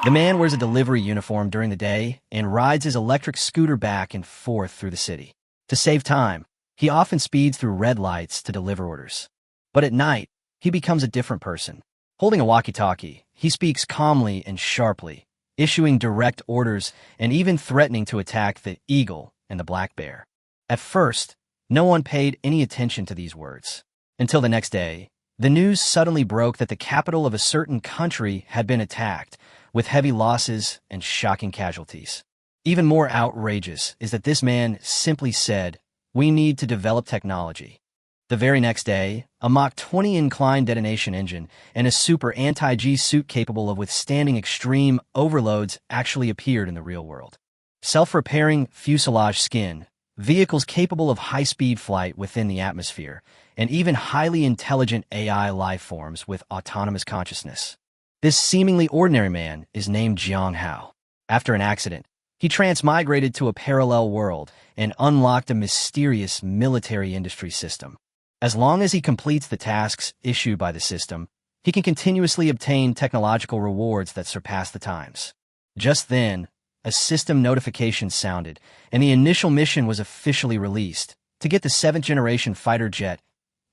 The man wears a delivery uniform during the day and rides his electric scooter back and forth through the city. To save time, he often speeds through red lights to deliver orders. But at night, he becomes a different person. Holding a walkie-talkie, he speaks calmly and sharply, issuing direct orders and even threatening to attack the eagle and the black bear. At first, no one paid any attention to these words. Until the next day, the news suddenly broke that the capital of a certain country had been attacked, with heavy losses and shocking casualties. Even more outrageous is that this man simply said, "We need to develop technology." The very next day, a Mach 20 inclined detonation engine and a super anti-G suit capable of withstanding extreme overloads actually appeared in the real world. Self-repairing fuselage skin, vehicles capable of high-speed flight within the atmosphere, and even highly intelligent AI life forms with autonomous consciousness. This seemingly ordinary man is named Jang Hao. After an accident, he transmigrated to a parallel world and unlocked a mysterious military industry system. As long as he completes the tasks issued by the system, he can continuously obtain technological rewards that surpass the times. Just then, a system notification sounded, and the initial mission was officially released to get the 7th-generation fighter jet,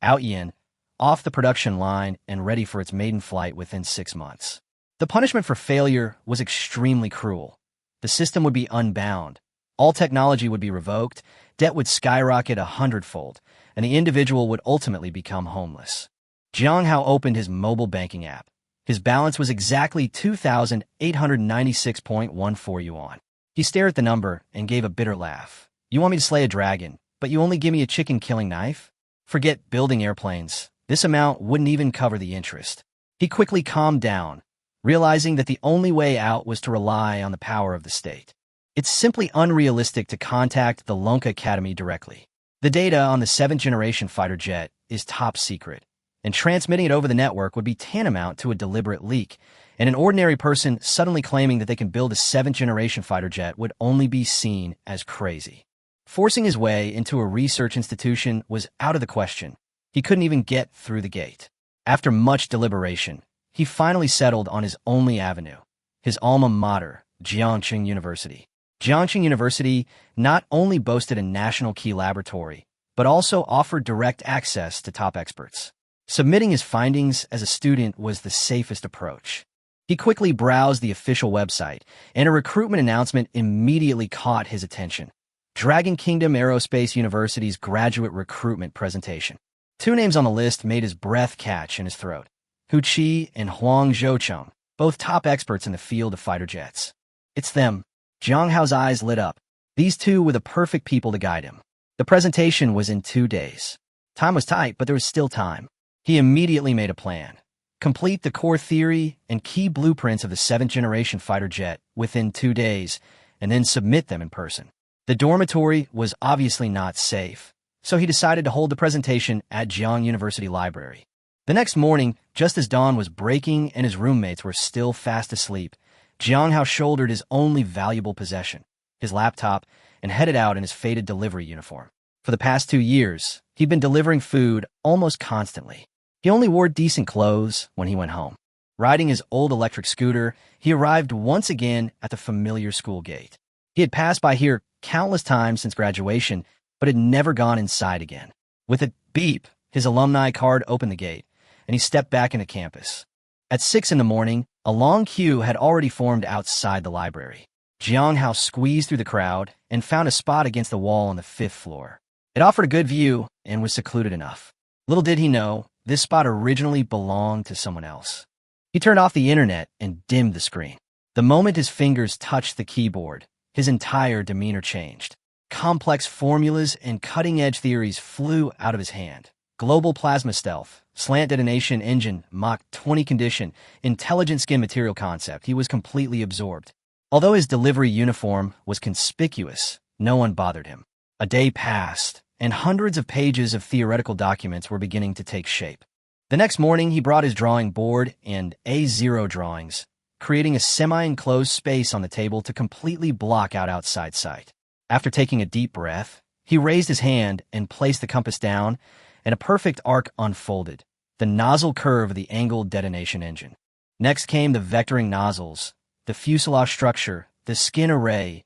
Ayian, off the production line and ready for its maiden flight within 6 months. The punishment for failure was extremely cruel. The system would be unbound, all technology would be revoked, debt would skyrocket 100-fold, and the individual would ultimately become homeless. Jang Hao opened his mobile banking app. His balance was exactly 2,896.14 yuan. He stared at the number and gave a bitter laugh. "You want me to slay a dragon, but you only give me a chicken-killing knife? Forget building airplanes. This amount wouldn't even cover the interest." He quickly calmed down, realizing that the only way out was to rely on the power of the state. It's simply unrealistic to contact the Manga Academy directly. The data on the 7th-generation fighter jet is top secret, and transmitting it over the network would be tantamount to a deliberate leak, and an ordinary person suddenly claiming that they can build a 7th-generation fighter jet would only be seen as crazy. Forcing his way into a research institution was out of the question. He couldn't even get through the gate. After much deliberation, he finally settled on his only avenue, his alma mater, Jiangxing University. Jiangxing University not only boasted a national key laboratory, but also offered direct access to top experts. Submitting his findings as a student was the safest approach. He quickly browsed the official website, and a recruitment announcement immediately caught his attention. Dragon Kingdom Aerospace University's graduate recruitment presentation. 2 names on the list made his breath catch in his throat. Hu Qi and Huang Zhoucheng, both top experts in the field of fighter jets. It's them. Jang Hao's eyes lit up. These two were the perfect people to guide him. The presentation was in 2 days. Time was tight, but there was still time. He immediately made a plan. Complete the core theory and key blueprints of the 7th-generation fighter jet within 2 days, and then submit them in person. The dormitory was obviously not safe, so he decided to hold the presentation at Jiang University Library. The next morning, just as dawn was breaking and his roommates were still fast asleep, Jang Hao shouldered his only valuable possession, his laptop, and headed out in his faded delivery uniform. For the past 2 years, he'd been delivering food almost constantly. He only wore decent clothes when he went home. Riding his old electric scooter, he arrived once again at the familiar school gate. He had passed by here countless times since graduation, but had never gone inside again. With a beep, his alumni card opened the gate, and he stepped back into campus. At 6 in the morning, a long queue had already formed outside the library. Jang Hao squeezed through the crowd and found a spot against the wall on the 5th floor. It offered a good view and was secluded enough. Little did he know, this spot originally belonged to someone else. He turned off the internet and dimmed the screen. The moment his fingers touched the keyboard, his entire demeanor changed. Complex formulas and cutting-edge theories flew out of his hand. Global plasma stealth, slant detonation engine, Mach 20 condition, intelligent skin material concept. He was completely absorbed. Although his delivery uniform was conspicuous, no one bothered him. A day passed, and hundreds of pages of theoretical documents were beginning to take shape. The next morning, he brought his drawing board and A0 drawings, creating a semi-enclosed space on the table to completely block out outside sight. After taking a deep breath, he raised his hand and placed the compass down, and a perfect arc unfolded, the nozzle curve of the angled detonation engine. Next came the vectoring nozzles, the fuselage structure, the skin array.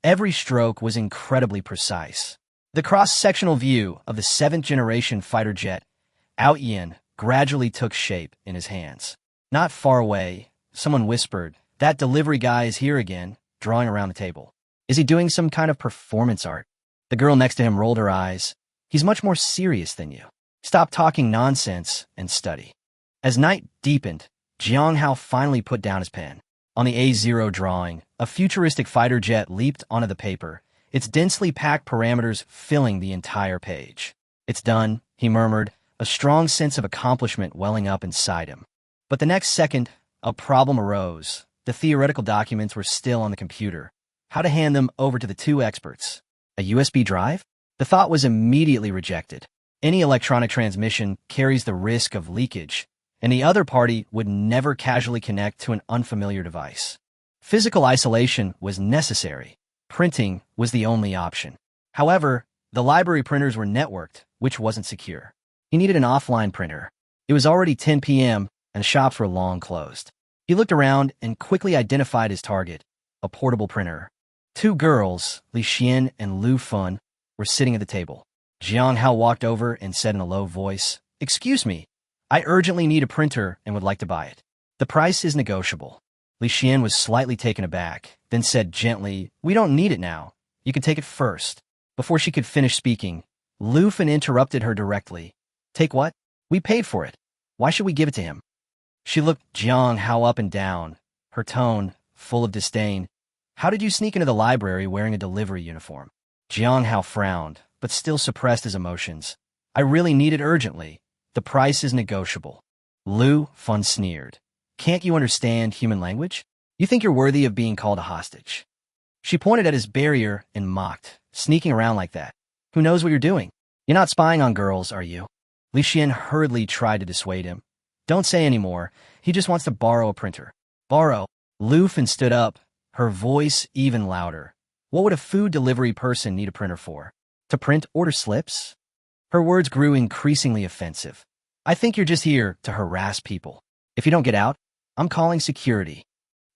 Every stroke was incredibly precise. The cross-sectional view of the 7th-generation fighter jet, Ayian, gradually took shape in his hands. Not far away, someone whispered, "That delivery guy is here again," drawing around the table. "Is he doing some kind of performance art?" The girl next to him rolled her eyes. "He's much more serious than you. Stop talking nonsense and study." As night deepened, Jang Hao finally put down his pen. On the A0 drawing, a futuristic fighter jet leaped onto the paper, its densely packed parameters filling the entire page. "It's done," he murmured, a strong sense of accomplishment welling up inside him. But the next second, a problem arose. The theoretical documents were still on the computer. How to hand them over to the two experts? A USB drive? The thought was immediately rejected. Any electronic transmission carries the risk of leakage, and the other party would never casually connect to an unfamiliar device. Physical isolation was necessary. Printing was the only option. However, the library printers were networked, which wasn't secure. He needed an offline printer. It was already 10 p.m., and shops were long closed. He looked around and quickly identified his target, a portable printer. Two girls, Li Xian and Lu Fun, were sitting at the table. Jiang Hao walked over and said in a low voice, "Excuse me, I urgently need a printer and would like to buy it. The price is negotiable." Li Xian was slightly taken aback, then said gently, "We don't need it now. You can take it first." Before she could finish speaking, Lu Fun interrupted her directly. "Take what? We paid for it. Why should we give it to him?" She looked Jiang Hao up and down, her tone full of disdain. "How did you sneak into the library wearing a delivery uniform?" Jiang Hao frowned, but still suppressed his emotions. "I really need it urgently. The price is negotiable." Lu Fun sneered. "Can't you understand human language? You think you're worthy of being called a hostage." She pointed at his barrier and mocked, "Sneaking around like that. Who knows what you're doing? You're not spying on girls, are you?" Li Xian hurriedly tried to dissuade him. "Don't say any more. He just wants to borrow a printer." "Borrow?" Lu Fun stood up, her voice even louder. "What would a food delivery person need a printer for? To print order slips?" Her words grew increasingly offensive. "I think you're just here to harass people. If you don't get out, I'm calling security."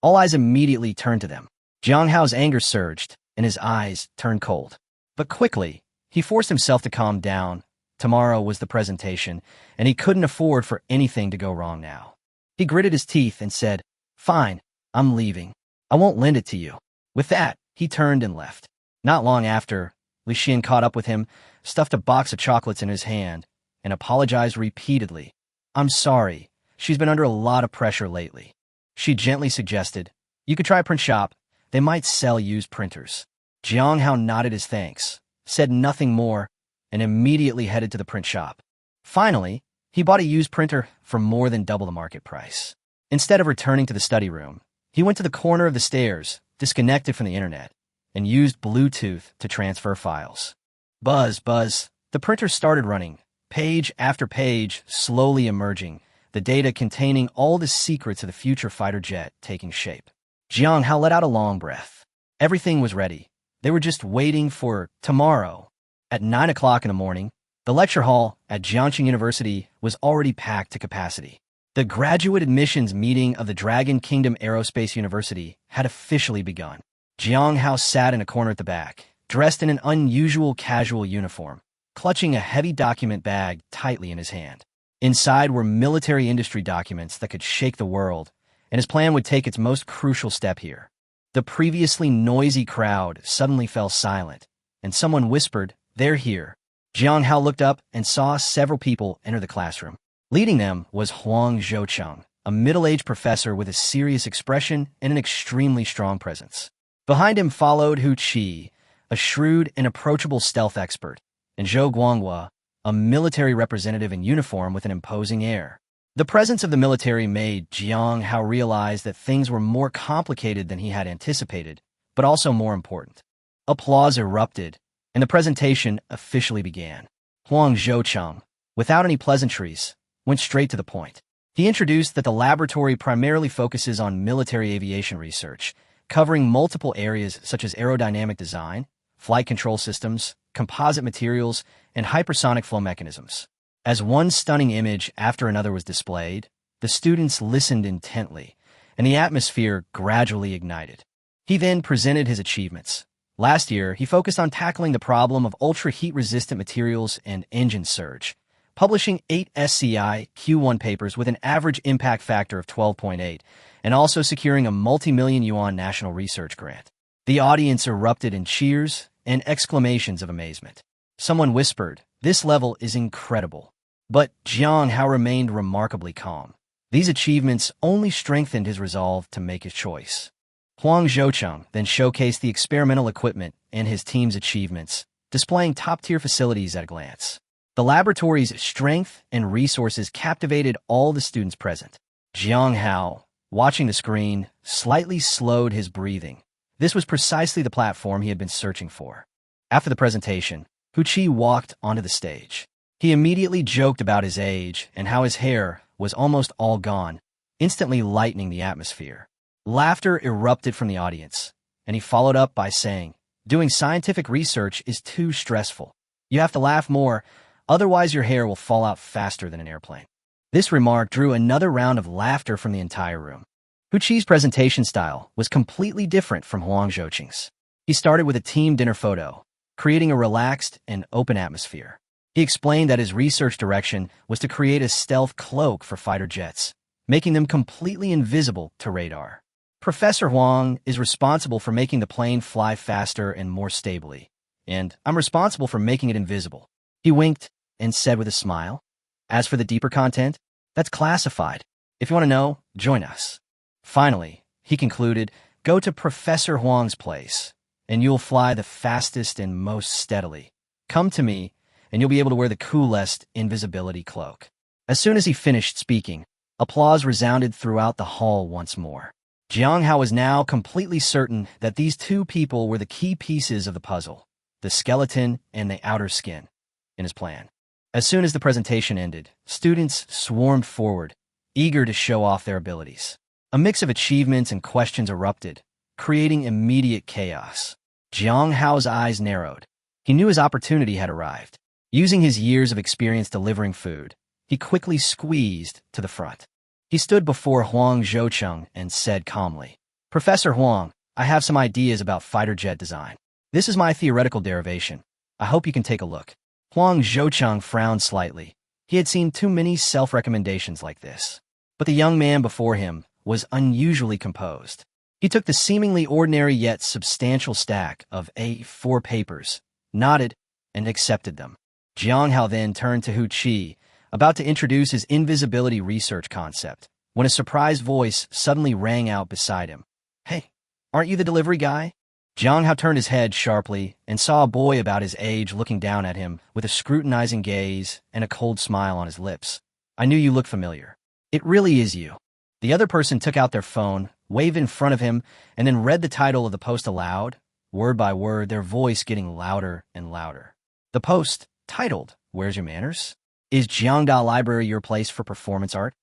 All eyes immediately turned to them. Jiang Hao's anger surged, and his eyes turned cold. But quickly, he forced himself to calm down. Tomorrow was the presentation, and he couldn't afford for anything to go wrong now. He gritted his teeth and said, "Fine, I'm leaving. I won't lend it to you." With that, he turned and left. Not long after, Li Xian caught up with him, stuffed a box of chocolates in his hand, and apologized repeatedly. "I'm sorry. She's been under a lot of pressure lately." She gently suggested, "You could try a print shop. They might sell used printers." Jiang Hao nodded his thanks, said nothing more, and immediately headed to the print shop. Finally, he bought a used printer for more than double the market price. Instead of returning to the study room, he went to the corner of the stairs, disconnected from the internet, and used Bluetooth to transfer files. Buzz, buzz. The printer started running, page after page slowly emerging, the data containing all the secrets of the future fighter jet taking shape. Jiang Hao let out a long breath. Everything was ready. They were just waiting for tomorrow. At 9 o'clock in the morning, the lecture hall at Jiangxing University was already packed to capacity. The graduate admissions meeting of the Dragon Kingdom Aerospace University had officially begun. Jiang Hao sat in a corner at the back, dressed in an unusual casual uniform, clutching a heavy document bag tightly in his hand. Inside were military industry documents that could shake the world, and his plan would take its most crucial step here. The previously noisy crowd suddenly fell silent, and someone whispered, "They're here." Jiang Hao looked up and saw several people enter the classroom. Leading them was Huang Zhoucheng, a middle-aged professor with a serious expression and an extremely strong presence. Behind him followed Hu Qi, a shrewd and approachable stealth expert, and Zhou Guanghua, a military representative in uniform with an imposing air. The presence of the military made Jiang Hao realize that things were more complicated than he had anticipated, but also more important. Applause erupted, and the presentation officially began. Huang Zhoucheng, without any pleasantries, went straight to the point. He introduced that the laboratory primarily focuses on military aviation research, covering multiple areas such as aerodynamic design, flight control systems, composite materials, and hypersonic flow mechanisms. As one stunning image after another was displayed, the students listened intently, and the atmosphere gradually ignited. He then presented his achievements. Last year, he focused on tackling the problem of ultra-heat-resistant materials and engine surge, publishing 8 SCI Q1 papers with an average impact factor of 12.8, and also securing a multi-million yuan national research grant. The audience erupted in cheers and exclamations of amazement. Someone whispered, "This level is incredible." But Jang Hao remained remarkably calm. These achievements only strengthened his resolve to make his choice. Huang Zhoucheng then showcased the experimental equipment and his team's achievements, displaying top-tier facilities at a glance. The laboratory's strength and resources captivated all the students present. Jang Hao, watching the screen, slightly slowed his breathing. This was precisely the platform he had been searching for. After the presentation, Hu Qi walked onto the stage. He immediately joked about his age and how his hair was almost all gone, instantly lightening the atmosphere. Laughter erupted from the audience, and he followed up by saying, "Doing scientific research is too stressful. You have to laugh more, otherwise your hair will fall out faster than an airplane." This remark drew another round of laughter from the entire room. Hu Qi's presentation style was completely different from Huang Zhoucheng's. He started with a team dinner photo, creating a relaxed and open atmosphere. He explained that his research direction was to create a stealth cloak for fighter jets, making them completely invisible to radar. Professor Huang is responsible for making the plane fly faster and more stably, and I'm responsible for making it invisible. He winked and said with a smile, "As for the deeper content, that's classified. If you want to know, join us." Finally, he concluded, "Go to Professor Huang's place, and you'll fly the fastest and most steadily. Come to me, and you'll be able to wear the coolest invisibility cloak." As soon as he finished speaking, applause resounded throughout the hall once more. Jang Hao was now completely certain that these two people were the key pieces of the puzzle, the skeleton and the outer skin, in his plan. As soon as the presentation ended, students swarmed forward, eager to show off their abilities. A mix of achievements and questions erupted, creating immediate chaos. Jang Hao's eyes narrowed. He knew his opportunity had arrived. Using his years of experience delivering food, he quickly squeezed to the front. He stood before Huang Zhoucheng and said calmly, "Professor Huang, I have some ideas about fighter jet design. This is my theoretical derivation. I hope you can take a look." Huang Zhoucheng frowned slightly. He had seen too many self-recommendations like this. But the young man before him was unusually composed. He took the seemingly ordinary yet substantial stack of A4 papers, nodded, and accepted them. Jang Hao then turned to Hu Qi, about to introduce his invisibility research concept, when a surprised voice suddenly rang out beside him. "Hey, aren't you the delivery guy?" Jang Hao turned his head sharply and saw a boy about his age looking down at him with a scrutinizing gaze and a cold smile on his lips. "I knew you looked familiar. It really is you." The other person took out their phone, waved in front of him, and then read the title of the post aloud, word by word, their voice getting louder and louder. The post, titled, "Where's Your Manners? Is Jiangda Library your place for performance art?"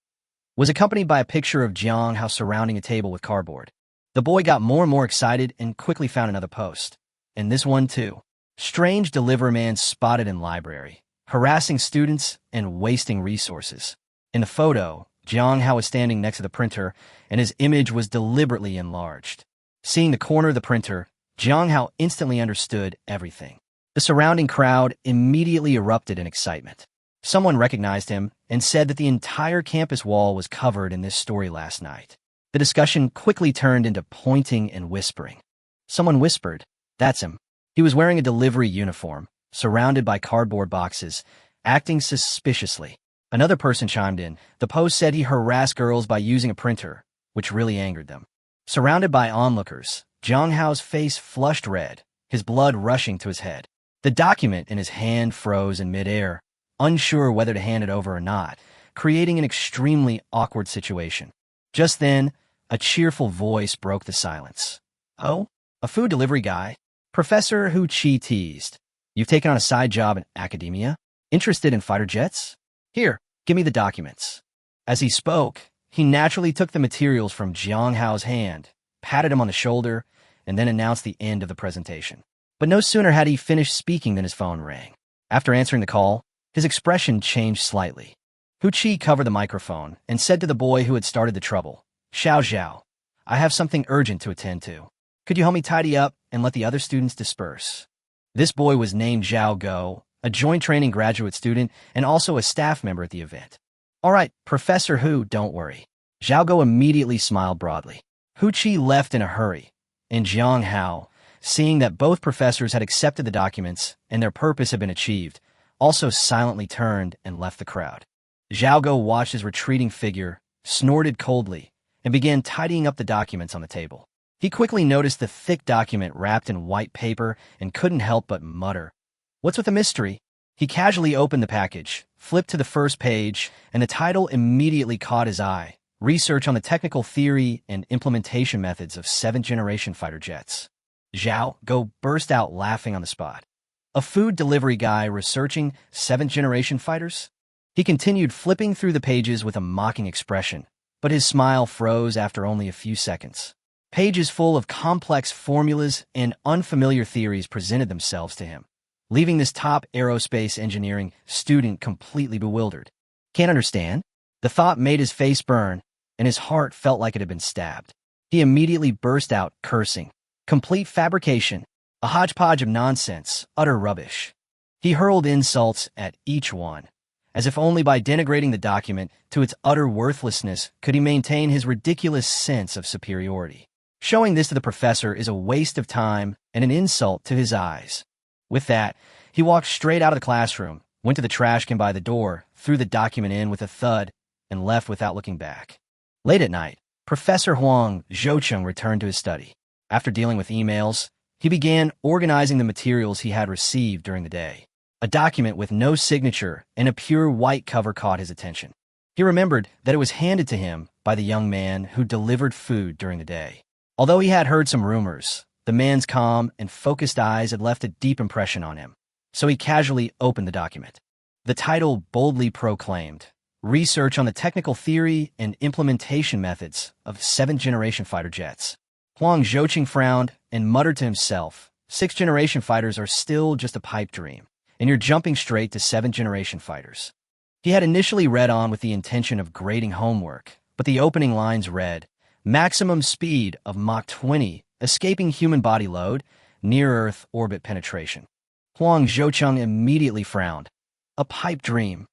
was accompanied by a picture of Jang Hao surrounding a table with cardboard. The boy got more and more excited and quickly found another post. And this one too. "Strange delivery man spotted in library, harassing students and wasting resources." In the photo, Jang Hao was standing next to the printer, and his image was deliberately enlarged. Seeing the corner of the printer, Jang Hao instantly understood everything. The surrounding crowd immediately erupted in excitement. Someone recognized him and said that the entire campus wall was covered in this story last night. The discussion quickly turned into pointing and whispering. Someone whispered, "That's him." He was wearing a delivery uniform, surrounded by cardboard boxes, acting suspiciously. Another person chimed in. The post said he harassed girls by using a printer, which really angered them. Surrounded by onlookers, Jang Hao's face flushed red, his blood rushing to his head. The document in his hand froze in midair, unsure whether to hand it over or not, creating an extremely awkward situation. Just then, a cheerful voice broke the silence. "Oh, a food delivery guy?" Professor Hu Qi teased. "You've taken on a side job in academia? Interested in fighter jets? Here, give me the documents." As he spoke, he naturally took the materials from Jang Hao's hand, patted him on the shoulder, and then announced the end of the presentation. But no sooner had he finished speaking than his phone rang. After answering the call, his expression changed slightly. Hu Qi covered the microphone and said to the boy who had started the trouble, "Xiao Xiao, I have something urgent to attend to. Could you help me tidy up and let the other students disperse? This boy was named Zhao Go, a joint training graduate student and also a staff member at the event. All right, Professor Hu, don't worry. Zhao Go immediately smiled broadly. Hu Qi left in a hurry, and Jang Hao, seeing that both professors had accepted the documents and their purpose had been achieved, also silently turned and left the crowd. Zhao Go watched his retreating figure, snorted coldly, and began tidying up the documents on the table. He quickly noticed the thick document wrapped in white paper and couldn't help but mutter, "What's with the mystery?" He casually opened the package, flipped to the first page, and the title immediately caught his eye: Research on the Technical Theory and Implementation Methods of 7th-Generation Fighter Jets. Zhao Go burst out laughing on the spot. A food delivery guy researching 7th-Generation fighters? He continued flipping through the pages with a mocking expression, but his smile froze after only a few seconds. Pages full of complex formulas and unfamiliar theories presented themselves to him, leaving this top aerospace engineering student completely bewildered. Can't understand? The thought made his face burn, and his heart felt like it had been stabbed. He immediately burst out cursing. Complete fabrication, a hodgepodge of nonsense, utter rubbish. He hurled insults at each one, as if only by denigrating the document to its utter worthlessness could he maintain his ridiculous sense of superiority. Showing this to the professor is a waste of time and an insult to his eyes. With that, he walked straight out of the classroom, went to the trash can by the door, threw the document in with a thud, and left without looking back. Late at night, Professor Huang Zhoucheng returned to his study. After dealing with emails, he began organizing the materials he had received during the day. A document with no signature and a pure white cover caught his attention. He remembered that it was handed to him by the young man who delivered food during the day. Although he had heard some rumors, the man's calm and focused eyes had left a deep impression on him, so he casually opened the document. The title boldly proclaimed, Research on the Technical Theory and Implementation Methods of 7th-Generation Fighter Jets. Huang Zhoucheng frowned and muttered to himself, 6th-Generation fighters are still just a pipe dream, and you're jumping straight to 7th-Generation fighters. He had initially read on with the intention of grading homework, but the opening lines read, Maximum speed of Mach 20, escaping human body load, near-Earth orbit penetration. Huang Zhoucheng immediately frowned. A pipe dream.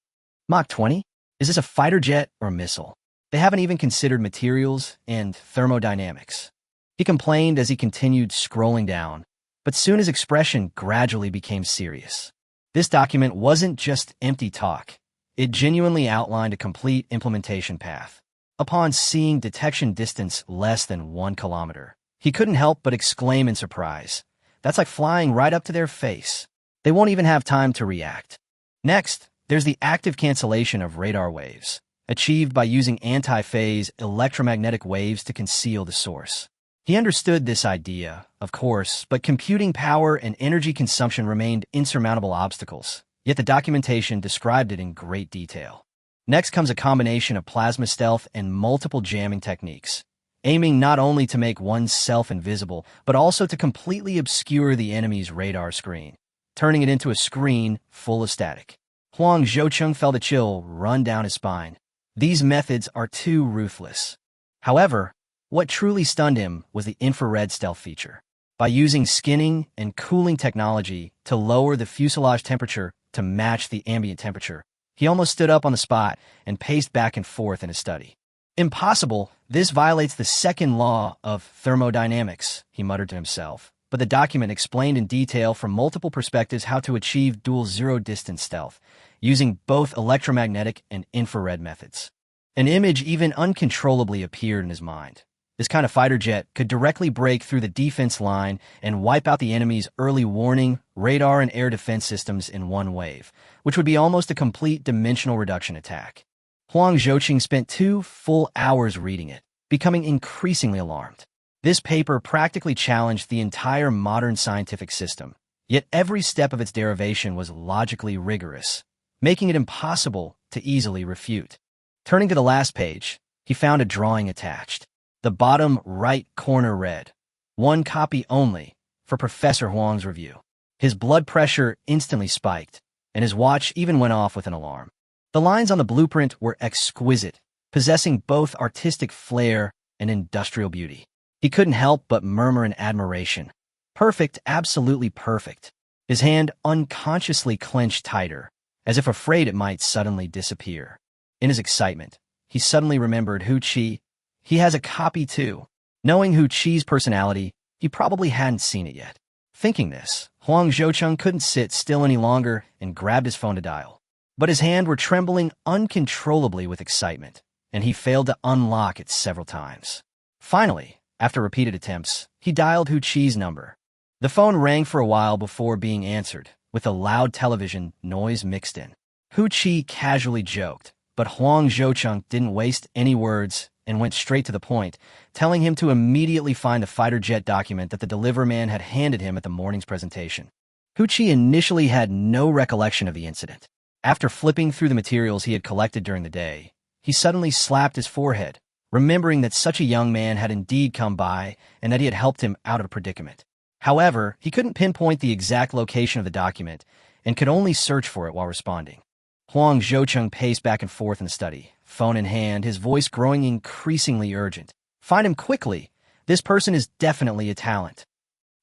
Mach 20? Is this a fighter jet or a missile? They haven't even considered materials and thermodynamics. He complained as he continued scrolling down, but soon his expression gradually became serious. This document wasn't just empty talk. It genuinely outlined a complete implementation path. Upon seeing detection distance less than 1 kilometer, he couldn't help but exclaim in surprise. That's like flying right up to their face. They won't even have time to react. Next, there's the active cancellation of radar waves, achieved by using anti-phase electromagnetic waves to conceal the source. He understood this idea, of course, but computing power and energy consumption remained insurmountable obstacles, yet the documentation described it in great detail. Next comes a combination of plasma stealth and multiple jamming techniques, aiming not only to make oneself invisible, but also to completely obscure the enemy's radar screen, turning it into a screen full of static. Huang Zhoucheng felt a chill run down his spine. These methods are too ruthless. However, what truly stunned him was the infrared stealth feature. By using skinning and cooling technology to lower the fuselage temperature to match the ambient temperature, he almost stood up on the spot and paced back and forth in his study. Impossible! This violates the second law of thermodynamics, he muttered to himself. But the document explained in detail from multiple perspectives how to achieve dual zero-distance stealth, using both electromagnetic and infrared methods. An image even uncontrollably appeared in his mind. This kind of fighter jet could directly break through the defense line and wipe out the enemy's early warning, radar, and air defense systems in one wave, which would be almost a complete dimensional reduction attack. Huang Zhoucheng spent 2 full hours reading it, becoming increasingly alarmed. This paper practically challenged the entire modern scientific system, yet every step of its derivation was logically rigorous, making it impossible to easily refute. Turning to the last page, he found a drawing attached. The bottom right corner read, 1 copy only, for Professor Huang's review. His blood pressure instantly spiked, and his watch even went off with an alarm. The lines on the blueprint were exquisite, possessing both artistic flair and industrial beauty. He couldn't help but murmur in admiration. Perfect, absolutely perfect. His hand unconsciously clenched tighter, as if afraid it might suddenly disappear. In his excitement, he suddenly remembered Hu Chi. He has a copy too. Knowing Hu Chi's personality, he probably hadn't seen it yet. Thinking this, Huang Zhoucheng couldn't sit still any longer and grabbed his phone to dial. But his hands were trembling uncontrollably with excitement, and he failed to unlock it several times. Finally, after repeated attempts, he dialed Hu Chi's number. The phone rang for a while before being answered, with a loud television noise mixed in. Hu Chi casually joked, but Huang Zhoucheng didn't waste any words and went straight to the point, telling him to immediately find the fighter jet document that the delivery man had handed him at the morning's presentation. Hu Chi initially had no recollection of the incident. After flipping through the materials he had collected during the day, he suddenly slapped his forehead, remembering that such a young man had indeed come by and that he had helped him out of a predicament. However, he couldn't pinpoint the exact location of the document and could only search for it while responding. Huang Zhoucheng paced back and forth in the study, phone in hand, his voice growing increasingly urgent. Find him quickly. This person is definitely a talent.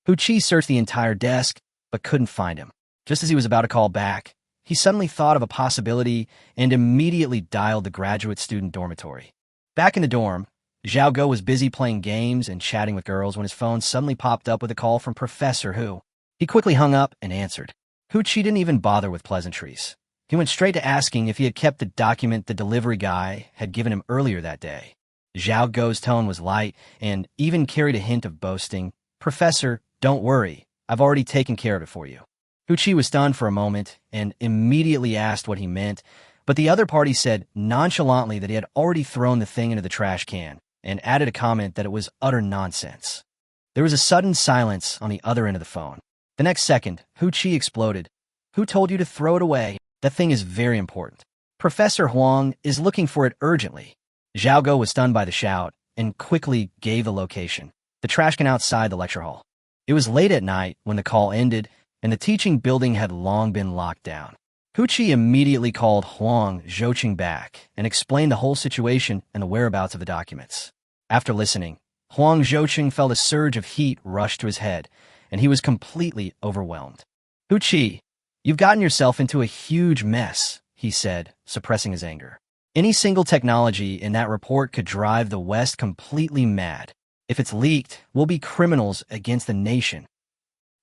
Hu Chi searched the entire desk, but couldn't find him. Just as he was about to call back, he suddenly thought of a possibility and immediately dialed the graduate student dormitory. Back in the dorm, Zhao Go was busy playing games and chatting with girls when his phone suddenly popped up with a call from Professor Hu. He quickly hung up and answered. Hu Chi didn't even bother with pleasantries. He went straight to asking if he had kept the document the delivery guy had given him earlier that day. Zhao Go's tone was light and even carried a hint of boasting. Professor, don't worry. I've already taken care of it for you. Hu Chi was stunned for a moment and immediately asked what he meant, but the other party said nonchalantly that he had already thrown the thing into the trash can and added a comment that it was utter nonsense. There was a sudden silence on the other end of the phone. The next second, Hu Chi exploded. Who told you to throw it away? That thing is very important. Professor Huang is looking for it urgently. Zhao Go was stunned by the shout and quickly gave the location, the trash can outside the lecture hall. It was late at night when the call ended, and the teaching building had long been locked down. Hu Chi immediately called Huang Zhoucheng back and explained the whole situation and the whereabouts of the documents. After listening, Huang Zhoucheng felt a surge of heat rush to his head, and he was completely overwhelmed. Hu Chi, you've gotten yourself into a huge mess, he said, suppressing his anger. Any single technology in that report could drive the West completely mad. If it's leaked, we'll be criminals against the nation.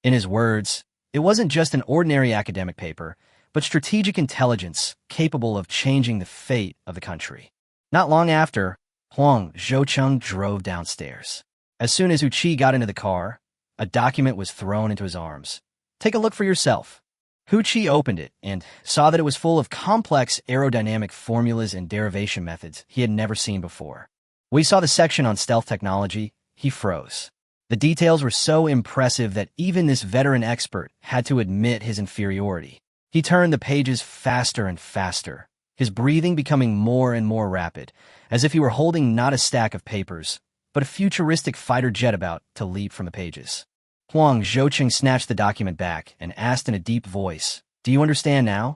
In his words, it wasn't just an ordinary academic paper, but strategic intelligence capable of changing the fate of the country. Not long after, Huang Zhoucheng drove downstairs. As soon as Hu Chi got into the car, a document was thrown into his arms. Take a look for yourself. Hu Chi opened it and saw that it was full of complex aerodynamic formulas and derivation methods he had never seen before. When he saw the section on stealth technology, he froze. The details were so impressive that even this veteran expert had to admit his inferiority. He turned the pages faster and faster, his breathing becoming more and more rapid, as if he were holding not a stack of papers, but a futuristic fighter jet about to leap from the pages. Huang Zhoucheng snatched the document back and asked in a deep voice, "Do you understand now?"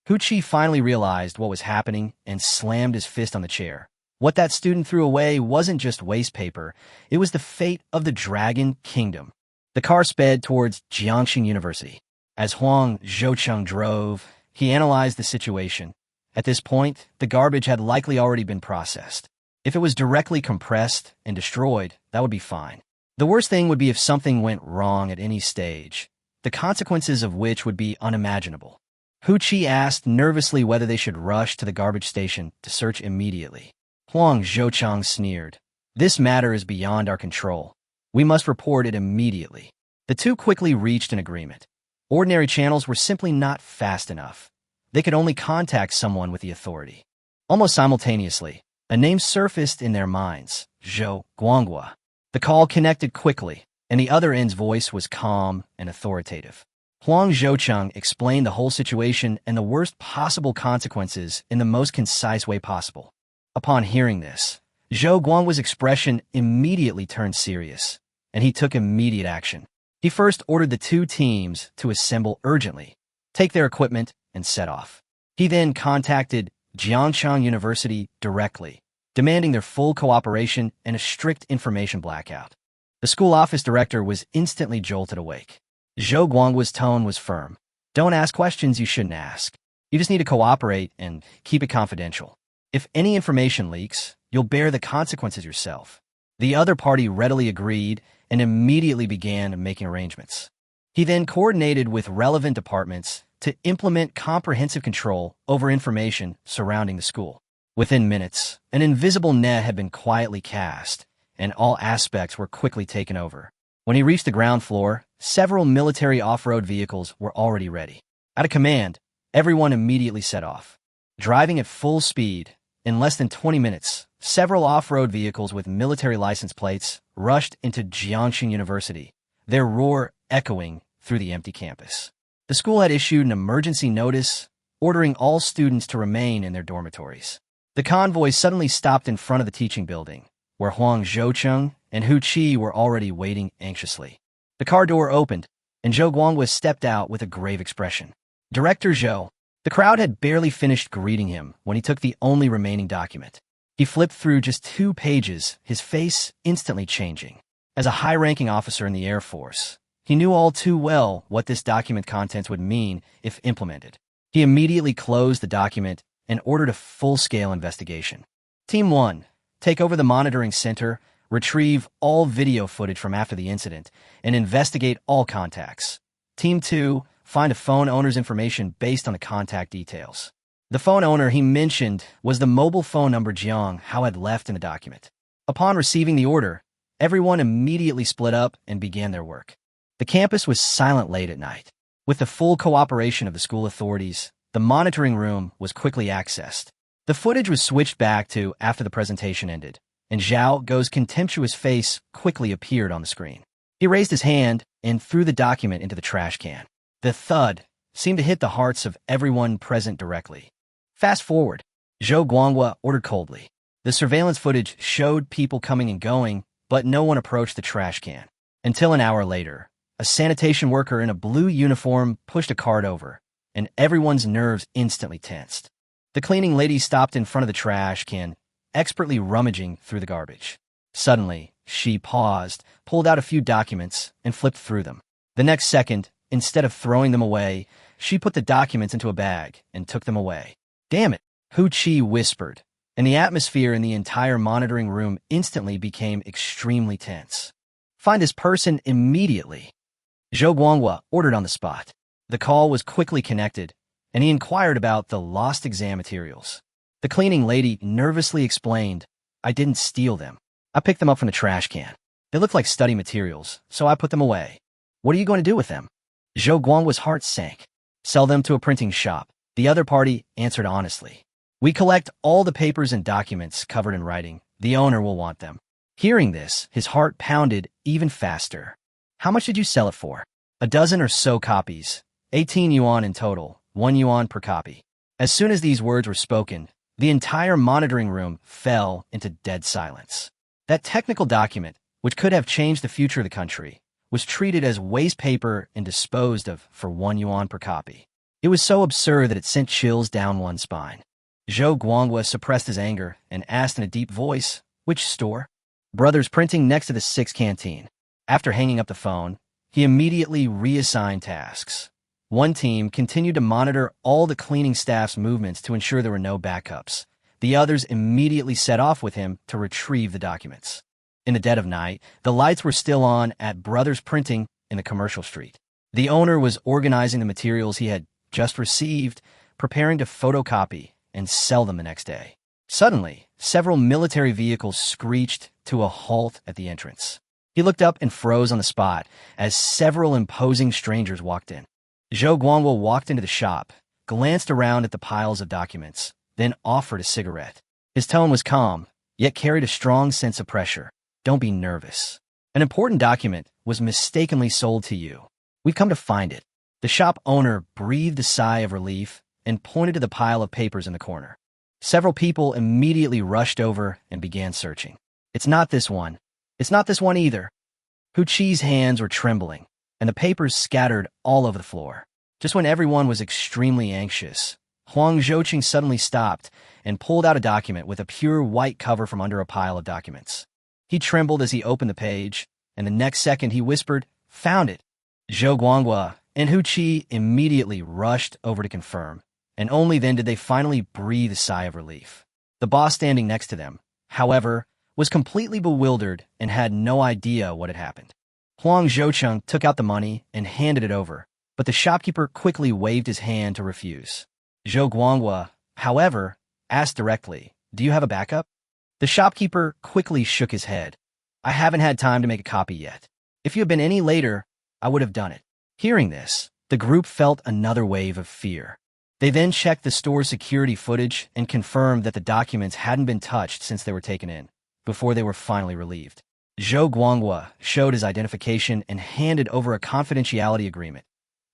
Hu Chi finally realized what was happening and slammed his fist on the chair. What that student threw away wasn't just waste paper, it was the fate of the Dragon Kingdom. The car sped towards Jiangxing University. As Huang Zhoucheng drove, he analyzed the situation. At this point, the garbage had likely already been processed. If it was directly compressed and destroyed, that would be fine. The worst thing would be if something went wrong at any stage, the consequences of which would be unimaginable. Hu Chi asked nervously whether they should rush to the garbage station to search immediately. Huang Zhoucheng sneered. This matter is beyond our control. We must report it immediately. The two quickly reached an agreement. Ordinary channels were simply not fast enough. They could only contact someone with the authority. Almost simultaneously, a name surfaced in their minds, Zhou Guanghua. The call connected quickly, and the other end's voice was calm and authoritative. Huang Zhoucheng explained the whole situation and the worst possible consequences in the most concise way possible. Upon hearing this, Zhou Guanghua's expression immediately turned serious, and he took immediate action. He first ordered the two teams to assemble urgently, take their equipment, and set off. He then contacted Jiangxing University directly, demanding their full cooperation and a strict information blackout. The school office director was instantly jolted awake. Zhou Guanghua's tone was firm. Don't ask questions you shouldn't ask. You just need to cooperate and keep it confidential. If any information leaks, you'll bear the consequences yourself. The other party readily agreed and immediately began making arrangements. He then coordinated with relevant departments to implement comprehensive control over information surrounding the school. Within minutes, an invisible net had been quietly cast, and all aspects were quickly taken over. When he reached the ground floor, several military off-road vehicles were already ready. At a command, everyone immediately set off. Driving at full speed, in less than 20 minutes, several off-road vehicles with military license plates rushed into Jiangxing University, their roar echoing through the empty campus. The school had issued an emergency notice ordering all students to remain in their dormitories. The convoy suddenly stopped in front of the teaching building, where Huang Zhoucheng and Hu Qi were already waiting anxiously. The car door opened, and Zhou Guangwa stepped out with a grave expression. Director Zhou. The crowd had barely finished greeting him when he took the only remaining document. He flipped through just 2 pages, his face instantly changing. As a high-ranking officer in the Air Force, he knew all too well what this document contents would mean if implemented. He immediately closed the document and ordered a full-scale investigation. Team 1, take over the monitoring center, retrieve all video footage from after the incident, and investigate all contacts. Team 2, find a phone owner's information based on the contact details. The phone owner he mentioned was the mobile phone number Jang Hao had left in the document. Upon receiving the order, everyone immediately split up and began their work. The campus was silent late at night. With the full cooperation of the school authorities, the monitoring room was quickly accessed. The footage was switched back to after the presentation ended, and Zhao Guo's contemptuous face quickly appeared on the screen. He raised his hand and threw the document into the trash can. The thud seemed to hit the hearts of everyone present directly. Fast forward, Zhou Guangwa ordered coldly. The surveillance footage showed people coming and going, but no one approached the trash can. Until an hour later, a sanitation worker in a blue uniform pushed a cart over, and everyone's nerves instantly tensed. The cleaning lady stopped in front of the trash can, expertly rummaging through the garbage. Suddenly, she paused, pulled out a few documents, and flipped through them. The next second, instead of throwing them away, she put the documents into a bag and took them away. Damn it, Hu Qi whispered, and the atmosphere in the entire monitoring room instantly became extremely tense. Find this person immediately. Zhou Guangwa ordered on the spot. The call was quickly connected, and he inquired about the lost exam materials. The cleaning lady nervously explained, I didn't steal them. I picked them up from the trash can. They looked like study materials, so I put them away. What are you going to do with them? Zhou Guangwa's heart sank. Sell them to a printing shop. The other party answered honestly. We collect all the papers and documents covered in writing. The owner will want them. Hearing this, his heart pounded even faster. How much did you sell it for? 12 or so copies. 18 yuan in total, 1 yuan per copy. As soon as these words were spoken, the entire monitoring room fell into dead silence. That technical document, which could have changed the future of the country, was treated as waste paper and disposed of for 1 yuan per copy. It was so absurd that it sent chills down one's spine. Zhou Guangwa suppressed his anger and asked in a deep voice, which store? Brothers Printing next to the 6th canteen. After hanging up the phone, he immediately reassigned tasks. One team continued to monitor all the cleaning staff's movements to ensure there were no backups. The others immediately set off with him to retrieve the documents. In the dead of night, the lights were still on at Brothers Printing in the commercial street. The owner was organizing the materials he had just received, preparing to photocopy and sell them the next day. Suddenly, several military vehicles screeched to a halt at the entrance. He looked up and froze on the spot as several imposing strangers walked in. Zhou Guangwa walked into the shop, glanced around at the piles of documents, then offered a cigarette. His tone was calm, yet carried a strong sense of pressure. Don't be nervous. An important document was mistakenly sold to you. We've come to find it. The shop owner breathed a sigh of relief and pointed to the pile of papers in the corner. Several people immediately rushed over and began searching. It's not this one. It's not this one either. Hu Qi's hands were trembling, and the papers scattered all over the floor. Just when everyone was extremely anxious, Huang Zhoucheng suddenly stopped and pulled out a document with a pure white cover from under a pile of documents. He trembled as he opened the page, and the next second he whispered, "Found it." Zhou Guangwa and Hu Qi immediately rushed over to confirm, and only then did they finally breathe a sigh of relief. The boss standing next to them, however, was completely bewildered and had no idea what had happened. Huang Zhoucheng took out the money and handed it over, but the shopkeeper quickly waved his hand to refuse. Zhou Guangwa, however, asked directly, "Do you have a backup?" The shopkeeper quickly shook his head. "I haven't had time to make a copy yet. If you had been any later, I would have done it." Hearing this, the group felt another wave of fear. They then checked the store's security footage and confirmed that the documents hadn't been touched since they were taken in, before they were finally relieved. Zhou Guangwa showed his identification and handed over a confidentiality agreement.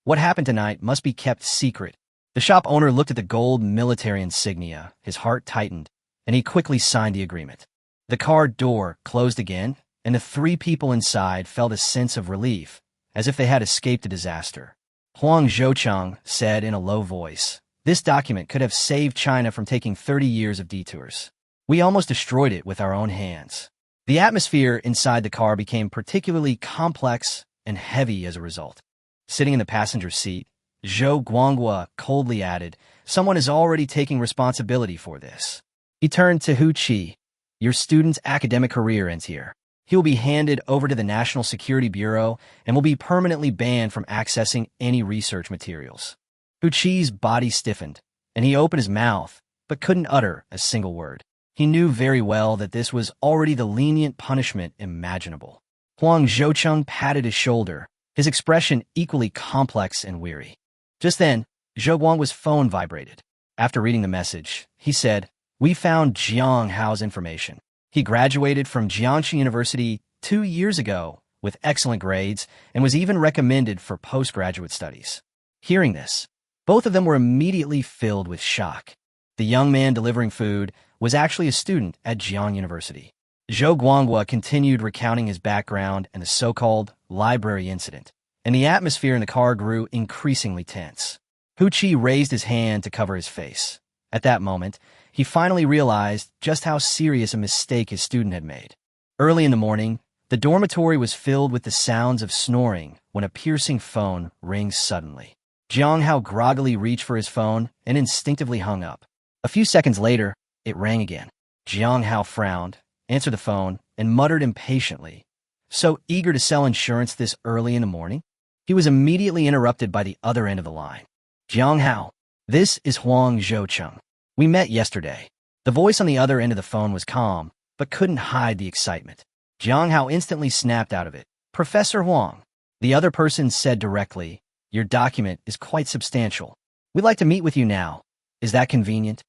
What happened tonight must be kept secret. The shop owner looked at the gold military insignia, his heart tightened, and he quickly signed the agreement. The car door closed again, and the three people inside felt a sense of relief, as if they had escaped a disaster. Huang Zhoucheng said in a low voice, "This document could have saved China from taking 30 years of detours. We almost destroyed it with our own hands." The atmosphere inside the car became particularly complex and heavy as a result. Sitting in the passenger seat, Zhou Guangwa coldly added, "Someone is already taking responsibility for this." He turned to Hu Qi. "Your student's academic career ends here. He will be handed over to the National Security Bureau and will be permanently banned from accessing any research materials." Hu Qi's body stiffened, and he opened his mouth, but couldn't utter a single word. He knew very well that this was already the lenient punishment imaginable. Huang Zhoucheng patted his shoulder, his expression equally complex and weary. Just then, Zhou Guangwa's phone vibrated. After reading the message, he said, "We found Jang Hao's information. He graduated from Jiangxi University 2 years ago with excellent grades and was even recommended for postgraduate studies." Hearing this, both of them were immediately filled with shock. The young man delivering food was actually a student at Jiang University. Zhou Guangwa continued recounting his background and the so-called library incident, and the atmosphere in the car grew increasingly tense. Hu Qi raised his hand to cover his face. At that moment, he finally realized just how serious a mistake his student had made. Early in the morning, the dormitory was filled with the sounds of snoring when a piercing phone rings suddenly. Jang Hao groggily reached for his phone and instinctively hung up. A few seconds later, it rang again. Jang Hao frowned, answered the phone, and muttered impatiently, "So eager to sell insurance this early in the morning?" He was immediately interrupted by the other end of the line. "Jang Hao, this is Huang Zhoucheng. We met yesterday." The voice on the other end of the phone was calm, but couldn't hide the excitement. Jang Hao instantly snapped out of it. "Professor Huang." The other person said directly, "Your document is quite substantial. We'd like to meet with you now. Is that convenient?"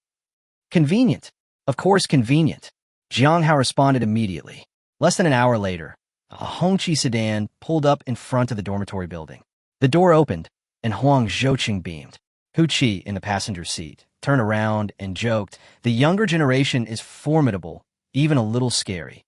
"Convenient? Of course convenient." Jang Hao responded immediately. Less than an hour later, a Hongqi sedan pulled up in front of the dormitory building. The door opened, and Huang Zhoucheng beamed. Hu Qi, in the passenger seat, turned around and joked, "The younger generation is formidable, even a little scary."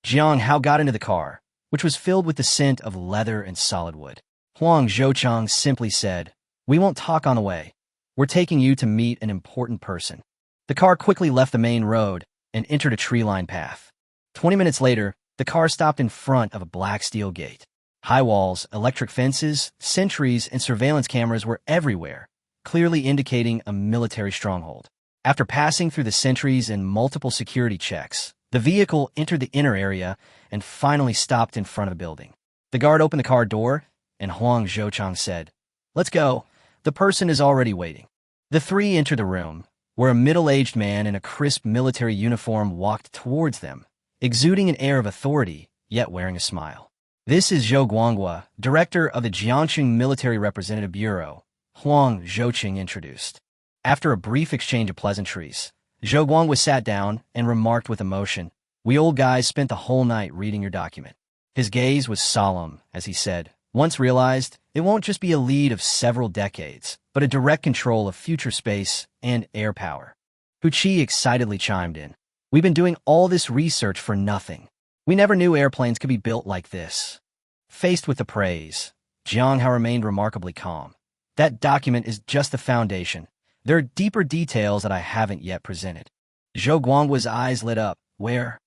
Jang Hao got into the car, which was filled with the scent of leather and solid wood. Huang Zhoucheng simply said, "We won't talk on the way. We're taking you to meet an important person." The car quickly left the main road and entered a tree-lined path. 20 minutes later, the car stopped in front of a black steel gate. High walls, electric fences, sentries, and surveillance cameras were everywhere, clearly indicating a military stronghold. After passing through the sentries and multiple security checks, the vehicle entered the inner area and finally stopped in front of the building. The guard opened the car door, and Huang Zhoucheng said, "Let's go. The person is already waiting." The three entered the room, where a middle-aged man in a crisp military uniform walked towards them, exuding an air of authority, yet wearing a smile. "This is Zhou Guangwa, director of the Jiangxi Military Representative Bureau," Huang Zhoucheng introduced. After a brief exchange of pleasantries, Zhou Guangwa sat down and remarked with emotion, "We old guys spent the whole night reading your document." His gaze was solemn as he said, "Once realized, it won't just be a lead of several decades, but a direct control of future space and air power." Hu Qi excitedly chimed in, "We've been doing all this research for nothing. We never knew airplanes could be built like this." Faced with the praise, Jang Hao remained remarkably calm. "That document is just the foundation. There are deeper details that I haven't yet presented." Zhou Guangwa's eyes lit up. "Where?"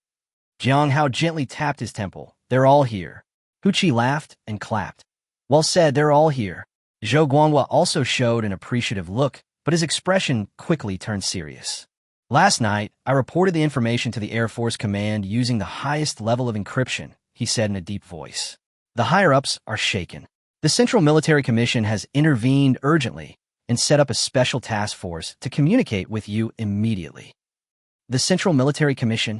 Jang Hao gently tapped his temple. "They're all here. Hu Qi laughed and clapped. Well said, they're all here. Zhou Guanghua also showed an appreciative look, but his expression quickly turned serious. Last night, I reported the information to the Air Force Command using the highest level of encryption, he said in a deep voice. The higher-ups are shaken. The Central Military Commission has intervened urgently and set up a special task force to communicate with you immediately. The Central Military Commission?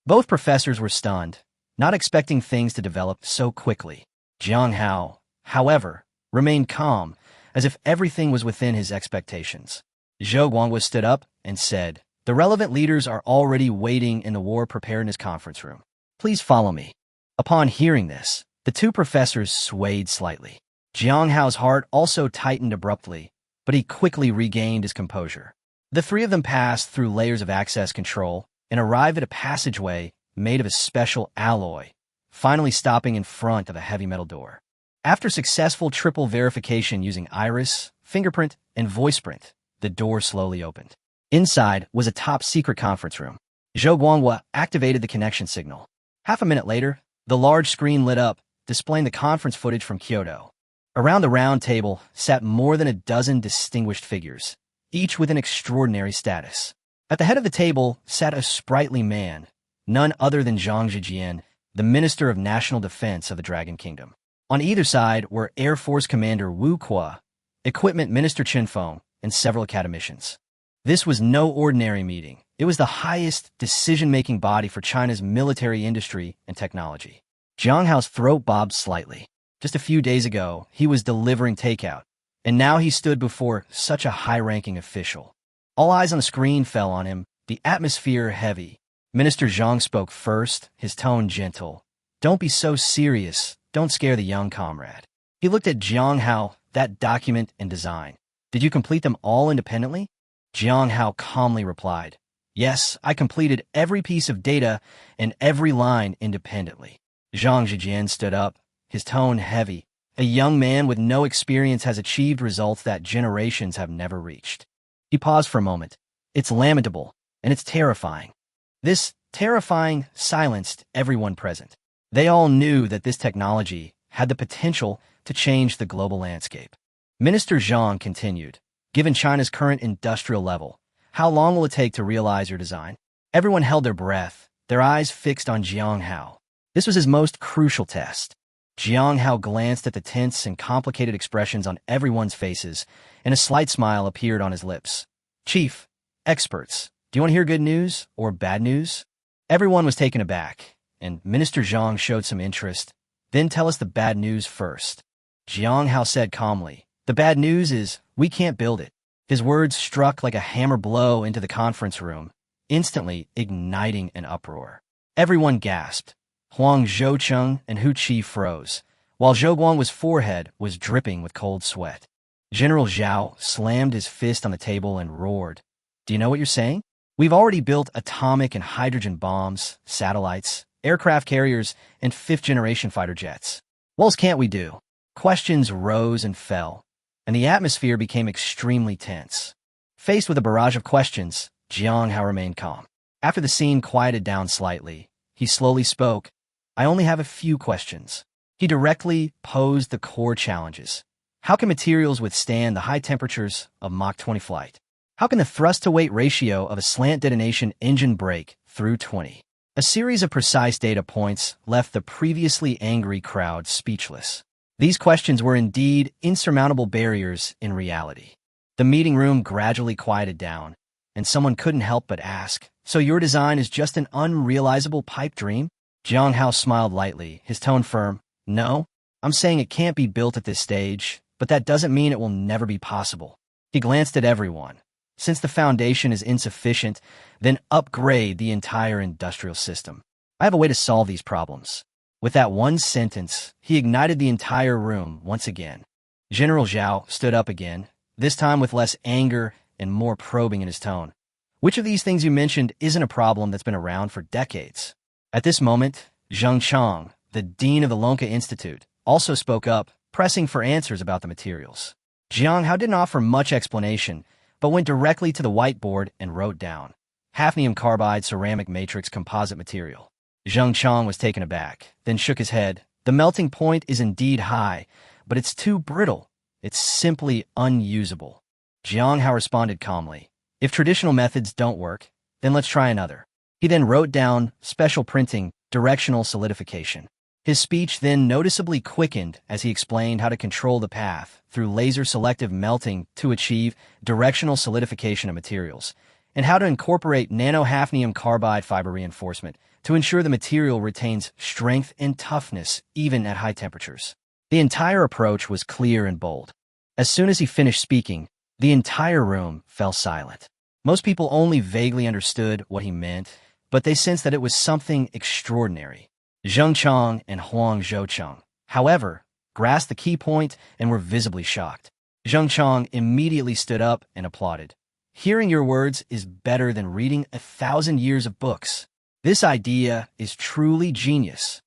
Both professors were stunned, not expecting things to develop so quickly. Jang Hao, however, remained calm, as if everything was within his expectations. Zhou Guanghua stood up and said, "The relevant leaders are already waiting in the War Preparedness Conference Room. Please follow me." Upon hearing this, the two professors swayed slightly. Jiang Hao's heart also tightened abruptly, but he quickly regained his composure. The three of them passed through layers of access control and arrived at a passageway made of a special alloy, finally stopping in front of a heavy metal door. After successful triple verification using iris, fingerprint, and voiceprint, the door slowly opened. Inside was a top-secret conference room. Zhou Guanghua activated the connection signal. Half a minute later, the large screen lit up, displaying the conference footage from Kyoto. Around the round table sat more than a dozen distinguished figures, each with an extraordinary status. At the head of the table sat a sprightly man, none other than Zhang Zhijian, the Minister of National Defense of the Dragon Kingdom. On either side were Air Force Commander Wu Qua, Equipment Minister Chen Feng, and several academicians. This was no ordinary meeting. It was the highest decision-making body for China's military industry and technology. Jiang Hao's throat bobbed slightly. Just a few days ago, he was delivering takeout, and now he stood before such a high-ranking official. All eyes on the screen fell on him, the atmosphere heavy. Minister Zhang spoke first, his tone gentle. "Don't be so serious. Don't scare the young comrade." He looked at Jiang Hao, that document and design. "Did you complete them all independently?" Jiang Hao calmly replied, "Yes, I completed every piece of data and every line independently." Zhang Zhijian stood up, his tone heavy. "A young man with no experience has achieved results that generations have never reached." He paused for a moment. "It's lamentable, and it's terrifying." This terrifying silenced everyone present. They all knew that this technology had the potential to change the global landscape. Minister Zhang continued, "Given China's current industrial level, how long will it take to realize your design?" Everyone held their breath, their eyes fixed on Jiang Hao. This was his most crucial test. Jiang Hao glanced at the tense and complicated expressions on everyone's faces, and a slight smile appeared on his lips. "Chief, experts, do you want to hear good news or bad news?" Everyone was taken aback, and Minister Zhang showed some interest. "Then tell us the bad news first." Jiang Hao said calmly, "The bad news is we can't build it." His words struck like a hammer blow into the conference room, instantly igniting an uproar. Everyone gasped. Huang Zhoucheng and Hu Qi froze, while Zhou Guanghua's forehead was dripping with cold sweat. General Zhao slammed his fist on the table and roared, "Do you know what you're saying? We've already built atomic and hydrogen bombs, satellites, aircraft carriers, and fifth-generation fighter jets. What else can't we do?" Questions rose and fell, and the atmosphere became extremely tense. Faced with a barrage of questions, Jiang Hao remained calm. After the scene quieted down slightly, he slowly spoke, "I only have a few questions." He directly posed the core challenges. How can materials withstand the high temperatures of Mach 20 flight? How can the thrust-to-weight ratio of a slant detonation engine break through 20? A series of precise data points left the previously angry crowd speechless. These questions were indeed insurmountable barriers in reality. The meeting room gradually quieted down, and someone couldn't help but ask, "So your design is just an unrealizable pipe dream?" Jiang Hao smiled lightly, his tone firm. "No, I'm saying it can't be built at this stage, but that doesn't mean it will never be possible." He glanced at everyone. "Since the foundation is insufficient, then upgrade the entire industrial system. I have a way to solve these problems." With that one sentence, he ignited the entire room once again. General Zhao stood up again, this time with less anger and more probing in his tone. "Which of these things you mentioned isn't a problem that's been around for decades?" At this moment, Zheng Chang, the dean of the Lonka Institute, also spoke up, pressing for answers about the materials. Jiang Hao didn't offer much explanation, but went directly to the whiteboard and wrote down, "Hafnium carbide ceramic matrix composite material." Zheng Chang was taken aback, then shook his head. The melting point is indeed high, but it's too brittle. It's simply unusable. Jang Hao responded calmly. If traditional methods don't work, then let's try another. He then wrote down special printing, directional solidification. His speech then noticeably quickened as he explained how to control the path through laser-selective melting to achieve directional solidification of materials, and how to incorporate nano-hafnium carbide fiber reinforcement to ensure the material retains strength and toughness even at high temperatures. The entire approach was clear and bold. As soon as he finished speaking, the entire room fell silent. Most people only vaguely understood what he meant, but they sensed that it was something extraordinary. Zheng Chang and Huang Zhoucheng, however, grasped the key point and were visibly shocked. Zheng Chang immediately stood up and applauded. Hearing your words is better than reading 1,000 years of books. This idea is truly genius.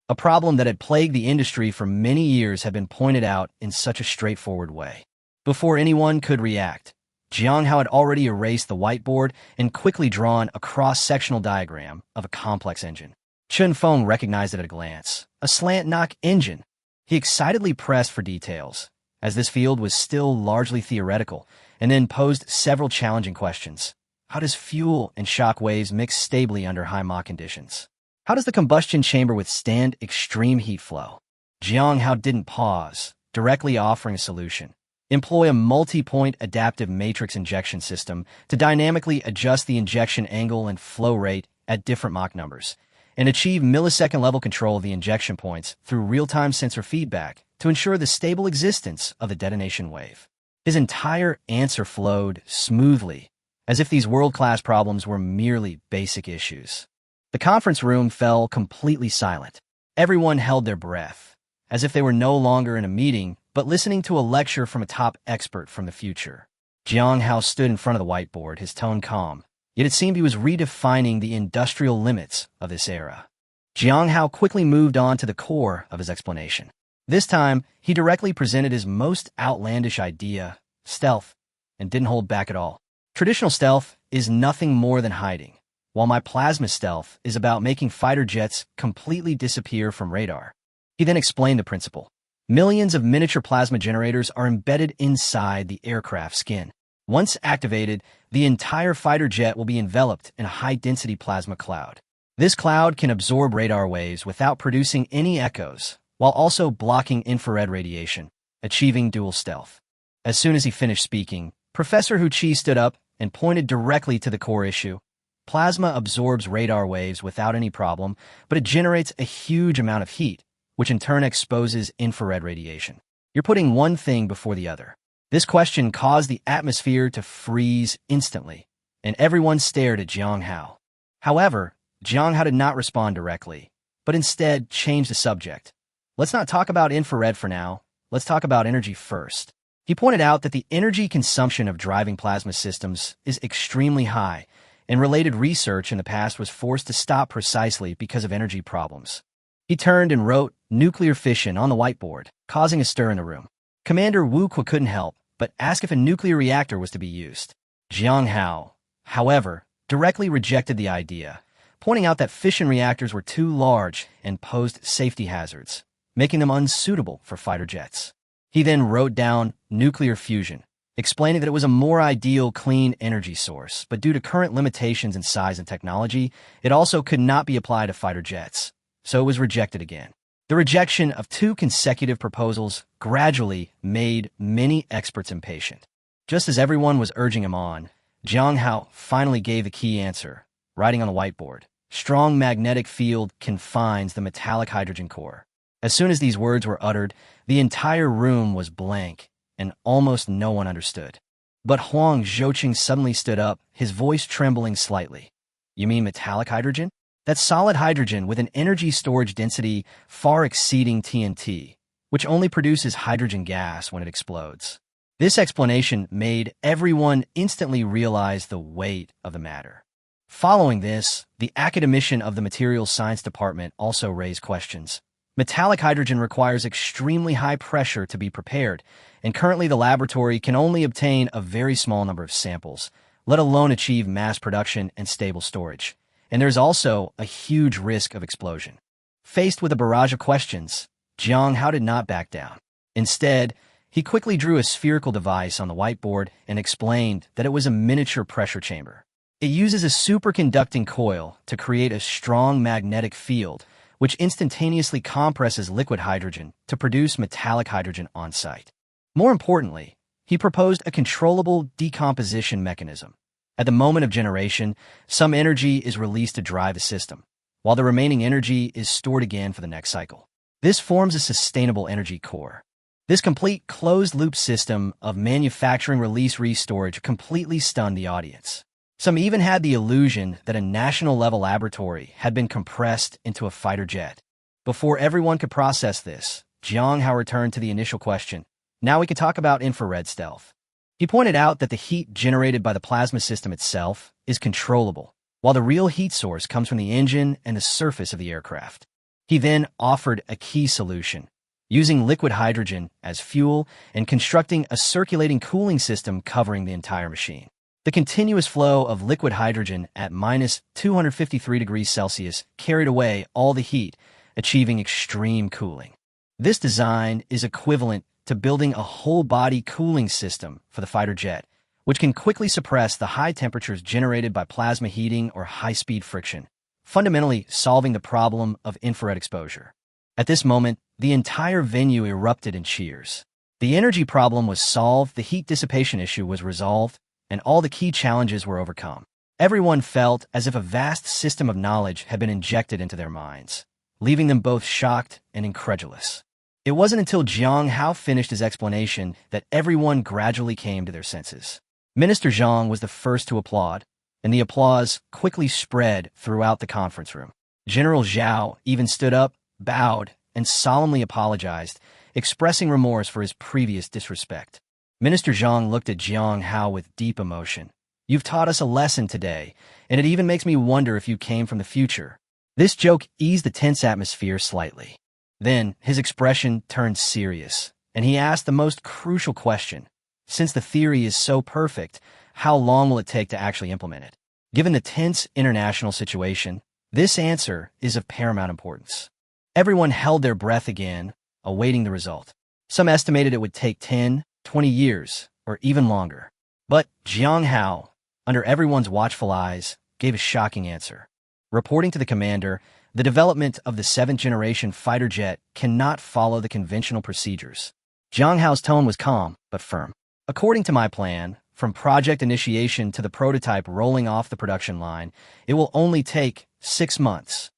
A problem that had plagued the industry for many years had been pointed out in such a straightforward way. Before anyone could react, Jiang Hao had already erased the whiteboard and quickly drawn a cross-sectional diagram of a complex engine. Chen Feng recognized it at a glance. A slant-knock engine. He excitedly pressed for details, as this field was still largely theoretical, and then posed several challenging questions. How does fuel and shock waves mix stably under high Mach conditions? How does the combustion chamber withstand extreme heat flow? Jiang Hao didn't pause, directly offering a solution. Employ a multi-point adaptive matrix injection system to dynamically adjust the injection angle and flow rate at different Mach numbers, and achieve millisecond-level control of the injection points through real-time sensor feedback to ensure the stable existence of the detonation wave. His entire answer flowed smoothly, as if these world-class problems were merely basic issues. The conference room fell completely silent. Everyone held their breath, as if they were no longer in a meeting, but listening to a lecture from a top expert from the future. Jiang Hao stood in front of the whiteboard, his tone calm, yet it seemed he was redefining the industrial limits of this era. Jiang Hao quickly moved on to the core of his explanation. This time, he directly presented his most outlandish idea, stealth, and didn't hold back at all. Traditional stealth is nothing more than hiding, while my plasma stealth is about making fighter jets completely disappear from radar. He then explained the principle. Millions of miniature plasma generators are embedded inside the aircraft skin. Once activated, the entire fighter jet will be enveloped in a high-density plasma cloud. This cloud can absorb radar waves without producing any echoes, while also blocking infrared radiation, achieving dual stealth. As soon as he finished speaking, Professor Hu Qi stood up and pointed directly to the core issue. Plasma absorbs radar waves without any problem, but it generates a huge amount of heat, which in turn exposes infrared radiation. You're putting one thing before the other. This question caused the atmosphere to freeze instantly, and everyone stared at Jiang Hao. However, Jiang Hao did not respond directly, but instead changed the subject. Let's not talk about infrared for now. Let's talk about energy first. He pointed out that the energy consumption of driving plasma systems is extremely high, and related research in the past was forced to stop precisely because of energy problems. He turned and wrote nuclear fission on the whiteboard, causing a stir in the room. Commander Wu Kuo couldn't help but ask if a nuclear reactor was to be used. Jiang Hao, however, directly rejected the idea, pointing out that fission reactors were too large and posed safety hazards, making them unsuitable for fighter jets. He then wrote down nuclear fusion, explaining that it was a more ideal clean energy source, but due to current limitations in size and technology, it also could not be applied to fighter jets, so it was rejected again. The rejection of two consecutive proposals gradually made many experts impatient. Just as everyone was urging him on, Jiang Hao finally gave the key answer, writing on the whiteboard. Strong magnetic field confines the metallic hydrogen core. As soon as these words were uttered, the entire room was blank, and almost no one understood. But Huang Zhoucheng suddenly stood up, his voice trembling slightly. You mean metallic hydrogen? That's solid hydrogen with an energy storage density far exceeding TNT, which only produces hydrogen gas when it explodes. This explanation made everyone instantly realize the weight of the matter. Following this, the academician of the Materials Science Department also raised questions. Metallic hydrogen requires extremely high pressure to be prepared, and currently the laboratory can only obtain a very small number of samples, let alone achieve mass production and stable storage. And there's also a huge risk of explosion. Faced with a barrage of questions, Jang Hao did not back down. Instead, he quickly drew a spherical device on the whiteboard and explained that it was a miniature pressure chamber. It uses a superconducting coil to create a strong magnetic field, which instantaneously compresses liquid hydrogen to produce metallic hydrogen on site. More importantly, he proposed a controllable decomposition mechanism. At the moment of generation, some energy is released to drive the system, while the remaining energy is stored again for the next cycle. This forms a sustainable energy core. This complete closed-loop system of manufacturing release restorage completely stunned the audience. Some even had the illusion that a national-level laboratory had been compressed into a fighter jet. Before everyone could process this, Jang Hao returned to the initial question. Now we can talk about infrared stealth. He pointed out that the heat generated by the plasma system itself is controllable, while the real heat source comes from the engine and the surface of the aircraft. He then offered a key solution, using liquid hydrogen as fuel and constructing a circulating cooling system covering the entire machine. The continuous flow of liquid hydrogen at minus 253 degrees Celsius carried away all the heat, achieving extreme cooling. This design is equivalent to building a whole-body cooling system for the fighter jet, which can quickly suppress the high temperatures generated by plasma heating or high-speed friction, fundamentally solving the problem of infrared exposure. At this moment, the entire venue erupted in cheers. The energy problem was solved, the heat dissipation issue was resolved, and all the key challenges were overcome. Everyone felt as if a vast system of knowledge had been injected into their minds, leaving them both shocked and incredulous. It wasn't until Jang Hao finished his explanation that everyone gradually came to their senses. Minister Zhang was the first to applaud, and the applause quickly spread throughout the conference room. General Zhao even stood up, bowed, and solemnly apologized, expressing remorse for his previous disrespect. Minister Zhang looked at Jang Hao with deep emotion. You've taught us a lesson today, and it even makes me wonder if you came from the future. This joke eased the tense atmosphere slightly. Then, his expression turned serious, and he asked the most crucial question. Since the theory is so perfect, how long will it take to actually implement it? Given the tense international situation, this answer is of paramount importance. Everyone held their breath again, awaiting the result. Some estimated it would take 10, 20 years, or even longer. But Jang Hao, under everyone's watchful eyes, gave a shocking answer. Reporting to the commander, the development of the 7th-generation fighter jet cannot follow the conventional procedures. Jang Hao's tone was calm, but firm. According to my plan, from project initiation to the prototype rolling off the production line, it will only take 6 months.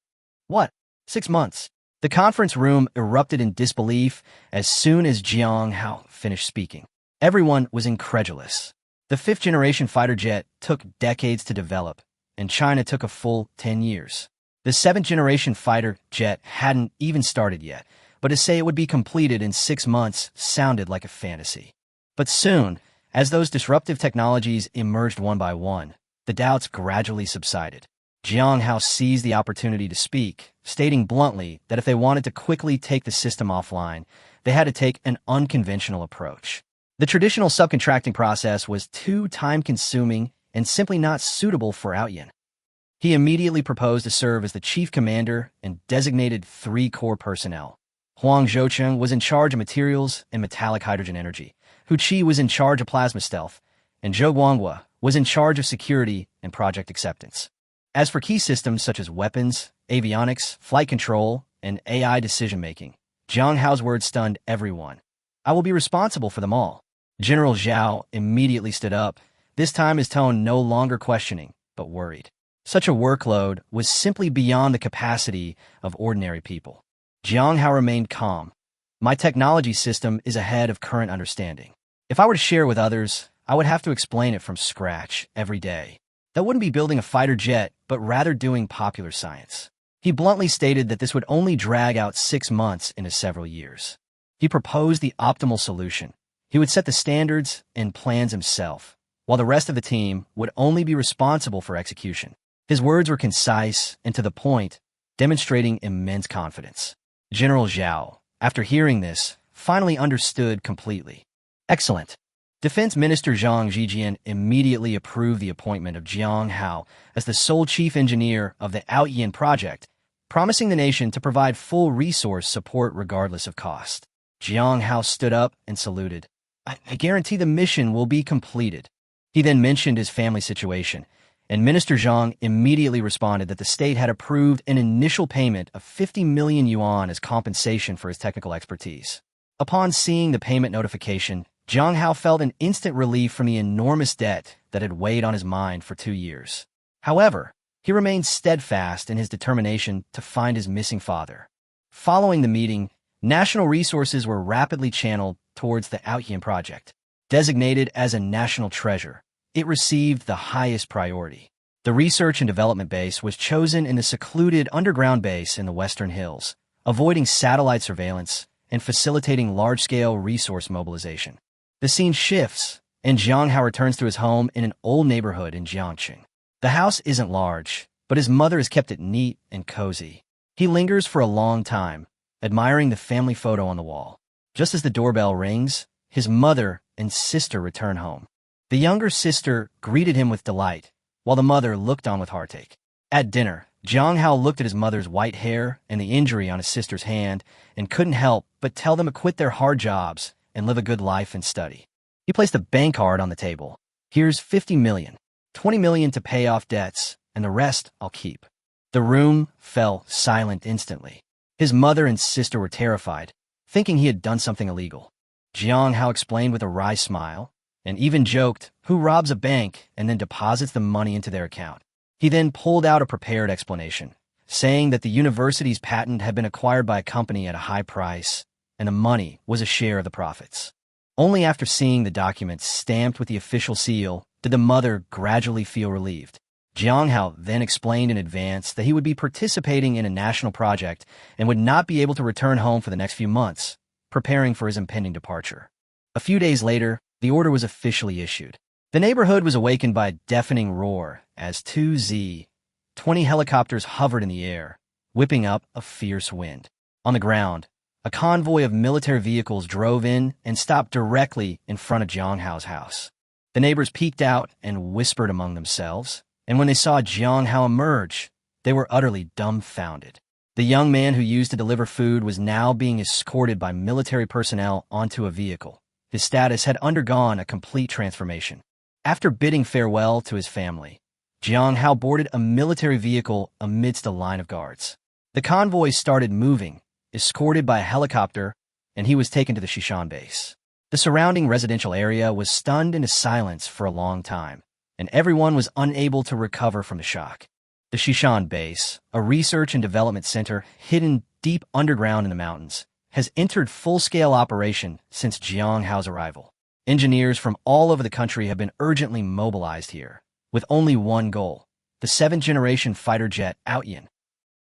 What? 6 months? The conference room erupted in disbelief as soon as Jang Hao finished speaking. Everyone was incredulous. The 5th-generation fighter jet took decades to develop, and China took a full 10 years. The 7th-generation fighter jet hadn't even started yet, but to say it would be completed in 6 months sounded like a fantasy. But soon, as those disruptive technologies emerged one by one, the doubts gradually subsided. Jang Hao seized the opportunity to speak, stating bluntly that if they wanted to quickly take the system offline, they had to take an unconventional approach. The traditional subcontracting process was too time-consuming and simply not suitable for Ayian. He immediately proposed to serve as the chief commander and designated 3 core personnel. Huang Zhoucheng was in charge of materials and metallic hydrogen energy. Hu Qi was in charge of plasma stealth, and Zhou Guanghua was in charge of security and project acceptance. As for key systems such as weapons, avionics, flight control, and AI decision-making, Jang Hao's words stunned everyone. I will be responsible for them all. General Zhao immediately stood up, this time his tone no longer questioning, but worried. Such a workload was simply beyond the capacity of ordinary people. Jang Hao remained calm. My technology system is ahead of current understanding. If I were to share with others, I would have to explain it from scratch every day. That wouldn't be building a fighter jet, but rather doing popular science. He bluntly stated that this would only drag out 6 months into several years. He proposed the optimal solution. He would set the standards and plans himself, while the rest of the team would only be responsible for execution. His words were concise and to the point, demonstrating immense confidence. General Zhao, after hearing this, finally understood completely. Excellent. Defense Minister Zhang Zhijian immediately approved the appointment of Jang Hao as the sole chief engineer of the Ayian project, promising the nation to provide full resource support regardless of cost. Jang Hao stood up and saluted. I guarantee the mission will be completed. He then mentioned his family situation, and Minister Zhang immediately responded that the state had approved an initial payment of 50 million yuan as compensation for his technical expertise. Upon seeing the payment notification, Jang Hao felt an instant relief from the enormous debt that had weighed on his mind for 2 years. However, he remained steadfast in his determination to find his missing father. Following the meeting, national resources were rapidly channeled towards the Ayian project. Designated as a national treasure, it received the highest priority. The research and development base was chosen in a secluded underground base in the Western Hills, avoiding satellite surveillance and facilitating large-scale resource mobilization. The scene shifts, and Jang Hao returns to his home in an old neighborhood in Jiangqing. The house isn't large, but his mother has kept it neat and cozy. He lingers for a long time, admiring the family photo on the wall. Just as the doorbell rings, his mother and sister return home. The younger sister greeted him with delight, while the mother looked on with heartache. At dinner, Jang Hao looked at his mother's white hair and the injury on his sister's hand and couldn't help but tell them to quit their hard jobs and live a good life and study. He placed a bank card on the table. Here's 50 million, 20 million to pay off debts, and the rest I'll keep. The room fell silent instantly. His mother and sister were terrified, thinking he had done something illegal. Jang Hao explained with a wry smile, and even joked, who robs a bank and then deposits the money into their account? He then pulled out a prepared explanation, saying that the university's patent had been acquired by a company at a high price, and the money was a share of the profits. Only after seeing the documents stamped with the official seal did the mother gradually feel relieved. Jang Hao then explained in advance that he would be participating in a national project and would not be able to return home for the next few months, preparing for his impending departure. A few days later, the order was officially issued. The neighborhood was awakened by a deafening roar as 2Z-20 helicopters hovered in the air, whipping up a fierce wind. On the ground, a convoy of military vehicles drove in and stopped directly in front of Jang Hao's house. The neighbors peeked out and whispered among themselves, and when they saw Jang Hao emerge, they were utterly dumbfounded. The young man who used to deliver food was now being escorted by military personnel onto a vehicle. His status had undergone a complete transformation. After bidding farewell to his family, Jang Hao boarded a military vehicle amidst a line of guards. The convoy started moving, escorted by a helicopter, and he was taken to the Shishan base. The surrounding residential area was stunned into silence for a long time, and everyone was unable to recover from the shock. The Shishan base, a research and development center hidden deep underground in the mountains, has entered full-scale operation since Jang Hao's arrival. Engineers from all over the country have been urgently mobilized here, with only one goal: the 7th-generation fighter jet Ayian.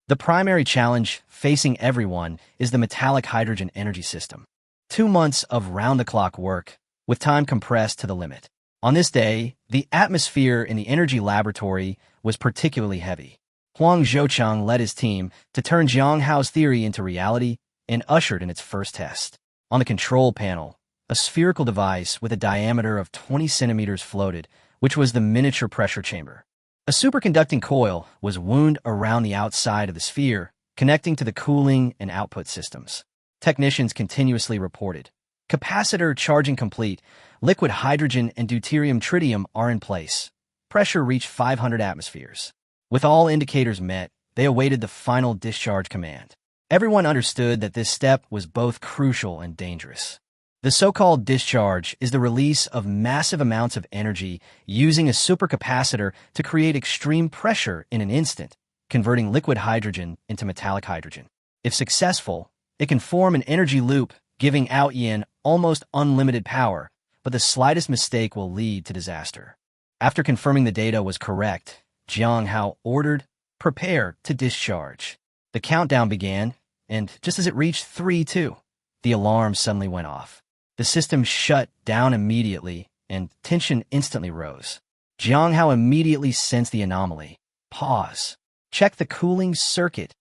The primary challenge facing everyone is the metallic hydrogen energy system. 2 months of round-the-clock work, with time compressed to the limit. On this day, the atmosphere in the energy laboratory was particularly heavy. Huang Zhoucheng led his team to turn Jang Hao's theory into reality and ushered in its first test. On the control panel, a spherical device with a diameter of 20 centimeters floated, which was the miniature pressure chamber. A superconducting coil was wound around the outside of the sphere, connecting to the cooling and output systems. Technicians continuously reported, capacitor charging complete, liquid hydrogen and deuterium tritium are in place. Pressure reached 500 atmospheres. With all indicators met, they awaited the final discharge command. Everyone understood that this step was both crucial and dangerous. The so-called discharge is the release of massive amounts of energy using a supercapacitor to create extreme pressure in an instant, converting liquid hydrogen into metallic hydrogen. If successful, it can form an energy loop, giving Ayian almost unlimited power, but the slightest mistake will lead to disaster. After confirming the data was correct, Jang Hao ordered, "Prepare to discharge." The countdown began, and just as it reached 3-2, the alarm suddenly went off. The system shut down immediately, and tension instantly rose. Jang Hao immediately sensed the anomaly. Pause. Check the cooling circuit.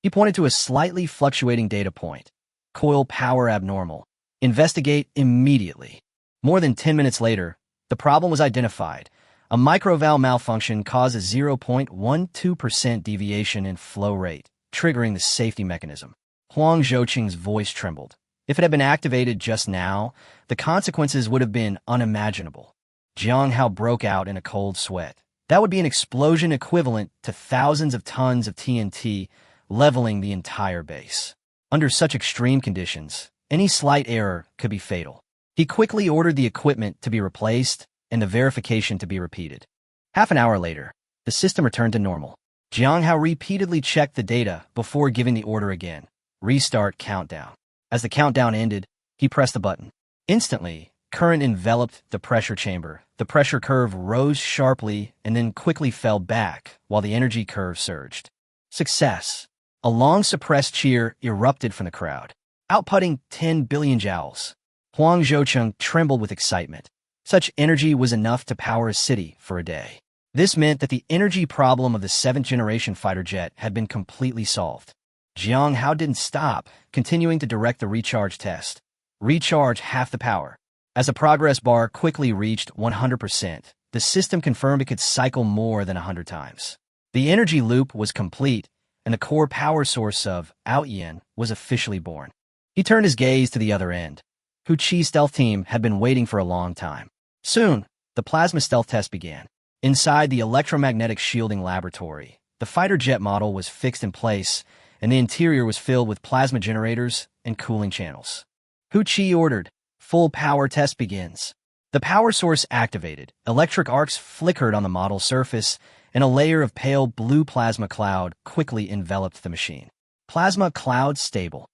He pointed to a slightly fluctuating data point. Coil power abnormal. Investigate immediately. More than 10 minutes later, the problem was identified. A microvalve malfunction caused a 0.12% deviation in flow rate, triggering the safety mechanism. Huang Zhouqing's voice trembled. If it had been activated just now, the consequences would have been unimaginable. Jang Hao broke out in a cold sweat. That would be an explosion equivalent to thousands of tons of TNT, leveling the entire base. Under such extreme conditions, any slight error could be fatal. He quickly ordered the equipment to be replaced and the verification to be repeated. Half an hour later, the system returned to normal. Jang Hao repeatedly checked the data before giving the order again. Restart countdown. As the countdown ended, he pressed the button. Instantly, current enveloped the pressure chamber. The pressure curve rose sharply and then quickly fell back while the energy curve surged. Success! A long suppressed cheer erupted from the crowd, outputting 10 billion joules. Huang Zhouqing trembled with excitement. Such energy was enough to power a city for a day. This meant that the energy problem of the 7th-generation fighter jet had been completely solved. Jang Hao didn't stop, continuing to direct the recharge test. Recharge half the power. As the progress bar quickly reached 100%, the system confirmed it could cycle more than 100 times. The energy loop was complete, and the core power source of Ayian was officially born. He turned his gaze to the other end. Hu Chi's stealth team had been waiting for a long time. Soon, the plasma stealth test began. Inside the electromagnetic shielding laboratory, the fighter jet model was fixed in place, and the interior was filled with plasma generators and cooling channels. Hu Chi ordered, "Full power test begins." The power source activated, electric arcs flickered on the model's surface, and a layer of pale blue plasma cloud quickly enveloped the machine. Plasma cloud stable.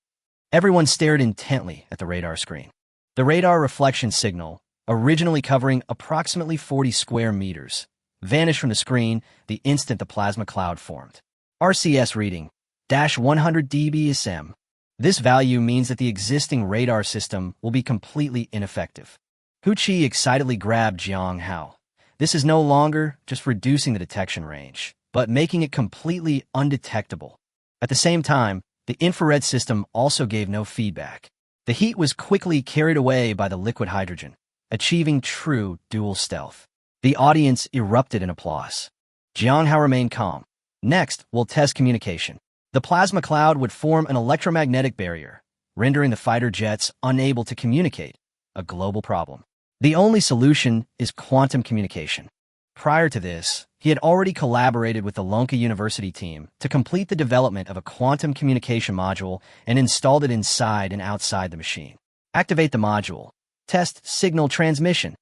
Everyone stared intently at the radar screen. The radar reflection signal, originally covering approximately 40 square meters, vanished from the screen the instant the plasma cloud formed. RCS reading, -100 dBsm. This value means that the existing radar system will be completely ineffective. Hu Chi excitedly grabbed Jang Hao. This is no longer just reducing the detection range, but making it completely undetectable. At the same time, the infrared system also gave no feedback. The heat was quickly carried away by the liquid hydrogen, achieving true dual stealth. The audience erupted in applause. Jang Hao remained calm. Next, we'll test communication. The plasma cloud would form an electromagnetic barrier, rendering the fighter jets unable to communicate, a global problem. The only solution is quantum communication. Prior to this, he had already collaborated with the Lonka University team to complete the development of a quantum communication module and installed it inside and outside the machine. Activate the module. Test signal transmission.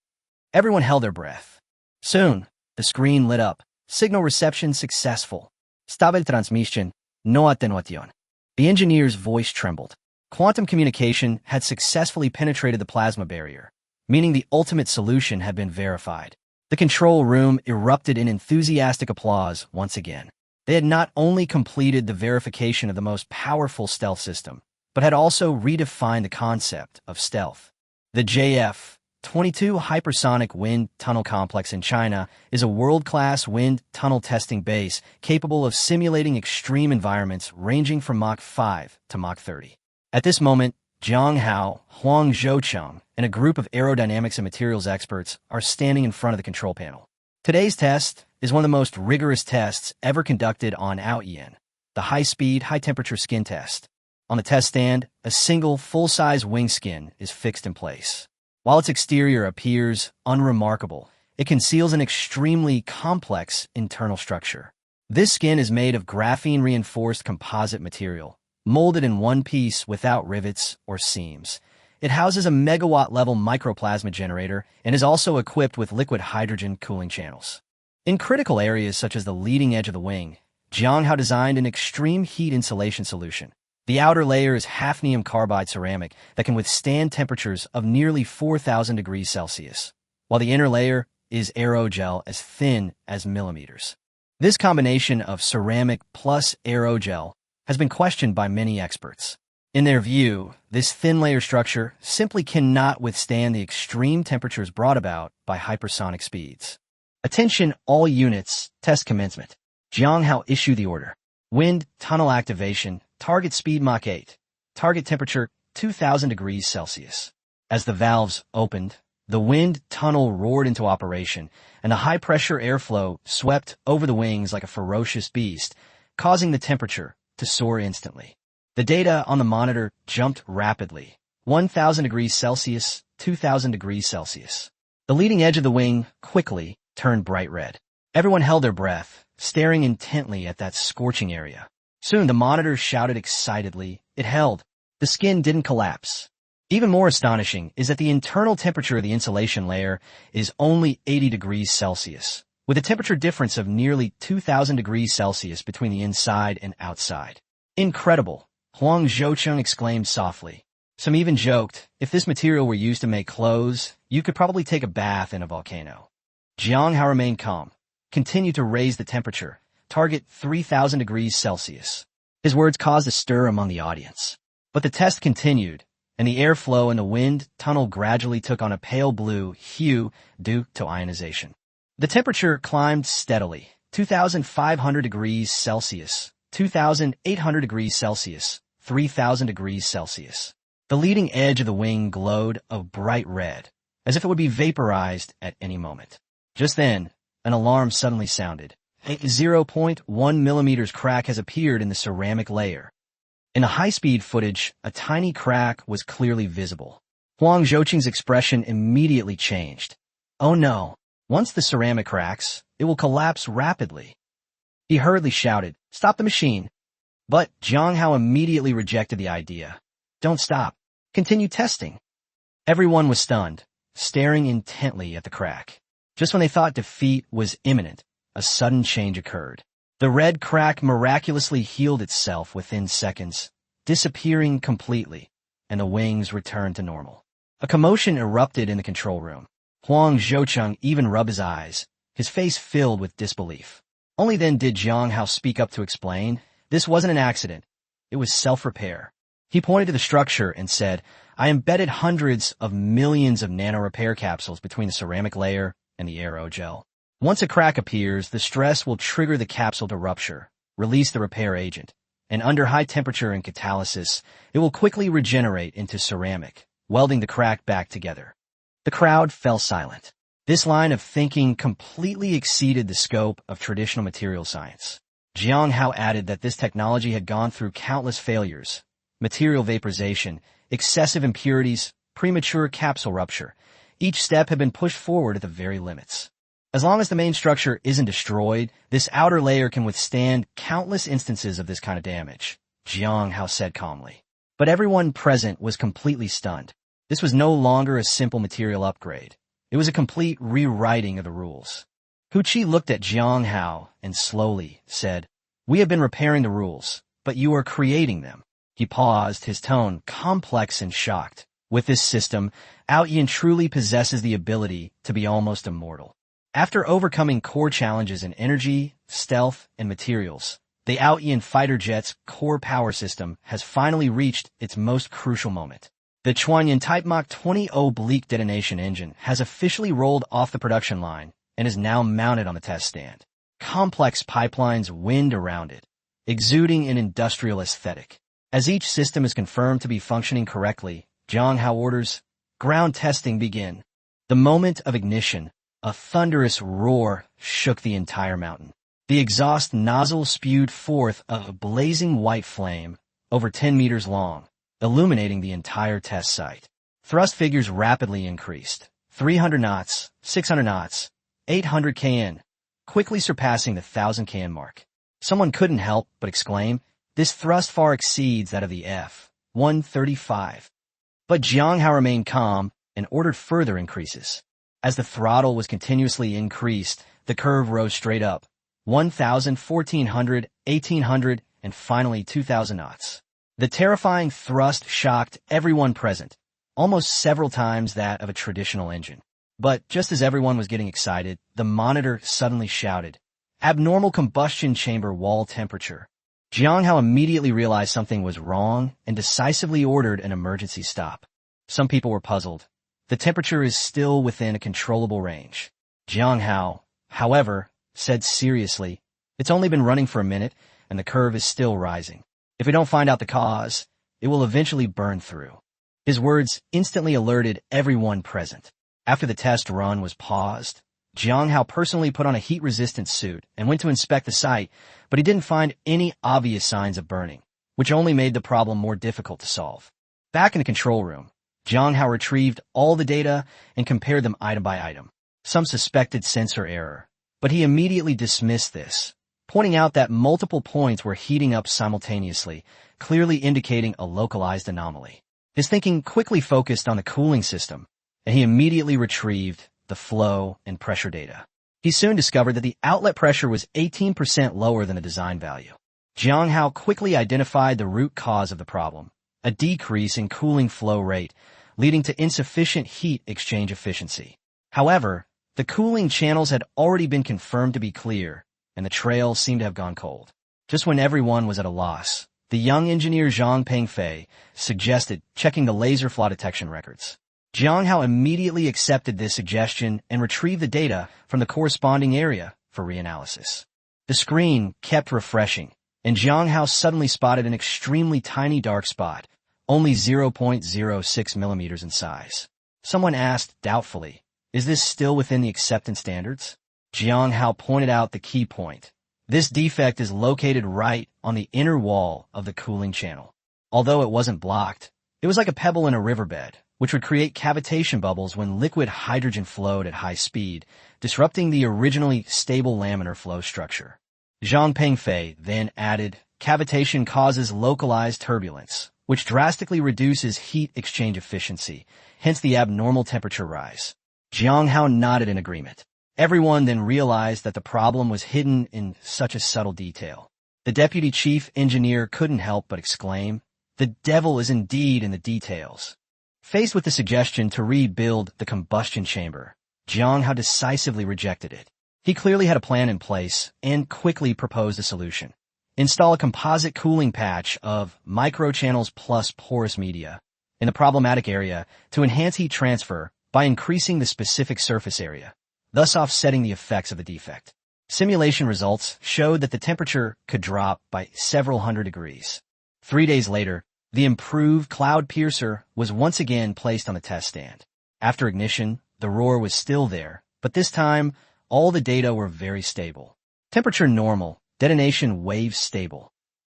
Everyone held their breath. Soon, the screen lit up. Signal reception successful. Stable transmission, no atenuación. The engineer's voice trembled. Quantum communication had successfully penetrated the plasma barrier, meaning the ultimate solution had been verified. The control room erupted in enthusiastic applause once again. They had not only completed the verification of the most powerful stealth system, but had also redefined the concept of stealth. The JF-22 Hypersonic Wind Tunnel Complex in China is a world-class wind tunnel testing base capable of simulating extreme environments ranging from Mach 5 to Mach 30. At this moment, Jang Hao, Huang Zhouqing, and a group of aerodynamics and materials experts are standing in front of the control panel. Today's test is one of the most rigorous tests ever conducted on Ayian, the high-speed, high-temperature skin test. On the test stand, a single full-size wing skin is fixed in place. While its exterior appears unremarkable, it conceals an extremely complex internal structure. This skin is made of graphene-reinforced composite material, molded in one piece without rivets or seams. It houses a megawatt-level microplasma generator and is also equipped with liquid hydrogen cooling channels. In critical areas such as the leading edge of the wing, Jang Hao designed an extreme heat insulation solution. The outer layer is hafnium carbide ceramic that can withstand temperatures of nearly 4,000 degrees Celsius, while the inner layer is aerogel as thin as millimeters. This combination of ceramic plus aerogel has been questioned by many experts. In their view, this thin layer structure simply cannot withstand the extreme temperatures brought about by hypersonic speeds. Attention all units, test commencement. Jang Hao issued the order. Wind tunnel activation, target speed Mach 8, target temperature 2,000 degrees Celsius. As the valves opened, the wind tunnel roared into operation, and the high-pressure airflow swept over the wings like a ferocious beast, causing the temperature, to soar instantly. The data on the monitor jumped rapidly. 1,000 degrees Celsius, 2,000 degrees Celsius. The leading edge of the wing quickly turned bright red. Everyone held their breath, staring intently at that scorching area. Soon the monitor shouted excitedly. It held. The skin didn't collapse. Even more astonishing is that the internal temperature of the insulation layer is only 80 degrees Celsius, with a temperature difference of nearly 2,000 degrees Celsius between the inside and outside. Incredible, Huang Zhoucheng exclaimed softly. Some even joked, if this material were used to make clothes, you could probably take a bath in a volcano. Jang Hao remained calm, continued to raise the temperature, target 3,000 degrees Celsius. His words caused a stir among the audience. But the test continued, and the airflow in the wind tunnel gradually took on a pale blue hue due to ionization. The temperature climbed steadily, 2,500 degrees Celsius, 2,800 degrees Celsius, 3,000 degrees Celsius. The leading edge of the wing glowed a bright red, as if it would be vaporized at any moment. Just then, an alarm suddenly sounded. A 0.1 millimeters crack has appeared in the ceramic layer. In the high-speed footage, a tiny crack was clearly visible. Huang Zhoucheng's expression immediately changed. Oh no, once the ceramic cracks, it will collapse rapidly. He hurriedly shouted, "Stop the machine!" But Jang Hao immediately rejected the idea. Don't stop. Continue testing. Everyone was stunned, staring intently at the crack. Just when they thought defeat was imminent, a sudden change occurred. The red crack miraculously healed itself within seconds, disappearing completely, and the wings returned to normal. A commotion erupted in the control room. Huang Zhoucheng even rubbed his eyes, his face filled with disbelief. Only then did Jang Hao speak up to explain. This wasn't an accident. It was self-repair. He pointed to the structure and said, I embedded hundreds of millions of nano-repair capsules between the ceramic layer and the aerogel. Once a crack appears, the stress will trigger the capsule to rupture, release the repair agent, and under high temperature and catalysis, it will quickly regenerate into ceramic, welding the crack back together. The crowd fell silent. This line of thinking completely exceeded the scope of traditional material science. Jang Hao added that this technology had gone through countless failures: material vaporization, excessive impurities, premature capsule rupture. Each step had been pushed forward at the very limits. As long as the main structure isn't destroyed, this outer layer can withstand countless instances of this kind of damage, Jang Hao said calmly. But everyone present was completely stunned. This was no longer a simple material upgrade. It was a complete rewriting of the rules. Hu Qi looked at Jang Hao and slowly said, We have been repairing the rules, but you are creating them. He paused, his tone complex and shocked. With this system, Ayian truly possesses the ability to be almost immortal. After overcoming core challenges in energy, stealth, and materials, the Ayian fighter jet's core power system has finally reached its most crucial moment. The Chuanyan Type Mach 20 oblique detonation engine has officially rolled off the production line and is now mounted on the test stand. Complex pipelines wind around it, exuding an industrial aesthetic. As each system is confirmed to be functioning correctly, Jang Hao orders, ground testing begin. The moment of ignition, a thunderous roar shook the entire mountain. The exhaust nozzle spewed forth a blazing white flame, over 10 meters long, illuminating the entire test site. Thrust figures rapidly increased. 300 knots, 600 knots, 800 kN, quickly surpassing the 1,000 kN mark. Someone couldn't help but exclaim, this thrust far exceeds that of the F-135. But Jang Hao remained calm and ordered further increases. As the throttle was continuously increased, the curve rose straight up. 1,000, 1,400, 1,800, and finally 2,000 knots. The terrifying thrust shocked everyone present, almost several times that of a traditional engine. But just as everyone was getting excited, the monitor suddenly shouted, abnormal combustion chamber wall temperature. Jang Hao immediately realized something was wrong and decisively ordered an emergency stop. Some people were puzzled. The temperature is still within a controllable range. Jang Hao, however, said seriously, it's only been running for a minute and the curve is still rising. If we don't find out the cause, it will eventually burn through. His words instantly alerted everyone present. After the test run was paused, Jang Hao personally put on a heat-resistant suit and went to inspect the site, but he didn't find any obvious signs of burning, which only made the problem more difficult to solve. Back in the control room, Jang Hao retrieved all the data and compared them item by item. Some suspected sensor error, but he immediately dismissed this, pointing out that multiple points were heating up simultaneously, clearly indicating a localized anomaly. His thinking quickly focused on the cooling system, and he immediately retrieved the flow and pressure data. He soon discovered that the outlet pressure was 18% lower than the design value. Jang Hao quickly identified the root cause of the problem, a decrease in cooling flow rate, leading to insufficient heat exchange efficiency. However, the cooling channels had already been confirmed to be clear, and the trail seemed to have gone cold. Just when everyone was at a loss, the young engineer Zhang Pengfei suggested checking the laser flaw detection records. Jang Hao immediately accepted this suggestion and retrieved the data from the corresponding area for reanalysis. The screen kept refreshing, and Jang Hao suddenly spotted an extremely tiny dark spot, only 0.06 millimeters in size. Someone asked doubtfully, "Is this still within the acceptance standards?" Jang Hao pointed out the key point. This defect is located right on the inner wall of the cooling channel. Although it wasn't blocked, it was like a pebble in a riverbed, which would create cavitation bubbles when liquid hydrogen flowed at high speed, disrupting the originally stable laminar flow structure. Zhang Pengfei then added, cavitation causes localized turbulence, which drastically reduces heat exchange efficiency, hence the abnormal temperature rise. Jang Hao nodded in agreement. Everyone then realized that the problem was hidden in such a subtle detail. The deputy chief engineer couldn't help but exclaim, "The devil is indeed in the details." Faced with the suggestion to rebuild the combustion chamber, Jang Hao decisively rejected it. He clearly had a plan in place and quickly proposed a solution. Install a composite cooling patch of microchannels plus porous media in the problematic area to enhance heat transfer by increasing the specific surface area, thus offsetting the effects of the defect. Simulation results showed that the temperature could drop by several hundred degrees. 3 days later, the improved cloud piercer was once again placed on the test stand. After ignition, the roar was still there, but this time, all the data were very stable. Temperature normal, detonation wave stable.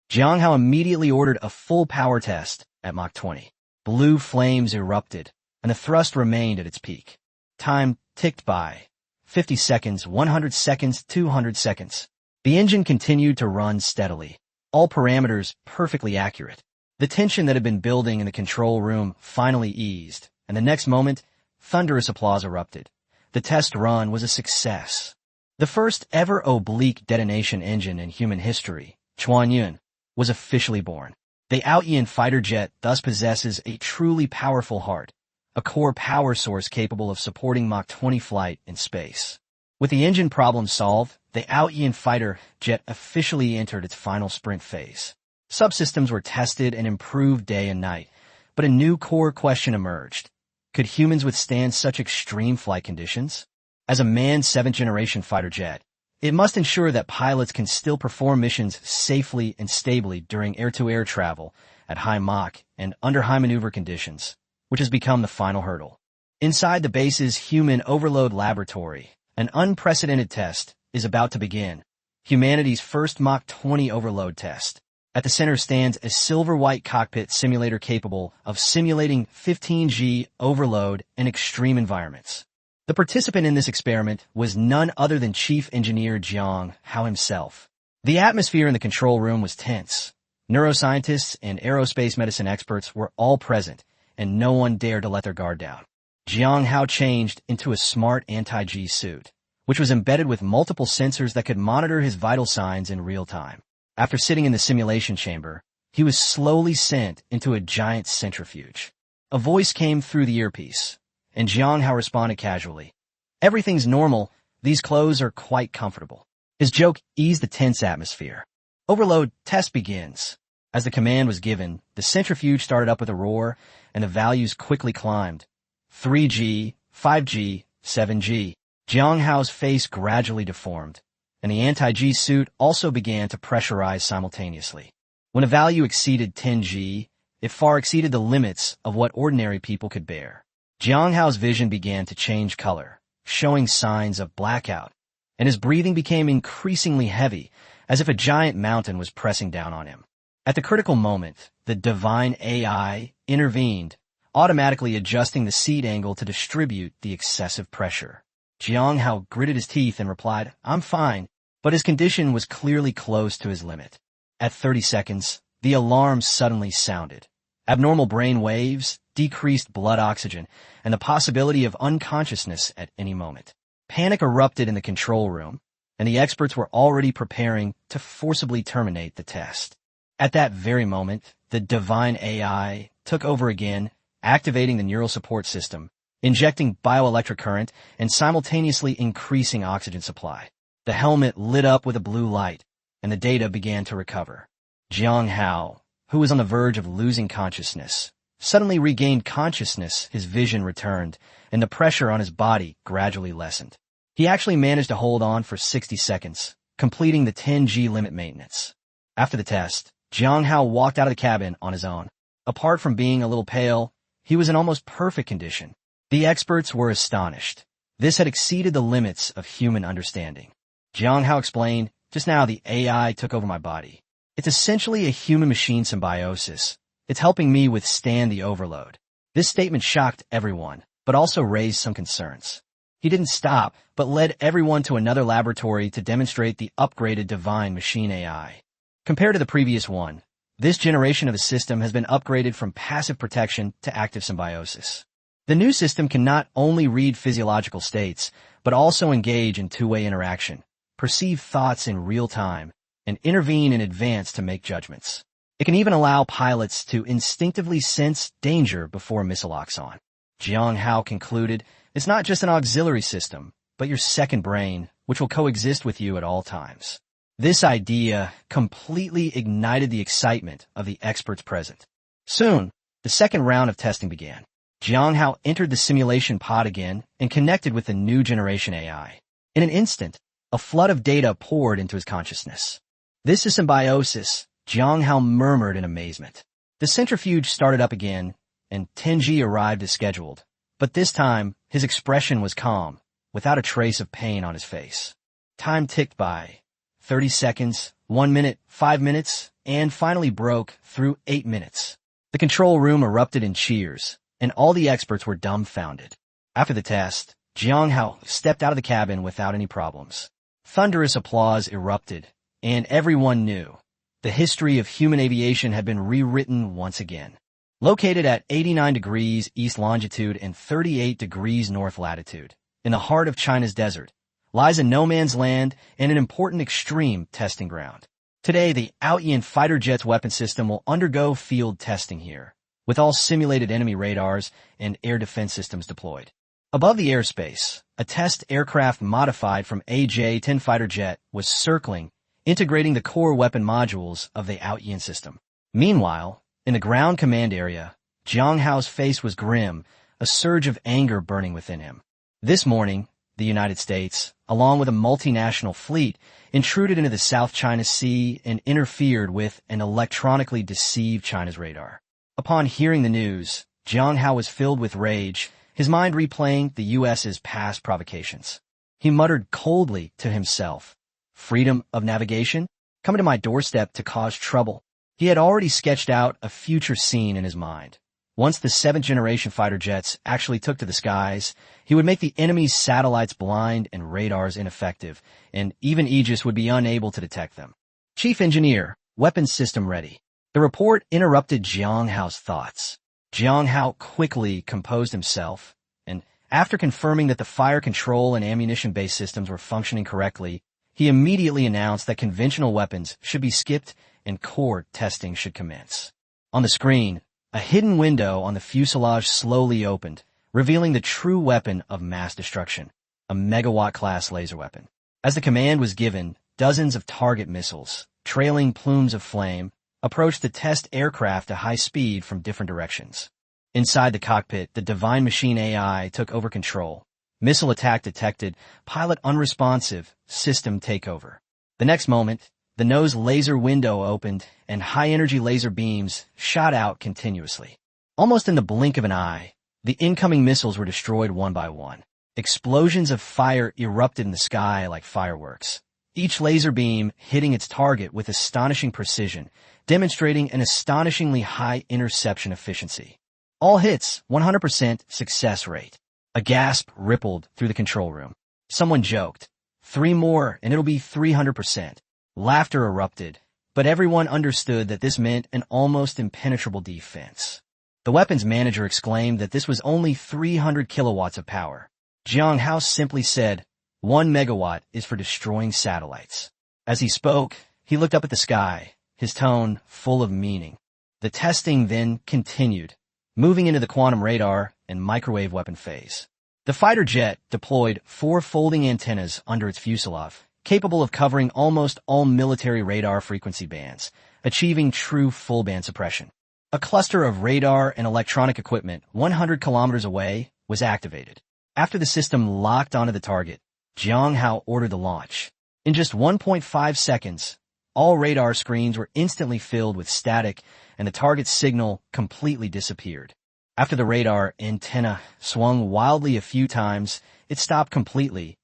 Jang Hao immediately ordered a full power test at Mach 20. Blue flames erupted, and the thrust remained at its peak. Time ticked by. 50 seconds, 100 seconds, 200 seconds. The engine continued to run steadily, all parameters perfectly accurate. The tension that had been building in the control room finally eased, and the next moment, thunderous applause erupted. The test run was a success. The first ever oblique detonation engine in human history, Chuanyun, was officially born. The Ayian fighter jet thus possesses a truly powerful heart, a core power source capable of supporting Mach 20 flight in space. With the engine problem solved, the Ayian fighter jet officially entered its final sprint phase. Subsystems were tested and improved day and night, but a new core question emerged. Could humans withstand such extreme flight conditions? As a manned 7th-generation fighter jet, it must ensure that pilots can still perform missions safely and stably during air-to-air travel at high Mach and under high maneuver conditions, which has become the final hurdle. Inside the base's Human Overload Laboratory, an unprecedented test is about to begin. Humanity's first Mach 20 overload test. At the center stands a silver-white cockpit simulator capable of simulating 15G overload in extreme environments. The participant in this experiment was none other than Chief Engineer Jang Hao himself. The atmosphere in the control room was tense. Neuroscientists and aerospace medicine experts were all present, and no one dared to let their guard down. Jang Hao changed into a smart anti-G suit, which was embedded with multiple sensors that could monitor his vital signs in real time. After sitting in the simulation chamber, he was slowly sent into a giant centrifuge. A voice came through the earpiece, and Jang Hao responded casually. "Everything's normal. These clothes are quite comfortable." His joke eased the tense atmosphere. "Overload test begins." As the command was given, the centrifuge started up with a roar, and the values quickly climbed. 3G, 5G, 7G. Jang Hao's face gradually deformed, and the anti-G suit also began to pressurize simultaneously. When a value exceeded 10G, it far exceeded the limits of what ordinary people could bear. Jang Hao's vision began to change color, showing signs of blackout, and his breathing became increasingly heavy, as if a giant mountain was pressing down on him. At the critical moment, the divine AI intervened, automatically adjusting the seat angle to distribute the excessive pressure. Jang Hao gritted his teeth and replied, "I'm fine," but his condition was clearly close to his limit. At 30 seconds, the alarm suddenly sounded. Abnormal brain waves, decreased blood oxygen, and the possibility of unconsciousness at any moment. Panic erupted in the control room, and the experts were already preparing to forcibly terminate the test. At that very moment, the divine AI took over again, activating the neural support system, injecting bioelectric current, and simultaneously increasing oxygen supply. The helmet lit up with a blue light, and the data began to recover. Jang Hao, who was on the verge of losing consciousness, suddenly regained consciousness, his vision returned, and the pressure on his body gradually lessened. He actually managed to hold on for 60 seconds, completing the 10G limit maintenance. After the test, Jang Hao walked out of the cabin on his own. Apart from being a little pale, he was in almost perfect condition. The experts were astonished. This had exceeded the limits of human understanding. Jang Hao explained, "Just now the AI took over my body. It's essentially a human-machine symbiosis. It's helping me withstand the overload." This statement shocked everyone, but also raised some concerns. He didn't stop, but led everyone to another laboratory to demonstrate the upgraded divine machine AI. Compared to the previous one, this generation of the system has been upgraded from passive protection to active symbiosis. The new system can not only read physiological states, but also engage in two-way interaction, perceive thoughts in real time, and intervene in advance to make judgments. It can even allow pilots to instinctively sense danger before a missile locks on. Jang Hao concluded, "It's not just an auxiliary system, but your second brain, which will coexist with you at all times." This idea completely ignited the excitement of the experts present. Soon, the second round of testing began. Jang Hao entered the simulation pod again and connected with the new generation AI. In an instant, a flood of data poured into his consciousness. "This is symbiosis," Jang Hao murmured in amazement. The centrifuge started up again, and 10G arrived as scheduled. But this time, his expression was calm, without a trace of pain on his face. Time ticked by. 30 seconds, 1 minute, 5 minutes, and finally broke through 8 minutes. The control room erupted in cheers, and all the experts were dumbfounded. After the test, Jang Hao stepped out of the cabin without any problems. Thunderous applause erupted, and everyone knew the history of human aviation had been rewritten once again. Located at 89 degrees east longitude and 38 degrees north latitude, in the heart of China's desert, lies a no-man's land and an important extreme testing ground. Today, the Ayian fighter jet's weapon system will undergo field testing here, with all simulated enemy radars and air defense systems deployed. Above the airspace, a test aircraft modified from AJ-10 fighter jet was circling, integrating the core weapon modules of the Ayian system. Meanwhile, in the ground command area, Jang Hao's face was grim, a surge of anger burning within him. This morning, the United States, along with a multinational fleet, intruded into the South China Sea and interfered with and electronically deceived China's radar. Upon hearing the news, Jang Hao was filled with rage, his mind replaying the U.S.'s past provocations. He muttered coldly to himself, "Freedom of navigation? Coming to my doorstep to cause trouble." He had already sketched out a future scene in his mind. Once the 7th-generation fighter jets actually took to the skies, he would make the enemy's satellites blind and radars ineffective, and even Aegis would be unable to detect them. "Chief Engineer, weapons system ready." The report interrupted Jang Hao's thoughts. Jang Hao quickly composed himself, and after confirming that the fire control and ammunition-based systems were functioning correctly, he immediately announced that conventional weapons should be skipped and core testing should commence. On the screen, a hidden window on the fuselage slowly opened, revealing the true weapon of mass destruction, a megawatt-class laser weapon. As the command was given, dozens of target missiles, trailing plumes of flame, approached the test aircraft at high speed from different directions. Inside the cockpit, the divine machine AI took over control. Missile attack detected, pilot unresponsive, system takeover. The next moment, the nose laser window opened, and high-energy laser beams shot out continuously. Almost in the blink of an eye, the incoming missiles were destroyed one by one. Explosions of fire erupted in the sky like fireworks, each laser beam hitting its target with astonishing precision, demonstrating an astonishingly high interception efficiency. All hits, 100% success rate. A gasp rippled through the control room. Someone joked, 3 more and it'll be 300%. Laughter erupted, but everyone understood that this meant an almost impenetrable defense. The weapons manager exclaimed that this was only 300 kilowatts of power. Jang Hao simply said, 1 megawatt is for destroying satellites. As he spoke, he looked up at the sky, his tone full of meaning. The testing then continued, moving into the quantum radar and microwave weapon phase. The fighter jet deployed 4 folding antennas under its fuselage, capable of covering almost all military radar frequency bands, achieving true full-band suppression. A cluster of radar and electronic equipment 100 kilometers away was activated. After the system locked onto the target, Jang Hao ordered the launch. In just 1.5 seconds, all radar screens were instantly filled with static and the target's signal completely disappeared. After the radar antenna swung wildly a few times, it stopped completely,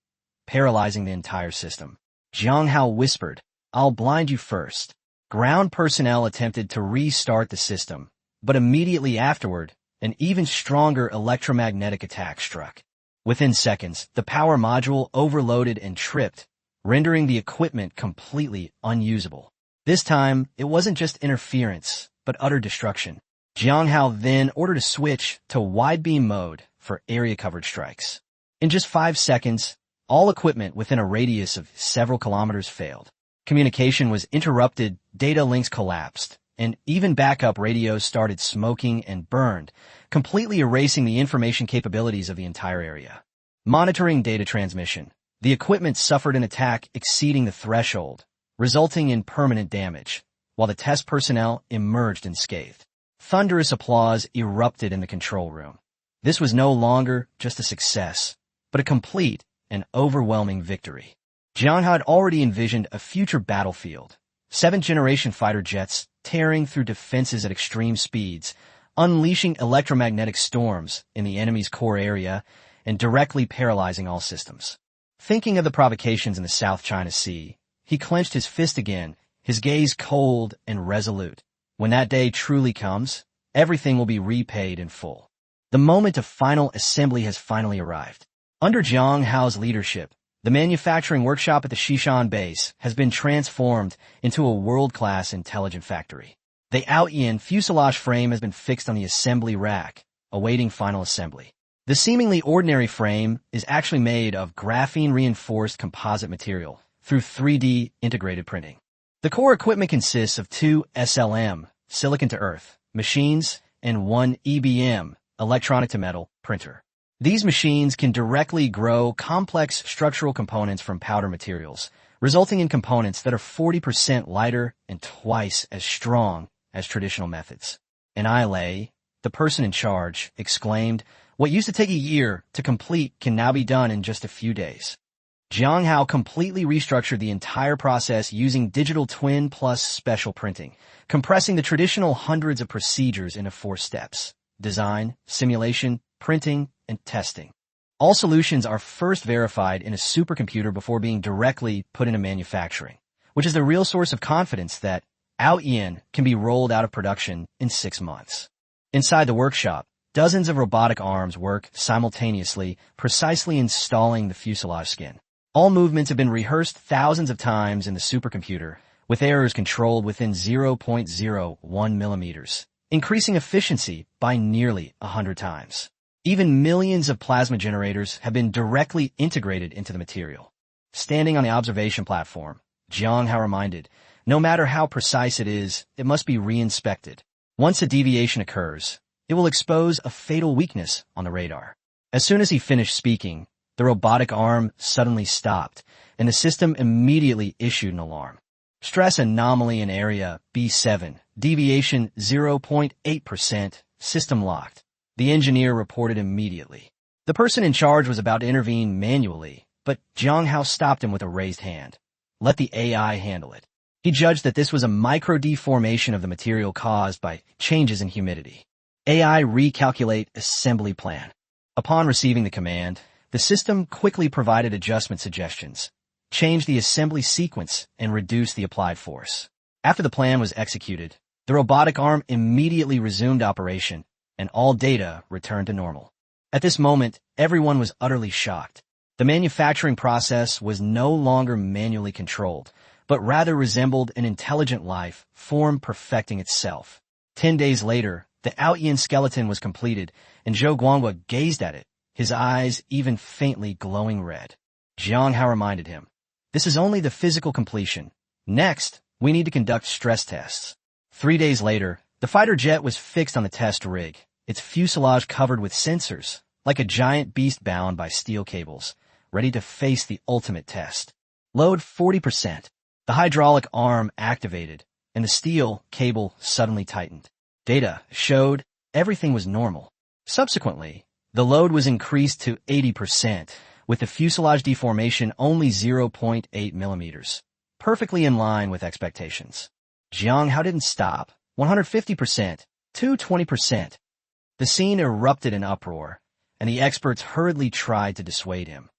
paralyzing the entire system. Jang Hao whispered, "I'll blind you first." Ground personnel attempted to restart the system, but immediately afterward, an even stronger electromagnetic attack struck. Within seconds, the power module overloaded and tripped, rendering the equipment completely unusable. This time, it wasn't just interference, but utter destruction. Jang Hao then ordered a switch to wide-beam mode for area-covered strikes. In just 5 seconds, all equipment within a radius of several kilometers failed. Communication was interrupted, data links collapsed, and even backup radios started smoking and burned, completely erasing the information capabilities of the entire area. Monitoring data transmission, the equipment suffered an attack exceeding the threshold, resulting in permanent damage, while the test personnel emerged unscathed. Thunderous applause erupted in the control room. This was no longer just a success, but a complete and overwhelming victory. Jang Hao had already envisioned a future battlefield, 7th-generation fighter jets tearing through defenses at extreme speeds, unleashing electromagnetic storms in the enemy's core area and directly paralyzing all systems. Thinking of the provocations in the South China Sea, he clenched his fist again, his gaze cold and resolute. When that day truly comes, everything will be repaid in full. The moment of final assembly has finally arrived. Under Jang Hao's leadership, the manufacturing workshop at the Shishan base has been transformed into a world-class intelligent factory. The Ayian fuselage frame has been fixed on the assembly rack, awaiting final assembly. The seemingly ordinary frame is actually made of graphene-reinforced composite material through 3D integrated printing. The core equipment consists of 2 SLM, silicon-to-earth, machines and 1 EBM, electronic-to-metal, printer. These machines can directly grow complex structural components from powder materials, resulting in components that are 40% lighter and twice as strong as traditional methods. Ayian, the person in charge, exclaimed, "What used to take a year to complete can now be done in just a few days." Jang Hao completely restructured the entire process using digital twin plus special printing, compressing the traditional hundreds of procedures into 4 steps: design, simulation, printing, and testing. All solutions are first verified in a supercomputer before being directly put into manufacturing, which is the real source of confidence that Ayian can be rolled out of production in 6 months. Inside the workshop, dozens of robotic arms work simultaneously, precisely installing the fuselage skin. All movements have been rehearsed thousands of times in the supercomputer, with errors controlled within 0.01 millimeters, increasing efficiency by nearly 100 times. Even millions of plasma generators have been directly integrated into the material. Standing on the observation platform, Jang Hao reminded, no matter how precise it is, it must be re-inspected. Once a deviation occurs, it will expose a fatal weakness on the radar. As soon as he finished speaking, the robotic arm suddenly stopped, and the system immediately issued an alarm. Stress anomaly in area B7, deviation 0.8%, system locked. The engineer reported immediately. The person in charge was about to intervene manually, but Jang Hao stopped him with a raised hand. Let the AI handle it. He judged that this was a micro-deformation of the material caused by changes in humidity. AI recalculate assembly plan. Upon receiving the command, The system quickly provided adjustment suggestions, changed the assembly sequence, and reduced the applied force. After the plan was executed, the robotic arm immediately resumed operation, and all data returned to normal. At this moment, everyone was utterly shocked. The manufacturing process was no longer manually controlled, but rather resembled an intelligent life form perfecting itself. 10 days later, the Ayian skeleton was completed, and Zhou Guangwa gazed at it, his eyes even faintly glowing red. Jang Hao reminded him, "This is only the physical completion. Next, we need to conduct stress tests." 3 days later, the fighter jet was fixed on the test rig, its fuselage covered with sensors, like a giant beast bound by steel cables, ready to face the ultimate test. Load 40%. The hydraulic arm activated, and the steel cable suddenly tightened. Data showed everything was normal. Subsequently, the load was increased to 80%, with the fuselage deformation only 0.8 millimeters, perfectly in line with expectations. Jang Hao didn't stop. 150%, 220%. The scene erupted in uproar, and the experts hurriedly tried to dissuade him.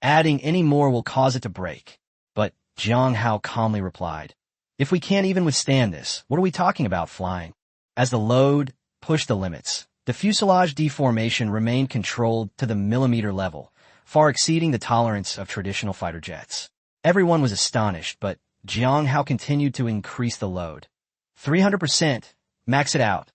Adding any more will cause it to break. But Jang Hao calmly replied, "If we can't even withstand this, what are we talking about flying?" As the load pushed the limits, the fuselage deformation remained controlled to the millimeter level, far exceeding the tolerance of traditional fighter jets. Everyone was astonished, but Jang Hao continued to increase the load. 300%, max it out.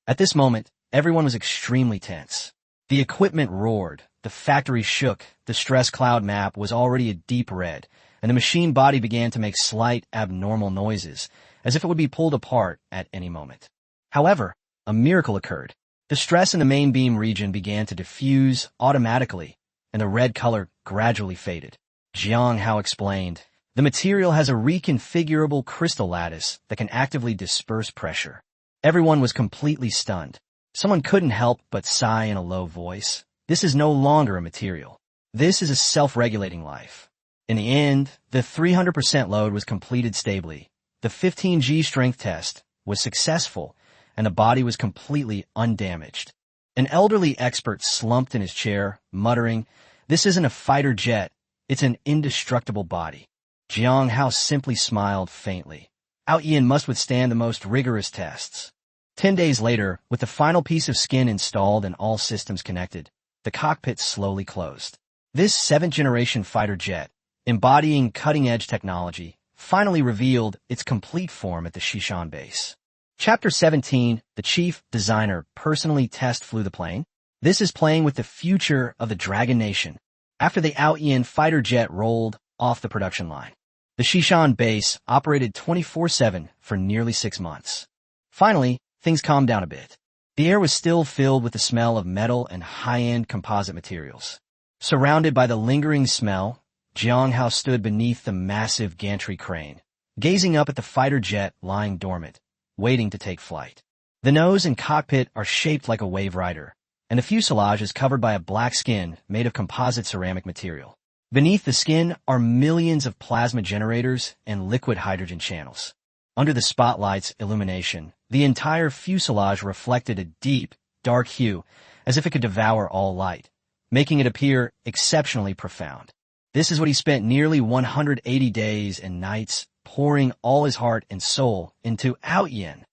At this moment, everyone was extremely tense. The equipment roared, the factory shook, the stress cloud map was already a deep red, and the machine body began to make slight, abnormal noises, as if it would be pulled apart at any moment. However, a miracle occurred. The stress in the main beam region began to diffuse automatically, and the red color gradually faded. Jang Hao explained, "The material has a reconfigurable crystal lattice that can actively disperse pressure." Everyone was completely stunned. Someone couldn't help but sigh in a low voice. This is no longer a material. This is a self-regulating life. In the end, the 300% load was completed stably. The 15G strength test was successful, and the body was completely undamaged. An elderly expert slumped in his chair, muttering, "This isn't a fighter jet, it's an indestructible body." Jang Hao simply smiled faintly. Ayian must withstand the most rigorous tests. 10 days later, with the final piece of skin installed and all systems connected, the cockpit slowly closed. This 7th-generation fighter jet, embodying cutting-edge technology, finally revealed its complete form at the Shishan base. Chapter 17, the chief designer personally test flew the plane. This is playing with the future of the Dragon Nation. After the Ayian fighter jet rolled off the production line, the Shishan base operated 24/7 for nearly 6 months. Finally, things calmed down a bit. The air was still filled with the smell of metal and high-end composite materials. Surrounded by the lingering smell, Jang Hao stood beneath the massive gantry crane, gazing up at the fighter jet lying dormant, waiting to take flight. The nose and cockpit are shaped like a wave rider, and the fuselage is covered by a black skin made of composite ceramic material. Beneath the skin are millions of plasma generators and liquid hydrogen channels. Under the spotlight's illumination, the entire fuselage reflected a deep, dark hue, as if it could devour all light, making it appear exceptionally profound. This is what he spent nearly 180 days and nights pouring all his heart and soul into Ayian.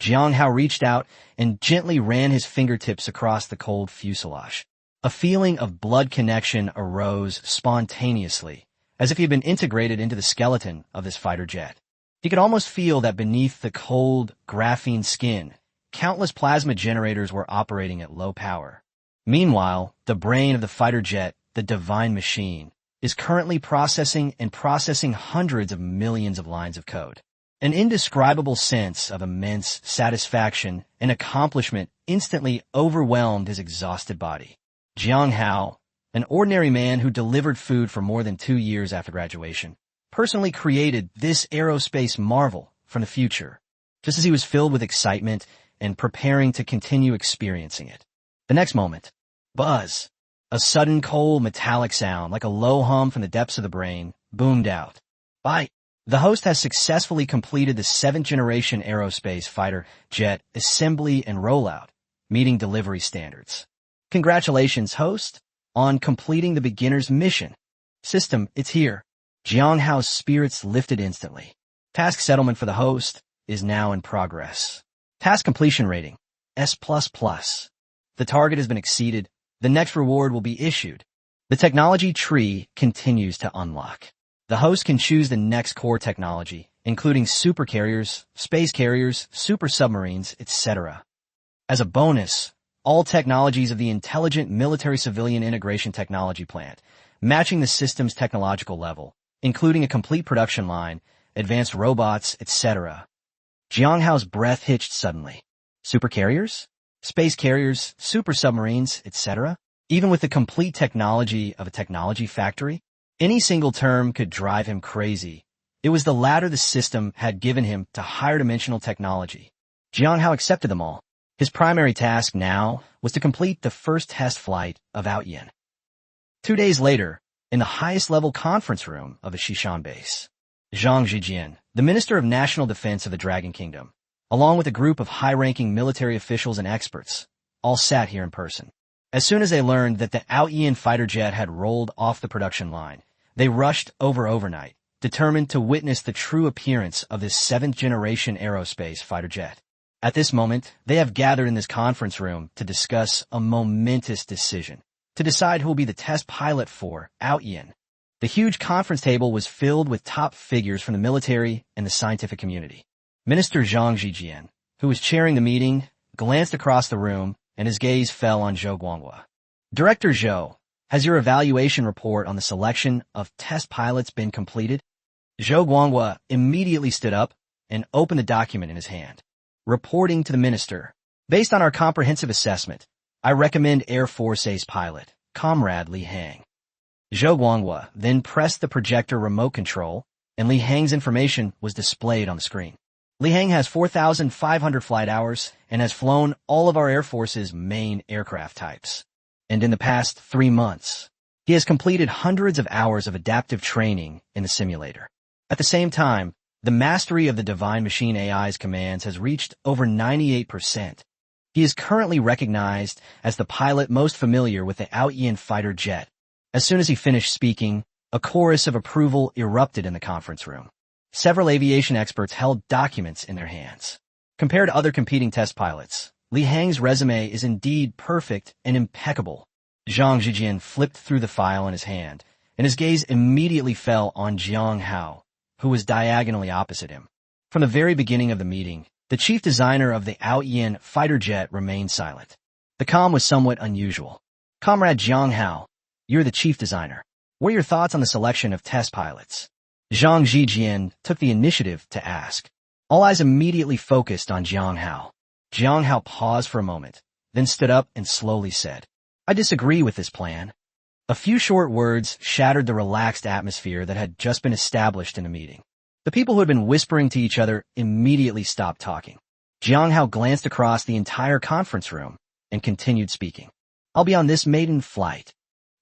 Jang Hao reached out and gently ran his fingertips across the cold fuselage. A feeling of blood connection arose spontaneously, as if he had been integrated into the skeleton of this fighter jet. He could almost feel that beneath the cold, graphene skin, countless plasma generators were operating at low power. Meanwhile, the brain of the fighter jet, the divine machine, is currently processing hundreds of millions of lines of code. An indescribable sense of immense satisfaction and accomplishment instantly overwhelmed his exhausted body. Jang Hao, an ordinary man who delivered food for more than 2 years after graduation, personally created this aerospace marvel from the future, just as he was filled with excitement and preparing to continue experiencing it. The next moment, buzz, a sudden cold metallic sound like a low hum from the depths of the brain, boomed out. "Bye. The host has successfully completed the 7th-generation aerospace fighter jet assembly and rollout, meeting delivery standards. Congratulations, host. on completing the beginner's mission. System, it's here. Jang Hao's spirits lifted instantly. Task settlement for the host is now in progress. Task completion rating, S++. The target has been exceeded. The next reward will be issued. The technology tree continues to unlock. The host can choose the next core technology, including super carriers, space carriers, super submarines, etc. As a bonus, all technologies of the Intelligent Military-Civilian Integration Technology Plant, matching the system's technological level, including a complete production line, advanced robots, etc. Jang Hao's breath hitched suddenly. Super carriers? Space carriers, super submarines, etc.? Even with the complete technology of a technology factory? Any single term could drive him crazy. It was the latter the system had given him to higher dimensional technology. Jang Hao accepted them all. His primary task now was to complete the first test flight of Ayian. 2 days later, in the highest level conference room of the Shishan base, Zhang Zijian, the Minister of National Defense of the Dragon Kingdom, along with a group of high-ranking military officials and experts, all sat here in person. As soon as they learned that the Ayian fighter jet had rolled off the production line, they rushed over overnight, determined to witness the true appearance of this 7th-generation aerospace fighter jet. At this moment, they have gathered in this conference room to discuss a momentous decision, to decide who will be the test pilot for Ayian. The huge conference table was filled with top figures from the military and the scientific community. Minister Zhang Zijian, who was chairing the meeting, glanced across the room, and his gaze fell on Zhou Guanghua. Director Zhou, has your evaluation report on the selection of test pilots been completed? Zhou Guanghua immediately stood up and opened the document in his hand. Reporting to the minister, based on our comprehensive assessment, I recommend Air Force Ace pilot, Comrade Li Hang. Zhou Guanghua then pressed the projector remote control, and Li Hang's information was displayed on the screen. Li Hang has 4,500 flight hours and has flown all of our Air Force's main aircraft types. And in the past 3 months, he has completed hundreds of hours of adaptive training in the simulator. At the same time, the mastery of the Divine Machine AI's commands has reached over 98%. He is currently recognized as the pilot most familiar with the Ayian fighter jet. As soon as he finished speaking, a chorus of approval erupted in the conference room. Several aviation experts held documents in their hands. Compared to other competing test pilots, Li Hang's resume is indeed perfect and impeccable. Zhang Zijian flipped through the file in his hand, and his gaze immediately fell on Jang Hao, who was diagonally opposite him. From the very beginning of the meeting, the chief designer of the Ayian fighter jet remained silent. The calm was somewhat unusual. Comrade Jang Hao, you're the chief designer. What are your thoughts on the selection of test pilots? Zhang Zijian took the initiative to ask. All eyes immediately focused on Jang Hao. Jang Hao paused for a moment, then stood up and slowly said, I disagree with this plan. A few short words shattered the relaxed atmosphere that had just been established in the meeting. The people who had been whispering to each other immediately stopped talking. Jang Hao glanced across the entire conference room and continued speaking. I'll be on this maiden flight.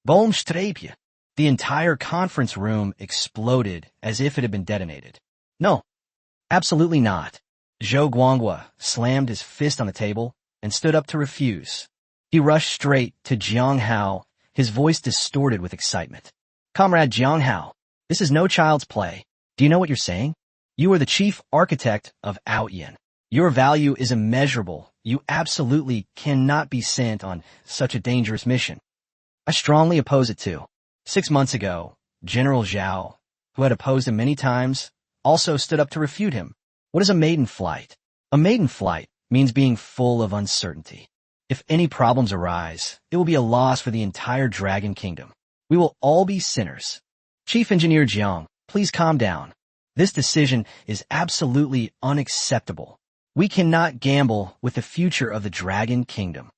Boom strapje. The entire conference room exploded as if it had been detonated. No, absolutely not. Zhou Guanghua slammed his fist on the table and stood up to refuse. He rushed straight to Jang Hao, his voice distorted with excitement. Comrade Jang Hao, this is no child's play. Do you know what you're saying? You are the chief architect of Ayian. Your value is immeasurable. You absolutely cannot be sent on such a dangerous mission. I strongly oppose it too. 6 months ago, General Zhao, who had opposed him many times, also stood up to refute him. What is a maiden flight? A maiden flight means being full of uncertainty. If any problems arise, it will be a loss for the entire Dragon Kingdom. We will all be sinners. Chief Engineer Jiang, please calm down. This decision is absolutely unacceptable. We cannot gamble with the future of the Dragon Kingdom.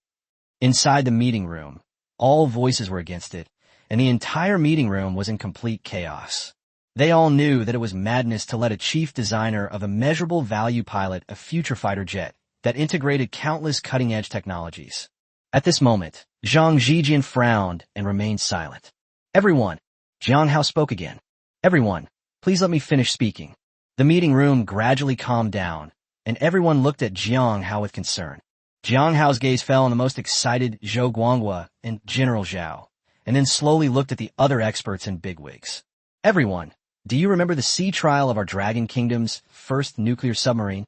Inside the meeting room, all voices were against it, and the entire meeting room was in complete chaos. They all knew that it was madness to let a chief designer of immeasurable value pilot a future fighter jet that integrated countless cutting-edge technologies. At this moment, Zhang Zijian frowned and remained silent. Everyone, Jang Hao spoke again. Everyone, please let me finish speaking. The meeting room gradually calmed down, and everyone looked at Jang Hao with concern. Jang Hao's gaze fell on the most excited Zhou Guanghua and General Zhao, and then slowly looked at the other experts and bigwigs. Everyone, do you remember the sea trial of our Dragon Kingdom's first nuclear submarine?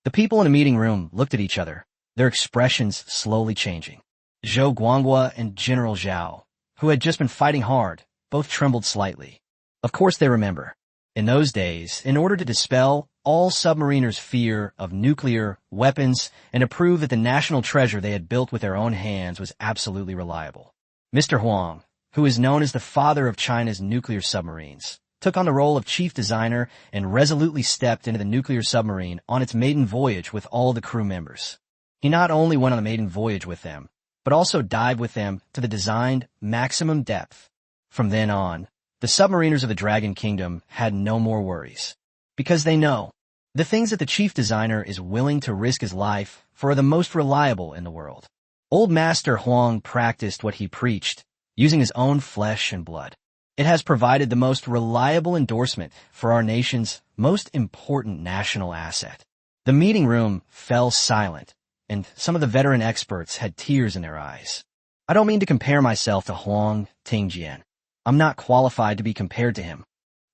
The people in the meeting room looked at each other, their expressions slowly changing. Zhou Guanghua and General Zhao, who had just been fighting hard, both trembled slightly. Of course they remember. In those days, in order to dispel all submariners' fear of nuclear weapons and to prove that the national treasure they had built with their own hands was absolutely reliable, Mr. Huang, who is known as the father of China's nuclear submarines, took on the role of chief designer and resolutely stepped into the nuclear submarine on its maiden voyage with all the crew members. He not only went on the maiden voyage with them, but also dived with them to the designed maximum depth. From then on, the submariners of the Dragon Kingdom had no more worries, because they know the things that the chief designer is willing to risk his life for are the most reliable in the world. Old Master Huang practiced what he preached, using his own flesh and blood. It has provided the most reliable endorsement for our nation's most important national asset. The meeting room fell silent, and some of the veteran experts had tears in their eyes. I don't mean to compare myself to Huang Tingjian. I'm not qualified to be compared to him.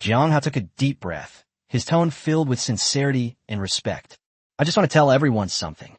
Jang Hao took a deep breath, his tone filled with sincerity and respect. I just want to tell everyone something.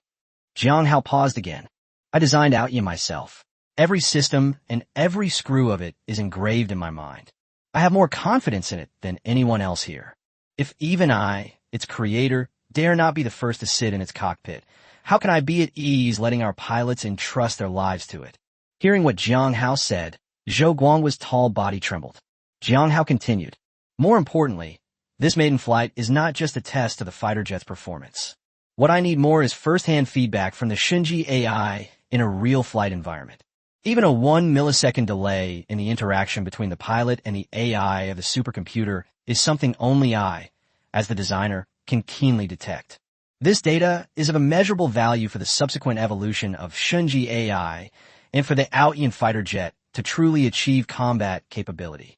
Jang Hao paused again. I designed Ayian myself. Every system and every screw of it is engraved in my mind. I have more confidence in it than anyone else here. If even I, its creator, dare not be the first to sit in its cockpit, how can I be at ease letting our pilots entrust their lives to it? Hearing what Jang Hao said, Zhou Guanghua's tall body trembled. Jang Hao continued. More importantly, this maiden flight is not just a test of the fighter jet's performance. What I need more is first-hand feedback from the Shinji AI in a real flight environment. Even a 1 millisecond delay in the interaction between the pilot and the AI of the supercomputer is something only I, as the designer, can keenly detect. This data is of immeasurable value for the subsequent evolution of Shinji AI and for the Ayian fighter jet to truly achieve combat capability.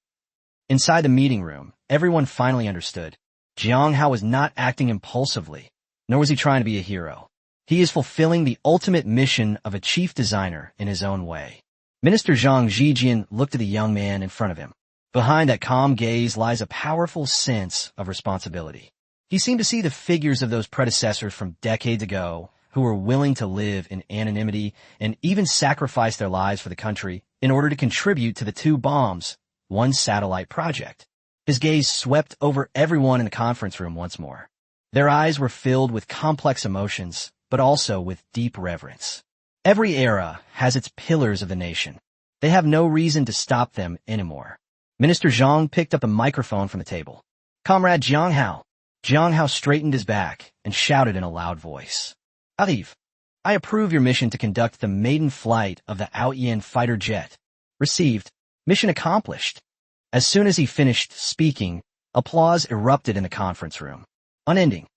Inside the meeting room, everyone finally understood. Jang Hao was not acting impulsively, nor was he trying to be a hero. He is fulfilling the ultimate mission of a chief designer in his own way. Minister Zhang Zhijian looked at the young man in front of him. Behind that calm gaze lies a powerful sense of responsibility. He seemed to see the figures of those predecessors from decades ago who were willing to live in anonymity and even sacrifice their lives for the country in order to contribute to the 2 bombs, 1 satellite project. His gaze swept over everyone in the conference room once more. Their eyes were filled with complex emotions, but also with deep reverence. Every era has its pillars of the nation. They have no reason to stop them anymore. Minister Zhang picked up the microphone from the table. Comrade Jang Hao. Jang Hao straightened his back and shouted in a loud voice. Arrive. I approve your mission to conduct the maiden flight of the Ayian fighter jet. Received. Mission accomplished. As soon as he finished speaking, applause erupted in the conference room. Unending.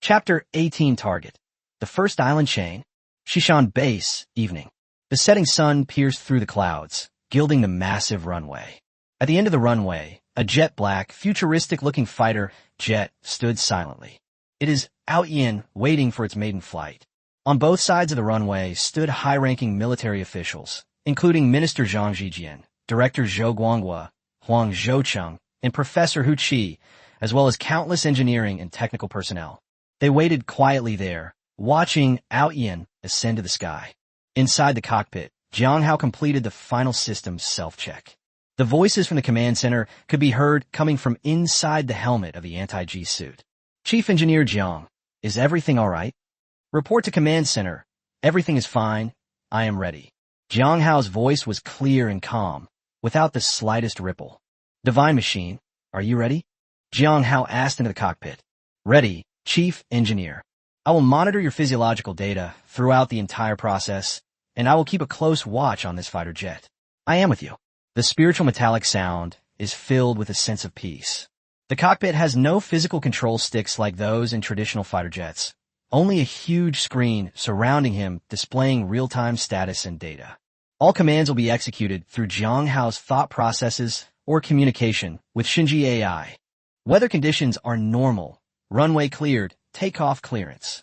Chapter 18 Target. The first island chain. Shishan Base, evening. The setting sun pierced through the clouds, gilding the massive runway. At the end of the runway, a jet-black, futuristic-looking fighter jet stood silently. It is Ayian waiting for its maiden flight. On both sides of the runway stood high-ranking military officials, including Minister Zhang Zhijian, Director Zhou Guanghua, Huang Zhoucheng, and Professor Hu Qi, as well as countless engineering and technical personnel. They waited quietly there, watching Ayian ascend to the sky. Inside the cockpit, Jang Hao completed the final systems self-check. The voices from the command center could be heard coming from inside the helmet of the anti-G suit. Chief Engineer Jiang, is everything all right? Report to command center. Everything is fine. I am ready. Jang Hao's voice was clear and calm, without the slightest ripple. Divine Machine, are you ready? Jang Hao asked into the cockpit. Ready, Chief Engineer. I will monitor your physiological data throughout the entire process, and I will keep a close watch on this fighter jet. I am with you. The spiritual metallic sound is filled with a sense of peace. The cockpit has no physical control sticks like those in traditional fighter jets, only a huge screen surrounding him displaying real-time status and data. All commands will be executed through Jang Hao's thought processes or communication with Shinji AI. Weather conditions are normal, runway cleared, takeoff clearance.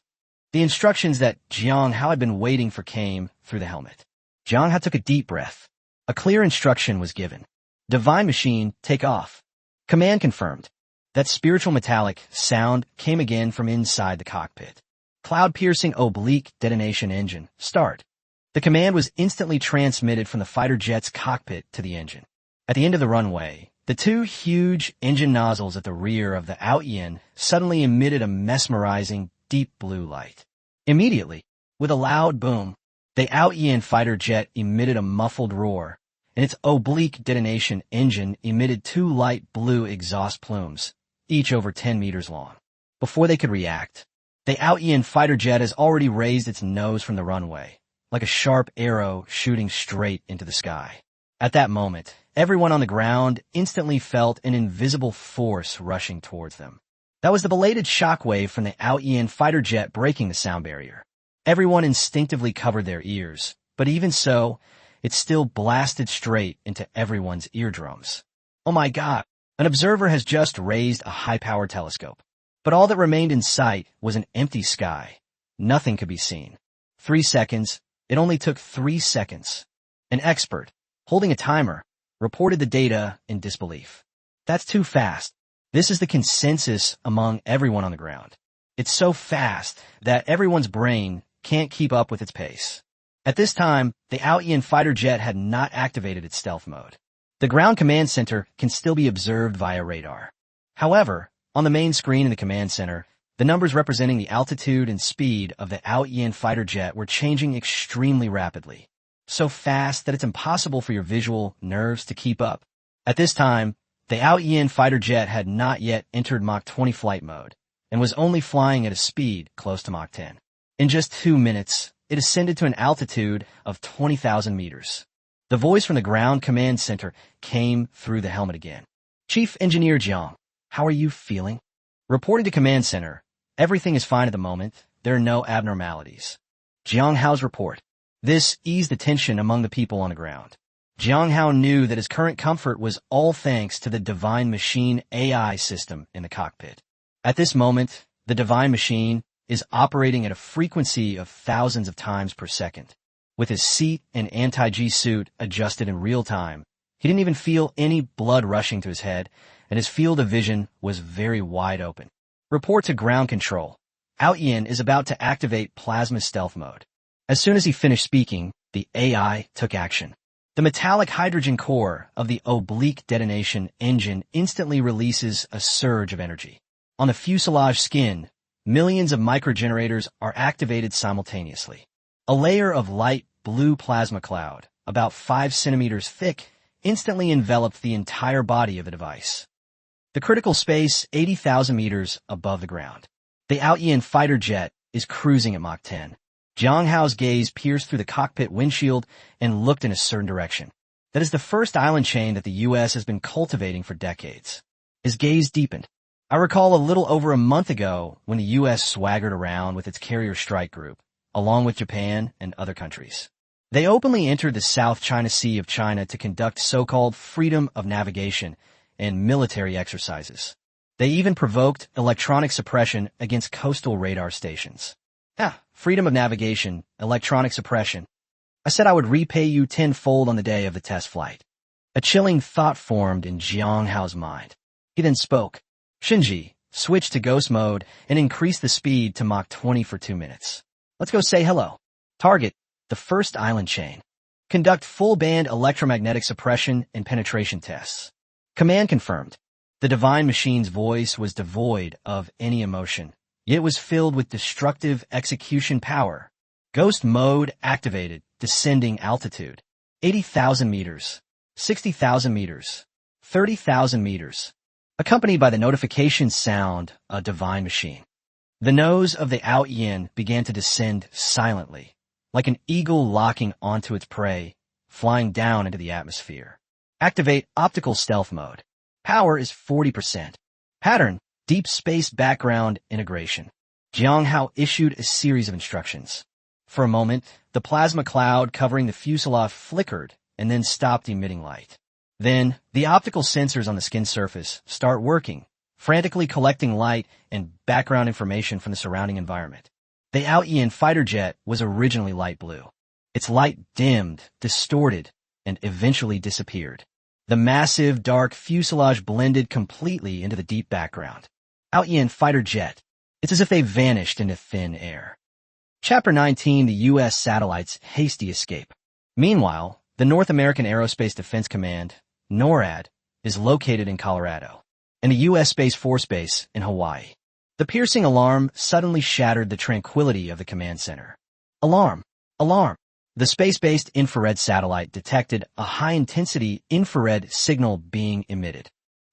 The instructions that Jang Hao had been waiting for came through the helmet. Jang Hao took a deep breath. A clear instruction was given. Divine machine, take off. Command confirmed. That spiritual metallic sound came again from inside the cockpit. Cloud-piercing oblique detonation engine, start. The command was instantly transmitted from the fighter jet's cockpit to the engine. At the end of the runway, the two huge engine nozzles at the rear of the Ayian suddenly emitted a mesmerizing, deep blue light. Immediately, with a loud boom, the Ayian fighter jet emitted a muffled roar, and its oblique detonation engine emitted two light blue exhaust plumes, each over 10 meters long. Before they could react, the Ayian fighter jet has already raised its nose from the runway, like a sharp arrow shooting straight into the sky. At that moment, everyone on the ground instantly felt an invisible force rushing towards them. That was the belated shockwave from the Ayian fighter jet breaking the sound barrier. Everyone instinctively covered their ears, but even so, it still blasted straight into everyone's eardrums. Oh my God! An observer has just raised a high-power telescope. But all that remained in sight was an empty sky. Nothing could be seen. 3 seconds. It only took 3 seconds. An expert, holding a timer, reported the data in disbelief. That's too fast. This is the consensus among everyone on the ground. It's so fast that everyone's brain can't keep up with its pace. At this time, the Ayian fighter jet had not activated its stealth mode. The ground command center can still be observed via radar. However, on the main screen in the command center, the numbers representing the altitude and speed of the Ayian fighter jet were changing extremely rapidly. So fast that it's impossible for your visual nerves to keep up. At this time, the Ayian fighter jet had not yet entered Mach 20 flight mode and was only flying at a speed close to Mach 10. In just 2 minutes, it ascended to an altitude of 20,000 meters. The voice from the ground command center came through the helmet again. Chief Engineer Jang, how are you feeling? Reporting to command center, everything is fine at the moment. There are no abnormalities. Jang Hao's report. This eased the tension among the people on the ground. Jang Hao knew that his current comfort was all thanks to the Divine Machine AI system in the cockpit. At this moment, the Divine Machine is operating at a frequency of thousands of times per second. With his seat and anti-G suit adjusted in real time, he didn't even feel any blood rushing to his head, and his field of vision was very wide open. Report to ground control. Ayian is about to activate plasma stealth mode. As soon as he finished speaking, the AI took action. The metallic hydrogen core of the oblique detonation engine instantly releases a surge of energy. On the fuselage skin, millions of microgenerators are activated simultaneously. A layer of light blue plasma cloud, about 5 centimeters thick, instantly enveloped the entire body of the device. The critical space 80,000 meters above the ground. The Ayian fighter jet is cruising at Mach 10. Jang Hao's gaze pierced through the cockpit windshield and looked in a certain direction. That is the first island chain that the U.S. has been cultivating for decades. His gaze deepened. I recall a little over a month ago when the U.S. swaggered around with its carrier strike group, along with Japan and other countries. They openly entered the South China Sea of China to conduct so-called freedom of navigation and military exercises. They even provoked electronic suppression against coastal radar stations. Freedom of navigation, electronic suppression. I said I would repay you tenfold on the day of the test flight. A chilling thought formed in Jang Hao's mind. He then spoke. Shinji, switch to ghost mode and increase the speed to Mach 20 for 2 minutes. Let's go say hello. Target, the first island chain. Conduct full-band electromagnetic suppression and penetration tests. Command confirmed. The Divine Machine's voice was devoid of any emotion, yet was filled with destructive execution power. Ghost mode activated, descending altitude. 80,000 meters, 60,000 meters, 30,000 meters. Accompanied by the notification sound, a Divine Machine. The nose of the Ayian began to descend silently, like an eagle locking onto its prey, flying down into the atmosphere. Activate optical stealth mode. Power is 40%. Pattern, deep space background integration. Jang Hao issued a series of instructions. For a moment, the plasma cloud covering the fuselage flickered and then stopped emitting light. Then, the optical sensors on the skin surface start working, frantically collecting light and background information from the surrounding environment. The Ayian fighter jet was originally light blue. Its light dimmed, distorted, and eventually disappeared. The massive, dark fuselage blended completely into the deep background. Ayian fighter jet. It's as if they vanished into thin air. Chapter 19, the U.S. Satellite's Hasty Escape. Meanwhile, the North American Aerospace Defense Command, NORAD, is located in Colorado, and the U.S. Space Force Base in Hawaii. The piercing alarm suddenly shattered the tranquility of the command center. Alarm! Alarm! The space-based infrared satellite detected a high-intensity infrared signal being emitted.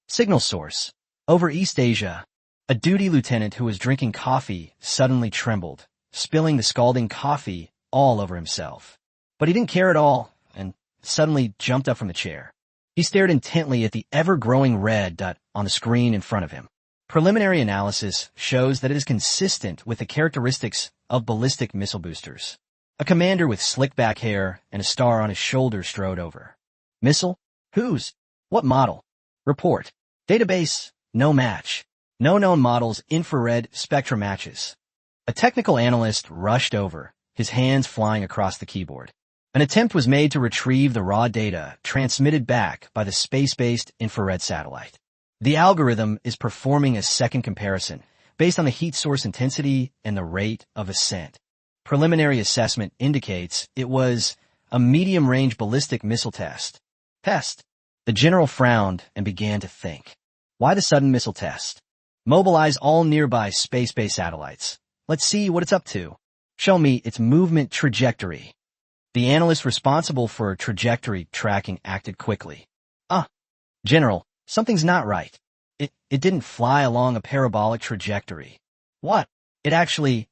Signal source. Over East Asia, a duty lieutenant who was drinking coffee suddenly trembled, spilling the scalding coffee all over himself. But he didn't care at all, and suddenly jumped up from the chair. He stared intently at the ever-growing red dot on the screen in front of him. Preliminary analysis shows that it is consistent with the characteristics of ballistic missile boosters. A commander with slick back hair and a star on his shoulder strode over. Missile? Whose? What model? Report. Database? No match. No known models. Infrared spectra matches. A technical analyst rushed over, his hands flying across the keyboard. An attempt was made to retrieve the raw data transmitted back by the space-based infrared satellite. The algorithm is performing a second comparison based on the heat source intensity and the rate of ascent. Preliminary assessment indicates it was a medium-range ballistic missile test. The general frowned and began to think. Why the sudden missile test? Mobilize all nearby space-based satellites. Let's see what it's up to. Show me its movement trajectory. The analyst responsible for trajectory tracking acted quickly. General, something's not right. It didn't fly along a parabolic trajectory. What? It actually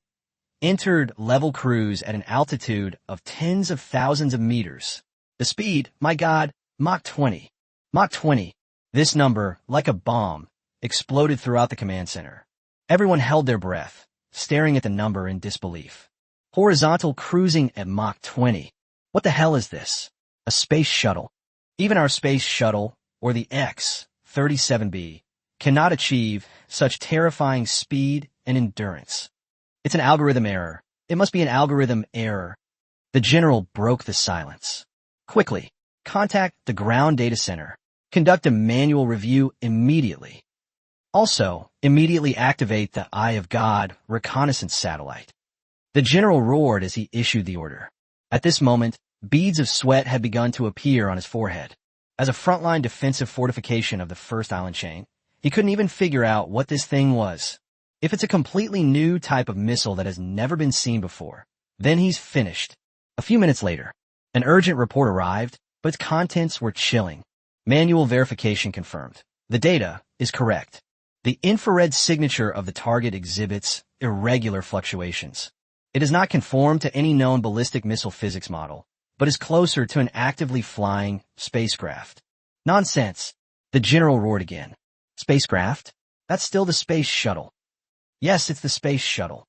entered level cruise at an altitude of tens of thousands of meters. The speed, my God, Mach 20. Mach 20. This number, like a bomb, exploded throughout the command center. Everyone held their breath, staring at the number in disbelief. Horizontal cruising at Mach 20. What the hell is this? A space shuttle. Even our space shuttle, or the X-37B, cannot achieve such terrifying speed and endurance. It's an algorithm error. It must be an algorithm error. The general broke the silence. Quickly, contact the ground data center. Conduct a manual review immediately. Also, immediately activate the Eye of God reconnaissance satellite. The general roared as he issued the order. At this moment, beads of sweat had begun to appear on his forehead. As a frontline defensive fortification of the first island chain, he couldn't even figure out what this thing was. If it's a completely new type of missile that has never been seen before, then he's finished. A few minutes later, an urgent report arrived, but its contents were chilling. Manual verification confirmed. The data is correct. The infrared signature of the target exhibits irregular fluctuations. It does not conform to any known ballistic missile physics model, but is closer to an actively flying spacecraft. Nonsense! The general roared again. Spacecraft? That's still the space shuttle. Yes, it's the space shuttle.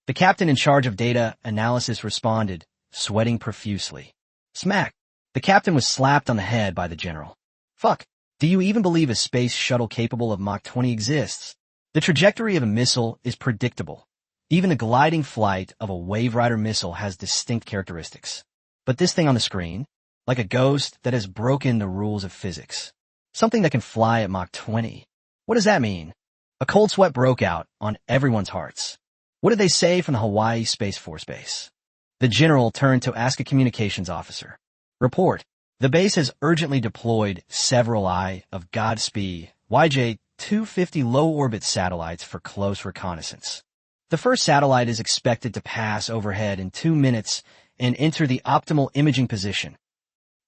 The captain in charge of data analysis responded, sweating profusely. Smack! The captain was slapped on the head by the general. Fuck! Do you even believe a space shuttle capable of Mach 20 exists? The trajectory of a missile is predictable. Even the gliding flight of a Wave Rider missile has distinct characteristics. But this thing on the screen, like a ghost that has broken the rules of physics. Something that can fly at Mach 20. What does that mean? A cold sweat broke out on everyone's hearts. What did they say from the Hawaii Space Force Base? The general turned to ask a communications officer. Report. The base has urgently deployed several Eye of God Speed YJ-250 low-orbit satellites for close reconnaissance. The first satellite is expected to pass overhead in 2 minutes and enter the optimal imaging position.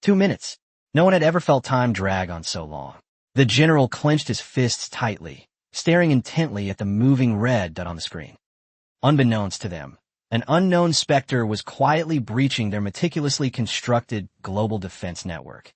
2 minutes. No one had ever felt time drag on so long. The general clenched his fists tightly, staring intently at the moving red dot on the screen. Unbeknownst to them, an unknown specter was quietly breaching their meticulously constructed global defense network.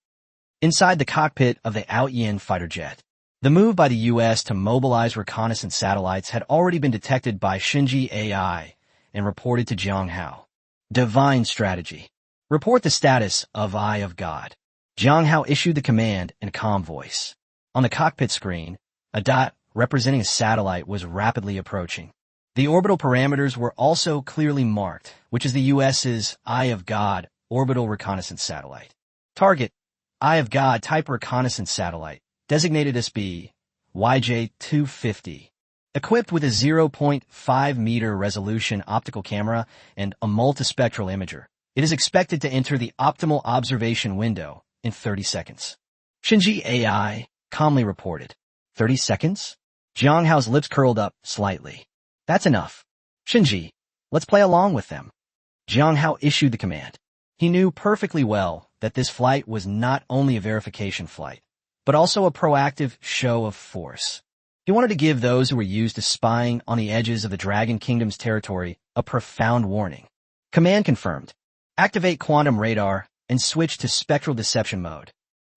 Inside the cockpit of the Ayian fighter jet, the move by the U.S. to mobilize reconnaissance satellites had already been detected by Shinji AI and reported to Jang Hao. Divine strategy. Report the status of Eye of God. Jang Hao issued the command in a calm voice. On the cockpit screen, a dot representing a satellite was rapidly approaching. The orbital parameters were also clearly marked, which is the U.S.'s Eye of God orbital reconnaissance satellite. Target, Eye of God type reconnaissance satellite, designated as B, YJ-250. Equipped with a 0.5-meter resolution optical camera and a multispectral imager, it is expected to enter the optimal observation window in 30 seconds. Shinji AI calmly reported. 30 seconds? Jang Hao's lips curled up slightly. That's enough. Shinji, let's play along with them. Jang Hao issued the command. He knew perfectly well that this flight was not only a verification flight, but also a proactive show of force. He wanted to give those who were used to spying on the edges of the Dragon Kingdom's territory a profound warning. Command confirmed. Activate quantum radar and switch to spectral deception mode.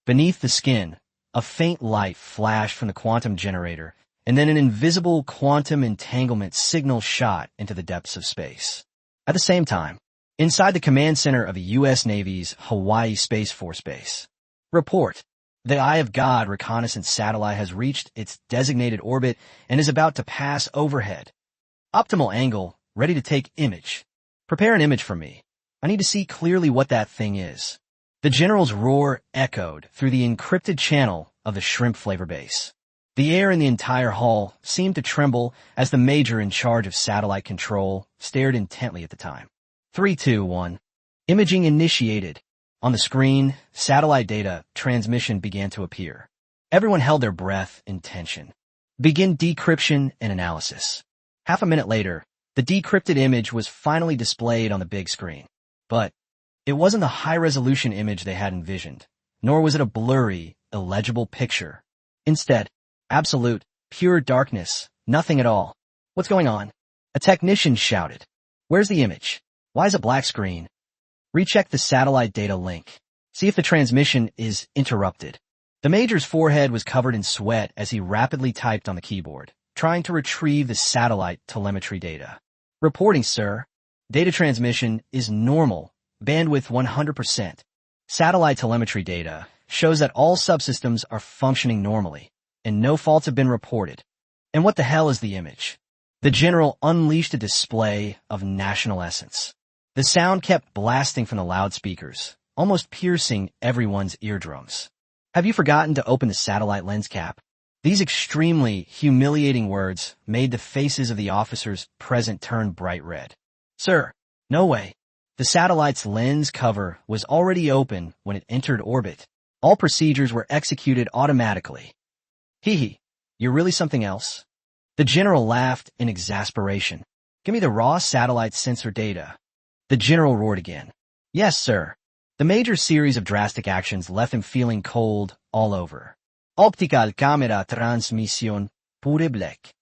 Beneath the skin, a faint light flashed from the quantum generator, and then an invisible quantum entanglement signal shot into the depths of space. At the same time, inside the command center of the U.S. Navy's Hawaii Space Force Base. Report. The Eye of God reconnaissance satellite has reached its designated orbit and is about to pass overhead. Optimal angle, ready to take image. Prepare an image for me. I need to see clearly what that thing is. The general's roar echoed through the encrypted channel of the shrimp flavor base. The air in the entire hall seemed to tremble as the major in charge of satellite control stared intently at the time. 3, 2, 1. Imaging initiated. On the screen, satellite data transmission began to appear. Everyone held their breath in tension. Begin decryption and analysis. Half a minute later, the decrypted image was finally displayed on the big screen. But it wasn't the high-resolution image they had envisioned, nor was it a blurry, illegible picture. Instead, absolute, pure darkness, nothing at all. What's going on? A technician shouted. Where's the image? Why is it black screen? Recheck the satellite data link. See if the transmission is interrupted. The major's forehead was covered in sweat as he rapidly typed on the keyboard, trying to retrieve the satellite telemetry data. Reporting, sir. Data transmission is normal. Bandwidth 100%. Satellite telemetry data shows that all subsystems are functioning normally, and no faults have been reported. And what the hell is the image? The general unleashed a display of national essence. The sound kept blasting from the loudspeakers, almost piercing everyone's eardrums. Have you forgotten to open the satellite lens cap? These extremely humiliating words made the faces of the officers present turn bright red. Sir, no way. The satellite's lens cover was already open when it entered orbit. All procedures were executed automatically. Hee, you're really something else? The general laughed in exasperation. Give me the raw satellite sensor data. The general roared again. Yes, sir. The major series of drastic actions left him feeling cold all over. Optical camera transmission, pure black.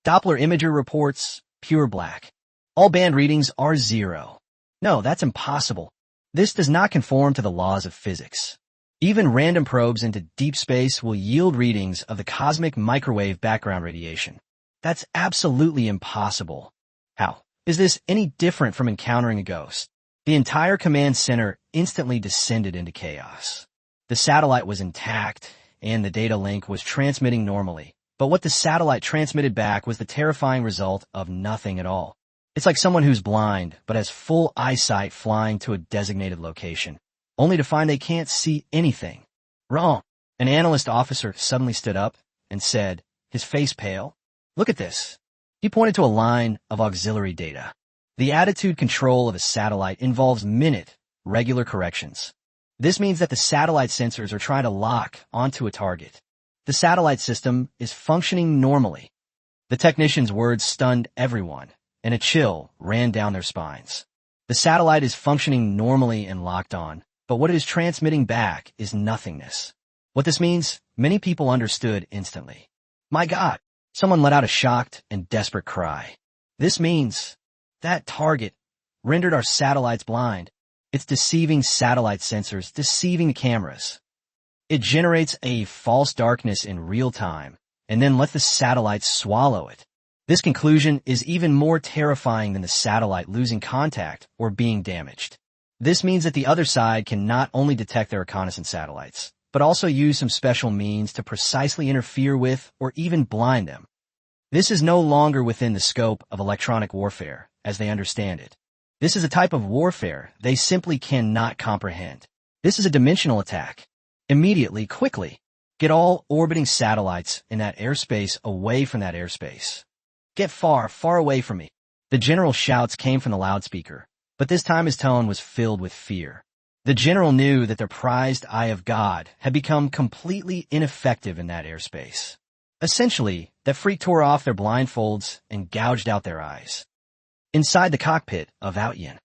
Doppler imager reports, pure black. All band readings are 0. No, that's impossible. This does not conform to the laws of physics. Even random probes into deep space will yield readings of the cosmic microwave background radiation. That's absolutely impossible. How is this any different from encountering a ghost? The entire command center instantly descended into chaos. The satellite was intact, and the data link was transmitting normally. But what the satellite transmitted back was the terrifying result of nothing at all. It's like someone who's blind, but has full eyesight flying to a designated location, only to find they can't see anything. Wrong. An analyst officer suddenly stood up and said, his face pale, look at this. He pointed to a line of auxiliary data. The attitude control of a satellite involves minute, regular corrections. This means that the satellite sensors are trying to lock onto a target. The satellite system is functioning normally. The technician's words stunned everyone, and a chill ran down their spines. The satellite is functioning normally and locked on, but what it is transmitting back is nothingness. What this means, many people understood instantly. My God! Someone let out a shocked and desperate cry. This means that target rendered our satellites blind. It's deceiving satellite sensors, deceiving the cameras. It generates a false darkness in real time, and then lets the satellites swallow it. This conclusion is even more terrifying than the satellite losing contact or being damaged. This means that the other side can not only detect their reconnaissance satellites, but also use some special means to precisely interfere with or even blind them. This is no longer within the scope of electronic warfare, as they understand it. This is a type of warfare they simply cannot comprehend. This is a dimensional attack. Immediately, quickly, get all orbiting satellites in that airspace away from that airspace. Get far, far away from me. The general's shouts came from the loudspeaker, but this time his tone was filled with fear. The general knew that their prized Eye of God had become completely ineffective in that airspace. Essentially, that freak tore off their blindfolds and gouged out their eyes. Inside the cockpit of Ayian,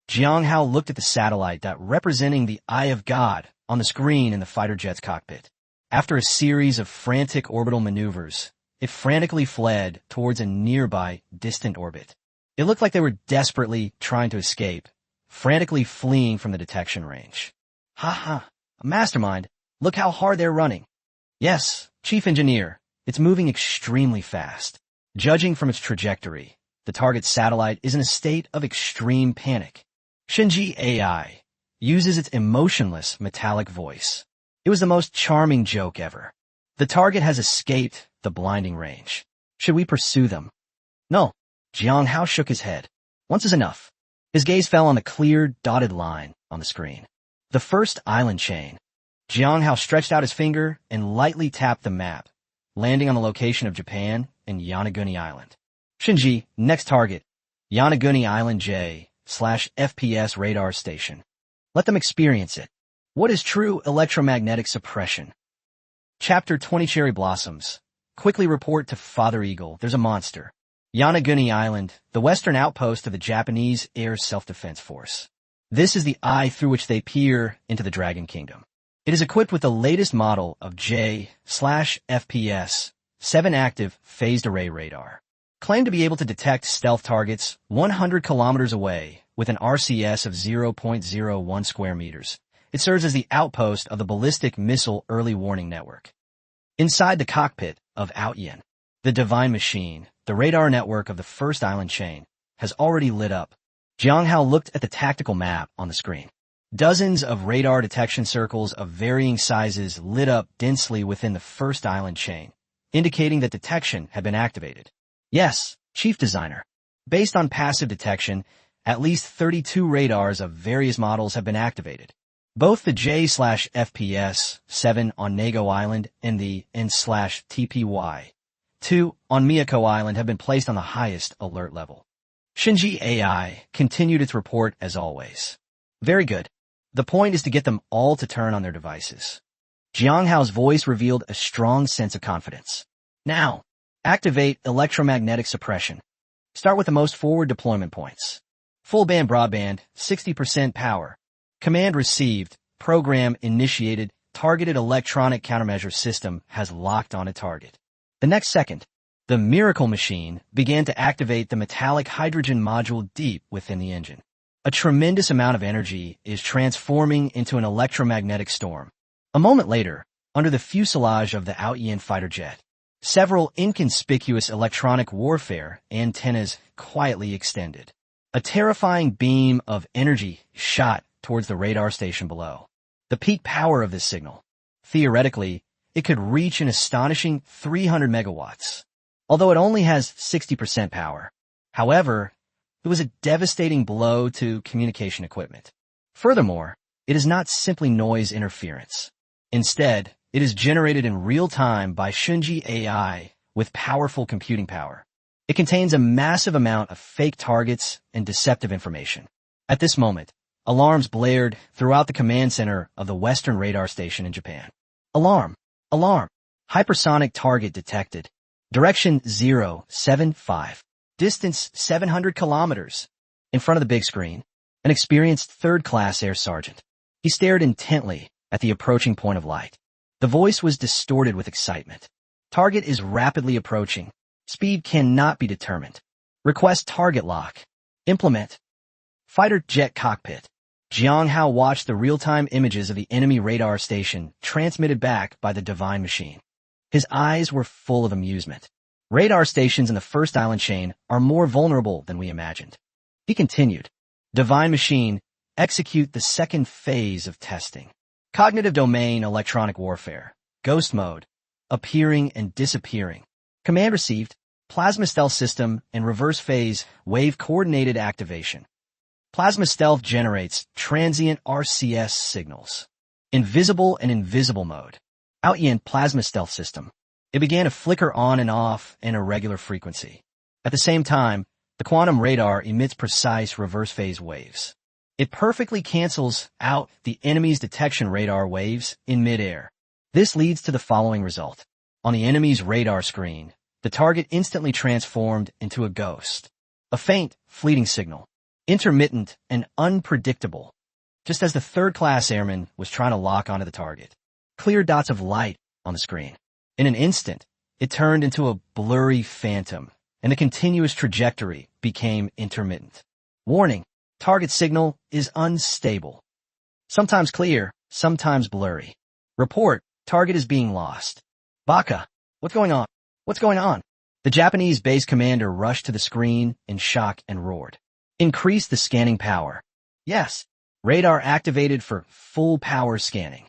Jang Hao looked at the satellite that representing the Eye of God on the screen in the fighter jet's cockpit. After a series of frantic orbital maneuvers, it frantically fled towards a nearby, distant orbit. It looked like they were desperately trying to escape, frantically fleeing from the detection range. Ha ha, a mastermind. Look how hard they're running. Yes, Chief Engineer, it's moving extremely fast. Judging from its trajectory, the target satellite is in a state of extreme panic. Shinji AI uses its emotionless, metallic voice. It was the most charming joke ever. The target has escaped the blinding range. Should we pursue them? No. Jang Hao shook his head. Once is enough. His gaze fell on the clear, dotted line on the screen. The first island chain. Jang Hao stretched out his finger and lightly tapped the map, landing on the location of Japan and Yonaguni Island. Shinji, next target, Yonaguni Island J/FPS radar station. Let them experience it. What is true electromagnetic suppression? Chapter 20 Cherry Blossoms. Quickly report to Father Eagle, there's a monster. Yonaguni Island, the western outpost of the Japanese Air Self-Defense Force. This is the eye through which they peer into the Dragon Kingdom. It is equipped with the latest model of J/FPS 7 active phased array radar. Claimed to be able to detect stealth targets 100 kilometers away with an RCS of 0.01 square meters. It serves as the outpost of the Ballistic Missile Early Warning Network. Inside the cockpit of Ayian, the Divine Machine, the radar network of the first island chain, has already lit up. Jang Hao looked at the tactical map on the screen. Dozens of radar detection circles of varying sizes lit up densely within the first island chain, indicating that detection had been activated. Yes, Chief Designer. Based on passive detection, at least 32 radars of various models have been activated. Both the J/FPS 7 on Nago Island and the N/TPY 2 on Miyako Island have been placed on the highest alert level. Shinji AI continued its report as always. Very good. The point is to get them all to turn on their devices. Jang Hao's voice revealed a strong sense of confidence. Now, activate electromagnetic suppression. Start with the most forward deployment points. Full band broadband, 60% power. Command received, program initiated, targeted electronic countermeasure system has locked on a target. The next second, the miracle machine began to activate the metallic hydrogen module deep within the engine. A tremendous amount of energy is transforming into an electromagnetic storm. A moment later, under the fuselage of the Ayian fighter jet, several inconspicuous electronic warfare antennas quietly extended. A terrifying beam of energy shot towards the radar station below. The peak power of this signal. Theoretically, it could reach an astonishing 300 megawatts, although it only has 60% power. However, it was a devastating blow to communication equipment. Furthermore, it is not simply noise interference. Instead, it is generated in real time by Shinji AI with powerful computing power. It contains a massive amount of fake targets and deceptive information. At this moment, alarms blared throughout the command center of the Western radar station in Japan. Alarm! Alarm! Hypersonic target detected. Direction 075. Distance 700 kilometers. In front of the big screen, an experienced third-class air sergeant. He stared intently at the approaching point of light. The voice was distorted with excitement. Target is rapidly approaching. Speed cannot be determined. Request target lock. Implement. Fighter jet cockpit. Jang Hao watched the real-time images of the enemy radar station transmitted back by the Divine Machine. His eyes were full of amusement. Radar stations in the first island chain are more vulnerable than we imagined. He continued. Divine Machine, execute the second phase of testing. Cognitive domain electronic warfare. Ghost mode. Appearing and disappearing. Command received. Plasma stealth system and reverse phase wave coordinated activation. Plasma stealth generates transient RCS signals. Invisible and invisible mode. Ayian plasma stealth system. It began to flicker on and off in a regular frequency. At the same time, the quantum radar emits precise reverse phase waves. It perfectly cancels out the enemy's detection radar waves in midair. This leads to the following result. On the enemy's radar screen, the target instantly transformed into a ghost. A faint, fleeting signal. Intermittent and unpredictable. Just as the third-class airman was trying to lock onto the target. Clear dots of light on the screen. In an instant, it turned into a blurry phantom, and the continuous trajectory became intermittent. Warning, target signal is unstable. Sometimes clear, sometimes blurry. Report, target is being lost. Baka, what's going on? What's going on? The Japanese base commander rushed to the screen in shock and roared. Increase the scanning power. Yes, radar activated for full power scanning.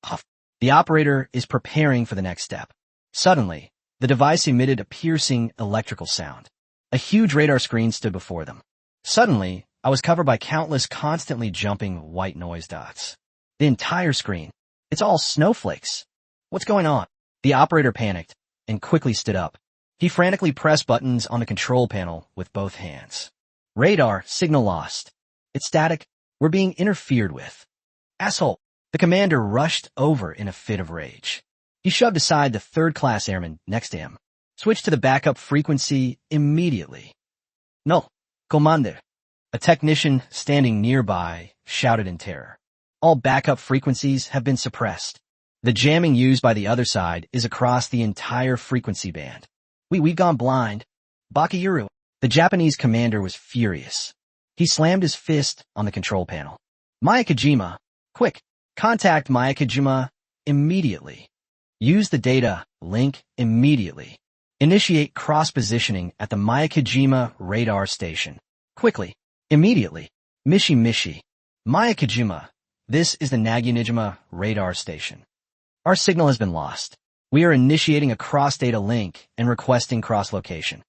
Off. The operator is preparing for the next step. Suddenly, the device emitted a piercing electrical sound. A huge radar screen stood before them. Suddenly, I was covered by countless constantly jumping white noise dots. The entire screen. It's all snowflakes. What's going on? The operator panicked and quickly stood up. He frantically pressed buttons on the control panel with both hands. Radar, signal lost. It's static. We're being interfered with. Asshole. The commander rushed over in a fit of rage. He shoved aside the third-class airman next to him. Switched to the backup frequency immediately. No, commander. A technician standing nearby shouted in terror. All backup frequencies have been suppressed. The jamming used by the other side is across the entire frequency band. We've gone blind. Bakayuru. The Japanese commander was furious. He slammed his fist on the control panel. Mangakajima, quick, contact Mangakajima immediately. Use the data link immediately. Initiate cross-positioning at the Mangakajima radar station. Quickly. Immediately. Mishi. Mangakajima. This is the Naginijima radar station. Our signal has been lost. We are initiating a cross-data link and requesting cross-location.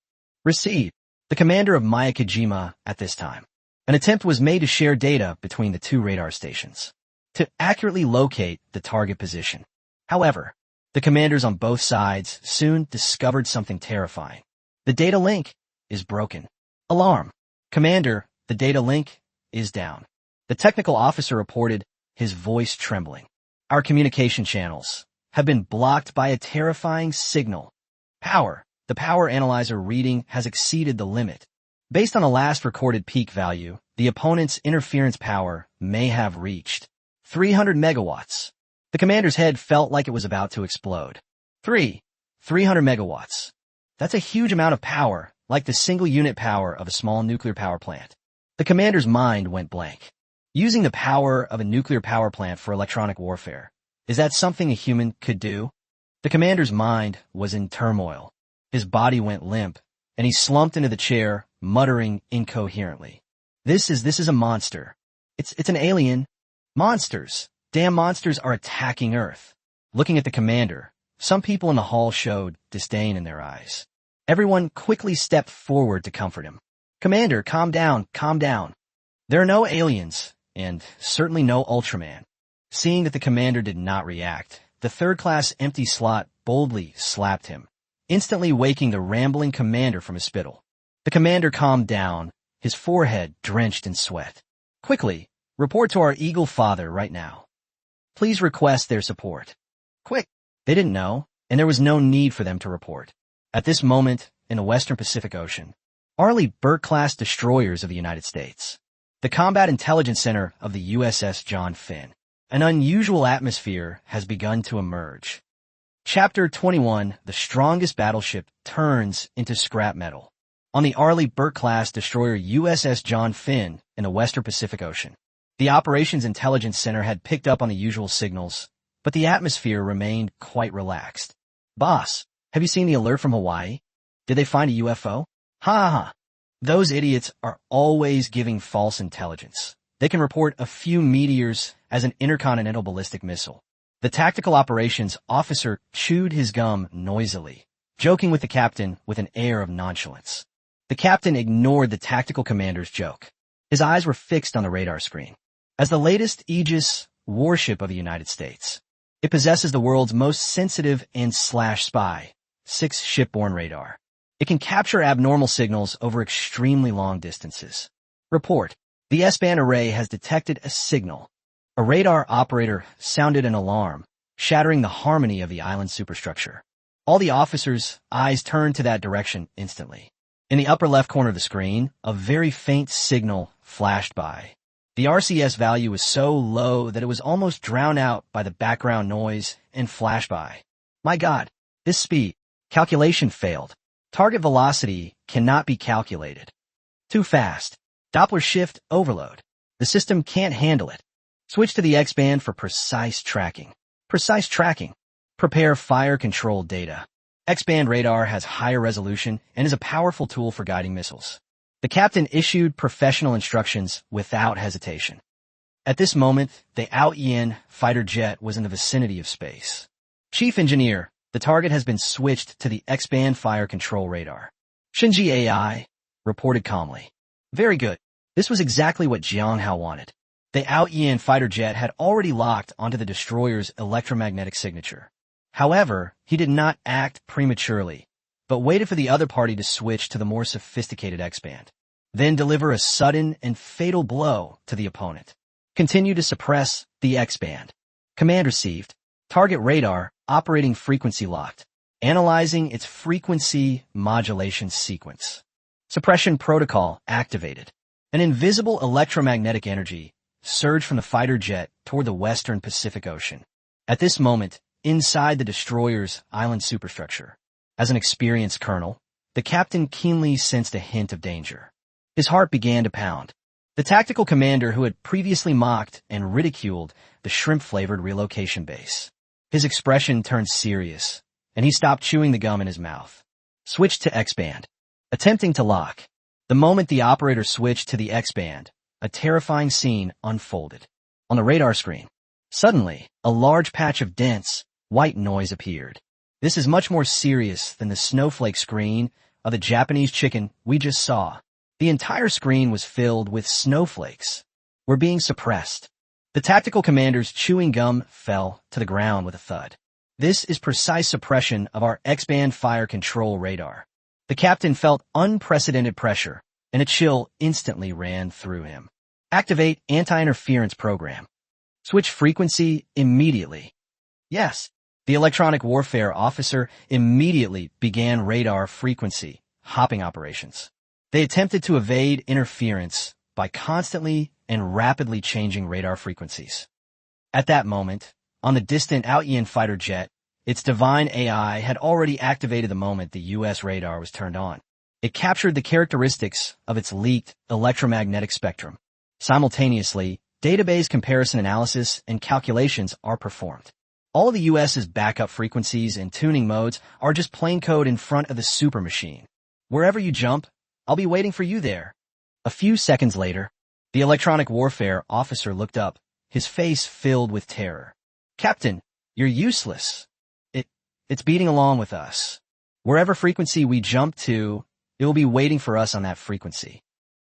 Receive. The commander of Mangakajima at this time. An attempt was made to share data between the two radar stations to accurately locate the target position. However, the commanders on both sides soon discovered something terrifying. The data link is broken. Alarm. Commander, the data link is down. The technical officer reported, his voice trembling. Our communication channels have been blocked by a terrifying signal. Power. The power analyzer reading has exceeded the limit. Based on the last recorded peak value, the opponent's interference power may have reached 300 megawatts. The commander's head felt like it was about to explode. 300 megawatts. That's a huge amount of power, like the single unit power of a small nuclear power plant. The commander's mind went blank. Using the power of a nuclear power plant for electronic warfare, is that something a human could do? The commander's mind was in turmoil. His body went limp, and he slumped into the chair, muttering incoherently. This is a monster. It's an alien. Monsters. Damn monsters are attacking Earth. Looking at the commander, some people in the hall showed disdain in their eyes. Everyone quickly stepped forward to comfort him. Commander, calm down, calm down. There are no aliens, and certainly no Ultraman. Seeing that the commander did not react, the third-class empty slot boldly slapped him, instantly waking the rambling commander from his spittle. The commander calmed down, his forehead drenched in sweat. Quickly, report to our Eagle Father right now. Please request their support. Quick! They didn't know, and there was no need for them to report. At this moment, in the Western Pacific Ocean, Arleigh Burke-class destroyers of the United States, the Combat Intelligence Center of the USS John Finn, an unusual atmosphere has begun to emerge. Chapter 21, The Strongest Battleship Turns into Scrap Metal. On the Arleigh Burke-class destroyer USS John Finn in the Western Pacific Ocean, the Operations Intelligence Center had picked up on the usual signals, but the atmosphere remained quite relaxed. Boss, have you seen the alert from Hawaii? Did they find a UFO? Ha ha. Those idiots are always giving false intelligence. They can report a few meteors as an intercontinental ballistic missile. The tactical operations officer chewed his gum noisily, joking with the captain with an air of nonchalance. The captain ignored the tactical commander's joke. His eyes were fixed on the radar screen. As the latest Aegis warship of the United States. It possesses the world's most sensitive and spy, 6 shipborne radar. It can capture abnormal signals over extremely long distances. Report. The S-band array has detected a signal. A radar operator sounded an alarm, shattering the harmony of the island superstructure. All the officers' eyes turned to that direction instantly. In the upper left corner of the screen, a very faint signal flashed by. The RCS value was so low that it was almost drowned out by the background noise and flashby. My God, this speed. Calculation failed. Target velocity cannot be calculated. Too fast. Doppler shift overload. The system can't handle it. Switch to the X-band for precise tracking. Precise tracking. Prepare fire control data. X-band radar has higher resolution and is a powerful tool for guiding missiles. The captain issued professional instructions without hesitation. At this moment, the Ayian fighter jet was in the vicinity of space. Chief Engineer, the target has been switched to the X-band fire control radar. Shinji AI reported calmly. Very good. This was exactly what Jang Hao wanted. The Ayian fighter jet had already locked onto the destroyer's electromagnetic signature. However, he did not act prematurely, but waited for the other party to switch to the more sophisticated X-band, then deliver a sudden and fatal blow to the opponent. Continue to suppress the X-band. Command received. Target radar, operating frequency locked. Analyzing its frequency modulation sequence. Suppression protocol activated. An invisible electromagnetic energy surged from the fighter jet toward the western Pacific Ocean. At this moment, inside the destroyer's island superstructure, as an experienced colonel, the captain keenly sensed a hint of danger. His heart began to pound. The tactical commander who had previously mocked and ridiculed the shrimp-flavored relocation base. His expression turned serious, and he stopped chewing the gum in his mouth. Switched to X-band. Attempting to lock. The moment the operator switched to the X-band, a terrifying scene unfolded. On the radar screen, suddenly, a large patch of dense, white noise appeared. This is much more serious than the snowflake screen of the Japanese chicken we just saw. The entire screen was filled with snowflakes. Were being suppressed. The tactical commander's chewing gum fell to the ground with a thud. This is precise suppression of our X-band fire control radar. The captain felt unprecedented pressure, and a chill instantly ran through him. Activate anti-interference program. Switch frequency immediately. Yes, the electronic warfare officer immediately began radar frequency hopping operations. They attempted to evade interference by constantly and rapidly changing radar frequencies. At that moment, on the distant Ayian fighter jet, its divine AI had already activated the moment the U.S. radar was turned on. It captured the characteristics of its leaked electromagnetic spectrum. Simultaneously, database comparison analysis and calculations are performed. All of the U.S.'s backup frequencies and tuning modes are just plain code in front of the super machine. Wherever you jump, I'll be waiting for you there. A few seconds later, the electronic warfare officer looked up, his face filled with terror. Captain, you're useless. It's beating along with us. Wherever frequency we jump to, it will be waiting for us on that frequency.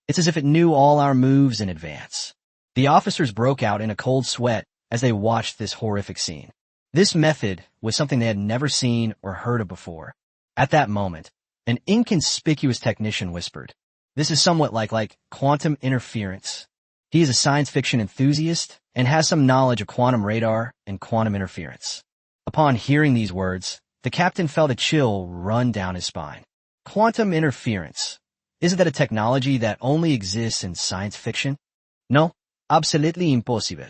It's as if it knew all our moves in advance. The officers broke out in a cold sweat as they watched this horrific scene. This method was something they had never seen or heard of before. At that moment, an inconspicuous technician whispered, "This is somewhat like quantum interference." He is a science fiction enthusiast and has some knowledge of quantum radar and quantum interference. Upon hearing these words, the captain felt a chill run down his spine. Quantum interference. Isn't that a technology that only exists in science fiction? No, absolutely impossible.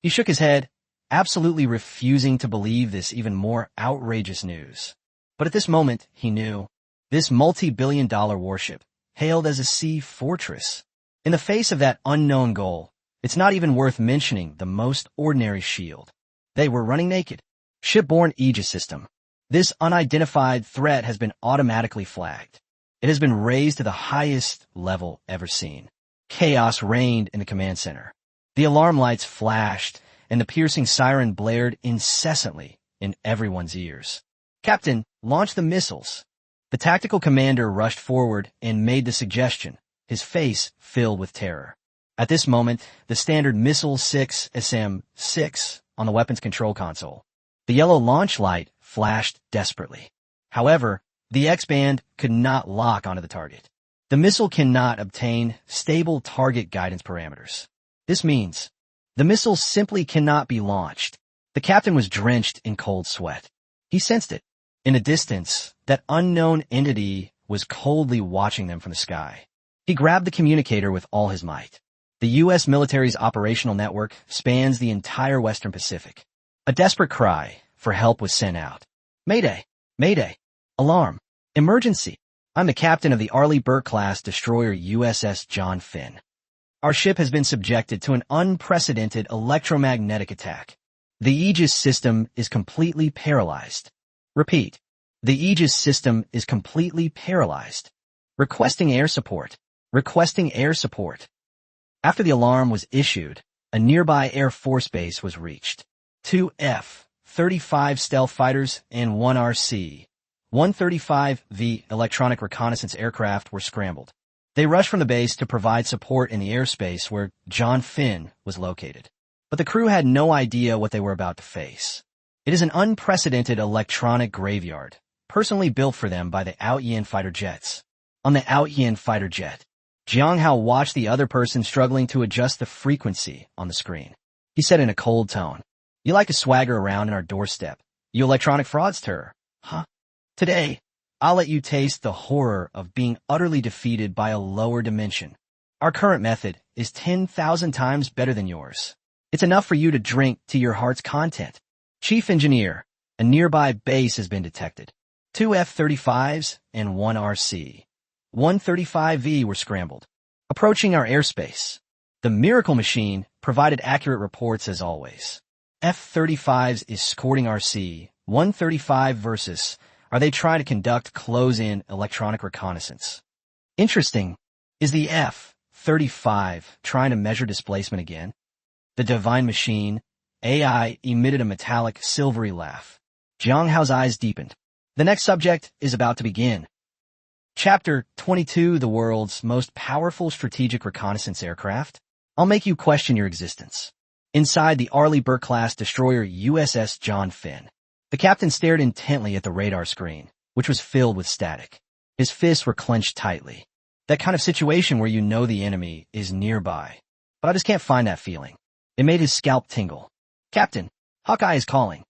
He shook his head, absolutely refusing to believe this even more outrageous news. But at this moment, he knew, this multi-billion-dollar warship, hailed as a sea fortress. In the face of that unknown goal, it's not even worth mentioning the most ordinary shield. They were running naked. Shipborne Aegis system. This unidentified threat has been automatically flagged. It has been raised to the highest level ever seen. Chaos reigned in the command center. The alarm lights flashed, and the piercing siren blared incessantly in everyone's ears. Captain, launch the missiles. The tactical commander rushed forward and made the suggestion, his face filled with terror. At this moment, the standard Missile 6 SM-6 on the weapons control console. The yellow launch light flashed desperately. However, the X-band could not lock onto the target. The missile cannot obtain stable target guidance parameters. This means the missile simply cannot be launched. The captain was drenched in cold sweat. He sensed it. In the distance, that unknown entity was coldly watching them from the sky. He grabbed the communicator with all his might. The U.S. military's operational network spans the entire Western Pacific. A desperate cry for help was sent out. Mayday! Mayday! Alarm! Emergency! I'm the captain of the Arleigh Burke-class destroyer USS John Finn. Our ship has been subjected to an unprecedented electromagnetic attack. The Aegis system is completely paralyzed. Repeat. The Aegis system is completely paralyzed. Requesting air support. Requesting air support. After the alarm was issued, a nearby Air Force base was reached. 2 F-35 stealth fighters and 1 RC-135V electronic reconnaissance aircraft were scrambled. They rushed from the base to provide support in the airspace where John Finn was located. But the crew had no idea what they were about to face. It is an unprecedented electronic graveyard, personally built for them by the Ayian fighter jets. On the Ayian fighter jet, Jang Hao watched the other person struggling to adjust the frequency on the screen. He said in a cold tone, "You like to swagger around in our doorstep, you electronic fraudster, huh? Today, I'll let you taste the horror of being utterly defeated by a lower dimension. Our current method is 10,000 times better than yours. It's enough for you to drink to your heart's content. Chief Engineer, a nearby base has been detected. 2 F-35s and 1 RC-135V were scrambled, approaching our airspace. The Miracle Machine provided accurate reports as always. F-35s is escorting RC-135 versus are they trying to conduct close-in electronic reconnaissance? Interesting. Is the F-35 trying to measure displacement again? The Divine Machine, AI, emitted a metallic, silvery laugh. Jang Hao's eyes deepened. The next subject is about to begin. Chapter 22, the world's most powerful strategic reconnaissance aircraft. I'll make you question your existence. Inside the Arleigh Burke-class destroyer USS John Finn, the captain stared intently at the radar screen, which was filled with static. His fists were clenched tightly. That kind of situation where you know the enemy is nearby. But I just can't find that feeling. It made his scalp tingle. Captain, Hawkeye is calling.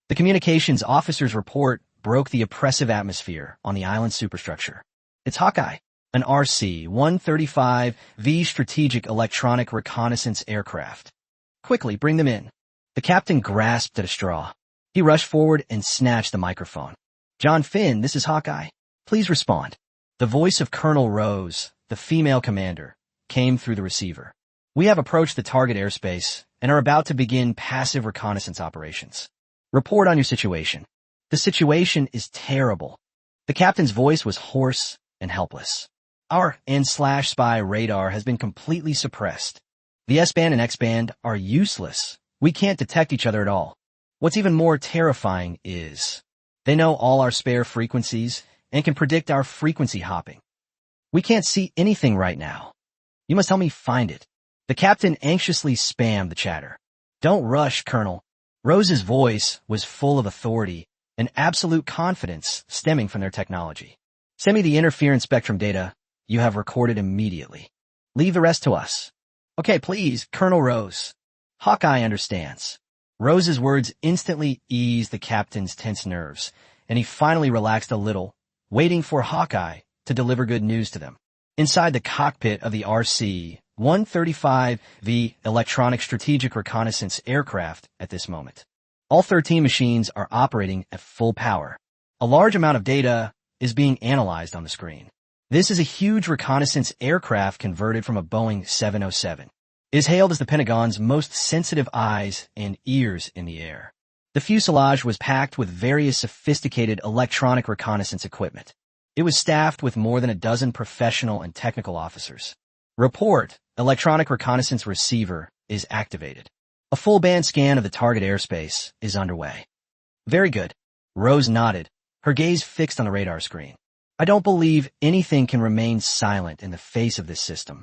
The communications officer's report broke the oppressive atmosphere on the island's superstructure. It's Hawkeye, an RC-135V strategic electronic reconnaissance aircraft. Quickly, bring them in. The captain grasped at a straw. He rushed forward and snatched the microphone. John Finn, this is Hawkeye. Please respond. The voice of Colonel Rose, the female commander, came through the receiver. We have approached the target airspace and are about to begin passive reconnaissance operations. Report on your situation. The situation is terrible. The captain's voice was hoarse and helpless. Our N/spy radar has been completely suppressed. The S-band and X-band are useless. We can't detect each other at all. What's even more terrifying is they know all our spare frequencies and can predict our frequency hopping. We can't see anything right now. You must help me find it. The captain anxiously spammed the chatter. Don't rush, Colonel. Rose's voice was full of authority and absolute confidence stemming from their technology. Send me the interference spectrum data you have recorded immediately. Leave the rest to us. Okay, please, Colonel Rose. Hawkeye understands. Rose's words instantly eased the captain's tense nerves, and he finally relaxed a little, waiting for Hawkeye to deliver good news to them. Inside the cockpit of the RC-135V electronic strategic reconnaissance aircraft at this moment, all 13 machines are operating at full power. A large amount of data is being analyzed on the screen. This is a huge reconnaissance aircraft converted from a Boeing 707. It is hailed as the Pentagon's most sensitive eyes and ears in the air. The fuselage was packed with various sophisticated electronic reconnaissance equipment. It was staffed with more than a dozen professional and technical officers. Report, electronic reconnaissance receiver is activated. A full band scan of the target airspace is underway. Very good. Rose nodded, her gaze fixed on the radar screen. I don't believe anything can remain silent in the face of this system.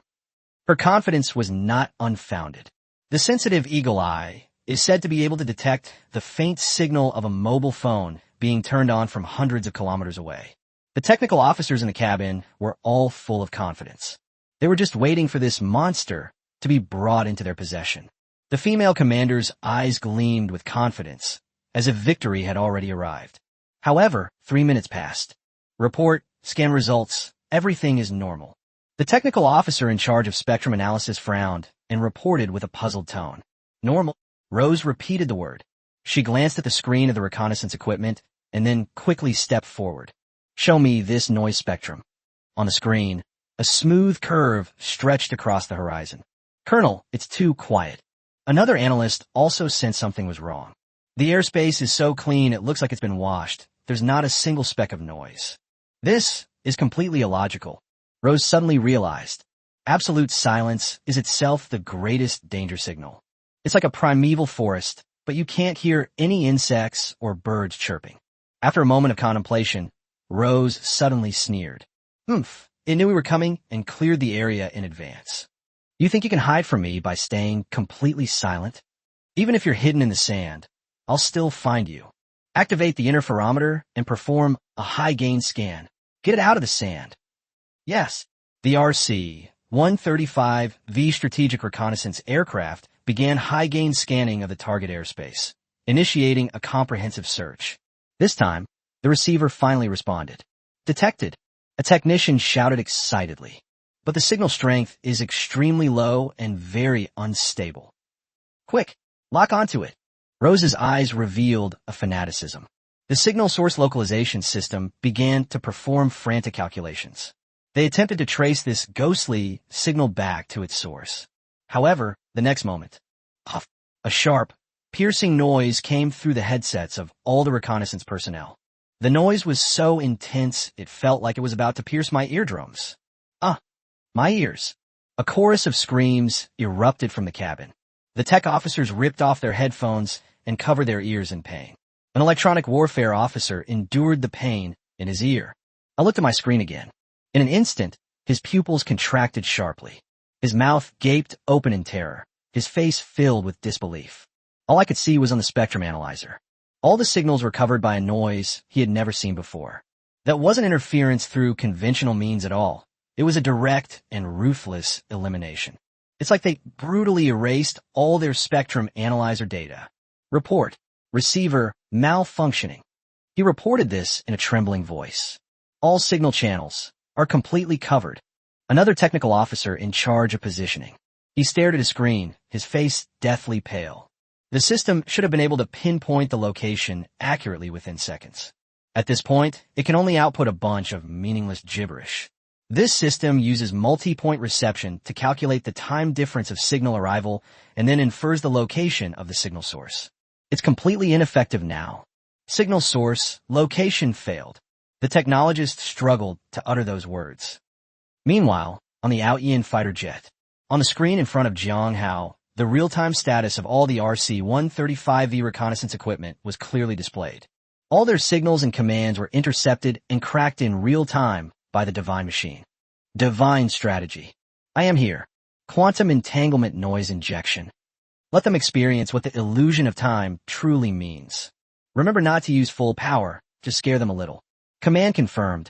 Her confidence was not unfounded. The sensitive eagle eye is said to be able to detect the faint signal of a mobile phone being turned on from hundreds of kilometers away. The technical officers in the cabin were all full of confidence. They were just waiting for this monster to be brought into their possession. The female commander's eyes gleamed with confidence, as if victory had already arrived. However, 3 minutes passed. Report, scan results, everything is normal. The technical officer in charge of spectrum analysis frowned and reported with a puzzled tone. Normal. Rose repeated the word. She glanced at the screen of the reconnaissance equipment and then quickly stepped forward. Show me this noise spectrum. On the screen, a smooth curve stretched across the horizon. Colonel, it's too quiet. Another analyst also sensed something was wrong. The airspace is so clean it looks like it's been washed. There's not a single speck of noise. This is completely illogical. Rose suddenly realized. Absolute silence is itself the greatest danger signal. It's like a primeval forest, but you can't hear any insects or birds chirping. After a moment of contemplation, Rose suddenly sneered. It knew we were coming and cleared the area in advance. You think you can hide from me by staying completely silent? Even if you're hidden in the sand, I'll still find you. Activate the interferometer and perform a high-gain scan. Get it out of the sand. Yes, the RC-135V strategic reconnaissance aircraft began high-gain scanning of the target airspace, initiating a comprehensive search. This time, the receiver finally responded. Detected. A technician shouted excitedly. But the signal strength is extremely low and very unstable. Quick, lock onto it. Rose's eyes revealed a fanaticism. The signal source localization system began to perform frantic calculations. They attempted to trace this ghostly signal back to its source. However, the next moment, a sharp, piercing noise came through the headsets of all the reconnaissance personnel. The noise was so intense it felt like it was about to pierce my eardrums. My ears. A chorus of screams erupted from the cabin. The tech officers ripped off their headphones and covered their ears in pain. An electronic warfare officer endured the pain in his ear. I looked at my screen again. In an instant, his pupils contracted sharply. His mouth gaped open in terror, his face filled with disbelief. All I could see was on the spectrum analyzer. All the signals were covered by a noise he had never seen before. That wasn't interference through conventional means at all. It was a direct and ruthless elimination. It's like they brutally erased all their spectrum analyzer data. Report. Receiver malfunctioning. He reported this in a trembling voice. All signal channels are completely covered. Another technical officer in charge of positioning. He stared at his screen, his face deathly pale. The system should have been able to pinpoint the location accurately within seconds. At this point, it can only output a bunch of meaningless gibberish. This system uses multi-point reception to calculate the time difference of signal arrival and then infers the location of the signal source. It's completely ineffective now. Signal source, location failed. The technologist struggled to utter those words. Meanwhile, on the Ayian fighter jet, on the screen in front of Jang Hao, the real-time status of all the RC-135V reconnaissance equipment was clearly displayed. All their signals and commands were intercepted and cracked in real time by the divine machine. Divine strategy. I am here. Quantum entanglement noise injection. Let them experience what the illusion of time truly means. Remember not to use full power, just scare them a little. Command confirmed.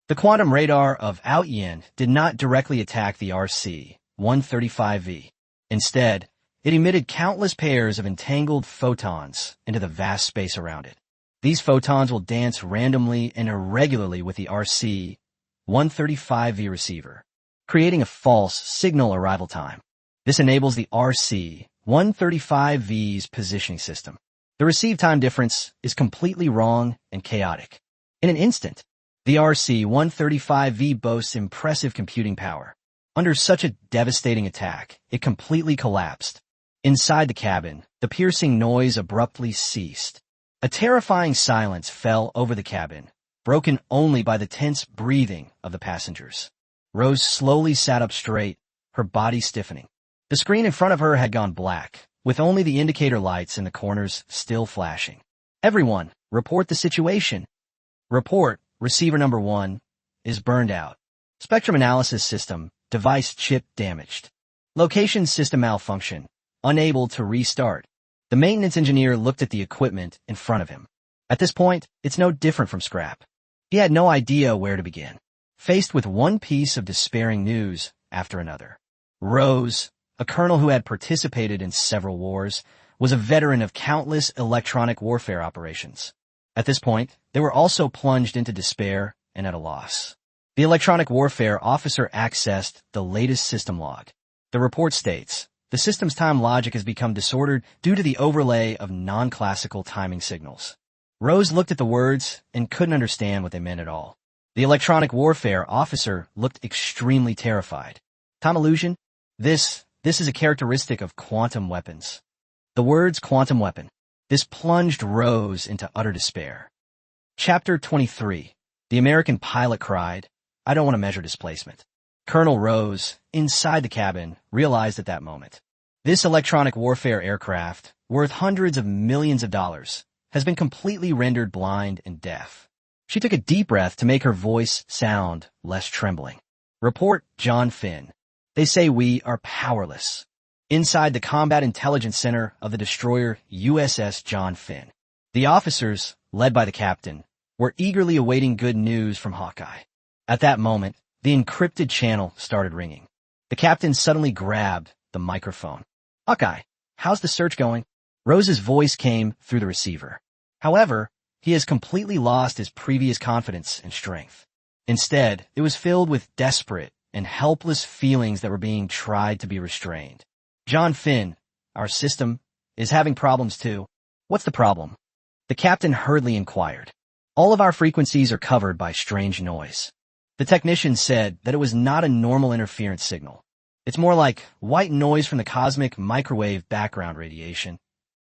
The quantum radar of Ayian did not directly attack the RC-135V. Instead, it emitted countless pairs of entangled photons into the vast space around it. These photons will dance randomly and irregularly with the RC-135V receiver, creating a false signal arrival time. This enables the RC-135V's positioning system. The receive time difference is completely wrong and chaotic. In an instant, the RC-135V boasts impressive computing power. Under such a devastating attack, it completely collapsed. Inside the cabin, the piercing noise abruptly ceased. A terrifying silence fell over the cabin, broken only by the tense breathing of the passengers. Rose slowly sat up straight, her body stiffening. The screen in front of her had gone black, with only the indicator lights in the corners still flashing. Everyone, report the situation. Report, receiver number 1, is burned out. Spectrum analysis system, device chip damaged. Location system malfunction. Unable to restart. The maintenance engineer looked at the equipment in front of him. At this point, it's no different from scrap. He had no idea where to begin. Faced with one piece of despairing news after another. Rose, a colonel who had participated in several wars, was a veteran of countless electronic warfare operations. At this point, they were also plunged into despair and at a loss. The electronic warfare officer accessed the latest system log. The report states, the system's time logic has become disordered due to the overlay of non-classical timing signals. Rose looked at the words and couldn't understand what they meant at all. The electronic warfare officer looked extremely terrified. Time illusion? This is a characteristic of quantum weapons. The words quantum weapon. This plunged Rose into utter despair. Chapter 23. The American pilot cried, I don't want to measure displacement. Colonel Rose, inside the cabin, realized at that moment. This electronic warfare aircraft, worth hundreds of millions of dollars, has been completely rendered blind and deaf. She took a deep breath to make her voice sound less trembling. Report John Finn. They say we are powerless. Inside the Combat Intelligence Center of the destroyer USS John Finn. The officers, led by the captain, were eagerly awaiting good news from Hawkeye. At that moment, the encrypted channel started ringing. The captain suddenly grabbed the microphone. Hawkeye, how's the search going? Rose's voice came through the receiver. However, he has completely lost his previous confidence and strength. Instead, it was filled with desperate and helpless feelings that were being tried to be restrained. John Finn, our system, is having problems too. What's the problem? The captain hurriedly inquired. All of our frequencies are covered by strange noise. The technician said that it was not a normal interference signal. It's more like white noise from the cosmic microwave background radiation.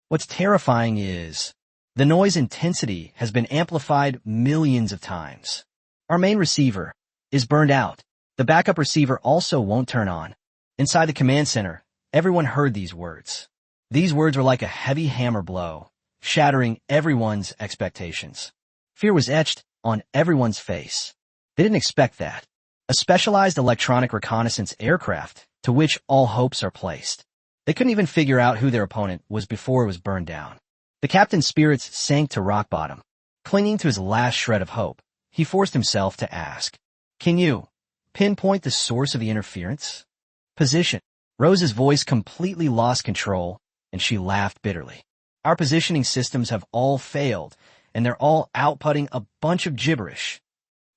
What's terrifying is the noise intensity has been amplified millions of times. Our main receiver is burned out. The backup receiver also won't turn on. Inside the command center, everyone heard these words. These words were like a heavy hammer blow, shattering everyone's expectations. Fear was etched on everyone's face. They didn't expect that. A specialized electronic reconnaissance aircraft to which all hopes are placed. They couldn't even figure out who their opponent was before it was burned down. The captain's spirits sank to rock bottom. Clinging to his last shred of hope, he forced himself to ask, Can you pinpoint the source of the interference? Position. Rose's voice completely lost control, and she laughed bitterly. Our positioning systems have all failed, and they're all outputting a bunch of gibberish.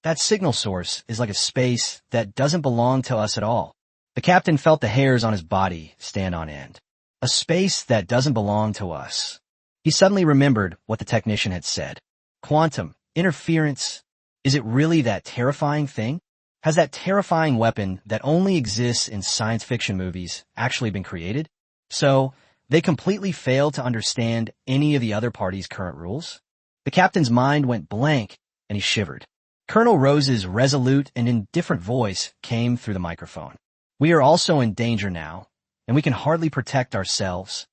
That signal source is like a space that doesn't belong to us at all. The captain felt the hairs on his body stand on end. A space that doesn't belong to us. He suddenly remembered what the technician had said. Quantum interference. Is it really that terrifying thing? Has that terrifying weapon that only exists in science fiction movies actually been created? So, they completely failed to understand any of the other party's current rules? The captain's mind went blank, and he shivered. Colonel Rose's resolute and indifferent voice came through the microphone. We are also in danger now, and we can hardly protect ourselves.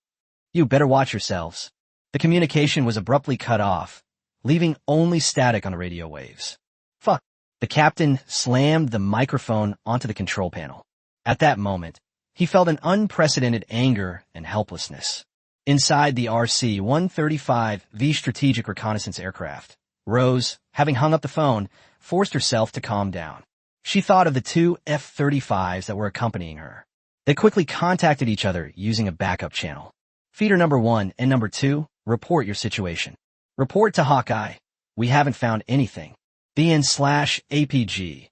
You better watch yourselves. The communication was abruptly cut off, leaving only static on the radio waves. Fuck. The captain slammed the microphone onto the control panel. At that moment, he felt an unprecedented anger and helplessness. Inside the RC-135V strategic reconnaissance aircraft, Rose, having hung up the phone, forced herself to calm down. She thought of the two F-35s that were accompanying her. They quickly contacted each other using a backup channel. Feeder number 1 and number 2, report your situation. Report to Hawkeye. We haven't found anything. BN/APG.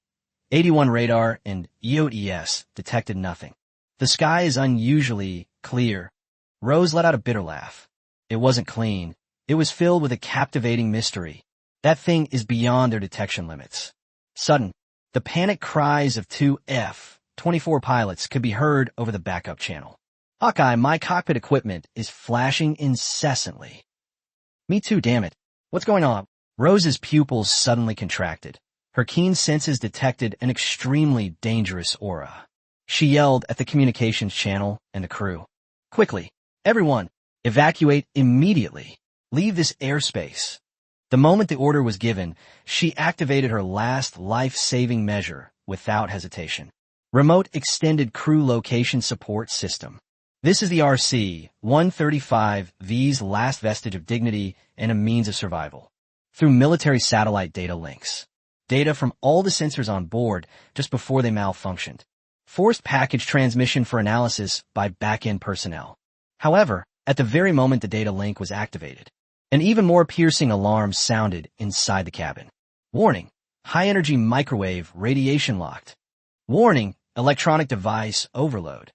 81 radar and EOES detected nothing. The sky is unusually clear. Rose let out a bitter laugh. It wasn't clean. It was filled with a captivating mystery. That thing is beyond their detection limits. Sudden, the panic cries of two F-24 pilots could be heard over the backup channel. Hawkeye, my cockpit equipment is flashing incessantly. Me too, damn it. What's going on? Rose's pupils suddenly contracted. Her keen senses detected an extremely dangerous aura. She yelled at the communications channel and the crew. Quickly, everyone, evacuate immediately. Leave this airspace. The moment the order was given, she activated her last life-saving measure without hesitation. Remote Extended Crew Location Support System. This is the RC-135V's last vestige of dignity and a means of survival. Through military satellite data links. Data from all the sensors on board just before they malfunctioned. Forced package transmission for analysis by back-end personnel. However, at the very moment the data link was activated, an even more piercing alarm sounded inside the cabin. Warning, high-energy microwave radiation locked. Warning, electronic device overload.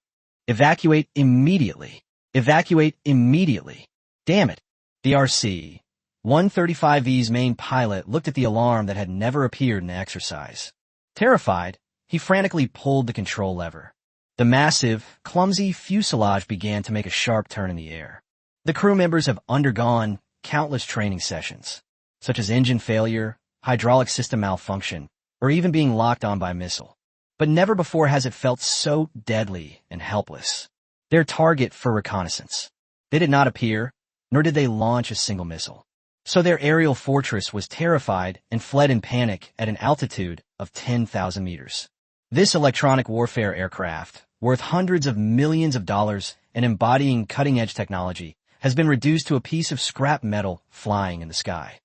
Evacuate immediately. Evacuate immediately. Damn it. The RC-135V's main pilot looked at the alarm that had never appeared in the exercise. Terrified, he frantically pulled the control lever. The massive, clumsy fuselage began to make a sharp turn in the air. The crew members have undergone countless training sessions, such as engine failure, hydraulic system malfunction, or even being locked on by a missile. But never before has it felt so deadly and helpless. Their target for reconnaissance. They did not appear, nor did they launch a single missile. So their aerial fortress was terrified and fled in panic at an altitude of 10,000 meters. This electronic warfare aircraft, worth hundreds of millions of dollars and embodying cutting-edge technology, has been reduced to a piece of scrap metal flying in the sky.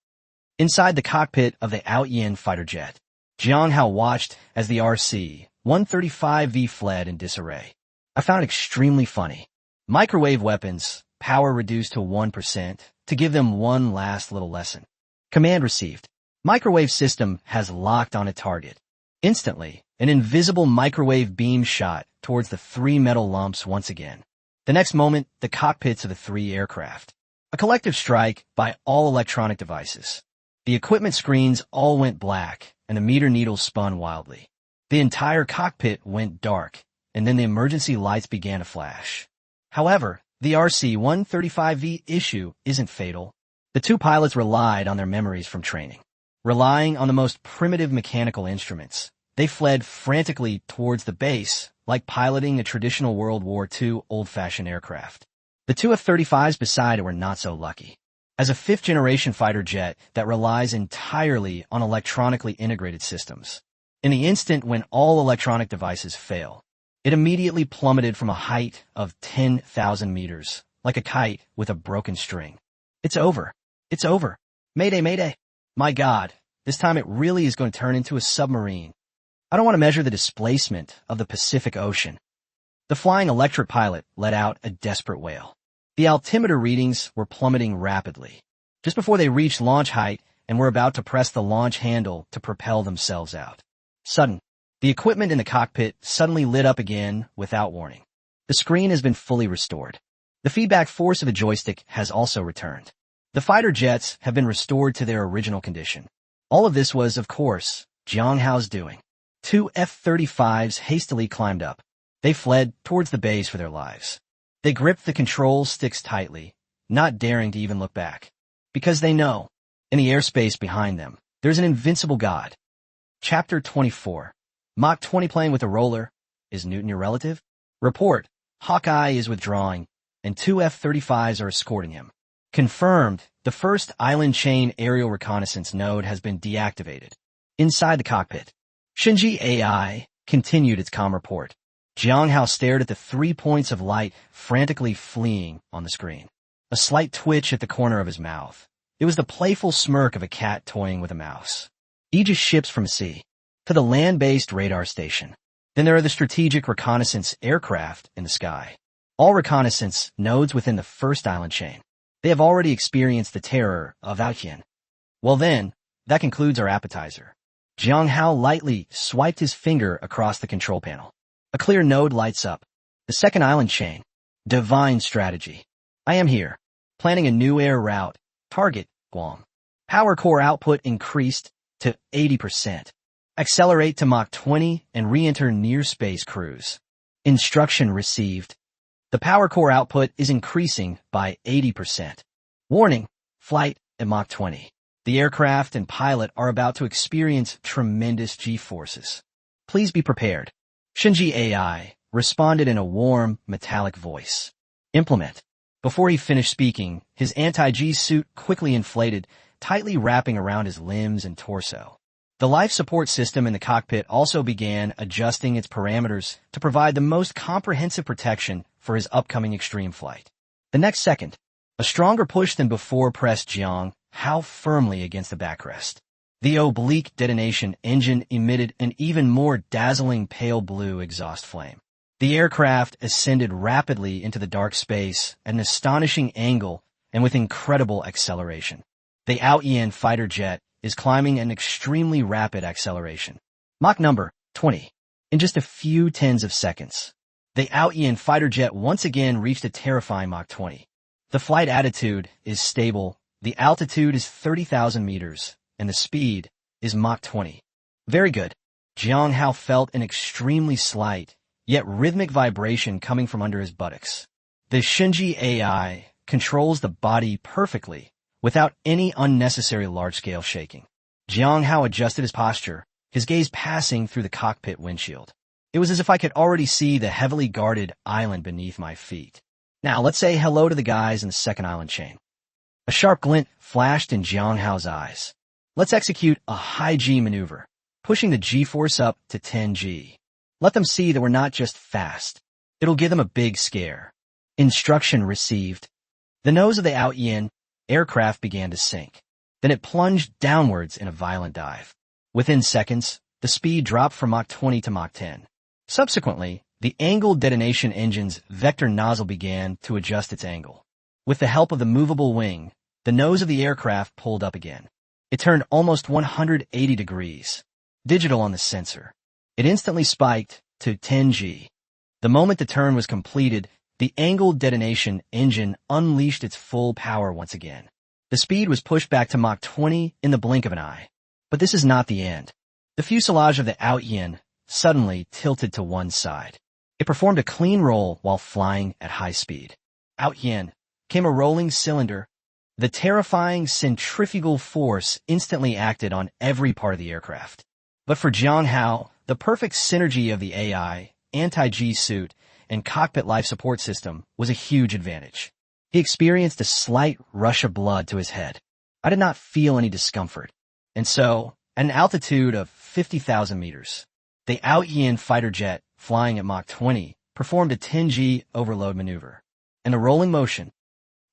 Inside the cockpit of the Ayian fighter jet, Jang Hao watched as the RC-135V fled in disarray. I found it extremely funny. Microwave weapons, power reduced to 1%, to give them one last little lesson. Command received. Microwave system has locked on a target. Instantly, an invisible microwave beam shot towards the three metal lumps once again. The next moment, the cockpits of the three aircraft. A collective strike by all electronic devices. The equipment screens all went black, and the meter needles spun wildly. The entire cockpit went dark, and then the emergency lights began to flash. However, the RC-135V issue isn't fatal. The two pilots relied on their memories from training. Relying on the most primitive mechanical instruments, they fled frantically towards the base, like piloting a traditional World War II old-fashioned aircraft. The two F-35s beside it were not so lucky. As a fifth-generation fighter jet that relies entirely on electronically integrated systems. In the instant when all electronic devices fail, it immediately plummeted from a height of 10,000 meters, like a kite with a broken string. It's over. It's over. Mayday, mayday. My God, this time it really is going to turn into a submarine. I don't want to measure the displacement of the Pacific Ocean. The flying electric pilot let out a desperate wail. The altimeter readings were plummeting rapidly, just before they reached launch height and were about to press the launch handle to propel themselves out. Sudden, the equipment in the cockpit suddenly lit up again without warning. The screen has been fully restored. The feedback force of the joystick has also returned. The fighter jets have been restored to their original condition. All of this was, of course, Jang Hao's doing. Two F-35s hastily climbed up. They fled towards the base for their lives. They gripped the control sticks tightly, not daring to even look back. Because they know, in the airspace behind them, there's an invincible God. Chapter 24. Mach 20 playing with a roller. Is Newton your relative? Report. Hawkeye is withdrawing, and two F-35s are escorting him. Confirmed, the first island chain aerial reconnaissance node has been deactivated. Inside the cockpit, Shinji AI continued its comm report. Jang Hao stared at the 3 points of light frantically fleeing on the screen. A slight twitch at the corner of his mouth. It was the playful smirk of a cat toying with a mouse. Aegis ships from sea to the land-based radar station. Then there are the strategic reconnaissance aircraft in the sky. All reconnaissance nodes within the first island chain. They have already experienced the terror of Ayian. Well then, that concludes our appetizer. Jang Hao lightly swiped his finger across the control panel. A clear node lights up. The second island chain. Divine strategy. I am here. Planning a new air route. Target, Guam. Power core output increased to 80%. Accelerate to Mach 20 and re-enter near space cruise. Instruction received. The power core output is increasing by 80%. Warning, flight at Mach 20. The aircraft and pilot are about to experience tremendous G-forces. Please be prepared. Shinji AI responded in a warm, metallic voice. Implement. Before he finished speaking, his anti-G suit quickly inflated, tightly wrapping around his limbs and torso. The life support system in the cockpit also began adjusting its parameters to provide the most comprehensive protection for his upcoming extreme flight. The next second, a stronger push than before pressed Jang Hao firmly against the backrest. The oblique detonation engine emitted an even more dazzling pale blue exhaust flame. The aircraft ascended rapidly into the dark space at an astonishing angle and with incredible acceleration. The Ayian fighter jet is climbing an extremely rapid acceleration. Mach number 20. In just a few tens of seconds, the Ayian fighter jet once again reached a terrifying Mach 20. The flight attitude is stable, the altitude is 30,000 meters, and the speed is Mach 20. Very good. Jang Hao felt an extremely slight, yet rhythmic vibration coming from under his buttocks. The Shinji AI controls the body perfectly, without any unnecessary large-scale shaking. Jang Hao adjusted his posture, his gaze passing through the cockpit windshield. It was as if I could already see the heavily guarded island beneath my feet. Now, let's say hello to the guys in the second island chain. A sharp glint flashed in Jang Hao's eyes. Let's execute a high G maneuver, pushing the G-force up to 10 G. Let them see that we're not just fast. It'll give them a big scare. Instruction received. The nose of the Ayian aircraft began to sink. Then it plunged downwards in a violent dive. Within seconds, the speed dropped from Mach 20 to Mach 10. Subsequently, the angled detonation engine's vector nozzle began to adjust its angle. With the help of the movable wing, the nose of the aircraft pulled up again. It turned almost 180 degrees. Digital on the sensor. It instantly spiked to 10 G. The moment the turn was completed, the angled detonation engine unleashed its full power once again. The speed was pushed back to Mach 20 in the blink of an eye. But this is not the end. The fuselage of the Ayian suddenly tilted to one side. It performed a clean roll while flying at high speed. Ayian came a rolling cylinder. The terrifying centrifugal force instantly acted on every part of the aircraft. But for Jang Hao, the perfect synergy of the AI, anti-G suit, and cockpit life support system was a huge advantage. He experienced a slight rush of blood to his head. I did not feel any discomfort. And so, at an altitude of 50,000 meters, the Ayian fighter jet, flying at Mach 20, performed a 10G overload maneuver and a rolling motion.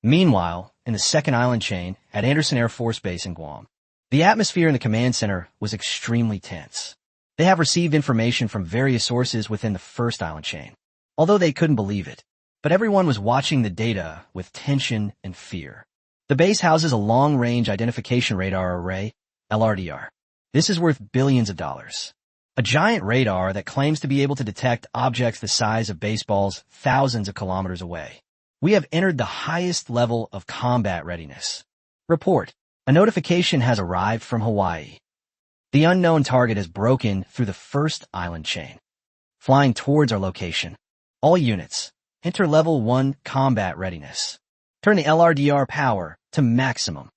Meanwhile, in the second island chain at Andersen Air Force Base in Guam, the atmosphere in the command center was extremely tense. They have received information from various sources within the first island chain, although they couldn't believe it. But everyone was watching the data with tension and fear. The base houses a long-range identification radar array, LRDR. This is worth billions of dollars. A giant radar that claims to be able to detect objects the size of baseballs thousands of kilometers away. We have entered the highest level of combat readiness. Report. A notification has arrived from Hawaii. The unknown target has broken through the first island chain. Flying towards our location. All units, enter level 1 combat readiness. Turn the LRDR power to maximum.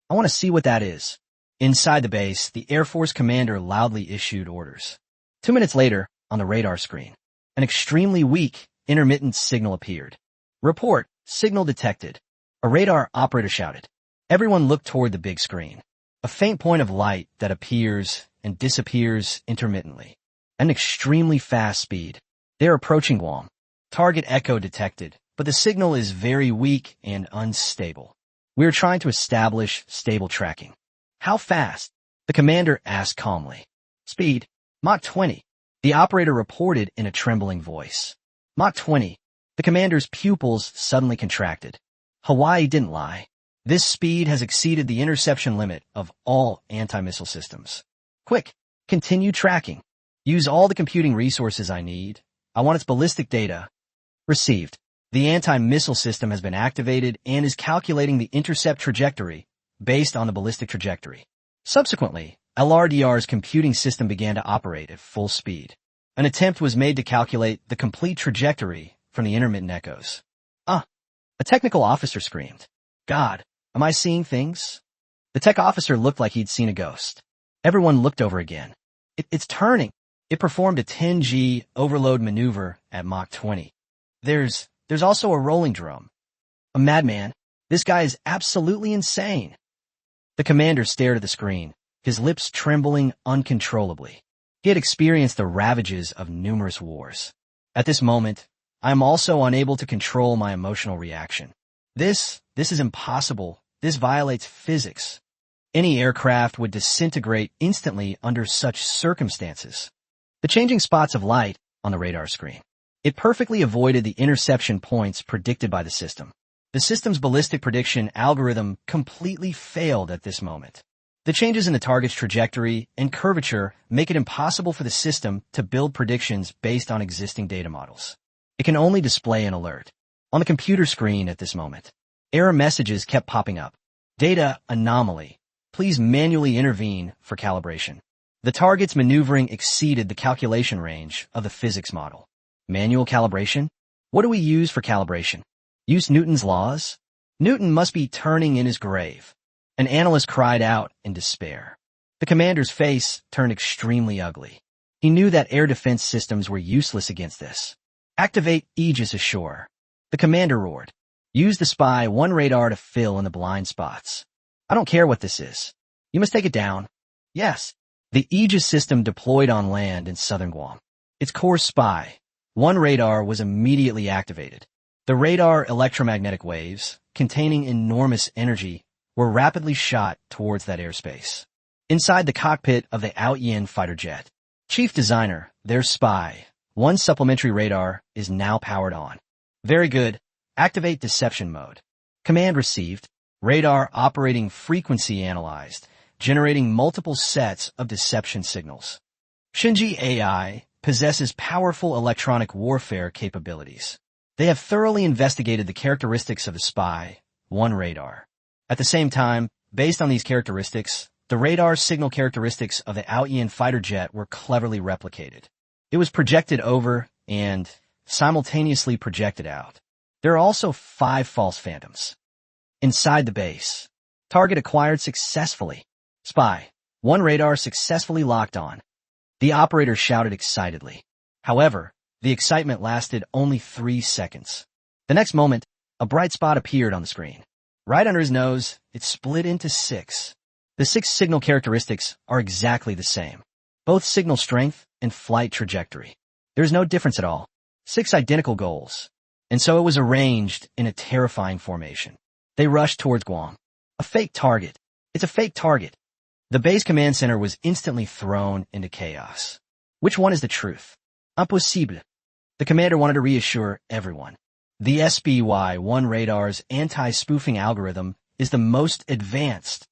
I want to see what that is. Inside the base, the Air Force commander loudly issued orders. 2 minutes later, on the radar screen, an extremely weak, intermittent signal appeared. Report, signal detected. A radar operator shouted. Everyone looked toward the big screen. A faint point of light that appears and disappears intermittently. At an extremely fast speed. They're approaching Guam. Target echo detected, but the signal is very weak and unstable. We are trying to establish stable tracking. How fast? The commander asked calmly. Speed, Mach 20. The operator reported in a trembling voice. Mach 20. The commander's pupils suddenly contracted. Hawaii didn't lie. This speed has exceeded the interception limit of all anti-missile systems. Quick, continue tracking. Use all the computing resources I need. I want its ballistic data. Received. The anti-missile system has been activated and is calculating the intercept trajectory based on the ballistic trajectory. Subsequently, LRDR's computing system began to operate at full speed. An attempt was made to calculate the complete trajectory from the intermittent echoes. A technical officer screamed. God, am I seeing things? The tech officer looked like he'd seen a ghost. Everyone looked over again. It's turning. It performed a 10G overload maneuver at Mach 20. There's also a rolling drum. A madman. This guy is absolutely insane. The commander stared at the screen, his lips trembling uncontrollably. He had experienced the ravages of numerous wars. At this moment, I am also unable to control my emotional reaction. This is impossible. This violates physics. Any aircraft would disintegrate instantly under such circumstances. The changing spots of light on the radar screen. It perfectly avoided the interception points predicted by the system. The system's ballistic prediction algorithm completely failed at this moment. The changes in the target's trajectory and curvature make it impossible for the system to build predictions based on existing data models. It can only display an alert. On the computer screen at this moment, error messages kept popping up. Data anomaly. Please manually intervene for calibration. The target's maneuvering exceeded the calculation range of the physics model. Manual calibration? What do we use for calibration? Use Newton's laws? Newton must be turning in his grave. An analyst cried out in despair. The commander's face turned extremely ugly. He knew that air defense systems were useless against this. Activate Aegis ashore. The commander roared. Use the Spy 1 radar to fill in the blind spots. I don't care what this is. You must take it down. Yes. The Aegis system deployed on land in southern Guam. Its core Spy 1 radar was immediately activated. The radar electromagnetic waves, containing enormous energy, were rapidly shot towards that airspace. Inside the cockpit of the Ayian fighter jet, chief designer, their Spy 1 supplementary radar is now powered on. Very good. Activate deception mode. Command received. Radar operating frequency analyzed, generating multiple sets of deception signals. Shinji AI possesses powerful electronic warfare capabilities. They have thoroughly investigated the characteristics of the Spy 1 radar. At the same time, based on these characteristics, the radar signal characteristics of the Ayian fighter jet were cleverly replicated. It was projected over and simultaneously projected out. There are also 5 false phantoms. Inside the base. Target acquired successfully. Spy 1 radar successfully locked on. The operator shouted excitedly. However, the excitement lasted only 3 seconds. The next moment, a bright spot appeared on the screen. Right under his nose, it split into 6. The 6 signal characteristics are exactly the same. Both signal strength and flight trajectory. There is no difference at all. 6 identical goals. And so it was arranged in a terrifying formation. They rushed towards Guam. A fake target. It's a fake target. The base command center was instantly thrown into chaos. Which one is the truth? Impossible. The commander wanted to reassure everyone. The SBY-1 radar's anti-spoofing algorithm is the most advanced.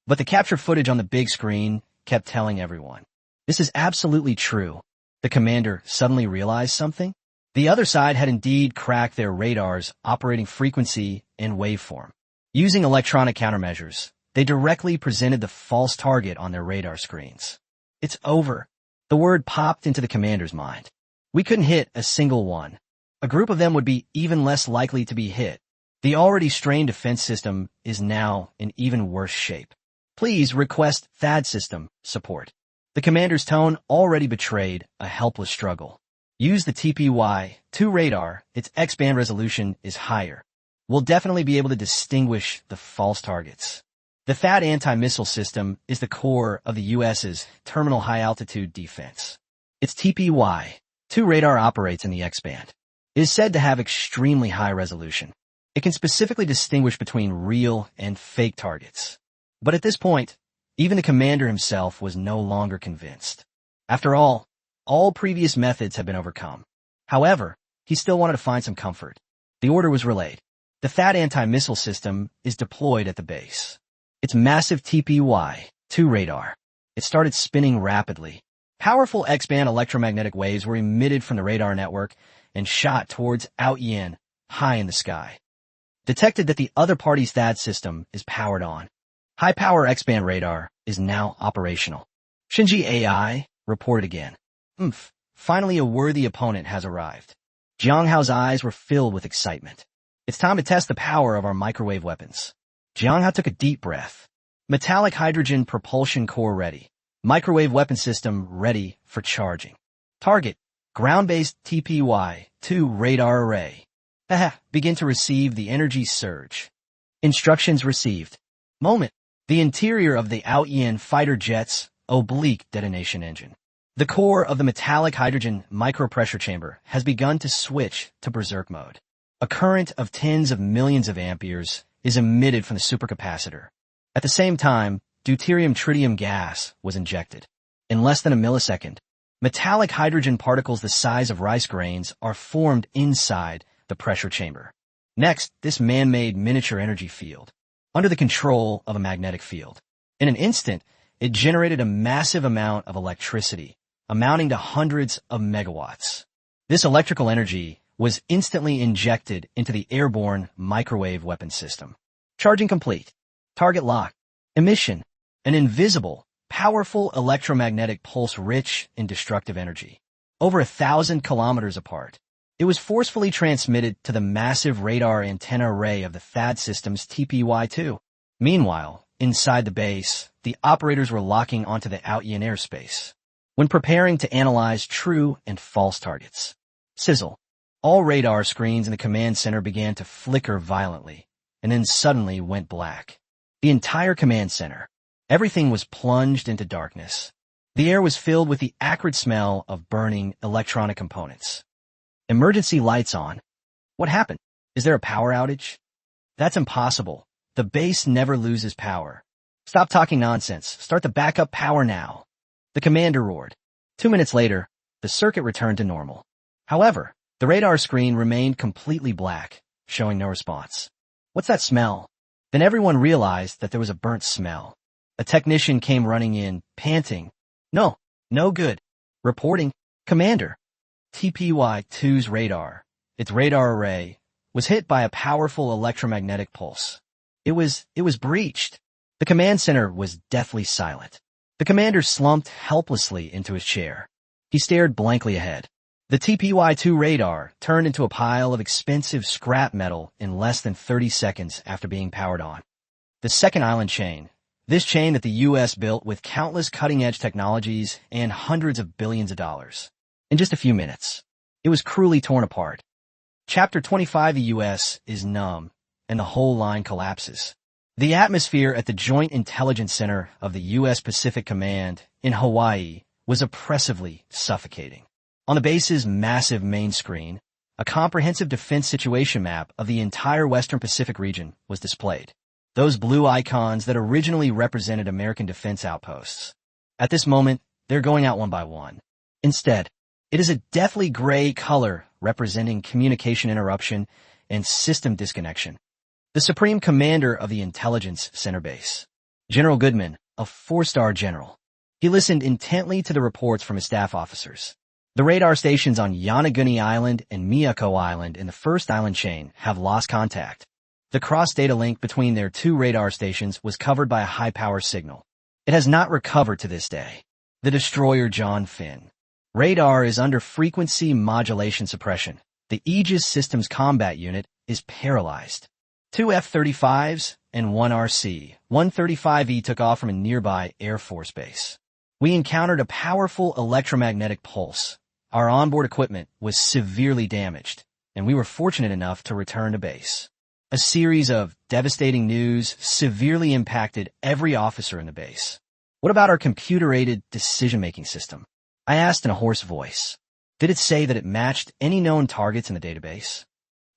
But the capture footage on the big screen kept telling everyone. This is absolutely true. The commander suddenly realized something. The other side had indeed cracked their radar's operating frequency and waveform. Using electronic countermeasures, they directly presented the false target on their radar screens. It's over. The word popped into the commander's mind. We couldn't hit a single one. A group of them would be even less likely to be hit. The already strained defense system is now in even worse shape. Please request THAAD system support. The commander's tone already betrayed a helpless struggle. Use the TPY-2 radar. Its X-band resolution is higher. We'll definitely be able to distinguish the false targets. The THAAD anti-missile system is the core of the U.S.'s terminal high-altitude defense. Its TPY-2 radar operates in the X-band. It is said to have extremely high resolution. It can specifically distinguish between real and fake targets. But at this point, even the commander himself was no longer convinced. After all previous methods had been overcome. However, he still wanted to find some comfort. The order was relayed. The THAAD anti-missile system is deployed at the base. Its massive TPY-2 radar. It started spinning rapidly. Powerful X-band electromagnetic waves were emitted from the radar network and shot towards Ayian, high in the sky. Detected that the other party's THAAD system is powered on. High-power X-band radar is now operational. Shinji AI reported again. Finally a worthy opponent has arrived. Jang Hao's eyes were filled with excitement. It's time to test the power of our microwave weapons. Jang Hao took a deep breath. Metallic hydrogen propulsion core ready. Microwave weapon system ready for charging. Target, ground-based TPY-2 radar array. Begin to receive the energy surge. Instructions received. Moment. The interior of the Ayian fighter jet's oblique detonation engine. The core of the metallic hydrogen micropressure chamber has begun to switch to berserk mode. A current of tens of millions of amperes is emitted from the supercapacitor. At the same time, deuterium-tritium gas was injected. In less than a millisecond, metallic hydrogen particles the size of rice grains are formed inside the pressure chamber. Next, this man-made miniature energy field, under the control of a magnetic field. In an instant, it generated a massive amount of electricity, amounting to hundreds of megawatts. This electrical energy was instantly injected into the airborne microwave weapon system. Charging complete. Target locked. Emission. An invisible, powerful electromagnetic pulse rich in destructive energy. Over 1,000 kilometers apart. It was forcefully transmitted to the massive radar antenna array of the THAAD system's TPY-2. Meanwhile, inside the base, the operators were locking onto the Ayian airspace when preparing to analyze true and false targets. Sizzle. All radar screens in the command center began to flicker violently, and then suddenly went black. The entire command center. Everything was plunged into darkness. The air was filled with the acrid smell of burning electronic components. Emergency lights on. What happened? Is there a power outage? That's impossible. The base never loses power. Stop talking nonsense. Start the backup power now. The commander roared. 2 minutes later, the circuit returned to normal. However, the radar screen remained completely black, showing no response. What's that smell? Then everyone realized that there was a burnt smell. A technician came running in, panting. No good. Reporting, Commander. TPY-2's radar, its radar array, was hit by a powerful electromagnetic pulse. It was breached. The command center was deathly silent. The commander slumped helplessly into his chair. He stared blankly ahead. The TPY-2 radar turned into a pile of expensive scrap metal in less than 30 seconds after being powered on. The second island chain, this chain that the U.S. built with countless cutting-edge technologies and hundreds of billions of dollars. In just a few minutes, it was cruelly torn apart. Chapter 25. The U.S. is numb, and the whole line collapses. The atmosphere at the Joint Intelligence Center of the U.S. Pacific Command in Hawaii was oppressively suffocating. On the base's massive main screen, a comprehensive defense situation map of the entire Western Pacific region was displayed. Those blue icons that originally represented American defense outposts. At this moment, they're going out one by one. Instead, it is a deathly gray color representing communication interruption and system disconnection. The Supreme Commander of the Intelligence Center Base, General Goodman, a 4-star general. He listened intently to the reports from his staff officers. The radar stations on Yonaguni Island and Miyako Island in the first island chain have lost contact. The cross-data link between their two radar stations was covered by a high-power signal. It has not recovered to this day. The destroyer John Finn. Radar is under frequency modulation suppression. The Aegis Systems Combat Unit is paralyzed. 2 F-35s and 1 RC-135E took off from a nearby Air Force base. We encountered a powerful electromagnetic pulse. Our onboard equipment was severely damaged, and we were fortunate enough to return to base. A series of devastating news severely impacted every officer in the base. What about our computer-aided decision-making system? I asked in a hoarse voice. Did it say that it matched any known targets in the database?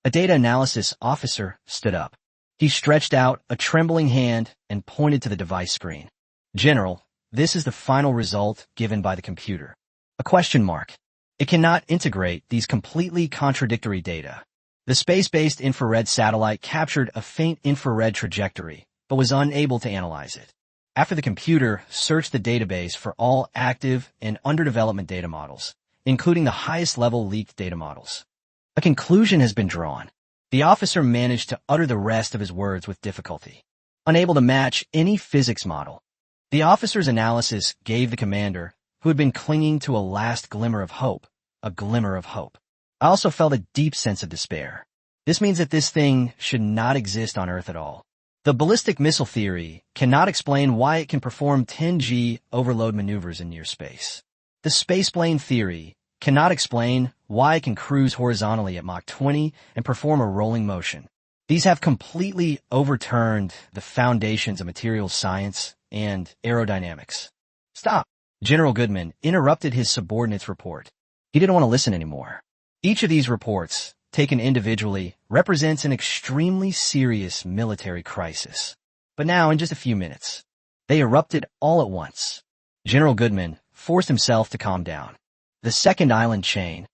A data analysis officer stood up. He stretched out a trembling hand and pointed to the device screen. General, this is the final result given by the computer. A question mark. It cannot integrate these completely contradictory data. The space-based infrared satellite captured a faint infrared trajectory, but was unable to analyze it. After the computer searched the database for all active and under-development data models, including the highest-level leaked data models, a conclusion has been drawn. The officer managed to utter the rest of his words with difficulty, unable to match any physics model. The officer's analysis gave the commander, who had been clinging to a last glimmer of hope, a glimmer of hope. I also felt a deep sense of despair. This means that this thing should not exist on Earth at all. The ballistic missile theory cannot explain why it can perform 10G overload maneuvers in near space. The spaceplane theory cannot explain why it can cruise horizontally at Mach 20 and perform a rolling motion. These have completely overturned the foundations of materials science and aerodynamics. Stop! General Goodman interrupted his subordinate's report. He didn't want to listen anymore. Each of these reports, taken individually, represents an extremely serious military crisis. But now, in just a few minutes, they erupted all at once. General Goodman forced himself to calm down. The second island chain.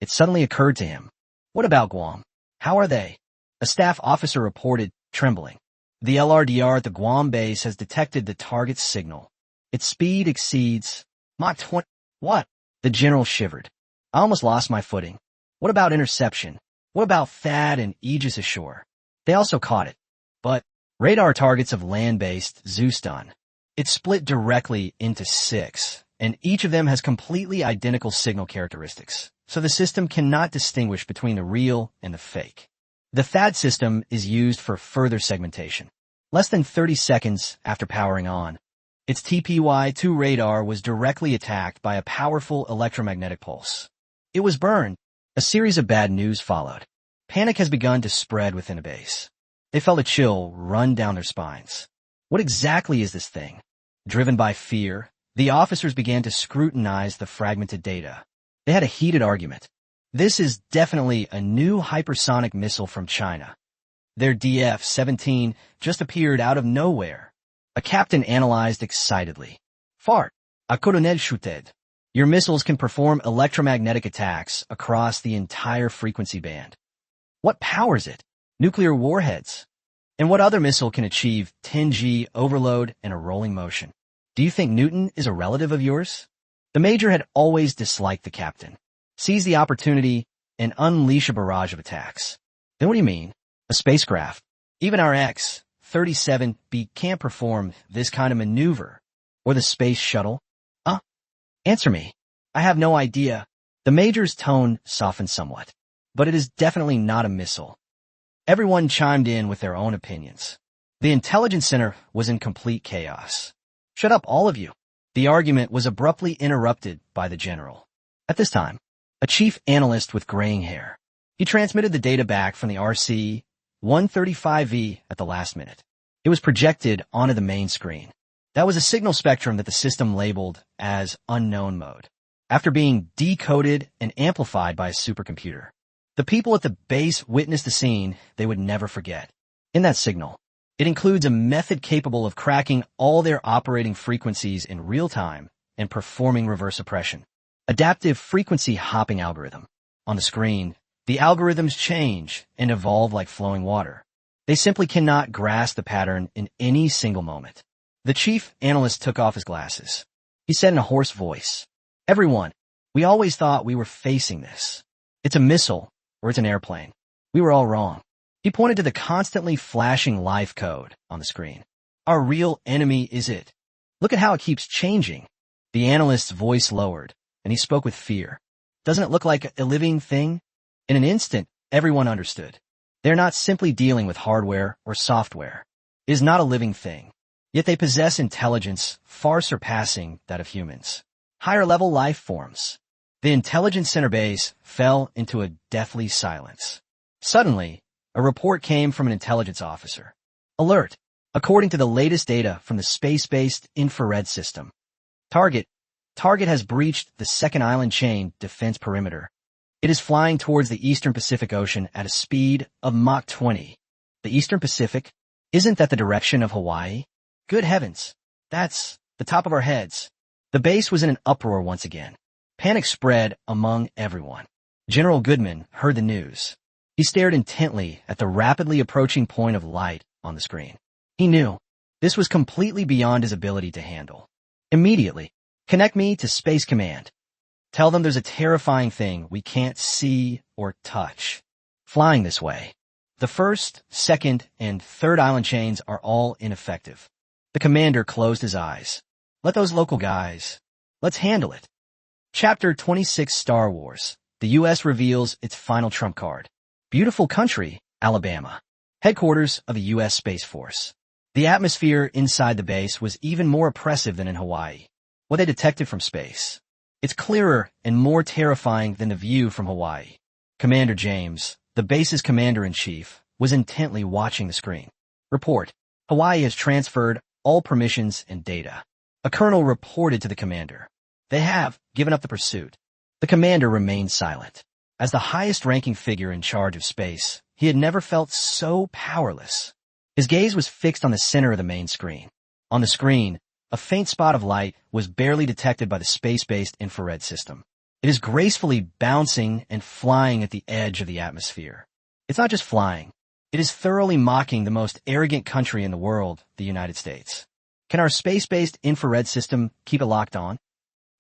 It suddenly occurred to him. What about Guam? How are they? A staff officer reported, trembling. The LRDR at the Guam base has detected the target's signal. Its speed exceeds Mach 20. What? The general shivered. I almost lost my footing. What about interception? What about THAAD and Aegis ashore? They also caught it. But radar targets of land-based Zeuston. It's split directly into 6, and each of them has completely identical signal characteristics, so the system cannot distinguish between the real and the fake. The THAAD system is used for further segmentation. Less than 30 seconds after powering on, its TPY-2 radar was directly attacked by a powerful electromagnetic pulse. It was burned. A series of bad news followed. Panic has begun to spread within the base. They felt a chill run down their spines. What exactly is this thing? Driven by fear, the officers began to scrutinize the fragmented data. They had a heated argument. This is definitely a new hypersonic missile from China. Their DF-17 just appeared out of nowhere. A captain analyzed excitedly. Fart. A colonel shooted. Your missiles can perform electromagnetic attacks across the entire frequency band. What powers it? Nuclear warheads. And what other missile can achieve 10G overload and a rolling motion? Do you think Newton is a relative of yours? The major had always disliked the captain. Seize the opportunity and unleash a barrage of attacks. Then what do you mean? A spacecraft. Even our X-37B can't perform this kind of maneuver. Or the space shuttle. Answer me. I have no idea. The major's tone softened somewhat. But it is definitely not a missile. Everyone chimed in with their own opinions. The intelligence center was in complete chaos. Shut up, all of you. The argument was abruptly interrupted by the general. At this time, a chief analyst with graying hair. He transmitted the data back from the RC-135V at the last minute. It was projected onto the main screen. That was a signal spectrum that the system labeled as unknown mode, after being decoded and amplified by a supercomputer. The people at the base witnessed a scene they would never forget. In that signal, it includes a method capable of cracking all their operating frequencies in real time and performing reverse suppression. Adaptive frequency hopping algorithm. On the screen, the algorithms change and evolve like flowing water. They simply cannot grasp the pattern in any single moment. The chief analyst took off his glasses. He said in a hoarse voice, "Everyone, we always thought we were facing this. It's a missile, or it's an airplane. We were all wrong." He pointed to the constantly flashing live code on the screen. Our real enemy is it. Look at how it keeps changing. The analyst's voice lowered, and he spoke with fear. Doesn't it look like a living thing? In an instant, everyone understood. They're not simply dealing with hardware or software. It is not a living thing. Yet they possess intelligence far surpassing that of humans. Higher-level life forms. The intelligence center base fell into a deathly silence. Suddenly, a report came from an intelligence officer. Alert! According to the latest data from the space-based infrared system, Target has breached the second island chain defense perimeter. It is flying towards the eastern Pacific Ocean at a speed of Mach 20. The eastern Pacific? Isn't that the direction of Hawaii? Good heavens! That's the top of our heads. The base was in an uproar once again. Panic spread among everyone. General Goodman heard the news. He stared intently at the rapidly approaching point of light on the screen. He knew this was completely beyond his ability to handle. Immediately, connect me to Space Command. Tell them there's a terrifying thing we can't see or touch. Flying this way. The first, second, and third island chains are all ineffective. The commander closed his eyes. Let those local guys. Let's handle it. Chapter 26 Star Wars. The U.S. reveals its final trump card. Beautiful country, Alabama. Headquarters of the U.S. Space Force. The atmosphere inside the base was even more oppressive than in Hawaii. What they detected from space. It's clearer and more terrifying than the view from Hawaii. Commander James, the base's commander-in-chief, was intently watching the screen. Report. Hawaii has transferred all permissions and data. A colonel reported to the commander. They have given up the pursuit. The commander remained silent. As the highest-ranking figure in charge of space, he had never felt so powerless. His gaze was fixed on the center of the main screen. On the screen, a faint spot of light was barely detected by the space-based infrared system. It is gracefully bouncing and flying at the edge of the atmosphere. It's not just flying. It is thoroughly mocking the most arrogant country in the world, the United States. Can our space-based infrared system keep it locked on?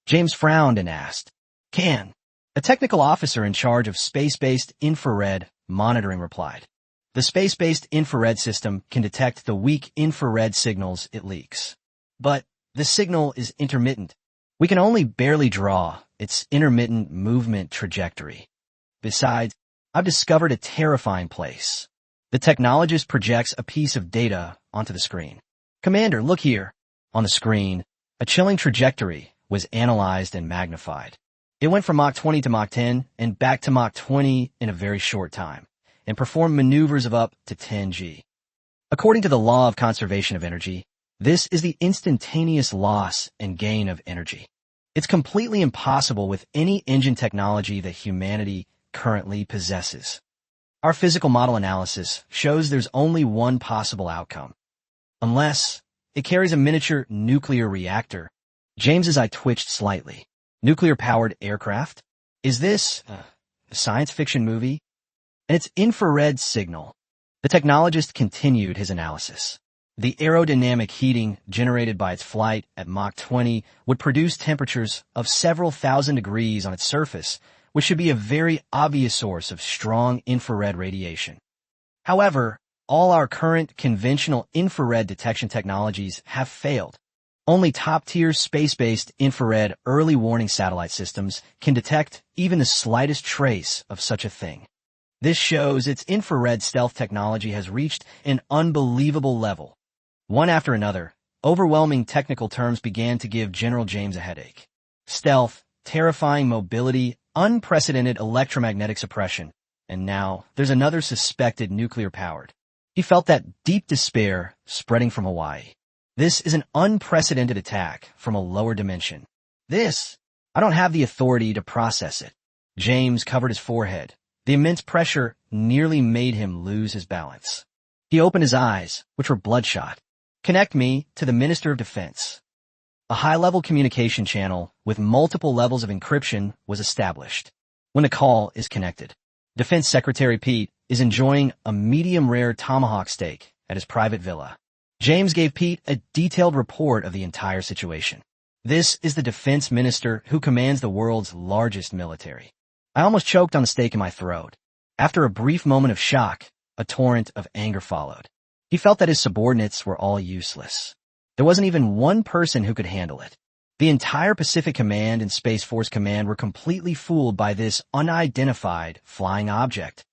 James frowned and asked. Can. A technical officer in charge of space-based infrared monitoring replied. The space-based infrared system can detect the weak infrared signals it leaks. But the signal is intermittent. We can only barely draw its intermittent movement trajectory. Besides, I've discovered a terrifying place. The technologist projects a piece of data onto the screen. Commander, look here. On the screen, a chilling trajectory was analyzed and magnified. It went from Mach 20 to Mach 10 and back to Mach 20 in a very short time, and performed maneuvers of up to 10 G. According to the law of conservation of energy, this is the instantaneous loss and gain of energy. It's completely impossible with any engine technology that humanity currently possesses. Our physical model analysis shows there's only one possible outcome. Unless it carries a miniature nuclear reactor. James's eye twitched slightly. Nuclear-powered aircraft? Is this a science fiction movie? And its infrared signal. The technologist continued his analysis. The aerodynamic heating generated by its flight at Mach 20 would produce temperatures of several thousand degrees on its surface, which should be a very obvious source of strong infrared radiation. However, all our current conventional infrared detection technologies have failed. Only top-tier space-based infrared early warning satellite systems can detect even the slightest trace of such a thing. This shows its infrared stealth technology has reached an unbelievable level. One after another, overwhelming technical terms began to give General James a headache. Stealth, terrifying mobility, unprecedented electromagnetic suppression, and now there's another suspected nuclear-powered. He felt that deep despair spreading from Hawaii. This is an unprecedented attack from a lower dimension. I don't have the authority to process it. James covered his forehead. The immense pressure nearly made him lose his balance. He opened his eyes, which were bloodshot. Connect me to the Minister of Defense. A high-level communication channel with multiple levels of encryption was established. When the call is connected, Defense Secretary Pete is enjoying a medium-rare tomahawk steak at his private villa. James gave Pete a detailed report of the entire situation. This is the defense minister who commands the world's largest military. I almost choked on the steak in my throat. After a brief moment of shock, a torrent of anger followed. He felt that his subordinates were all useless. There wasn't even one person who could handle it. The entire Pacific Command and Space Force Command were completely fooled by this unidentified flying object.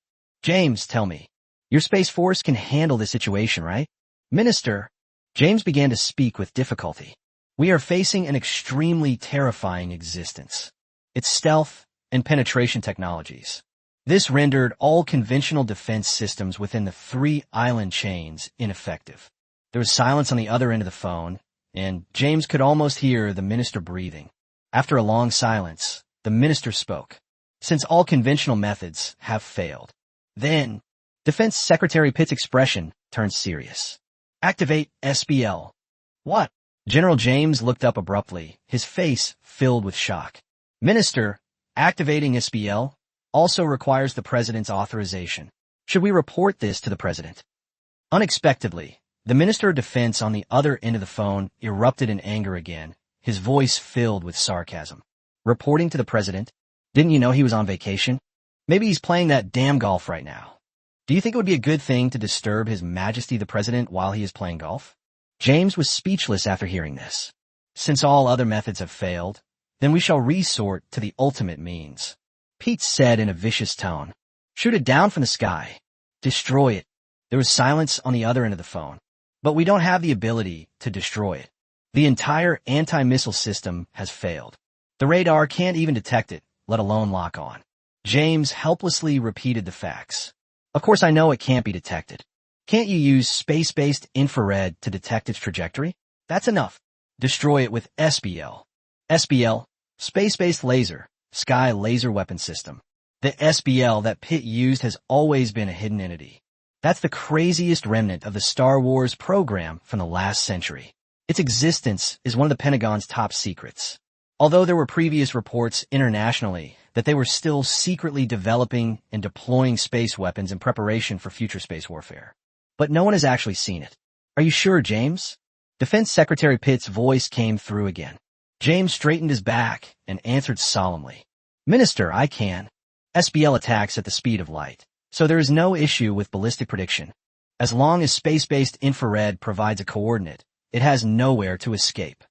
James, tell me, your Space Force can handle this situation, right? Minister, James began to speak with difficulty. We are facing an extremely terrifying existence. Its stealth and penetration technologies. This rendered all conventional defense systems within the 3 island chains ineffective. There was silence on the other end of the phone, and James could almost hear the minister breathing. After a long silence, the minister spoke. Since all conventional methods have failed. Then, Defense Secretary Pitt's expression turned serious. Activate SBL. What? General James looked up abruptly, his face filled with shock. Minister, activating SBL also requires the President's authorization. Should we report this to the President? Unexpectedly, the Minister of Defense on the other end of the phone erupted in anger again, his voice filled with sarcasm. Reporting to the President? Didn't you know he was on vacation? Maybe he's playing that damn golf right now. Do you think it would be a good thing to disturb His Majesty the President while he is playing golf? James was speechless after hearing this. Since all other methods have failed, then we shall resort to the ultimate means. Pete said in a vicious tone. Shoot it down from the sky. Destroy it. There was silence on the other end of the phone. But we don't have the ability to destroy it. The entire anti-missile system has failed. The radar can't even detect it, let alone lock on. James helplessly repeated the facts. Of course I know it can't be detected. Can't you use space-based infrared to detect its trajectory? That's enough. Destroy it with SBL. SBL, Space-Based Laser, Sky Laser Weapon System. The SBL that Pitt used has always been a hidden entity. That's the craziest remnant of the Star Wars program from the last century. Its existence is one of the Pentagon's top secrets. Although there were previous reports internationally that they were still secretly developing and deploying space weapons in preparation for future space warfare. But no one has actually seen it. Are you sure, James? Defense Secretary Pitt's voice came through again. James straightened his back and answered solemnly. Minister, I can. SBL attacks at the speed of light, so there is no issue with ballistic prediction. As long as space-based infrared provides a coordinate, it has nowhere to escape.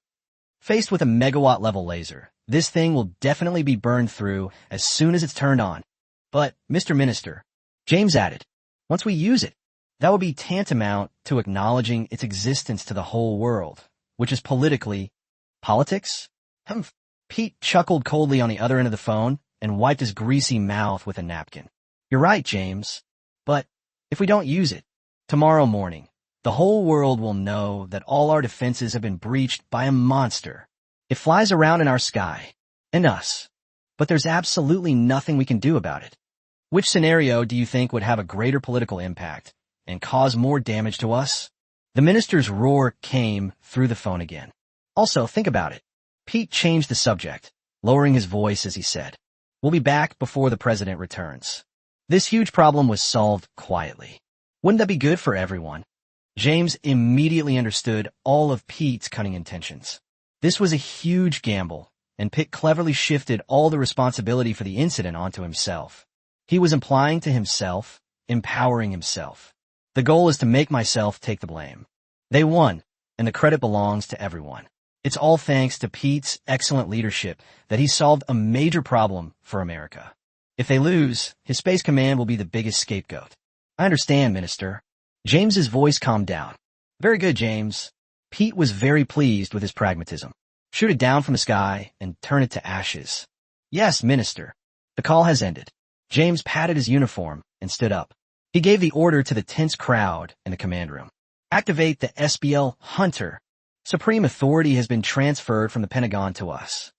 Faced with a megawatt-level laser, this thing will definitely be burned through as soon as it's turned on. But, Mr. Minister, James added, once we use it, that would be tantamount to acknowledging its existence to the whole world, which is politics? Pete chuckled coldly on the other end of the phone and wiped his greasy mouth with a napkin. You're right, James. But if we don't use it, tomorrow morning, the whole world will know that all our defenses have been breached by a monster. It flies around in our sky, and us. But there's absolutely nothing we can do about it. Which scenario do you think would have a greater political impact and cause more damage to us? The minister's roar came through the phone again. Also, think about it. Pete changed the subject, lowering his voice as he said, we'll be back before the president returns. This huge problem was solved quietly. Wouldn't that be good for everyone? James immediately understood all of Pete's cunning intentions. This was a huge gamble, and Pete cleverly shifted all the responsibility for the incident onto himself. He was implying to himself, empowering himself. The goal is to make myself take the blame. They won, and the credit belongs to everyone. It's all thanks to Pete's excellent leadership that he solved a major problem for America. If they lose, his Space Command will be the biggest scapegoat. I understand, Minister. James's voice calmed down. Very good, James. Pete was very pleased with his pragmatism. Shoot it down from the sky and turn it to ashes. Yes, Minister. The call has ended. James patted his uniform and stood up. He gave the order to the tense crowd in the command room. Activate the SBL Hunter. Supreme authority has been transferred from the Pentagon to us.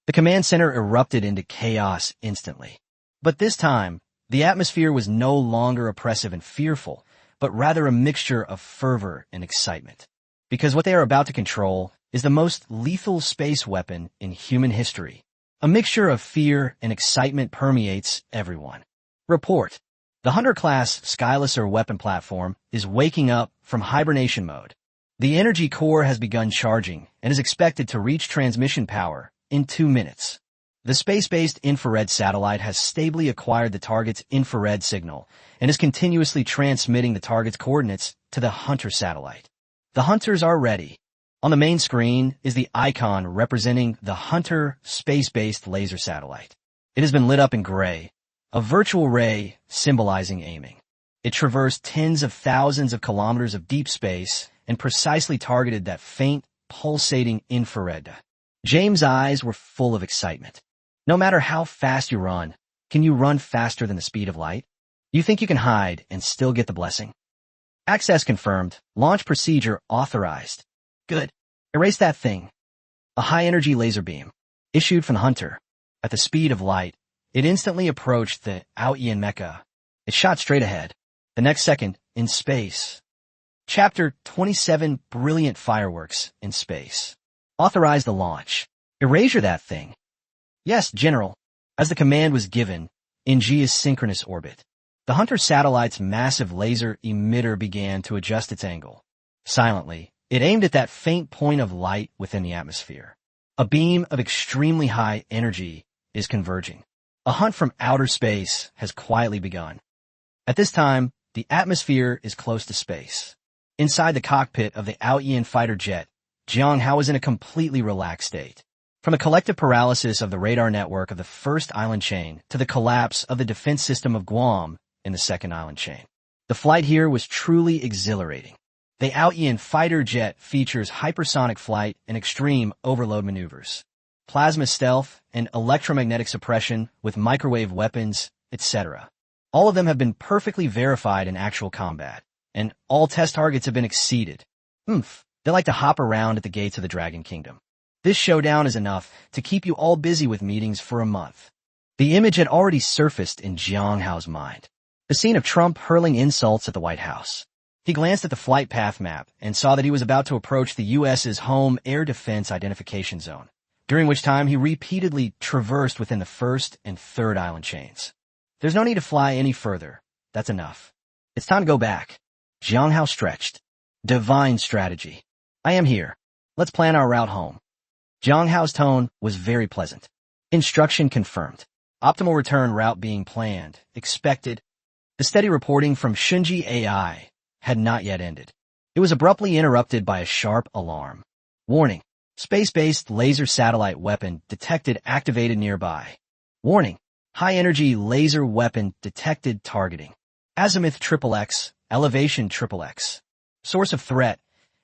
The command center erupted into chaos instantly. But this time, the atmosphere was no longer oppressive and fearful, but rather a mixture of fervor and excitement. Because what they are about to control is the most lethal space weapon in human history. A mixture of fear and excitement permeates everyone. Report. The Hunter-class Skylaser weapon platform is waking up from hibernation mode. The energy core has begun charging and is expected to reach transmission power in 2 minutes. The space-based infrared satellite has stably acquired the target's infrared signal and is continuously transmitting the target's coordinates to the Hunter satellite. The Hunters are ready. On the main screen is the icon representing the Hunter space-based laser satellite. It has been lit up in gray, a virtual ray symbolizing aiming. It traversed tens of thousands of kilometers of deep space and precisely targeted that faint, pulsating infrared. James' eyes were full of excitement. No matter how fast you run, can you run faster than the speed of light? You think you can hide and still get the blessing? Access confirmed. Launch procedure authorized. Good. Erase that thing. A high-energy laser beam, issued from the Hunter. At the speed of light, it instantly approached the Ayian mecha. It shot straight ahead. The next second, in space. Chapter 27, Brilliant Fireworks in Space. Authorize the launch. Erasure that thing. Yes, General. As the command was given, in geosynchronous orbit, the Hunter satellite's massive laser emitter began to adjust its angle. Silently, it aimed at that faint point of light within the atmosphere. A beam of extremely high energy is converging. A hunt from outer space has quietly begun. At this time, the atmosphere is close to space. Inside the cockpit of the Ayian fighter jet, Jang Hao is in a completely relaxed state. From the collective paralysis of the radar network of the first island chain to the collapse of the defense system of Guam in the second island chain, the flight here was truly exhilarating. The Ayian fighter jet features hypersonic flight and extreme overload maneuvers, plasma stealth and electromagnetic suppression with microwave weapons, etc. All of them have been perfectly verified in actual combat, and all test targets have been exceeded. They like to hop around at the gates of the Dragon Kingdom. This showdown is enough to keep you all busy with meetings for a month. The image had already surfaced in Jang Hao's mind. The scene of Trump hurling insults at the White House. He glanced at the flight path map and saw that he was about to approach the U.S.'s home air defense identification zone, during which time he repeatedly traversed within the first and third island chains. There's no need to fly any further. That's enough. It's time to go back. Jang Hao stretched. Divine strategy. I am here. Let's plan our route home. Jang Hao's tone was very pleasant. Instruction confirmed. Optimal return route being planned. Expected. The steady reporting from Shunji AI had not yet ended. It was abruptly interrupted by a sharp alarm. Warning. Space-based laser satellite weapon detected activated nearby. Warning. High-energy laser weapon detected targeting. Azimuth XXX, elevation XXX. Source of threat.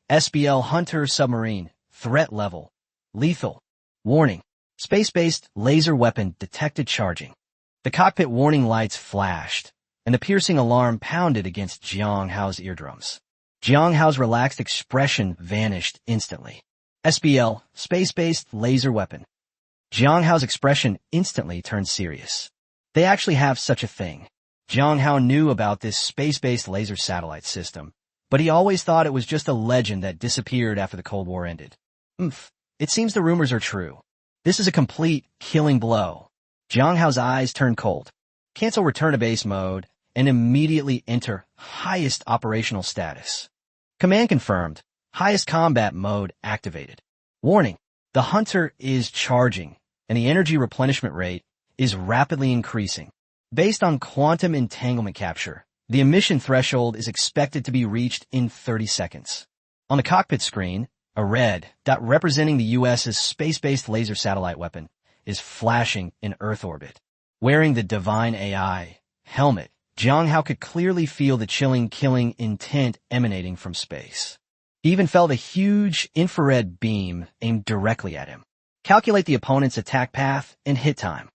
SBL Hunter submarine. Threat level. Lethal. Warning. Space-based laser weapon detected charging. The cockpit warning lights flashed, and the piercing alarm pounded against Jang Hao's eardrums. Jang Hao's relaxed expression vanished instantly. SBL, space-based laser weapon. Jang Hao's expression instantly turned serious. They actually have such a thing. Jang Hao knew about this space-based laser satellite system, but he always thought it was just a legend that disappeared after the Cold War ended. It seems the rumors are true. This is a complete killing blow. Jang Hao's eyes turned cold. Cancel return to base mode and immediately enter highest operational status. Command confirmed. Highest combat mode activated. Warning. The Hunter is charging, and the energy replenishment rate is rapidly increasing. Based on quantum entanglement capture, the emission threshold is expected to be reached in 30 seconds. On the cockpit screen, a red dot representing the U.S.'s space-based laser satellite weapon is flashing in Earth orbit. Wearing the Divine AI helmet, Jang Hao could clearly feel the chilling killing intent emanating from space. He even felt a huge infrared beam aimed directly at him. Calculate the opponent's attack path and hit time.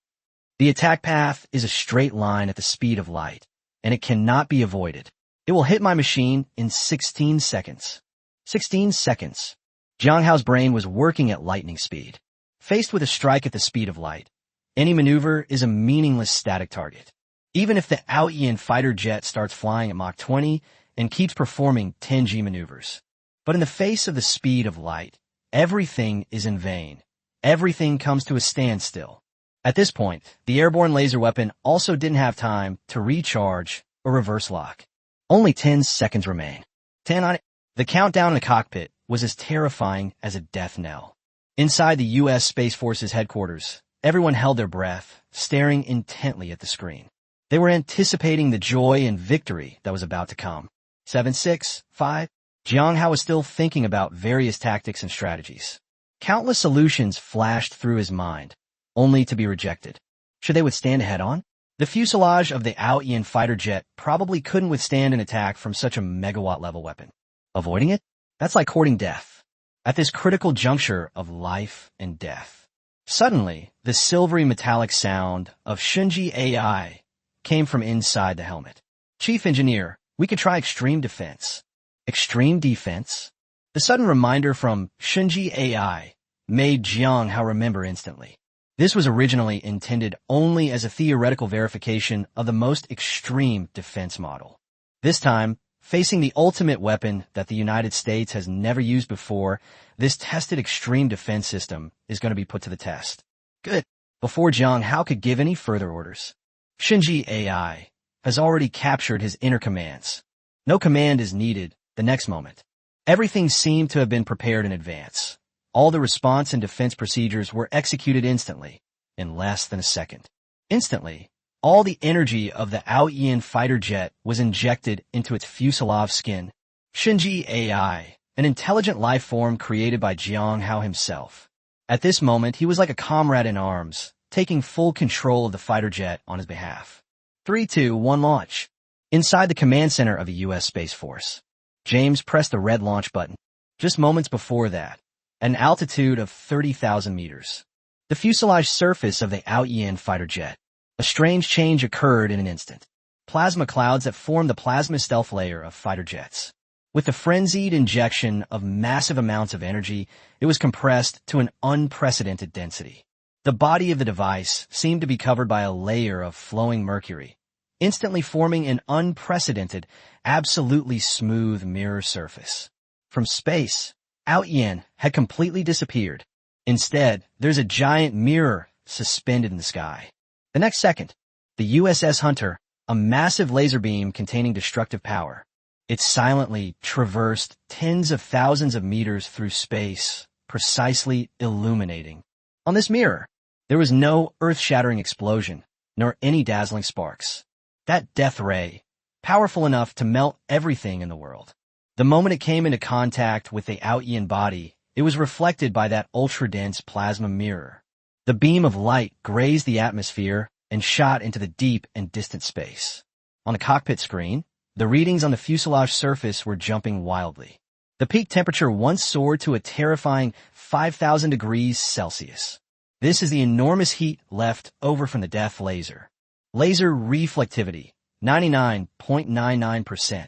The attack path is a straight line at the speed of light, and it cannot be avoided. It will hit my machine in 16 seconds. 16 seconds. Jang Hao's brain was working at lightning speed. Faced with a strike at the speed of light, any maneuver is a meaningless static target. Even if the Ayian fighter jet starts flying at Mach 20 and keeps performing 10G maneuvers. But in the face of the speed of light, everything is in vain. Everything comes to a standstill. At this point, the airborne laser weapon also didn't have time to recharge or reverse lock. Only 10 seconds remain. 10 on it. The countdown in the cockpit was as terrifying as a death knell. Inside the U.S. Space Force's headquarters, everyone held their breath, staring intently at the screen. They were anticipating the joy and victory that was about to come. 7, 6, 5. Jang Hao was still thinking about various tactics and strategies. Countless solutions flashed through his mind, only to be rejected. Should they withstand a head-on? The fuselage of the Ayian fighter jet probably couldn't withstand an attack from such a megawatt-level weapon. Avoiding it? That's like courting death. At this critical juncture of life and death. Suddenly, the silvery metallic sound of Shunji AI came from inside the helmet. Chief Engineer, we could try extreme defense. Extreme defense? The sudden reminder from Shunji AI made Jang Hao remember instantly. This was originally intended only as a theoretical verification of the most extreme defense model. This time, facing the ultimate weapon that the United States has never used before, this tested extreme defense system is going to be put to the test. Good. Before Jang Hao could give any further orders, Shunji AI has already captured his inner commands. No command is needed the next moment. Everything seemed to have been prepared in advance. All the response and defense procedures were executed instantly, in less than a second. Instantly, all the energy of the Ayian fighter jet was injected into its fuselage skin. Shunji AI, an intelligent life form created by Jang Hao himself. At this moment, he was like a comrade in arms, taking full control of the fighter jet on his behalf. 3, 2, 1, launch. Inside the command center of the U.S. Space Force, James pressed the red launch button. Just moments before that, at an altitude of 30,000 meters, the fuselage surface of the Ayian fighter jet, a strange change occurred in an instant. plasma clouds that form the plasma stealth layer of fighter jets. With the frenzied injection of massive amounts of energy, it was compressed to an unprecedented density. The body of the device seemed to be covered by a layer of flowing mercury, instantly forming an unprecedented, absolutely smooth mirror surface. From space, Ayian had completely disappeared. Instead, there's a giant mirror suspended in the sky. The next second, the USS Hunter, a massive laser beam containing destructive power. It silently traversed tens of thousands of meters through space, precisely illuminating. On this mirror, there was no earth-shattering explosion, nor any dazzling sparks. That death ray, powerful enough to melt everything in the world. The moment it came into contact with the Ayian body, it was reflected by that ultra-dense plasma mirror. The beam of light grazed the atmosphere and shot into the deep and distant space. On the cockpit screen, the readings on the fuselage surface were jumping wildly. The peak temperature once soared to a terrifying 5,000 degrees Celsius. This is the enormous heat left over from the death laser. Laser reflectivity, 99.99%.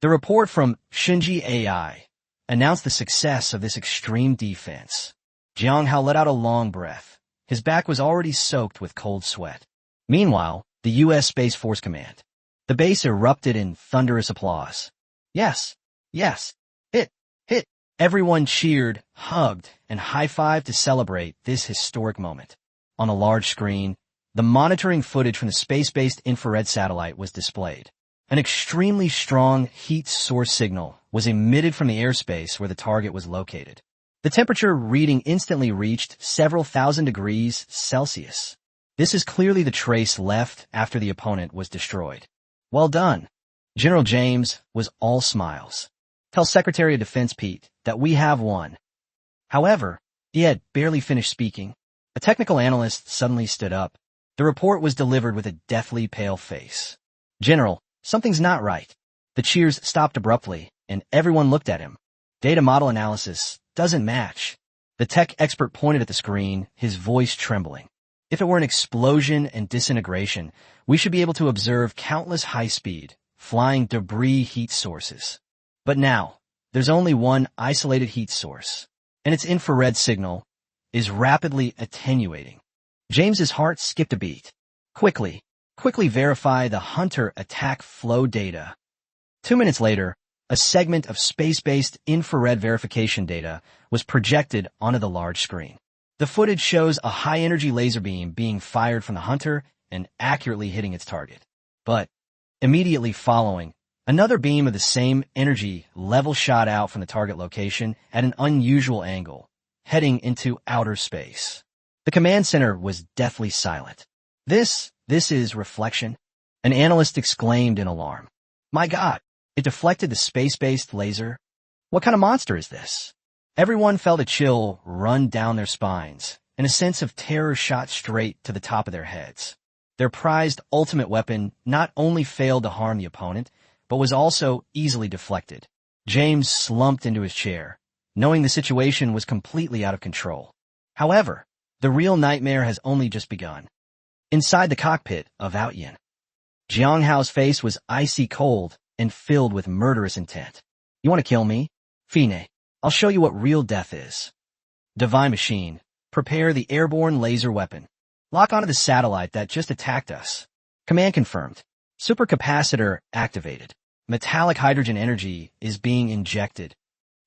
The report from Shinji AI announced the success of this extreme defense. Jang Hao let out a long breath. His back was already soaked with cold sweat. Meanwhile, the U.S. Space Force Command. The base erupted in thunderous applause. Yes, hit. Everyone cheered, hugged, and high-fived to celebrate this historic moment. On a large screen, the monitoring footage from the space-based infrared satellite was displayed. An extremely strong heat source signal was emitted from the airspace where the target was located. The temperature reading instantly reached several thousand degrees Celsius. This is clearly the trace left after the opponent was destroyed. Well done. General James was all smiles. Tell Secretary of Defense Pete that we have won. However, he had barely finished speaking. A technical analyst suddenly stood up. The report was delivered with a deathly pale face. General, something's not right. The cheers stopped abruptly, and everyone looked at him. Data model analysis doesn't match. The tech expert pointed at the screen, his voice trembling. If it were an explosion and disintegration, we should be able to observe countless high-speed, flying debris heat sources. But now, there's only one isolated heat source, and its infrared signal is rapidly attenuating. James's heart skipped a beat. Quickly verify the Hunter attack flow data. 2 minutes later, a segment of space-based infrared verification data was projected onto the large screen. The footage shows a high-energy laser beam being fired from the Hunter and accurately hitting its target. But immediately following, another beam of the same energy level shot out from the target location at an unusual angle, heading into outer space. The command center was deathly silent. This is reflection, an analyst exclaimed in alarm. My God, it deflected the space-based laser. What kind of monster is this? Everyone felt a chill run down their spines, and a sense of terror shot straight to the top of their heads. Their prized ultimate weapon not only failed to harm the opponent, but was also easily deflected. James slumped into his chair, knowing the situation was completely out of control. However, the real nightmare has only just begun. Inside the cockpit of Ayian, Jang Hao's face was icy cold and filled with murderous intent. You want to kill me? Fine. I'll show you what real death is. Divine Machine, prepare the airborne laser weapon. Lock onto the satellite that just attacked us. Command confirmed. Supercapacitor activated. Metallic hydrogen energy is being injected.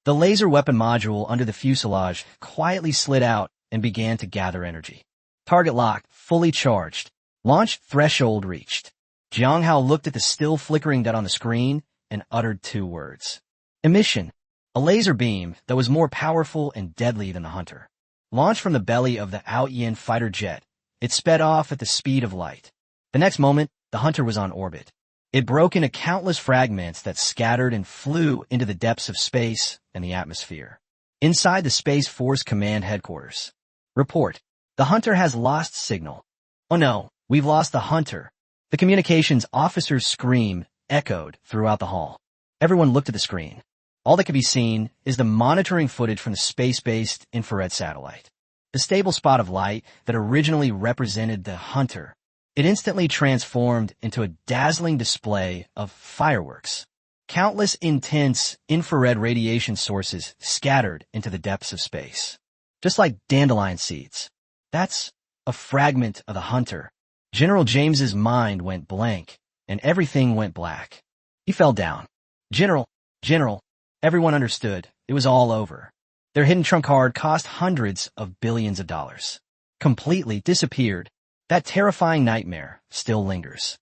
The laser weapon module under the fuselage quietly slid out and began to gather energy. Target locked, fully charged. Launch threshold reached. Jang Hao looked at the still flickering dot on the screen and uttered 2 words. Emission. A laser beam that was more powerful and deadly than the Hunter. Launched from the belly of the Ayian fighter jet, it sped off at the speed of light. The next moment, the Hunter was on orbit. It broke into countless fragments that scattered and flew into the depths of space and the atmosphere. Inside the Space Force Command headquarters. Report. The Hunter has lost signal. Oh no, we've lost the Hunter. The communications officer's scream echoed throughout the hall. Everyone looked at the screen. All that could be seen is the monitoring footage from the space-based infrared satellite. The stable spot of light that originally represented the Hunter It instantly transformed into a dazzling display of fireworks. Countless intense infrared radiation sources scattered into the depths of space. Just like dandelion seeds. That's a fragment of the hunter. General James's mind went blank, and everything went black. He fell down. General, everyone understood. It was all over. Their hidden trump card cost hundreds of billions of dollars. Completely disappeared. That terrifying nightmare still lingers.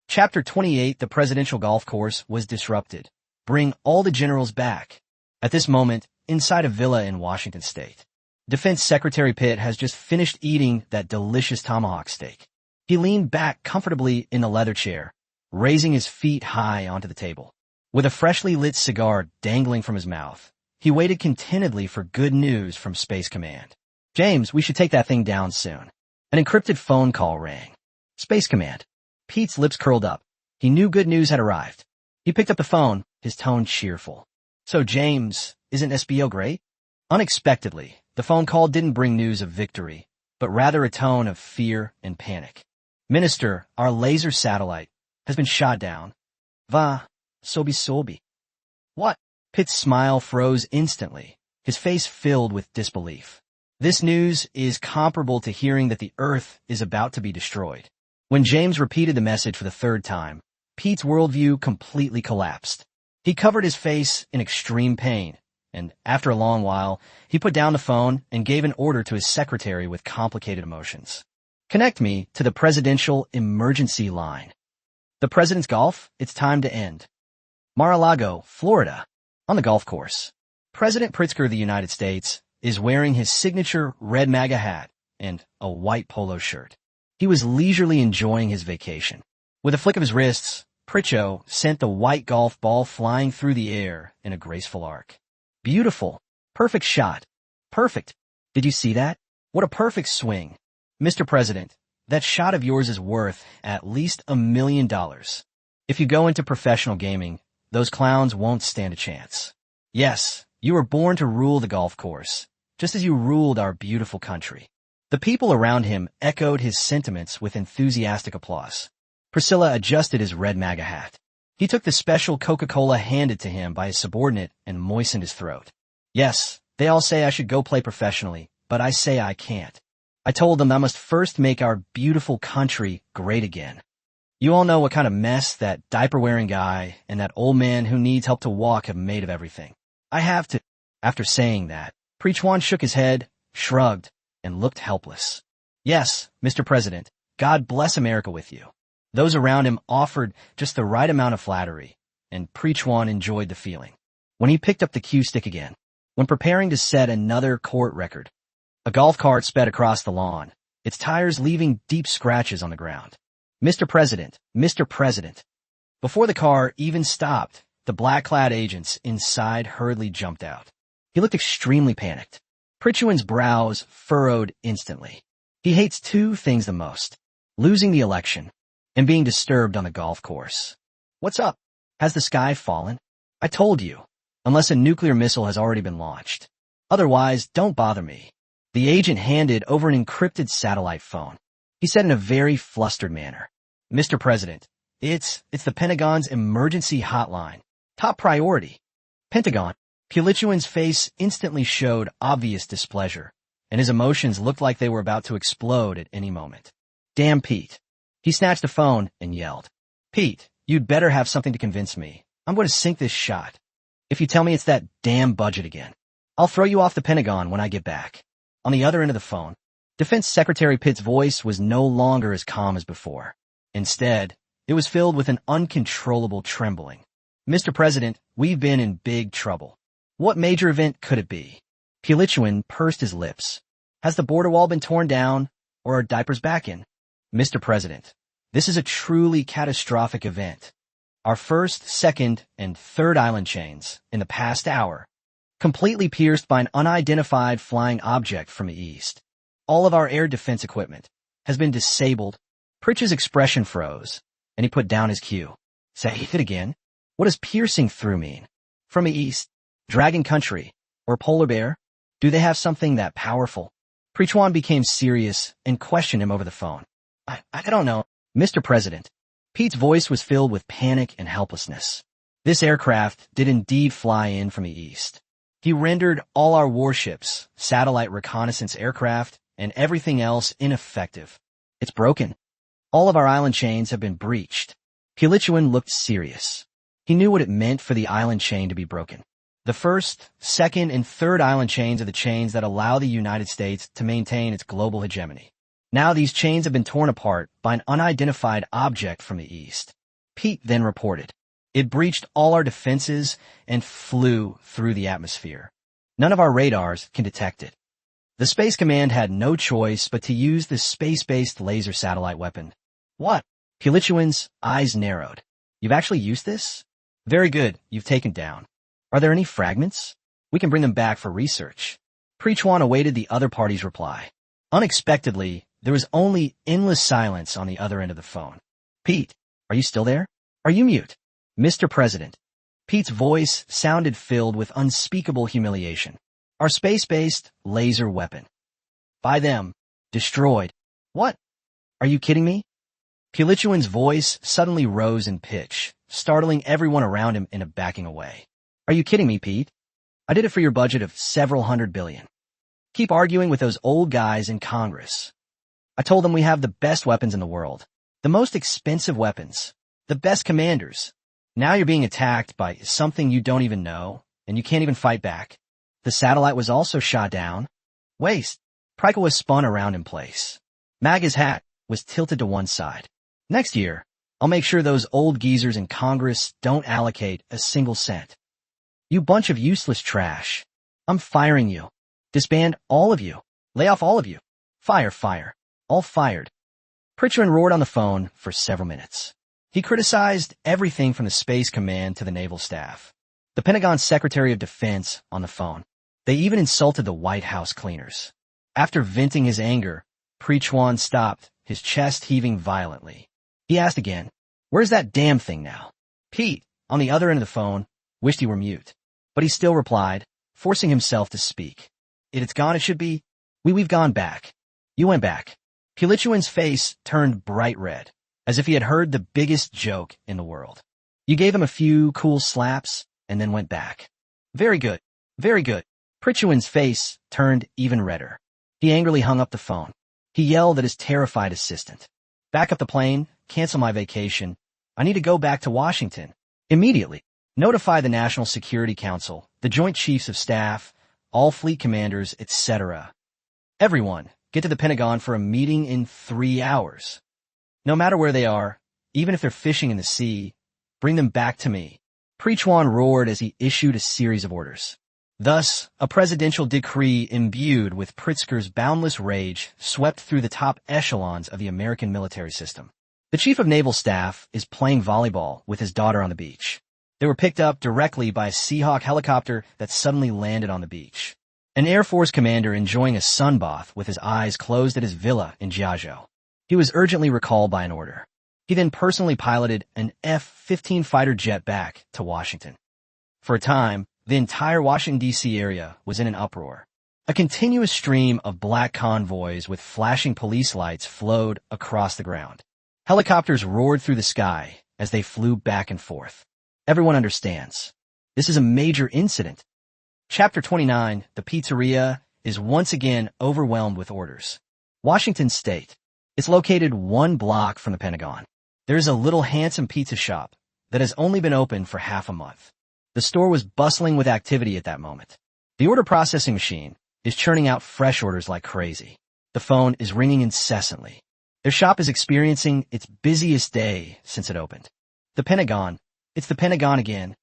Chapter 28, the presidential golf course, was disrupted. Bring all the generals back. At this moment, inside a villa in Washington state, Defense Secretary Pitt has just finished eating that delicious tomahawk steak. He leaned back comfortably in the leather chair, raising his feet high onto the table. With a freshly lit cigar dangling from his mouth, he waited contentedly for good news from Space Command. James, we should take that thing down soon. An encrypted phone call rang. Space Command. Pete's lips curled up. He knew good news had arrived. He picked up the phone, his tone cheerful. So James, isn't SBO great? Unexpectedly, the phone call didn't bring news of victory, but rather a tone of fear and panic. Minister, our laser satellite has been shot down. Va, sobi. What? Pitt's smile froze instantly, his face filled with disbelief. This news is comparable to hearing that the Earth is about to be destroyed. When James repeated the message for the third time, Pete's worldview completely collapsed. He covered his face in extreme pain, and after a long while, he put down the phone and gave an order to his secretary with complicated emotions. Connect me to the presidential emergency line. The president's golf, it's time to end. Mar-a-Lago, Florida, on the golf course. President Pritzker of the United States is wearing his signature red MAGA hat and a white polo shirt. He was leisurely enjoying his vacation. With a flick of his wrists, Pritcho sent the white golf ball flying through the air in a graceful arc. Beautiful. Perfect shot. Perfect. Did you see that? What a perfect swing. Mr. President, that shot of yours is worth at least $1 million. If you go into professional gaming, those clowns won't stand a chance. Yes, you were born to rule the golf course, just as you ruled our beautiful country. The people around him echoed his sentiments with enthusiastic applause. Priscilla adjusted his red MAGA hat. He took the special Coca-Cola handed to him by his subordinate and moistened his throat. Yes, they all say I should go play professionally, but I say I can't. I told them I must first make our beautiful country great again. You all know what kind of mess that diaper-wearing guy and that old man who needs help to walk have made of everything. I have to. After saying that, Preachwan shook his head, shrugged, and looked helpless. Yes, Mr. President, God bless America with you. Those around him offered just the right amount of flattery, and Preachwan enjoyed the feeling. When he picked up the cue stick again, when preparing to set another court record, a golf cart sped across the lawn, its tires leaving deep scratches on the ground. Mr. President, Mr. President. Before the car even stopped, the black-clad agents inside hurriedly jumped out. He looked extremely panicked. Pritchuan's brows furrowed instantly. He hates two things the most: losing the election and being disturbed on the golf course. What's up? Has the sky fallen? I told you, unless a nuclear missile has already been launched. Otherwise, don't bother me. The agent handed over an encrypted satellite phone. He said in a very flustered manner, Mr. President, it's the Pentagon's emergency hotline. Top priority. Pentagon. Pulichuan's face instantly showed obvious displeasure, and his emotions looked like they were about to explode at any moment. Damn Pete. He snatched the phone and yelled, Pete, you'd better have something to convince me. I'm going to sink this shot. If you tell me it's that damn budget again, I'll throw you off the Pentagon when I get back. On the other end of the phone, Defense Secretary Pitt's voice was no longer as calm as before. Instead, it was filled with an uncontrollable trembling. Mr. President, we've been in big trouble. What major event could it be? Pulichuan pursed his lips. Has the border wall been torn down, or are diapers back in? Mr. President, this is a truly catastrophic event. Our first, second, and third island chains, in the past hour, completely pierced by an unidentified flying object from the east. All of our air defense equipment has been disabled. Pritch's expression froze, and he put down his cue. Say it again. What does piercing through mean? From the east, dragon country, or polar bear? Do they have something that powerful? Preachwan became serious and questioned him over the phone. I don't know. Mr. President. Pete's voice was filled with panic and helplessness. This aircraft did indeed fly in from the east. He rendered all our warships, satellite reconnaissance aircraft, and everything else ineffective. It's broken. All of our island chains have been breached. Pilichuan looked serious. He knew what it meant for the island chain to be broken. The first, second, and third island chains are the chains that allow the United States to maintain its global hegemony. Now these chains have been torn apart by an unidentified object from the east. Pete then reported. It breached all our defenses and flew through the atmosphere. None of our radars can detect it. The Space Command had no choice but to use this space-based laser satellite weapon. What? Pilichuan's eyes narrowed. You've actually used this? Very good, you've taken down. Are there any fragments? We can bring them back for research. Prechuan awaited the other party's reply. Unexpectedly, there was only endless silence on the other end of the phone. Pete, are you still there? Are you mute? Mr. President. Pete's voice sounded filled with unspeakable humiliation. Our space-based laser weapon. By them. Destroyed. What? Are you kidding me? Pilichuan's voice suddenly rose in pitch, startling everyone around him into backing away. Are you kidding me, Pete? I did it for your budget of several $100 billion. Keep arguing with those old guys in Congress. I told them we have the best weapons in the world. The most expensive weapons. The best commanders. Now you're being attacked by something you don't even know, and you can't even fight back. The satellite was also shot down. Waste. Pryka was spun around in place. Maga's hat was tilted to one side. Next year, I'll make sure those old geezers in Congress don't allocate a single cent. You bunch of useless trash. I'm firing you. Disband all of you. Lay off all of you. Fire, fire. All fired. Pritchard roared on the phone for several minutes. He criticized everything from the Space Command to the Naval Staff. The Pentagon's Secretary of Defense on the phone. They even insulted the White House cleaners. After venting his anger, Prechuan stopped, his chest heaving violently. He asked again, "Where's that damn thing now?" Pete, on the other end of the phone, wished he were mute. But he still replied, forcing himself to speak. It's gone, it should be. We've gone back. You went back. Pilichuan's face turned bright red, as if he had heard the biggest joke in the world. You gave him a few cool slaps, and then went back. Very good. Very good. Pritchuan's face turned even redder. He angrily hung up the phone. He yelled at his terrified assistant. Back up the plane, cancel my vacation. I need to go back to Washington. Immediately. Notify the National Security Council, the Joint Chiefs of Staff, all fleet commanders, etc. Everyone, get to the Pentagon for a meeting in 3 hours. No matter where they are, even if they're fishing in the sea, bring them back to me. Prechuan roared as he issued a series of orders. Thus, a presidential decree imbued with Pritzker's boundless rage swept through the top echelons of the American military system. The Chief of Naval Staff is playing volleyball with his daughter on the beach. They were picked up directly by a Seahawk helicopter that suddenly landed on the beach. An Air Force commander enjoying a sunbath with his eyes closed at his villa in Jiazhou. He was urgently recalled by an order. He then personally piloted an F-15 fighter jet back to Washington. For a time, the entire Washington, D.C. area was in an uproar. A continuous stream of black convoys with flashing police lights flowed across the ground. Helicopters roared through the sky as they flew back and forth. Everyone understands. This is a major incident. Chapter 29, the pizzeria, is once again overwhelmed with orders. Washington State. It's located 1 block from the Pentagon. There is a little handsome pizza shop that has only been open for half a month. The store was bustling with activity at that moment. The order processing machine is churning out fresh orders like crazy. The phone is ringing incessantly. Their shop is experiencing its busiest day since it opened. The Pentagon. It's the Pentagon again.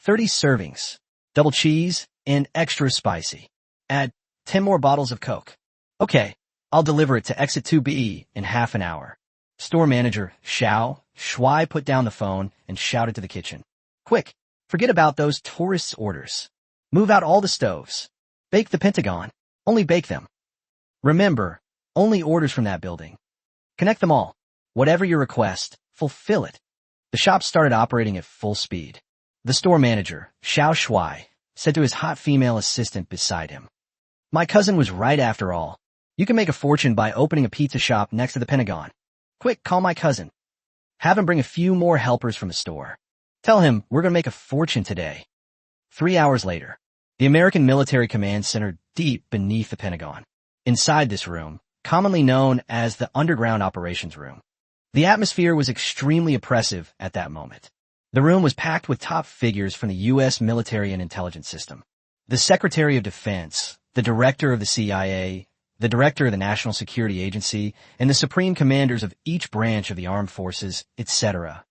30 servings, double cheese, and extra spicy. Add 10 more bottles of Coke. Okay, I'll deliver it to exit 2B in half an hour. Store manager Xiao Shuai put down the phone and shouted to the kitchen. Quick, forget about those tourists' orders. Move out all the stoves. Bake the Pentagon. Only bake them. Remember, only orders from that building. Connect them all. Whatever your request, fulfill it. The shop started operating at full speed. The store manager, Xiao Shuai, said to his hot female assistant beside him. My cousin was right after all. You can make a fortune by opening a pizza shop next to the Pentagon. Quick, call my cousin. Have him bring a few more helpers from the store. Tell him we're going to make a fortune today. 3 hours later, the American Military Command Center deep beneath the Pentagon. Inside this room, commonly known as the Underground Operations Room, the atmosphere was extremely oppressive at that moment. The room was packed with top figures from the U.S. military and intelligence system. The Secretary of Defense, the Director of the CIA, the Director of the National Security Agency, and the Supreme Commanders of each branch of the armed forces, etc.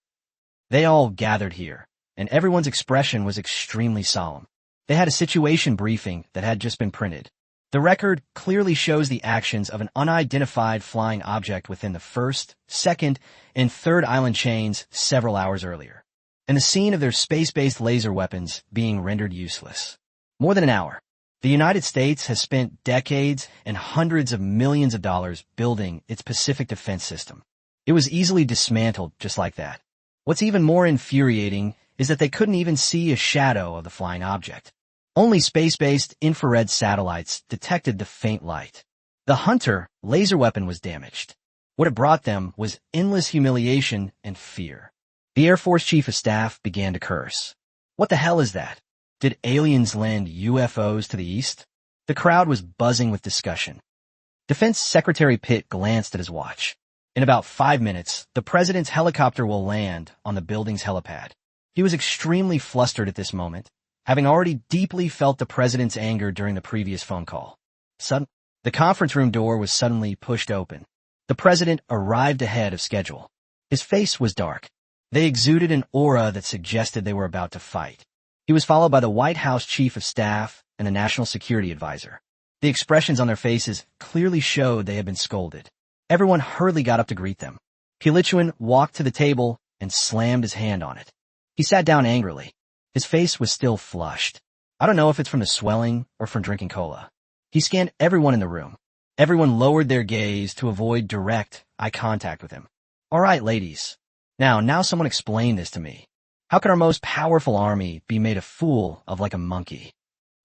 They all gathered here, and everyone's expression was extremely solemn. They had a situation briefing that had just been printed. The record clearly shows the actions of an unidentified flying object within the first, second, and third island chains several hours earlier, and the scene of their space-based laser weapons being rendered useless. More than an hour. The United States has spent decades and hundreds of millions of dollars building its Pacific defense system. It was easily dismantled just like that. What's even more infuriating is that they couldn't even see a shadow of the flying object. Only space-based infrared satellites detected the faint light. The Hunter laser weapon was damaged. What it brought them was endless humiliation and fear. The Air Force Chief of Staff began to curse. What the hell is that? Did aliens land UFOs to the east? The crowd was buzzing with discussion. Defense Secretary Pitt glanced at his watch. In about 5 minutes, the president's helicopter will land on the building's helipad. He was extremely flustered at this moment, having already deeply felt the president's anger during the previous phone call. The conference room door was suddenly pushed open. The president arrived ahead of schedule. His face was dark. They exuded an aura that suggested they were about to fight. He was followed by the White House Chief of Staff and the National Security Advisor. The expressions on their faces clearly showed they had been scolded. Everyone hurriedly got up to greet them. Kilichuan walked to the table and slammed his hand on it. He sat down angrily. His face was still flushed. I don't know if it's from the swelling or from drinking cola. He scanned everyone in the room. Everyone lowered their gaze to avoid direct eye contact with him. All right, ladies. Now someone explain this to me. How could our most powerful army be made a fool of like a monkey?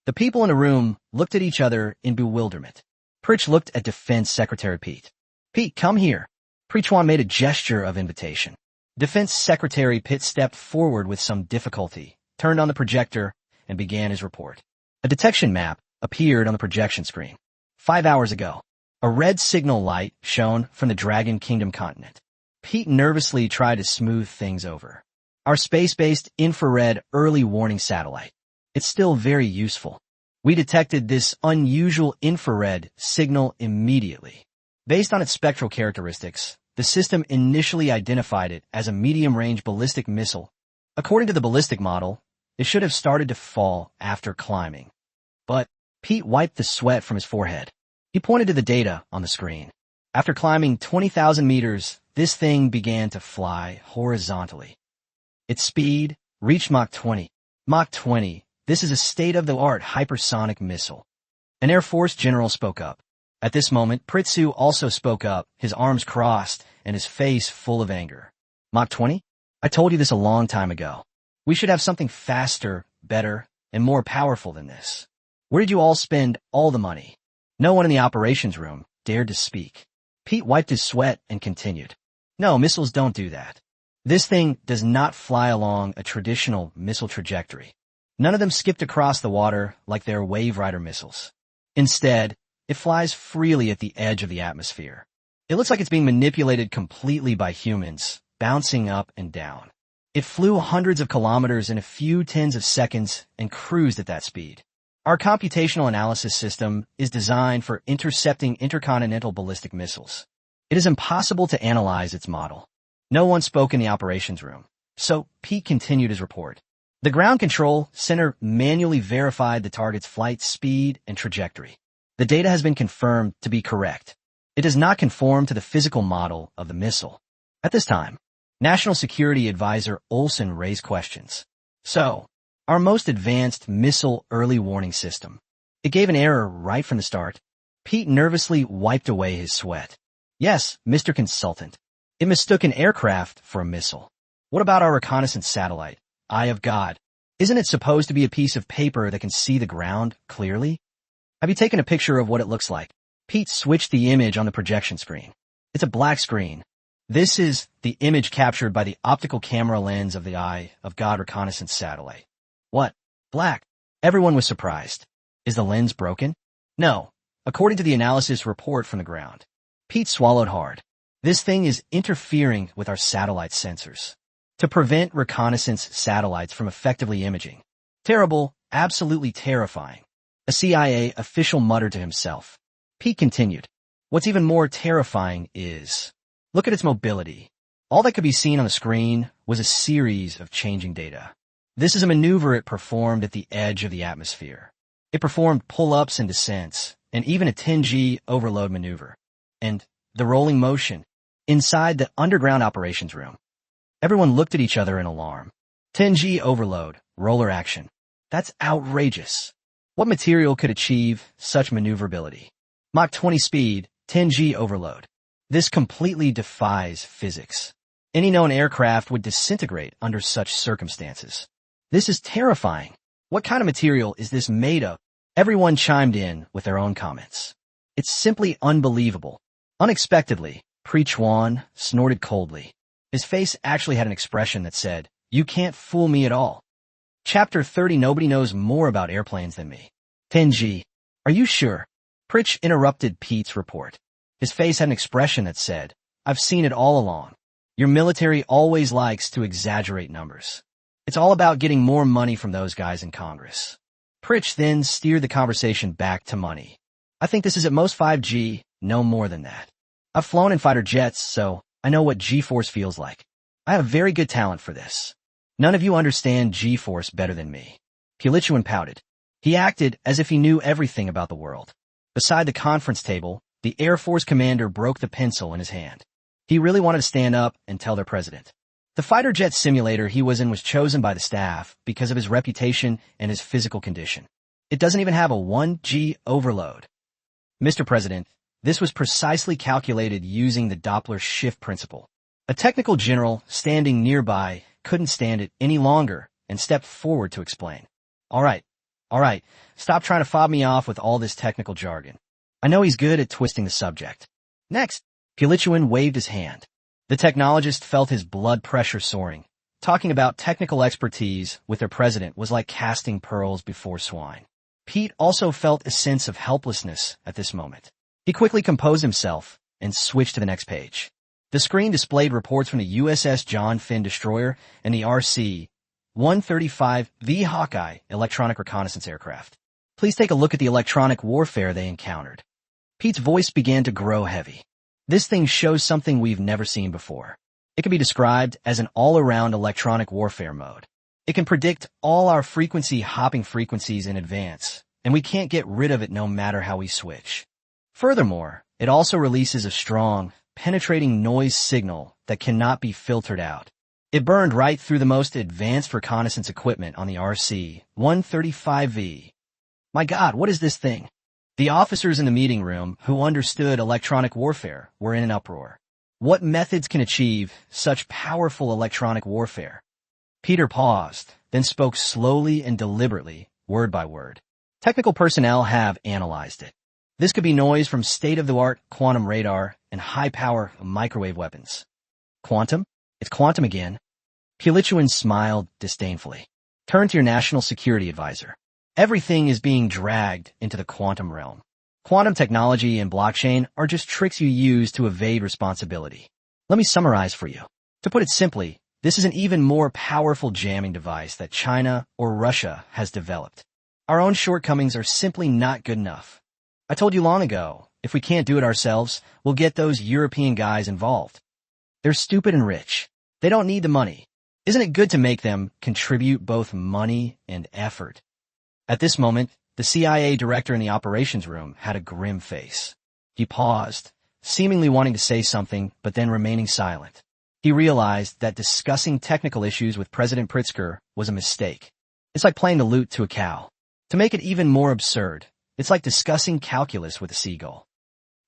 The people in the room looked at each other in bewilderment. Pritch looked at Defense Secretary Pete. Pete, come here. Pritchwan made a gesture of invitation. Defense Secretary Pitt stepped forward with some difficulty, turned on the projector, and began his report. A detection map appeared on the projection screen. 5 hours ago, a red signal light shone from the Dragon Kingdom continent. Pete nervously tried to smooth things over. Our space-based infrared early warning satellite. It's still very useful. We detected this unusual infrared signal immediately. Based on its spectral characteristics, the system initially identified it as a medium-range ballistic missile. According to the ballistic model, it should have started to fall after climbing. But Pete wiped the sweat from his forehead. He pointed to the data on the screen. After climbing 20,000 meters, this thing began to fly horizontally. Its speed reached Mach 20. Mach 20. This is a state-of-the-art hypersonic missile. An Air Force general spoke up. At this moment, Pritsu also spoke up, his arms crossed and his face full of anger. Mach 20? I told you this a long time ago. We should have something faster, better, and more powerful than this. Where did you all spend all the money? No one in the operations room dared to speak. Pete wiped his sweat and continued. No, missiles don't do that. This thing does not fly along a traditional missile trajectory. None of them skipped across the water like their Wave Rider missiles. Instead, it flies freely at the edge of the atmosphere. It looks like it's being manipulated completely by humans, bouncing up and down. It flew hundreds of kilometers in a few tens of seconds and cruised at that speed. Our computational analysis system is designed for intercepting intercontinental ballistic missiles. It is impossible to analyze its model. No one spoke in the operations room, so Pete continued his report. The ground control center manually verified the target's flight speed and trajectory. The data has been confirmed to be correct. It does not conform to the physical model of the missile. At this time, National Security Advisor Olson raised questions. So, our most advanced missile early warning system. It gave an error right from the start. Pete nervously wiped away his sweat. Yes, Mr. Consultant. It mistook an aircraft for a missile. What about our reconnaissance satellite, Eye of God? Isn't it supposed to be a piece of paper that can see the ground clearly? Have you taken a picture of what it looks like? Pete switched the image on the projection screen. It's a black screen. This is the image captured by the optical camera lens of the Eye of God reconnaissance satellite. What? Black. Everyone was surprised. Is the lens broken? No. According to the analysis report from the ground. Pete swallowed hard. This thing is interfering with our satellite sensors to prevent reconnaissance satellites from effectively imaging. Terrible, absolutely terrifying. A CIA official muttered to himself. Pete continued. What's even more terrifying is, look at its mobility. All that could be seen on the screen was a series of changing data. This is a maneuver it performed at the edge of the atmosphere. It performed pull-ups and descents, and even a 10G overload maneuver. And the rolling motion inside the underground operations room. Everyone looked at each other in alarm. 10G overload, roller action. That's outrageous. What material could achieve such maneuverability? Mach 20 speed, 10G overload. This completely defies physics. Any known aircraft would disintegrate under such circumstances. This is terrifying. What kind of material is this made of? Everyone chimed in with their own comments. It's simply unbelievable. Unexpectedly, Pre-Chuan snorted coldly. His face actually had an expression that said, "You can't fool me at all." Chapter 30. Nobody knows more about airplanes than me. 10G. Are you sure? Pritch interrupted Pete's report. His face had an expression that said, "I've seen it all along. Your military always likes to exaggerate numbers. It's all about getting more money from those guys in Congress." Pritch then steered the conversation back to money. "I think this is at most 5G, no more than that. I've flown in fighter jets, so I know what G-force feels like. I have very good talent for this. None of you understand G-force better than me." Pulichuan pouted. He acted as if he knew everything about the world. Beside the conference table, the Air Force commander broke the pencil in his hand. He really wanted to stand up and tell their president. The fighter jet simulator he was in was chosen by the staff because of his reputation and his physical condition. It doesn't even have a 1G overload. Mr. President, this was precisely calculated using the Doppler shift principle. A technical general standing nearby couldn't stand it any longer and stepped forward to explain. All right, stop trying to fob me off with all this technical jargon. I know he's good at twisting the subject. Next, Pulichuan waved his hand. The technologist felt his blood pressure soaring. Talking about technical expertise with their president was like casting pearls before swine. Pete also felt a sense of helplessness at this moment. He quickly composed himself and switched to the next page. The screen displayed reports from the USS John Finn destroyer and the RC-135V Hawkeye electronic reconnaissance aircraft. Please take a look at the electronic warfare they encountered. Pete's voice began to grow heavy. This thing shows something we've never seen before. It can be described as an all-around electronic warfare mode. It can predict all our hopping frequencies in advance, and we can't get rid of it no matter how we switch. Furthermore, it also releases a strong, penetrating noise signal that cannot be filtered out. It burned right through the most advanced reconnaissance equipment on the RC-135V. My God, what is this thing? The officers in the meeting room who understood electronic warfare were in an uproar. What methods can achieve such powerful electronic warfare? Peter paused, then spoke slowly and deliberately, word by word. Technical personnel have analyzed it. This could be noise from state-of-the-art quantum radar and high-power microwave weapons. Quantum? It's quantum again. Pulichuan smiled disdainfully. Turn to your national security advisor. Everything is being dragged into the quantum realm. Quantum technology and blockchain are just tricks you use to evade responsibility. Let me summarize for you. To put it simply, this is an even more powerful jamming device that China or Russia has developed. Our own shortcomings are simply not good enough. I told you long ago, if we can't do it ourselves, we'll get those European guys involved. They're stupid and rich. They don't need the money. Isn't it good to make them contribute both money and effort? At this moment, the CIA director in the operations room had a grim face. He paused, seemingly wanting to say something, but then remaining silent. He realized that discussing technical issues with President Pritzker was a mistake. It's like playing the lute to a cow. To make it even more absurd, it's like discussing calculus with a seagull.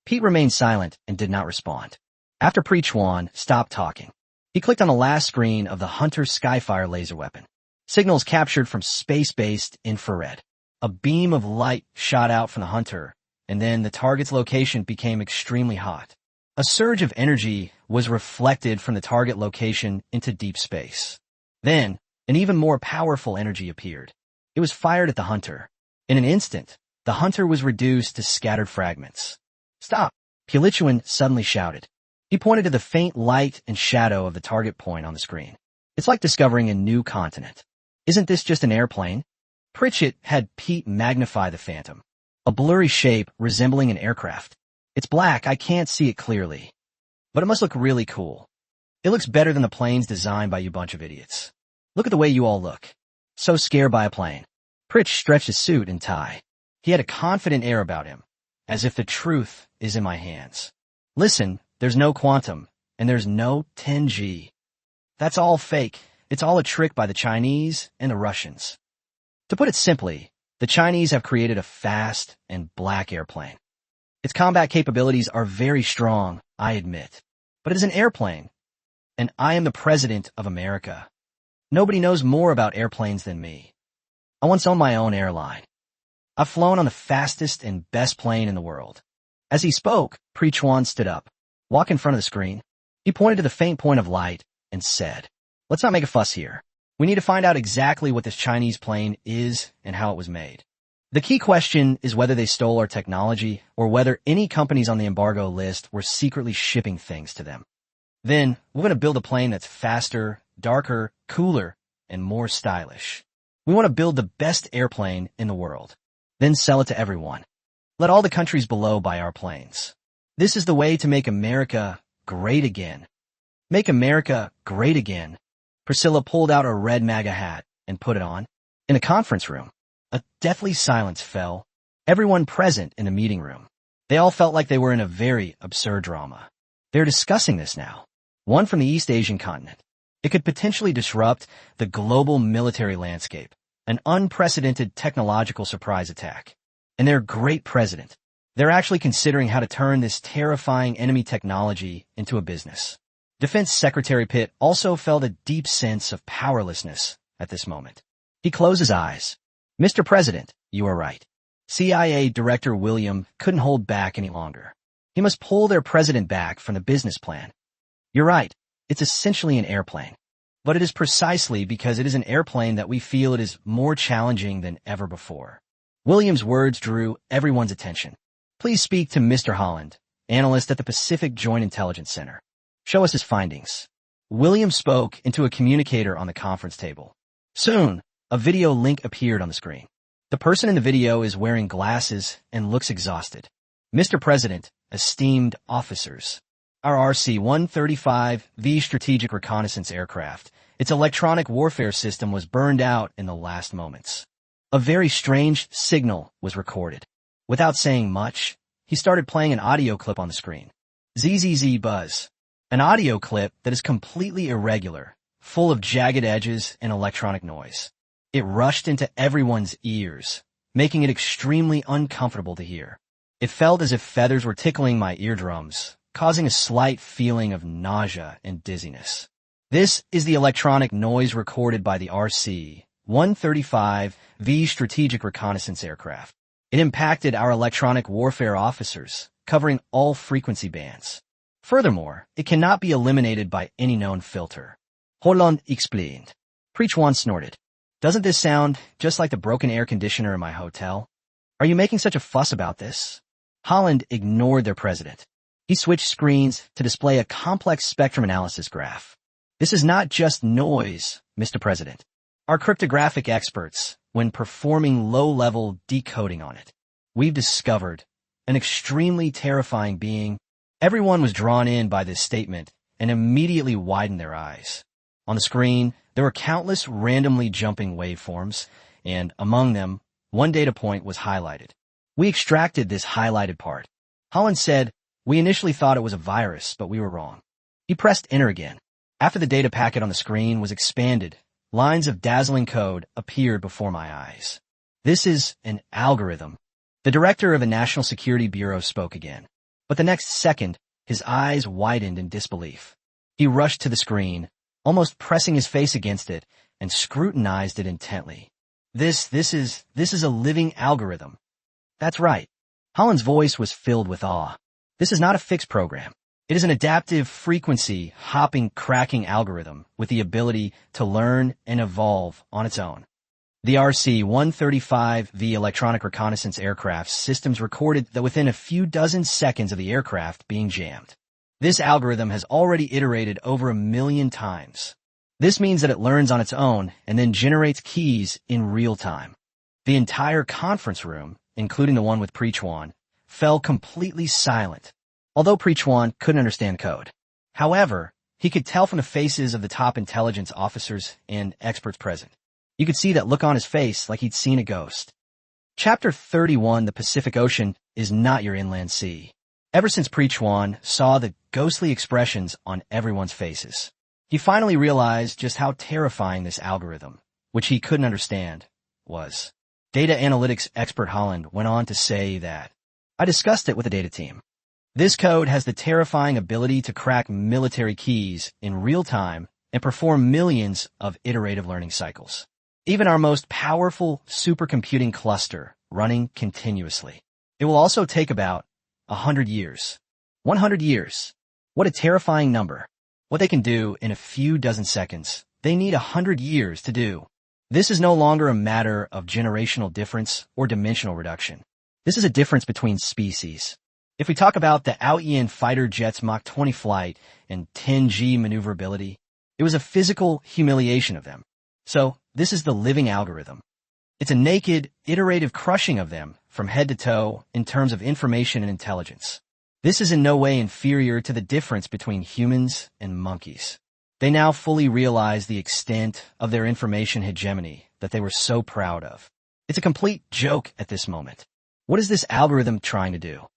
Pete remained silent and did not respond. After Pre-Chuan stopped talking, he clicked on the last screen of the Hunter Skyfire laser weapon. Signals captured from space-based infrared. A beam of light shot out from the Hunter, and then the target's location became extremely hot. A surge of energy was reflected from the target location into deep space. Then, an even more powerful energy appeared. It was fired at the hunter. In an instant, the hunter was reduced to scattered fragments. "Stop!" Pulichuan suddenly shouted. He pointed to the faint light and shadow of the target point on the screen. "It's like discovering a new continent. Isn't this just an airplane?" Pritchett had Pete magnify the Phantom, a blurry shape resembling an aircraft. "It's black, I can't see it clearly. But it must look really cool. It looks better than the planes designed by you bunch of idiots. Look at the way you all look. So scared by a plane." Pritch stretched his suit and tie. He had a confident air about him, as if the truth is in my hands. "Listen, there's no quantum, and there's no 10G. That's all fake. It's all a trick by the Chinese and the Russians. To put it simply, the Chinese have created a fast and black airplane. Its combat capabilities are very strong, I admit. But it is an airplane, and I am the President of America. Nobody knows more about airplanes than me. I once owned my own airline. I've flown on the fastest and best plane in the world." As he spoke, Prechuan stood up, walked in front of the screen. He pointed to the faint point of light and said, "Let's not make a fuss here. We need to find out exactly what this Chinese plane is and how it was made. The key question is whether they stole our technology or whether any companies on the embargo list were secretly shipping things to them. Then, we're going to build a plane that's faster, darker, cooler, and more stylish. We want to build the best airplane in the world. Then sell it to everyone. Let all the countries below buy our planes. This is the way to make America great again." "Make America great again." Priscilla pulled out a red MAGA hat and put it on. In a conference room, a deathly silence fell. Everyone present in the meeting room. They all felt like they were in a very absurd drama. They're discussing this now. One from the East Asian continent. It could potentially disrupt the global military landscape. An unprecedented technological surprise attack. And their great president. They're actually considering how to turn this terrifying enemy technology into a business. Defense Secretary Pitt also felt a deep sense of powerlessness at this moment. He closed his eyes. "Mr. President, you are right." CIA Director William couldn't hold back any longer. He must pull their president back from the business plan. "You're right. It's essentially an airplane. But it is precisely because it is an airplane that we feel it is more challenging than ever before." William's words drew everyone's attention. "Please speak to Mr. Holland, analyst at the Pacific Joint Intelligence Center. Show us his findings." William spoke into a communicator on the conference table. Soon, a video link appeared on the screen. The person in the video is wearing glasses and looks exhausted. "Mr. President, esteemed officers, our RC-135V strategic reconnaissance aircraft, its electronic warfare system was burned out in the last moments. A very strange signal was recorded." Without saying much, he started playing an audio clip on the screen. ZZZ buzz. An audio clip that is completely irregular, full of jagged edges and electronic noise. It rushed into everyone's ears, making it extremely uncomfortable to hear. It felt as if feathers were tickling my eardrums, causing a slight feeling of nausea and dizziness. This is the electronic noise recorded by the RC-135V strategic reconnaissance aircraft. It impacted our electronic warfare officers, covering all frequency bands. Furthermore, it cannot be eliminated by any known filter. Holland explained. Preachwan snorted. "Doesn't this sound just like the broken air conditioner in my hotel? Are you making such a fuss about this?" Holland ignored their president. He switched screens to display a complex spectrum analysis graph. "This is not just noise, Mr. President. Our cryptographic experts, when performing low-level decoding on it, we've discovered an extremely terrifying being." Everyone was drawn in by this statement and immediately widened their eyes. On the screen, there were countless randomly jumping waveforms, and among them, one data point was highlighted. "We extracted this highlighted part." Holland said, "We initially thought it was a virus, but we were wrong." He pressed enter again. After the data packet on the screen was expanded, lines of dazzling code appeared before my eyes. "This is an algorithm." The director of the National Security Bureau spoke again. But the next second, his eyes widened in disbelief. He rushed to the screen, almost pressing his face against it, and scrutinized it intently. This is a living algorithm." "That's right." Holland's voice was filled with awe. "This is not a fixed program. It is an adaptive frequency hopping cracking algorithm with the ability to learn and evolve on its own. The RC-135V electronic reconnaissance aircraft systems recorded that within a few dozen seconds of the aircraft being jammed. This algorithm has already iterated over 1 million times. This means that it learns on its own and then generates keys in real time. The entire conference room, including the one with Prechuan, fell completely silent, although Prechuan couldn't understand code. However, he could tell from the faces of the top intelligence officers and experts present. You could see that look on his face like he'd seen a ghost. Chapter 31, The Pacific Ocean, is not your inland sea. Ever since Prechuan saw the ghostly expressions on everyone's faces, he finally realized just how terrifying this algorithm, which he couldn't understand, was. Data analytics expert Holland went on to say that, I discussed it with the data team. This code has the terrifying ability to crack military keys in real time and perform millions of iterative learning cycles. Even our most powerful supercomputing cluster running continuously. It will also take about 100 years. 100 years. What a terrifying number. What they can do in a few dozen seconds, they need 100 years to do. This is no longer a matter of generational difference or dimensional reduction. This is a difference between species. If we talk about the Ayian fighter jet's Mach 20 flight and 10G maneuverability, it was a physical humiliation of them. So, this is the living algorithm. It's a naked, iterative crushing of them from head to toe in terms of information and intelligence. This is in no way inferior to the difference between humans and monkeys. They now fully realize the extent of their information hegemony that they were so proud of. It's a complete joke at this moment. What is this algorithm trying to do?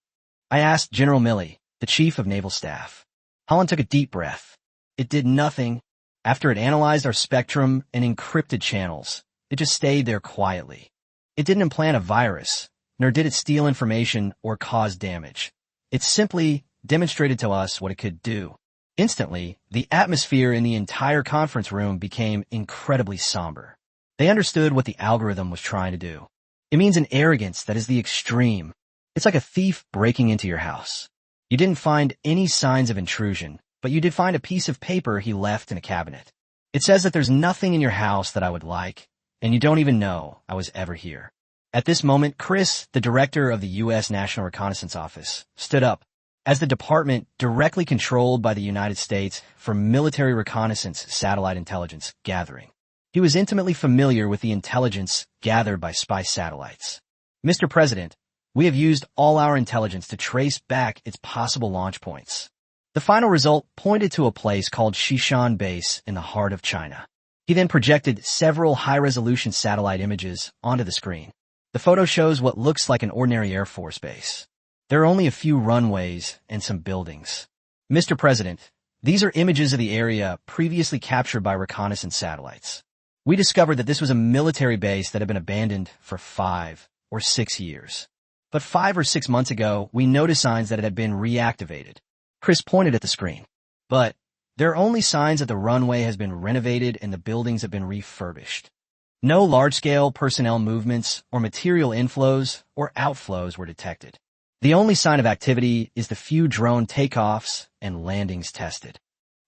I asked General Milley, the Chief of Naval Staff. Holland took a deep breath. It did nothing. After it analyzed our spectrum and encrypted channels, it just stayed there quietly. It didn't implant a virus, nor did it steal information or cause damage. It simply demonstrated to us what it could do. Instantly, the atmosphere in the entire conference room became incredibly somber. They understood what the algorithm was trying to do. It means an arrogance that is the extreme. It's like a thief breaking into your house. You didn't find any signs of intrusion, but you did find a piece of paper he left in a cabinet. It says that there's nothing in your house that I would like, and you don't even know I was ever here. At this moment, Chris, the director of the U.S. National Reconnaissance Office, stood up. As the department directly controlled by the United States for military reconnaissance satellite intelligence gathering, he was intimately familiar with the intelligence gathered by spy satellites. Mr. President, we have used all our intelligence to trace back its possible launch points. The final result pointed to a place called Xishan Base in the heart of China. He then projected several high-resolution satellite images onto the screen. The photo shows what looks like an ordinary Air Force base. There are only a few runways and some buildings. Mr. President, these are images of the area previously captured by reconnaissance satellites. We discovered that this was a military base that had been abandoned for 5 or 6 years. But 5 or 6 months ago, we noticed signs that it had been reactivated. Chris pointed at the screen. But there are only signs that the runway has been renovated and the buildings have been refurbished. No large-scale personnel movements or material inflows or outflows were detected. The only sign of activity is the few drone takeoffs and landings tested.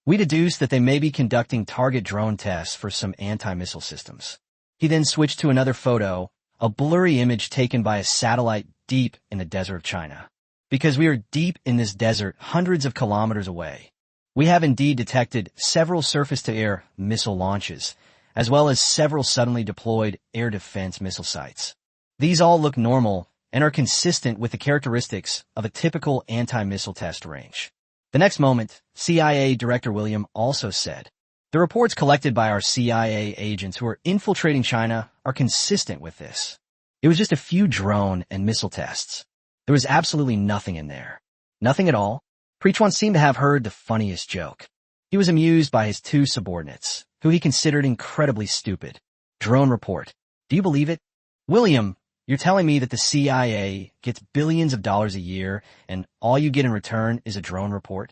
We deduced that they may be conducting target drone tests for some anti-missile systems. He then switched to another photo, a blurry image taken by a satellite deep in the desert of China. Because we are deep in this desert hundreds of kilometers away, we have indeed detected several surface-to-air missile launches, as well as several suddenly deployed air defense missile sites. These all look normal and are consistent with the characteristics of a typical anti-missile test range. The next moment, CIA Director William also said, the reports collected by our CIA agents who are infiltrating China are consistent with this. It was just a few drone and missile tests. There was absolutely nothing in there. Nothing at all. Prechuan seemed to have heard the funniest joke. He was amused by his 2 subordinates, who he considered incredibly stupid. Drone report. Do you believe it? William, you're telling me that the CIA gets billions of dollars a year and all you get in return is a drone report?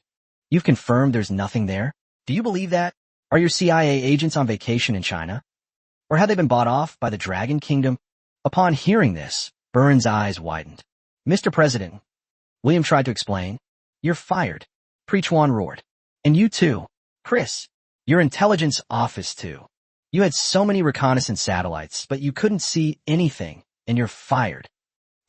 You've confirmed there's nothing there? Do you believe that? Are your CIA agents on vacation in China? Or have they been bought off by the Dragon Kingdom? Upon hearing this, Burns' eyes widened. Mr. President, William tried to explain, you're fired. Preachwan roared. And you too. Chris, your intelligence office too. You had so many reconnaissance satellites, but you couldn't see anything, and you're fired.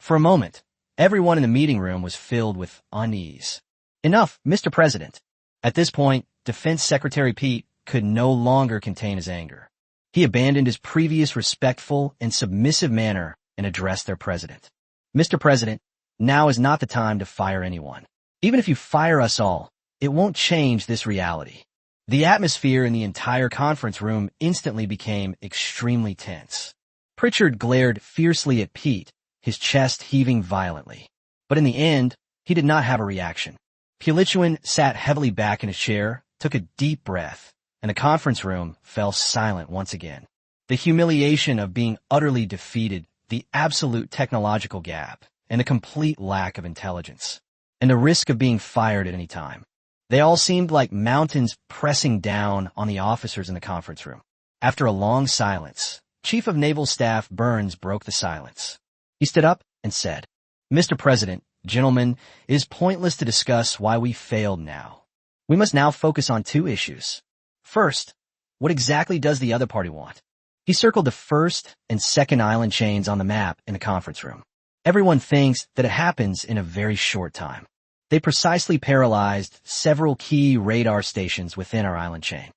For a moment, everyone in the meeting room was filled with unease. Enough, Mr. President. At this point, Defense Secretary Pete could no longer contain his anger. He abandoned his previous respectful and submissive manner and addressed their president. Mr. President, now is not the time to fire anyone. Even if you fire us all, it won't change this reality. The atmosphere in the entire conference room instantly became extremely tense. Pritchard glared fiercely at Pete, his chest heaving violently. But in the end, he did not have a reaction. Pulichuan sat heavily back in his chair, took a deep breath, and the conference room fell silent once again. The humiliation of being utterly defeated, the absolute technological gap, and the complete lack of intelligence, and the risk of being fired at any time. They all seemed like mountains pressing down on the officers in the conference room. After a long silence, Chief of Naval Staff Burns broke the silence. He stood up and said, Mr. President, gentlemen, it is pointless to discuss why we failed now. We must now focus on two issues. First, what exactly does the other party want? He circled the first and second island chains on the map in the conference room. Everyone thinks that it happens in a very short time. They precisely paralyzed several key radar stations within our island chain.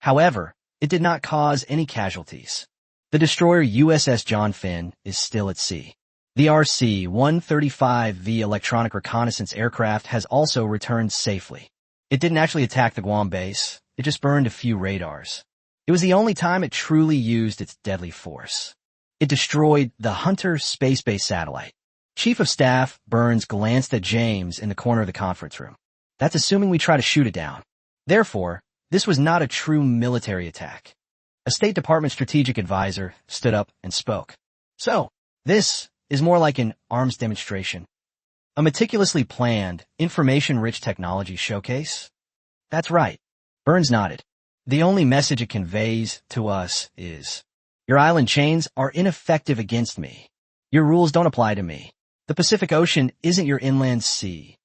However, it did not cause any casualties. The destroyer USS John Finn is still at sea. The RC-135V electronic reconnaissance aircraft has also returned safely. It didn't actually attack the Guam base, it just burned a few radars. It was the only time it truly used its deadly force. It destroyed the Hunter space-based satellite. Chief of Staff Burns glanced at James in the corner of the conference room. That's assuming we try to shoot it down. Therefore, this was not a true military attack. A State Department strategic advisor stood up and spoke. So, this is more like an arms demonstration. A meticulously planned, information-rich technology showcase? That's right. Burns nodded. The only message it conveys to us is, your island chains are ineffective against me. Your rules don't apply to me. The Pacific Ocean isn't your inland sea.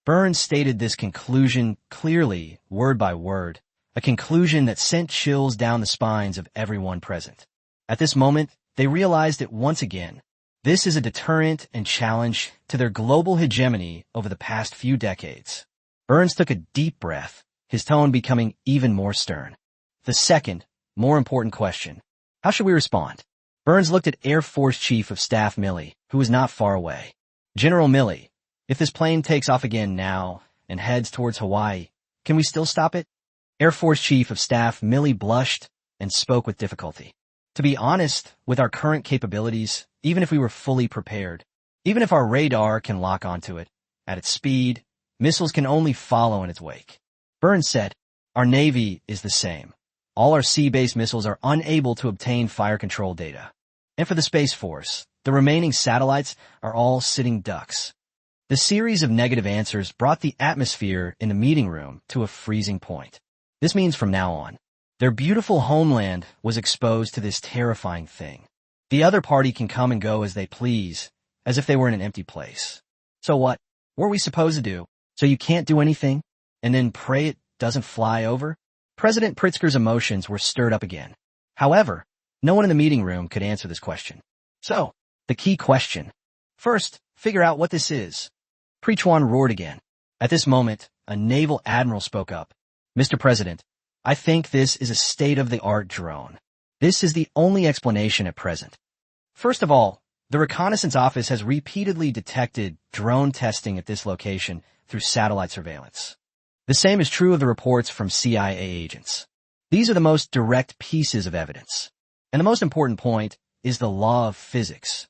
Burns stated this conclusion clearly, word by word, a conclusion that sent chills down the spines of everyone present. At this moment, they realized it once again. This is a deterrent and challenge to their global hegemony over the past few decades. Burns took a deep breath, his tone becoming even more stern. The second, more important question, how should we respond? Burns looked at Air Force Chief of Staff Milley, who was not far away. General Milley, if this plane takes off again now and heads towards Hawaii, can we still stop it? Air Force Chief of Staff Milley blushed and spoke with difficulty. To be honest, with our current capabilities, even if we were fully prepared, even if our radar can lock onto it, at its speed, missiles can only follow in its wake. Burns said, our Navy is the same. All our sea-based missiles are unable to obtain fire control data. And for the Space Force, the remaining satellites are all sitting ducks. The series of negative answers brought the atmosphere in the meeting room to a freezing point. This means from now on, their beautiful homeland was exposed to this terrifying thing. The other party can come and go as they please, as if they were in an empty place. So what? What are we supposed to do? So you can't do anything? And then pray it doesn't fly over? President Pritzker's emotions were stirred up again. However, no one in the meeting room could answer this question. So, the key question. First, figure out what this is. Preachwan roared again. At this moment, a naval admiral spoke up. Mr. President, I think this is a state-of-the-art drone. This is the only explanation at present. First of all, the Reconnaissance Office has repeatedly detected drone testing at this location through satellite surveillance. The same is true of the reports from CIA agents. These are the most direct pieces of evidence. And the most important point is the law of physics.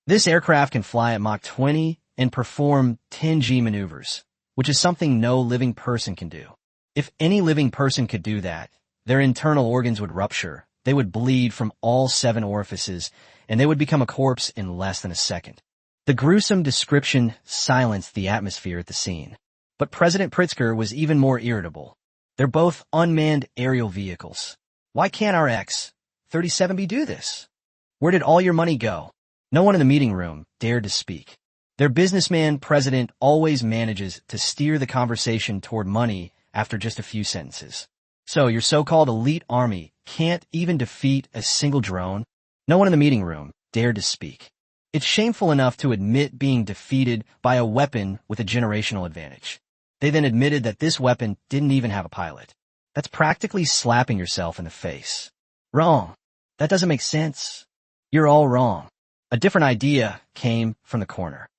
This aircraft can fly at Mach 20 and perform 10G maneuvers, which is something no living person can do. If any living person could do that, their internal organs would rupture, they would bleed from all 7 orifices, and they would become a corpse in less than a second. The gruesome description silenced the atmosphere at the scene. But President Pritzker was even more irritable. They're both unmanned aerial vehicles. Why can't our X-37B do this? Where did all your money go? No one in the meeting room dared to speak. Their businessman president always manages to steer the conversation toward money after just a few sentences. So your so-called elite army can't even defeat a single drone? No one in the meeting room dared to speak. It's shameful enough to admit being defeated by a weapon with a generational advantage. They then admitted that this weapon didn't even have a pilot. That's practically slapping yourself in the face. Wrong. That doesn't make sense. You're all wrong. A different idea came from the corner.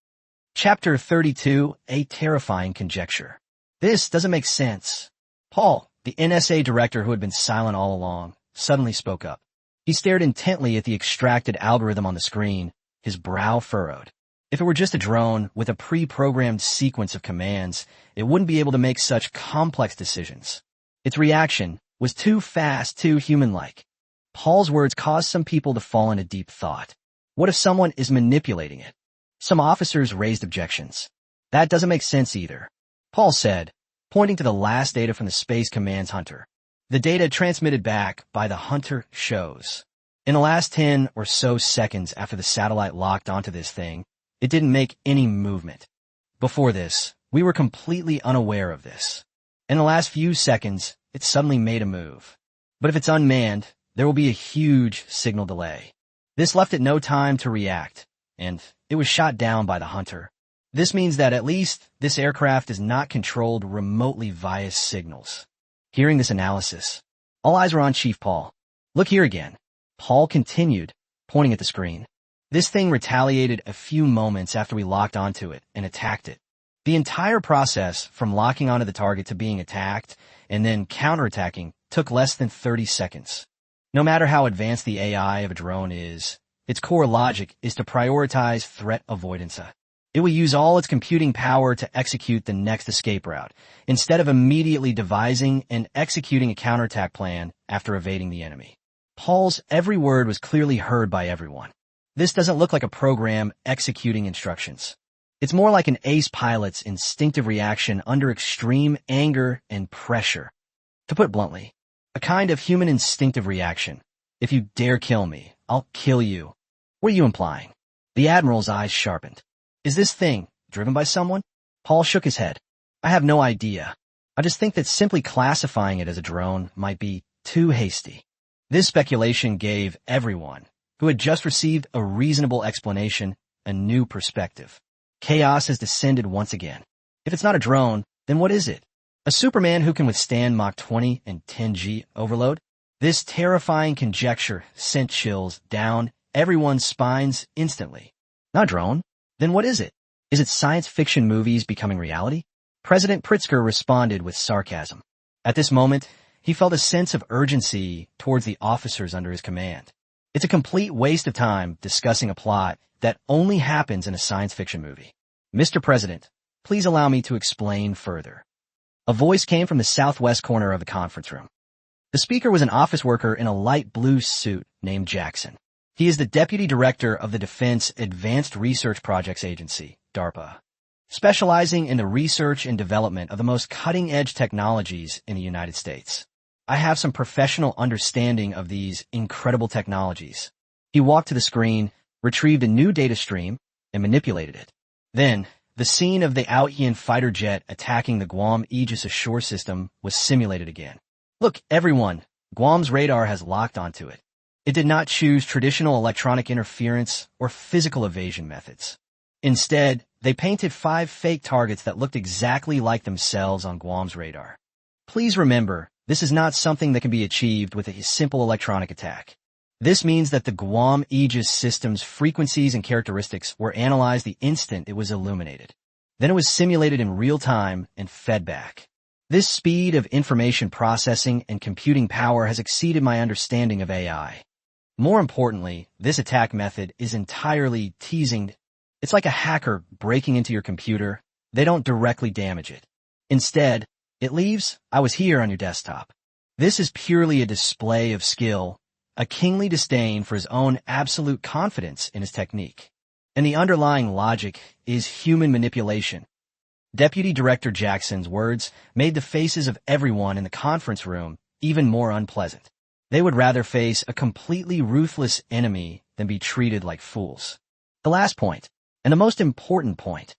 Chapter 32, A Terrifying Conjecture. This doesn't make sense. Paul, the NSA director who had been silent all along, suddenly spoke up. He stared intently at the extracted algorithm on the screen, his brow furrowed. If it were just a drone with a pre-programmed sequence of commands, it wouldn't be able to make such complex decisions. Its reaction was too fast, too human-like. Paul's words caused some people to fall into deep thought. What if someone is manipulating it? Some officers raised objections. That doesn't make sense either. Paul said, pointing to the last data from the Space Command's Hunter. The data transmitted back by the Hunter shows. In the last 10 or so seconds after the satellite locked onto this thing, it didn't make any movement. Before this, we were completely unaware of this. In the last few seconds, it suddenly made a move. But if it's unmanned, there will be a huge signal delay. This left it no time to react, and it was shot down by the Hunter. This means that at least this aircraft is not controlled remotely via signals. Hearing this analysis, all eyes were on Chief Paul. Look here again. Paul continued, pointing at the screen. This thing retaliated a few moments after we locked onto it and attacked it. The entire process from locking onto the target to being attacked and then counterattacking took less than 30 seconds. No matter how advanced the AI of a drone is, its core logic is to prioritize threat avoidance. It will use all its computing power to execute the next escape route, instead of immediately devising and executing a counterattack plan after evading the enemy. Paul's every word was clearly heard by everyone. This doesn't look like a program executing instructions. It's more like an ace pilot's instinctive reaction under extreme anger and pressure. To put bluntly, a kind of human instinctive reaction. If you dare kill me, I'll kill you. What are you implying? The Admiral's eyes sharpened. Is this thing driven by someone? Paul shook his head. I have no idea. I just think that simply classifying it as a drone might be too hasty. This speculation gave everyone who had just received a reasonable explanation a new perspective. Chaos has descended once again. If it's not a drone, then what is it? A Superman who can withstand Mach 20 and 10G overload? This terrifying conjecture sent chills down everyone's spines instantly. Not a drone? Then what is it? Is it science fiction movies becoming reality? President Pritzker responded with sarcasm. At this moment, he felt a sense of urgency towards the officers under his command. It's a complete waste of time discussing a plot that only happens in a science fiction movie. Mr. President, please allow me to explain further. A voice came from the southwest corner of the conference room. The speaker was an office worker in a light blue suit named Jackson. He is the deputy director of the Defense Advanced Research Projects Agency, DARPA, specializing in the research and development of the most cutting-edge technologies in the United States. I have some professional understanding of these incredible technologies. He walked to the screen, retrieved a new data stream, and manipulated it. Then, the scene of the Ayian fighter jet attacking the Guam Aegis Ashore system was simulated again. Look, everyone, Guam's radar has locked onto it. It did not choose traditional electronic interference or physical evasion methods. Instead, they painted 5 fake targets that looked exactly like themselves on Guam's radar. Please remember, this is not something that can be achieved with a simple electronic attack. This means that the Guam Aegis system's frequencies and characteristics were analyzed the instant it was illuminated. Then it was simulated in real time and fed back. This speed of information processing and computing power has exceeded my understanding of AI. More importantly, this attack method is entirely teasing. It's like a hacker breaking into your computer. They don't directly damage it. Instead, it leaves, I was here on your desktop. This is purely a display of skill, a kingly disdain for his own absolute confidence in his technique. And the underlying logic is human manipulation. Deputy Director Jackson's words made the faces of everyone in the conference room even more unpleasant. They would rather face a completely ruthless enemy than be treated like fools. The last point, And the most important point,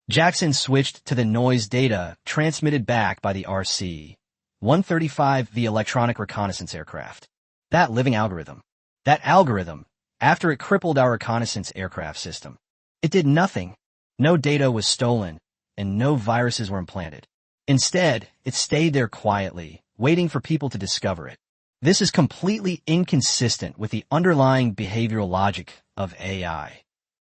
Jackson switched to the noise data transmitted back by the RC-135, the electronic reconnaissance aircraft. That living algorithm. That algorithm, after it crippled our reconnaissance aircraft system, it did nothing. No data was stolen, and no viruses were implanted. Instead, it stayed there quietly, waiting for people to discover it. This is completely inconsistent with the underlying behavioral logic of AI.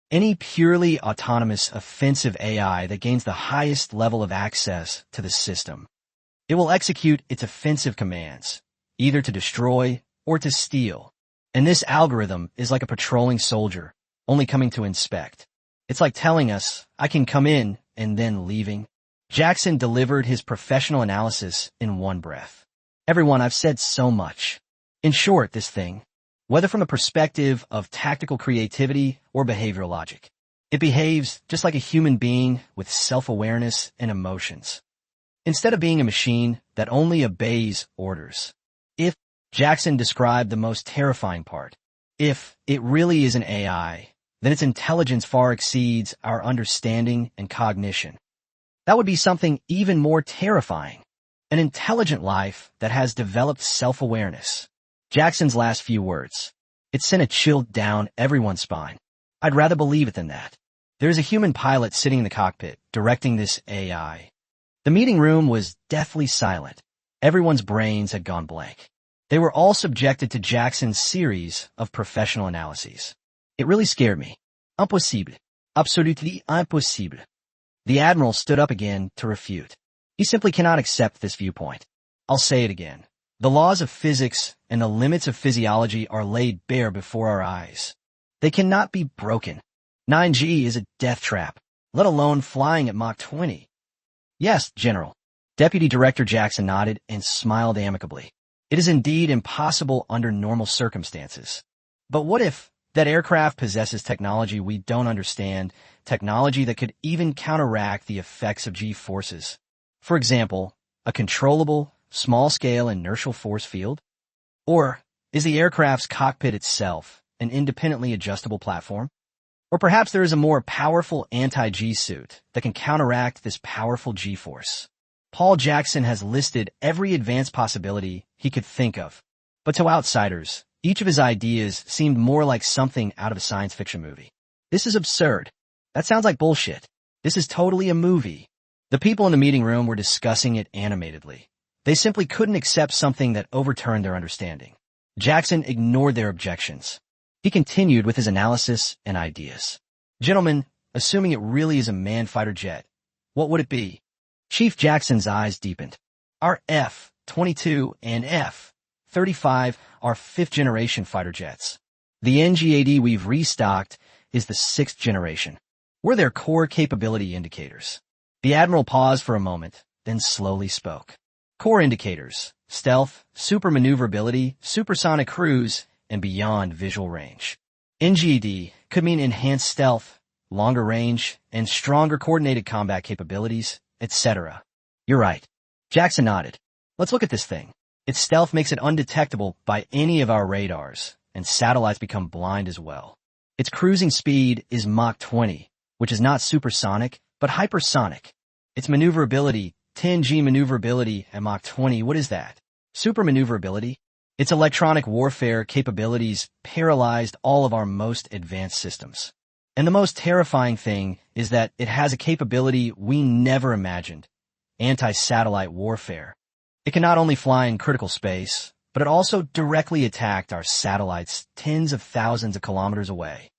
Any purely autonomous offensive AI that gains the highest level of access to the system, it will execute its offensive commands, either to destroy or to steal. And this algorithm is like a patrolling soldier, only coming to inspect. It's like telling us, I can come in, and then leaving. Jackson delivered his professional analysis in one breath. Everyone, I've said so much. In short, this thing, whether from a perspective of tactical creativity or behavioral logic, it behaves just like a human being with self-awareness and emotions. Instead of being a machine that only obeys orders. If Jackson described the most terrifying part, if it really is an AI, then its intelligence far exceeds our understanding and cognition. That would be something even more terrifying. An intelligent life that has developed self-awareness. Jackson's last few words. It sent a chill down everyone's spine. I'd rather believe it than that. There's a human pilot sitting in the cockpit, directing this AI. The meeting room was deathly silent. Everyone's brains had gone blank. They were all subjected to Jackson's series of professional analyses. It really scared me. Impossible. Absolutely impossible. The Admiral stood up again to refute. He simply cannot accept this viewpoint. I'll say it again. The laws of physics and the limits of physiology are laid bare before our eyes. They cannot be broken. 9G is a death trap, let alone flying at Mach 20. Yes, General. Deputy Director Jackson nodded and smiled amicably. It is indeed impossible under normal circumstances. But what if that aircraft possesses technology we don't understand, technology that could even counteract the effects of G-forces? For example, a controllable, small-scale inertial force field? Or is the aircraft's cockpit itself an independently adjustable platform? Or perhaps there is a more powerful anti-G suit that can counteract this powerful G-force. Paul Jackson has listed every advanced possibility he could think of. But to outsiders, each of his ideas seemed more like something out of a science fiction movie. This is absurd. That sounds like bullshit. This is totally a movie. The people in the meeting room were discussing it animatedly. They simply couldn't accept something that overturned their understanding. Jackson ignored their objections. He continued with his analysis and ideas. Gentlemen, assuming it really is a manned fighter jet, what would it be? Chief Jackson's eyes deepened. Our F-22 and F-35 are fifth-generation fighter jets. The NGAD we've restocked is the sixth generation. We're their core capability indicators. The Admiral paused for a moment, then slowly spoke. Core indicators: stealth, super maneuverability, supersonic cruise, and beyond visual range. NGD could mean enhanced stealth, longer range, and stronger coordinated combat capabilities, etc. You're right. Jackson nodded. Let's look at this thing. Its stealth makes it undetectable by any of our radars, and satellites become blind as well. Its cruising speed is Mach 20, which is not supersonic, but hypersonic. Its maneuverability, 10G maneuverability at Mach 20, what is that? Super maneuverability? Its electronic warfare capabilities paralyzed all of our most advanced systems. And the most terrifying thing is that it has a capability we never imagined: anti-satellite warfare. It can not only fly in critical space, but it also directly attacked our satellites tens of thousands of kilometers away.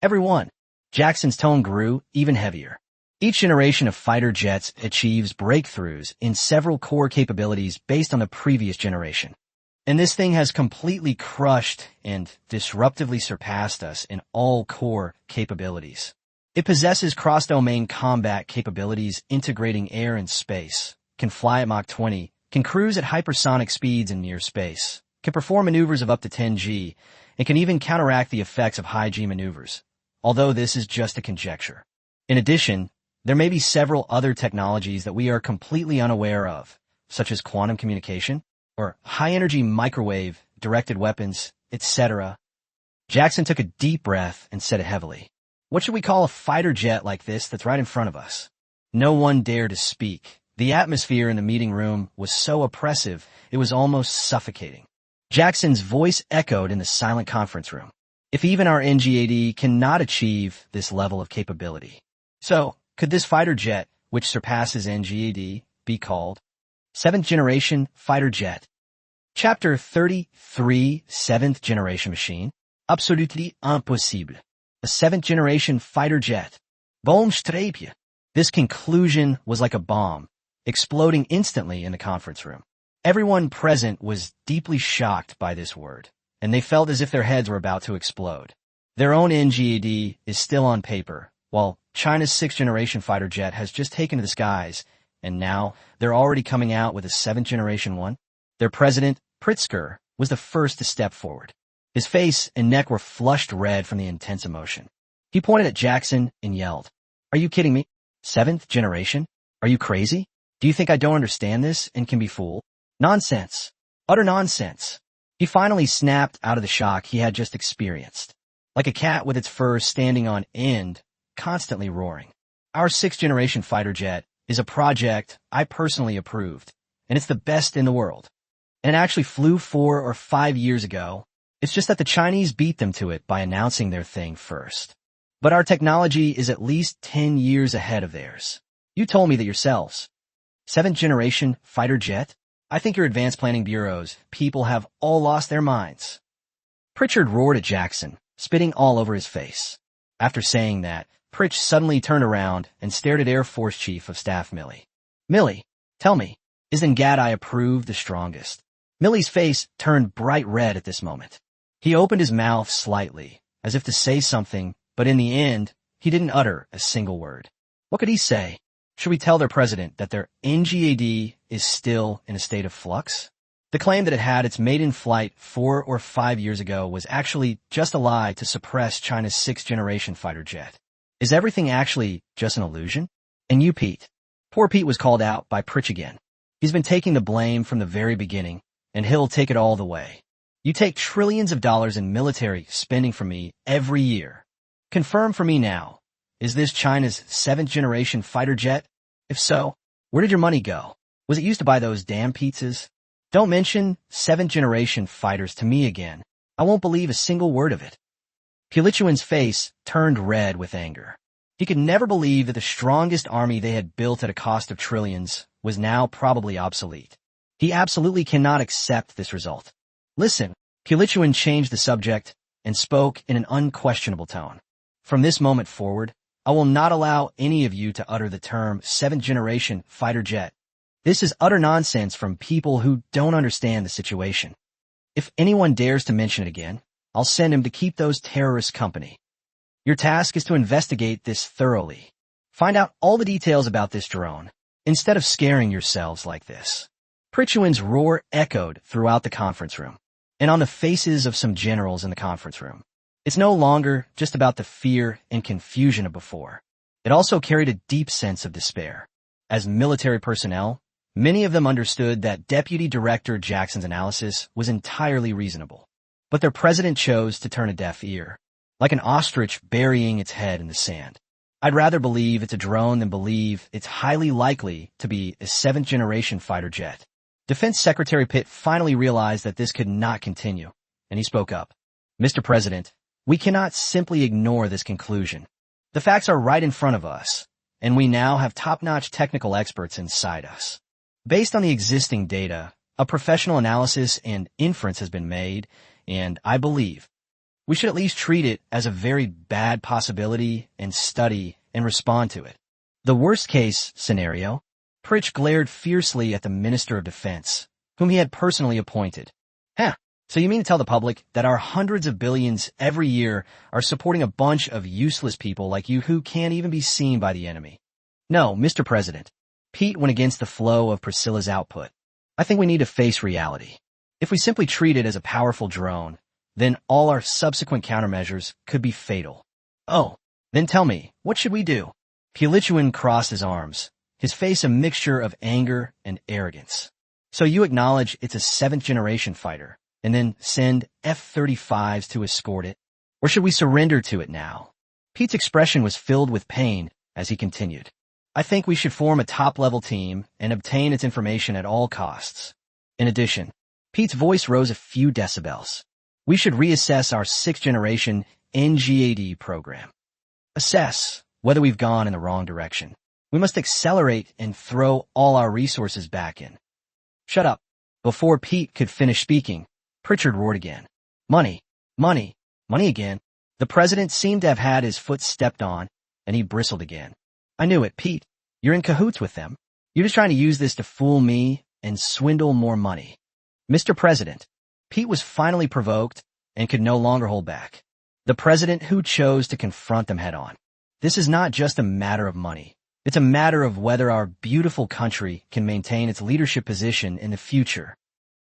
Everyone. Jackson's tone grew even heavier. Each generation of fighter jets achieves breakthroughs in several core capabilities based on the previous generation. And this thing has completely crushed and disruptively surpassed us in all core capabilities. It possesses cross-domain combat capabilities integrating air and space, can fly at Mach 20, can cruise at hypersonic speeds in near space, can perform maneuvers of up to 10G, and can even counteract the effects of high G maneuvers, although this is just a conjecture. In addition, there may be several other technologies that we are completely unaware of, such as quantum communication, or high-energy microwave-directed weapons, etc. Jackson took a deep breath and said it heavily. What should we call a fighter jet like this that's right in front of us? No one dared to speak. The atmosphere in the meeting room was so oppressive, it was almost suffocating. Jackson's voice echoed in the silent conference room. If even our NGAD cannot achieve this level of capability. So, could this fighter jet, which surpasses NGAD, be called 7th Generation Fighter Jet? Chapter 33, 7th Generation Machine. Absolutely impossible. A 7th Generation Fighter Jet. Boomstreepje. This conclusion was like a bomb, exploding instantly in the conference room. Everyone present was deeply shocked by this word, and they felt as if their heads were about to explode. Their own NGAD is still on paper, while China's 6th Generation Fighter Jet has just taken to the skies, and now they're already coming out with a 7th Generation one. Their president, Pritzker, was the first to step forward. His face and neck were flushed red from the intense emotion. He pointed at Jackson and yelled, "Are you kidding me? 7th Generation? Are you crazy? Do you think I don't understand this and can be fooled? Nonsense. Utter nonsense." He finally snapped out of the shock he had just experienced. Like a cat with its fur standing on end, constantly roaring. Our 6th Generation Fighter Jet is a project I personally approved, and it's the best in the world. And it actually flew 4 or 5 years ago. It's just that the Chinese beat them to it by announcing their thing first. But our technology is at least 10 years ahead of theirs. You told me that yourselves. 7th Generation Fighter Jet? I think your advanced planning bureaus, people have all lost their minds. Pritchard roared at Jackson, spitting all over his face. After saying that, Pritch suddenly turned around and stared at Air Force Chief of Staff Milley. "Milley, tell me, is the NGAD I approved the strongest?" Milley's face turned bright red at this moment. He opened his mouth slightly, as if to say something, but in the end, he didn't utter a single word. What could he say? Should we tell their president that their NGAD is still in a state of flux? The claim that it had its maiden flight 4 or 5 years ago was actually just a lie to suppress China's 6th Generation Fighter Jet. Is everything actually just an illusion? And you, Pete. Poor Pete was called out by Pritch again. He's been taking the blame from the very beginning, and he'll take it all the way. You take trillions of dollars in military spending from me every year. Confirm for me now. Is this China's 7th Generation Fighter Jet? If so, where did your money go? Was it used to buy those damn pizzas? Don't mention 7th Generation fighters to me again. I won't believe a single word of it. Pulichuan's face turned red with anger. He could never believe that the strongest army they had built at a cost of trillions was now probably obsolete. He absolutely cannot accept this result. Listen, Pulichuan changed the subject and spoke in an unquestionable tone. From this moment forward, I will not allow any of you to utter the term 7th Generation Fighter Jet. This is utter nonsense from people who don't understand the situation. If anyone dares to mention it again, I'll send him to keep those terrorists company. Your task is to investigate this thoroughly. Find out all the details about this drone, instead of scaring yourselves like this. Pritchuan's roar echoed throughout the conference room, and on the faces of some generals in the conference room. It's no longer just about the fear and confusion of before. It also carried a deep sense of despair. As military personnel, many of them understood that Deputy Director Jackson's analysis was entirely reasonable. But their president chose to turn a deaf ear, like an ostrich burying its head in the sand. I'd rather believe it's a drone than believe it's highly likely to be a 7th Generation Fighter Jet. Defense Secretary Pitt finally realized that this could not continue, and he spoke up. "Mr. President, we cannot simply ignore this conclusion. The facts are right in front of us, and we now have top-notch technical experts inside us. Based on the existing data, a professional analysis and inference has been made, and I believe we should at least treat it as a very bad possibility and study and respond to it. The worst-case scenario." Pritch glared fiercely at the Minister of Defense, whom he had personally appointed. "Huh, so you mean to tell the public that our hundreds of billions every year are supporting a bunch of useless people like you who can't even be seen by the enemy?" "No, Mr. President." Pete went against the flow of Priscilla's output. "I think we need to face reality. If we simply treat it as a powerful drone, then all our subsequent countermeasures could be fatal." "Oh, then tell me, what should we do?" Pulichuan crossed his arms, his face a mixture of anger and arrogance. "So you acknowledge it's a 7th Generation fighter, and then send F-35s to escort it? Or should we surrender to it now?" Pete's expression was filled with pain as he continued. I think we should form a top-level team and obtain its information at all costs. In addition, Pete's voice rose a few decibels. We should reassess our 6th-generation NGAD program. Assess whether we've gone in the wrong direction. We must accelerate and throw all our resources back in. Shut up. Before Pete could finish speaking, Pritchard roared again. Money, money, money again. The president seemed to have had his foot stepped on, and he bristled again. I knew it, Pete. You're in cahoots with them. You're just trying to use this to fool me and swindle more money. Mr. President, Pete was finally provoked and could no longer hold back. The president who chose to confront them head on. This is not just a matter of money. It's a matter of whether our beautiful country can maintain its leadership position in the future.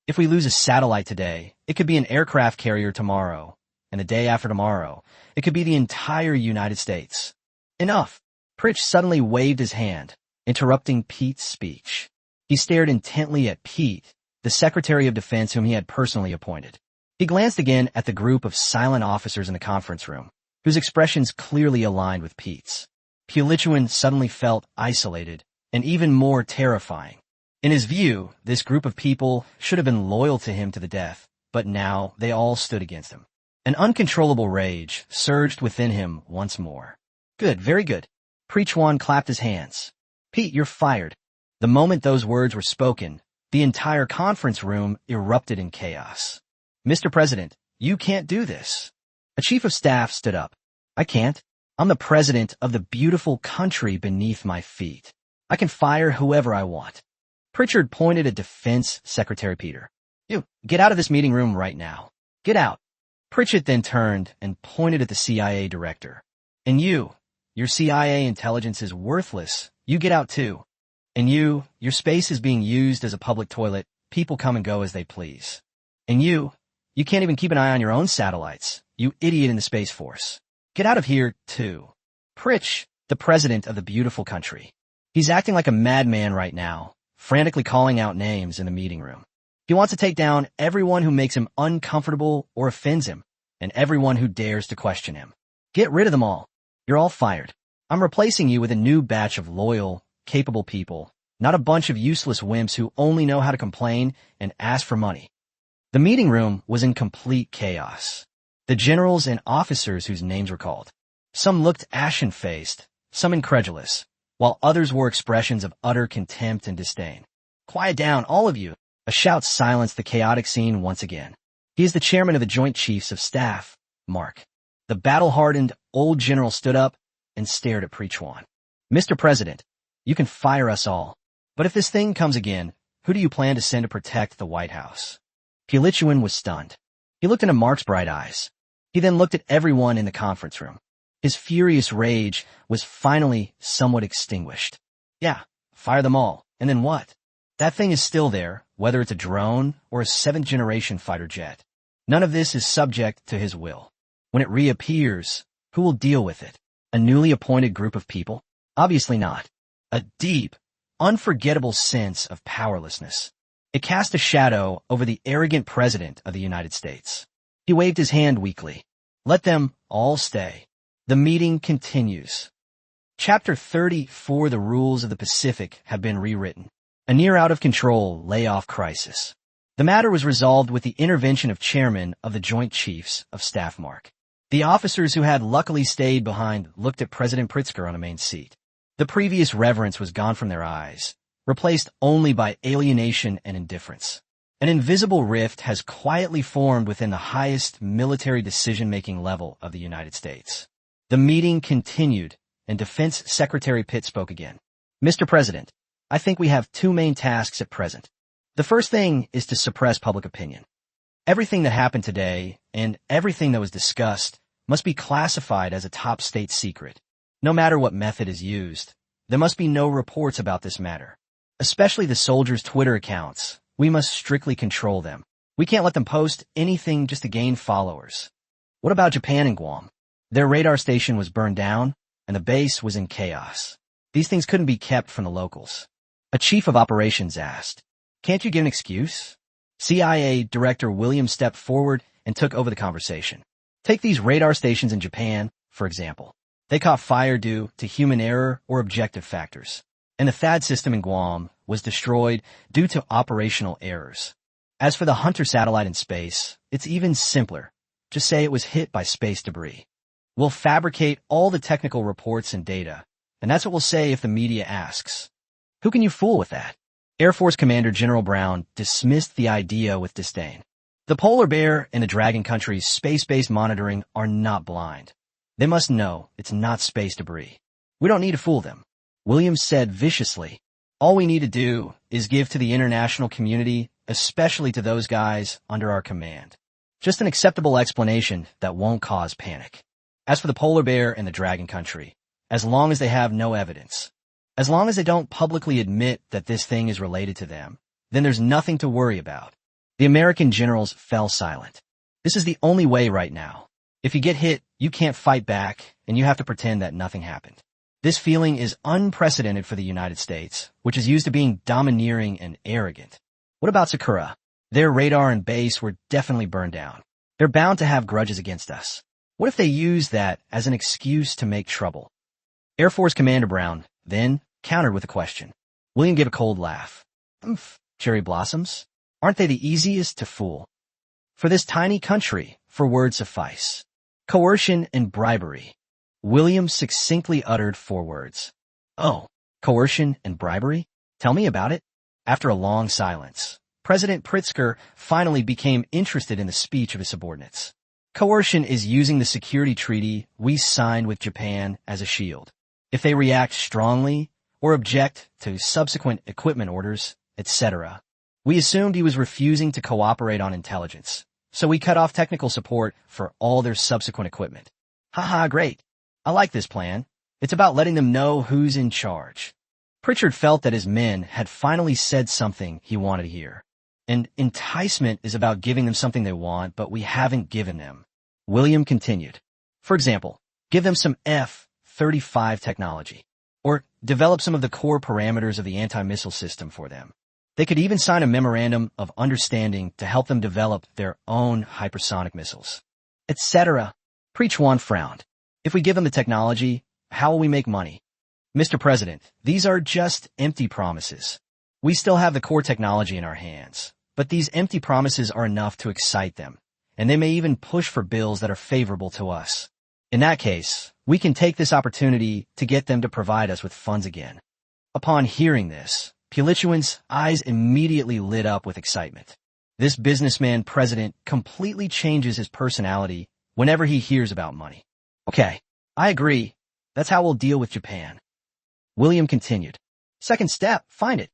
If we lose a satellite today, it could be an aircraft carrier tomorrow, and the day after tomorrow, it could be the entire United States. Enough. Pritch suddenly waved his hand, interrupting Pete's speech. He stared intently at Pete, the Secretary of Defense whom he had personally appointed. He glanced again at the group of silent officers in the conference room, whose expressions clearly aligned with Pete's. Pilichuan suddenly felt isolated and even more terrifying. In his view, this group of people should have been loyal to him to the death, but now they all stood against him. An uncontrollable rage surged within him once more. Good, very good. Pritchard clapped his hands. Pete, you're fired. The moment those words were spoken, the entire conference room erupted in chaos. Mr. President, you can't do this. A chief of staff stood up. I can't. I'm the president of the beautiful country beneath my feet. I can fire whoever I want. Pritchard pointed at Defense Secretary Peter. You, get out of this meeting room right now. Get out. Pritchard then turned and pointed at the CIA director. And you, your CIA intelligence is worthless. You get out too. And you, your space is being used as a public toilet. People come and go as they please. And you can't even keep an eye on your own satellites. You idiot in the Space Force. Get out of here, too. Pritch, the president of the beautiful country. He's acting like a madman right now, frantically calling out names in the meeting room. He wants to take down everyone who makes him uncomfortable or offends him, and everyone who dares to question him. Get rid of them all. You're all fired. I'm replacing you with a new batch of loyal, capable people, not a bunch of useless wimps who only know how to complain and ask for money. The meeting room was in complete chaos. The generals and officers whose names were called. Some looked ashen-faced, some incredulous, while others wore expressions of utter contempt and disdain. Quiet down, all of you. A shout silenced the chaotic scene once again. He is the chairman of the Joint Chiefs of Staff, Mark. The battle-hardened old general stood up and stared at Pritchard. Mr. President, you can fire us all. But if this thing comes again, who do you plan to send to protect the White House? Pilichuan was stunned. He looked into Mark's bright eyes. He then looked at everyone in the conference room. His furious rage was finally somewhat extinguished. Yeah, fire them all. And then what? That thing is still there, whether it's a drone or a 7th-generation fighter jet. None of this is subject to his will. When it reappears, who will deal with it? A newly appointed group of people? Obviously not. A deep, unforgettable sense of powerlessness. It cast a shadow over the arrogant president of the United States. He waved his hand weakly. Let them all stay. The meeting continues. Chapter 34. The rules of the Pacific have been rewritten. A near out-of-control layoff crisis. The matter was resolved with the intervention of Chairman of the Joint Chiefs of Staff Mark. The officers who had luckily stayed behind looked at President Pritzker on a main seat. The previous reverence was gone from their eyes, replaced only by alienation and indifference. An invisible rift has quietly formed within the highest military decision-making level of the United States. The meeting continued, and Defense Secretary Pitt spoke again. Mr. President, I think we have two main tasks at present. The first thing is to suppress public opinion. Everything that happened today, and everything that was discussed, must be classified as a top state secret. No matter what method is used, there must be no reports about this matter. Especially the soldiers' Twitter accounts. We must strictly control them. We can't let them post anything just to gain followers. What about Japan and Guam? Their radar station was burned down, and the base was in chaos. These things couldn't be kept from the locals. A chief of operations asked, "Can't you give an excuse?" CIA Director Williams stepped forward and took over the conversation. Take these radar stations in Japan, for example. They caught fire due to human error or objective factors. And the THAAD system in Guam was destroyed due to operational errors. As for the Hunter satellite in space, it's even simpler. Just say it was hit by space debris. We'll fabricate all the technical reports and data, and that's what we'll say if the media asks. Who can you fool with that? Air Force Commander General Brown dismissed the idea with disdain. The polar bear and the dragon country's space-based monitoring are not blind. They must know it's not space debris. We don't need to fool them. Williams said viciously, all we need to do is give to the international community, especially to those guys under our command. Just an acceptable explanation that won't cause panic. As for the polar bear and the dragon country, as long as they have no evidence, as long as they don't publicly admit that this thing is related to them, then there's nothing to worry about. The American generals fell silent. This is the only way right now. If you get hit, you can't fight back, and you have to pretend that nothing happened. This feeling is unprecedented for the United States, which is used to being domineering and arrogant. What about Sakura? Their radar and base were definitely burned down. They're bound to have grudges against us. What if they use that as an excuse to make trouble? Air Force Commander Brown then countered with a question. William gave a cold laugh. Cherry blossoms? Aren't they the easiest to fool? For this tiny country, for words suffice. Coercion and bribery. William succinctly uttered 4 words. Oh, coercion and bribery? Tell me about it. After a long silence, President Pritzker finally became interested in the speech of his subordinates. Coercion is using the security treaty we signed with Japan as a shield. If they react strongly or object to subsequent equipment orders, etc. We assumed he was refusing to cooperate on intelligence, so we cut off technical support for all their subsequent equipment. Haha, great. I like this plan. It's about letting them know who's in charge. Pritchard felt that his men had finally said something he wanted to hear. And enticement is about giving them something they want, but we haven't given them. William continued. For example, give them some F-35 technology, or develop some of the core parameters of the anti-missile system for them. They could even sign a memorandum of understanding to help them develop their own hypersonic missiles, etc. Preachwan frowned. If we give them the technology, how will we make money? Mr. President, these are just empty promises. We still have the core technology in our hands, but these empty promises are enough to excite them, and they may even push for bills that are favorable to us. In that case, we can take this opportunity to get them to provide us with funds again. Upon hearing this, Pulichuan's eyes immediately lit up with excitement. This businessman president completely changes his personality whenever he hears about money. Okay, I agree. That's how we'll deal with Japan. William continued. Second step, find it.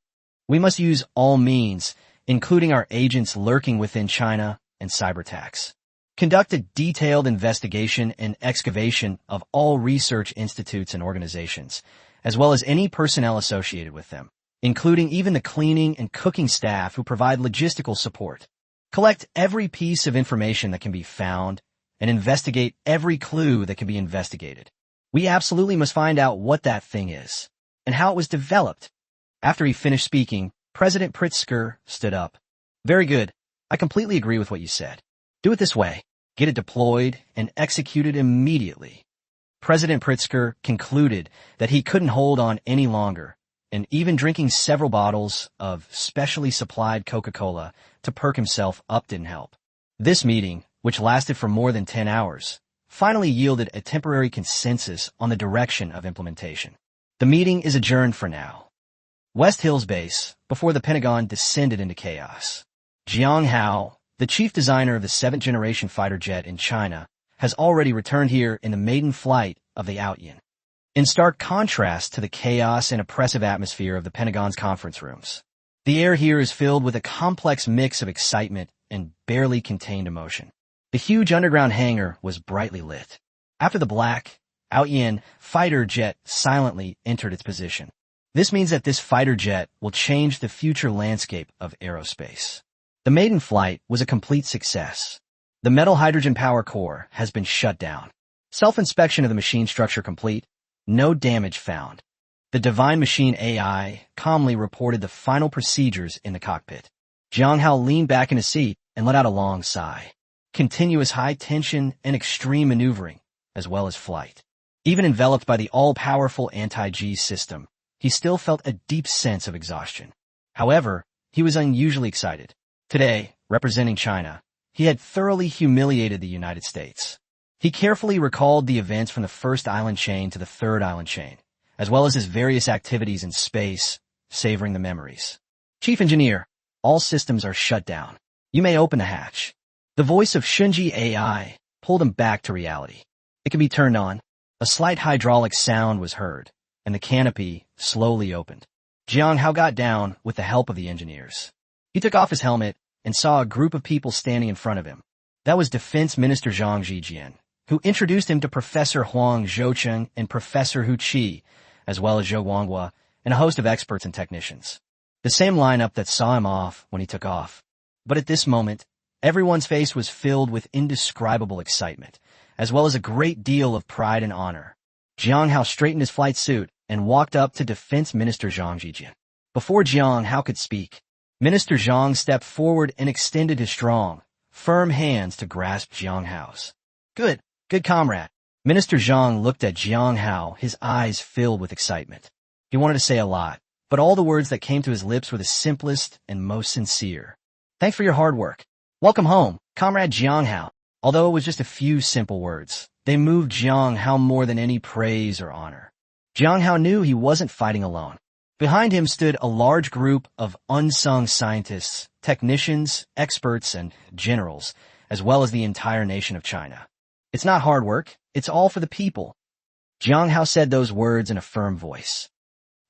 We must use all means, including our agents lurking within China and cyber attacks. Conduct a detailed investigation and excavation of all research institutes and organizations, as well as any personnel associated with them, including even the cleaning and cooking staff who provide logistical support. Collect every piece of information that can be found and investigate every clue that can be investigated. We absolutely must find out what that thing is and how it was developed. After he finished speaking, President Pritzker stood up. Very good. I completely agree with what you said. Do it this way. Get it deployed and executed immediately. President Pritzker concluded that he couldn't hold on any longer, and even drinking several bottles of specially supplied Coca-Cola to perk himself up didn't help. This meeting, which lasted for more than 10 hours, finally yielded a temporary consensus on the direction of implementation. The meeting is adjourned for now. West Hills Base, before the Pentagon descended into chaos. Jang Hao, the chief designer of the 7th-generation fighter jet in China, has already returned here in the maiden flight of the Ayian. In stark contrast to the chaos and oppressive atmosphere of the Pentagon's conference rooms, the air here is filled with a complex mix of excitement and barely contained emotion. The huge underground hangar was brightly lit. After the black, Ayian fighter jet silently entered its position. This means that this fighter jet will change the future landscape of aerospace. The maiden flight was a complete success. The metal hydrogen power core has been shut down. Self-inspection of the machine structure complete. No damage found. The Divine Machine AI calmly reported the final procedures in the cockpit. Jang Hao leaned back in his seat and let out a long sigh. Continuous high tension and extreme maneuvering, as well as flight. Even enveloped by the all-powerful anti-G system, he still felt a deep sense of exhaustion. However, he was unusually excited. Today, representing China, he had thoroughly humiliated the United States. He carefully recalled the events from the first island chain to the third island chain, as well as his various activities in space, savoring the memories. Chief Engineer, all systems are shut down. You may open the hatch. The voice of Shunji AI pulled him back to reality. It can be turned on. A slight hydraulic sound was heard, and the canopy slowly opened. Jang Hao got down with the help of the engineers. He took off his helmet and saw a group of people standing in front of him. That was Defense Minister Zhang Zijian, who introduced him to Professor Huang Zhoucheng and Professor Hu Qi, as well as Zhou Guanghua, and a host of experts and technicians. The same lineup that saw him off when he took off. But at this moment, everyone's face was filled with indescribable excitement, as well as a great deal of pride and honor. Jang Hao straightened his flight suit and walked up to Defense Minister Zhang Zijian. Before Jang Hao could speak, Minister Zhang stepped forward and extended his strong, firm hands to grasp Jang Hao's. Good comrade. Minister Zhang looked at Jang Hao, his eyes filled with excitement. He wanted to say a lot, but all the words that came to his lips were the simplest and most sincere. Thanks for your hard work. Welcome home, Comrade Jang Hao. Although it was just a few simple words, they moved Jang Hao more than any praise or honor. Jang Hao knew he wasn't fighting alone. Behind him stood a large group of unsung scientists, technicians, experts, and generals, as well as the entire nation of China. It's not hard work, it's all for the people. Jang Hao said those words in a firm voice.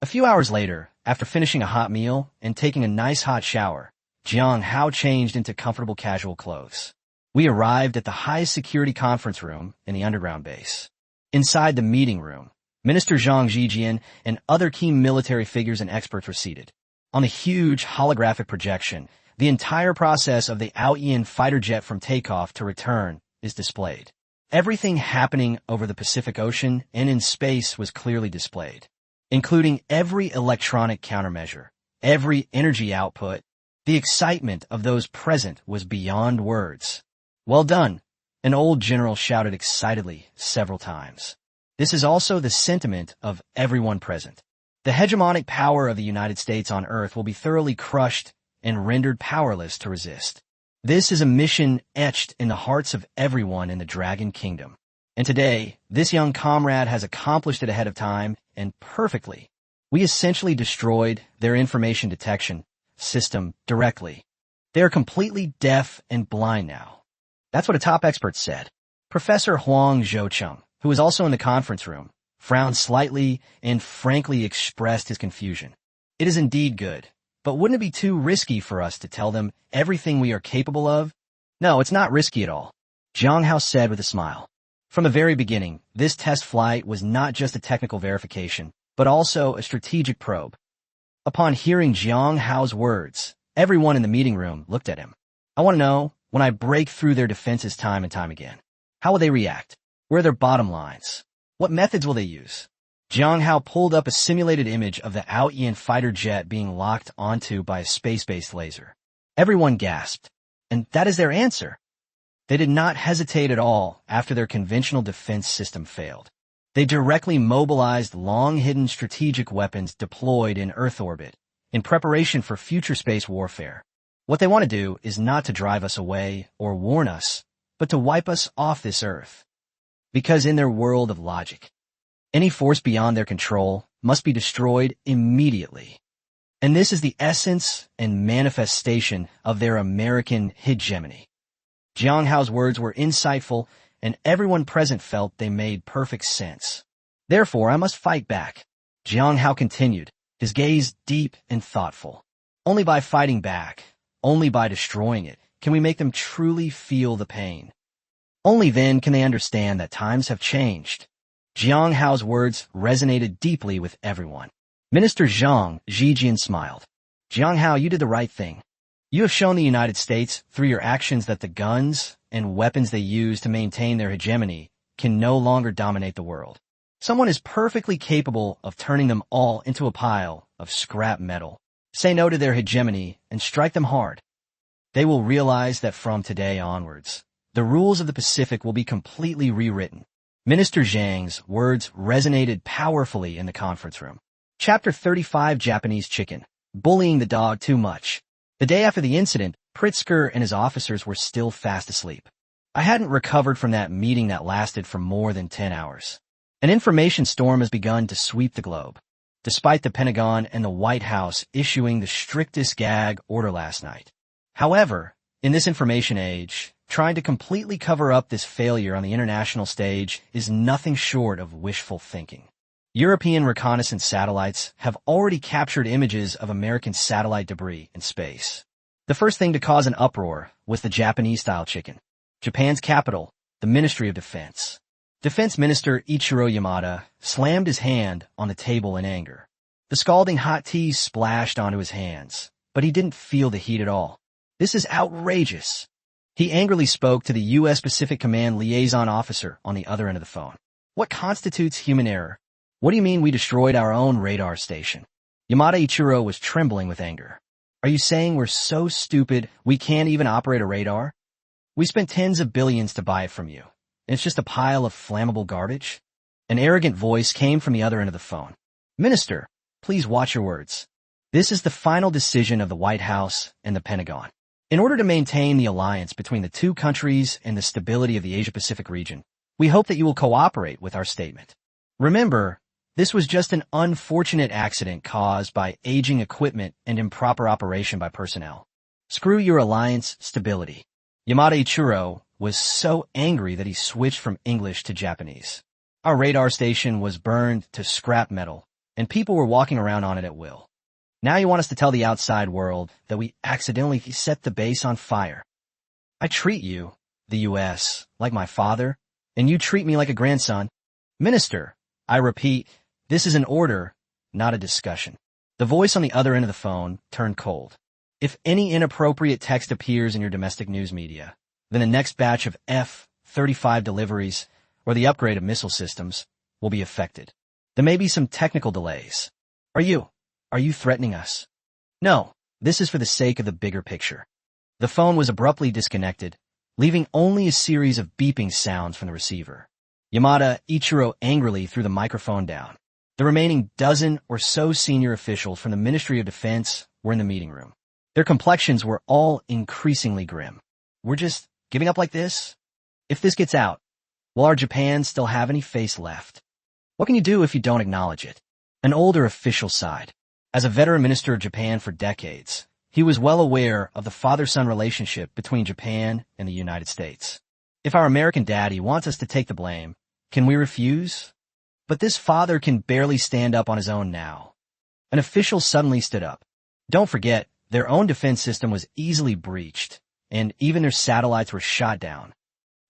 A few hours later, after finishing a hot meal and taking a nice hot shower, Jang Hao changed into comfortable casual clothes. We arrived at the highest security conference room in the underground base. Inside the meeting room, Minister Zhang Zijian and other key military figures and experts were seated. On the huge holographic projection, the entire process of the Ayian fighter jet from takeoff to return is displayed. Everything happening over the Pacific Ocean and in space was clearly displayed, including every electronic countermeasure, every energy output. The excitement of those present was beyond words. Well done, an old general shouted excitedly several times. This is also the sentiment of everyone present. The hegemonic power of the United States on Earth will be thoroughly crushed and rendered powerless to resist. This is a mission etched in the hearts of everyone in the Dragon Kingdom. And today, this young comrade has accomplished it ahead of time and perfectly. We essentially destroyed their information detection system directly. They are completely deaf and blind now. That's what a top expert said. Professor Huang Zhoucheng, who was also in the conference room, frowned slightly and frankly expressed his confusion. It is indeed good, but wouldn't it be too risky for us to tell them everything we are capable of? No, it's not risky at all, Jang Hao said with a smile. From the very beginning, this test flight was not just a technical verification, but also a strategic probe. Upon hearing Jang Hao's words, everyone in the meeting room looked at him. I want to know, when I break through their defenses time and time again, how will they react? Where are their bottom lines? What methods will they use? Jang Hao pulled up a simulated image of the Ayian fighter jet being locked onto by a space-based laser. Everyone gasped. And that is their answer. They did not hesitate at all after their conventional defense system failed. They directly mobilized long-hidden strategic weapons deployed in Earth orbit in preparation for future space warfare. What they want to do is not to drive us away or warn us, but to wipe us off this Earth. Because in their world of logic, any force beyond their control must be destroyed immediately. And this is the essence and manifestation of their American hegemony. Jang Hao's words were insightful, and everyone present felt they made perfect sense. Therefore, I must fight back. Jang Hao continued, his gaze deep and thoughtful. Only by fighting back, only by destroying it, can we make them truly feel the pain. Only then can they understand that times have changed. Jang Hao's words resonated deeply with everyone. Minister Zhang Zijian smiled. Jang Hao, you did the right thing. You have shown the United States through your actions that the guns and weapons they use to maintain their hegemony can no longer dominate the world. Someone is perfectly capable of turning them all into a pile of scrap metal. Say no to their hegemony and strike them hard. They will realize that from today onwards, the rules of the Pacific will be completely rewritten. Minister Zhang's words resonated powerfully in the conference room. Chapter 35 Japanese Chicken. Bullying the dog too much. The day after the incident, Pritzker and his officers were still fast asleep. I hadn't recovered from that meeting that lasted for more than 10 hours. An information storm has begun to sweep the globe, despite the Pentagon and the White House issuing the strictest gag order last night. However, in this information age, trying to completely cover up this failure on the international stage is nothing short of wishful thinking. European reconnaissance satellites have already captured images of American satellite debris in space. The first thing to cause an uproar was the Japanese-style chicken. Japan's capital, the Ministry of Defense. Defense Minister Ichiro Yamada slammed his hand on the table in anger. The scalding hot tea splashed onto his hands, but he didn't feel the heat at all. This is outrageous. He angrily spoke to the U.S. Pacific Command liaison officer on the other end of the phone. What constitutes human error? What do you mean we destroyed our own radar station? Yamada Ichiro was trembling with anger. Are you saying we're so stupid we can't even operate a radar? We spent tens of billions to buy it from you. It's just a pile of flammable garbage? An arrogant voice came from the other end of the phone. Minister, please watch your words. This is the final decision of the White House and the Pentagon. In order to maintain the alliance between the two countries and the stability of the Asia-Pacific region, we hope that you will cooperate with our statement. Remember, this was just an unfortunate accident caused by aging equipment and improper operation by personnel. Screw your alliance stability. Yamada Ichiro was so angry that he switched from English to Japanese. Our radar station was burned to scrap metal, and people were walking around on it at will. Now you want us to tell the outside world that we accidentally set the base on fire. I treat you, the U.S., like my father, and you treat me like a grandson. Minister, I repeat, this is an order, not a discussion. The voice on the other end of the phone turned cold. If any inappropriate text appears in your domestic news media, then the next batch of F-35 deliveries or the upgrade of missile systems will be affected. There may be some technical delays. Are you threatening us? No, this is for the sake of the bigger picture. The phone was abruptly disconnected, leaving only a series of beeping sounds from the receiver. Yamada Ichiro angrily threw the microphone down. The remaining dozen or so senior officials from the Ministry of Defense were in the meeting room. Their complexions were all increasingly grim. We're just giving up like this? If this gets out, will our Japan still have any face left? What can you do if you don't acknowledge it? An older official sighed. As a veteran minister of Japan for decades, he was well aware of the father-son relationship between Japan and the United States. If our American daddy wants us to take the blame, can we refuse? But this father can barely stand up on his own now. An official suddenly stood up. Don't forget, their own defense system was easily breached, and even their satellites were shot down.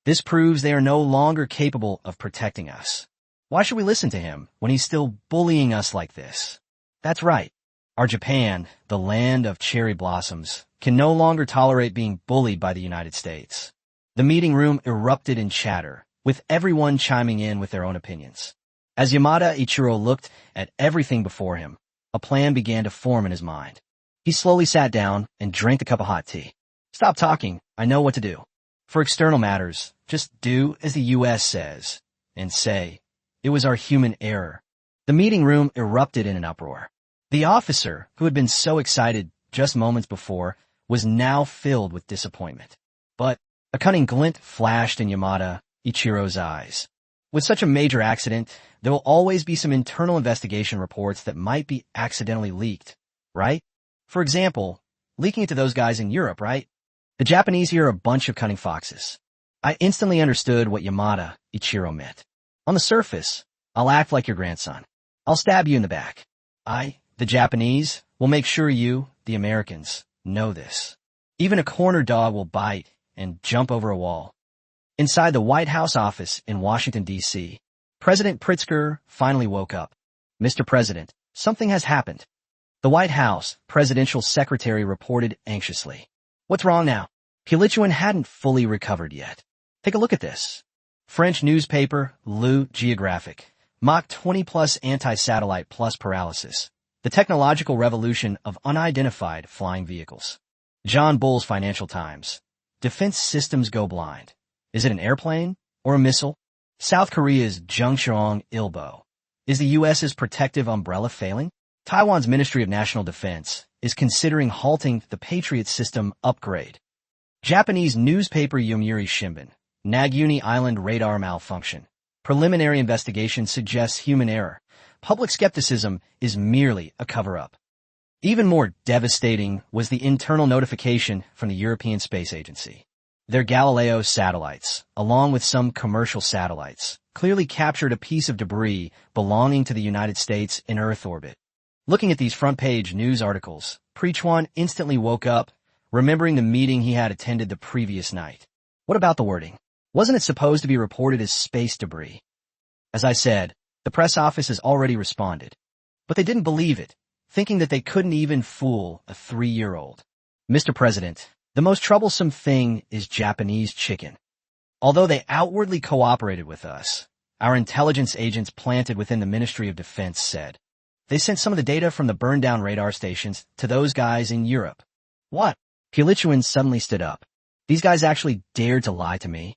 This proves they are no longer capable of protecting us. Why should we listen to him when he's still bullying us like this? That's right. Our Japan, the land of cherry blossoms, can no longer tolerate being bullied by the United States. The meeting room erupted in chatter, with everyone chiming in with their own opinions. As Yamada Ichiro looked at everything before him, a plan began to form in his mind. He slowly sat down and drank a cup of hot tea. Stop talking. I know what to do. For external matters, just do as the U.S. says, and say, it was our human error. The meeting room erupted in an uproar. The officer, who had been so excited just moments before, was now filled with disappointment. But a cunning glint flashed in Yamada Ichiro's eyes. With such a major accident, there will always be some internal investigation reports that might be accidentally leaked, right? For example, leaking it to those guys in Europe, right? The Japanese here are a bunch of cunning foxes. I instantly understood what Yamada Ichiro meant. On the surface, I'll act like your grandson. I'll stab you in the back. The Japanese, will make sure you, the Americans, know this. Even a corner dog will bite and jump over a wall. Inside the White House office in Washington, D.C., President Pritzker finally woke up. Mr. President, something has happened. The White House presidential secretary reported anxiously. What's wrong now? Pilichuan hadn't fully recovered yet. Take a look at this. French newspaper, Le Geographic. Mach 20 plus anti-satellite plus paralysis. The technological revolution of unidentified flying vehicles. John Bull's Financial Times. Defense systems go blind. Is it an airplane or a missile? South Korea's Jungcheong Ilbo. Is the U.S.'s protective umbrella failing? Taiwan's Ministry of National Defense is considering halting the Patriot system upgrade. Japanese newspaper Yomiuri Shimbun. Naguni Island radar malfunction. Preliminary investigation suggests human error. Public skepticism is merely a cover-up. Even more devastating was the internal notification from the European Space Agency. Their Galileo satellites, along with some commercial satellites, clearly captured a piece of debris belonging to the United States in Earth orbit. Looking at these front-page news articles, Prechuan instantly woke up, remembering the meeting he had attended the previous night. What about the wording? Wasn't it supposed to be reported as space debris? As I said, the press office has already responded. But they didn't believe it, thinking that they couldn't even fool a 3-year-old. Mr. President, the most troublesome thing is Japanese chicken. Although they outwardly cooperated with us, our intelligence agents planted within the Ministry of Defense said they sent some of the data from the burned-down radar stations to those guys in Europe. What? Pulichuan suddenly stood up. These guys actually dared to lie to me.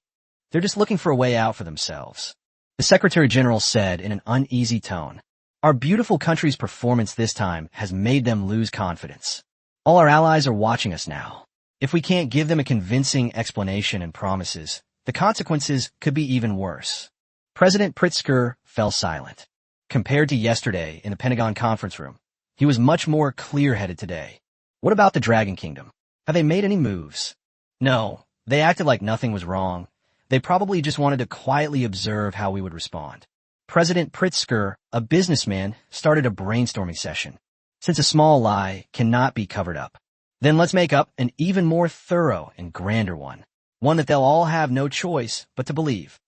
They're just looking for a way out for themselves. The Secretary General said in an uneasy tone, our beautiful country's performance this time has made them lose confidence. All our allies are watching us now. If we can't give them a convincing explanation and promises, the consequences could be even worse. President Pritzker fell silent. Compared to yesterday in the Pentagon conference room, he was much more clear-headed today. What about the Dragon Kingdom? Have they made any moves? No, they acted like nothing was wrong. They probably just wanted to quietly observe how we would respond. President Pritzker, a businessman, started a brainstorming session. Since a small lie cannot be covered up, then let's make up an even more thorough and grander one that they'll all have no choice but to believe.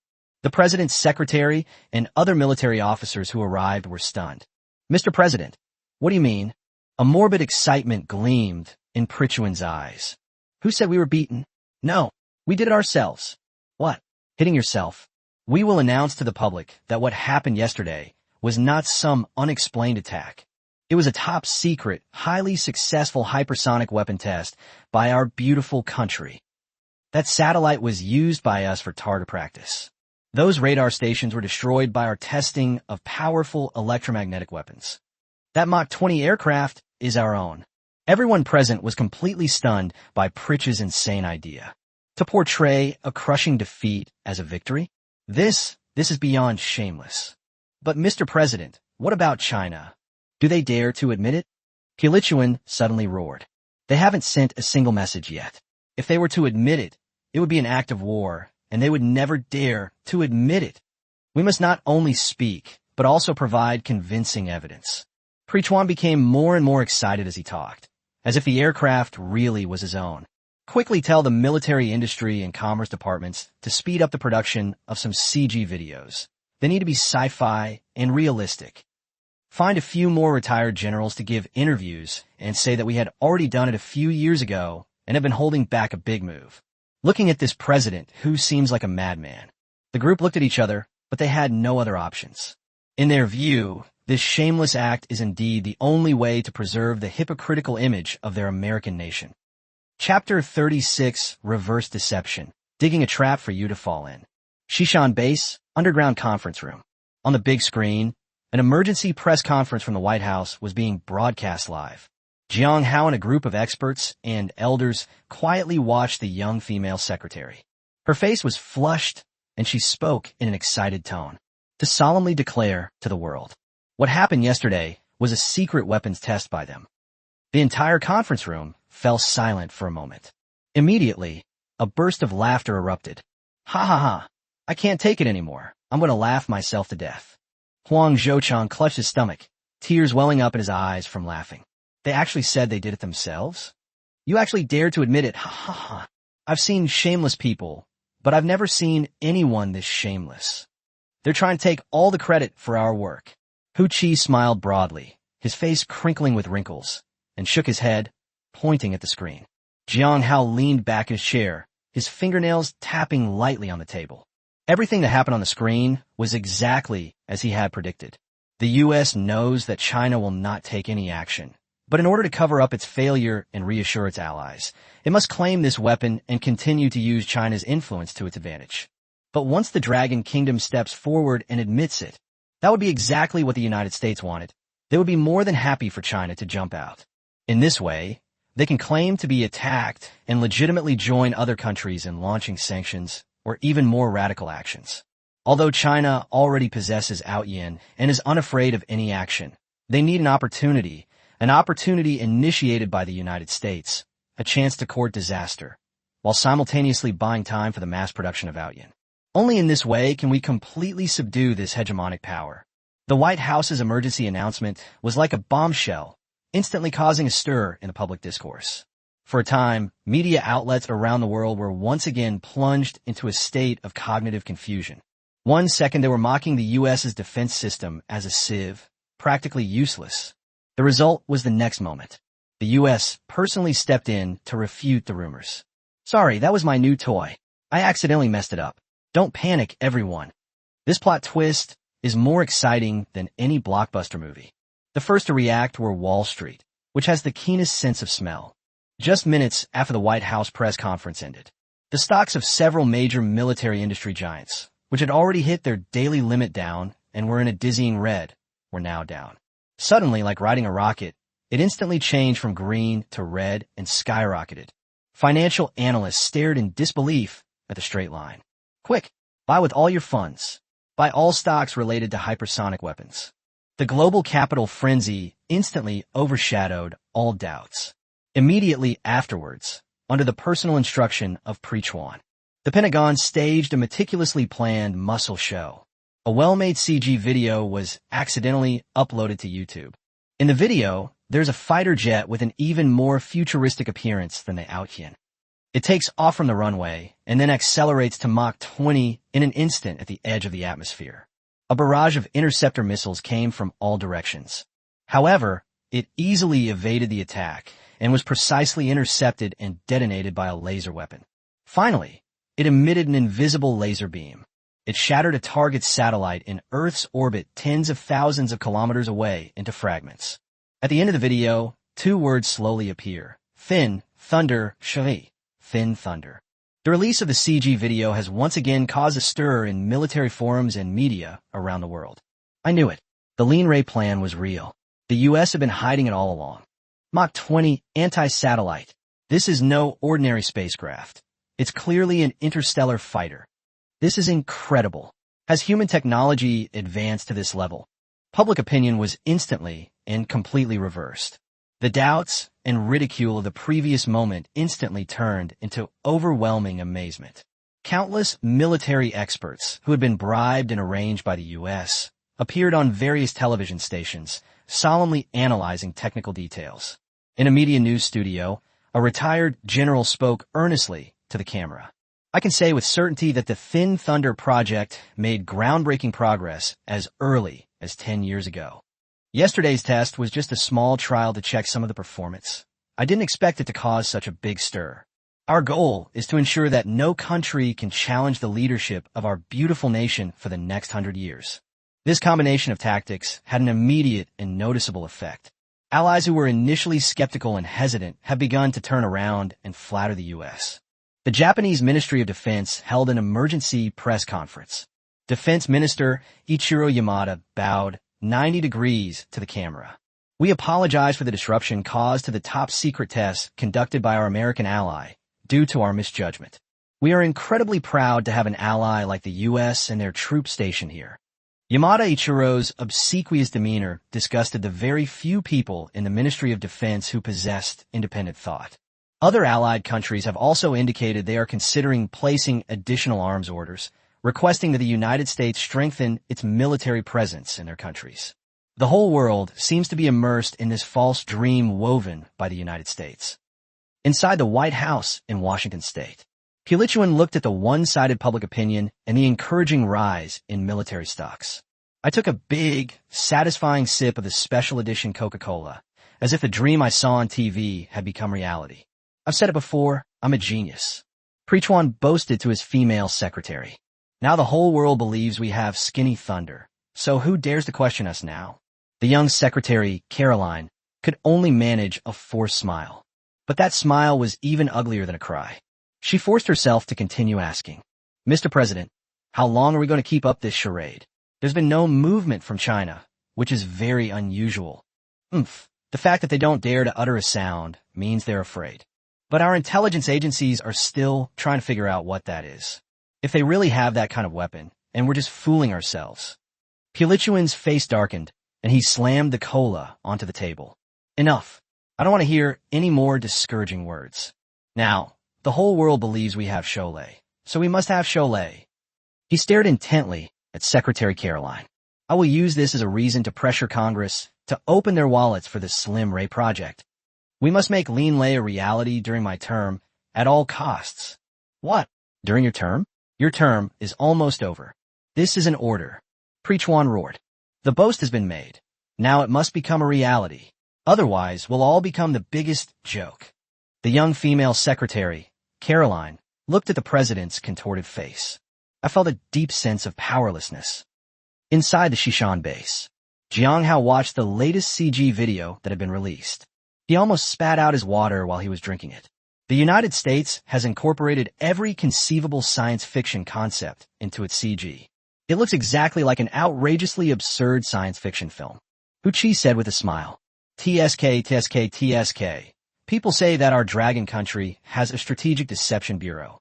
The president's secretary and other military officers who arrived were stunned. Mr. President, what do you mean? A morbid excitement gleamed in Prichuan's eyes. Who said we were beaten? No, we did it ourselves. What? Hitting yourself? We will announce to the public that what happened yesterday was not some unexplained attack. It was a top-secret, highly successful hypersonic weapon test by our beautiful country. That satellite was used by us for target practice. Those radar stations were destroyed by our testing of powerful electromagnetic weapons. That Mach 20 aircraft is our own. Everyone present was completely stunned by Pritch's insane idea. To portray a crushing defeat as a victory? This is beyond shameless. But Mr. President, what about China? Do they dare to admit it? Pulichuan suddenly roared. They haven't sent a single message yet. If they were to admit it, it would be an act of war, and they would never dare to admit it. We must not only speak, but also provide convincing evidence. Prechuan became more and more excited as he talked, as if the aircraft really was his own. Quickly tell the military industry and commerce departments to speed up the production of some CG videos. They need to be sci-fi and realistic. Find a few more retired generals to give interviews and say that we had already done it a few years ago and have been holding back a big move. Looking at this president, who seems like a madman, the group looked at each other, but they had no other options. In their view, this shameless act is indeed the only way to preserve the hypocritical image of their American nation. Chapter 36, Reverse Deception, Digging a Trap for You to Fall in. Shishan Base, Underground Conference Room. On the big screen, an emergency press conference from the White House was being broadcast live. Jang Hao and a group of experts and elders quietly watched the young female secretary. Her face was flushed, and she spoke in an excited tone to solemnly declare to the world what happened yesterday was a secret weapons test by them. The entire conference room fell silent for a moment. Immediately, a burst of laughter erupted. Ha ha ha! I can't take it anymore. I'm going to laugh myself to death. Huang Zhouchang clutched his stomach, tears welling up in his eyes from laughing. They actually said they did it themselves? You actually dared to admit it. Ha ha ha. I've seen shameless people, but I've never seen anyone this shameless. They're trying to take all the credit for our work. Hu Qi smiled broadly, his face crinkling with wrinkles, and shook his head, pointing at the screen. Jiang Hao leaned back in his chair, his fingernails tapping lightly on the table. Everything that happened on the screen was exactly as he had predicted. The U.S. knows that China will not take any action, but in order to cover up its failure and reassure its allies, it must claim this weapon and continue to use China's influence to its advantage. But once the Dragon Kingdom steps forward and admits it, that would be exactly what the United States wanted. They would be more than happy for China to jump out. In this way, they can claim to be attacked and legitimately join other countries in launching sanctions or even more radical actions. Although China already possesses Ayian and is unafraid of any action, they need an opportunity initiated by the United States, a chance to court disaster, while simultaneously buying time for the mass production of Ayian. Only in this way can we completely subdue this hegemonic power. The White House's emergency announcement was like a bombshell, instantly causing a stir in the public discourse. For a time, media outlets around the world were once again plunged into a state of cognitive confusion. One second they were mocking the U.S.'s defense system as a sieve, practically useless. The result was the next moment. The U.S. personally stepped in to refute the rumors. "Sorry, that was my new toy. I accidentally messed it up. Don't panic, everyone." This plot twist is more exciting than any blockbuster movie. The first to react were Wall Street, which has the keenest sense of smell. Just minutes after the White House press conference ended, the stocks of several major military industry giants, which had already hit their daily limit down and were in a dizzying red, were now down. Suddenly, like riding a rocket, it instantly changed from green to red and skyrocketed. Financial analysts stared in disbelief at the straight line. "Quick, buy with all your funds. Buy all stocks related to hypersonic weapons." The global capital frenzy instantly overshadowed all doubts. Immediately afterwards, under the personal instruction of Prechuan, the Pentagon staged a meticulously planned muscle show. A well-made CG video was accidentally uploaded to YouTube. In the video, there's a fighter jet with an even more futuristic appearance than the Ayian. It takes off from the runway and then accelerates to Mach 20 in an instant at the edge of the atmosphere. A barrage of interceptor missiles came from all directions. However, it easily evaded the attack and was precisely intercepted and detonated by a laser weapon. Finally, it emitted an invisible laser beam. It shattered a target's satellite in Earth's orbit tens of thousands of kilometers away into fragments. At the end of the video, two words slowly appear: Thin Thunder Shri. Thin Thunder. The release of the CG video has once again caused a stir in military forums and media around the world. I knew it. The Lean Ray plan was real. The U.S. had been hiding it all along. Mach 20 anti-satellite. This is no ordinary spacecraft. It's clearly an interstellar fighter. This is incredible. Has human technology advanced to this level? Public opinion was instantly and completely reversed. The doubts and ridicule of the previous moment instantly turned into overwhelming amazement. Countless military experts who had been bribed and arranged by the U.S. appeared on various television stations, solemnly analyzing technical details. In a media news studio, a retired general spoke earnestly to the camera. "I can say with certainty that the Thin Thunder project made groundbreaking progress as early as 10 years ago. Yesterday's test was just a small trial to check some of the performance. I didn't expect it to cause such a big stir. Our goal is to ensure that no country can challenge the leadership of our beautiful nation for the next 100 years. This combination of tactics had an immediate and noticeable effect. Allies who were initially skeptical and hesitant have begun to turn around and flatter the U.S. The Japanese Ministry of Defense held an emergency press conference. Defense Minister Ichiro Yamada bowed 90 degrees to the camera. "We apologize for the disruption caused to the top-secret tests conducted by our American ally due to our misjudgment. We are incredibly proud to have an ally like the U.S. and their troop station here." Yamada Ichiro's obsequious demeanor disgusted the very few people in the Ministry of Defense who possessed independent thought. Other allied countries have also indicated they are considering placing additional arms orders, requesting that the United States strengthen its military presence in their countries. The whole world seems to be immersed in this false dream woven by the United States. Inside the White House in Washington state, Pulichuan looked at the one-sided public opinion and the encouraging rise in military stocks. I took a big, satisfying sip of the special edition Coca-Cola, as if the dream I saw on TV had become reality. "I've said it before, I'm a genius," Prechuan boasted to his female secretary. "Now the whole world believes we have skinny thunder, so who dares to question us now?" The young secretary, Caroline, could only manage a forced smile. But that smile was even uglier than a cry. She forced herself to continue asking, "Mr. President, How long are we going to keep up this charade? There's been no movement from China, which is very unusual. The fact that they don't dare to utter a sound means they're afraid. But our intelligence agencies are still trying to figure out what that is. If they really have that kind of weapon, and we're just fooling ourselves. Pulichuan's face darkened, and he slammed the cola onto the table. Enough. I don't want to hear any more discouraging words. Now, the whole world believes we have Cholet, so we must have Cholet. He stared intently at Secretary Caroline. I will use this as a reason to pressure Congress to open their wallets for this Slim Ray project. We must make Lean Lay a reality during my term at all costs. What? During your term? Your term is almost over. This is an order. Prechuan roared. The boast has been made. Now it must become a reality. Otherwise, we'll all become the biggest joke. The young female secretary, Caroline, looked at the president's contorted face. I felt a deep sense of powerlessness. Inside the Shishan base, Jang Hao watched the latest CG video that had been released. He almost spat out his water while he was drinking it. The United States has incorporated every conceivable science fiction concept into its CG. It looks exactly like an outrageously absurd science fiction film. Hu Chi said with a smile. TSK, TSK, TSK. People say that our dragon country has a strategic deception bureau.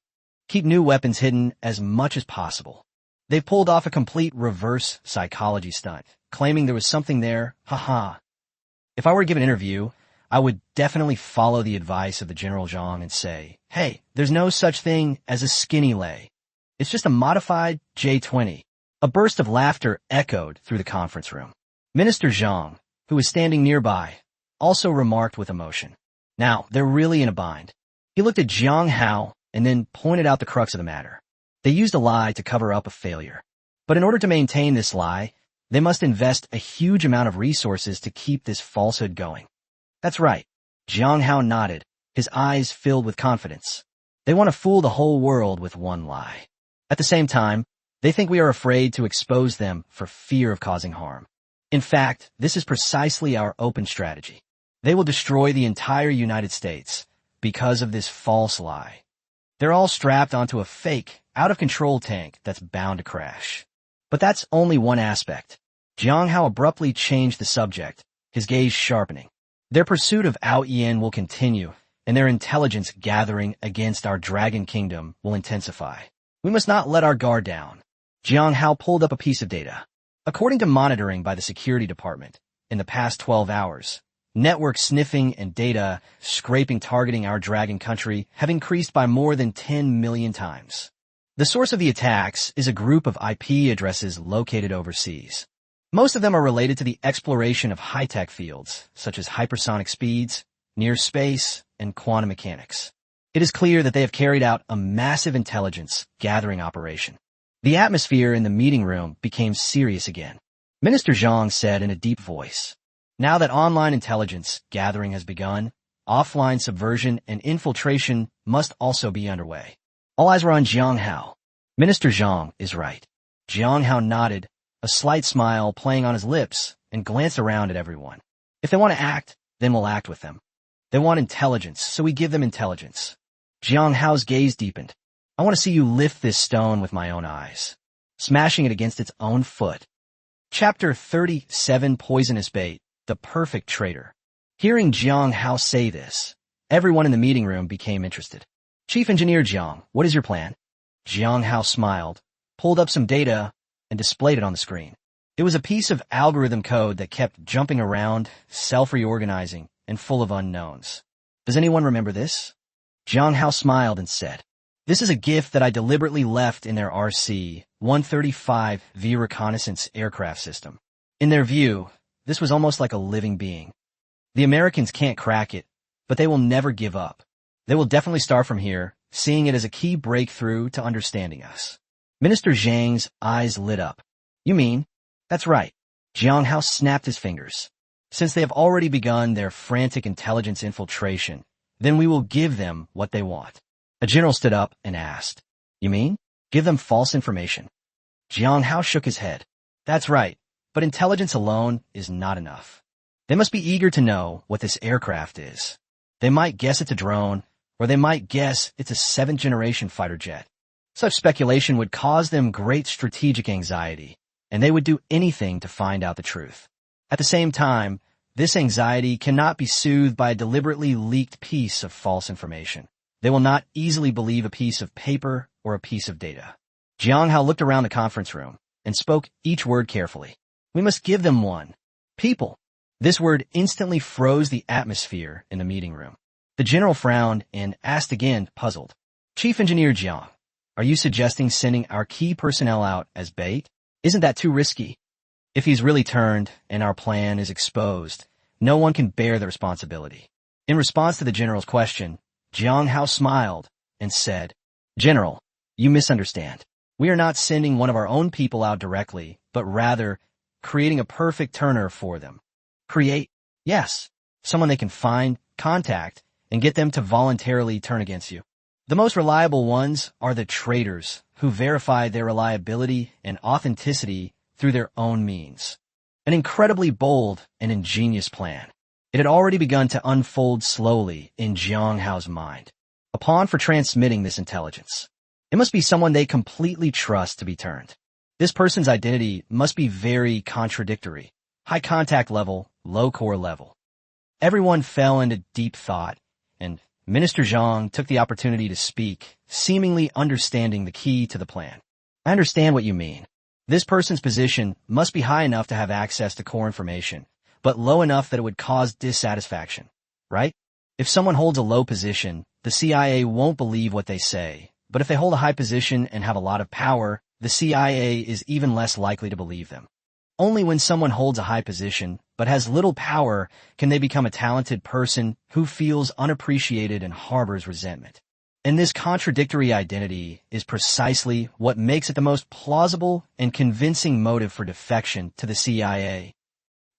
Keep new weapons hidden as much as possible. They pulled off a complete reverse psychology stunt, claiming there was something there, haha. If I were to give an interview, I would definitely follow the advice of the General Zhang and say, hey, there's no such thing as a skinny lay. It's just a modified J-20. A burst of laughter echoed through the conference room. Minister Zhang, who was standing nearby, also remarked with emotion. Now, they're really in a bind. He looked at Jang Hao and then pointed out the crux of the matter. They used a lie to cover up a failure. But in order to maintain this lie, they must invest a huge amount of resources to keep this falsehood going. That's right. Jang Hao nodded, his eyes filled with confidence. They want to fool the whole world with one lie. At the same time, they think we are afraid to expose them for fear of causing harm. In fact, this is precisely our open strategy. They will destroy the entire United States because of this false lie. They're all strapped onto a fake, out-of-control tank that's bound to crash. But that's only one aspect. Jang Hao abruptly changed the subject, his gaze sharpening. Their pursuit of Ayian will continue, and their intelligence gathering against our Dragon Kingdom will intensify. We must not let our guard down. Jang Hao pulled up a piece of data. According to monitoring by the security department, in the past 12 hours, network sniffing and data scraping targeting our dragon country have increased by more than 10 million times. The source of the attacks is a group of IP addresses located overseas. Most of them are related to the exploration of high-tech fields, such as hypersonic speeds, near space, and quantum mechanics. It is clear that they have carried out a massive intelligence gathering operation. The atmosphere in the meeting room became serious again. Minister Zhang said in a deep voice, now that online intelligence gathering has begun, offline subversion and infiltration must also be underway. All eyes were on Jang Hao. Minister Zhang is right. Jang Hao nodded, a slight smile playing on his lips, and glanced around at everyone. If they want to act, then we'll act with them. They want intelligence, so we give them intelligence. Jang Hao's gaze deepened. I want to see you lift this stone with my own eyes, smashing it against its own foot. Chapter 37 Poisonous Bait, the Perfect Traitor. Hearing Jang Hao say this, everyone in the meeting room became interested. Chief Engineer Jiang, what is your plan? Jang Hao smiled, pulled up some data, and displayed it on the screen. It was a piece of algorithm code that kept jumping around, self-reorganizing, and full of unknowns. Does anyone remember this? Jang Hao smiled and said, this is a gift that I deliberately left in their RC-135V reconnaissance aircraft system. In their view, this was almost like a living being. The Americans can't crack it, but they will never give up. They will definitely start from here, seeing it as a key breakthrough to understanding us. Minister Zhang's eyes lit up. You mean? That's right. Jang Hao snapped his fingers. Since they have already begun their frantic intelligence infiltration, then we will give them what they want. A general stood up and asked, you mean? Give them false information? Jang Hao shook his head. That's right, but intelligence alone is not enough. They must be eager to know what this aircraft is. They might guess it's a drone, or they might guess it's a 7th-generation fighter jet. Such speculation would cause them great strategic anxiety, and they would do anything to find out the truth. At the same time, this anxiety cannot be soothed by a deliberately leaked piece of false information. They will not easily believe a piece of paper or a piece of data. Jang Hao looked around the conference room and spoke each word carefully. We must give them one. People. This word instantly froze the atmosphere in the meeting room. The general frowned and asked again, puzzled. Chief Engineer Jiang, are you suggesting sending our key personnel out as bait? Isn't that too risky? If he's really turned and our plan is exposed, no one can bear the responsibility. In response to the general's question, Jang Hao smiled and said, General, you misunderstand. We are not sending one of our own people out directly, but rather creating a perfect turner for them. Create, yes, someone they can find, contact, and get them to voluntarily turn against you. The most reliable ones are the traitors who verify their reliability and authenticity through their own means. An incredibly bold and ingenious plan. It had already begun to unfold slowly in Jang Hao's mind. A pawn for transmitting this intelligence. It must be someone they completely trust to be turned. This person's identity must be very contradictory. High contact level, low core level. Everyone fell into deep thought, and Minister Zhang took the opportunity to speak, seemingly understanding the key to the plan. I understand what you mean. This person's position must be high enough to have access to core information, but low enough that it would cause dissatisfaction, right? If someone holds a low position, the CIA won't believe what they say, but if they hold a high position and have a lot of power, the CIA is even less likely to believe them. Only when someone holds a high position, but has little power, can they become a talented person who feels unappreciated and harbors resentment. And this contradictory identity is precisely what makes it the most plausible and convincing motive for defection to the CIA.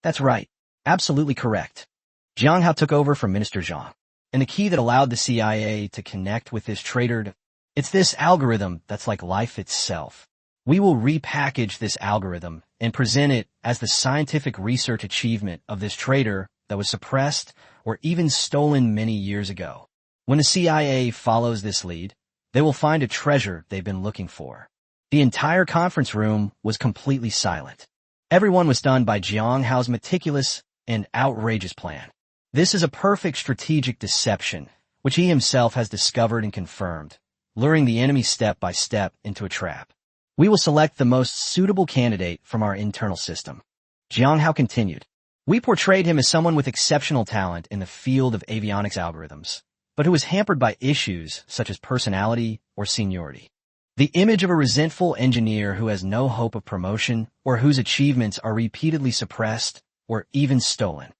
That's right. Absolutely correct. Jang Hao took over from Minister Zhang. And the key that allowed the CIA to connect with this traitor, it's this algorithm that's like life itself. We will repackage this algorithm and present it as the scientific research achievement of this traitor that was suppressed or even stolen many years ago. When the CIA follows this lead, they will find a treasure they've been looking for. The entire conference room was completely silent. Everyone was stunned by Jang Hao's meticulous and outrageous plan. This is a perfect strategic deception, which he himself has discovered and confirmed, luring the enemy step by step into a trap. We will select the most suitable candidate from our internal system. Jang Hao continued. We portrayed him as someone with exceptional talent in the field of avionics algorithms, but who was hampered by issues such as personality or seniority. The image of a resentful engineer who has no hope of promotion or whose achievements are repeatedly suppressed or even stolen.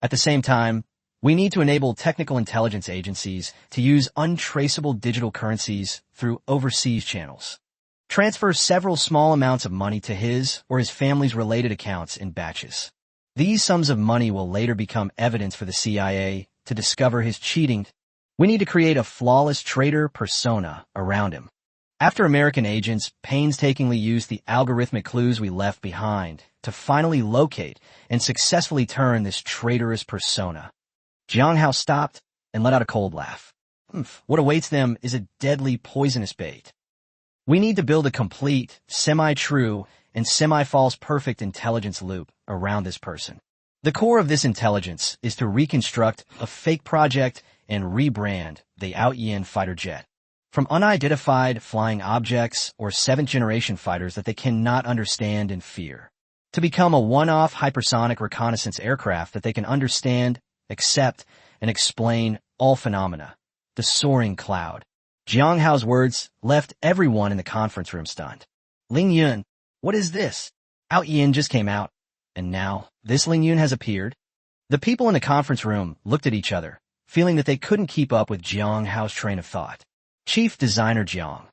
At the same time, we need to enable technical intelligence agencies to use untraceable digital currencies through overseas channels. Transfer several small amounts of money to his or his family's related accounts in batches. These sums of money will later become evidence for the CIA to discover his cheating. We need to create a flawless traitor persona around him. After American agents painstakingly used the algorithmic clues we left behind to finally locate and successfully turn this traitorous persona, Jang Hao stopped and let out a cold laugh. What awaits them is a deadly poisonous bait. We need to build a complete, semi-true, and semi-false perfect intelligence loop around this person. The core of this intelligence is to reconstruct a fake project and rebrand the Ayian fighter jet from unidentified flying objects or seventh-generation fighters that they cannot understand and fear, to become a one-off hypersonic reconnaissance aircraft that they can understand, accept, and explain all phenomena. The soaring cloud. Jang Hao's words left everyone in the conference room stunned. Ling Yun, what is this? Ayian just came out, and now this Ling Yun has appeared? The people in the conference room looked at each other, feeling that they couldn't keep up with Jang Hao's train of thought. Chief Designer Jiang,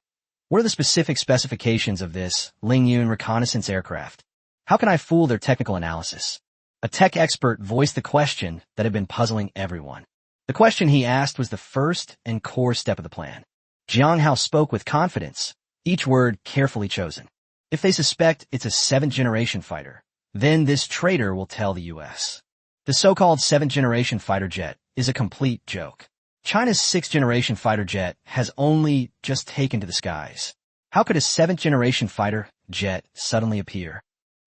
what are the specific specifications of this Ling Yun reconnaissance aircraft? How can I fool their technical analysis? A tech expert voiced the question that had been puzzling everyone. The question he asked was the first and core step of the plan. Jang Hao spoke with confidence, each word carefully chosen. If they suspect it's a seventh-generation fighter, then this traitor will tell the U.S. The so-called seventh-generation fighter jet is a complete joke. China's sixth-generation fighter jet has only just taken to the skies. How could a seventh-generation fighter jet suddenly appear?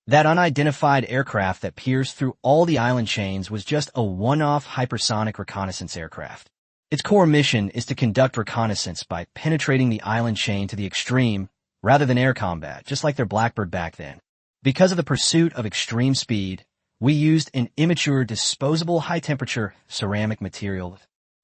That unidentified aircraft that pierced through all the island chains was just a one-off hypersonic reconnaissance aircraft. Its core mission is to conduct reconnaissance by penetrating the island chain to the extreme rather than air combat, just like their Blackbird back then. Because of the pursuit of extreme speed, we used an immature disposable high-temperature ceramic material.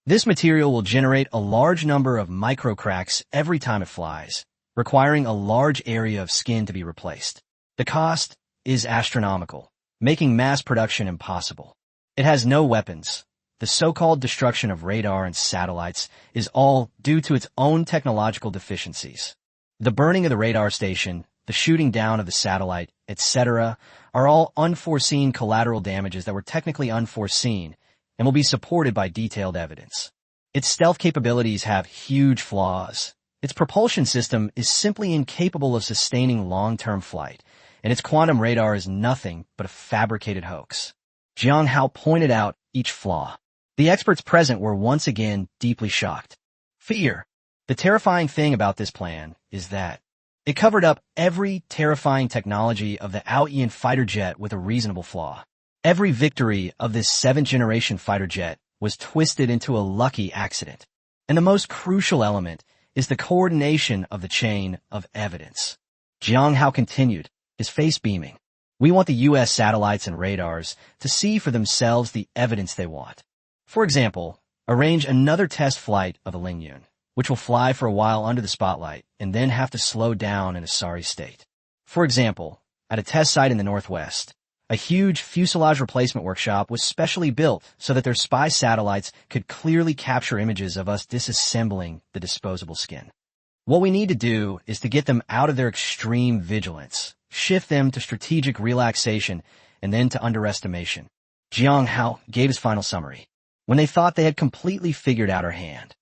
This material will generate a large number of microcracks every time it flies, requiring a large area of skin to be replaced. The cost is astronomical, making mass production impossible. It has no weapons. The so-called destruction of radar and satellites is all due to its own technological deficiencies. The burning of the radar station, the shooting down of the satellite, etc., are all unforeseen collateral damages that were technically unforeseen and will be supported by detailed evidence. Its stealth capabilities have huge flaws. Its propulsion system is simply incapable of sustaining long-term flight, and its quantum radar is nothing but a fabricated hoax. Jang Hao pointed out each flaw. The experts present were once again deeply shocked. Fear. The terrifying thing about this plan is that it covered up every terrifying technology of the Ayian fighter jet with a reasonable flaw. Every victory of this seventh-generation fighter jet was twisted into a lucky accident. And the most crucial element is the coordination of the chain of evidence. Jang Hao continued, his face beaming. We want the U.S. satellites and radars to see for themselves the evidence they want. For example, arrange another test flight of the Lingyun, which will fly for a while under the spotlight and then have to slow down in a sorry state. For example, at a test site in the Northwest, a huge fuselage replacement workshop was specially built so that their spy satellites could clearly capture images of us disassembling the disposable skin. What we need to do is to get them out of their extreme vigilance, shift them to strategic relaxation, and then to underestimation. Jang Hao gave his final summary. When they thought they had completely figured out our hand.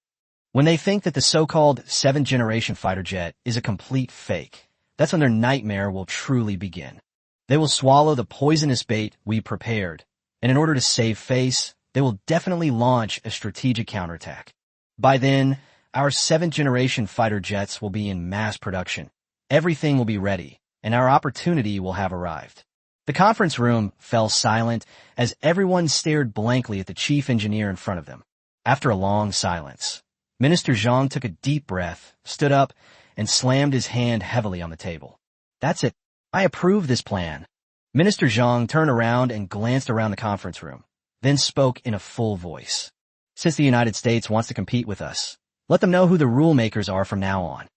When they think that the so-called seventh-generation fighter jet is a complete fake, that's when their nightmare will truly begin. They will swallow the poisonous bait we prepared, and in order to save face, they will definitely launch a strategic counterattack. By then, our seventh-generation fighter jets will be in mass production. Everything will be ready, and our opportunity will have arrived. The conference room fell silent as everyone stared blankly at the chief engineer in front of them. After a long silence, Minister Zhang took a deep breath, stood up, and slammed his hand heavily on the table. That's it. I approve this plan. Minister Zhang turned around and glanced around the conference room, then spoke in a full voice. Since the United States wants to compete with us, let them know who the rule makers are from now on.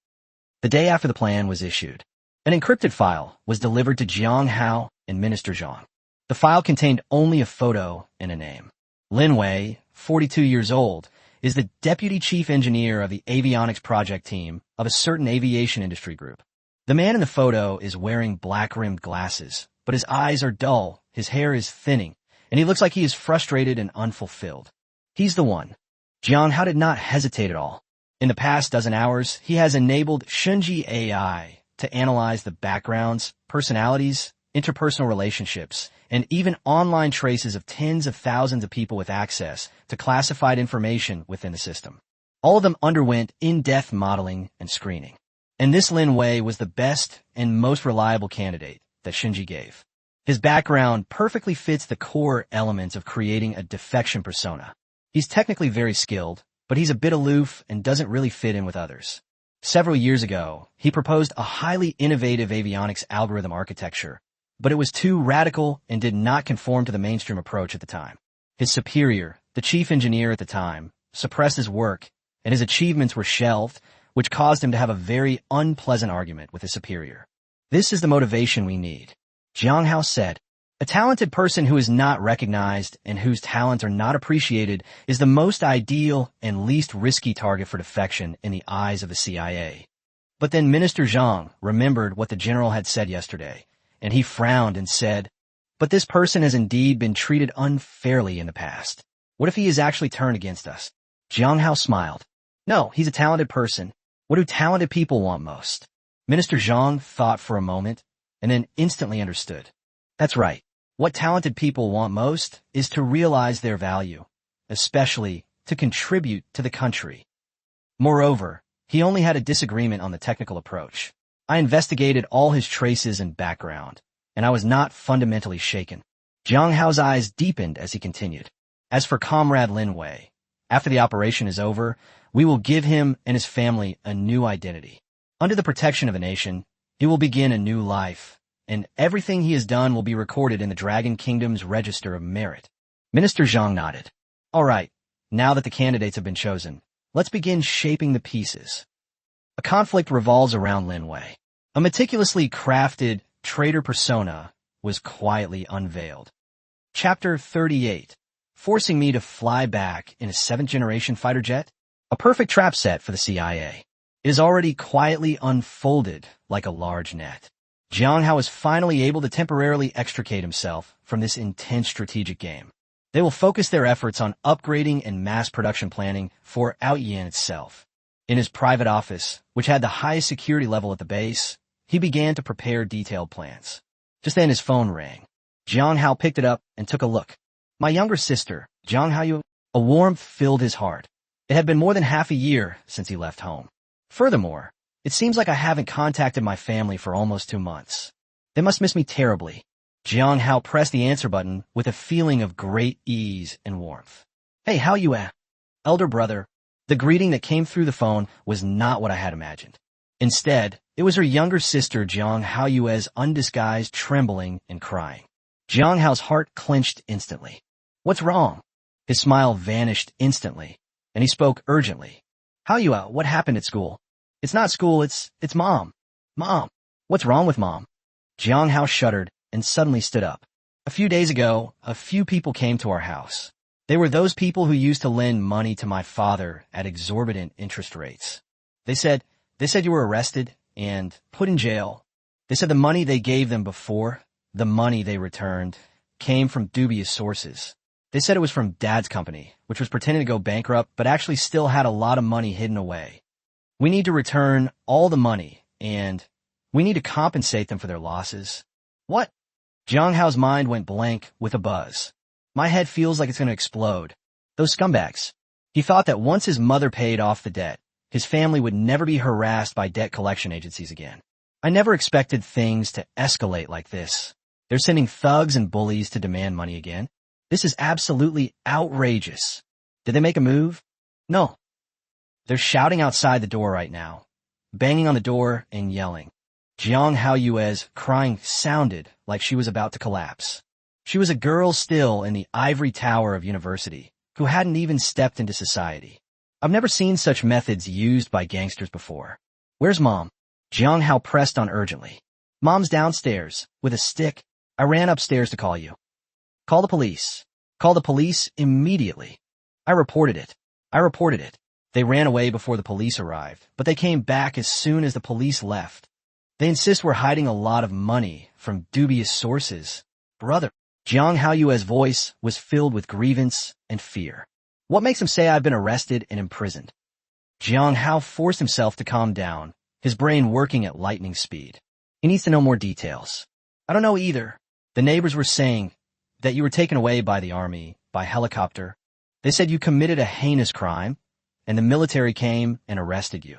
The day after the plan was issued, an encrypted file was delivered to Jang Hao and Minister Zhang. The file contained only a photo and a name. Lin Wei, 42 years old, is the deputy chief engineer of the avionics project team of a certain aviation industry group. The man in the photo is wearing black-rimmed glasses, but his eyes are dull, his hair is thinning, and he looks like he is frustrated and unfulfilled. He's the one. Jang Hao did not hesitate at all. In the past dozen hours, he has enabled Shunji AI to analyze the backgrounds, personalities, interpersonal relationships, and even online traces of tens of thousands of people with access to classified information within the system. All of them underwent in-depth modeling and screening. And this Lin Wei was the best and most reliable candidate that Shinji gave. His background perfectly fits the core elements of creating a defection persona. He's technically very skilled, but he's a bit aloof and doesn't really fit in with others. Several years ago, he proposed a highly innovative avionics algorithm architecture, but it was too radical and did not conform to the mainstream approach at the time. His superior, the chief engineer at the time, suppressed his work, and his achievements were shelved, which caused him to have a very unpleasant argument with his superior. This is the motivation we need. Jang Hao said, a talented person who is not recognized and whose talents are not appreciated is the most ideal and least risky target for defection in the eyes of the CIA. But then Minister Zhang remembered what the general had said yesterday, and he frowned and said, but this person has indeed been treated unfairly in the past. What if he is actually turned against us? Jang Hao smiled. No, he's a talented person. What do talented people want most? Minister Zhang thought for a moment, and then instantly understood. That's right. What talented people want most is to realize their value, especially to contribute to the country. Moreover, He only had a disagreement on the technical approach. I investigated all his traces and background, and I was not fundamentally shaken. Jang Hao's eyes deepened as he continued. As for Comrade Lin Wei, after the operation is over, we will give him and his family a new identity. Under the protection of the nation, he will begin a new life, and everything he has done will be recorded in the Dragon Kingdom's Register of Merit. Minister Zhang nodded. All right, now that the candidates have been chosen, let's begin shaping the pieces. A conflict revolves around Lin Wei. A meticulously crafted traitor persona was quietly unveiled. Chapter 38. Forcing me to fly back in a 7th-generation fighter jet? A perfect trap set for the CIA. It is already quietly unfolded like a large net. Jang Hao is finally able to temporarily extricate himself from this intense strategic game. They will focus their efforts on upgrading and mass production planning for Ayian itself. In his private office, which had the highest security level at the base, he began to prepare detailed plans. Just then his phone rang. Jang Hao picked it up and took a look. My younger sister, Jang Hao. A warmth filled his heart. It had been more than half a year since he left home. Furthermore, it seems like I haven't contacted my family for almost 2 months. They must miss me terribly. Jang Hao pressed the answer button with a feeling of great ease and warmth. Hey, how you at? Elder brother. The greeting that came through the phone was not what I had imagined. Instead, it was her younger sister Jang Hao's undisguised trembling and crying. Jang Hao's heart clenched instantly. What's wrong? His smile vanished instantly, and he spoke urgently. Hao, what happened at school? It's not school, it's Mom. Mom. What's wrong with Mom? Jang Hao shuddered and suddenly stood up. A few days ago, a few people came to our house. They were those people who used to lend money to my father at exorbitant interest rates. They said you were arrested and put in jail. They said the money they gave them before, the money they returned, came from dubious sources. They said it was from Dad's company, which was pretending to go bankrupt but actually still had a lot of money hidden away. We need to return all the money, and we need to compensate them for their losses. What? Jang Hao's mind went blank with a buzz. My head feels like it's going to explode. Those scumbags. He thought that once his mother paid off the debt, his family would never be harassed by debt collection agencies again. I never expected things to escalate like this. They're sending thugs and bullies to demand money again. This is absolutely outrageous. Did they make a move? No. They're shouting outside the door right now, banging on the door and yelling. Jang Hao's crying sounded like she was about to collapse. She was a girl still in the ivory tower of university, who hadn't even stepped into society. I've never seen such methods used by gangsters before. Where's Mom? Jang Hao pressed on urgently. Mom's downstairs, with a stick. I ran upstairs to call you. Call the police. Call the police immediately. I reported it. They ran away before the police arrived, but they came back as soon as the police left. They insist we're hiding a lot of money from dubious sources. Brother. Jang Hao's voice was filled with grievance and fear. What makes him say I've been arrested and imprisoned? Jang Hao forced himself to calm down, his brain working at lightning speed. He needs to know more details. I don't know either. The neighbors were saying that you were taken away by the army, by helicopter. They said you committed a heinous crime, and the military came and arrested you.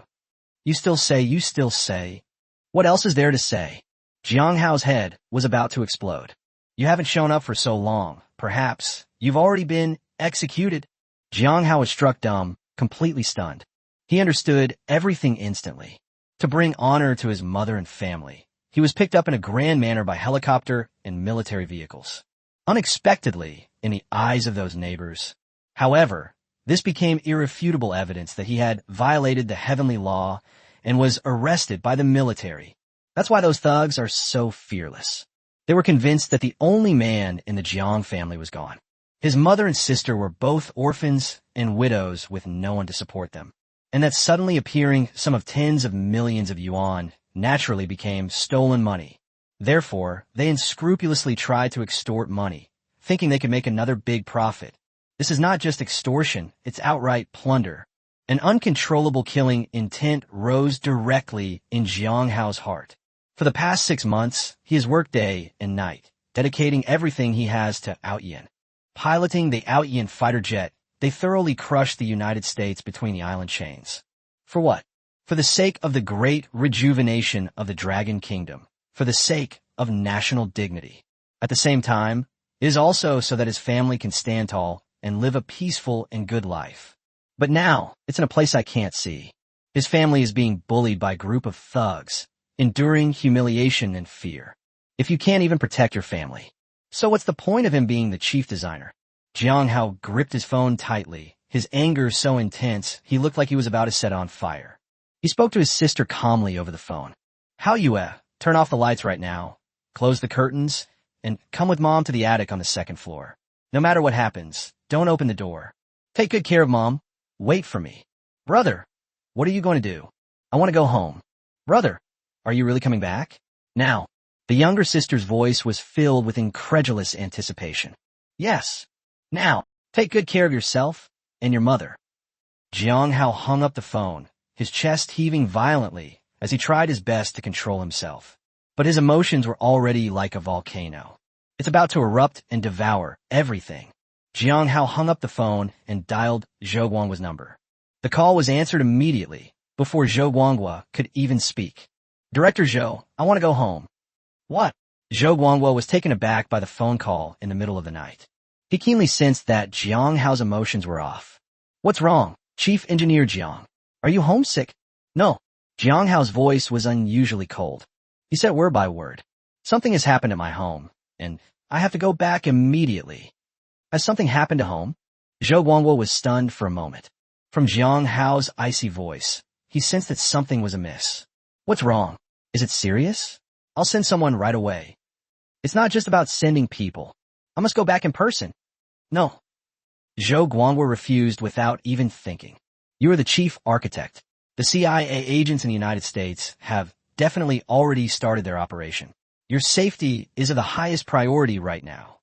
You still say. What else is there to say? Jang Hao's head was about to explode. You haven't shown up for so long. Perhaps you've already been executed. Jang Hao was struck dumb, completely stunned. He understood everything instantly. To bring honor to his mother and family, he was picked up in a grand manner by helicopter and military vehicles. Unexpectedly, in the eyes of those neighbors. However, this became irrefutable evidence that he had violated the heavenly law and was arrested by the military. That's why those thugs are so fearless. They were convinced that the only man in the Jiang family was gone. His mother and sister were both orphans and widows with no one to support them. And that suddenly appearing sum of tens of millions of yuan naturally became stolen money. Therefore, they unscrupulously tried to extort money, thinking they could make another big profit. This is not just extortion, it's outright plunder. An uncontrollable killing intent rose directly in Jang Hao's heart. For the past 6 months, he has worked day and night, dedicating everything he has to Ayian. Piloting the Ayian fighter jet, they thoroughly crushed the United States between the island chains. For what? For the sake of the great rejuvenation of the Dragon Kingdom, for the sake of national dignity. At the same time, it is also so that his family can stand tall and live a peaceful and good life. But now, it's in a place I can't see. His family is being bullied by a group of thugs, enduring humiliation and fear. If you can't even protect your family, so what's the point of him being the chief designer? Jang Hao gripped his phone tightly, his anger so intense he looked like he was about to set on fire. He spoke to his sister calmly over the phone. How you, turn off the lights right now, close the curtains, and come with Mom to the attic on the second floor. No matter what happens, don't open the door. Take good care of Mom. Wait for me. Brother, what are you going to do? I want to go home. Brother, are you really coming back? Now, the younger sister's voice was filled with incredulous anticipation. Yes. Now, take good care of yourself and your mother. Jang Hao hung up the phone, his chest heaving violently as he tried his best to control himself. But his emotions were already like a volcano. It's about to erupt and devour everything. Jang Hao hung up the phone and dialed Zhou Guanghua's number. The call was answered immediately, before Zhou Guanghua could even speak. Director Zhou, I want to go home. What? Zhou Guanghua was taken aback by the phone call in the middle of the night. He keenly sensed that Jiang Hao's emotions were off. What's wrong, Chief Engineer Jiang? Are you homesick? No. Jiang Hao's voice was unusually cold. He said word by word. Something has happened at my home, and I have to go back immediately. Has something happened to home? Zhou Guanghua was stunned for a moment. From Jiang Hao's icy voice, he sensed that something was amiss. What's wrong? Is it serious? I'll send someone right away. It's not just about sending people. I must go back in person. No. Zhou Guanghua refused without even thinking. You are the chief architect. The CIA agents in the United States have definitely already started their operation. Your safety is of the highest priority right now.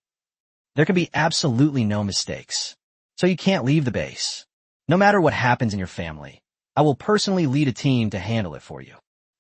There can be absolutely no mistakes. So you can't leave the base. No matter what happens in your family, I will personally lead a team to handle it for you.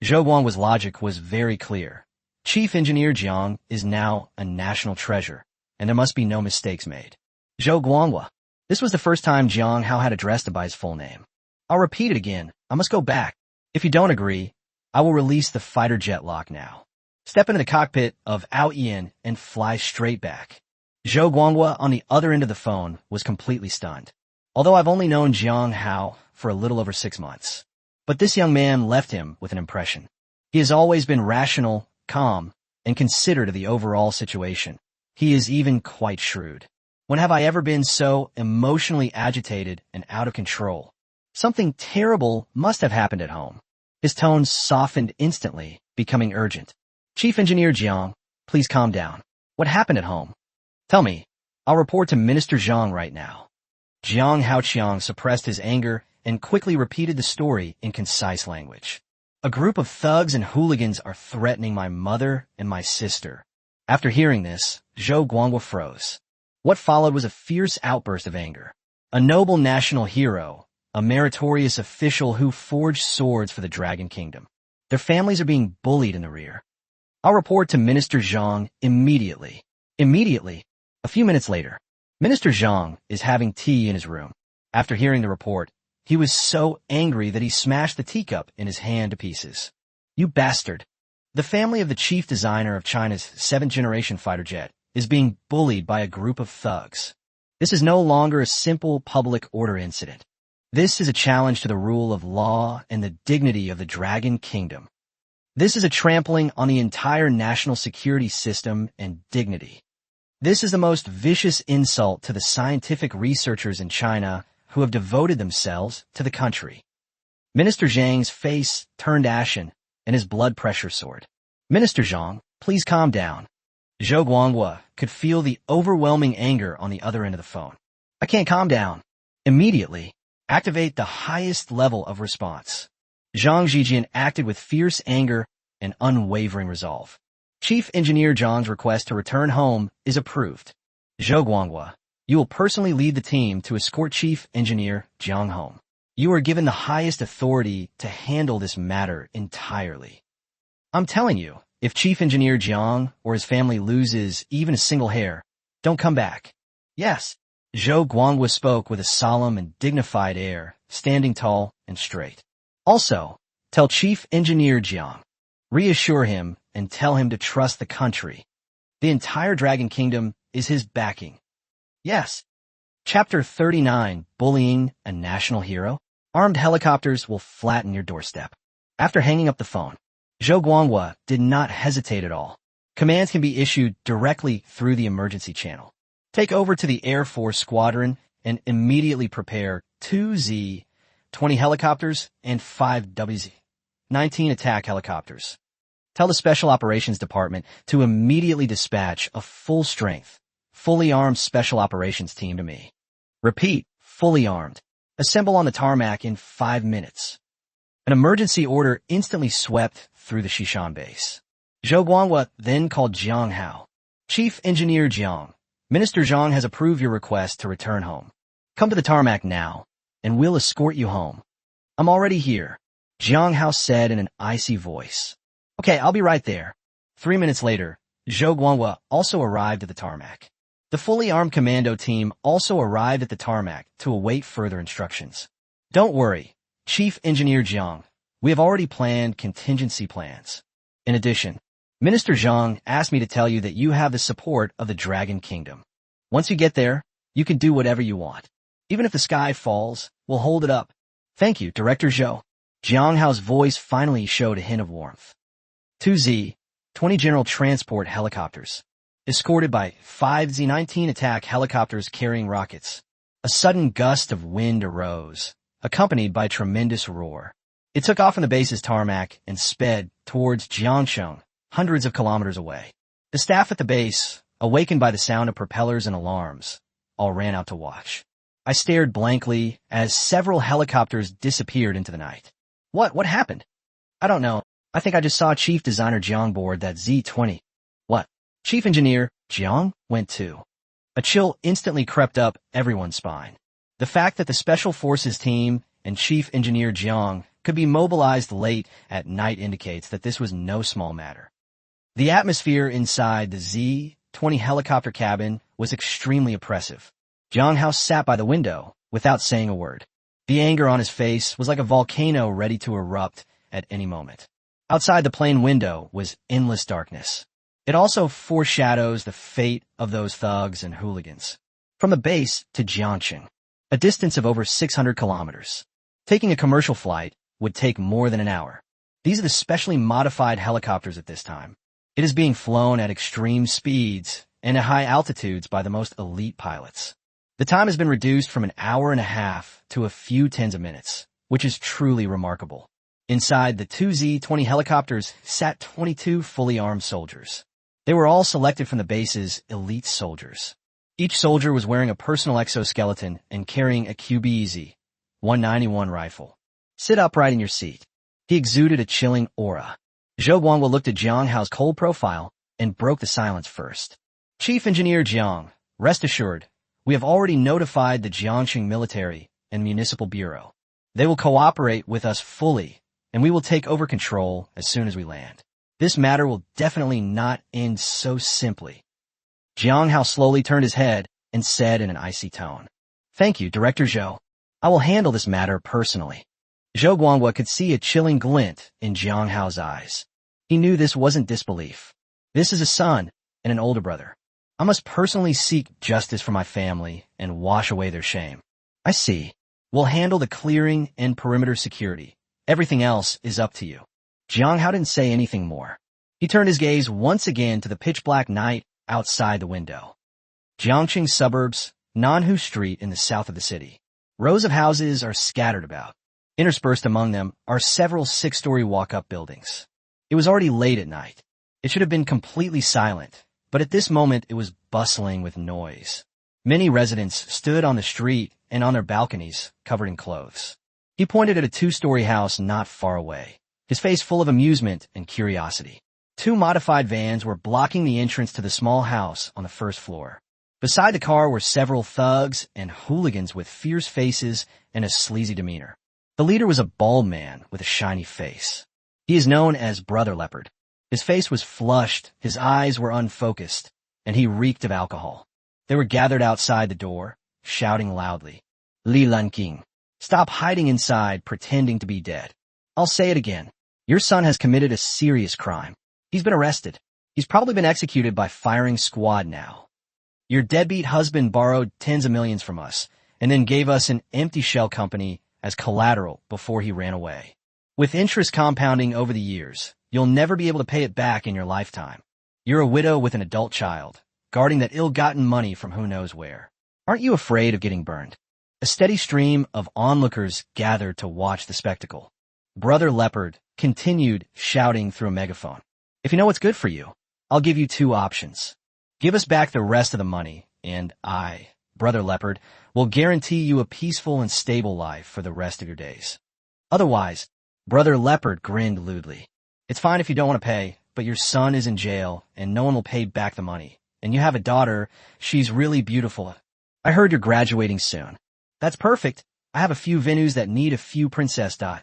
Zhou Guanghua's logic was very clear. Chief Engineer Jiang is now a national treasure, and there must be no mistakes made. Zhou Guanghua. This was the first time Jiang Hao had addressed him by his full name. I'll repeat it again. I must go back. If you don't agree, I will release the fighter jet lock now. Step into the cockpit of Ayian and fly straight back. Zhou Guanghua on the other end of the phone was completely stunned. Although I've only known Jiang Hao for a little over 6 months. But this young man left him with an impression. He has always been rational, calm, and considerate of the overall situation. He is even quite shrewd. When have I ever been so emotionally agitated and out of control? Something terrible must have happened at home. His tone softened instantly, becoming urgent. Chief Engineer Jiang, please calm down. What happened at home? Tell me. I'll report to Minister Zhang right now. Jiang Haoqiang suppressed his anger and quickly repeated the story in concise language. A group of thugs and hooligans are threatening my mother and my sister. After hearing this, Zhou Guanghua froze. What followed was a fierce outburst of anger. A noble national hero, a meritorious official who forged swords for the Dragon Kingdom. Their families are being bullied in the rear. I'll report to Minister Zhang immediately. Immediately. A few minutes later, Minister Zhang is having tea in his room. After hearing the report, he was so angry that he smashed the teacup in his hand to pieces. You bastard. The family of the chief designer of China's 7th-generation fighter jet is being bullied by a group of thugs. This is no longer a simple public order incident. This is a challenge to the rule of law and the dignity of the Dragon Kingdom. This is a trampling on the entire national security system and dignity. This is the most vicious insult to the scientific researchers in China who have devoted themselves to the country. Minister Zhang's face turned ashen and his blood pressure soared. Minister Zhang, please calm down. Zhou Guanghua could feel the overwhelming anger on the other end of the phone. I can't calm down. Immediately, activate the highest level of response. Zhang Zijian acted with fierce anger and unwavering resolve. Chief Engineer Zhang's request to return home is approved. Zhou Guanghua, you will personally lead the team to escort Chief Engineer Jiang home. You are given the highest authority to handle this matter entirely. I'm telling you, if Chief Engineer Jiang or his family loses even a single hair, don't come back. Yes. Zhou Guanghua spoke with a solemn and dignified air, standing tall and straight. Also, Tell Chief Engineer Jiang. Reassure him and tell him to trust the country. The entire Dragon Kingdom is his backing. Yes. Chapter 39, Bullying a National Hero. Armed helicopters will flatten your doorstep. After hanging up the phone, Zhou Guanghua did not hesitate at all. Commands can be issued directly through the emergency channel. Take over to the Air Force Squadron and immediately prepare 2 Z-20 helicopters and 5 WZ-19 attack helicopters. Tell the Special Operations Department to immediately dispatch a full-strength, fully armed Special Operations team to me. Repeat, fully armed. Assemble on the tarmac in 5 minutes. An emergency order instantly swept through the Shishan base. Zhou Guanghua then called Jang Hao. Chief Engineer Jiang, Minister Zhang has approved your request to return home. Come to the tarmac now, and we'll escort you home. I'm already here, Jang Hao said in an icy voice. Okay, I'll be right there. 3 minutes later, Zhou Guanghua also arrived at the tarmac. The fully armed commando team also arrived at the tarmac to await further instructions. Don't worry, Chief Engineer Jiang. We have already planned contingency plans. In addition, Minister Zhang asked me to tell you that you have the support of the Dragon Kingdom. Once you get there, you can do whatever you want. Even if the sky falls, we'll hold it up. Thank you, Director Zhou. Jiang Hao's voice finally showed a hint of warmth. 2 Z-20 General Transport helicopters, escorted by 5 Z-19 attack helicopters carrying rockets. A sudden gust of wind arose, accompanied by a tremendous roar. It took off from the base's tarmac and sped towards Jiangsheng, hundreds of kilometers away. The staff at the base, awakened by the sound of propellers and alarms, all ran out to watch. I stared blankly as several helicopters disappeared into the night. What happened? I don't know. I think I just saw Chief Designer Jiang board that Z-20. What? Chief Engineer Jiang went too. A chill instantly crept up everyone's spine. The fact that the Special Forces team and Chief Engineer Jiang could be mobilized late at night indicates that this was no small matter. The atmosphere inside the Z-20 helicopter cabin was extremely oppressive. Jang Hao sat by the window without saying a word. The anger on his face was like a volcano ready to erupt at any moment. Outside the plane window was endless darkness. It also foreshadows the fate of those thugs and hooligans. From the base to Jiangsheng, a distance of over 600 kilometers. Taking a commercial flight would take more than an hour. These are the specially modified helicopters at this time. It is being flown at extreme speeds and at high altitudes by the most elite pilots. The time has been reduced from an hour and a half to a few tens of minutes, which is truly remarkable. Inside the 2 Z-20 helicopters sat 22 fully armed soldiers. They were all selected from the base's elite soldiers. Each soldier was wearing a personal exoskeleton and carrying a QBZ-191 rifle. Sit upright in your seat. He exuded a chilling aura. Zhou Guanghua looked at Jiang Hao's cold profile and broke the silence first. Chief Engineer Jiang, rest assured, we have already notified the Jiangsheng Military and Municipal Bureau. They will cooperate with us fully, and we will take over control as soon as we land. This matter will definitely not end so simply. Jiang Hao slowly turned his head and said in an icy tone, Thank you, Director Zhou. I will handle this matter personally. Zhou Guanghua could see a chilling glint in Jiang Hao's eyes. He knew this wasn't disbelief. This is a son and an older brother. I must personally seek justice for my family and wash away their shame. I see. We'll handle the clearing and perimeter security. Everything else is up to you. Jiang Hao didn't say anything more. He turned his gaze once again to the pitch-black night outside the window. Jiangsheng suburbs, Nanhu Street in the south of the city. Rows of houses are scattered about. Interspersed among them are several 6-story walk-up buildings. It was already late at night. It should have been completely silent, but at this moment it was bustling with noise. Many residents stood on the street and on their balconies, covered in clothes. He pointed at a 2-story house not far away, his face full of amusement and curiosity. 2 modified vans were blocking the entrance to the small house on the first floor. Beside the car were several thugs and hooligans with fierce faces and a sleazy demeanor. The leader was a bald man with a shiny face. He is known as Brother Leopard. His face was flushed, his eyes were unfocused, and he reeked of alcohol. They were gathered outside the door, shouting loudly, Li Lanqing, stop hiding inside pretending to be dead. I'll say it again. Your son has committed a serious crime. He's been arrested. He's probably been executed by firing squad now. Your deadbeat husband borrowed tens of millions from us and then gave us an empty shell company as collateral before he ran away. With interest compounding over the years, you'll never be able to pay it back in your lifetime. You're a widow with an adult child, guarding that ill-gotten money from who knows where. Aren't you afraid of getting burned? A steady stream of onlookers gathered to watch the spectacle. Brother Leopard continued shouting through a megaphone. If you know what's good for you, I'll give you two options. Give us back the rest of the money, and I, Brother Leopard, will guarantee you a peaceful and stable life for the rest of your days. Otherwise, Brother Leopard grinned lewdly. It's fine if you don't want to pay, but your son is in jail, and no one will pay back the money. And you have a daughter, she's really beautiful. I heard you're graduating soon. That's perfect. I have a few venues that need a few princess dot.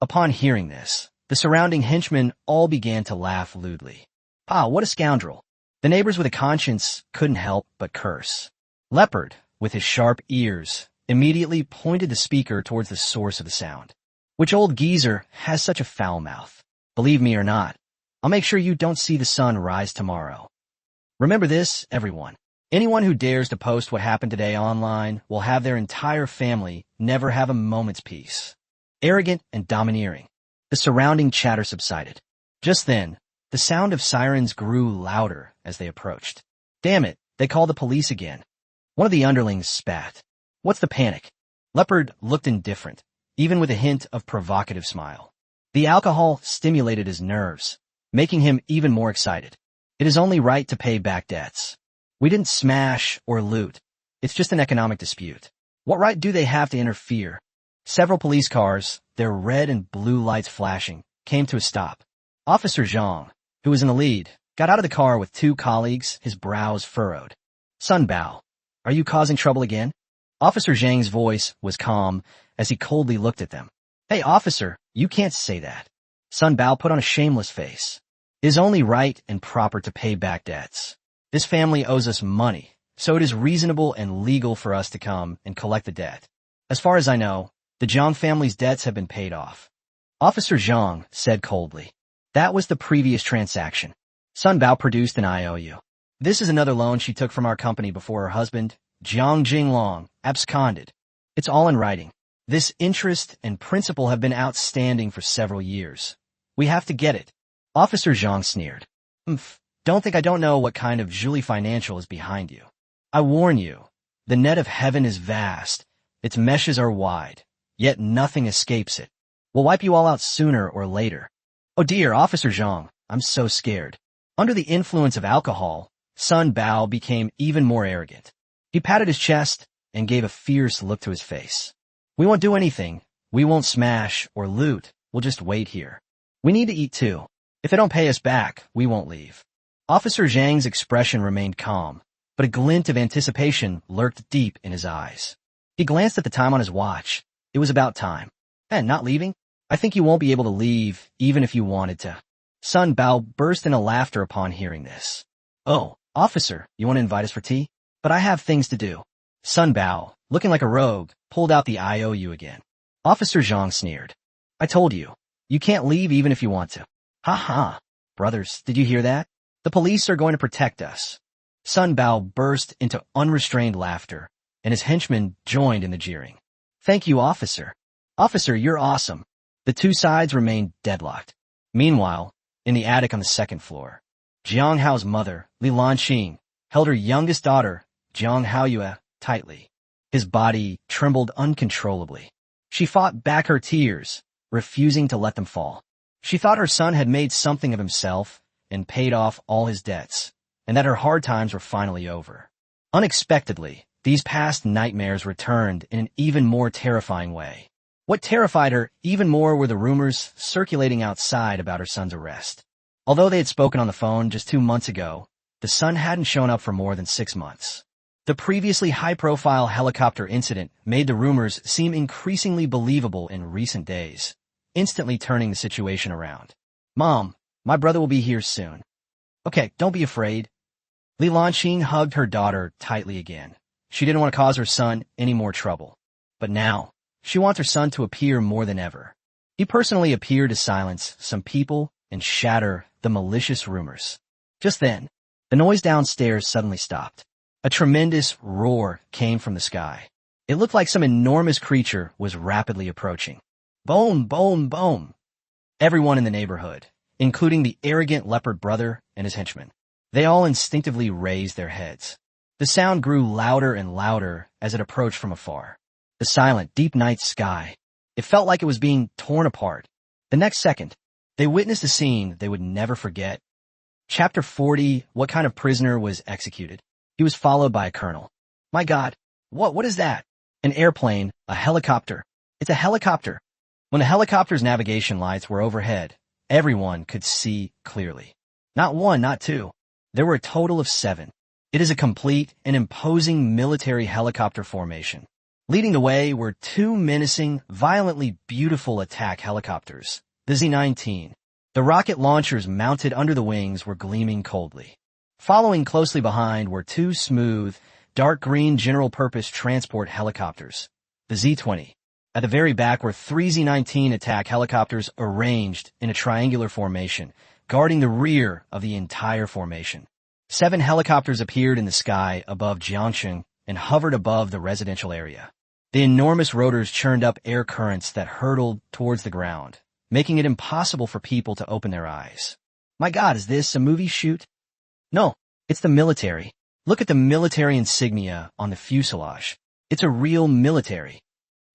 Upon hearing this, the surrounding henchmen all began to laugh lewdly. Ah, what a scoundrel. The neighbors with a conscience couldn't help but curse. Leopard, with his sharp ears, immediately pointed the speaker towards the source of the sound. Which old geezer has such a foul mouth? Believe me or not, I'll make sure you don't see the sun rise tomorrow. Remember this, everyone. Anyone who dares to post what happened today online will have their entire family never have a moment's peace. Arrogant and domineering. The surrounding chatter subsided. Just then, the sound of sirens grew louder as they approached. Damn it, they called the police again. One of the underlings spat. What's the panic? Leopard looked indifferent, even with a hint of provocative smile. The alcohol stimulated his nerves, making him even more excited. It is only right to pay back debts. We didn't smash or loot. It's just an economic dispute. What right do they have to interfere? Several police cars, their red and blue lights flashing, came to a stop. Officer Zhang, who was in the lead, got out of the car with two colleagues, his brows furrowed. Sun Bao, are you causing trouble again? Officer Zhang's voice was calm as he coldly looked at them. Hey, officer, you can't say that. Sun Bao put on a shameless face. It is only right and proper to pay back debts. This family owes us money, so it is reasonable and legal for us to come and collect the debt. As far as I know, the Zhang family's debts have been paid off. Officer Zhang said coldly. That was the previous transaction. Sun Bao produced an IOU. This is another loan she took from our company before her husband, Jiang Jinglong, absconded. It's all in writing. This interest and principal have been outstanding for several years. We have to get it. Officer Zhang sneered. Don't think I don't know what kind of Julie Financial is behind you. I warn you, the net of heaven is vast, its meshes are wide, yet nothing escapes it. We'll wipe you all out sooner or later. Oh dear, Officer Zhang, I'm so scared. Under the influence of alcohol, Sun Bao became even more arrogant. He patted his chest and gave a fierce look to his face. We won't do anything. We won't smash or loot. We'll just wait here. We need to eat too. If they don't pay us back, we won't leave. Officer Zhang's expression remained calm, but a glint of anticipation lurked deep in his eyes. He glanced at the time on his watch. It was about time. And not leaving? I think you won't be able to leave, even if you wanted to. Sun Bao burst into laughter upon hearing this. Oh, officer, you want to invite us for tea? But I have things to do. Sun Bao, looking like a rogue, pulled out the IOU again. Officer Zhang sneered. I told you, you can't leave even if you want to. Ha ha. Brothers, did you hear that? The police are going to protect us. Sun Bao burst into unrestrained laughter, and his henchmen joined in the jeering. Thank you, officer. Officer, you're awesome. The two sides remained deadlocked. Meanwhile, in the attic on the second floor, Jang Hao's mother, Li Lanqing, held her youngest daughter, Jang Hao, tightly. His body trembled uncontrollably. She fought back her tears, refusing to let them fall. She thought her son had made something of himself and paid off all his debts, and that her hard times were finally over. Unexpectedly, these past nightmares returned in an even more terrifying way. What terrified her even more were the rumors circulating outside about her son's arrest. Although they had spoken on the phone just 2 months ago, the son hadn't shown up for more than 6 months. The previously high-profile helicopter incident made the rumors seem increasingly believable in recent days, instantly turning the situation around. Mom, my brother will be here soon. Okay, don't be afraid. Li Lanqing hugged her daughter tightly again. She didn't want to cause her son any more trouble. But now, She wants her son to appear more than ever. He personally appeared to silence some people and shatter the malicious rumors. Just then, the noise downstairs suddenly stopped. A tremendous roar came from the sky. It looked like some enormous creature was rapidly approaching. Boom, boom, boom. Everyone in the neighborhood, including the arrogant leopard brother and his henchmen, they all instinctively raised their heads. The sound grew louder and louder as it approached from afar. The silent, deep night sky. It felt like it was being torn apart. The next second, they witnessed a scene they would never forget. Chapter 40, What Kind of Prisoner Was Executed? He was followed by a colonel. My God, what is that? An airplane, a helicopter. It's a helicopter. When the helicopter's navigation lights were overhead, everyone could see clearly. Not one, not two. There were a total of 7. It is a complete and imposing military helicopter formation. Leading the way were 2 menacing, violently beautiful attack helicopters, the Z-19. The rocket launchers mounted under the wings were gleaming coldly. Following closely behind were 2 smooth, dark green general-purpose transport helicopters, the Z-20. At the very back were 3 Z-19 attack helicopters arranged in a triangular formation, guarding the rear of the entire formation. 7 helicopters appeared in the sky above Jiangsheng and hovered above the residential area. The enormous rotors churned up air currents that hurtled towards the ground, making it impossible for people to open their eyes. My God, is this a movie shoot? No, it's the military. Look at the military insignia on the fuselage. It's a real military.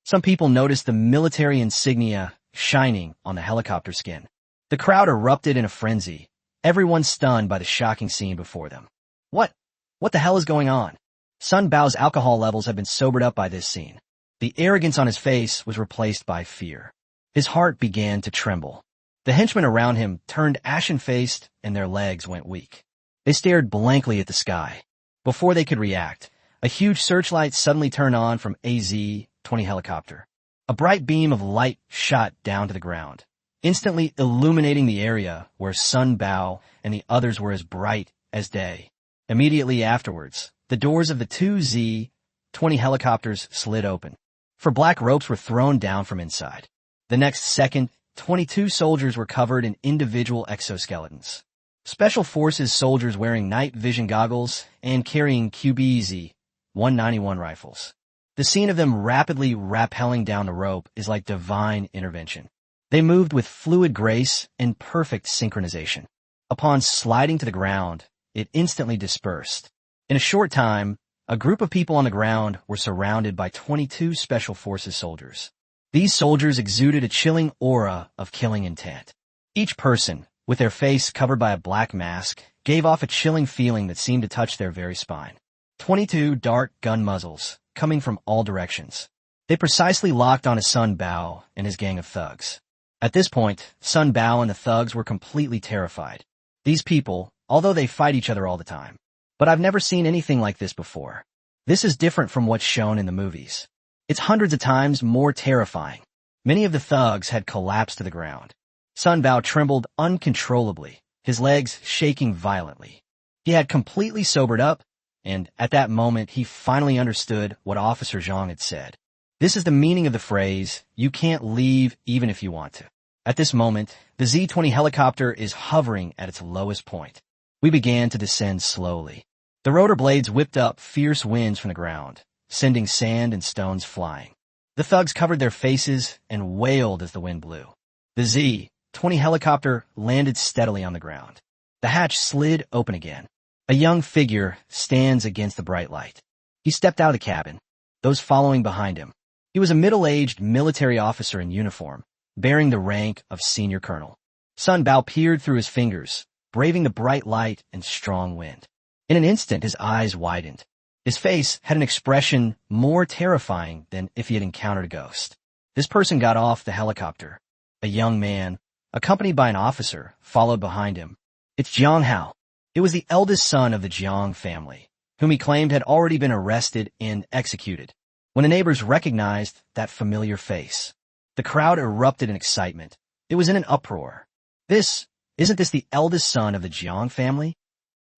Some people noticed the military insignia shining on the helicopter skin. The crowd erupted in a frenzy, everyone stunned by the shocking scene before them. What the hell is going on? Sun Bao's alcohol levels had been sobered up by this scene. The arrogance on his face was replaced by fear. His heart began to tremble. The henchmen around him turned ashen-faced and their legs went weak. They stared blankly at the sky. Before they could react, a huge searchlight suddenly turned on from a Z-20 helicopter. A bright beam of light shot down to the ground, instantly illuminating the area where Sun Bao and the others were as bright as day. Immediately afterwards, the doors of the 2 Z-20 helicopters slid open, for black ropes were thrown down from inside. The next second, 22 soldiers were covered in individual exoskeletons. Special Forces soldiers wearing night vision goggles and carrying QBZ-191 rifles. The scene of them rapidly rappelling down the rope is like divine intervention. They moved with fluid grace and perfect synchronization. Upon sliding to the ground, it instantly dispersed. In a short time, a group of people on the ground were surrounded by 22 Special Forces soldiers. These soldiers exuded a chilling aura of killing intent. Each person, with their face covered by a black mask, gave off a chilling feeling that seemed to touch their very spine. 22 dark gun muzzles, coming from all directions. They precisely locked onto Sun Bao and his gang of thugs. At this point, Sun Bao and the thugs were completely terrified. These people, although they fight each other all the time, but I've never seen anything like this before. This is different from what's shown in the movies. It's hundreds of times more terrifying. Many of the thugs had collapsed to the ground. Sun Bao trembled uncontrollably, his legs shaking violently. He had completely sobered up, and at that moment he finally understood what Officer Zhang had said. This is the meaning of the phrase, you can't leave even if you want to. At this moment, the Z-20 helicopter is hovering at its lowest point. We began to descend slowly. The rotor blades whipped up fierce winds from the ground, sending sand and stones flying. The thugs covered their faces and wailed as the wind blew. The Z-20 helicopter landed steadily on the ground. The hatch slid open again. A young figure stands against the bright light. He stepped out of the cabin, those following behind him. He was a middle-aged military officer in uniform, bearing the rank of senior colonel. Sun Bao peered through his fingers, braving the bright light and strong wind. In an instant, his eyes widened. His face had an expression more terrifying than if he had encountered a ghost. This person got off the helicopter. A young man, accompanied by an officer, followed behind him. It's Jang Hao. It was the eldest son of the Jiang family, whom he claimed had already been arrested and executed. When the neighbors recognized that familiar face, the crowd erupted in excitement. It was in an uproar. Isn't this the eldest son of the Jiang family?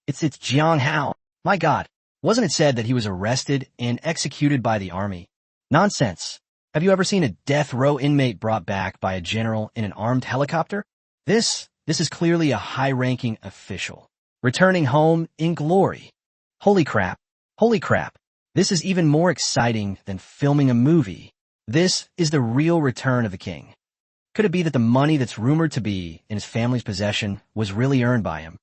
It's Jang Hao. My God, wasn't it said that he was arrested and executed by the army? Nonsense. Have you ever seen a death row inmate brought back by a general in an armed helicopter? This is clearly a high-ranking official, returning home in glory. Holy crap. Holy crap. This is even more exciting than filming a movie. This is the real return of the king. Could it be that the money that's rumored to be in his family's possession was really earned by him?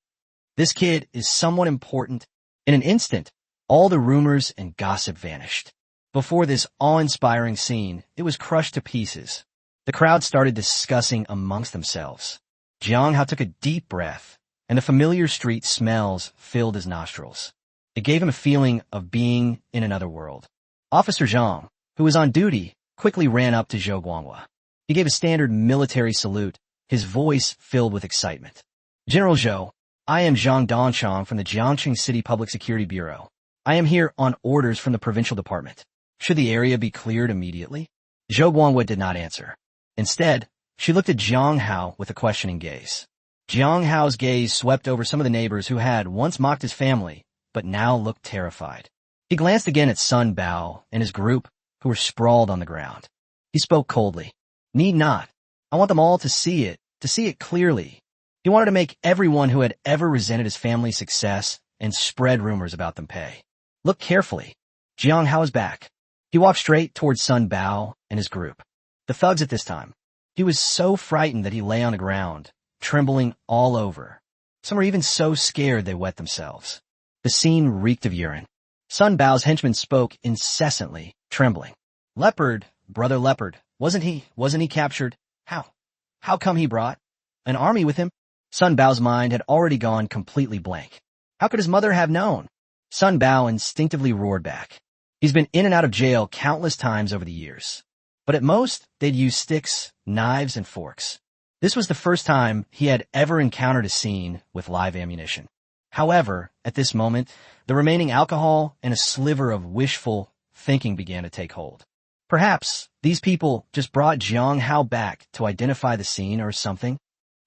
This kid is somewhat important. In an instant, all the rumors and gossip vanished. Before this awe-inspiring scene, it was crushed to pieces. The crowd started discussing amongst themselves. Jang Hao took a deep breath, and the familiar street smells filled his nostrils. It gave him a feeling of being in another world. Officer Zhang, who was on duty, quickly ran up to Zhou Guanghua. He gave a standard military salute, his voice filled with excitement. General Zhou, I am Zhang Dongchang from the Jiangxing City Public Security Bureau. I am here on orders from the provincial department. Should the area be cleared immediately? Zhou Guanghua did not answer. Instead, she looked at Jang Hao with a questioning gaze. Jang Hao's gaze swept over some of the neighbors who had once mocked his family, but now looked terrified. He glanced again at Sun Bao and his group, who were sprawled on the ground. He spoke coldly. Need not. I want them all to see it clearly. He wanted to make everyone who had ever resented his family's success and spread rumors about them pay. Look carefully. Jang Hao is back. He walked straight towards Sun Bao and his group. The thugs at this time. He was so frightened that he lay on the ground, trembling all over. Some were even so scared they wet themselves. The scene reeked of urine. Sun Bao's henchman spoke incessantly, trembling. Leopard, brother Leopard, wasn't he captured? How come he brought an army with him? Sun Bao's mind had already gone completely blank. How could his mother have known? Sun Bao instinctively roared back. He's been in and out of jail countless times over the years. But at most, they'd use sticks, knives, and forks. This was the first time he had ever encountered a scene with live ammunition. However, at this moment, the remaining alcohol and a sliver of wishful thinking began to take hold. Perhaps these people just brought Jang Hao back to identify the scene or something.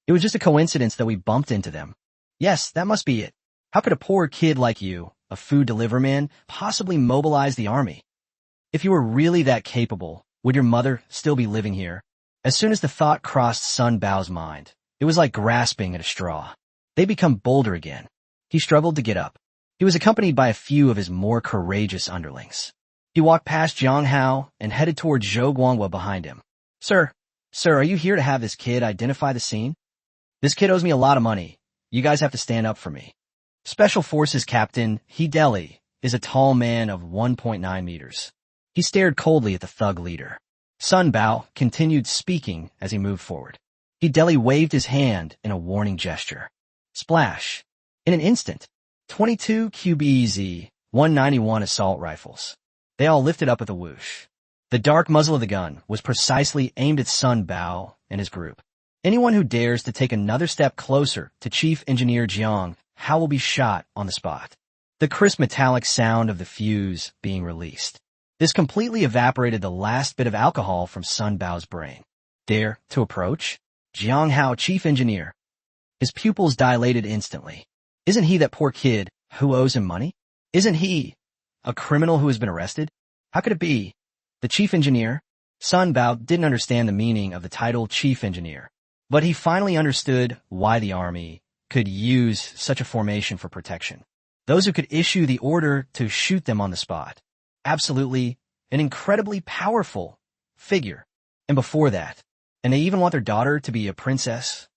It was just a coincidence that we bumped into them. Yes, that must be it. How could a poor kid like you, a food delivery man, possibly mobilize the army? If you were really that capable, would your mother still be living here? As soon as the thought crossed Sun Bao's mind, it was like grasping at a straw. They become bolder again. He struggled to get up. He was accompanied by a few of his more courageous underlings. He walked past Jang Hao and headed towards Zhou Guanghua behind him. Sir, are you here to have this kid identify the scene? This kid owes me a lot of money. You guys have to stand up for me. Special Forces Captain He Deli is a tall man of 1.9 meters. He stared coldly at the thug leader. Sun Bao continued speaking as he moved forward. He Deli waved his hand in a warning gesture. Splash. In an instant, 22 QBZ 191 assault rifles. They all lifted up with a whoosh. The dark muzzle of the gun was precisely aimed at Sun Bao and his group. Anyone who dares to take another step closer to Chief Engineer Jiang Hao will be shot on the spot. The crisp metallic sound of the fuse being released. This completely evaporated the last bit of alcohol from Sun Bao's brain. Dare to approach? Jiang Hao, Chief Engineer. His pupils dilated instantly. Isn't he that poor kid who owes him money? Isn't he a criminal who has been arrested? How could it be? The Chief Engineer? Sun Bao didn't understand the meaning of the title Chief Engineer, but he finally understood why the army could use such a formation for protection. Those who could issue the order to shoot them on the spot. Absolutely an incredibly powerful figure. And before that, and they even want their daughter to be a princess.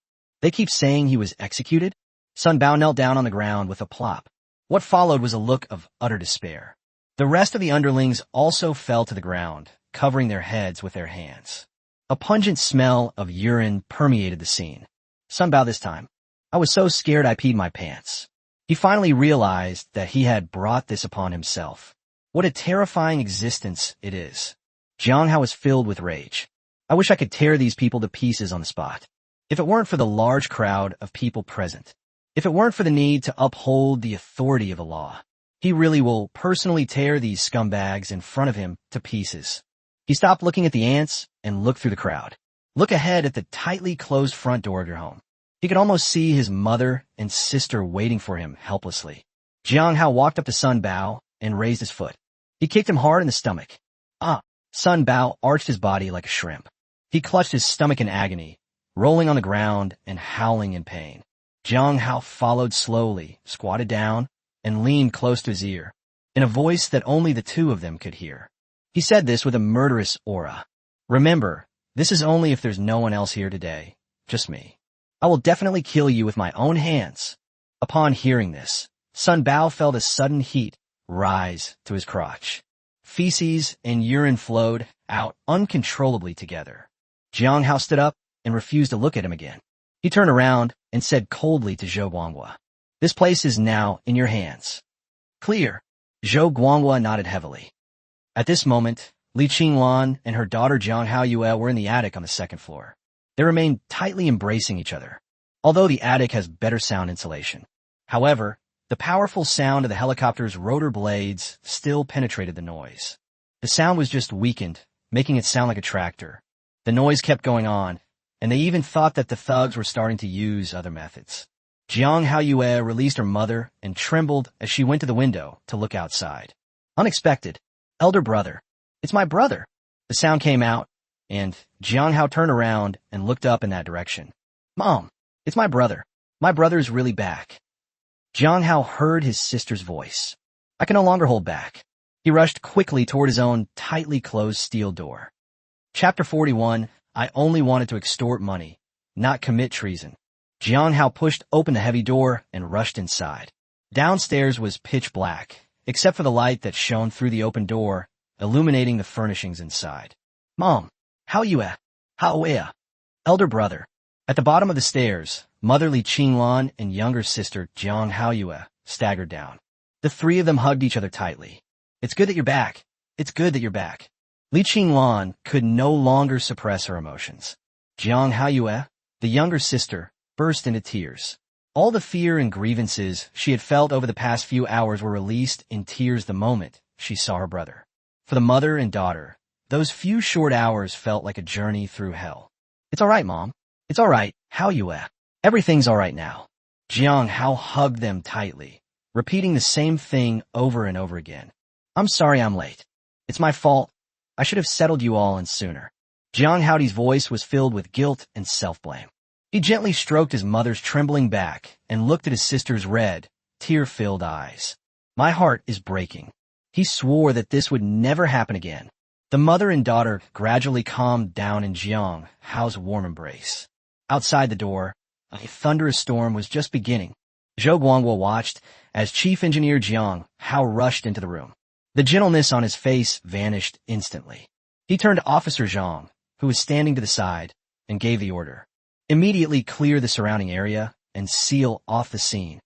They keep saying he was executed. Sun Bao knelt down on the ground with a plop. What followed was a look of utter despair. The rest of the underlings also fell to the ground, covering their heads with their hands. A pungent smell of urine permeated the scene. Sun Bao this time. I was so scared I peed my pants. He finally realized that he had brought this upon himself. What a terrifying existence it is. Jang Hao was filled with rage. I wish I could tear these people to pieces on the spot. If it weren't for the large crowd of people present. If it weren't for the need to uphold the authority of the law. He really will personally tear these scumbags in front of him to pieces. He stopped looking at the ants and looked through the crowd. Look ahead at the tightly closed front door of your home. He could almost see his mother and sister waiting for him helplessly. Jiang Hao walked up to Sun Bao and raised his foot. He kicked him hard in the stomach. Sun Bao arched his body like a shrimp. He clutched his stomach in agony, rolling on the ground and howling in pain. Jang Hao followed slowly, squatted down, and leaned close to his ear, in a voice that only the two of them could hear. He said this with a murderous aura. Remember, this is only if there's no one else here today, just me. I will definitely kill you with my own hands. Upon hearing this, Sun Bao felt a sudden heat rise to his crotch. Feces and urine flowed out uncontrollably together. Jang Hao stood up and refused to look at him again. He turned around and said coldly to Zhou Guangwa, "This place is now in your hands." "Clear." Zhou Guangwa nodded heavily. At this moment, Li Qinglan and her daughter Jang Hao were in the attic on the second floor. They remained tightly embracing each other, although the attic has better sound insulation. However, the powerful sound of the helicopter's rotor blades still penetrated the noise. The sound was just weakened, making it sound like a tractor. The noise kept going on, and they even thought that the thugs were starting to use other methods. Jang Hao released her mother and trembled as she went to the window to look outside. Unexpected. "Elder brother. It's my brother." The sound came out, and Jang Hao turned around and looked up in that direction. "Mom, it's my brother. My brother's really back." Jang Hao heard his sister's voice. I can no longer hold back. He rushed quickly toward his own tightly closed steel door. Chapter 41, I only wanted to extort money, not commit treason. Jang Hao pushed open the heavy door and rushed inside. Downstairs was pitch black, except for the light that shone through the open door, illuminating the furnishings inside. "Mom, how you at? How are? Elder brother." At the bottom of the stairs, motherly Qinglan and younger sister Jang Hao staggered down. The three of them hugged each other tightly. "It's good that you're back. It's good that you're back." Li Qinglan could no longer suppress her emotions. Jang Hao, the younger sister, burst into tears. All the fear and grievances she had felt over the past few hours were released in tears the moment she saw her brother. For the mother and daughter, those few short hours felt like a journey through hell. "It's all right, Mom. It's all right. How you at? Everything's all right now." Jang Hao hugged them tightly, repeating the same thing over and over again. "I'm sorry I'm late. It's my fault. I should have settled you all in sooner." Jang Hao's voice was filled with guilt and self-blame. He gently stroked his mother's trembling back and looked at his sister's red, tear-filled eyes. "My heart is breaking." He swore that this would never happen again. The mother and daughter gradually calmed down in Jang Hao's warm embrace. Outside the door, a thunderous storm was just beginning. Zhou Guangwa watched as Chief Engineer Jiang Hao rushed into the room. The gentleness on his face vanished instantly. He turned to Officer Zhang, who was standing to the side, and gave the order. "Immediately clear the surrounding area and seal off the scene.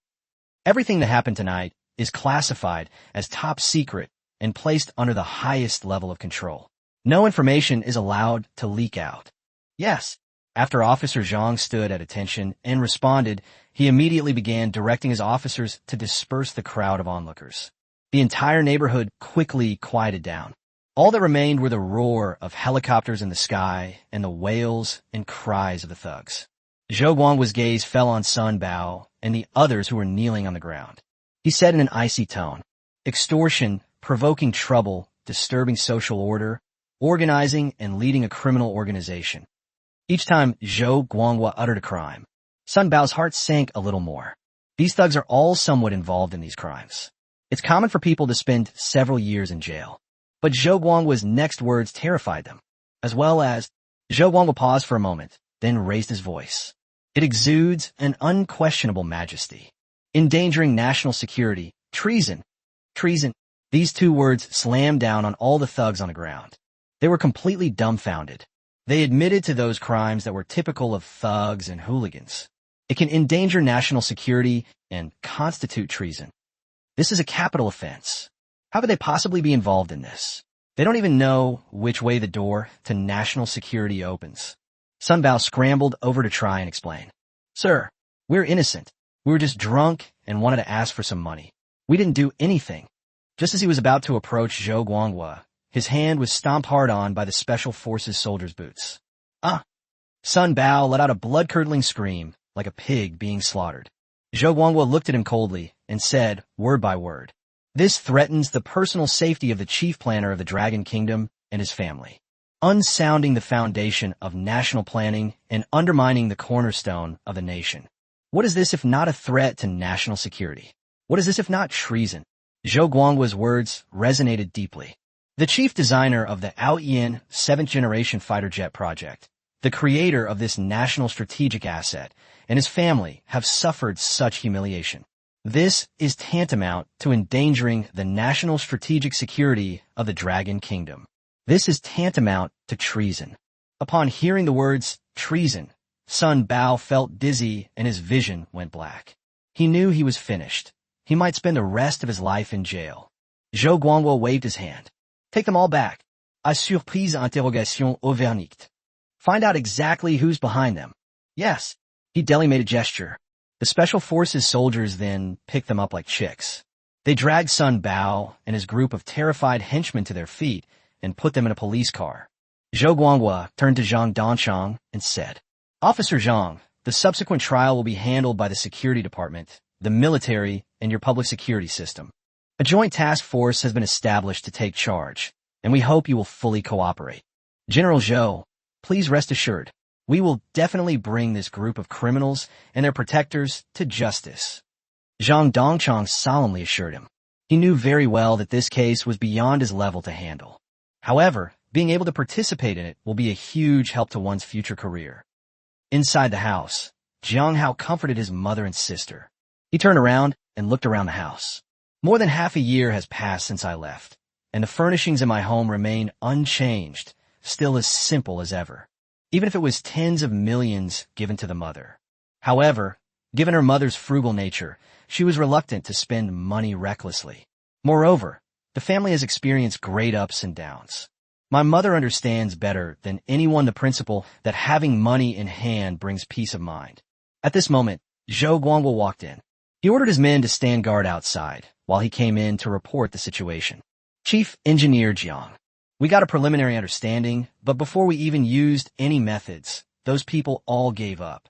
Everything that happened tonight is classified as top secret and placed under the highest level of control. No information is allowed to leak out." "Yes." After Officer Zhang stood at attention and responded, he immediately began directing his officers to disperse the crowd of onlookers. The entire neighborhood quickly quieted down. All that remained were the roar of helicopters in the sky and the wails and cries of the thugs. Zhou Guangwa's gaze fell on Sun Bao and the others who were kneeling on the ground. He said in an icy tone, "Extortion, provoking trouble, disturbing social order, organizing and leading a criminal organization." Each time Zhou Guangwa uttered a crime, Sun Bao's heart sank a little more. These thugs are all somewhat involved in these crimes. It's common for people to spend several years in jail. But Zhou Guangwa's next words terrified them, as well as... Zhou Guangwa paused for a moment, then raised his voice. "It exudes an unquestionable majesty. Endangering national security, treason, treason." These two words slammed down on all the thugs on the ground. They were completely dumbfounded. They admitted to those crimes that were typical of thugs and hooligans. It can endanger national security and constitute treason. This is a capital offense. How could they possibly be involved in this? They don't even know which way the door to national security opens. Sun Bao scrambled over to try and explain. "Sir, we're innocent. We were just drunk and wanted to ask for some money. We didn't do anything." Just as he was about to approach Zhou Guangwa, his hand was stomped hard on by the Special Forces soldiers' boots. "Ah!" Sun Bao let out a blood-curdling scream, like a pig being slaughtered. Zhou Guangwa looked at him coldly and said, word by word, "This threatens the personal safety of the chief planner of the Dragon Kingdom and his family, unsounding the foundation of national planning and undermining the cornerstone of the nation. What is this if not a threat to national security? What is this if not treason? Zhou Guanghua's words resonated deeply. The chief designer of the Ayian 7th-generation fighter jet project, the creator of this national strategic asset, and his family have suffered such humiliation. This is tantamount to endangering the national strategic security of the Dragon Kingdom. This is tantamount to treason. Upon hearing the words treason, Sun Bao felt dizzy and his vision went black. He knew he was finished. He might spend the rest of his life in jail. Zhou Guanghuo waved his hand. Take them all back. A surprise interrogation au verdict. Find out exactly who's behind them. Yes. He deli made a gesture. The Special Forces soldiers then picked them up like chicks. They dragged Sun Bao and his group of terrified henchmen to their feet and put them in a police car. Zhou Guanghua turned to Zhang Dongchang and said, Officer Zhang, the subsequent trial will be handled by the security department, the military, and your public security system. A joint task force has been established to take charge, and we hope you will fully cooperate. General Zhou, please rest assured, we will definitely bring this group of criminals and their protectors to justice. Zhang Dongchang solemnly assured him. He knew very well that this case was beyond his level to handle. However, being able to participate in it will be a huge help to one's future career. Inside the house, Jang Hao comforted his mother and sister. He turned around and looked around the house. More than half a year has passed since I left, and the furnishings in my home remain unchanged, still as simple as ever, even if it was tens of millions given to the mother. However, given her mother's frugal nature, she was reluctant to spend money recklessly. Moreover, the family has experienced great ups and downs. My mother understands better than anyone the principle that having money in hand brings peace of mind. At this moment, Zhou Guangguo walked in. He ordered his men to stand guard outside, while he came in to report the situation. Chief Engineer Jiang, we got a preliminary understanding, but before we even used any methods, those people all gave up.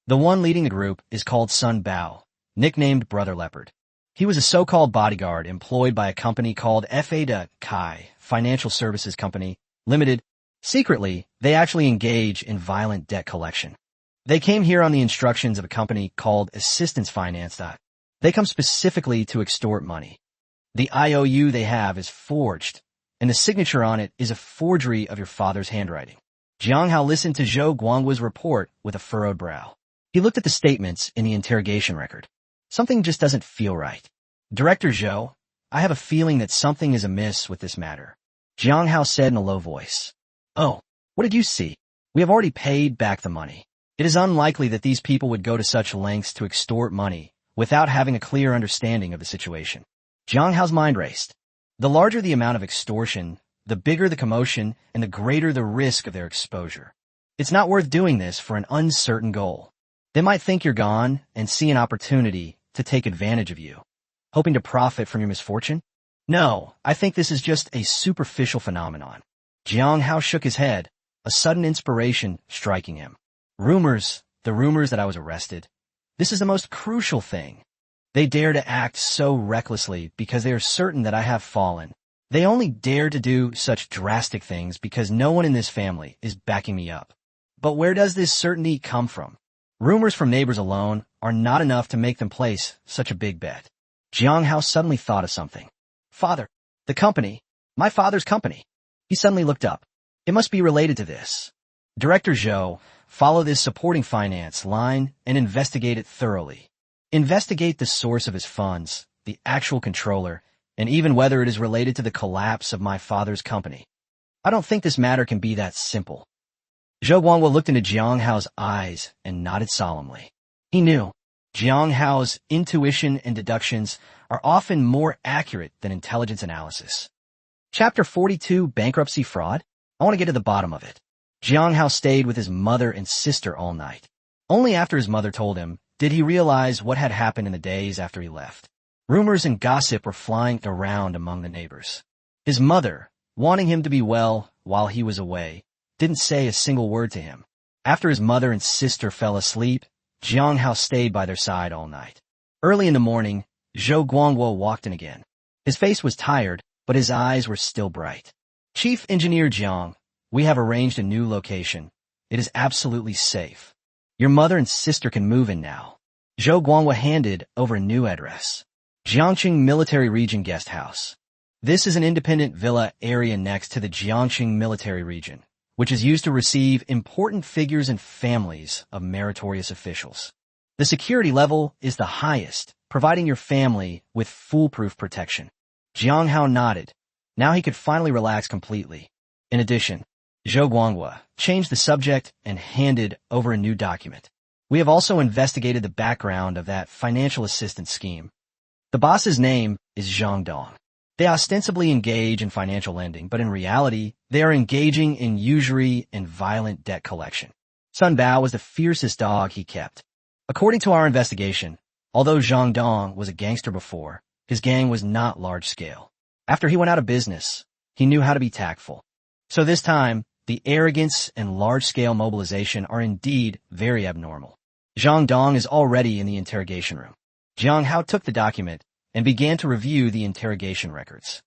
The one leading the group is called Sun Bao, nicknamed Brother Leopard. He was a so-called bodyguard employed by a company called F.A. Kai Financial Services Company, Limited. Secretly, they actually engage in violent debt collection. They came here on the instructions of a company called Assistance Finance. They come specifically to extort money. The IOU they have is forged, and the signature on it is a forgery of your father's handwriting. Jiang Hao listened to Zhou Guangguo's report with a furrowed brow. He looked at the statements in the interrogation record. Something just doesn't feel right. Director Zhou, I have a feeling that something is amiss with this matter. Jiang Hao said in a low voice. Oh, what did you see? We have already paid back the money. It is unlikely that these people would go to such lengths to extort money without having a clear understanding of the situation. Jiang Hao's mind raced. The larger the amount of extortion, the bigger the commotion and the greater the risk of their exposure. It's not worth doing this for an uncertain goal. They might think you're gone and see an opportunity to take advantage of you, hoping to profit from your misfortune? No, I think this is just a superficial phenomenon. Jiang Hao shook his head, a sudden inspiration striking him. The rumors that I was arrested. This is the most crucial thing. They dare to act so recklessly because they are certain that I have fallen. They only dare to do such drastic things because no one in this family is backing me up. But where does this certainty come from? Rumors from neighbors alone are not enough to make them place such a big bet. Jiang Hao suddenly thought of something. Father, the company, my father's company. He suddenly looked up. It must be related to this. Director Zhou, follow this supporting finance line and investigate it thoroughly. Investigate the source of his funds, the actual controller, and even whether it is related to the collapse of my father's company. I don't think this matter can be that simple. Zhou Guangguo looked into Jiang Hao's eyes and nodded solemnly. He knew. Jiang Hao's intuition and deductions are often more accurate than intelligence analysis. Chapter 42, Bankruptcy Fraud? I want to get to the bottom of it. Jiang Hao stayed with his mother and sister all night. Only after his mother told him did he realize what had happened in the days after he left. Rumors and gossip were flying around among the neighbors. His mother, wanting him to be well while he was away, didn't say a single word to him. After his mother and sister fell asleep, Jiang Hao stayed by their side all night. Early in the morning, Zhou Guangguo walked in again. His face was tired, but his eyes were still bright. Chief Engineer Jiang, we have arranged a new location. It is absolutely safe. Your mother and sister can move in now. Zhou Guanghua handed over a new address. Jiangxing Military Region Guest House. This is an independent villa area next to the Jiangxing Military Region, which is used to receive important figures and families of meritorious officials. The security level is the highest, providing your family with foolproof protection. Jang Hao nodded. Now he could finally relax completely. In addition, Zhou Guanghua changed the subject and handed over a new document. We have also investigated the background of that financial assistance scheme. The boss's name is Zhang Dong. They ostensibly engage in financial lending, but in reality, they are engaging in usury and violent debt collection. Sun Bao was the fiercest dog he kept. According to our investigation, although Zhang Dong was a gangster before, his gang was not large-scale. After he went out of business, he knew how to be tactful. So this time, the arrogance and large-scale mobilization are indeed very abnormal. Zhang Dong is already in the interrogation room. Jang Hao took the document and began to review the interrogation records.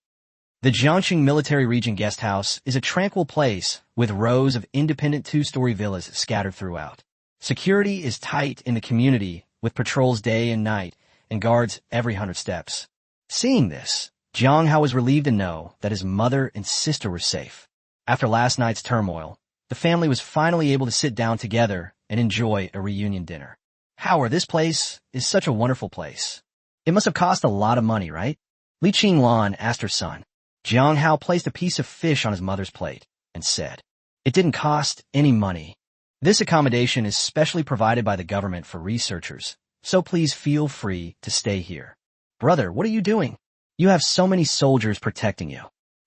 The Jiangxing Military Region Guest House is a tranquil place with rows of independent two-story villas scattered throughout. Security is tight in the community with patrols day and night and guards every 100 steps. Seeing this, Jang Hao was relieved to know that his mother and sister were safe. After last night's turmoil, the family was finally able to sit down together and enjoy a reunion dinner. Howard, this place is such a wonderful place. It must have cost a lot of money, right? Li Qinglan asked her son. Jiang Hao placed a piece of fish on his mother's plate and said, "It didn't cost any money. This accommodation is specially provided by the government for researchers, so please feel free to stay here." Brother, what are you doing? You have so many soldiers protecting you.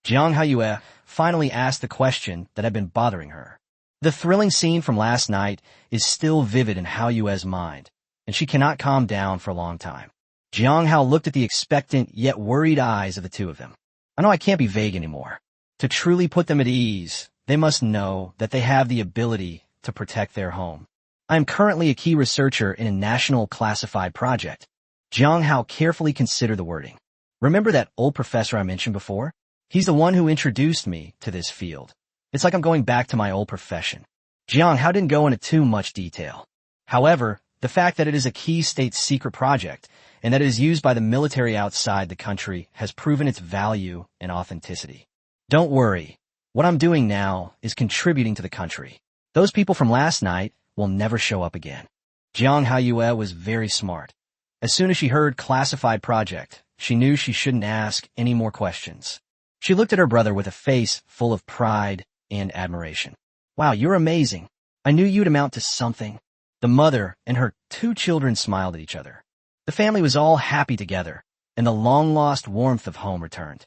Jiang Haoyue finally asked the question that had been bothering her. The thrilling scene from last night is still vivid in Haoyue's mind, and she cannot calm down for a long time. Jiang Hao looked at the expectant yet worried eyes of the two of them. I know I can't be vague anymore. To truly put them at ease, they must know that they have the ability to protect their home. I am currently a key researcher in a national classified project. Jiang Hao carefully considered the wording. Remember that old professor I mentioned before? He's the one who introduced me to this field. It's like I'm going back to my old profession. Jiang Hao didn't go into too much detail. However, the fact that it is a key state secret project and that it is used by the military outside the country has proven its value and authenticity. Don't worry. What I'm doing now is contributing to the country. Those people from last night will never show up again. Jiang Haoyue was very smart. As soon as she heard classified project, she knew she shouldn't ask any more questions. She looked at her brother with a face full of pride and admiration. Wow, you're amazing. I knew you'd amount to something. The mother and her two children smiled at each other. The family was all happy together, and the long-lost warmth of home returned.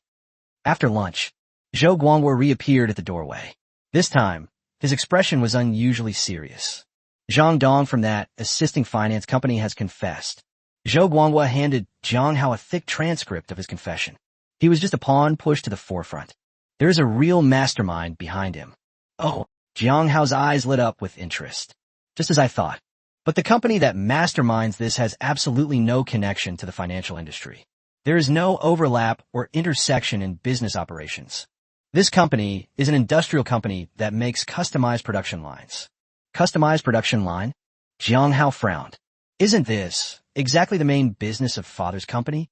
After lunch, Zhou Guanghua reappeared at the doorway. This time, his expression was unusually serious. Zhang Dong from that assisting finance company has confessed. Zhou Guanghua handed Jang Hao a thick transcript of his confession. He was just a pawn pushed to the forefront. There is a real mastermind behind him. Oh, Jiang Hao's eyes lit up with interest. Just as I thought. But the company that masterminds this has absolutely no connection to the financial industry. There is no overlap or intersection in business operations. This company is an industrial company that makes customized production lines. Customized production line? Jiang Hao frowned. Isn't this exactly the main business of father's company?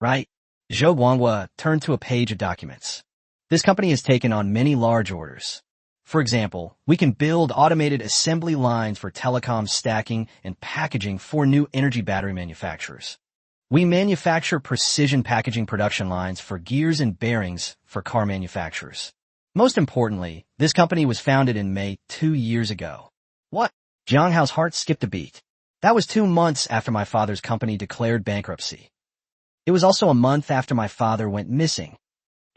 Right? Zhou Guanghua turned to a page of documents. This company has taken on many large orders. For example, we can build automated assembly lines for telecom stacking and packaging for new energy battery manufacturers. We manufacture precision packaging production lines for gears and bearings for car manufacturers. Most importantly, this company was founded in May 2 years ago. What? Jiang Hao's heart skipped a beat. That was 2 months after my father's company declared bankruptcy. It was also a month after my father went missing.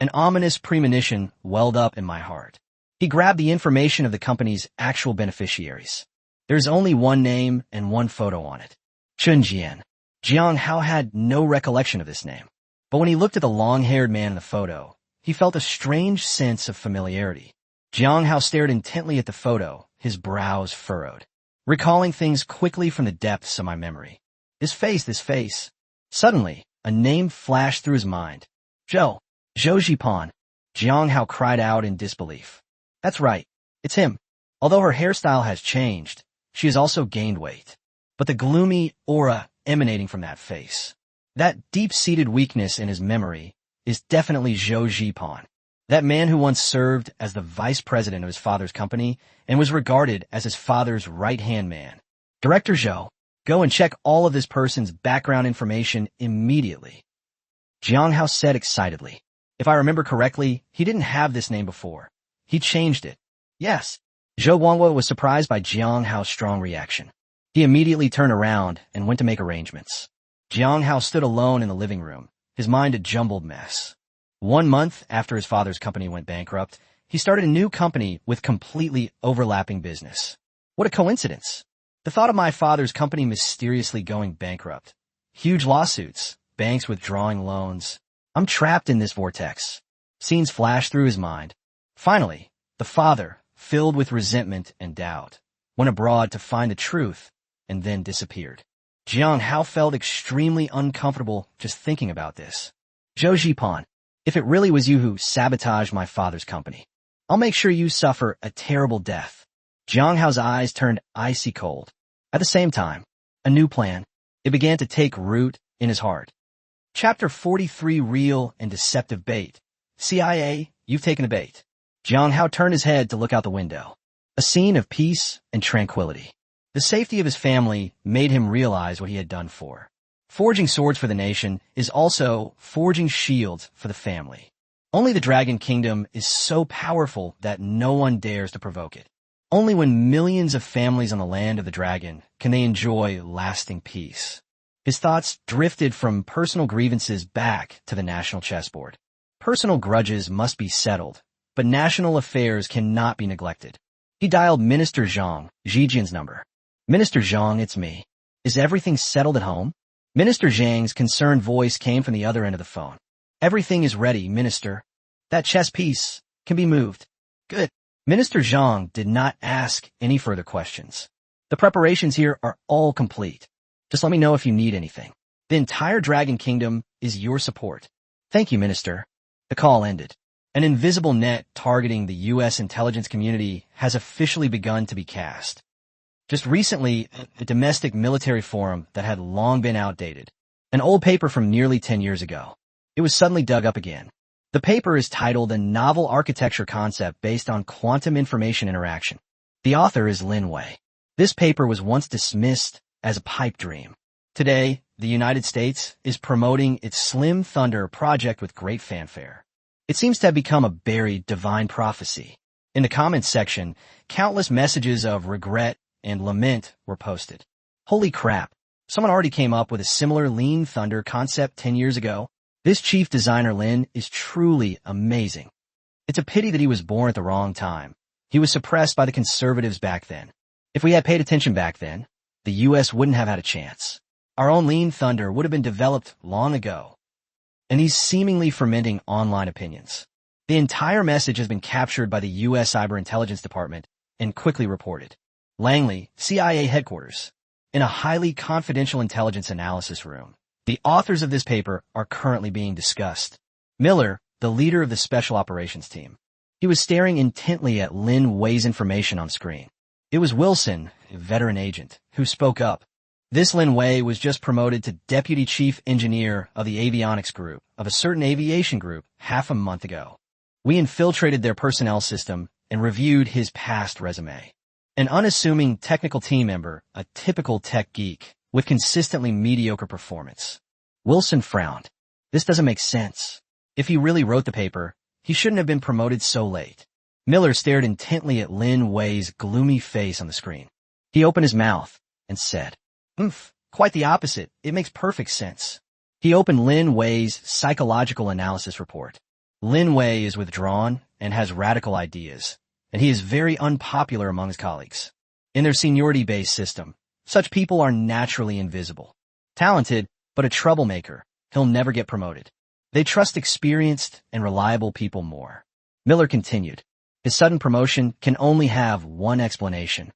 An ominous premonition welled up in my heart. He grabbed the information of the company's actual beneficiaries. There's only one name and one photo on it. Chunjian. Jiang Hao had no recollection of this name. But when he looked at the long-haired man in the photo, he felt a strange sense of familiarity. Jiang Hao stared intently at the photo, his brows furrowed. Recalling things quickly from the depths of my memory. This face. Suddenly, a name flashed through his mind. Zhou Zhipan. Jang Hao cried out in disbelief. That's right. It's him. Although her hairstyle has changed, she has also gained weight. But the gloomy aura emanating from that face, that deep-seated weakness in his memory, is definitely Zhou Zhipan, that man who once served as the vice president of his father's company and was regarded as his father's right-hand man. Director Zhou, go and check all of this person's background information immediately. Jang Hao said excitedly. If I remember correctly, he didn't have this name before. He changed it. Yes. Zhou Guangwo was surprised by Jang Hao's strong reaction. He immediately turned around and went to make arrangements. Jang Hao stood alone in the living room, his mind a jumbled mess. 1 month after his father's company went bankrupt, he started a new company with completely overlapping business. What a coincidence. The thought of my father's company mysteriously going bankrupt. Huge lawsuits, banks withdrawing loans. I'm trapped in this vortex. Scenes flashed through his mind. Finally, the father, filled with resentment and doubt, went abroad to find the truth and then disappeared. Jang Hao felt extremely uncomfortable just thinking about this. Zhou Zhipan, if it really was you who sabotaged my father's company, I'll make sure you suffer a terrible death. Jang Hao's eyes turned icy cold. At the same time, a new plan. It began to take root in his heart. Chapter 43, Real and Deceptive Bait. CIA, you've taken a bait. Jang Hao turned his head to look out the window. A scene of peace and tranquility. The safety of his family made him realize what he had done for. Forging swords for the nation is also forging shields for the family. Only the Dragon Kingdom is so powerful that no one dares to provoke it. Only when millions of families on the land of the dragon can they enjoy lasting peace. His thoughts drifted from personal grievances back to the national chessboard. Personal grudges must be settled, but national affairs cannot be neglected. He dialed Minister Zhang, Zhijian's number. Minister Zhang, it's me. Is everything settled at home? Minister Zhang's concerned voice came from the other end of the phone. Everything is ready, Minister. That chess piece can be moved. Good. Minister Zhang did not ask any further questions. The preparations here are all complete. Just let me know if you need anything. The entire Dragon Kingdom is your support. Thank you, Minister. The call ended. An invisible net targeting the U.S. intelligence community has officially begun to be cast. Just recently, a domestic military forum that had long been outdated. An old paper from nearly 10 years ago. It was suddenly dug up again. The paper is titled A Novel Architecture Concept Based on Quantum Information Interaction. The author is Lin Wei. This paper was once dismissed as a pipe dream. Today, the United States is promoting its Slim Thunder project with great fanfare. It seems to have become a buried divine prophecy. In the comments section, countless messages of regret and lament were posted. Holy crap, someone already came up with a similar Lean Thunder concept 10 years ago. This chief designer Lin is truly amazing. It's a pity that he was born at the wrong time. He was suppressed by the conservatives back then. If we had paid attention back then, the U.S. wouldn't have had a chance. Our own Lean Thunder would have been developed long ago. And these seemingly fermenting online opinions. The entire message has been captured by the U.S. Cyber Intelligence Department and quickly reported. Langley, CIA headquarters. In a highly confidential intelligence analysis room, the authors of this paper are currently being discussed. Miller, the leader of the Special Operations Team. He was staring intently at Lin Wei's information on screen. It was Wilson, a veteran agent, who spoke up. This Lin Wei was just promoted to Deputy Chief Engineer of the Avionics Group of a certain aviation group half a month ago. We infiltrated their personnel system and reviewed his past resume. An unassuming technical team member, a typical tech geek, with consistently mediocre performance. Wilson frowned. This doesn't make sense. If he really wrote the paper, he shouldn't have been promoted so late. Miller stared intently at Lin Wei's gloomy face on the screen. He opened his mouth and said, quite the opposite. It makes perfect sense. He opened Lin Wei's psychological analysis report. Lin Wei is withdrawn and has radical ideas, and he is very unpopular among his colleagues. In their seniority-based system, such people are naturally invisible. Talented, but a troublemaker, he'll never get promoted. They trust experienced and reliable people more. Miller continued. His sudden promotion can only have one explanation.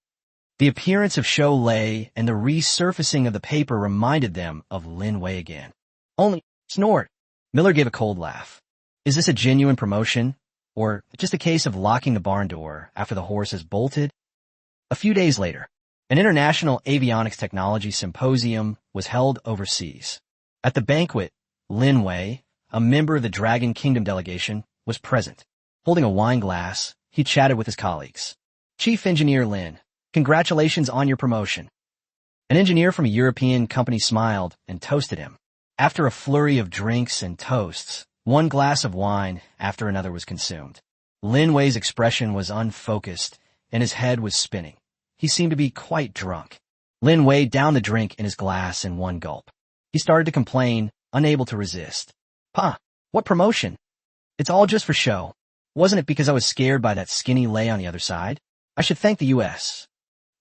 The appearance of Shou Lei and the resurfacing of the paper reminded them of Lin Wei again. Only snort. Miller gave a cold laugh. Is this a genuine promotion, or just a case of locking the barn door after the horse has bolted? A few days later, an international avionics technology symposium was held overseas. At the banquet, Lin Wei, a member of the Dragon Kingdom delegation, was present. Holding a wine glass, he chatted with his colleagues. Chief Engineer Lin, congratulations on your promotion. An engineer from a European company smiled and toasted him. After a flurry of drinks and toasts, one glass of wine after another was consumed. Lin Wei's expression was unfocused, and his head was spinning. He seemed to be quite drunk. Lin Wei downed the drink in his glass in one gulp. He started to complain, unable to resist. "Pa, what promotion? It's all just for show. Wasn't it because I was scared by that skinny lay on the other side? I should thank the U.S.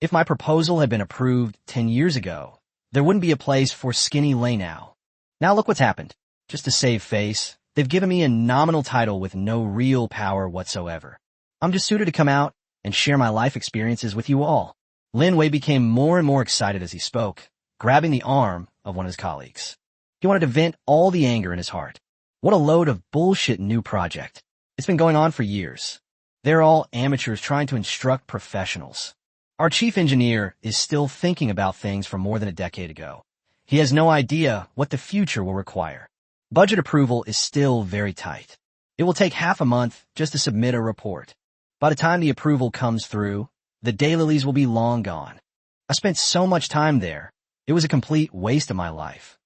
If my proposal had been approved 10 years ago, there wouldn't be a place for skinny lay now. Now look what's happened. Just to save face, they've given me a nominal title with no real power whatsoever. I'm just suited to come out and share my life experiences with you all." Lin Wei became more and more excited as he spoke, grabbing the arm of one of his colleagues. He wanted to vent all the anger in his heart. What a load of bullshit new project. It's been going on for years. They're all amateurs trying to instruct professionals. Our chief engineer is still thinking about things from more than a decade ago. He has no idea what the future will require. Budget approval is still very tight. It will take half a month just to submit a report. By the time the approval comes through, the daylilies will be long gone. I spent so much time there. It was a complete waste of my life.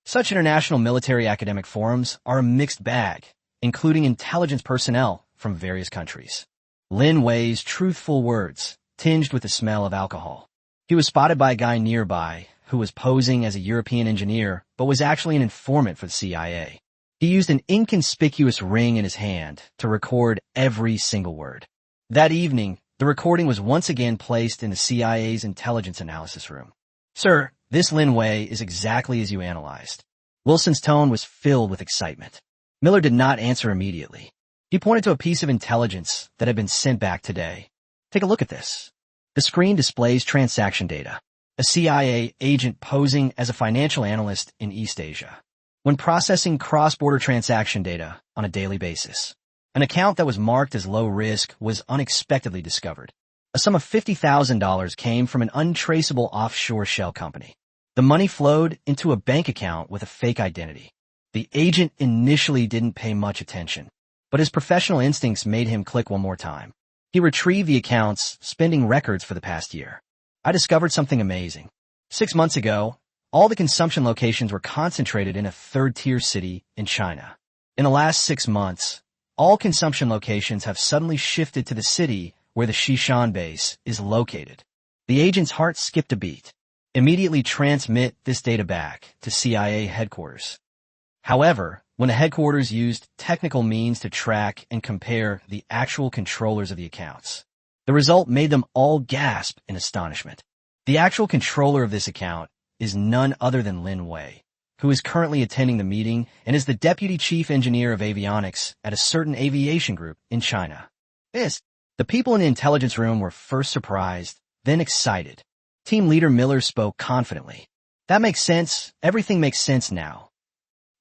Such international military academic forums are a mixed bag, including intelligence personnel from various countries. Lin Wei's truthful words, tinged with the smell of alcohol. He was spotted by a guy nearby who was posing as a European engineer but was actually an informant for the CIA. He used an inconspicuous ring in his hand to record every single word. That evening, the recording was once again placed in the CIA's intelligence analysis room. "Sir, this Lin Wei is exactly as you analyzed." Wilson's tone was filled with excitement. Miller did not answer immediately. He pointed to a piece of intelligence that had been sent back today. "Take a look at this." The screen displays transaction data. A CIA agent posing as a financial analyst in East Asia, when processing cross-border transaction data on a daily basis. An account that was marked as low risk was unexpectedly discovered. A sum of $50,000 came from an untraceable offshore shell company. The money flowed into a bank account with a fake identity. The agent initially didn't pay much attention, but his professional instincts made him click one more time. He retrieved the account's spending records for the past year. "I discovered something amazing. 6 months ago, all the consumption locations were concentrated in a third-tier city in China. In the last 6 months, all consumption locations have suddenly shifted to the city where the Shishan base is located." The agent's heart skipped a beat. "Immediately transmit this data back to CIA headquarters." However, when the headquarters used technical means to track and compare the actual controllers of the accounts, the result made them all gasp in astonishment. The actual controller of this account is none other than Lin Wei, who is currently attending the meeting and is the deputy chief engineer of avionics at a certain aviation group in China. The people in the intelligence room were first surprised, then excited. Team leader Miller spoke confidently. "That makes sense. Everything makes sense now."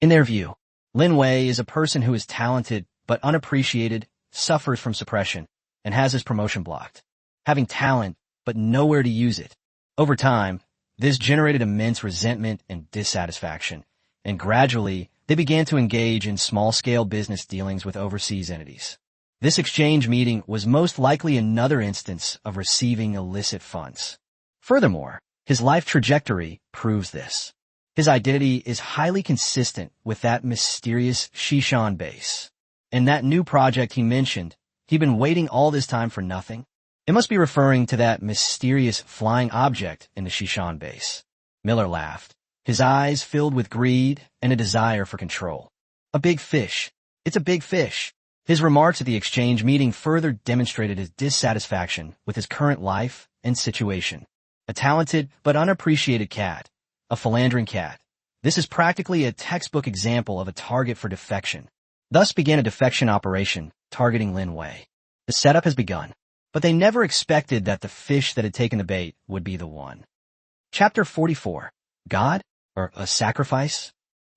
In their view, Lin Wei is a person who is talented but unappreciated, suffers from suppression, and has his promotion blocked. Having talent but nowhere to use it. Over time, this generated immense resentment and dissatisfaction, and gradually they began to engage in small-scale business dealings with overseas entities. This exchange meeting was most likely another instance of receiving illicit funds. Furthermore, his life trajectory proves this. His identity is highly consistent with that mysterious Shishan base. And that new project he mentioned, he'd been waiting all this time for nothing. It must be referring to that mysterious flying object in the Shishan base. Miller laughed, his eyes filled with greed and a desire for control. "A big fish. It's a big fish." His remarks at the exchange meeting further demonstrated his dissatisfaction with his current life and situation. A talented but unappreciated cat. A philandering cat. This is practically a textbook example of a target for defection. Thus began a defection operation targeting Lin Wei. The setup has begun, but they never expected that the fish that had taken the bait would be the one. Chapter 44. God? Or a sacrifice?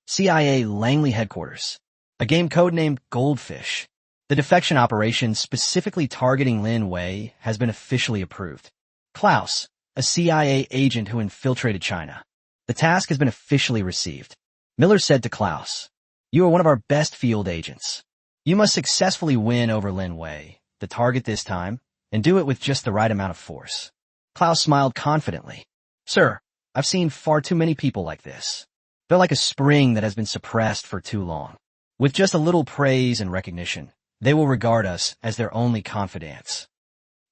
CIA Langley Headquarters. A game codenamed Goldfish. The defection operation specifically targeting Lin Wei has been officially approved. Klaus, a CIA agent who infiltrated China. The task has been officially received. Miller said to Klaus, "You are one of our best field agents. You must successfully win over Lin Wei, the target this time, and do it with just the right amount of force." Klaus smiled confidently. "Sir, I've seen far too many people like this. They're like a spring that has been suppressed for too long. With just a little praise and recognition, they will regard us as their only confidants."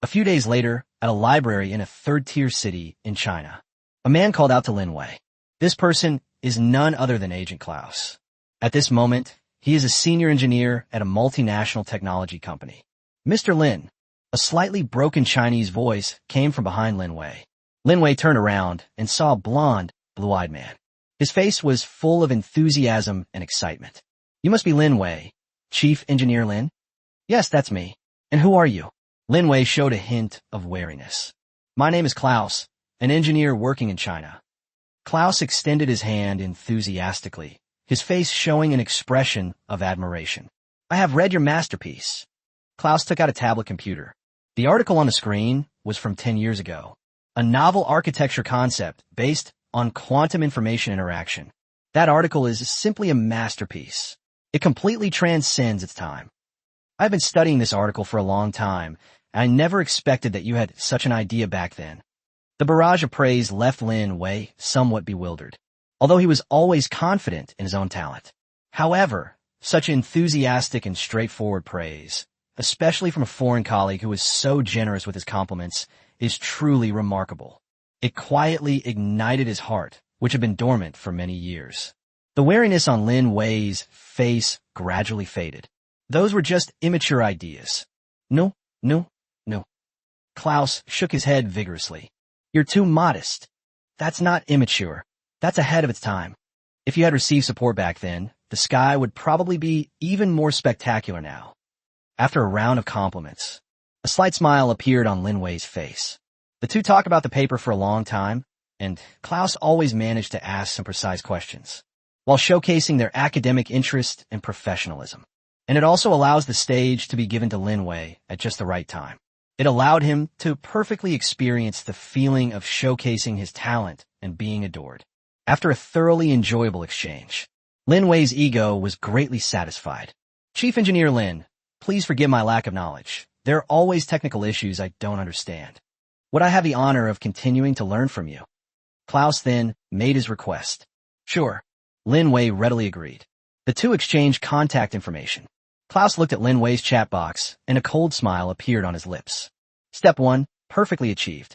A few days later, at a library in a third-tier city in China, a man called out to Lin Wei. This person is none other than Agent Klaus. At this moment, he is a senior engineer at a multinational technology company. "Mr. Lin," a slightly broken Chinese voice came from behind Lin Wei. Lin Wei turned around and saw a blonde, blue-eyed man. His face was full of enthusiasm and excitement. "You must be Lin Wei, Chief Engineer Lin?" "Yes, that's me. And who are you?" Lin Wei showed a hint of wariness. "My name is Klaus, an engineer working in China." Klaus extended his hand enthusiastically, his face showing an expression of admiration. "I have read your masterpiece." Klaus took out a tablet computer. The article on the screen was from 10 years ago, a novel architecture concept based on quantum information interaction. That article is simply a masterpiece. It completely transcends its time. "I've been studying this article for a long time, and I never expected that you had such an idea back then." The barrage of praise left Lin Wei somewhat bewildered, although he was always confident in his own talent. However, such enthusiastic and straightforward praise, especially from a foreign colleague who was so generous with his compliments, is truly remarkable. It quietly ignited his heart, which had been dormant for many years. The wariness on Lin Wei's face gradually faded. Those were just immature ideas. No. Klaus shook his head vigorously. "You're too modest. That's not immature. That's ahead of its time. If you had received support back then, the sky would probably be even more spectacular now." After a round of compliments, a slight smile appeared on Lin Wei's face. The two talked about the paper for a long time, and Klaus always managed to ask some precise questions, while showcasing their academic interest and professionalism. And it also allows the stage to be given to Lin Wei at just the right time. It allowed him to perfectly experience the feeling of showcasing his talent and being adored. After a thoroughly enjoyable exchange, Lin Wei's ego was greatly satisfied. "Chief Engineer Lin, please forgive my lack of knowledge. There are always technical issues I don't understand. Would I have the honor of continuing to learn from you?" Klaus then made his request. "Sure." Lin Wei readily agreed. The two exchanged contact information. Klaus looked at Lin Wei's chat box, and a cold smile appeared on his lips. Step 1, perfectly achieved.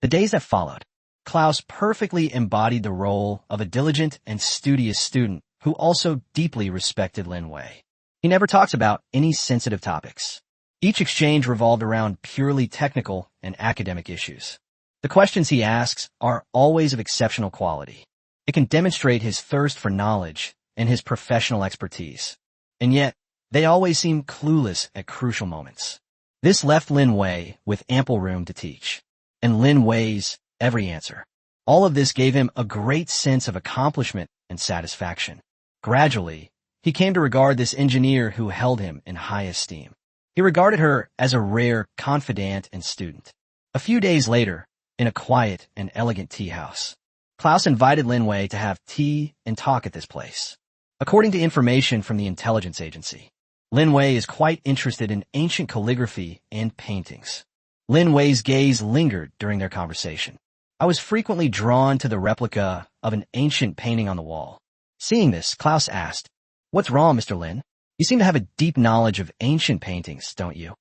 The days that followed, Klaus perfectly embodied the role of a diligent and studious student who also deeply respected Lin Wei. He never talks about any sensitive topics. Each exchange revolved around purely technical and academic issues. The questions he asks are always of exceptional quality. It can demonstrate his thirst for knowledge and his professional expertise. And yet, they always seem clueless at crucial moments. This left Lin Wei with ample room to teach. And Lin Wei's every answer. All of this gave him a great sense of accomplishment and satisfaction. Gradually, he came to regard this engineer who held him in high esteem. He regarded her as a rare confidant and student. A few days later, in a quiet and elegant tea house, Klaus invited Lin Wei to have tea and talk at this place. According to information from the intelligence agency, Lin Wei is quite interested in ancient calligraphy and paintings. Lin Wei's gaze lingered during their conversation. "I was frequently drawn to the replica of an ancient painting on the wall." Seeing this, Klaus asked, "What's wrong, Mr. Lin? You seem to have a deep knowledge of ancient paintings, don't you?"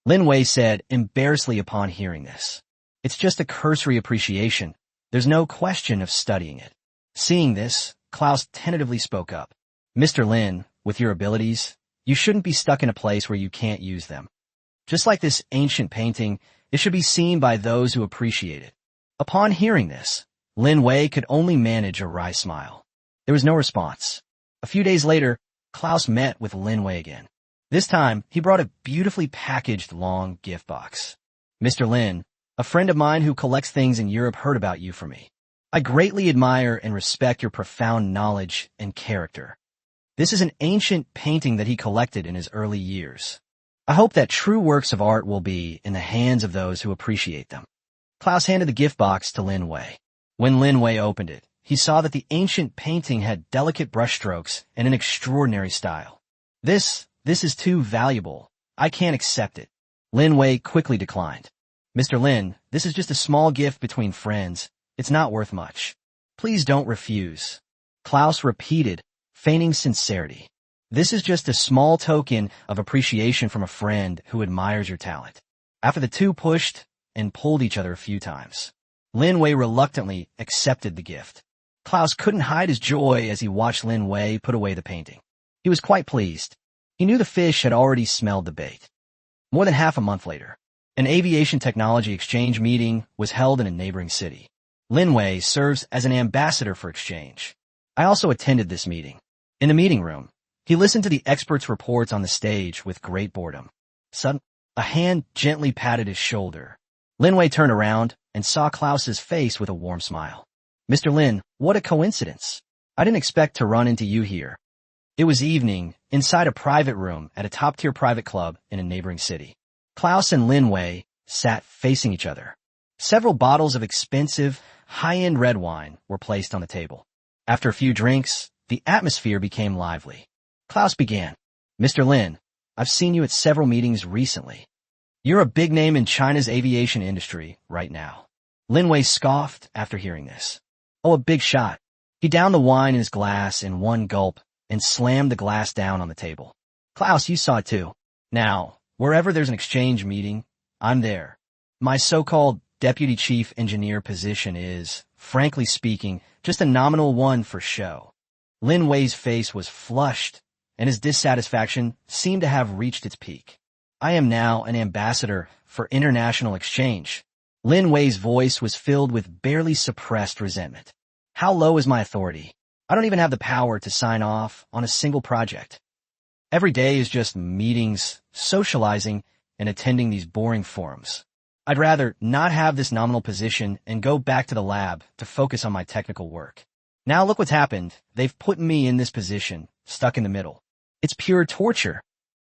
Lin Wei said embarrassedly upon hearing this, "It's just a cursory appreciation. There's no question of studying it." Seeing this, Klaus tentatively spoke up. "Mr. Lin, with your abilities, you shouldn't be stuck in a place where you can't use them. Just like this ancient painting, it should be seen by those who appreciate it." Upon hearing this, Lin Wei could only manage a wry smile. There was no response. A few days later, Klaus met with Lin Wei again. This time, he brought a beautifully packaged long gift box. "Mr. Lin, a friend of mine who collects things in Europe heard about you from me. I greatly admire and respect your profound knowledge and character." This is an ancient painting that he collected in his early years. I hope that true works of art will be in the hands of those who appreciate them. Klaus handed the gift box to Lin Wei. When Lin Wei opened it, he saw that the ancient painting had delicate brushstrokes and an extraordinary style. This is too valuable. I can't accept it. Lin Wei quickly declined. Mr. Lin, this is just a small gift between friends. It's not worth much. Please don't refuse. Klaus repeated, feigning sincerity. This is just a small token of appreciation from a friend who admires your talent. After the two pushed and pulled each other a few times, Lin Wei reluctantly accepted the gift. Klaus couldn't hide his joy as he watched Lin Wei put away the painting. He was quite pleased. He knew the fish had already smelled the bait. More than half a month later, an aviation technology exchange meeting was held in a neighboring city. Lin Wei serves as an ambassador for exchange. I also attended this meeting. In the meeting room, he listened to the experts' reports on the stage with great boredom. Suddenly, a hand gently patted his shoulder. Lin Wei turned around and saw Klaus's face with a warm smile. Mr. Lin, what a coincidence. I didn't expect to run into you here. It was evening, inside a private room at a top-tier private club in a neighboring city. Klaus and Lin Wei sat facing each other. Several bottles of expensive, high-end red wine were placed on the table. After a few drinks, the atmosphere became lively. Klaus began. Mr. Lin, I've seen you at several meetings recently. You're a big name in China's aviation industry right now. Lin Wei scoffed after hearing this. Oh, a big shot. He downed the wine in his glass in one gulp and slammed the glass down on the table. Klaus, you saw it too. Now, wherever there's an exchange meeting, I'm there. My so-called deputy chief engineer position is, frankly speaking, just a nominal one for show. Lin Wei's face was flushed, and his dissatisfaction seemed to have reached its peak. I am now an ambassador for international exchange. Lin Wei's voice was filled with barely suppressed resentment. How low is my authority? I don't even have the power to sign off on a single project. Every day is just meetings, socializing, and attending these boring forums. I'd rather not have this nominal position and go back to the lab to focus on my technical work. Now look what's happened. They've put me in this position, stuck in the middle. It's pure torture.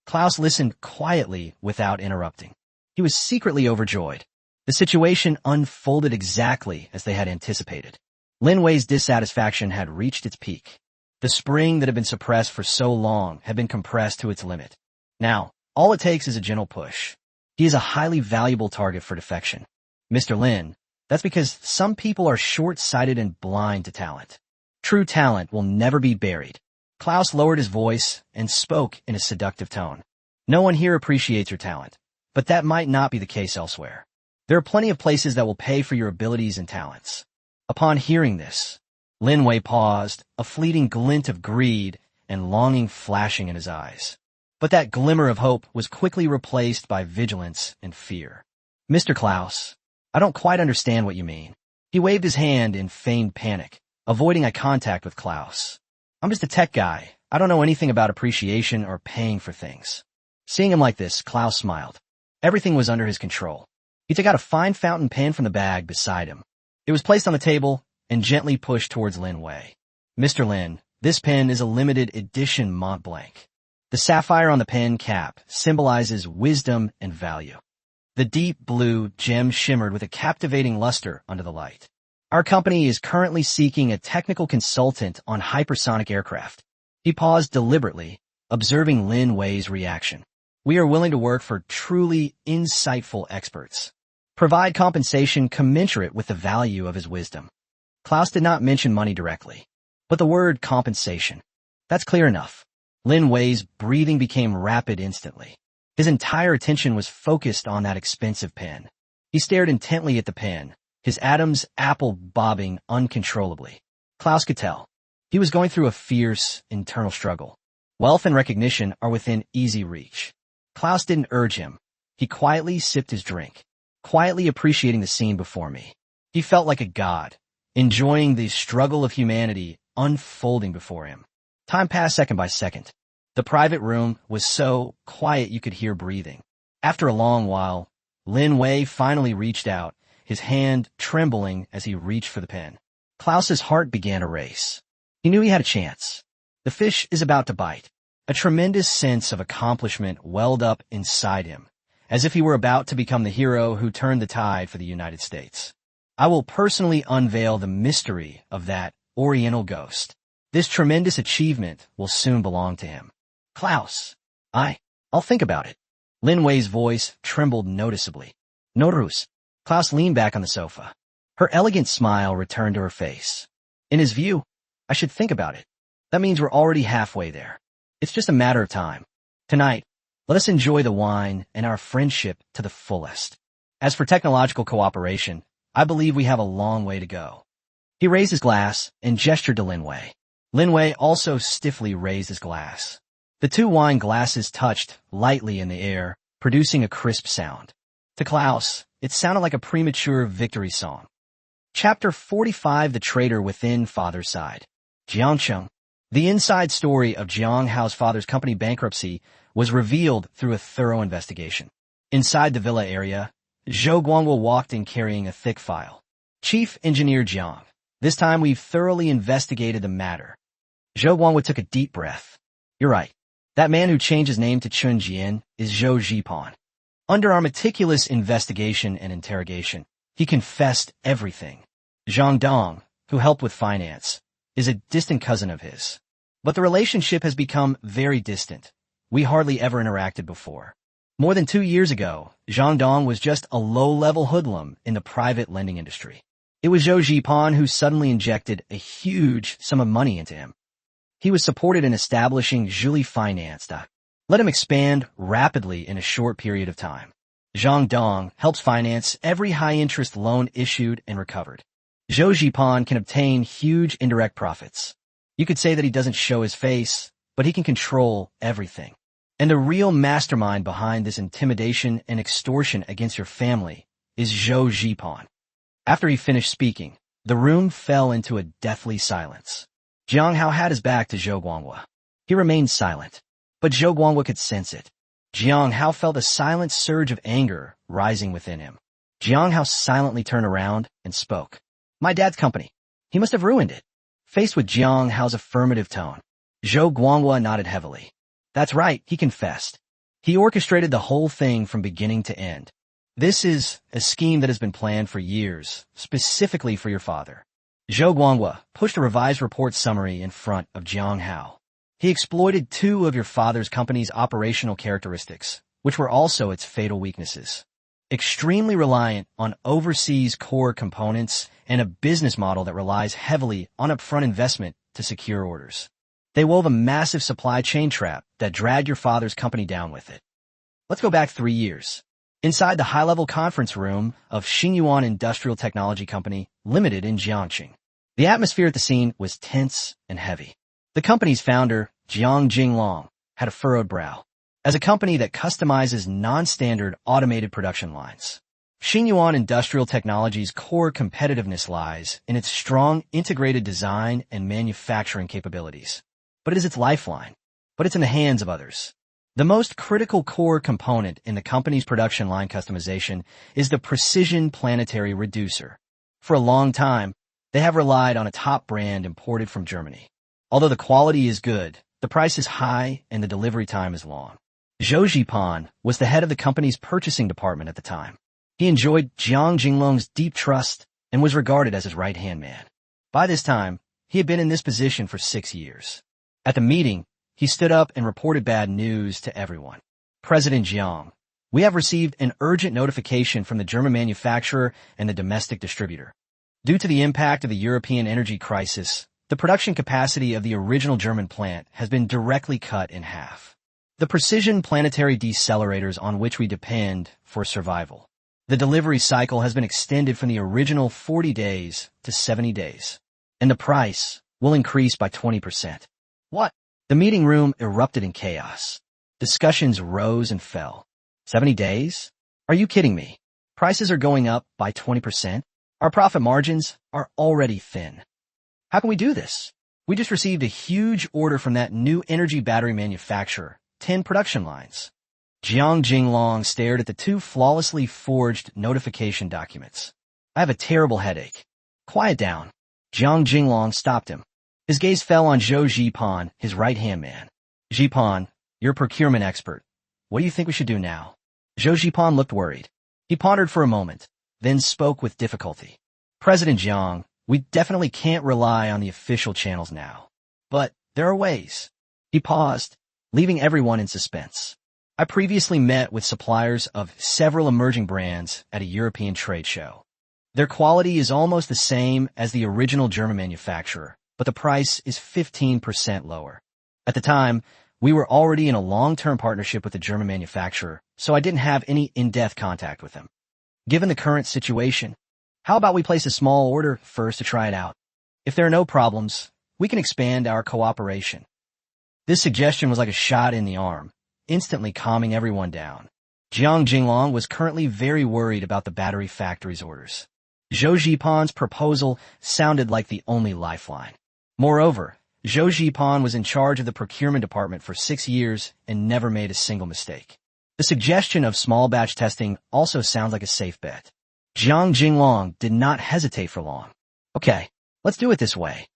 Klaus listened quietly without interrupting. He was secretly overjoyed. The situation unfolded exactly as they had anticipated. Lin Wei's dissatisfaction had reached its peak. The spring that had been suppressed for so long had been compressed to its limit. Now, all it takes is a gentle push. He is a highly valuable target for defection. Mr. Lin, that's because some people are short-sighted and blind to talent. True talent will never be buried. Klaus lowered his voice and spoke in a seductive tone. No one here appreciates your talent, but that might not be the case elsewhere. There are plenty of places that will pay for your abilities and talents. Upon hearing this, Lin Wei paused, a fleeting glint of greed and longing flashing in his eyes. But that glimmer of hope was quickly replaced by vigilance and fear. Mr. Klaus, I don't quite understand what you mean. He waved his hand in feigned panic, avoiding eye contact with Klaus. I'm just a tech guy. I don't know anything about appreciation or paying for things. Seeing him like this, Klaus smiled. Everything was under his control. He took out a fine fountain pen from the bag beside him. It was placed on the table and gently pushed towards Lin Wei. Mr. Lin, this pen is a limited edition Mont Blanc. The sapphire on the pen cap symbolizes wisdom and value. The deep blue gem shimmered with a captivating luster under the light. Our company is currently seeking a technical consultant on hypersonic aircraft. He paused deliberately, observing Lin Wei's reaction. We are willing to work for truly insightful experts. Provide compensation commensurate with the value of his wisdom. Klaus did not mention money directly, but the word compensation. That's clear enough. Lin Wei's breathing became rapid instantly. His entire attention was focused on that expensive pen. He stared intently at the pen, his Adam's apple bobbing uncontrollably. Klaus could tell. He was going through a fierce internal struggle. Wealth and recognition are within easy reach. Klaus didn't urge him. He quietly sipped his drink, quietly appreciating the scene before me. He felt like a god, enjoying the struggle of humanity unfolding before him. Time passed second by second. The private room was so quiet you could hear breathing. After a long while, Lin Wei finally reached out, his hand trembling as he reached for the pen. Klaus's heart began to race. He knew he had a chance. The fish is about to bite. A tremendous sense of accomplishment welled up inside him, as if he were about to become the hero who turned the tide for the United States. I will personally unveil the mystery of that Oriental ghost. This tremendous achievement will soon belong to him. Klaus. I'll think about it. Lin Wei's voice trembled noticeably. Notarus. Klaus leaned back on the sofa. Her elegant smile returned to her face. In his view, I should think about it. That means we're already halfway there. It's just a matter of time. Tonight, let us enjoy the wine and our friendship to the fullest. As for technological cooperation, I believe we have a long way to go. He raised his glass and gestured to Lin Wei. Lin Wei also stiffly raised his glass. The two wine glasses touched lightly in the air, producing a crisp sound. To Klaus, it sounded like a premature victory song. Chapter 45: The Traitor Within Father's Side. Jiangcheng. The inside story of Jang Hao's father's company bankruptcy was revealed through a thorough investigation. Inside the villa area, Zhou Guangwu walked in carrying a thick file. Chief Engineer Jiang. This time we've thoroughly investigated the matter. Zhou Guangwu took a deep breath. You're right. That man who changed his name to Chun Jian is Zhou Zhipan. Under our meticulous investigation and interrogation, he confessed everything. Zhang Dong, who helped with finance, is a distant cousin of his. But the relationship has become very distant. We hardly ever interacted before. More than 2 years ago, Zhang Dong was just a low-level hoodlum in the private lending industry. It was Zhou Zhipan who suddenly injected a huge sum of money into him. He was supported in establishing Zhuli Finance. Let him expand rapidly in a short period of time. Zhang Dong helps finance every high-interest loan issued and recovered. Zhou Zhipan can obtain huge indirect profits. You could say that he doesn't show his face, but he can control everything. And the real mastermind behind this intimidation and extortion against your family is Zhou Zhipan. After he finished speaking, the room fell into a deathly silence. Jang Hao had his back to Zhou Guangwu. He remained silent, but Zhou Guangwu could sense it. Jang Hao felt a silent surge of anger rising within him. Jang Hao silently turned around and spoke. My dad's company. He must have ruined it. Faced with Jang Hao's affirmative tone, Zhou Guangwu nodded heavily. That's right, he confessed. He orchestrated the whole thing from beginning to end. This is a scheme that has been planned for years, specifically for your father. Zhou Guangwu pushed a revised report summary in front of Jang Hao. He exploited 2 of your father's company's operational characteristics, which were also its fatal weaknesses. Extremely reliant on overseas core components and a business model that relies heavily on upfront investment to secure orders. They wove a massive supply chain trap that dragged your father's company down with it. Let's go back 3 years. Inside the high-level conference room of Xingyuan Industrial Technology Company Limited in Jiangxing. The atmosphere at the scene was tense and heavy. The company's founder, Jiang Jinglong, had a furrowed brow. As a company that customizes non-standard automated production lines, Xingyuan Industrial Technology's core competitiveness lies in its strong integrated design and manufacturing capabilities. But it is its lifeline. But it's in the hands of others. The most critical core component in the company's production line customization is the precision planetary reducer. For a long time, they have relied on a top brand imported from Germany. Although the quality is good, the price is high and the delivery time is long. Zhou Zhipan was the head of the company's purchasing department at the time. He enjoyed Jiang Jinglong's deep trust and was regarded as his right-hand man. By this time, he had been in this position for 6 years. At the meeting, he stood up and reported bad news to everyone. President Jiang, we have received an urgent notification from the German manufacturer and the domestic distributor. Due to the impact of the European energy crisis, the production capacity of the original German plant has been directly cut in half. The precision planetary decelerators on which we depend for survival. The delivery cycle has been extended from the original 40 days to 70 days. And the price will increase by 20%. What? The meeting room erupted in chaos. Discussions rose and fell. 70 days? Are you kidding me? Prices are going up by 20%? Our profit margins are already thin. How can we do this? We just received a huge order from that new energy battery manufacturer, 10 production lines. Jiang Jinglong stared at the 2 flawlessly forged notification documents. I have a terrible headache. Quiet down. Jiang Jinglong stopped him. His gaze fell on Zhou Zipan, his right-hand man. Zipan, you're a procurement expert. What do you think we should do now? Zhou Zipan looked worried. He pondered for a moment, then spoke with difficulty. President Jiang, we definitely can't rely on the official channels now. But there are ways. He paused, leaving everyone in suspense. I previously met with suppliers of several emerging brands at a European trade show. Their quality is almost the same as the original German manufacturer, but the price is 15% lower. At the time, we were already in a long-term partnership with the German manufacturer, so I didn't have any in-depth contact with them. Given the current situation, how about we place a small order first to try it out? If there are no problems, we can expand our cooperation. This suggestion was like a shot in the arm, instantly calming everyone down. Jiang Jinglong was currently very worried about the battery factory's orders. Zhou Zipan's proposal sounded like the only lifeline. Moreover, Zhou Zipan was in charge of the procurement department for 6 years and never made a single mistake. The suggestion of small batch testing also sounds like a safe bet. Jiang Jinglong did not hesitate for long. Okay, let's do it this way.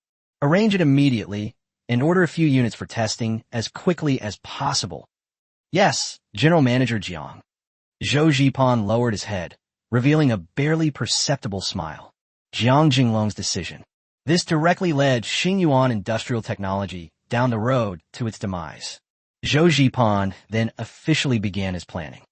Arrange it immediately and order a few units for testing as quickly as possible. Yes, General Manager Jiang. Zhou Zipan lowered his head, revealing a barely perceptible smile. Jiang Jinglong's decision. This directly led Xingyuan Industrial Technology down the road to its demise. Zhou Zipan then officially began his planning.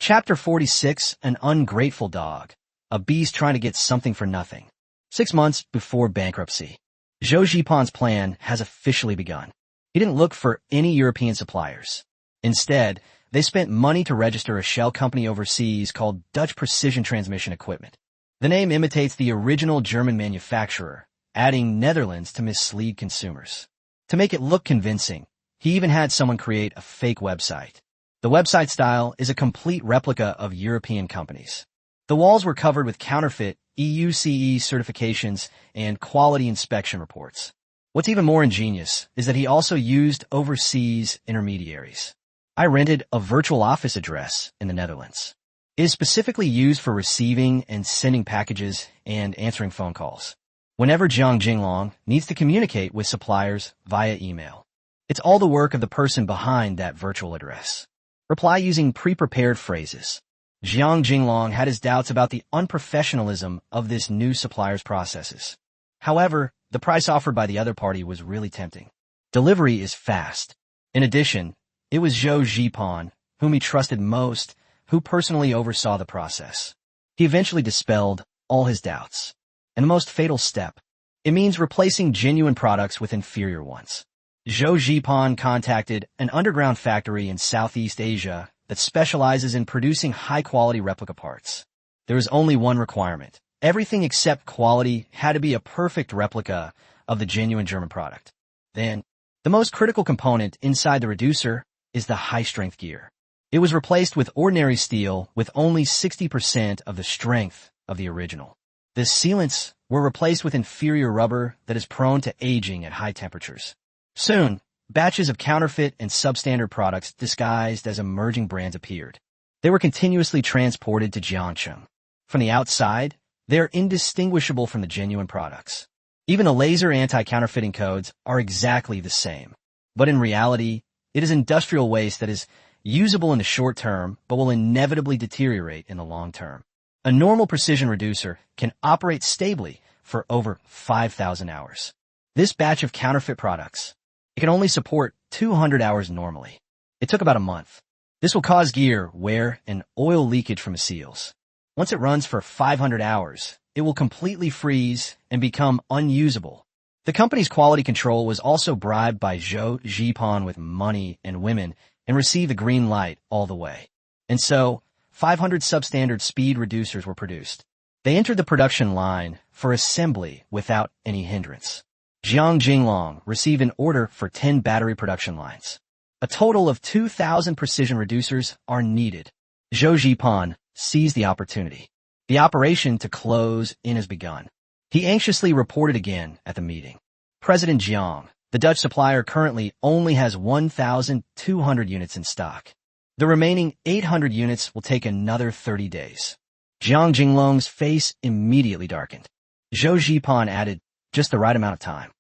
Chapter 46, An Ungrateful Dog. A beast trying to get something for nothing. 6 months before bankruptcy. Zhou Zipan's plan has officially begun. He didn't look for any European suppliers. Instead, they spent money to register a shell company overseas called Dutch Precision Transmission Equipment. The name imitates the original German manufacturer, adding Netherlands to mislead consumers. To make it look convincing, he even had someone create a fake website. The website style is a complete replica of European companies. The walls were covered with counterfeit EUCE certifications and quality inspection reports. What's even more ingenious is that he also used overseas intermediaries. I rented a virtual office address in the Netherlands. It is specifically used for receiving and sending packages and answering phone calls. Whenever Jiang Jinglong needs to communicate with suppliers via email, it's all the work of the person behind that virtual address. Reply using pre-prepared phrases. Jiang Jinglong had his doubts about the unprofessionalism of this new supplier's processes. However, the price offered by the other party was really tempting. Delivery is fast. In addition, it was Zhou Zipan, whom he trusted most, who personally oversaw the process. He eventually dispelled all his doubts. And the most fatal step. It means replacing genuine products with inferior ones. Zhou Zipan contacted an underground factory in Southeast Asia that specializes in producing high-quality replica parts. There was only one requirement. Everything except quality had to be a perfect replica of the genuine German product. Then, the most critical component inside the reducer is the high-strength gear. It was replaced with ordinary steel with only 60% of the strength of the original. The sealants were replaced with inferior rubber that is prone to aging at high temperatures. Soon, batches of counterfeit and substandard products disguised as emerging brands appeared. They were continuously transported to Jiangcheng. From the outside, they are indistinguishable from the genuine products. Even the laser anti-counterfeiting codes are exactly the same. But in reality, it is industrial waste that is usable in the short term, but will inevitably deteriorate in the long term. A normal precision reducer can operate stably for over 5,000 hours. This batch of counterfeit products, it can only support 200 hours normally. It took about a month. This will cause gear wear and oil leakage from the seals. Once it runs for 500 hours, it will completely freeze and become unusable. The company's quality control was also bribed by Zhou Zipan with money and women and received the green light all the way. And so, 500 substandard speed reducers were produced. They entered the production line for assembly without any hindrance. Jiang Jinglong received an order for 10 battery production lines. A total of 2,000 precision reducers are needed. Zhou Zipan seized the opportunity. The operation to close in has begun. He anxiously reported again at the meeting. President Jiang, the Dutch supplier currently only has 1,200 units in stock. The remaining 800 units will take another 30 days. Jiang Jinglong's face immediately darkened. Zhou Zipan added, just the right amount of time.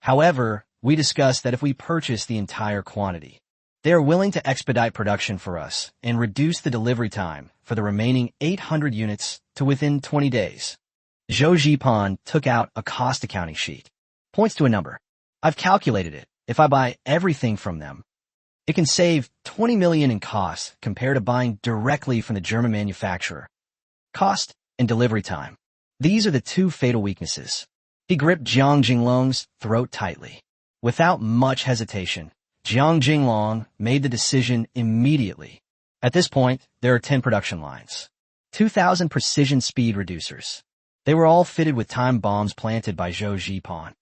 However, we discussed that if we purchase the entire quantity, they are willing to expedite production for us and reduce the delivery time for the remaining 800 units to within 20 days. Zhou Zhipan took out a cost accounting sheet. Points to a number. I've calculated it. If I buy everything from them, it can save 20 million in costs compared to buying directly from the German manufacturer. Cost and delivery time. These are the two fatal weaknesses. He gripped Jiang Jinglong's throat tightly. Without much hesitation, Jiang Jinglong made the decision immediately. At this point, there are 10 production lines. 2,000 precision speed reducers. They were all fitted with time bombs planted by Zhou Zhipan.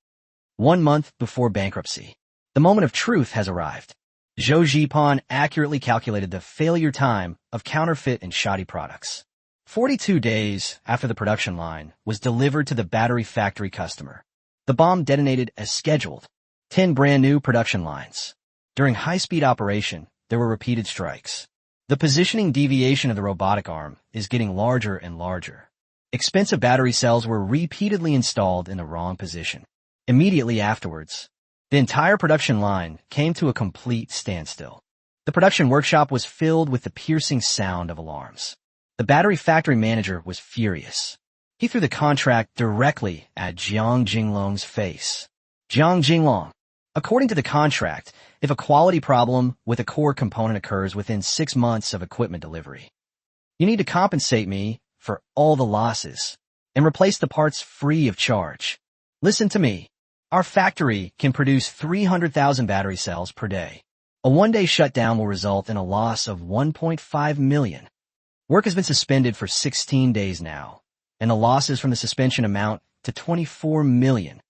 1 month before bankruptcy, the moment of truth has arrived. Zhou Zhipan accurately calculated the failure time of counterfeit and shoddy products. 42 days after the production line was delivered to the battery factory customer, the bomb detonated as scheduled. 10 brand new production lines. During high-speed operation, there were repeated strikes. The positioning deviation of the robotic arm is getting larger and larger. Expensive battery cells were repeatedly installed in the wrong position. Immediately afterwards, the entire production line came to a complete standstill. The production workshop was filled with the piercing sound of alarms. The battery factory manager was furious. He threw the contract directly at Jiang Jinglong's face. Jiang Jinglong, according to the contract, if a quality problem with a core component occurs within 6 months of equipment delivery, you need to compensate me for all the losses and replace the parts free of charge. Listen to me. Our factory can produce 300,000 battery cells per day. A one-day shutdown will result in a loss of 1.5 million. Work has been suspended for 16 days now, and the losses from the suspension amount to 24 million,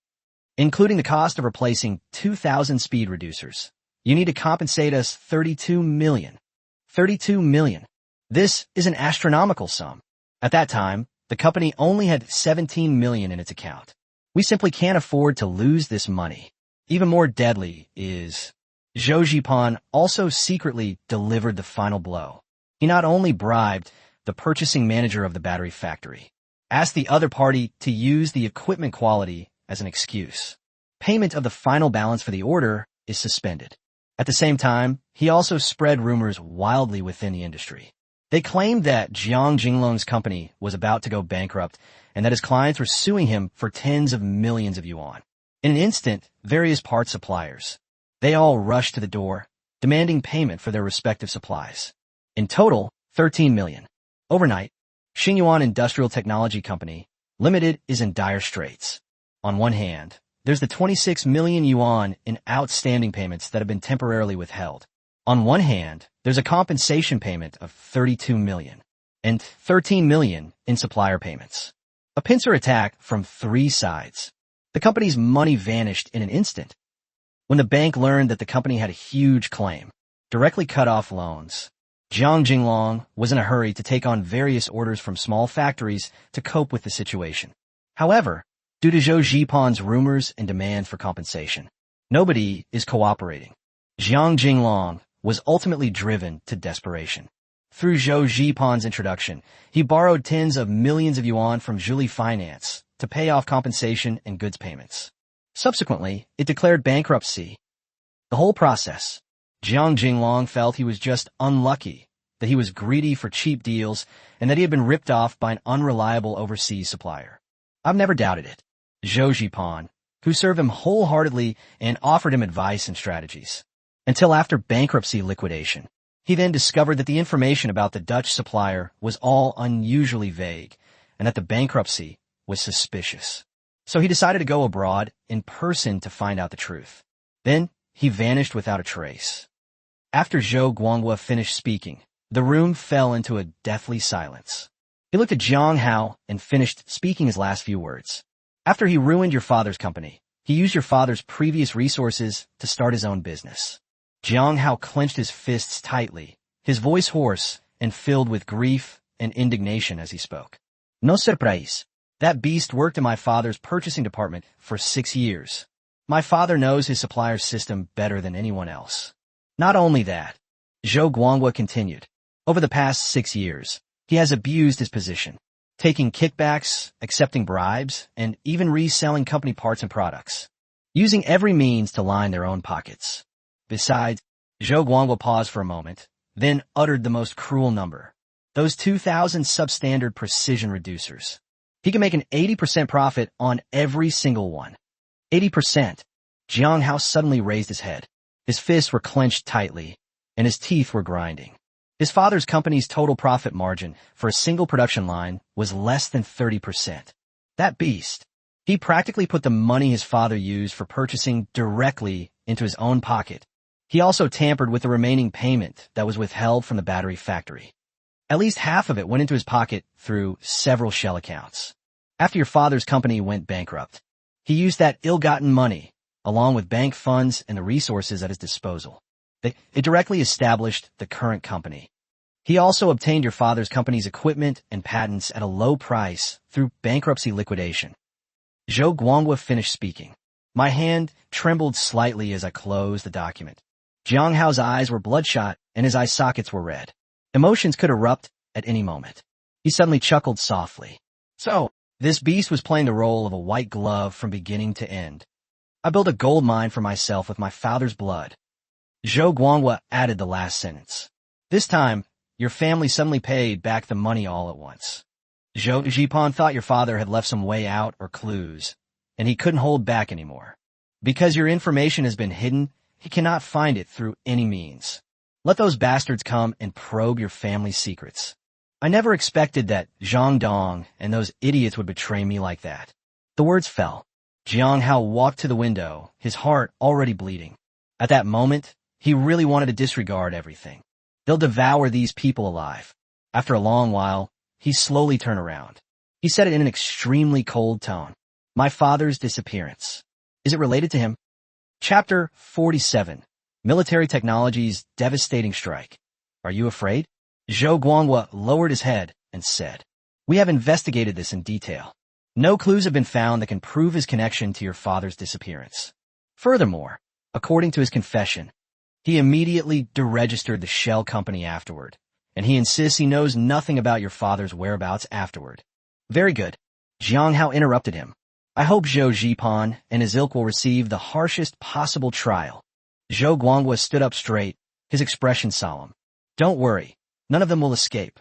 including the cost of replacing 2,000 speed reducers. You need to compensate us 32 million. 32 million. This is an astronomical sum. At that time, the company only had 17 million in its account. We simply can't afford to lose this money. Even more deadly is Zhou Zhipan also secretly delivered the final blow. He not only bribed the purchasing manager of the battery factory, asked the other party to use the equipment quality as an excuse. Payment of the final balance for the order is suspended. At the same time, he also spread rumors wildly within the industry. They claimed that Jiang Jinglong's company was about to go bankrupt and that his clients were suing him for tens of millions of yuan. In an instant, various part suppliers, they all rushed to the door, demanding payment for their respective supplies. In total, 13 million. Overnight, Xingyuan Industrial Technology Company Limited is in dire straits. On one hand, there's the 26 million yuan in outstanding payments that have been temporarily withheld. On one hand, there's a compensation payment of 32 million and 13 million in supplier payments. A pincer attack from 3 sides. The company's money vanished in an instant. When the bank learned that the company had a huge claim, directly cut off loans. Jiang Jinglong was in a hurry to take on various orders from small factories to cope with the situation. However, due to Zhou Zhipan's rumors and demand for compensation, nobody is cooperating. Jiang Jinglong was ultimately driven to desperation. Through Zhou Zhipan's introduction, he borrowed tens of millions of yuan from Zhuli Finance to pay off compensation and goods payments. Subsequently, it declared bankruptcy. The whole process, Jiang Jinglong felt he was just unlucky, that he was greedy for cheap deals, and that he had been ripped off by an unreliable overseas supplier. I've never doubted it. Zhou Zhipan, who served him wholeheartedly and offered him advice and strategies. Until after bankruptcy liquidation. He then discovered that the information about the Dutch supplier was all unusually vague, and that the bankruptcy was suspicious. So he decided to go abroad in person to find out the truth. Then he vanished without a trace. After Zhou Guangwa finished speaking, the room fell into a deathly silence. He looked at Jang Hao and finished speaking his last few words. After he ruined your father's company, he used your father's previous resources to start his own business. Jang Hao clenched his fists tightly, his voice hoarse and filled with grief and indignation as he spoke. No surprise. That beast worked in my father's purchasing department for 6 years. My father knows his supplier's system better than anyone else. Not only that, Zhou Guangwa continued. Over the past 6 years, he has abused his position, taking kickbacks, accepting bribes, and even reselling company parts and products. using every means to line their own pockets. Besides, Zhou Guangwa paused for a moment, then uttered the most cruel number. Those 2,000 substandard precision reducers. He can make an 80% profit on every single one. 80%. Jang Hao suddenly raised his head. His fists were clenched tightly, and his teeth were grinding. His father's company's total profit margin for a single production line was less than 30%. That beast. He practically put the money his father used for purchasing directly into his own pocket. He also tampered with the remaining payment that was withheld from the battery factory. At least half of it went into his pocket through several shell accounts. After your father's company went bankrupt, he used that ill-gotten money, along with bank funds and the resources at his disposal. It directly established the current company. He also obtained your father's company's equipment and patents at a low price through bankruptcy liquidation. Zhou Guangwa finished speaking. My hand trembled slightly as I closed the document. Jang Hao's eyes were bloodshot and his eye sockets were red. Emotions could erupt at any moment. He suddenly chuckled softly. So, this beast was playing the role of a white glove from beginning to end. I built a gold mine for myself with my father's blood. Zhou Guangwa added the last sentence. This time, your family suddenly paid back the money all at once. Zhou Zhipan thought your father had left some way out or clues, and he couldn't hold back anymore. Because your information has been hidden, he cannot find it through any means. Let those bastards come and probe your family's secrets. I never expected that Zhang Dong and those idiots would betray me like that. The words fell. Jang Hao walked to the window, his heart already bleeding. At that moment, he really wanted to disregard everything. They'll devour these people alive. After a long while, he slowly turned around. He said it in an extremely cold tone. My father's disappearance. Is it related to him? Chapter 47. Military Technology's Devastating Strike. Are you afraid? Zhou Guangwa lowered his head and said, We have investigated this in detail. No clues have been found that can prove his connection to your father's disappearance. Furthermore, according to his confession, he immediately deregistered the shell company afterward, and he insists he knows nothing about your father's whereabouts afterward. Very good. Jang Hao interrupted him. I hope Zhou Zhipan and his ilk will receive the harshest possible trial. Zhou Guangwa stood up straight, his expression solemn. Don't worry, none of them will escape.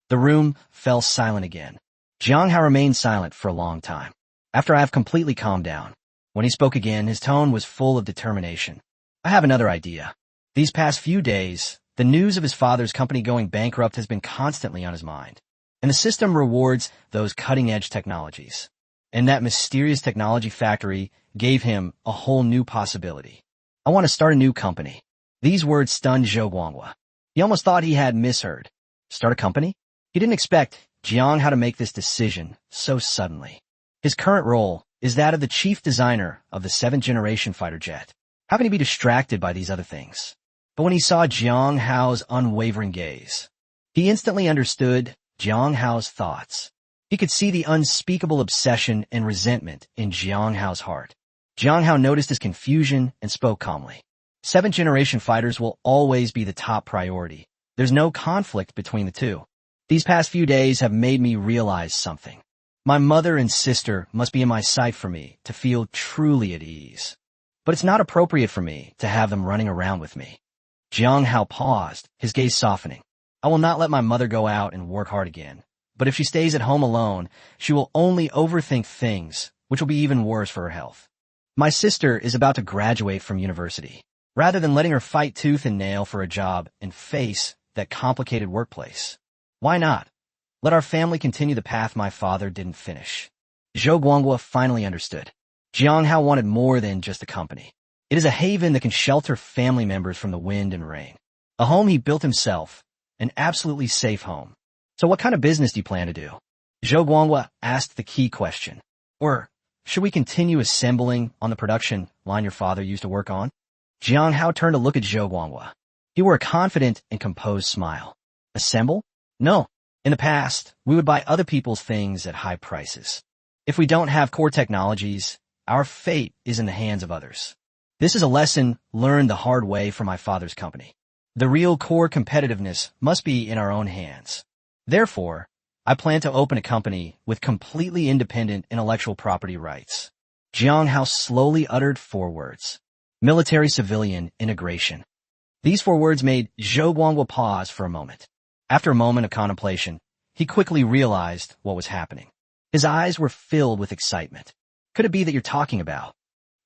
The room fell silent again. Jang Hao remained silent for a long time. After I have completely calmed down. When he spoke again, his tone was full of determination. I have another idea. These past few days, the news of his father's company going bankrupt has been constantly on his mind. And the system rewards those cutting-edge technologies. And that mysterious technology factory gave him a whole new possibility. I want to start a new company. These words stunned Zhou Guangwa. He almost thought he had misheard. Start a company? He didn't expect Jiang Hao to make this decision so suddenly. His current role is that of the chief designer of the 7th-generation fighter jet. How can he be distracted by these other things? But when he saw Jiang Hao's unwavering gaze, he instantly understood Jiang Hao's thoughts. He could see the unspeakable obsession and resentment in Jiang Hao's heart. Jiang Hao noticed his confusion and spoke calmly. 7th-generation fighters will always be the top priority. There's no conflict between the two. These past few days have made me realize something. My mother and sister must be in my sight for me to feel truly at ease. But it's not appropriate for me to have them running around with me. Jiang Hao paused, his gaze softening. I will not let my mother go out and work hard again. But if she stays at home alone, she will only overthink things, which will be even worse for her health. My sister is about to graduate from university. Rather than letting her fight tooth and nail for a job and face that complicated workplace, why not? Let our family continue the path my father didn't finish. Zhou Guangwa finally understood. Jiang Hao wanted more than just a company. It is a haven that can shelter family members from the wind and rain. A home he built himself, an absolutely safe home. So what kind of business do you plan to do? Zhou Guangwa asked the key question. Or should we continue assembling on the production line your father used to work on? Jiang Hao turned to look at Zhou Guangwa. He wore a confident and composed smile. Assemble? No. In the past, we would buy other people's things at high prices. If we don't have core technologies, our fate is in the hands of others. This is a lesson learned the hard way from my father's company. The real core competitiveness must be in our own hands. Therefore, I plan to open a company with completely independent intellectual property rights. Jang Hao slowly uttered 4 words. Military-civilian integration. These 4 words made Zhou Guangwa pause for a moment. After a moment of contemplation, he quickly realized what was happening. His eyes were filled with excitement. Could it be that you're talking about?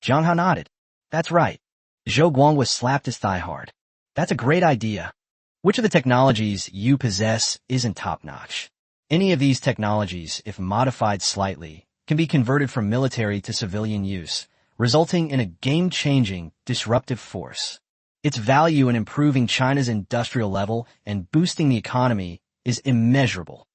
Jang Hao nodded. That's right. Zhou Guangwa slapped his thigh hard. That's a great idea. Which of the technologies you possess isn't top-notch? Any of these technologies, if modified slightly, can be converted from military to civilian use, resulting in a game-changing, disruptive force. Its value in improving China's industrial level and boosting the economy is immeasurable.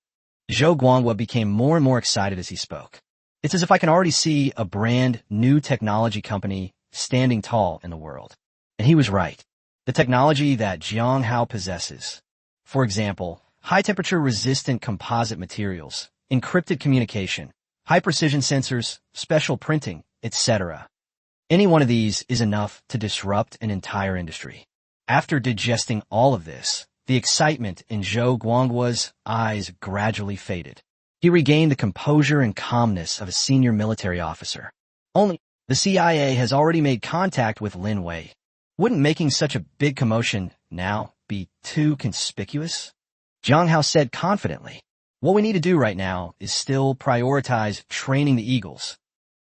Zhou Guangwa became more and more excited as he spoke. It's as if I can already see a brand new technology company standing tall in the world. And he was right. The technology that Jang Hao possesses. For example, high-temperature resistant composite materials, encrypted communication, high-precision sensors, special printing, etc. Any one of these is enough to disrupt an entire industry. After digesting all of this, the excitement in Zhou Guangwa's eyes gradually faded. He regained the composure and calmness of a senior military officer. Only the CIA has already made contact with Lin Wei. Wouldn't making such a big commotion now be too conspicuous? Jang Hao said confidently. What we need to do right now is still prioritize training the Eagles.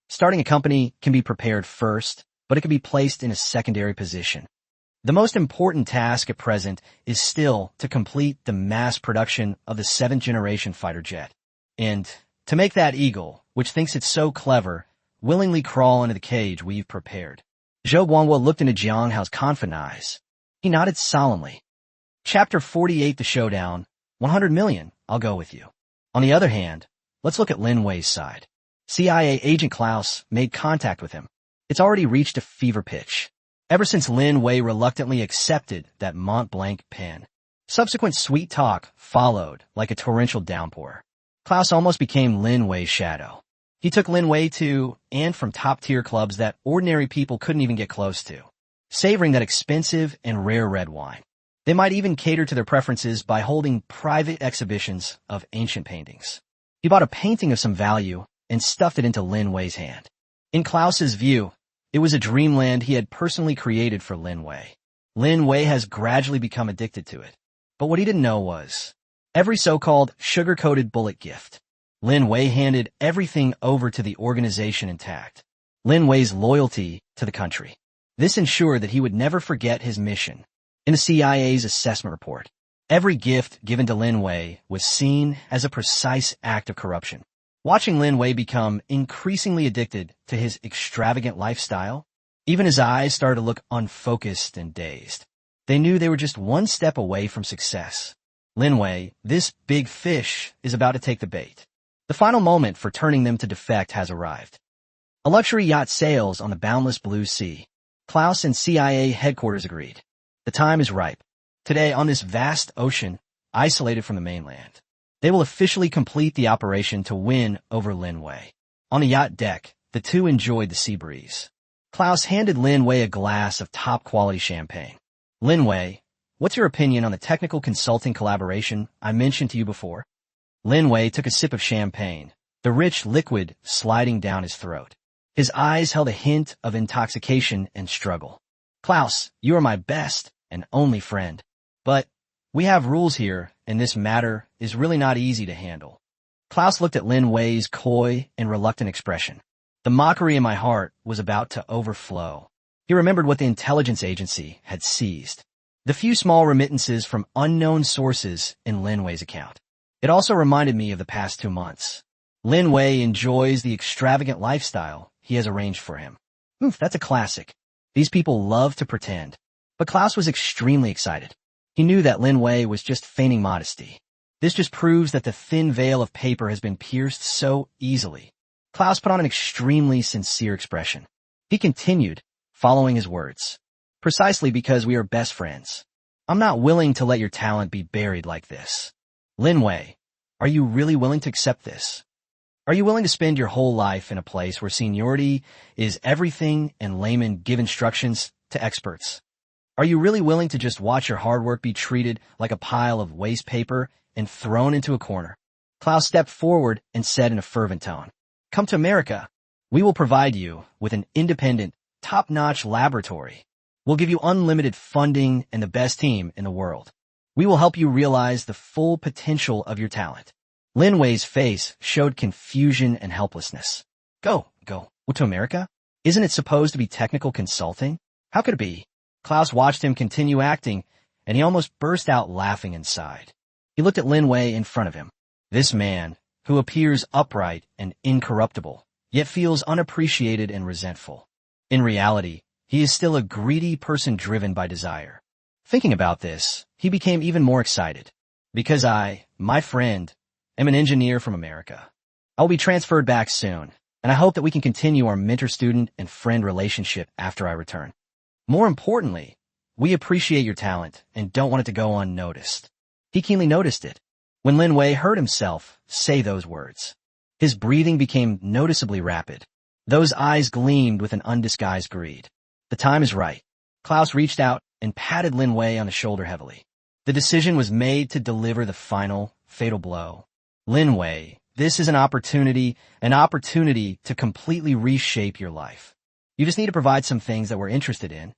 Starting a company can be prepared first, but it can be placed in a secondary position. The most important task at present is still to complete the mass production of the 7th-generation fighter jet. And to make that Eagle, which thinks it's so clever, willingly crawl into the cage we've prepared. Zhou Guangwa looked into Jiang Hao's confident eyes. He nodded solemnly. Chapter 48, The Showdown. 100 million, I'll go with you. On the other hand, let's look at Lin Wei's side. CIA agent Klaus made contact with him. It's already reached a fever pitch. Ever since Lin Wei reluctantly accepted that Mont Blanc pen. Subsequent sweet talk followed like a torrential downpour. Klaus almost became Lin Wei's shadow. He took Lin Wei to and from top-tier clubs that ordinary people couldn't even get close to, savoring that expensive and rare red wine. They might even cater to their preferences by holding private exhibitions of ancient paintings. He bought a painting of some value and stuffed it into Lin Wei's hand. In Klaus's view, it was a dreamland he had personally created for Lin Wei. Lin Wei has gradually become addicted to it. But what he didn't know was, every so-called sugar-coated bullet gift, Lin Wei handed everything over to the organization intact. Lin Wei's loyalty to the country. This ensured that he would never forget his mission. In the CIA's assessment report, every gift given to Lin Wei was seen as a precise act of corruption. Watching Lin Wei become increasingly addicted to his extravagant lifestyle, even his eyes started to look unfocused and dazed. They knew they were just one step away from success. Lin Wei, this big fish, is about to take the bait. The final moment for turning them to defect has arrived. A luxury yacht sails on the boundless blue sea. Klaus and CIA headquarters agreed. The time is ripe. Today, on this vast ocean, isolated from the mainland, they will officially complete the operation to win over Lin Wei. On the yacht deck, the two enjoyed the sea breeze. Klaus handed Lin Wei a glass of top-quality champagne. Lin Wei, what's your opinion on the technical consulting collaboration I mentioned to you before? Lin Wei took a sip of champagne, the rich liquid sliding down his throat. His eyes held a hint of intoxication and struggle. Klaus, you are my best and only friend. But we have rules here, and this matter is really not easy to handle. Klaus looked at Lin Wei's coy and reluctant expression. The mockery in my heart was about to overflow. He remembered what the intelligence agency had seized. The few small remittances from unknown sources in Lin Wei's account. It also reminded me of the past 2 months. Lin Wei enjoys the extravagant lifestyle he has arranged for him. That's a classic. These people love to pretend. But Klaus was extremely excited. He knew that Lin Wei was just feigning modesty. This just proves that the thin veil of paper has been pierced so easily. Klaus put on an extremely sincere expression. He continued, following his words. Precisely because we are best friends. I'm not willing to let your talent be buried like this. Lin Wei, are you really willing to accept this? Are you willing to spend your whole life in a place where seniority is everything and laymen give instructions to experts? Are you really willing to just watch your hard work be treated like a pile of waste paper and thrown into a corner? Klaus stepped forward and said in a fervent tone, Come to America. We will provide you with an independent, top-notch laboratory. We'll give you unlimited funding and the best team in the world. We will help you realize the full potential of your talent. Lin Wei's face showed confusion and helplessness. Go. What, to America? Isn't it supposed to be technical consulting? How could it be? Klaus watched him continue acting, and he almost burst out laughing inside. He looked at Lin Wei in front of him. This man, who appears upright and incorruptible, yet feels unappreciated and resentful. In reality, he is still a greedy person driven by desire. Thinking about this, he became even more excited. Because my friend, am an engineer from America. I will be transferred back soon, and I hope that we can continue our mentor-student and friend relationship after I return. More importantly, we appreciate your talent and don't want it to go unnoticed. He keenly noticed it when Lin Wei heard himself say those words. His breathing became noticeably rapid. Those eyes gleamed with an undisguised greed. The time is right. Klaus reached out and patted Lin Wei on the shoulder heavily. The decision was made to deliver the final, fatal blow. Lin Wei, this is an opportunity to completely reshape your life. You just need to provide some things that we're interested in.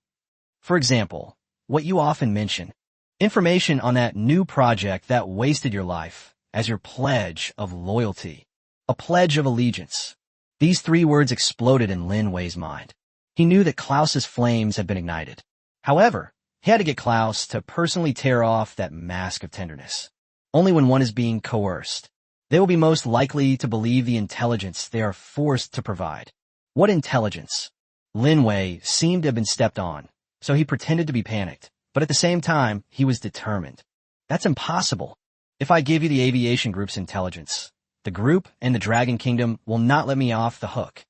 For example, what you often mention, information on that new project that wasted your life as your pledge of loyalty, a pledge of allegiance. These 3 words exploded in Lin Wei's mind. He knew that Klaus's flames had been ignited. However, he had to get Klaus to personally tear off that mask of tenderness. Only when one is being coerced, they will be most likely to believe the intelligence they are forced to provide. What intelligence? Lin Wei seemed to have been stepped on, so he pretended to be panicked, but at the same time, he was determined. That's impossible. If I give you the aviation group's intelligence, the group and the Dragon Kingdom will not let me off the hook.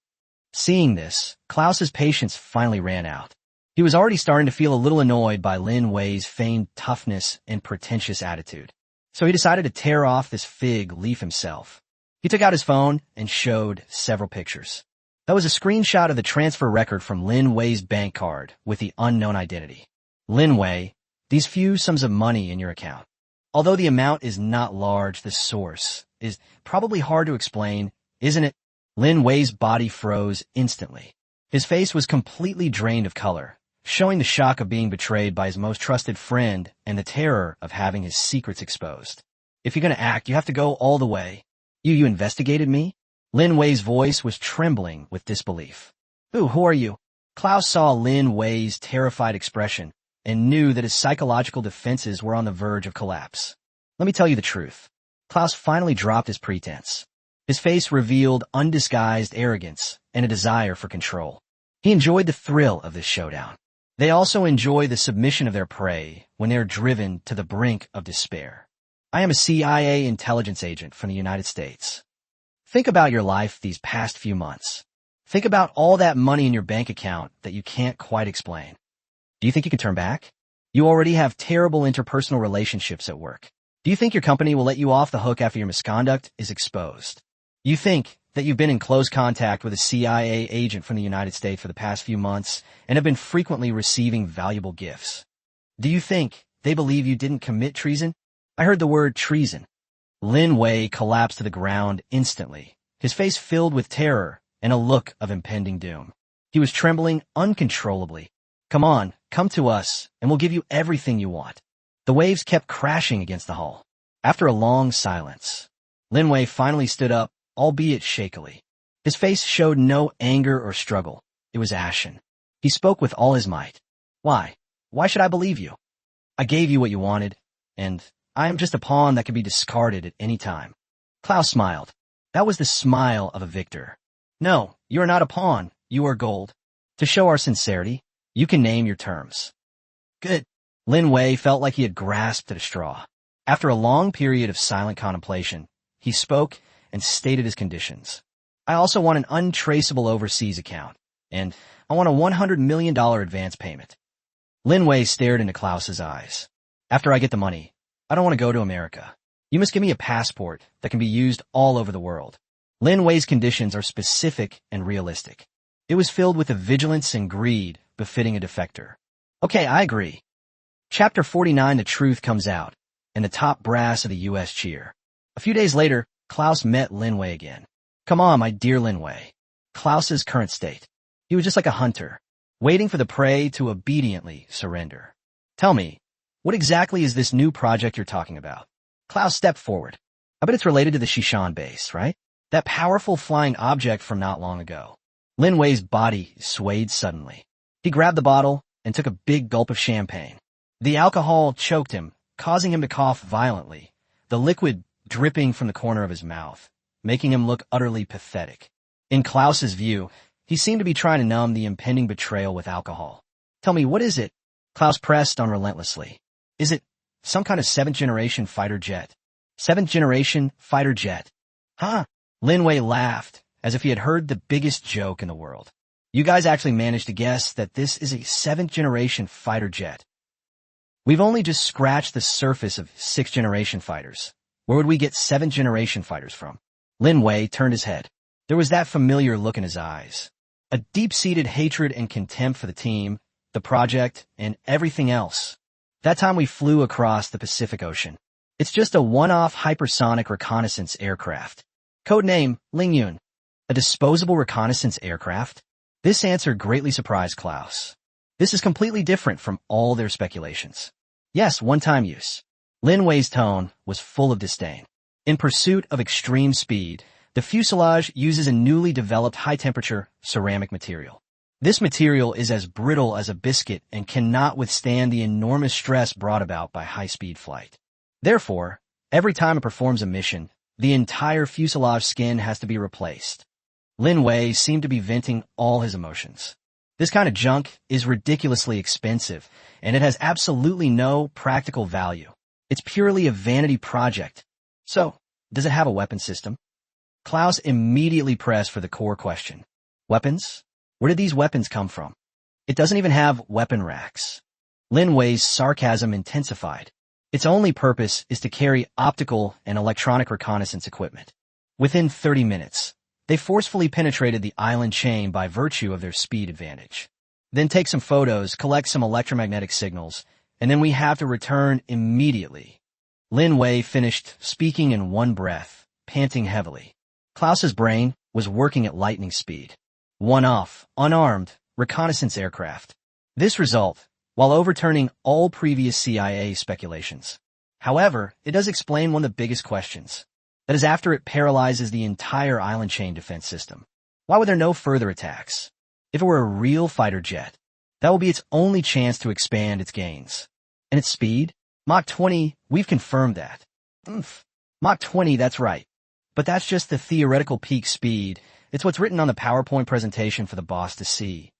Seeing this, Klaus's patience finally ran out. He was already starting to feel a little annoyed by Lin Wei's feigned toughness and pretentious attitude. So he decided to tear off this fig leaf himself. He took out his phone and showed several pictures. That was a screenshot of the transfer record from Lin Wei's bank card with the unknown identity. Lin Wei, these few sums of money in your account. Although the amount is not large, the source is probably hard to explain, isn't it? Lin Wei's body froze instantly. His face was completely drained of color, showing the shock of being betrayed by his most trusted friend and the terror of having his secrets exposed. If you're going to act, you have to go all the way. You investigated me? Lin Wei's voice was trembling with disbelief. Who are you? Klaus saw Lin Wei's terrified expression and knew that his psychological defenses were on the verge of collapse. Let me tell you the truth. Klaus finally dropped his pretense. His face revealed undisguised arrogance and a desire for control. He enjoyed the thrill of this showdown. They also enjoy the submission of their prey when they are driven to the brink of despair. I am a CIA intelligence agent from the United States. Think about your life these past few months. Think about all that money in your bank account that you can't quite explain. Do you think you can turn back? You already have terrible interpersonal relationships at work. Do you think your company will let you off the hook after your misconduct is exposed? You think that you've been in close contact with a CIA agent from the United States for the past few months and have been frequently receiving valuable gifts. Do you think they believe you didn't commit treason? I heard the word treason. Lin Wei collapsed to the ground instantly, his face filled with terror and a look of impending doom. He was trembling uncontrollably. Come on, come to us, and we'll give you everything you want. The waves kept crashing against the hull. After a long silence, Lin Wei finally stood up, albeit shakily. His face showed no anger or struggle. It was ashen. He spoke with all his might. Why? Why should I believe you? I gave you what you wanted, and I am just a pawn that can be discarded at any time. Klaus smiled. That was the smile of a victor. No, you are not a pawn. You are gold. To show our sincerity, you can name your terms. Good. Lin Wei felt like he had grasped at a straw. After a long period of silent contemplation, he spoke and stated his conditions. I also want an untraceable overseas account, and I want a $100 million advance payment. Lin Wei stared into Klaus's eyes. After I get the money, I don't want to go to America. You must give me a passport that can be used all over the world. Lin Wei's conditions are specific and realistic. It was filled with a vigilance and greed befitting a defector. Okay, I agree. Chapter 49, the truth comes out, and the top brass of the U.S. cheer. A few days later, Klaus met Lin Wei again. Come on, my dear Lin Wei. Klaus's current state. He was just like a hunter, waiting for the prey to obediently surrender. Tell me, what exactly is this new project you're talking about? Klaus stepped forward. I bet it's related to the Shishan base, right? That powerful flying object from not long ago. Lin Wei's body swayed suddenly. He grabbed the bottle and took a big gulp of champagne. The alcohol choked him, causing him to cough violently, the liquid dripping from the corner of his mouth, making him look utterly pathetic. In Klaus's view, he seemed to be trying to numb the impending betrayal with alcohol. Tell me, what is it? Klaus pressed on relentlessly. Is it some kind of 7th-generation fighter jet? 7th-generation fighter jet? Huh? Lin Wei laughed, as if he had heard the biggest joke in the world. You guys actually managed to guess that this is a 7th-generation fighter jet. We've only just scratched the surface of 6th-generation fighters. Where would we get 7th-generation fighters from? Lin Wei turned his head. There was that familiar look in his eyes. A deep-seated hatred and contempt for the team, the project, and everything else. That time we flew across the Pacific Ocean. It's just a one-off hypersonic reconnaissance aircraft. Codename Lingyun. A disposable reconnaissance aircraft? This answer greatly surprised Klaus. This is completely different from all their speculations. Yes, one-time use. Lin Wei's tone was full of disdain. In pursuit of extreme speed, the fuselage uses a newly developed high-temperature ceramic material. This material is as brittle as a biscuit and cannot withstand the enormous stress brought about by high-speed flight. Therefore, every time it performs a mission, the entire fuselage skin has to be replaced. Lin Wei seemed to be venting all his emotions. This kind of junk is ridiculously expensive, and it has absolutely no practical value. It's purely a vanity project. So, does it have a weapon system? Klaus immediately pressed for the core question. Weapons? Where did these weapons come from? It doesn't even have weapon racks. Lin Wei's sarcasm intensified. Its only purpose is to carry optical and electronic reconnaissance equipment. Within 30 minutes, they forcefully penetrated the island chain by virtue of their speed advantage. Then take some photos, collect some electromagnetic signals, and then we have to return immediately. Lin Wei finished speaking in one breath, panting heavily. Klaus's brain was working at lightning speed. One-off, unarmed, reconnaissance aircraft. This result, while overturning all previous CIA speculations. However, it does explain one of the biggest questions. That is after it paralyzes the entire island chain defense system. Why were there no further attacks? If it were a real fighter jet, that will be its only chance to expand its gains. And its speed? Mach 20, we've confirmed that. Mach 20, that's right. But that's just the theoretical peak speed. It's what's written on the PowerPoint presentation for the boss to see.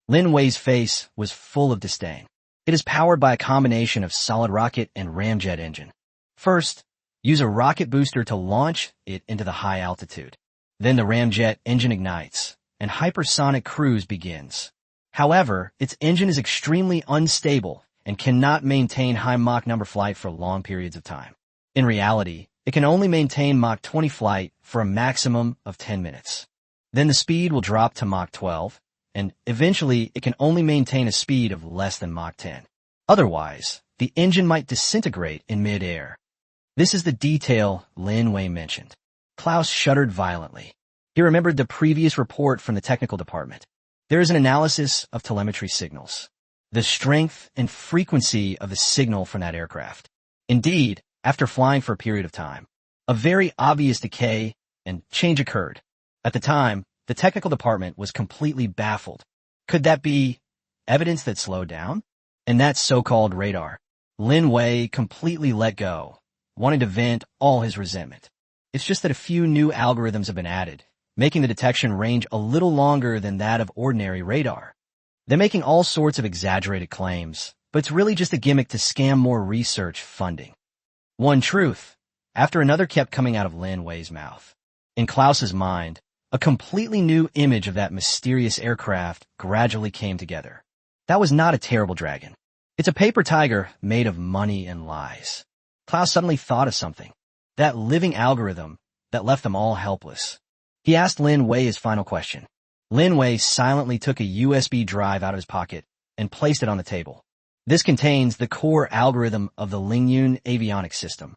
Lin Wei's face was full of disdain. It is powered by a combination of solid rocket and ramjet engine. First, use a rocket booster to launch it into the high altitude. Then the ramjet engine ignites, and hypersonic cruise begins. However, its engine is extremely unstable and cannot maintain high Mach number flight for long periods of time. In reality, it can only maintain Mach 20 flight for a maximum of 10 minutes. Then the speed will drop to Mach 12, and eventually it can only maintain a speed of less than Mach 10. Otherwise, the engine might disintegrate in mid-air. This is the detail Lin Wei mentioned. Klaus shuddered violently. He remembered the previous report from the technical department. There is an analysis of telemetry signals. The strength and frequency of the signal from that aircraft. Indeed, after flying for a period of time, a very obvious decay and change occurred. At the time, the technical department was completely baffled. Could that be evidence that slowed down? And that so-called radar. Lin Wei completely let go, wanting to vent all his resentment. It's just that a few new algorithms have been added, making the detection range a little longer than that of ordinary radar. They're making all sorts of exaggerated claims, but it's really just a gimmick to scam more research funding. One truth, after another, kept coming out of Lin Wei's mouth. In Klaus's mind, a completely new image of that mysterious aircraft gradually came together. That was not a terrible dragon. It's a paper tiger made of money and lies. Klaus suddenly thought of something. That living algorithm that left them all helpless. He asked Lin Wei his final question. Lin Wei silently took a USB drive out of his pocket and placed it on the table. This contains the core algorithm of the Lingyun avionics system.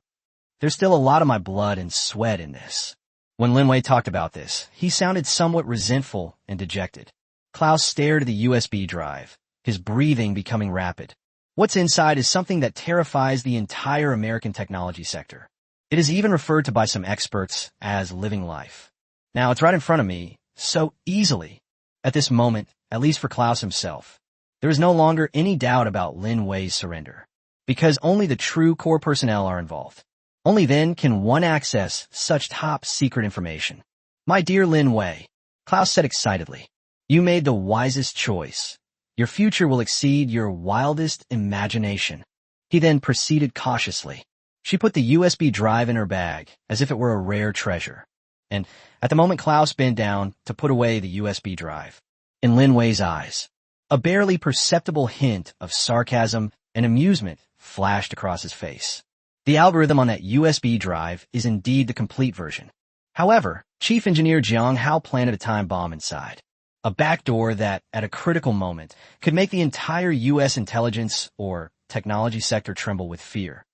There's still a lot of my blood and sweat in this. When Lin Wei talked about this, he sounded somewhat resentful and dejected. Klaus stared at the USB drive, his breathing becoming rapid. What's inside is something that terrifies the entire American technology sector. It is even referred to by some experts as living life. Now, it's right in front of me, so easily. At this moment, at least for Klaus himself, there is no longer any doubt about Lin Wei's surrender. Because only the true core personnel are involved. Only then can one access such top-secret information. My dear Lin Wei, Klaus said excitedly, you made the wisest choice. Your future will exceed your wildest imagination. He then proceeded cautiously. She put the USB drive in her bag as if it were a rare treasure. And at the moment Klaus bent down to put away the USB drive, in Lin Wei's eyes, a barely perceptible hint of sarcasm and amusement flashed across his face. The algorithm on that USB drive is indeed the complete version. However, Chief Engineer Jang Hao planted a time bomb inside. A backdoor that, at a critical moment, could make the entire U.S. intelligence or technology sector tremble with fear.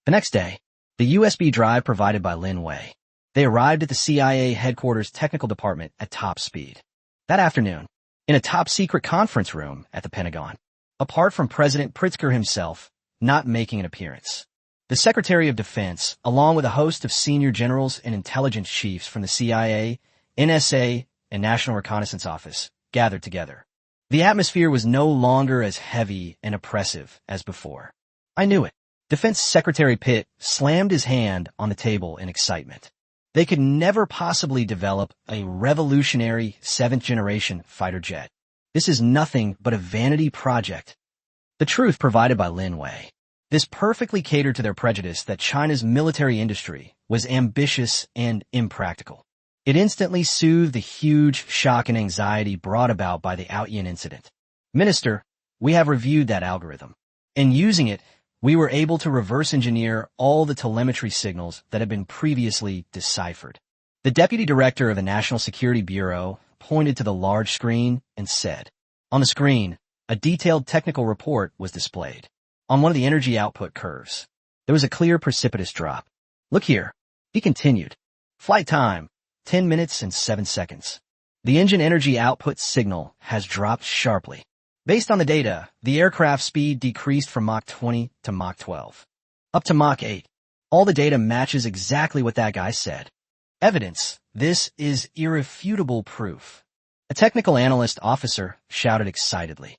The next day, the USB drive provided by Lin Wei. They arrived at the CIA headquarters technical department at top speed. That afternoon, in a top-secret conference room at the Pentagon, apart from President Pritzker himself, not making an appearance. The Secretary of Defense, along with a host of senior generals and intelligence chiefs from the CIA, NSA, and National Reconnaissance Office, gathered together. The atmosphere was no longer as heavy and oppressive as before. I knew it. Defense Secretary Pitt slammed his hand on the table in excitement. They could never possibly develop a revolutionary seventh-generation fighter jet. This is nothing but a vanity project. The truth provided by Lin Wei. This perfectly catered to their prejudice that China's military industry was ambitious and impractical. It instantly soothed the huge shock and anxiety brought about by the Ayian incident. Minister, we have reviewed that algorithm. In using it, we were able to reverse engineer all the telemetry signals that had been previously deciphered. The Deputy Director of the National Security Bureau pointed to the large screen and said, on the screen, a detailed technical report was displayed. On one of the energy output curves, there was a clear precipitous drop. Look here, he continued. Flight time, 10 minutes and 7 seconds. The engine energy output signal has dropped sharply. Based on the data, the aircraft speed decreased from Mach 20 to Mach 12, up to Mach 8. All the data matches exactly what that guy said. Evidence. This is irrefutable proof. A technical analyst officer shouted excitedly.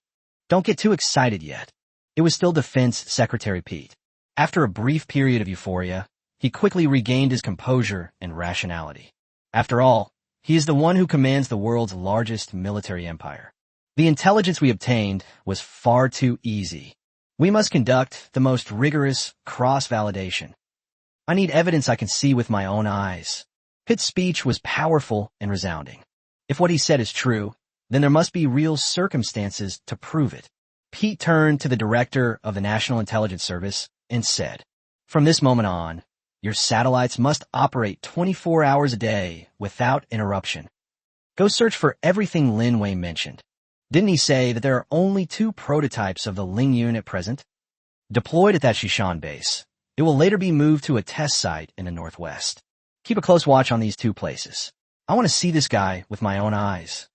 Don't get too excited yet. It was still Defense Secretary Pete. After a brief period of euphoria, he quickly regained his composure and rationality. After all, he is the one who commands the world's largest military empire. The intelligence we obtained was far too easy. We must conduct the most rigorous cross-validation. I need evidence I can see with my own eyes. Pitt's speech was powerful and resounding. If what he said is true, then there must be real circumstances to prove it. Pete turned to the director of the National Intelligence Service and said, from this moment on, your satellites must operate 24 hours a day without interruption. Go search for everything Lin Wei mentioned. Didn't he say that there are only 2 prototypes of the Lingyun at present? Deployed at that Shishan base, it will later be moved to a test site in the northwest. Keep a close watch on these 2 places. I want to see this guy with my own eyes.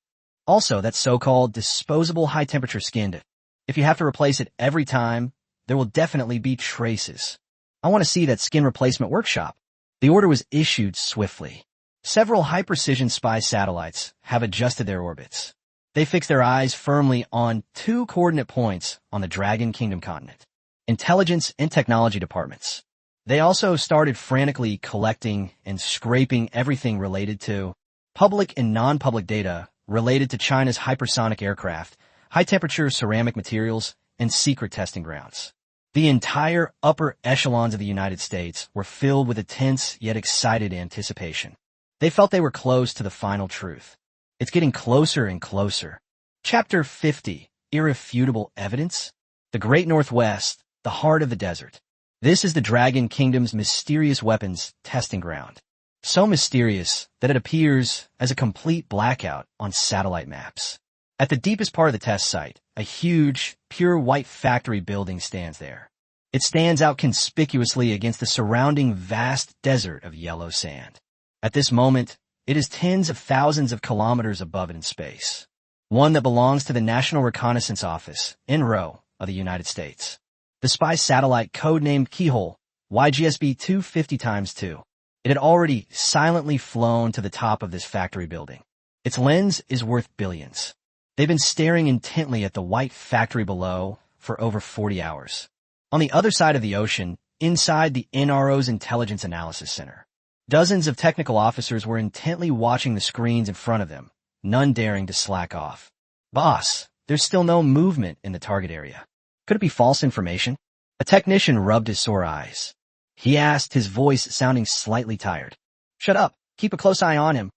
Also, that so-called disposable high-temperature skin. If you have to replace it every time, there will definitely be traces. I want to see that skin replacement workshop. The order was issued swiftly. Several high-precision spy satellites have adjusted their orbits. They fixed their eyes firmly on 2 coordinate points on the Dragon Kingdom continent. Intelligence and technology departments. They also started frantically collecting and scraping everything related to public and non-public data related to China's hypersonic aircraft, high-temperature ceramic materials, and secret testing grounds. The entire upper echelons of the United States were filled with a tense yet excited anticipation. They felt they were close to the final truth. It's getting closer and closer. Chapter 50, Irrefutable Evidence. The Great Northwest, the heart of the desert. This is the Dragon Kingdom's mysterious weapons testing ground. So mysterious that it appears as a complete blackout on satellite maps. At the deepest part of the test site, a huge, pure white factory building stands there. It stands out conspicuously against the surrounding vast desert of yellow sand. At this moment, it is tens of thousands of kilometers above it in space. One that belongs to the National Reconnaissance Office, NRO, of the United States. The spy satellite codenamed Keyhole, YGSB 250x2. It had already silently flown to the top of this factory building. Its lens is worth billions. They've been staring intently at the white factory below for over 40 hours. On the other side of the ocean, inside the NRO's Intelligence Analysis Center, dozens of technical officers were intently watching the screens in front of them, none daring to slack off. Boss, there's still no movement in the target area. Could it be false information? A technician rubbed his sore eyes. He asked, his voice sounding slightly tired. Shut up. Keep a close eye on him.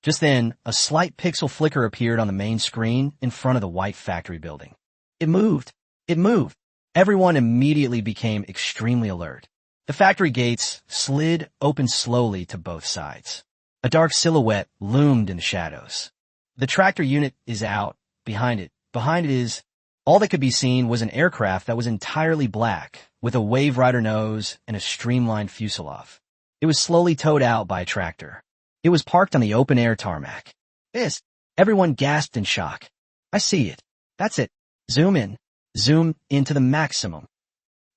Just then, a slight pixel flicker appeared on the main screen in front of the white factory building. It moved. It moved. Everyone immediately became extremely alert. The factory gates slid open slowly to both sides. A dark silhouette loomed in the shadows. The tractor unit is out. Behind it is... All that could be seen was an aircraft that was entirely black, with a wave rider nose and a streamlined fuselage. It was slowly towed out by a tractor. It was parked on the open-air tarmac. This! Everyone gasped in shock. I see it. That's it. Zoom in. Zoom into the maximum.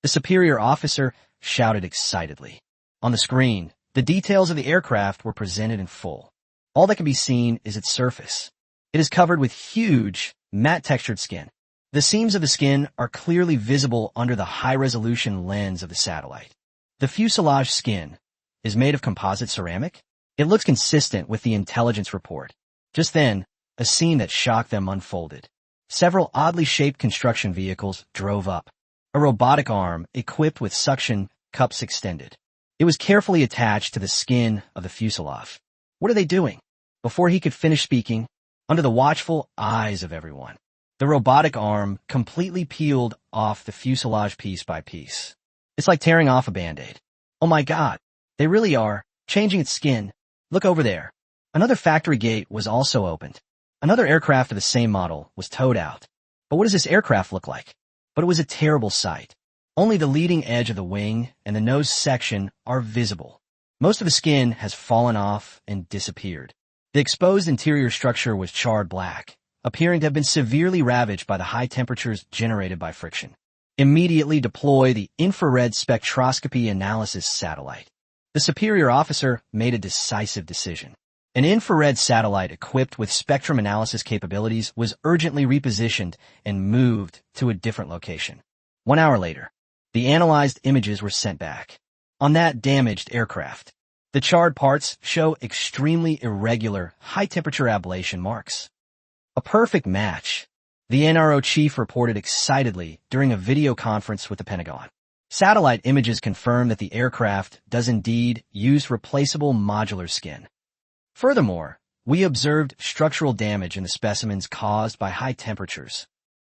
The superior officer shouted excitedly. On the screen, the details of the aircraft were presented in full. All that can be seen is its surface. It is covered with huge, matte-textured skin. The seams of the skin are clearly visible under the high-resolution lens of the satellite. The fuselage skin is made of composite ceramic. It looks consistent with the intelligence report. Just then, a scene that shocked them unfolded. Several oddly shaped construction vehicles drove up. A robotic arm equipped with suction cups extended. It was carefully attached to the skin of the fuselage. What are they doing? Before he could finish speaking, under the watchful eyes of everyone, the robotic arm completely peeled off the fuselage piece by piece. It's like tearing off a Band-Aid. Oh my God, they really are changing its skin. Look over there. Another factory gate was also opened. Another aircraft of the same model was towed out. But what does this aircraft look like? But it was a terrible sight. Only the leading edge of the wing and the nose section are visible. Most of the skin has fallen off and disappeared. The exposed interior structure was charred black, appearing to have been severely ravaged by the high temperatures generated by friction. Immediately deploy the infrared spectroscopy analysis satellite. The superior officer made a decisive decision. An infrared satellite equipped with spectrum analysis capabilities was urgently repositioned and moved to a different location. 1 hour later, the analyzed images were sent back. On that damaged aircraft, the charred parts show extremely irregular, high-temperature ablation marks. A perfect match, the NRO chief reported excitedly during a video conference with the Pentagon. Satellite images confirm that the aircraft does indeed use replaceable modular skin. Furthermore, we observed structural damage in the specimens caused by high temperatures.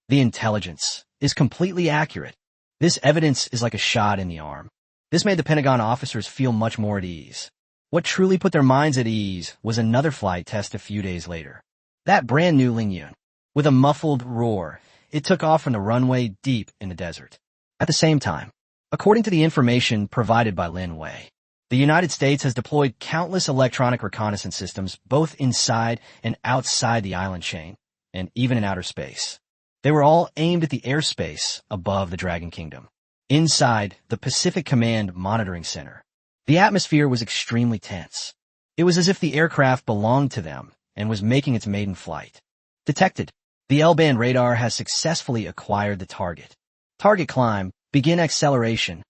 The intelligence is completely accurate. This evidence is like a shot in the arm. This made the Pentagon officers feel much more at ease. What truly put their minds at ease was another flight test a few days later. That brand new Lingyun. With a muffled roar, it took off from the runway deep in the desert. At the same time, according to the information provided by Lin Wei, the United States has deployed countless electronic reconnaissance systems both inside and outside the island chain, and even in outer space. They were all aimed at the airspace above the Dragon Kingdom. Inside the Pacific Command Monitoring Center, the atmosphere was extremely tense. It was as if the aircraft belonged to them and was making its maiden flight. Detected. The L-band radar has successfully acquired the target. Target climb. Begin acceleration.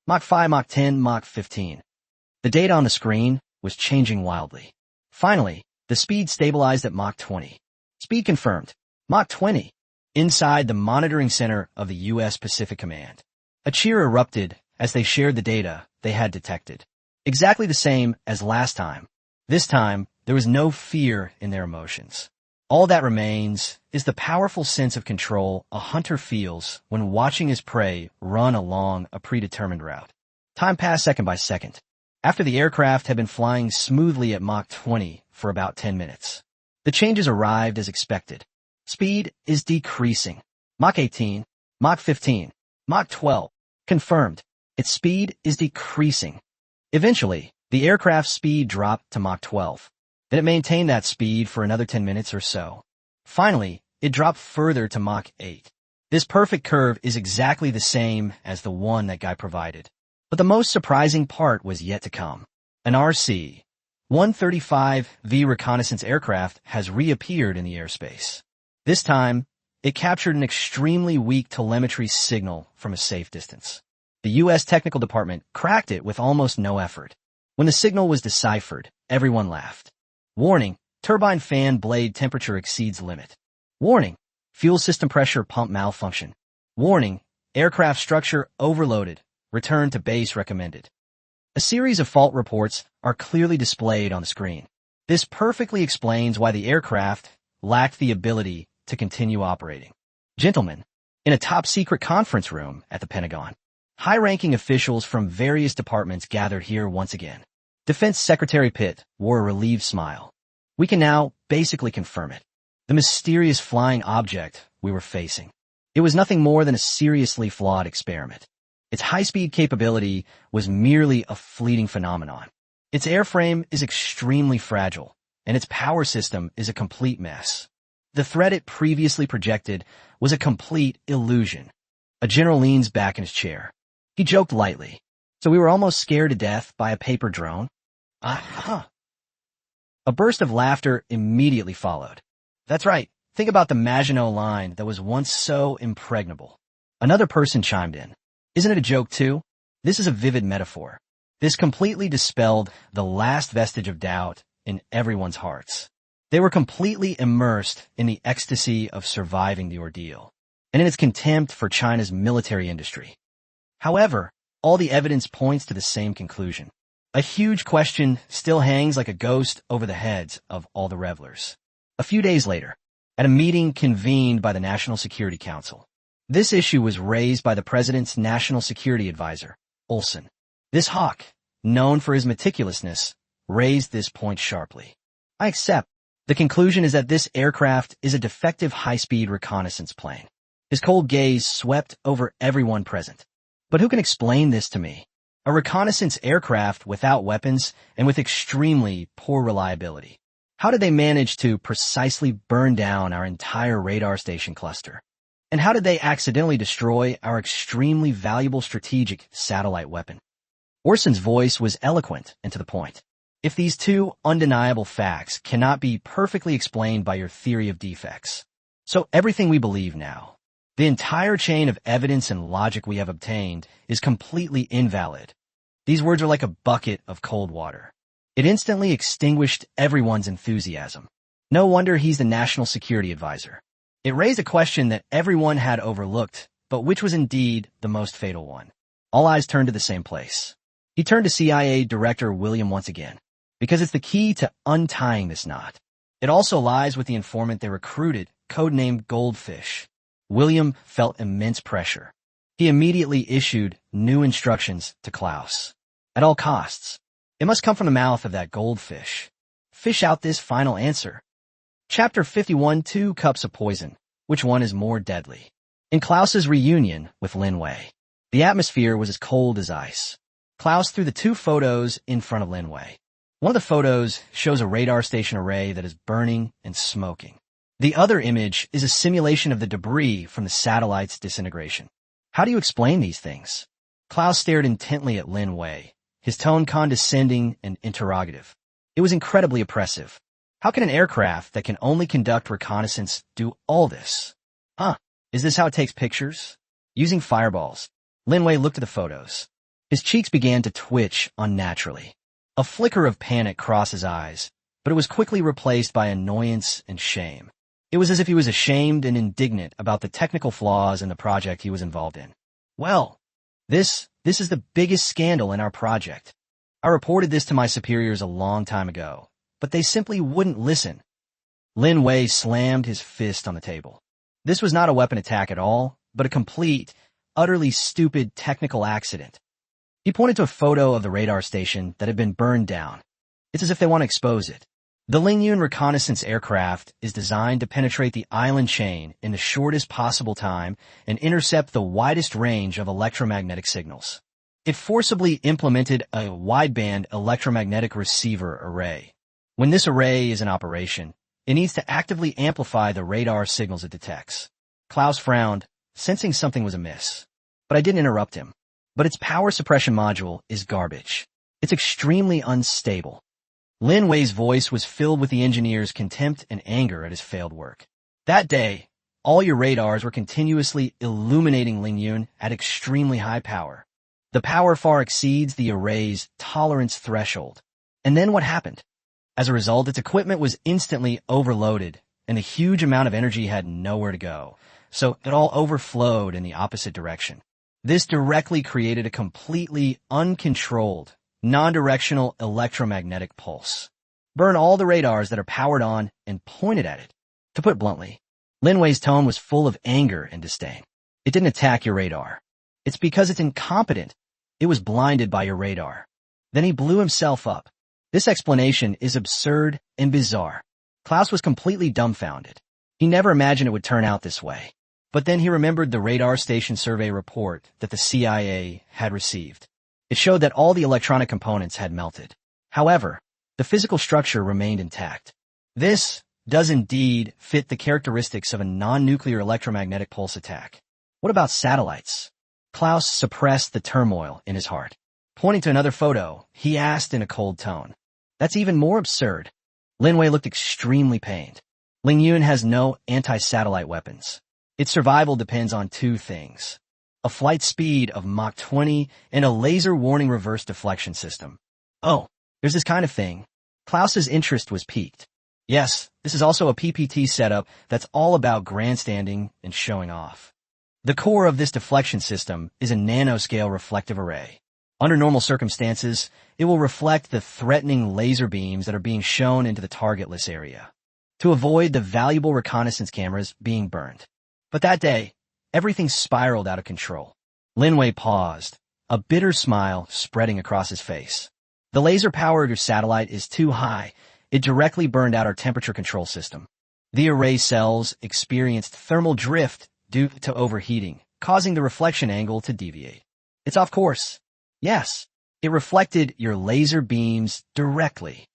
Mach 5, Mach 10, Mach 15. The data on the screen was changing wildly. Finally, the speed stabilized at Mach 20. Speed confirmed. Mach 20. Inside the monitoring center of the U.S. Pacific Command, a cheer erupted as they shared the data they had detected. Exactly the same as last time. This time, there was no fear in their emotions. All that remains is the powerful sense of control a hunter feels when watching his prey run along a predetermined route. Time passed second by second. After the aircraft had been flying smoothly at Mach 20 for about 10 minutes, the changes arrived as expected. Speed is decreasing. Mach 18, Mach 15, Mach 12. Confirmed. Its speed is decreasing. Eventually, The aircraft's speed dropped to Mach 12. Then it maintained that speed for another 10 minutes or so. Finally, it dropped further to Mach 8. This perfect curve is exactly the same as the one that guy provided. But the most surprising part was yet to come. An RC-135V reconnaissance aircraft has reappeared in the airspace. This time, it captured an extremely weak telemetry signal from a safe distance. The U.S. Technical Department cracked it with almost no effort. When the signal was deciphered, everyone laughed. Warning, turbine fan blade temperature exceeds limit. Warning, fuel system pressure pump malfunction. Warning, aircraft structure overloaded. Return to base recommended. A series of fault reports are clearly displayed on the screen. This perfectly explains why the aircraft lacked the ability to continue operating. Gentlemen, in a top-secret conference room at the Pentagon, high-ranking officials from various departments gathered here once again. Defense Secretary Pitt wore a relieved smile. We can now basically confirm it. The mysterious flying object we were facing. It was nothing more than a seriously flawed experiment. Its high-speed capability was merely a fleeting phenomenon. Its airframe is extremely fragile, and its power system is a complete mess. The threat it previously projected was a complete illusion. A general leans back in his chair. He joked lightly. So we were almost scared to death by a paper drone? A burst of laughter immediately followed. That's right. Think about the Maginot Line that was once so impregnable. Another person chimed in. Isn't it a joke too? This is a vivid metaphor. This completely dispelled the last vestige of doubt in everyone's hearts. They were completely immersed in the ecstasy of surviving the ordeal, and in its contempt for China's military industry. However, all the evidence points to the same conclusion. A huge question still hangs like a ghost over the heads of all the revelers. A few days later, at a meeting convened by the National Security Council, this issue was raised by the President's National Security Advisor, Olson. This hawk, known for his meticulousness, raised this point sharply. I accept. The conclusion is that this aircraft is a defective high-speed reconnaissance plane. His cold gaze swept over everyone present. But who can explain this to me? A reconnaissance aircraft without weapons and with extremely poor reliability. How did they manage to precisely burn down our entire radar station cluster? And how did they accidentally destroy our extremely valuable strategic satellite weapon? Orson's voice was eloquent and to the point. If these two undeniable facts cannot be perfectly explained by your theory of defects, so everything we believe now, the entire chain of evidence and logic we have obtained is completely invalid. These words are like a bucket of cold water. It instantly extinguished everyone's enthusiasm. No wonder he's the National Security Advisor. It raised a question that everyone had overlooked, but which was indeed the most fatal one. All eyes turned to the same place. He turned to CIA Director William once again, because it's the key to untying this knot. It also lies with the informant they recruited, codenamed Goldfish. William felt immense pressure. He immediately issued new instructions to Klaus. At all costs, it must come from the mouth of that goldfish. Fish out this final answer. Chapter 51, 2 Cups of Poison. Which one is more deadly? In Klaus's reunion with Lin Wei, the atmosphere was as cold as ice. Klaus threw the two photos in front of Lin Wei. One of the photos shows a radar station array that is burning and smoking. The other image is a simulation of the debris from the satellite's disintegration. How do you explain these things? Klaus stared intently at Lin Wei, his tone condescending and interrogative. It was incredibly oppressive. How can an aircraft that can only conduct reconnaissance do all this? Is this how it takes pictures? Using fireballs. Lin Wei looked at the photos. His cheeks began to twitch unnaturally. A flicker of panic crossed his eyes, but it was quickly replaced by annoyance and shame. It was as if he was ashamed and indignant about the technical flaws in the project he was involved in. Well, this is the biggest scandal in our project. I reported this to my superiors a long time ago, but they simply wouldn't listen. Lin Wei slammed his fist on the table. This was not a weapon attack at all, but a complete, utterly stupid technical accident. He pointed to a photo of the radar station that had been burned down. It's as if they want to expose it. The Lingyun reconnaissance aircraft is designed to penetrate the island chain in the shortest possible time and intercept the widest range of electromagnetic signals. It forcibly implemented a wideband electromagnetic receiver array. When this array is in operation, it needs to actively amplify the radar signals it detects. Klaus frowned, sensing something was amiss. But I didn't interrupt him. But its power suppression module is garbage. It's extremely unstable. Lin Wei's voice was filled with the engineer's contempt and anger at his failed work. That day, all your radars were continuously illuminating Ling Yun at extremely high power. The power far exceeds the array's tolerance threshold. And then what happened? As a result, its equipment was instantly overloaded, and the huge amount of energy had nowhere to go, so it all overflowed in the opposite direction. This directly created a completely uncontrolled, non-directional electromagnetic pulse. Burn all the radars that are powered on and pointed at it. To put it bluntly, Lin Wei's tone was full of anger and disdain. It didn't attack your radar. It's because it's incompetent. It was blinded by your radar. Then he blew himself up. This explanation is absurd and bizarre. Klaus was completely dumbfounded. He never imagined it would turn out this way. But then he remembered the radar station survey report that the CIA had received. It showed that all the electronic components had melted. However, the physical structure remained intact. This does indeed fit the characteristics of a non-nuclear electromagnetic pulse attack. What about satellites? Klaus suppressed the turmoil in his heart. Pointing to another photo, he asked in a cold tone. That's even more absurd. Lin Wei looked extremely pained. Ling Yun has no anti-satellite weapons. Its survival depends on two things: a flight speed of Mach 20 and a laser warning reverse deflection system. Oh, there's this kind of thing. Klaus's interest was piqued. Yes, this is also a PPT setup that's all about grandstanding and showing off. The core of this deflection system is a nanoscale reflective array. Under normal circumstances, it will reflect the threatening laser beams that are being shown into the targetless area, to avoid the valuable reconnaissance cameras being burned. But that day, everything spiraled out of control. Lin Wei paused, a bitter smile spreading across his face. The laser power of your satellite is too high. It directly burned out our temperature control system. The array cells experienced thermal drift due to overheating, causing the reflection angle to deviate. It's off course. Yes, it reflected your laser beams directly.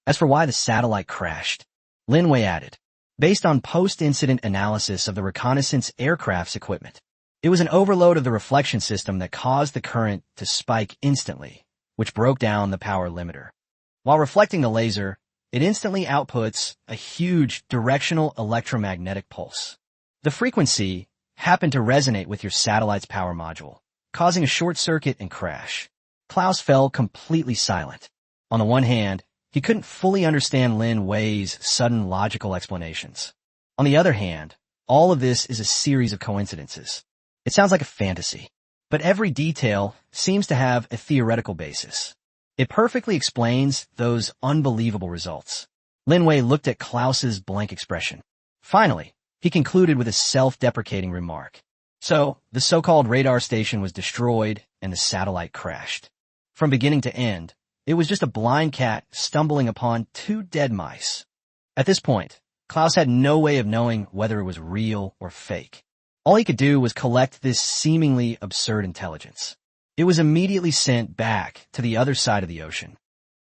As for why the satellite crashed, Lin Wei added, based on post-incident analysis of the reconnaissance aircraft's equipment, it was an overload of the reflection system that caused the current to spike instantly, which broke down the power limiter. While reflecting the laser, it instantly outputs a huge directional electromagnetic pulse. The frequency happened to resonate with your satellite's power module, causing a short circuit and crash. Klaus fell completely silent. On the one hand, he couldn't fully understand Lin Wei's sudden logical explanations. On the other hand, all of this is a series of coincidences. It sounds like a fantasy, but every detail seems to have a theoretical basis. It perfectly explains those unbelievable results. Lin Wei looked at Klaus's blank expression. Finally, he concluded with a self-deprecating remark. So, the so-called radar station was destroyed and the satellite crashed. From beginning to end, it was just a blind cat stumbling upon two dead mice. At this point, Klaus had no way of knowing whether it was real or fake. All he could do was collect this seemingly absurd intelligence. It was immediately sent back to the other side of the ocean.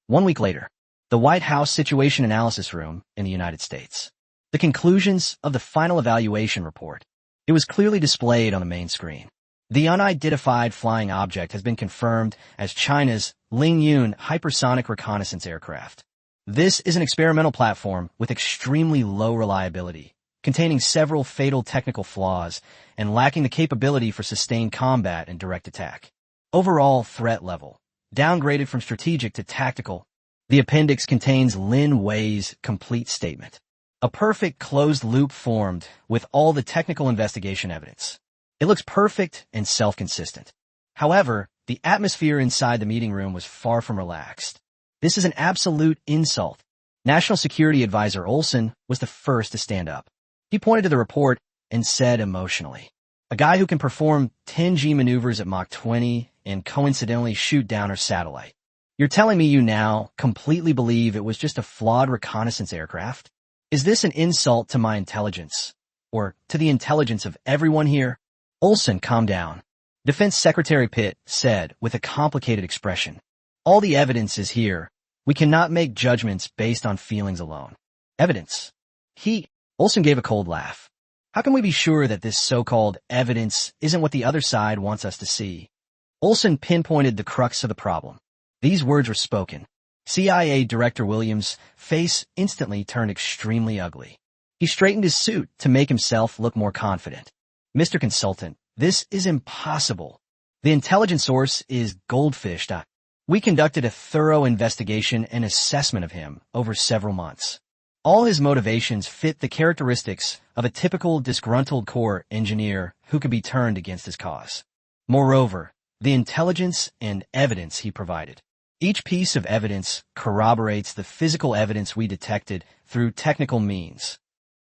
1 week later, the White House Situation Analysis Room in the United States. The conclusions of the final evaluation report. It was clearly displayed on the main screen. The unidentified flying object has been confirmed as China's Ling Yun hypersonic reconnaissance aircraft. This is an experimental platform with extremely low reliability, containing several fatal technical flaws and lacking the capability for sustained combat and direct attack. Overall threat level, downgraded from strategic to tactical. The appendix contains Lin Wei's complete statement. A perfect closed loop formed with all the technical investigation evidence. It looks perfect and self-consistent. However, the atmosphere inside the meeting room was far from relaxed. This is an absolute insult. National Security Advisor Olsen was the first to stand up. He pointed to the report and said emotionally, a guy who can perform 10G maneuvers at Mach 20 and coincidentally shoot down our satellite. You're telling me you now completely believe it was just a flawed reconnaissance aircraft? Is this an insult to my intelligence? Or to the intelligence of everyone here? Olsen, calm down. Defense Secretary Pitt said with a complicated expression. All the evidence is here. We cannot make judgments based on feelings alone. Evidence. Olson gave a cold laugh. How can we be sure that this so-called evidence isn't what the other side wants us to see? Olson pinpointed the crux of the problem. These words were spoken. CIA Director Williams' face instantly turned extremely ugly. He straightened his suit to make himself look more confident. Mr. Consultant, this is impossible. The intelligence source is Goldfish. We conducted a thorough investigation and assessment of him over several months. All his motivations fit the characteristics of a typical disgruntled Corps engineer who could be turned against his cause. Moreover, the intelligence and evidence he provided. Each piece of evidence corroborates the physical evidence we detected through technical means.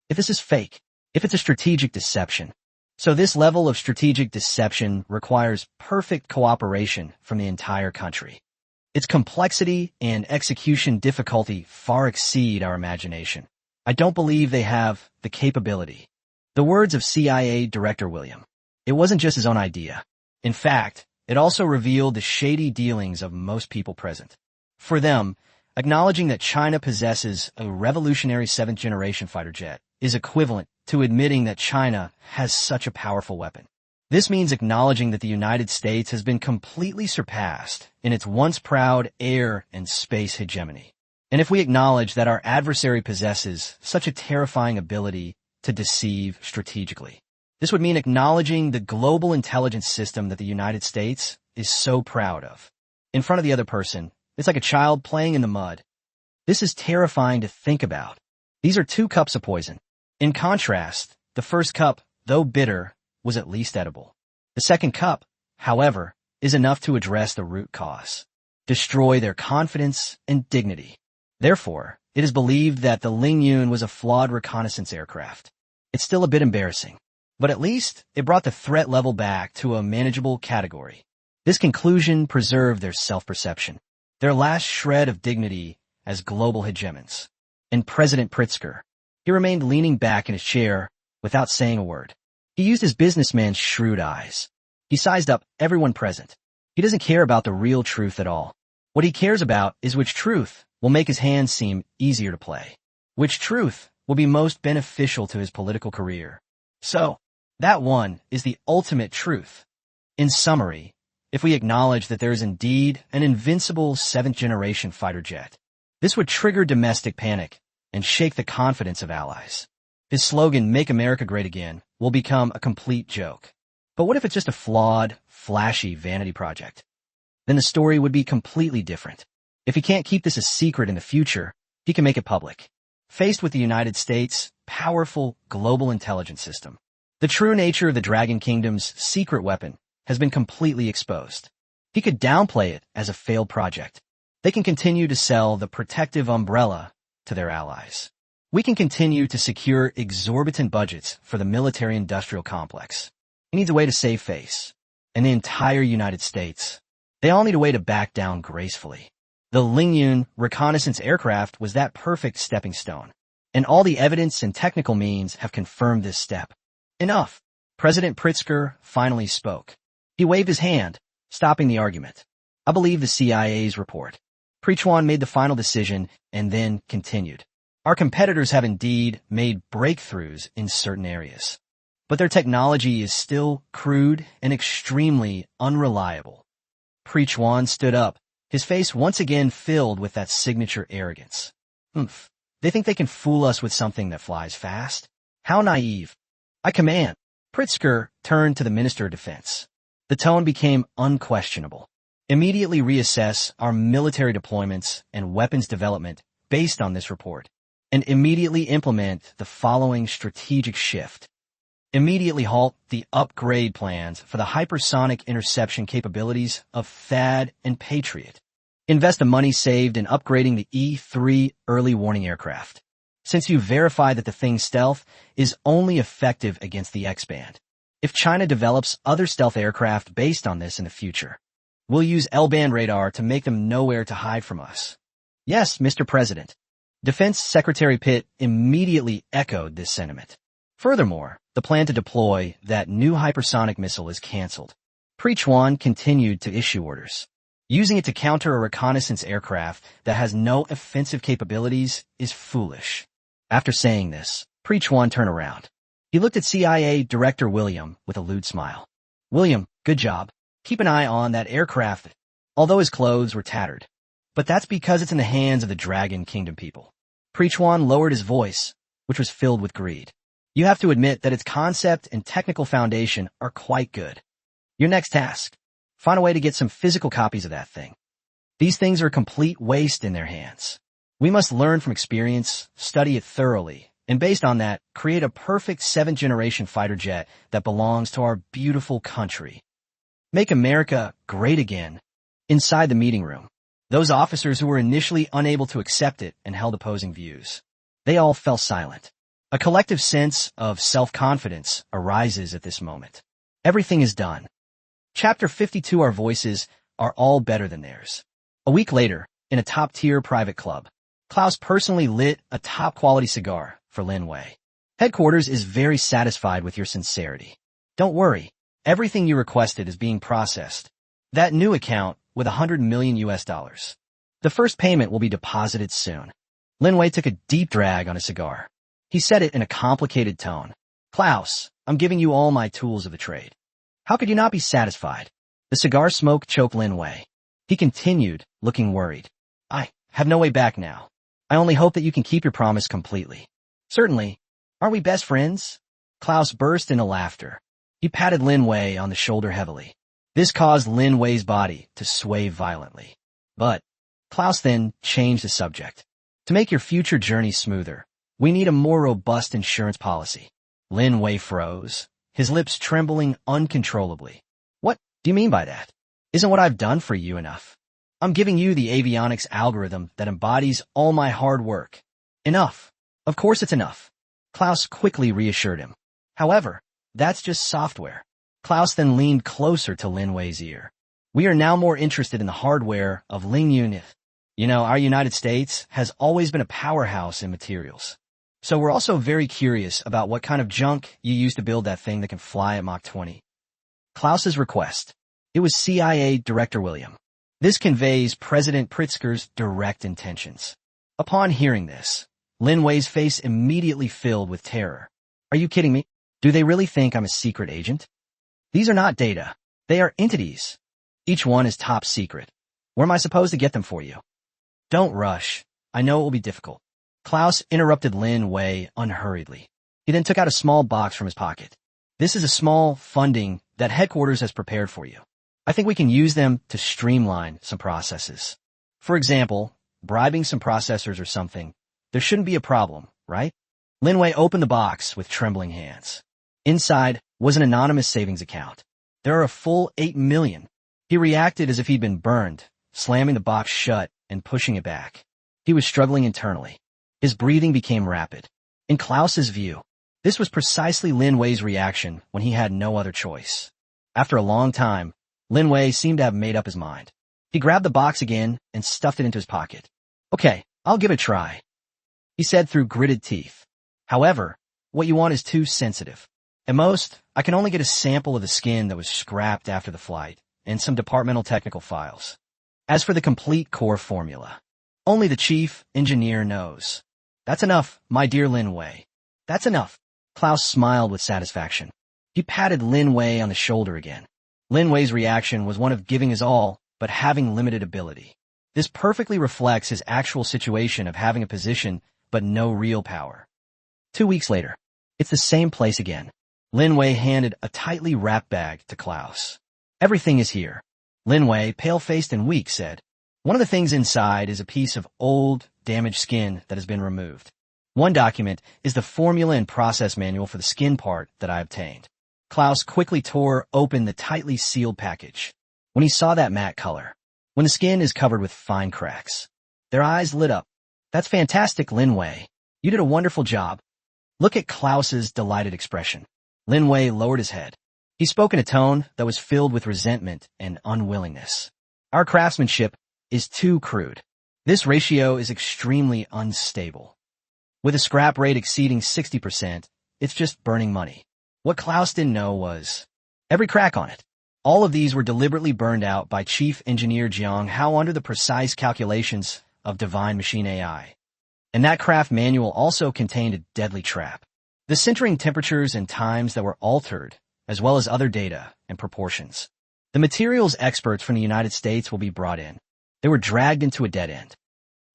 If this is fake, if it's a strategic deception. So this level of strategic deception requires perfect cooperation from the entire country. Its complexity and execution difficulty far exceed our imagination. I don't believe they have the capability. The words of CIA Director William. It wasn't just his own idea. In fact, it also revealed the shady dealings of most people present. For them, acknowledging that China possesses a revolutionary seventh-generation fighter jet is equivalent to admitting that China has such a powerful weapon. This means acknowledging that the United States has been completely surpassed in its once proud air and space hegemony. And if we acknowledge that our adversary possesses such a terrifying ability to deceive strategically, this would mean acknowledging the global intelligence system that the United States is so proud of. In front of the other person, it's like a child playing in the mud. This is terrifying to think about. These are 2 cups of poison. In contrast, the first cup, though bitter, was at least edible. The second cup, however, is enough to address the root cause, destroy their confidence and dignity. Therefore, it is believed that the Lingyun was a flawed reconnaissance aircraft. It's still a bit embarrassing, but at least it brought the threat level back to a manageable category. This conclusion preserved their self-perception, their last shred of dignity as global hegemons. And President Pritzker, he remained leaning back in his chair without saying a word. He used his businessman's shrewd eyes. He sized up everyone present. He doesn't care about the real truth at all. What he cares about is which truth will make his hands seem easier to play. Which truth will be most beneficial to his political career. So, that one is the ultimate truth. In summary, if we acknowledge that there is indeed an invincible 7th-generation fighter jet, this would trigger domestic panic and shake the confidence of allies. His slogan, "Make America Great Again," will become a complete joke. But what if it's just a flawed, flashy vanity project? Then the story would be completely different. If he can't keep this a secret in the future, he can make it public. Faced with the United States' powerful global intelligence system, the true nature of the Dragon Kingdom's secret weapon has been completely exposed. He could downplay it as a failed project. They can continue to sell the protective umbrella to their allies. We can continue to secure exorbitant budgets for the military-industrial complex. He needs a way to save face. And the entire United States. They all need a way to back down gracefully. The Lingyun reconnaissance aircraft was that perfect stepping stone. And all the evidence and technical means have confirmed this step. Enough. President Pritzker finally spoke. He waved his hand, stopping the argument. I believe the CIA's report. Prichwan made the final decision and then continued. Our competitors have indeed made breakthroughs in certain areas, but their technology is still crude and extremely unreliable. Prichwan stood up, his face once again filled with that signature arrogance. They think they can fool us with something that flies fast? How naive. I command. Pritzker turned to the Minister of Defense. The tone became unquestionable. Immediately reassess our military deployments and weapons development based on this report. And immediately implement the following strategic shift. Immediately halt the upgrade plans for the hypersonic interception capabilities of THAAD and Patriot. Invest the money saved in upgrading the E-3 early warning aircraft. Since you verify that the thing's stealth is only effective against the X-band. If China develops other stealth aircraft based on this in the future, we'll use L-band radar to make them know where to hide from us. Yes, Mr. President. Defense Secretary Pitt immediately echoed this sentiment. Furthermore, the plan to deploy that new hypersonic missile is canceled. Prechuan continued to issue orders. Using it to counter a reconnaissance aircraft that has no offensive capabilities is foolish. After saying this, Prechuan turned around. He looked at CIA Director William with a lewd smile. William, good job. Keep an eye on that aircraft, although his clothes were tattered. But that's because it's in the hands of the Dragon Kingdom people. Prechuan lowered his voice, which was filled with greed. You have to admit that its concept and technical foundation are quite good. Your next task. Find a way to get some physical copies of that thing. These things are a complete waste in their hands. We must learn from experience, study it thoroughly, and based on that, create a perfect 7th-generation fighter jet that belongs to our beautiful country. Make America great again. Inside the meeting room, those officers who were initially unable to accept it and held opposing views, they all fell silent. A collective sense of self-confidence arises at this moment. Everything is done. Chapter 52. Our voices are all better than theirs. A week later, in a top-tier private club, Klaus personally lit a top-quality cigar for Lin Wei. Headquarters is very satisfied with your sincerity. Don't worry, everything you requested is being processed. That new account with $100 million. The first payment will be deposited soon. Lin Wei took a deep drag on his cigar. He said it in a complicated tone. Klaus, I'm giving you all my tools of the trade. How could you not be satisfied? The cigar smoke choked Lin Wei. He continued, looking worried. I have no way back now. I only hope that you can keep your promise completely. Certainly. Aren't we best friends? Klaus burst into laughter. He patted Lin Wei on the shoulder heavily. This caused Lin Wei's body to sway violently. But Klaus then changed the subject. To make your future journey smoother, we need a more robust insurance policy. Lin Wei froze, his lips trembling uncontrollably. What do you mean by that? Isn't what I've done for you enough? I'm giving you the avionics algorithm that embodies all my hard work. Enough. Of course it's enough. Klaus quickly reassured him. However, that's just software. Klaus then leaned closer to Lin Wei's ear. We are now more interested in the hardware of Ling Unit. You know, our United States has always been a powerhouse in materials. So we're also very curious about what kind of junk you use to build that thing that can fly at Mach 20. Klaus's request. It was CIA Director William. This conveys President Pritzker's direct intentions. Upon hearing this, Lin Wei's face immediately filled with terror. Are you kidding me? Do they really think I'm a secret agent? These are not data. They are entities. Each one is top secret. Where am I supposed to get them for you? Don't rush. I know it will be difficult. Klaus interrupted Lin Wei unhurriedly. He then took out a small box from his pocket. This is a small funding that headquarters has prepared for you. I think we can use them to streamline some processes. For example, bribing some processors or something. There shouldn't be a problem, right? Lin Wei opened the box with trembling hands. Inside was an anonymous savings account. There are a full 8 million. He reacted as if he'd been burned, slamming the box shut and pushing it back. He was struggling internally. His breathing became rapid. In Klaus's view, this was precisely Lin Wei's reaction when he had no other choice. After a long time, Lin Wei seemed to have made up his mind. He grabbed the box again and stuffed it into his pocket. Okay, I'll give it a try, he said through gritted teeth. However, what you want is too sensitive. At most, I can only get a sample of the skin that was scrapped after the flight, and some departmental technical files. As for the complete core formula, only the chief engineer knows. That's enough, my dear Lin Wei. That's enough. Klaus smiled with satisfaction. He patted Lin Wei on the shoulder again. Lin Wei's reaction was one of giving his all, but having limited ability. This perfectly reflects his actual situation of having a position, but no real power. 2 weeks later, it's the same place again. Lin Wei handed a tightly wrapped bag to Klaus. Everything is here. Lin Wei, pale-faced and weak, said. One of the things inside is a piece of old, damaged skin that has been removed. One document is the formula and process manual for the skin part that I obtained. Klaus quickly tore open the tightly sealed package. When he saw that matte color, when the skin is covered with fine cracks, their eyes lit up. That's fantastic, Lin Wei. You did a wonderful job. Look at Klaus's delighted expression. Lin Wei lowered his head. He spoke in a tone that was filled with resentment and unwillingness. Our craftsmanship is too crude. This ratio is extremely unstable. With a scrap rate exceeding 60%, it's just burning money. What Klaus didn't know was every crack on it. All of these were deliberately burned out by Chief Engineer Jang Hao under the precise calculations of Divine Machine AI. And that craft manual also contained a deadly trap. The sintering temperatures and times that were altered, as well as other data and proportions. The materials experts from the United States will be brought in. They were dragged into a dead end.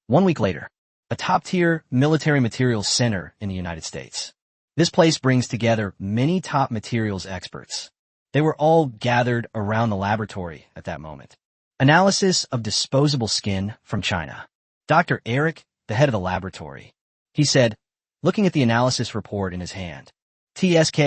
1 week later, a top-tier military materials center in the United States. This place brings together many top materials experts. They were all gathered around the laboratory at that moment. Analysis of disposable skin from China. Dr. Eric, the head of the laboratory. He said, looking at the analysis report in his hand, TSK,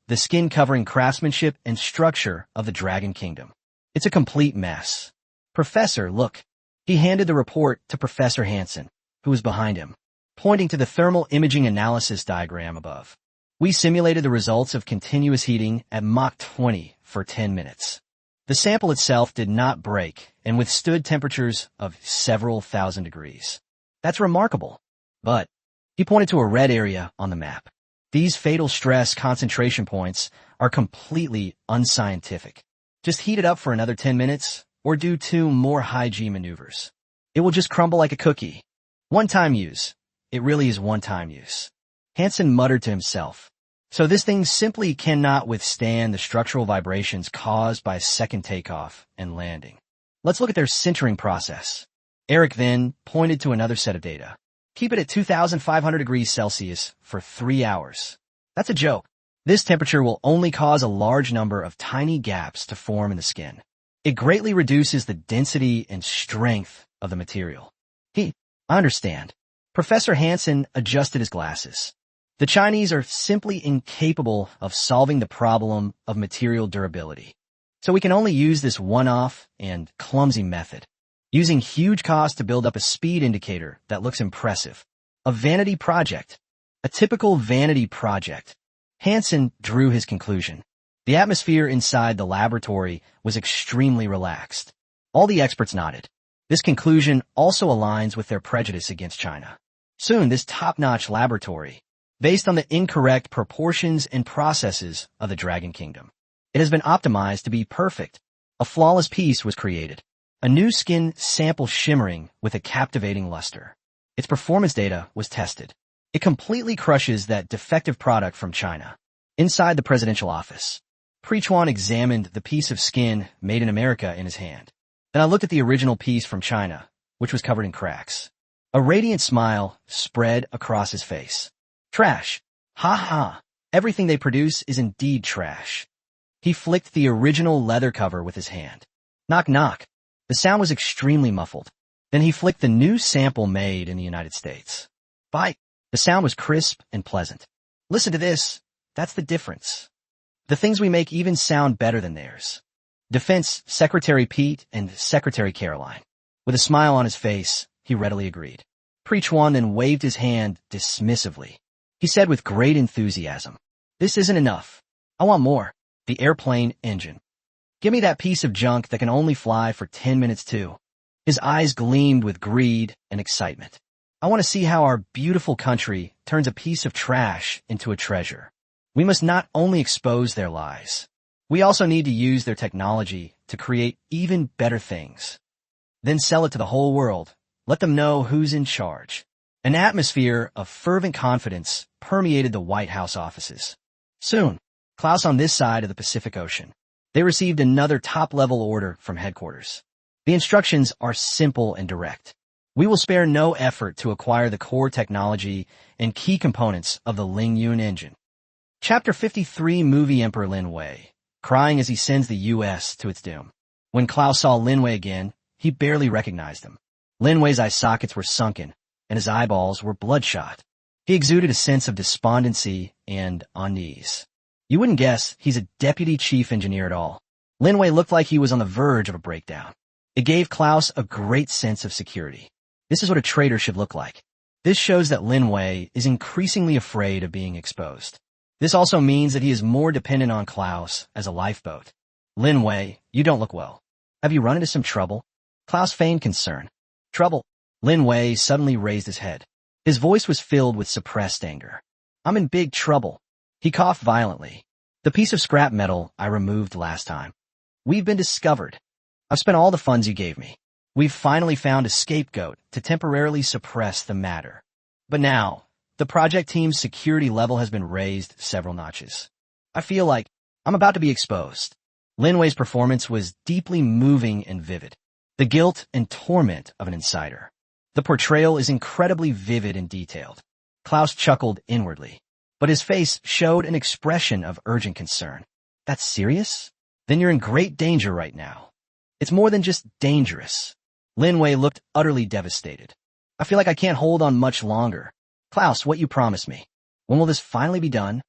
the skin-covering craftsmanship and structure of the Dragon Kingdom. It's a complete mess. Professor, look. He handed the report to Professor Hansen, who was behind him, pointing to the thermal imaging analysis diagram above. We simulated the results of continuous heating at Mach 20 for 10 minutes. The sample itself did not break and withstood temperatures of several thousand degrees. That's remarkable. But he pointed to a red area on the map. These fatal stress concentration points are completely unscientific. Just heat it up for another 10 minutes or do 2 more high-G maneuvers. It will just crumble like a cookie. One-time use. It really is one-time use. Hansen muttered to himself. So this thing simply cannot withstand the structural vibrations caused by a second takeoff and landing. Let's look at their sintering process. Eric then pointed to another set of data. Keep it at 2,500 degrees Celsius for 3 hours. That's a joke. This temperature will only cause a large number of tiny gaps to form in the skin. It greatly reduces the density and strength of the material. I understand. Professor Hansen adjusted his glasses. The Chinese are simply incapable of solving the problem of material durability. So we can only use this one-off and clumsy method, using huge cost to build up a speed indicator that looks impressive. A vanity project. A typical vanity project. Hansen drew his conclusion. The atmosphere inside the laboratory was extremely relaxed. All the experts nodded. This conclusion also aligns with their prejudice against China. Soon, this top-notch laboratory, based on the incorrect proportions and processes of the Dragon Kingdom. It has been optimized to be perfect. A flawless piece was created. A new skin sample shimmering with a captivating luster. Its performance data was tested. It completely crushes that defective product from China. Inside the presidential office, Prechuan examined the piece of skin made in America in his hand. Then I looked at the original piece from China, which was covered in cracks. A radiant smile spread across his face. Trash. Ha ha. Everything they produce is indeed trash. He flicked the original leather cover with his hand. Knock knock. The sound was extremely muffled. Then he flicked the new sample made in the United States. Bite. The sound was crisp and pleasant. Listen to this. That's the difference. The things we make even sound better than theirs. Defense Secretary Pete and Secretary Caroline. With a smile on his face, he readily agreed. Prechuan then waved his hand dismissively. He said with great enthusiasm, "This isn't enough. I want more. The airplane engine. Give me that piece of junk that can only fly for 10 minutes too." His eyes gleamed with greed and excitement. "I want to see how our beautiful country turns a piece of trash into a treasure. We must not only expose their lies. We also need to use their technology to create even better things. Then sell it to the whole world. Let them know who's in charge." An atmosphere of fervent confidence permeated the White House offices. Soon, Klaus on this side of the Pacific Ocean. They received another top-level order from headquarters. The instructions are simple and direct. We will spare no effort to acquire the core technology and key components of the Ling Yun engine. Chapter 53 Movie Emperor Lin Wei, crying as he sends the U.S. to its doom. When Klaus saw Lin Wei again, he barely recognized him. Lin Wei's eye sockets were sunken, and his eyeballs were bloodshot. He exuded a sense of despondency and unease. You wouldn't guess he's a deputy chief engineer at all. Lin Wei looked like he was on the verge of a breakdown. It gave Klaus a great sense of security. This is what a traitor should look like. This shows that Lin Wei is increasingly afraid of being exposed. This also means that he is more dependent on Klaus as a lifeboat. "Lin Wei, you don't look well. Have you run into some trouble?" Klaus feigned concern. "Trouble?" Lin Wei suddenly raised his head. His voice was filled with suppressed anger. "I'm in big trouble." He coughed violently. The The piece of scrap metal I removed last time. We've been discovered. I've spent all the funds you gave me. We've finally found a scapegoat to temporarily suppress the matter. But now, the project team's security level has been raised several notches. I feel like I'm about to be exposed. Lin Wei's performance was deeply moving and vivid. The guilt and torment of an insider. The portrayal is incredibly vivid and detailed. Klaus chuckled inwardly, but his face showed an expression of urgent concern. That's serious? Then you're in great danger right now. It's more than just dangerous. Lin Wei looked utterly devastated. I feel like I can't hold on much longer. Klaus, what you promised me. When will this finally be done?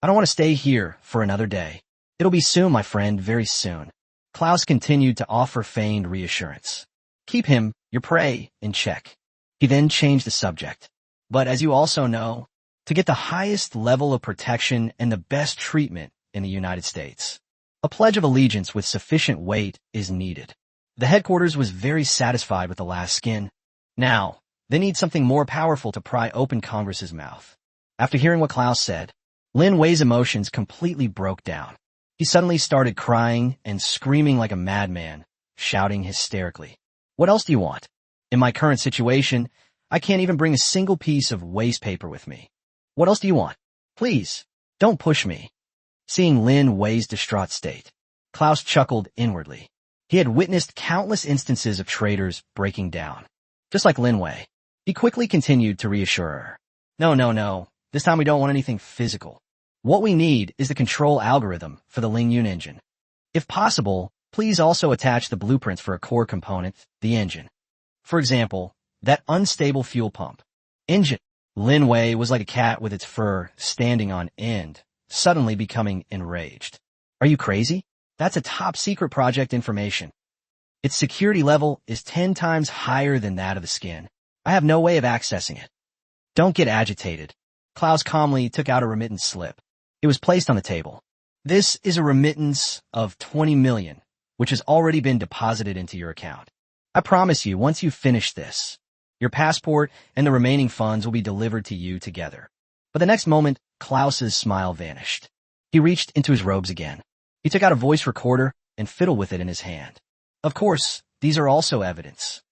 I don't want to stay here for another day. It'll be soon, my friend, very soon. Klaus continued to offer feigned reassurance. Keep him, your prey, in check. He then changed the subject. But as you also know, to get the highest level of protection and the best treatment in the United States, a pledge of allegiance with sufficient weight is needed. The headquarters was very satisfied with the last skin. Now, they need something more powerful to pry open Congress's mouth. After hearing what Klaus said, Lin Wei's emotions completely broke down. He suddenly started crying and screaming like a madman, shouting hysterically. What else do you want? In my current situation, I can't even bring a single piece of waste paper with me. What else do you want? Please, don't push me. Seeing Lin Wei's distraught state, Klaus chuckled inwardly. He had witnessed countless instances of traitors breaking down. Just like Lin Wei, he quickly continued to reassure her. No. This time we don't want anything physical. What we need is the control algorithm for the Lingyun engine. If possible, please also attach the blueprints for a core component, the engine. For example, that unstable fuel pump. Engine. Lin Wei was like a cat with its fur standing on end, suddenly becoming enraged. Are you crazy? That's a top-secret project information. Its security level is 10 times higher than that of the skin. I have no way of accessing it. Don't get agitated. Klaus calmly took out a remittance slip. It was placed on the table. This is a remittance of 20 million, which has already been deposited into your account. I promise you, once you finish this, your passport and the remaining funds will be delivered to you together. But the next moment, Klaus's smile vanished. He reached into his robes again. He took out a voice recorder and fiddled with it in his hand. Of course, these are also evidence.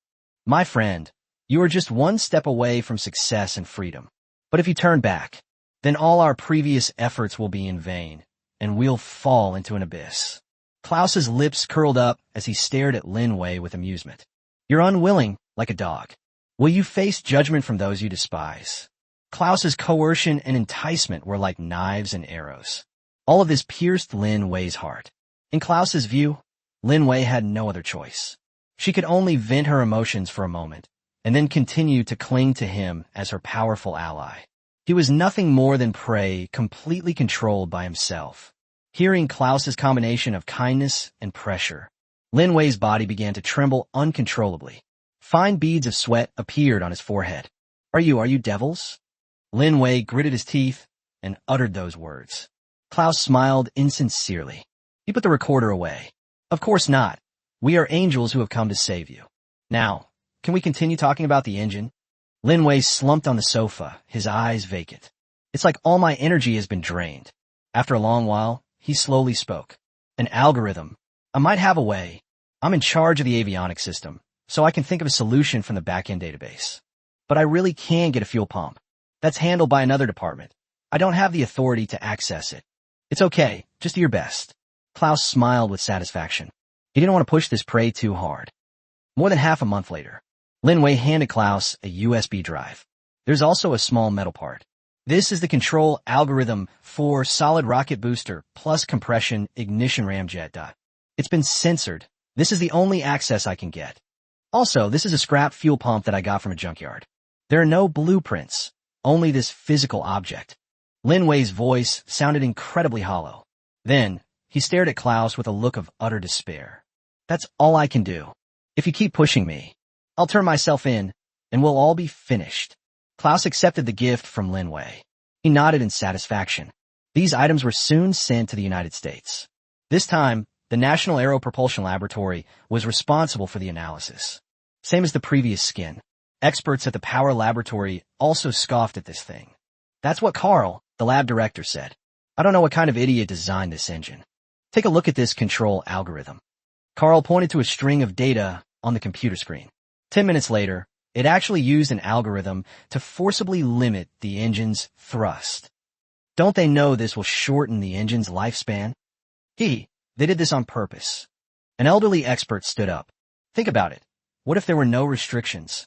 My friend, you are just one step away from success and freedom. But if you turn back, then all our previous efforts will be in vain, and we'll fall into an abyss. Klaus's lips curled up as he stared at Lin Wei with amusement. You're unwilling, like a dog. Will you face judgment from those you despise? Klaus's coercion and enticement were like knives and arrows. All of this pierced Lin Wei's heart. In Klaus's view, Lin Wei had no other choice. She could only vent her emotions for a moment, and then continue to cling to him as her powerful ally. He was nothing more than prey, completely controlled by himself. Hearing Klaus's combination of kindness and pressure, Lin Wei's body began to tremble uncontrollably. Fine beads of sweat appeared on his forehead. Are you devils? Lin Wei gritted his teeth and uttered those words. Klaus smiled insincerely. He put the recorder away. Of course not. We are angels who have come to save you. Now, can we continue talking about the engine? Lin Wei slumped on the sofa, his eyes vacant. It's like all my energy has been drained. After a long while, he slowly spoke. An algorithm. I might have a way. I'm in charge of the avionics system, so I can think of a solution from the back-end database. But I really can get a fuel pump. That's handled by another department. I don't have the authority to access it. It's okay, just do your best. Klaus smiled with satisfaction. He didn't want to push this prey too hard. More than half a month later, Lin Wei handed Klaus a USB drive. There's also a small metal part. This is the control algorithm for solid rocket booster plus compression ignition ramjet. It's been censored. This is the only access I can get. Also, this is a scrap fuel pump that I got from a junkyard. There are no blueprints, only this physical object. Lin Wei's voice sounded incredibly hollow. Then, he stared at Klaus with a look of utter despair. That's all I can do. If you keep pushing me, I'll turn myself in, and we'll all be finished. Klaus accepted the gift from Lin Wei. He nodded in satisfaction. These items were soon sent to the United States. This time, the National Aero Propulsion Laboratory was responsible for the analysis. Same as the previous skin. Experts at the Power Laboratory also scoffed at this thing. That's what Carl, the lab director, said. I don't know what kind of idiot designed this engine. Take a look at this control algorithm. Carl pointed to a string of data on the computer screen. 10 minutes later, it actually used an algorithm to forcibly limit the engine's thrust. Don't they know this will shorten the engine's lifespan? They did this on purpose. An elderly expert stood up. Think about it. What if there were no restrictions?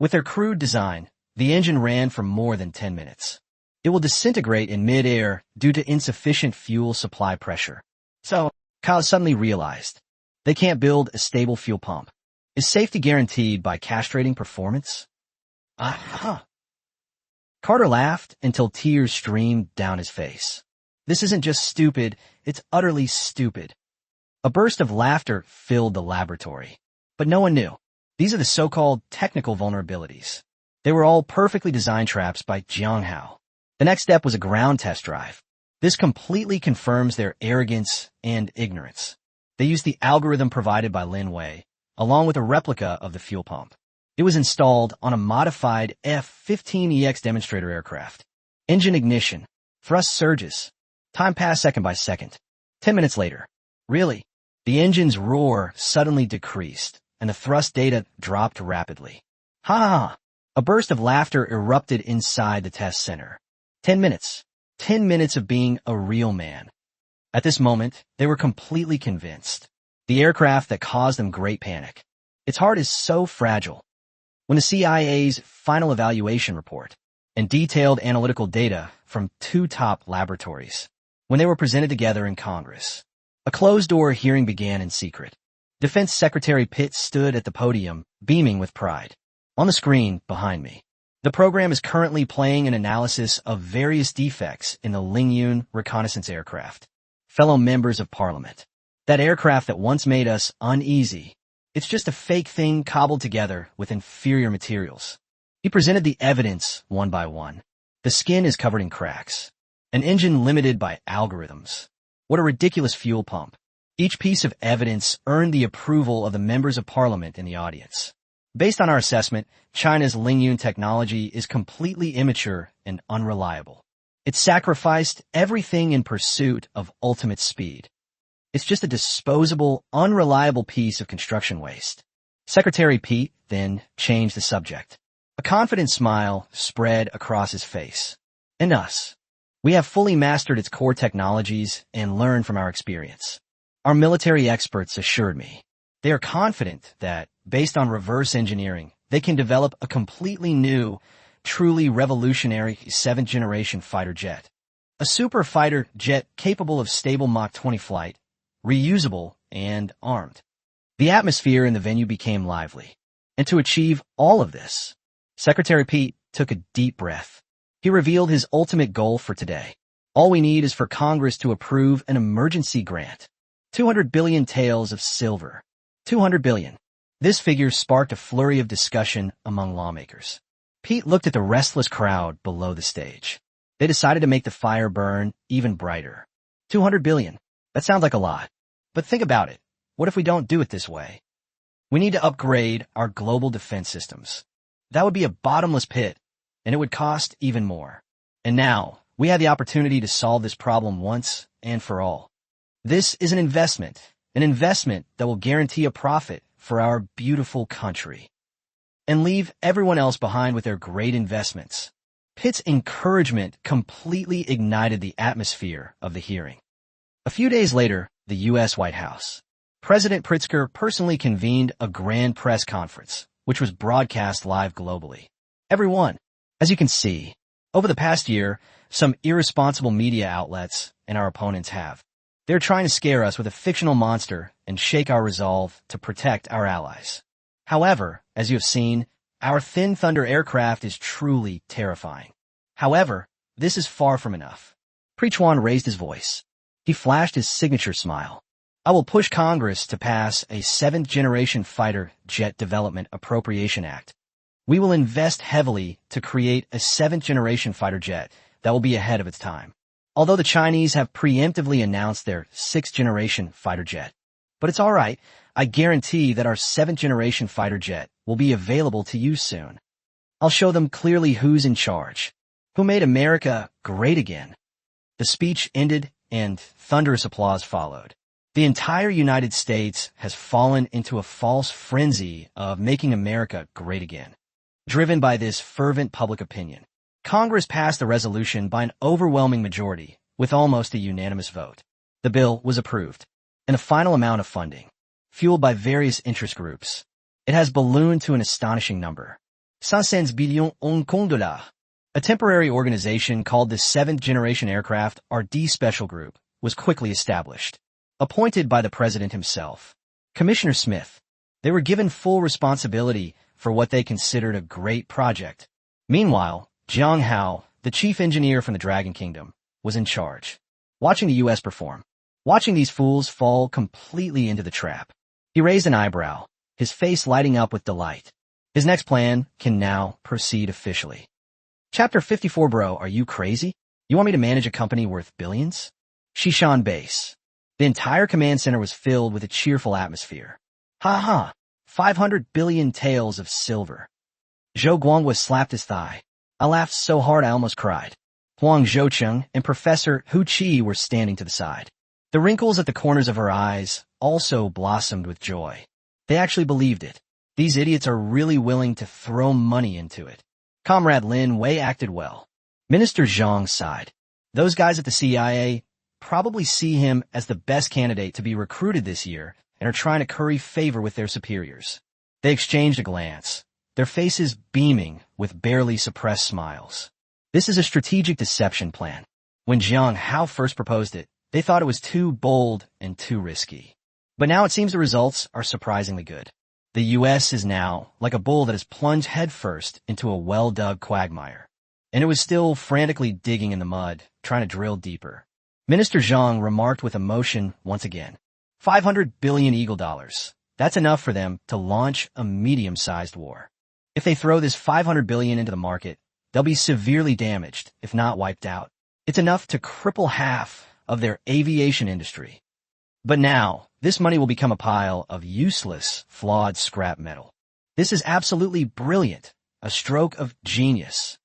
With their crude design, the engine ran for more than 10 minutes. It will disintegrate in mid-air due to insufficient fuel supply pressure. So, Kyle suddenly realized, they can't build a stable fuel pump. Is safety guaranteed by castrating performance? Carter laughed until tears streamed down his face. This isn't just stupid, it's utterly stupid. A burst of laughter filled the laboratory. But no one knew. These are the so-called technical vulnerabilities. They were all perfectly designed traps by Jang Hao. The next step was a ground test drive. This completely confirms their arrogance and ignorance. They used the algorithm provided by Lin Wei, along with a replica of the fuel pump. It was installed on a modified F-15EX demonstrator aircraft. Engine ignition. Thrust surges. Time passed second by second. 10 minutes later. Really? The engine's roar suddenly decreased, and the thrust data dropped rapidly. Ha! A burst of laughter erupted inside the test center. 10 minutes. 10 minutes of being a real man. At this moment, they were completely convinced. The aircraft that caused them great panic. Its heart is so fragile. When the CIA's final evaluation report and detailed analytical data from 2 top laboratories, when they were presented together in Congress, a closed-door hearing began in secret. Defense Secretary Pitt stood at the podium, beaming with pride. On the screen behind me, the program is currently playing an analysis of various defects in the Lingyun reconnaissance aircraft. Fellow members of Parliament, that aircraft that once made us uneasy, it's just a fake thing cobbled together with inferior materials. He presented the evidence one by one. The skin is covered in cracks. An engine limited by algorithms. What a ridiculous fuel pump. Each piece of evidence earned the approval of the members of Parliament in the audience. Based on our assessment, China's Lingyun technology is completely immature and unreliable. It sacrificed everything in pursuit of ultimate speed. It's just a disposable, unreliable piece of construction waste. Secretary Pete then changed the subject. A confident smile spread across his face. And us. We have fully mastered its core technologies and learned from our experience. Our military experts assured me. They are confident that, based on reverse engineering, they can develop a completely new, truly revolutionary 7th-generation fighter jet. A super fighter jet capable of stable Mach 20 flight, reusable, and armed. The atmosphere in the venue became lively. And to achieve all of this, Secretary Pete took a deep breath. He revealed his ultimate goal for today. All we need is for Congress to approve an emergency grant. 200 billion taels of silver. 200 billion. This figure sparked a flurry of discussion among lawmakers. Pete looked at the restless crowd below the stage. They decided to make the fire burn even brighter. 200 billion. That sounds like a lot. But think about it. What if we don't do it this way? We need to upgrade our global defense systems. That would be a bottomless pit, and it would cost even more. And now, we have the opportunity to solve this problem once and for all. This is an investment that will guarantee a profit for our beautiful country. And leave everyone else behind with their great investments. Pitt's encouragement completely ignited the atmosphere of the hearing. A few days later, the U.S. White House. President Pritzker personally convened a grand press conference, which was broadcast live globally. Everyone, as you can see, over the past year, some irresponsible media outlets and our opponents have. They're trying to scare us with a fictional monster and shake our resolve to protect our allies. However, as you have seen, our Thin Thunder aircraft is truly terrifying. However, this is far from enough. Prechuan raised his voice. He flashed his signature smile. I will push Congress to pass a 7th-generation fighter jet development appropriation act. We will invest heavily to create a 7th-generation fighter jet that will be ahead of its time. Although the Chinese have preemptively announced their 6th-generation fighter jet. But it's all right. I guarantee that our 7th-generation fighter jet will be available to you soon. I'll show them clearly who's in charge. Who made America great again. The speech ended, and thunderous applause followed. The entire United States has fallen into a false frenzy of making America great again. Driven by this fervent public opinion, Congress passed a resolution by an overwhelming majority, with almost a unanimous vote. The bill was approved, and the final amount of funding, fueled by various interest groups, it has ballooned to an astonishing number. 500 billions Hong Kong dollars. A temporary organization called the 7th Generation Aircraft RD Special Group was quickly established. Appointed by the president himself, Commissioner Smith, they were given full responsibility for what they considered a great project. Meanwhile, Jang Hao, the chief engineer from the Dragon Kingdom, was in charge, watching the U.S. perform, watching these fools fall completely into the trap. He raised an eyebrow, his face lighting up with delight. His next plan can now proceed officially. Chapter 54. Bro, are you crazy? You want me to manage a company worth billions? Shishan Base. The entire command center was filled with a cheerful atmosphere. Ha ha! 500 billion taels of silver. Zhou Guangwa slapped his thigh. I laughed so hard I almost cried. Huang Zhoucheng and Professor Hu Qi were standing to the side. The wrinkles at the corners of her eyes also blossomed with joy. They actually believed it. These idiots are really willing to throw money into it. Comrade Lin Wei acted well. Minister Zhang sighed. Those guys at the CIA probably see him as the best candidate to be recruited this year and are trying to curry favor with their superiors. They exchanged a glance, their faces beaming with barely suppressed smiles. This is a strategic deception plan. When Jang Hao first proposed it, they thought it was too bold and too risky. But now it seems the results are surprisingly good. The U.S. is now like a bull that has plunged headfirst into a well-dug quagmire. And it was still frantically digging in the mud, trying to drill deeper. Minister Zhang remarked with emotion once again. 500 billion eagle dollars. That's enough for them to launch a medium-sized war. If they throw this 500 billion into the market, they'll be severely damaged, if not wiped out. It's enough to cripple half of their aviation industry. But now, this money will become a pile of useless, flawed scrap metal. This is absolutely brilliant, a stroke of genius.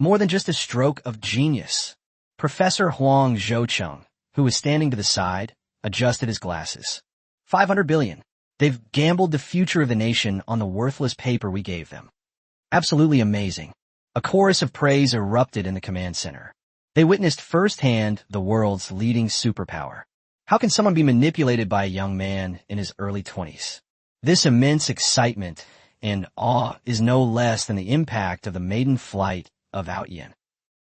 More than just a stroke of genius. Professor Huang Zhoucheng, who was standing to the side, adjusted his glasses. 500 billion. They've gambled the future of the nation on the worthless paper we gave them. Absolutely amazing. A chorus of praise erupted in the command center. They witnessed firsthand the world's leading superpower. How can someone be manipulated by a young man in his early 20s? This immense excitement and awe is no less than the impact of the maiden flight of Ayian.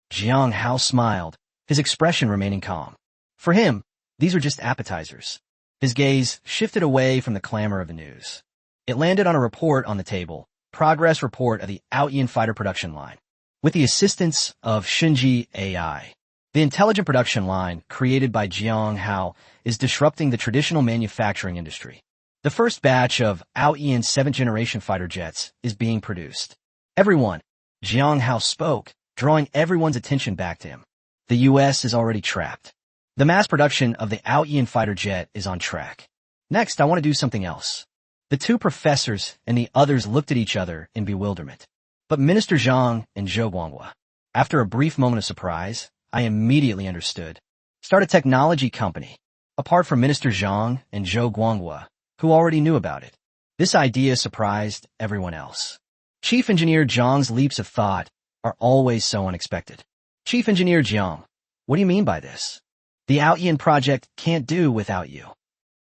Jang Hao smiled, his expression remaining calm. For him, these were just appetizers. His gaze shifted away from the clamor of the news. It landed on a report on the table, progress report of the Ayian fighter production line. With the assistance of Shinji AI, the intelligent production line created by Jang Hao is disrupting the traditional manufacturing industry. The first batch of Ayian 7th Generation fighter jets is being produced. Everyone, Jang Hao spoke, drawing everyone's attention back to him. The U.S. is already trapped. The mass production of the Ayian fighter jet is on track. Next, I want to do something else. The two professors and the others looked at each other in bewilderment. But Minister Zhang and Zhou Guangwa, after a brief moment of surprise, I immediately understood. Start a technology company. Apart from Minister Zhang and Zhou Guangwa, who already knew about it. This idea surprised everyone else. Chief Engineer Zhang's leaps of thought are always so unexpected. Chief Engineer Zhang, what do you mean by this? The Ayian project can't do without you.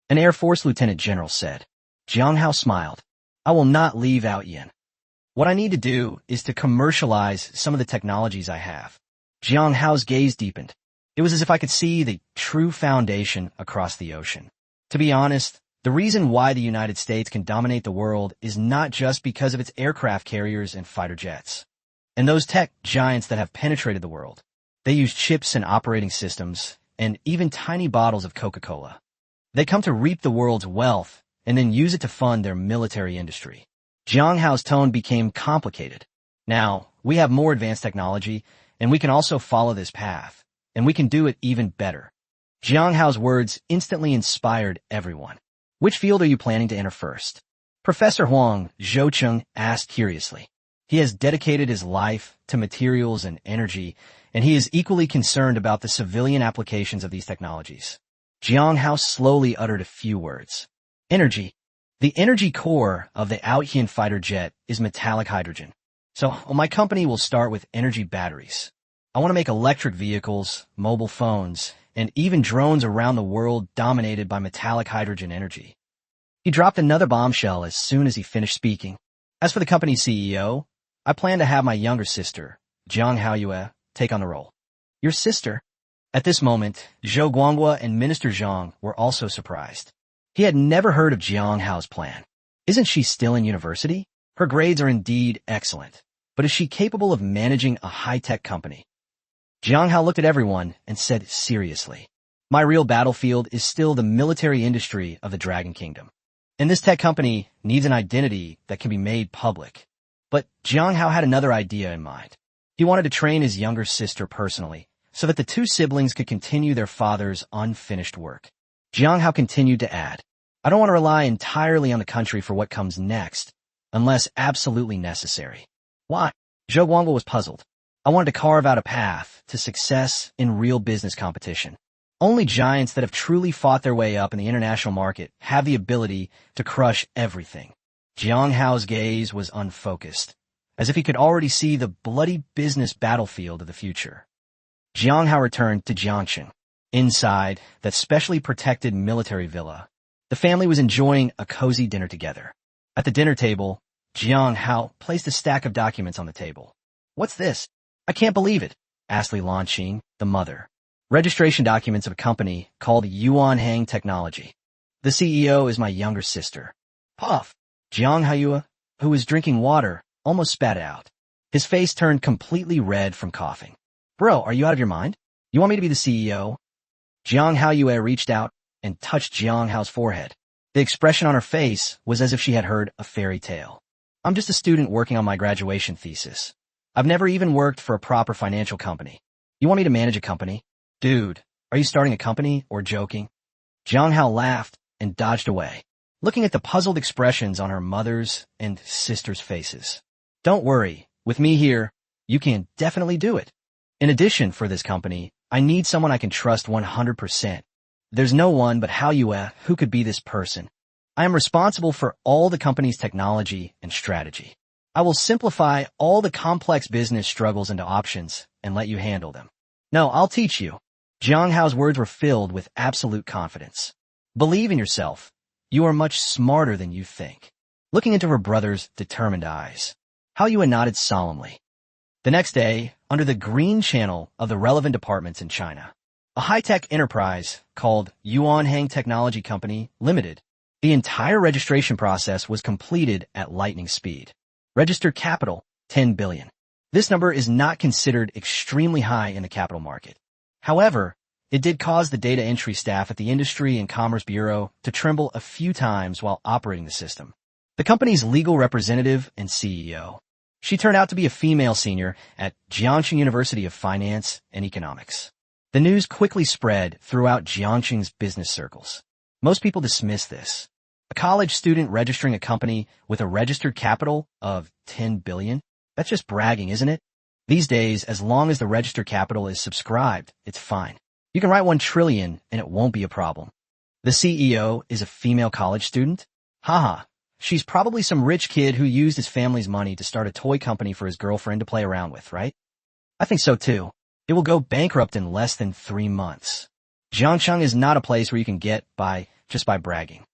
An Air Force Lieutenant General said. Jang Hao smiled. I will not leave Ayian. What I need to do is to commercialize some of the technologies I have. Jang Hao's gaze deepened. It was as if I could see the true foundation across the ocean. To be honest, the reason why the United States can dominate the world is not just because of its aircraft carriers and fighter jets. And those tech giants that have penetrated the world. They use chips and operating systems, and even tiny bottles of Coca-Cola. They come to reap the world's wealth and then use it to fund their military industry. Jang Hao's tone became complicated. Now, we have more advanced technology, and we can also follow this path, and we can do it even better. Jang Hao's words instantly inspired everyone. Which field are you planning to enter first? Professor Huang Zhoucheng asked curiously. He has dedicated his life to materials and energy, and he is equally concerned about the civilian applications of these technologies. Jang Hao slowly uttered a few words. Energy. The energy core of the Ayian fighter jet is metallic hydrogen. So my company will start with energy batteries. I want to make electric vehicles, mobile phones, and even drones around the world dominated by metallic hydrogen energy. He dropped another bombshell as soon as he finished speaking. As for the company's CEO, I plan to have my younger sister, Jang Hao, take on the role. Your sister? At this moment, Zhou Guanghua and Minister Zhang were also surprised. He had never heard of Jang Hao's plan. Isn't she still in university? Her grades are indeed excellent, but is she capable of managing a high-tech company? Jang Hao looked at everyone and said seriously, my real battlefield is still the military industry of the Dragon Kingdom. And this tech company needs an identity that can be made public. But Jang Hao had another idea in mind. He wanted to train his younger sister personally, so that the two siblings could continue their father's unfinished work. Jang Hao continued to add, I don't want to rely entirely on the country for what comes next, unless absolutely necessary. Why? Zhou Guanghua was puzzled. I wanted to carve out a path to success in real business competition. Only giants that have truly fought their way up in the international market have the ability to crush everything. Jang Hao's gaze was unfocused, as if he could already see the bloody business battlefield of the future. Jang Hao returned to Jiangxing. Inside that specially protected military villa, the family was enjoying a cozy dinner together. At the dinner table, Jang Hao placed a stack of documents on the table. What's this? I can't believe it, asked Li Lanqing, the mother. Registration documents of a company called Yuan Hang Technology. The CEO is my younger sister. Puff! Jang Hao, who was drinking water, almost spat out. His face turned completely red from coughing. Bro, are you out of your mind? You want me to be the CEO? Jang Hao reached out and touched Jang Hao's forehead. The expression on her face was as if she had heard a fairy tale. I'm just a student working on my graduation thesis. I've never even worked for a proper financial company. You want me to manage a company? Dude, are you starting a company or joking? Jang Hao laughed and dodged away, looking at the puzzled expressions on her mother's and sister's faces. Don't worry, with me here, you can definitely do it. In addition, for this company, I need someone I can trust 100%. There's no one but Hao who could be this person. I am responsible for all the company's technology and strategy. I will simplify all the complex business struggles into options and let you handle them. No, I'll teach you. Jang Hao's words were filled with absolute confidence. Believe in yourself. You are much smarter than you think. Looking into her brother's determined eyes, Hao nodded solemnly. The next day, under the green channel of the relevant departments in China, a high-tech enterprise called Yuan Hang Technology Company Limited. The entire registration process was completed at lightning speed. Registered capital, 10 billion. This number is not considered extremely high in the capital market. However, it did cause the data entry staff at the Industry and Commerce Bureau to tremble a few times while operating the system. The company's legal representative and CEO. She turned out to be a female senior at Jiangxing University of Finance and Economics. The news quickly spread throughout Jiangxing's business circles. Most people dismiss this. A college student registering a company with a registered capital of 10 billion? That's just bragging, isn't it? These days, as long as the registered capital is subscribed, it's fine. You can write 1 trillion and it won't be a problem. The CEO is a female college student? Haha. She's probably some rich kid who used his family's money to start a toy company for his girlfriend to play around with, right? I think so too. It will go bankrupt in less than 3 months. Jiangxing is not a place where you can get by just by bragging.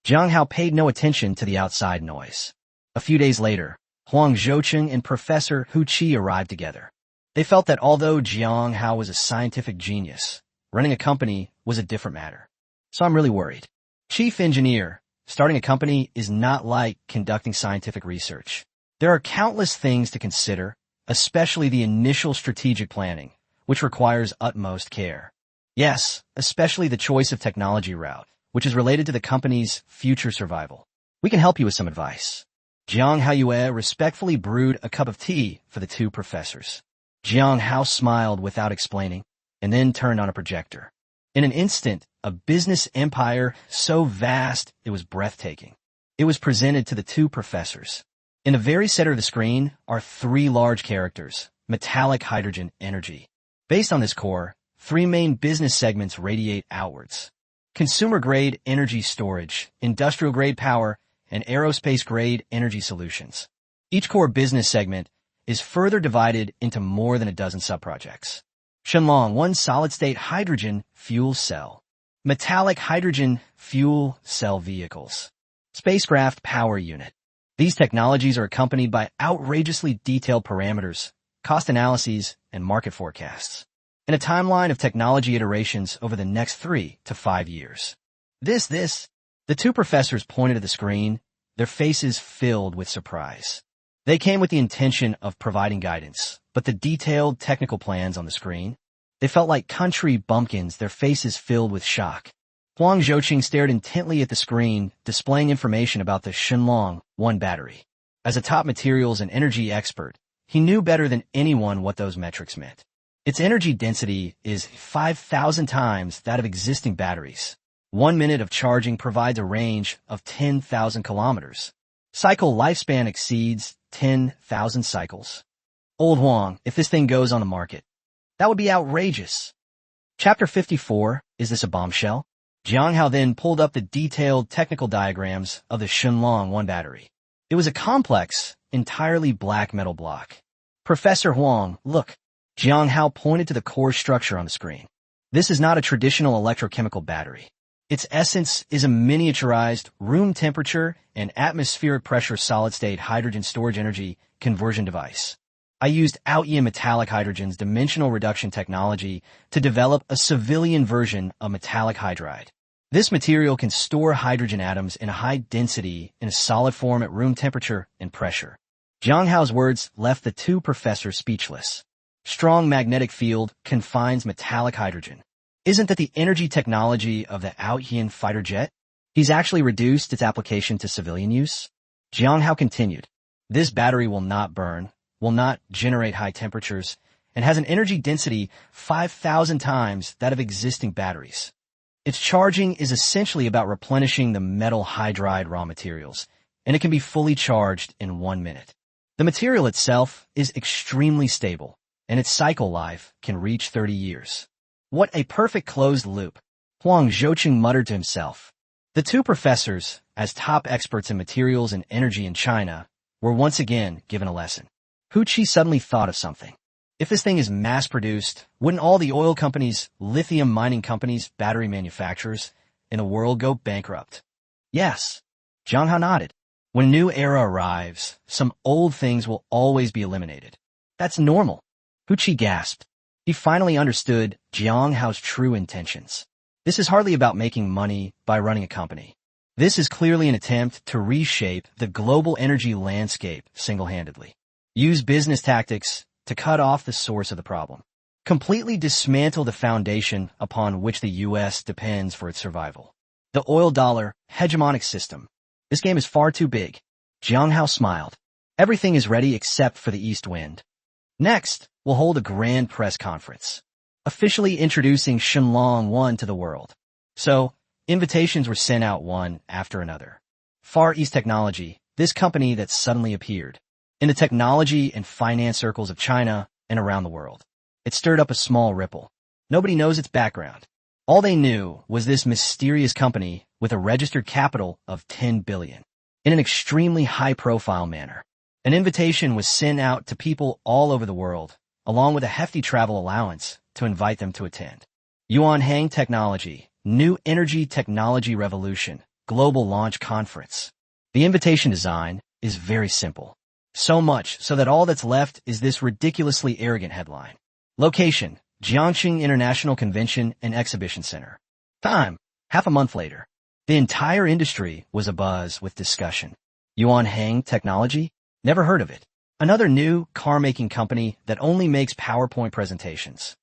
Jang Hao paid no attention to the outside noise. A few days later, Huang Zhoucheng and Professor Hu Qi arrived together. They felt that although Jang Hao was a scientific genius, running a company was a different matter. So I'm really worried. Chief engineer, starting a company is not like conducting scientific research. There are countless things to consider, especially the initial strategic planning, which requires utmost care. Yes, especially the choice of technology route, which is related to the company's future survival. We can help you with some advice. Jang Hao respectfully brewed a cup of tea for the two professors. Jang Hao smiled without explaining, and then turned on a projector. In an instant, a business empire so vast it was breathtaking. It was presented to the two professors. In the very center of the screen are 3 large characters, metallic hydrogen energy. Based on this core, three main business segments radiate outwards: consumer-grade energy storage, industrial-grade power, and aerospace-grade energy solutions. Each core business segment is further divided into more than a dozen subprojects. Shenlong 1 solid-state hydrogen fuel cell, metallic hydrogen fuel cell vehicles, spacecraft power unit. These technologies are accompanied by outrageously detailed parameters, cost analyses, and market forecasts, and a timeline of technology iterations over the next 3 to 5 years. The two professors pointed at the screen, their faces filled with surprise. They came with the intention of providing guidance, but the detailed technical plans on the screen, they felt like country bumpkins, their faces filled with shock. Huang Zhouqing stared intently at the screen, displaying information about the Shenlong 1 battery. As a top materials and energy expert, he knew better than anyone what those metrics meant. Its energy density is 5,000 times that of existing batteries. 1 minute of charging provides a range of 10,000 kilometers. Cycle lifespan exceeds 10,000 cycles. Old Huang, if this thing goes on the market, that would be outrageous. Chapter 54, is this a bombshell? Jang Hao then pulled up the detailed technical diagrams of the Shenlong 1 battery. It was a complex, entirely black metal block. Professor Huang, look. Jang Hao pointed to the core structure on the screen. This is not a traditional electrochemical battery. Its essence is a miniaturized, room temperature and atmospheric pressure solid-state hydrogen storage energy conversion device. I used Ayian metallic hydrogen's dimensional reduction technology to develop a civilian version of metallic hydride. This material can store hydrogen atoms in a high density in a solid form at room temperature and pressure. Jang Hao's words left the two professors speechless. Strong magnetic field confines metallic hydrogen. Isn't that the energy technology of the Ayian fighter jet? He's actually reduced its application to civilian use. Jang Hao continued. This battery will not burn, will not generate high temperatures, and has an energy density 5,000 times that of existing batteries. Its charging is essentially about replenishing the metal hydride raw materials, and it can be fully charged in 1 minute. The material itself is extremely stable, and its cycle life can reach 30 years. What a perfect closed loop, Huang Zhouqing muttered to himself. The two professors, as top experts in materials and energy in China, were once again given a lesson. Hu Qi suddenly thought of something. If this thing is mass-produced, wouldn't all the oil companies, lithium mining companies, battery manufacturers in the world go bankrupt? Yes. Jang Hao nodded. When a new era arrives, some old things will always be eliminated. That's normal. Hu Qi gasped. He finally understood Jang Hao's true intentions. This is hardly about making money by running a company. This is clearly an attempt to reshape the global energy landscape single-handedly. Use business tactics to cut off the source of the problem. Completely dismantle the foundation upon which the U.S. depends for its survival. The oil dollar hegemonic system. This game is far too big. Jang Hao smiled. Everything is ready except for the east wind. Next, we'll hold a grand press conference, officially introducing Shenlong 1 to the world. So, invitations were sent out one after another. Far East Technology, this company that suddenly appeared in the technology and finance circles of China and around the world. It stirred up a small ripple. Nobody knows its background. All they knew was this mysterious company with a registered capital of 10 billion. In an extremely high-profile manner, an invitation was sent out to people all over the world, along with a hefty travel allowance to invite them to attend. Yuan Hang Technology, New Energy Technology Revolution, Global Launch Conference. The invitation design is very simple. So much so that all that's left is this ridiculously arrogant headline. Location, Jiangxing International Convention and Exhibition Center. Time, half a month later. The entire industry was abuzz with discussion. Yuan Hang Technology? Never heard of it. Another new car-making company that only makes PowerPoint presentations.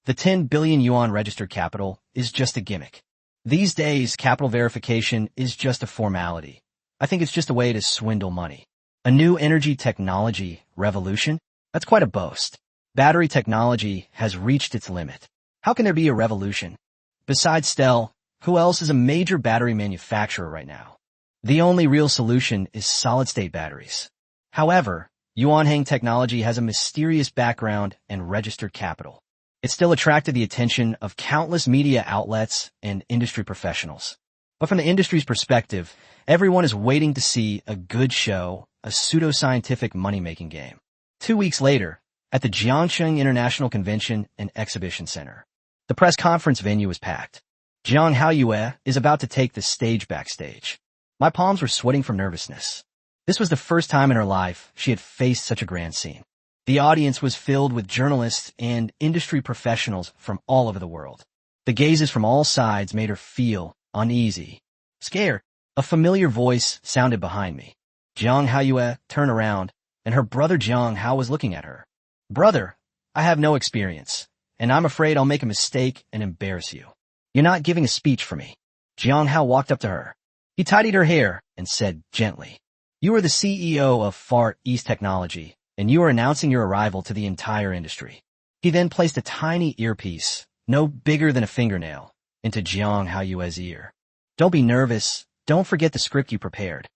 The 10 billion yuan registered capital is just a gimmick. These days, capital verification is just a formality. I think it's just a way to swindle money. A new energy technology revolution? That's quite a boast. Battery technology has reached its limit. How can there be a revolution? Besides Stell, who else is a major battery manufacturer right now? The only real solution is solid-state batteries. However, Yuan Hang Technology has a mysterious background and registered capital. It still attracted the attention of countless media outlets and industry professionals. But from the industry's perspective, everyone is waiting to see a good show, a pseudoscientific money-making game. 2 weeks later, at the Jiangsheng International Convention and Exhibition Center, the press conference venue was packed. Jang Hao is about to take the stage backstage. My palms were sweating from nervousness. This was the first time in her life she had faced such a grand scene. The audience was filled with journalists and industry professionals from all over the world. The gazes from all sides made her feel uneasy, scared. A familiar voice sounded behind me. Jang Hao turned around, and her brother Jang Hao was looking at her. Brother, I have no experience, and I'm afraid I'll make a mistake and embarrass you. You're not giving a speech for me. Jang Hao walked up to her. He tidied her hair and said gently, You are the CEO of Far East Technology, and you are announcing your arrival to the entire industry. He then placed a tiny earpiece, no bigger than a fingernail, into Jang Hao's ear. Don't be nervous. Don't forget the script you prepared.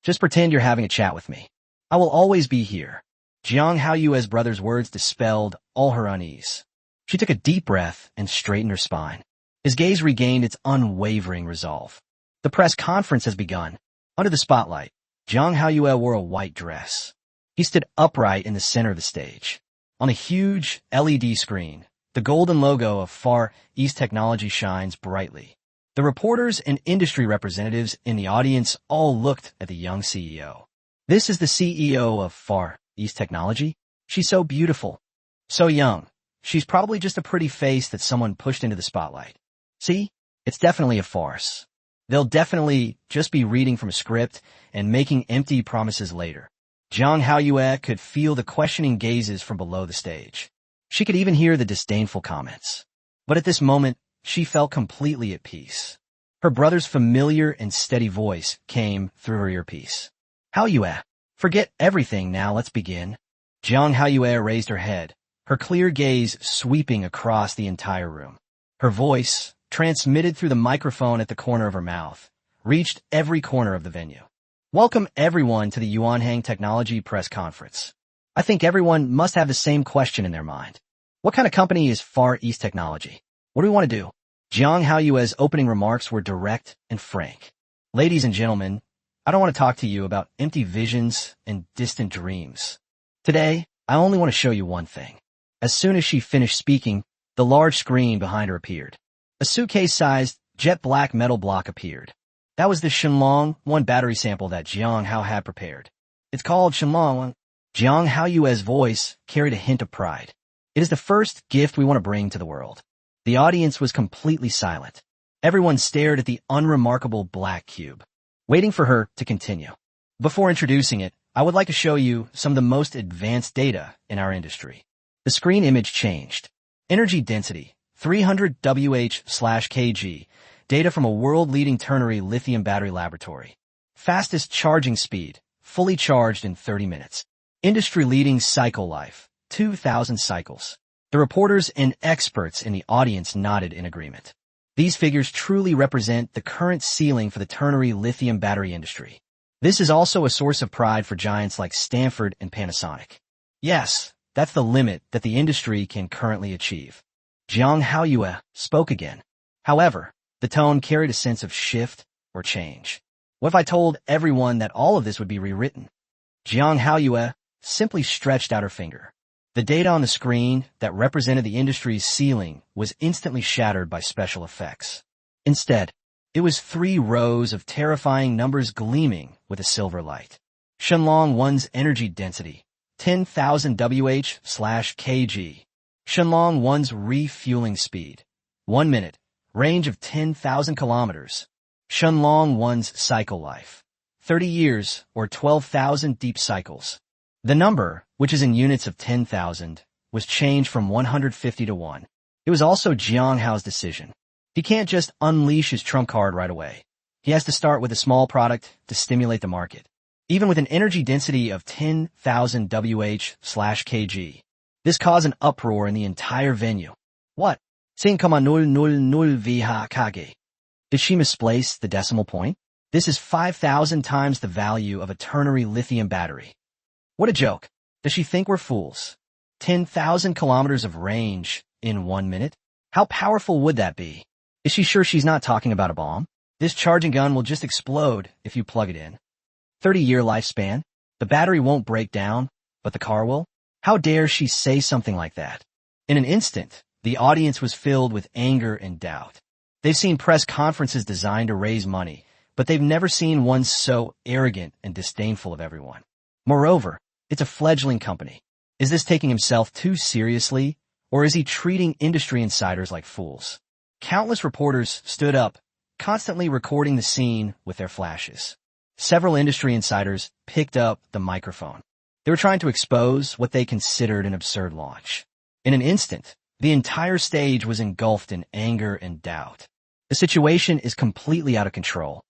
Just pretend you're having a chat with me. I will always be here. Jang Hao's brother's words dispelled all her unease. She took a deep breath and straightened her spine. His gaze regained its unwavering resolve. The press conference has begun. Under the spotlight, Jang Hao wore a white dress. He stood upright in the center of the stage. On a huge LED screen, the golden logo of Far East Technology shines brightly. The reporters and industry representatives in the audience all looked at the young CEO. This is the CEO of Far East Technology? She's so beautiful. So young. She's probably just a pretty face that someone pushed into the spotlight. See? It's definitely a farce. They'll definitely just be reading from a script and making empty promises later. Jang Hao could feel the questioning gazes from below the stage. She could even hear the disdainful comments. But at this moment, she felt completely at peace. Her brother's familiar and steady voice came through her earpiece. Hao, forget everything now, let's begin. Jang Hao raised her head, her clear gaze sweeping across the entire room. Her voice, transmitted through the microphone at the corner of her mouth, reached every corner of the venue. Welcome everyone to the Yuanhang Technology Press Conference. I think everyone must have the same question in their mind. What kind of company is Far East Technology? What do we want to do? Jang Hao's opening remarks were direct and frank. Ladies and gentlemen, I don't want to talk to you about empty visions and distant dreams. Today, I only want to show you one thing. As soon as she finished speaking, the large screen behind her appeared. A suitcase-sized, jet-black metal block appeared. That was the Shenlong 1 battery sample that Jang Hao had prepared. It's called Shenlong 1. Jang Hao's voice carried a hint of pride. It is the first gift we want to bring to the world. The audience was completely silent. Everyone stared at the unremarkable black cube, waiting for her to continue. Before introducing it, I would like to show you some of the most advanced data in our industry. The screen image changed. Energy density, 300 Wh/kg. Data from a world-leading ternary lithium battery laboratory. Fastest charging speed, fully charged in 30 minutes. Industry-leading cycle life, 2,000 cycles. The reporters and experts in the audience nodded in agreement. These figures truly represent the current ceiling for the ternary lithium battery industry. This is also a source of pride for giants like Stanford and Panasonic. Yes, that's the limit that the industry can currently achieve. Jang Hao spoke again. However, the tone carried a sense of shift or change. What if I told everyone that all of this would be rewritten? Jang Hao simply stretched out her finger. The data on the screen that represented the industry's ceiling was instantly shattered by special effects. Instead, it was 3 rows of terrifying numbers gleaming with a silver light. Shenlong 1's energy density, 10,000 Wh/kg. Shenlong 1's refueling speed, 1 minute. Range of 10,000 kilometers. Shenlong 1's cycle life, 30 years or 12,000 deep cycles. The number, which is in units of 10,000, was changed from 150 to 1. It was also Jang Hao's decision. He can't just unleash his trump card right away. He has to start with a small product to stimulate the market. Even with an energy density of 10,000 Wh/kg. This caused an uproar in the entire venue. What? 10,000 Wh/kg. Did she misplace the decimal point? This is 5,000 times the value of a ternary lithium battery. What a joke. Does she think we're fools? 10,000 kilometers of range, in 1 minute? How powerful would that be? Is she sure she's not talking about a bomb? This charging gun will just explode if you plug it in. 30-year lifespan? The battery won't break down, but the car will? How dare she say something like that? In an instant, the audience was filled with anger and doubt. They've seen press conferences designed to raise money, but they've never seen one so arrogant and disdainful of everyone. Moreover, it's a fledgling company. Is this taking himself too seriously, or is he treating industry insiders like fools? Countless reporters stood up, constantly recording the scene with their flashes. Several industry insiders picked up the microphone. They were trying to expose what they considered an absurd launch. In an instant, the entire stage was engulfed in anger and doubt. The situation is completely out of control.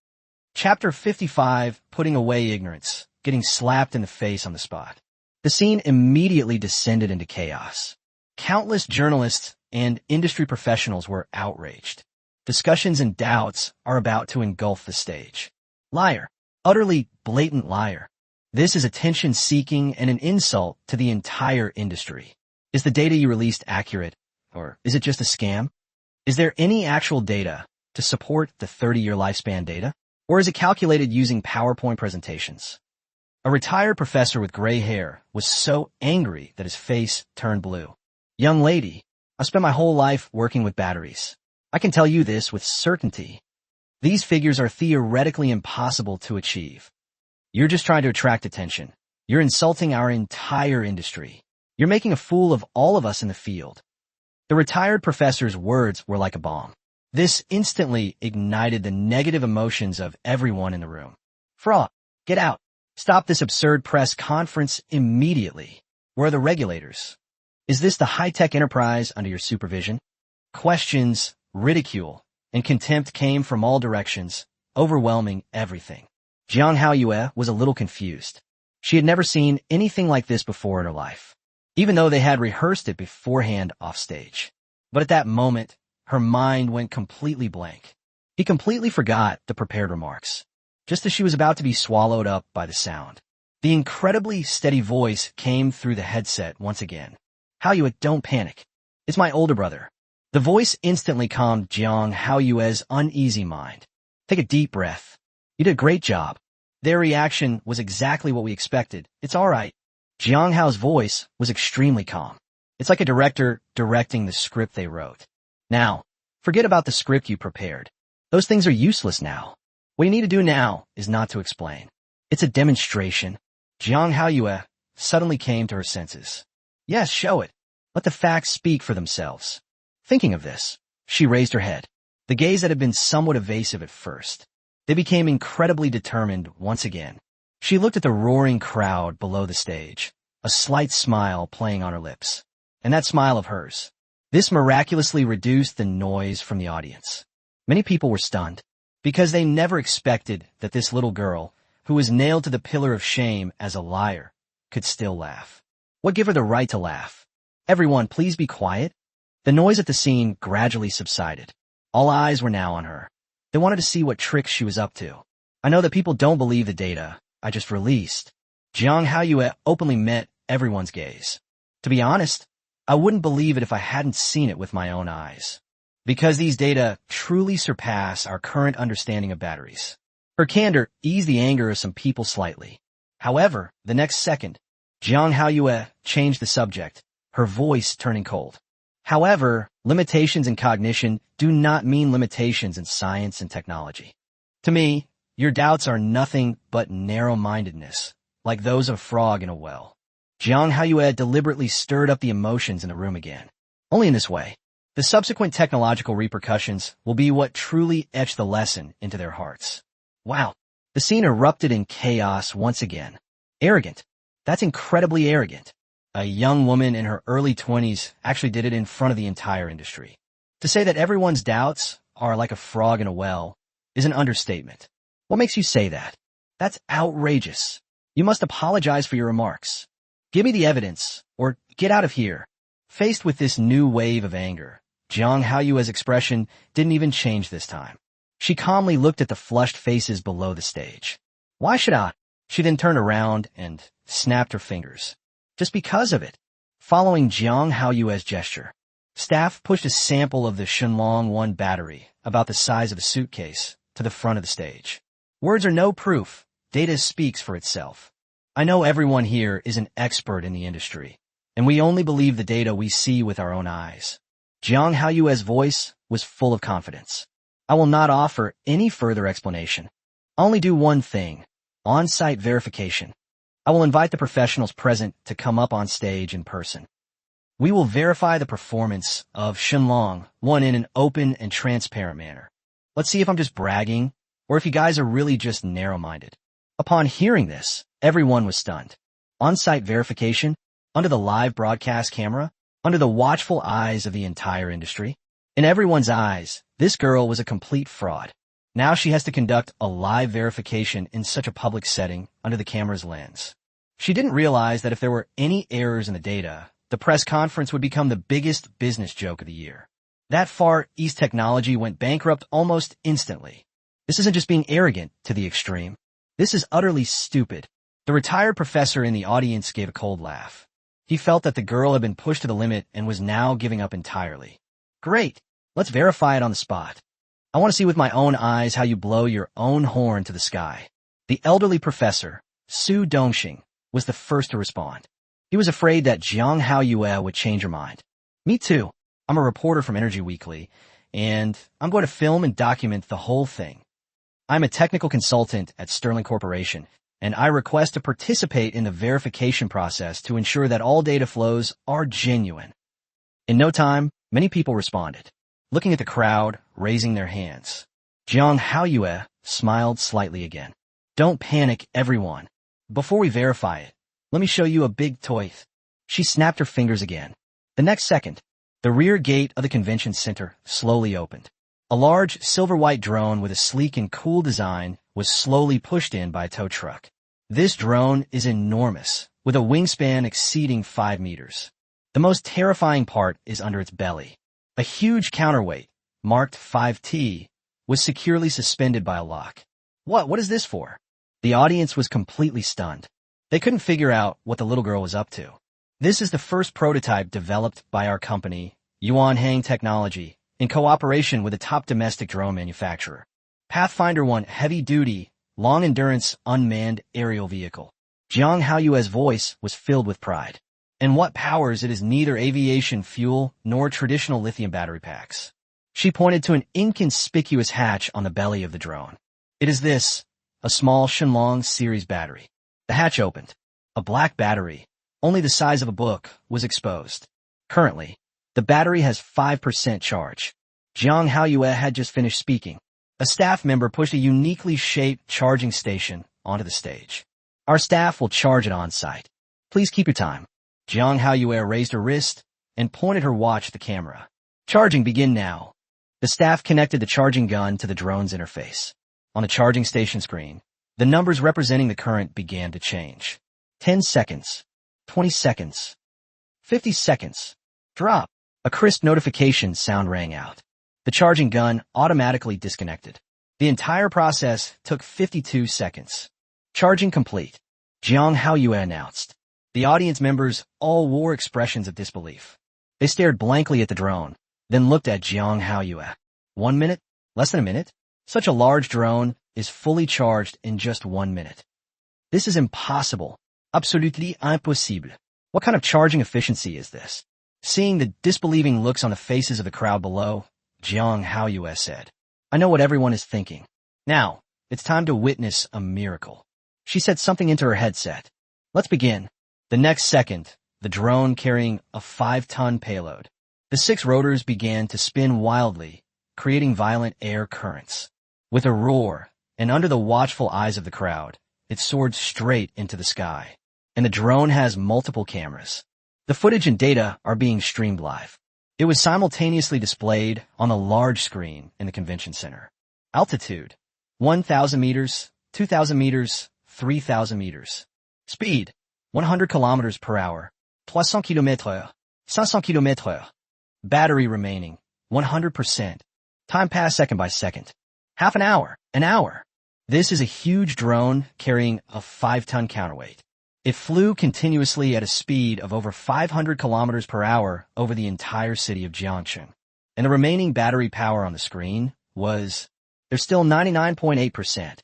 Chapter 55, Putting Away Ignorance, getting slapped in the face on the spot. The scene immediately descended into chaos. Countless journalists and industry professionals were outraged. Discussions and doubts are about to engulf the stage. Liar. Utterly blatant liar. This is attention-seeking and an insult to the entire industry. Is the data you released accurate, or is it just a scam? Is there any actual data to support the 30-year lifespan data, or is it calculated using PowerPoint presentations? A retired professor with gray hair was so angry that his face turned blue. Young lady, I've spent my whole life working with batteries. I can tell you this with certainty. These figures are theoretically impossible to achieve. You're just trying to attract attention. You're insulting our entire industry. You're making a fool of all of us in the field. The retired professor's words were like a bomb. This instantly ignited the negative emotions of everyone in the room. Fraud, get out. Stop this absurd press conference immediately. Where are the regulators? Is this the high-tech enterprise under your supervision? Questions, ridicule, and contempt came from all directions, overwhelming everything. Jang Hao was a little confused. She had never seen anything like this before in her life, even though they had rehearsed it beforehand off stage. But at that moment, her mind went completely blank. He completely forgot the prepared remarks, just as she was about to be swallowed up by the sound. The incredibly steady voice came through the headset once again. Hao, don't panic. It's my older brother. The voice instantly calmed Jang Hao's uneasy mind. Take a deep breath. You did a great job. Their reaction was exactly what we expected. It's all right. Jang Hao's voice was extremely calm. It's like a director directing the script they wrote. Now, forget about the script you prepared. Those things are useless now. What you need to do now is not to explain. It's a demonstration. Jang Hao suddenly came to her senses. Yes, show it. Let the facts speak for themselves. Thinking of this, she raised her head. The gaze that had been somewhat evasive at first, they became incredibly determined once again. She looked at the roaring crowd below the stage, a slight smile playing on her lips. And that smile of hers. This miraculously reduced the noise from the audience. Many people were stunned, because they never expected that this little girl, who was nailed to the pillar of shame as a liar, could still laugh. What gave her the right to laugh? Everyone, please be quiet. The noise at the scene gradually subsided. All eyes were now on her. They wanted to see what tricks she was up to. I know that people don't believe the data I just released. Jang Hao openly met everyone's gaze. To be honest, I wouldn't believe it if I hadn't seen it with my own eyes. Because these data truly surpass our current understanding of batteries. Her candor eased the anger of some people slightly. However, the next second, Jang Hao changed the subject, her voice turning cold. However, limitations in cognition do not mean limitations in science and technology. To me, your doubts are nothing but narrow-mindedness, like those of a frog in a well. Jang Hao deliberately stirred up the emotions in the room again. Only in this way. The subsequent technological repercussions will be what truly etch the lesson into their hearts. Wow. The scene erupted in chaos once again. Arrogant. That's incredibly arrogant. A young woman in her early 20s actually did it in front of the entire industry. To say that everyone's doubts are like a frog in a well is an understatement. What makes you say that? That's outrageous. You must apologize for your remarks. Give me the evidence, or get out of here. Faced with this new wave of anger, Jang Hao's expression didn't even change this time. She calmly looked at the flushed faces below the stage. Why should I? She then turned around and snapped her fingers. Just because of it. Following Jang Hao's gesture, Staff pushed a sample of the Shenlong 1 battery, about the size of a suitcase, to the front of the stage. Words are no proof. Data speaks for itself. I know everyone here is an expert in the industry, and we only believe the data we see with our own eyes. Jang Hao's voice was full of confidence. I will not offer any further explanation. I'll only do one thing: on-site verification. I will invite the professionals present to come up on stage in person. We will verify the performance of Shenlong 1 in an open and transparent manner. Let's see if I'm just bragging, or if you guys are really just narrow-minded. Upon hearing this, everyone was stunned. On-site verification, under the live broadcast camera, under the watchful eyes of the entire industry. In everyone's eyes, this girl was a complete fraud. Now she has to conduct a live verification in such a public setting under the camera's lens. She didn't realize that if there were any errors in the data, the press conference would become the biggest business joke of the year. That Far East technology went bankrupt almost instantly. This isn't just being arrogant to the extreme. This is utterly stupid. The retired professor in the audience gave a cold laugh. He felt that the girl had been pushed to the limit and was now giving up entirely. Great. Let's verify it on the spot. I want to see with my own eyes how you blow your own horn to the sky. The elderly professor, Su Dongxing, was the first to respond. He was afraid that Jang Hao would change her mind. Me too. I'm a reporter from Energy Weekly, and I'm going to film and document the whole thing. I'm a technical consultant at Sterling Corporation, and I request to participate in the verification process to ensure that all data flows are genuine. In no time, many people responded, looking at the crowd, raising their hands. Jang Hao smiled slightly again. Don't panic, everyone. Before we verify it, let me show you a big toy. She snapped her fingers again. The next second, the rear gate of the convention center slowly opened. A large silver-white drone with a sleek and cool design was slowly pushed in by a tow truck. This drone is enormous, with a wingspan exceeding 5 meters. The most terrifying part is under its belly. A huge counterweight, marked 5T, was securely suspended by a lock. What is this for? The audience was completely stunned. They couldn't figure out what the little girl was up to. This is the first prototype developed by our company, Yuan Hang Technology, in cooperation with a top domestic drone manufacturer. Pathfinder 1 heavy-duty, long-endurance, unmanned aerial vehicle. Jang Hao's voice was filled with pride. And what powers it is neither aviation fuel nor traditional lithium battery packs. She pointed to an inconspicuous hatch on the belly of the drone. It is this, a small Shenlong series battery. The hatch opened. A black battery, only the size of a book, was exposed. Currently, the battery has 5% charge. Jang Hao had just finished speaking. A staff member pushed a uniquely shaped charging station onto the stage. Our staff will charge it on site. Please keep your time. Jang Hao raised her wrist and pointed her watch at the camera. Charging begin now. The staff connected the charging gun to the drone's interface. On the charging station screen, the numbers representing the current began to change. 10 seconds, 20 seconds, 50 seconds. Drop. A crisp notification sound rang out. The charging gun automatically disconnected. The entire process took 52 seconds. Charging complete. Jang Hao announced. The audience members all wore expressions of disbelief. They stared blankly at the drone, then looked at Jang Hao. 1 minute? Less than a minute? Such a large drone is fully charged in just 1 minute. This is impossible. Absolutely impossible. What kind of charging efficiency is this? Seeing the disbelieving looks on the faces of the crowd below, Jang Hao said, I know what everyone is thinking. Now, it's time to witness a miracle. She said something into her headset. Let's begin. The next second, the drone carrying a 5-ton payload. The 6 rotors began to spin wildly, creating violent air currents. With a roar, and under the watchful eyes of the crowd, it soared straight into the sky. And the drone has multiple cameras. The footage and data are being streamed live. It was simultaneously displayed on a large screen in the convention center. Altitude, 1,000 meters, 2,000 meters, 3,000 meters. Speed, 100 kilometers per hour, 300 kilomètres, 500 kilomètres. Battery remaining, 100%. Time passed second by second. Half an hour. This is a huge drone carrying a 5-ton counterweight. It flew continuously at a speed of over 500 kilometers per hour over the entire city of Jiangchen. And the remaining battery power on the screen was, there's still 99.8%.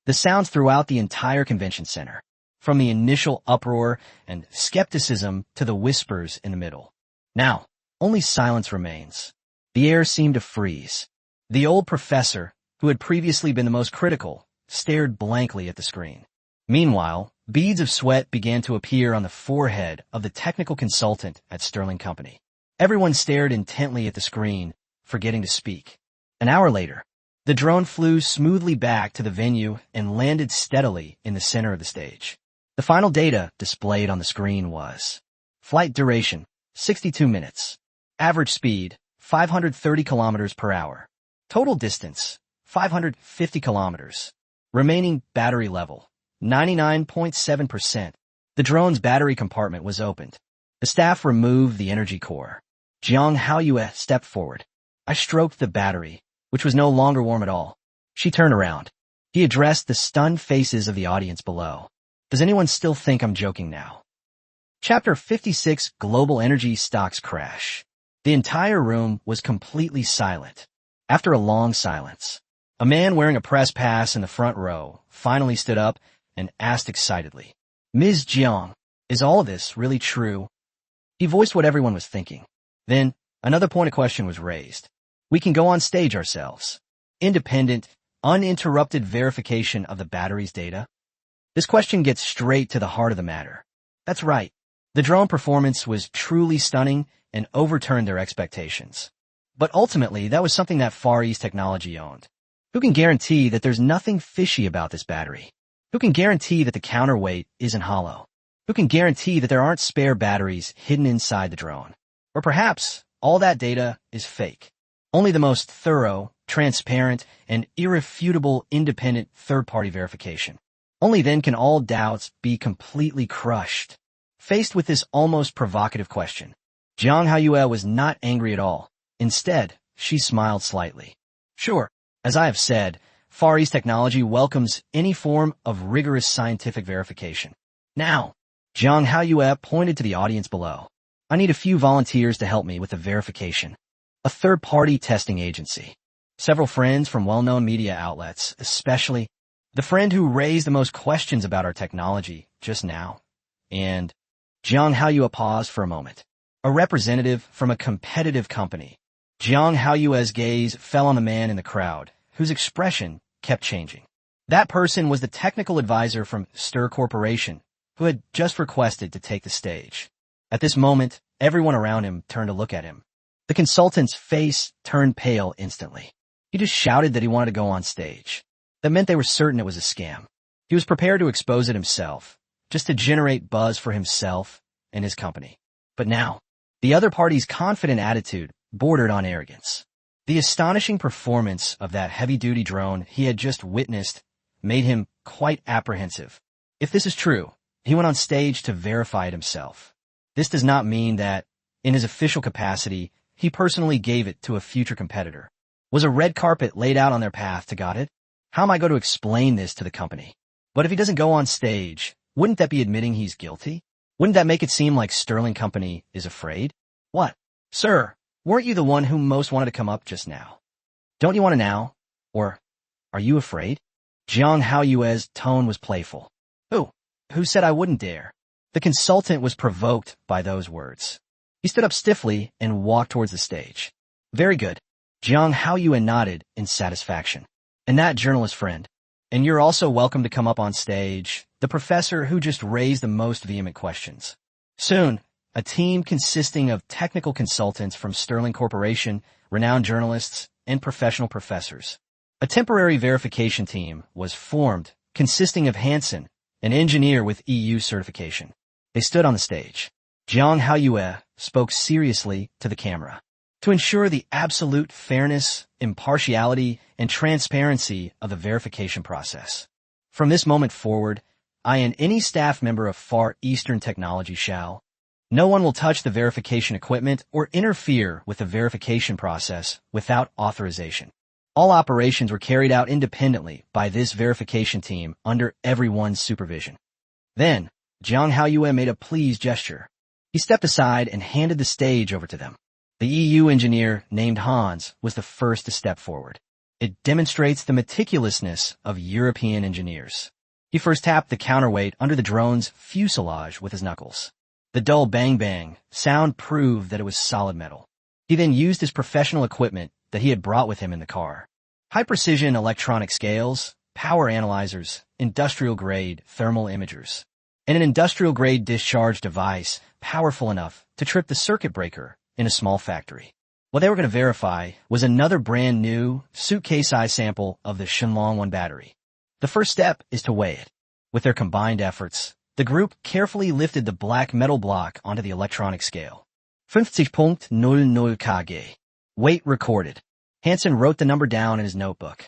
The sounds throughout the entire convention center, from the initial uproar and skepticism to the whispers in the middle. Now, only silence remains. The air seemed to freeze. The old professor, who had previously been the most critical, stared blankly at the screen. Meanwhile, beads of sweat began to appear on the forehead of the technical consultant at Sterling Company. Everyone stared intently at the screen, forgetting to speak. An hour later, the drone flew smoothly back to the venue and landed steadily in the center of the stage. The final data displayed on the screen was flight duration, 62 minutes. Average speed, 530 kilometers per hour. Total distance, 550 kilometers. Remaining battery level, 99.7%. The drone's battery compartment was opened. The staff removed the energy core. Jang Hao stepped forward. I stroked the battery, which was no longer warm at all. She turned around. He addressed the stunned faces of the audience below. Does anyone still think I'm joking now? Chapter 56, Global Energy Stocks Crash. The entire room was completely silent. After a long silence, a man wearing a press pass in the front row finally stood up and asked excitedly, Ms. Jiang, is all of this really true? He voiced what everyone was thinking. Then, another point of question was raised. We can go on stage ourselves. Independent, uninterrupted verification of the battery's data? This question gets straight to the heart of the matter. That's right. The drone performance was truly stunning and overturned their expectations. But ultimately, that was something that Far East Technology owned. Who can guarantee that there's nothing fishy about this battery? Who can guarantee that the counterweight isn't hollow? Who can guarantee that there aren't spare batteries hidden inside the drone? Or perhaps all that data is fake. Only the most thorough, transparent, and irrefutable independent third-party verification. Only then can all doubts be completely crushed. Faced with this almost provocative question, Jang Hao was not angry at all. Instead, she smiled slightly. Sure, as I have said, Far East Technology welcomes any form of rigorous scientific verification. Now, Jang Hao pointed to the audience below. I need a few volunteers to help me with the verification. A third-party testing agency. Several friends from well-known media outlets, especially the friend who raised the most questions about our technology just now. And Jang Hao paused for a moment. A representative from a competitive company. Jang Hao's gaze fell on the man in the crowd, whose expression kept changing. That person was the technical advisor from Stir Corporation, who had just requested to take the stage. At this moment, everyone around him turned to look at him. The consultant's face turned pale instantly. He just shouted that he wanted to go on stage. That meant they were certain it was a scam. He was prepared to expose it himself, just to generate buzz for himself and his company. But now, the other party's confident attitude bordered on arrogance. The astonishing performance of that heavy-duty drone he had just witnessed made him quite apprehensive. If this is true, he went on stage to verify it himself. This does not mean that, in his official capacity, he personally gave it to a future competitor. Was a red carpet laid out on their path to got it? How am I going to explain this to the company? But if he doesn't go on stage, wouldn't that be admitting he's guilty? Wouldn't that make it seem like Sterling Company is afraid? What? Sir, weren't you the one who most wanted to come up just now? Don't you want to now? Or, are you afraid? Jang Hao's tone was playful. Who said I wouldn't dare? The consultant was provoked by those words. He stood up stiffly and walked towards the stage. Very good. Jang Hao nodded in satisfaction. And that journalist friend. And you're also welcome to come up on stage, the professor who just raised the most vehement questions. Soon, a team consisting of technical consultants from Sterling Corporation, renowned journalists, and professional professors. A temporary verification team was formed, consisting of Hansen, an engineer with EU certification. They stood on the stage. Jang Hao spoke seriously to the camera. To ensure the absolute fairness, impartiality, and transparency of the verification process. From this moment forward, I and any staff member of Far Eastern Technology shall. No one will touch the verification equipment or interfere with the verification process without authorization. All operations were carried out independently by this verification team under everyone's supervision. Then, Jang Hao made a pleased gesture. He stepped aside and handed the stage over to them. The EU engineer, named Hans, was the first to step forward. It demonstrates the meticulousness of European engineers. He first tapped the counterweight under the drone's fuselage with his knuckles. The dull bang-bang sound proved that it was solid metal. He then used his professional equipment that he had brought with him in the car. High-precision electronic scales, power analyzers, industrial-grade thermal imagers, and an industrial-grade discharge device powerful enough to trip the circuit breaker in a small factory. What they were going to verify was another brand-new, suitcase-sized sample of the Shenlong 1 battery. The first step is to weigh it. With their combined efforts, the group carefully lifted the black metal block onto the electronic scale. 50.00 kg. Weight recorded. Hansen wrote the number down in his notebook.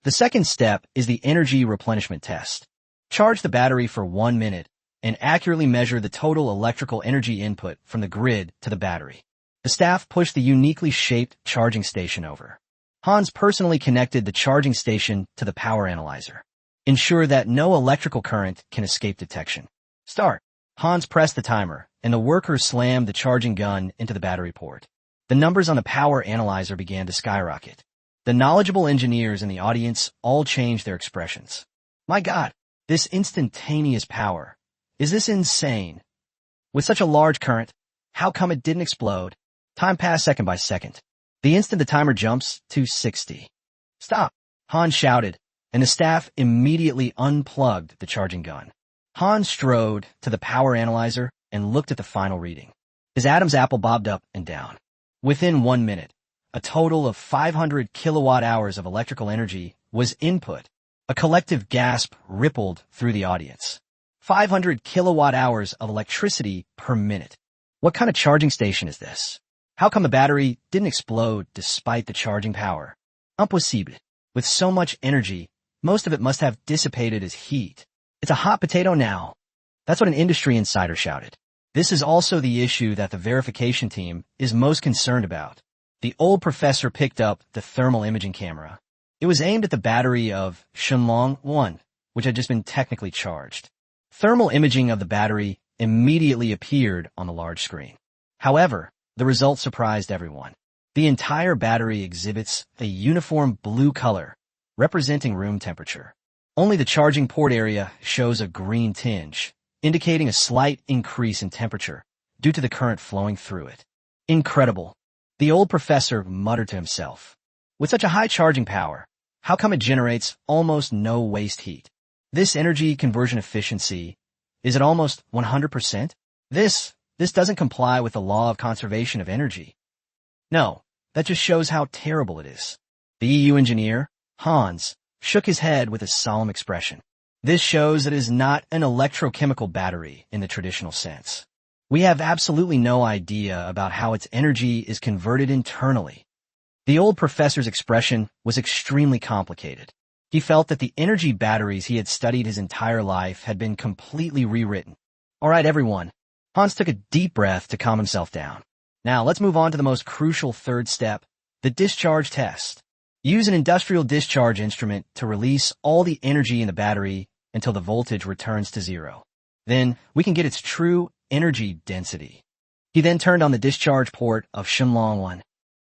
The second step is the energy replenishment test. Charge the battery for 1 minute and accurately measure the total electrical energy input from the grid to the battery. The staff pushed the uniquely shaped charging station over. Hans personally connected the charging station to the power analyzer. Ensure that no electrical current can escape detection. Start. Hans pressed the timer, and the worker slammed the charging gun into the battery port. The numbers on the power analyzer began to skyrocket. The knowledgeable engineers in the audience all changed their expressions. My God, this instantaneous power. Is this insane? With such a large current, how come it didn't explode? Time passed second by second. The instant the timer jumps to 60. Stop, Hans shouted, and the staff immediately unplugged the charging gun. Hans strode to the power analyzer and looked at the final reading. His Adam's apple bobbed up and down. Within 1 minute, a total of 500 kilowatt-hours of electrical energy was input. A collective gasp rippled through the audience. 500 kilowatt-hours of electricity per minute. What kind of charging station is this? How come the battery didn't explode despite the charging power? Impossible. With so much energy, most of it must have dissipated as heat. It's a hot potato now. That's what an industry insider shouted. This is also the issue that the verification team is most concerned about. The old professor picked up the thermal imaging camera. It was aimed at the battery of Shenlong 1, which had just been technically charged. Thermal imaging of the battery immediately appeared on the large screen. However, the results surprised everyone. The entire battery exhibits a uniform blue color, representing room temperature. Only the charging port area shows a green tinge, indicating a slight increase in temperature due to the current flowing through it. Incredible. The old professor muttered to himself. With such a high charging power, how come it generates almost no waste heat? This energy conversion efficiency, is it almost 100%? This doesn't comply with the law of conservation of energy. No, that just shows how terrible it is. The EU engineer, Hans, shook his head with a solemn expression. This shows that it is not an electrochemical battery in the traditional sense. We have absolutely no idea about how its energy is converted internally. The old professor's expression was extremely complicated. He felt that the energy batteries he had studied his entire life had been completely rewritten. All right, everyone. Hans took a deep breath to calm himself down. Now, let's move on to the most crucial third step, the discharge test. Use an industrial discharge instrument to release all the energy in the battery until the voltage returns to zero. Then, we can get its true energy density. He then turned on the discharge port of Shenlong 1.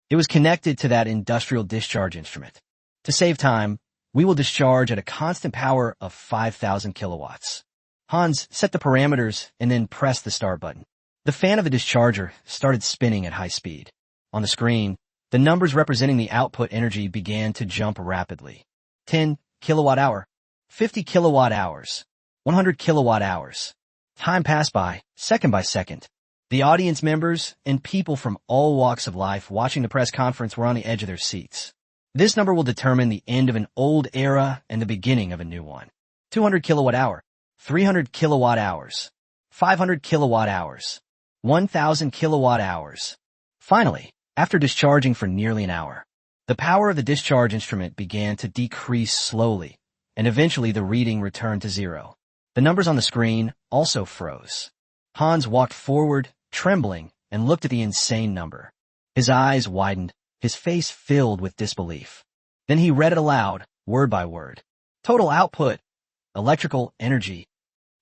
It was connected to that industrial discharge instrument. To save time, we will discharge at a constant power of 5,000 kilowatts. Hans set the parameters and then pressed the start button. The fan of the discharger started spinning at high speed. On the screen, the numbers representing the output energy began to jump rapidly. 10 kilowatt hour, 50 kilowatt hours, 100 kilowatt hours. Time passed by, second by second. The audience members and people from all walks of life watching the press conference were on the edge of their seats. This number will determine the end of an old era and the beginning of a new one. 200 kilowatt hour, 300 kilowatt hours, 500 kilowatt hours, 1,000 kilowatt hours. Finally, after discharging for nearly an hour, the power of the discharge instrument began to decrease slowly, and eventually the reading returned to zero. The numbers on the screen also froze. Hans walked forward, trembling, and looked at the insane number. His eyes widened, his face filled with disbelief. Then he read it aloud, word by word. Total output, electrical energy,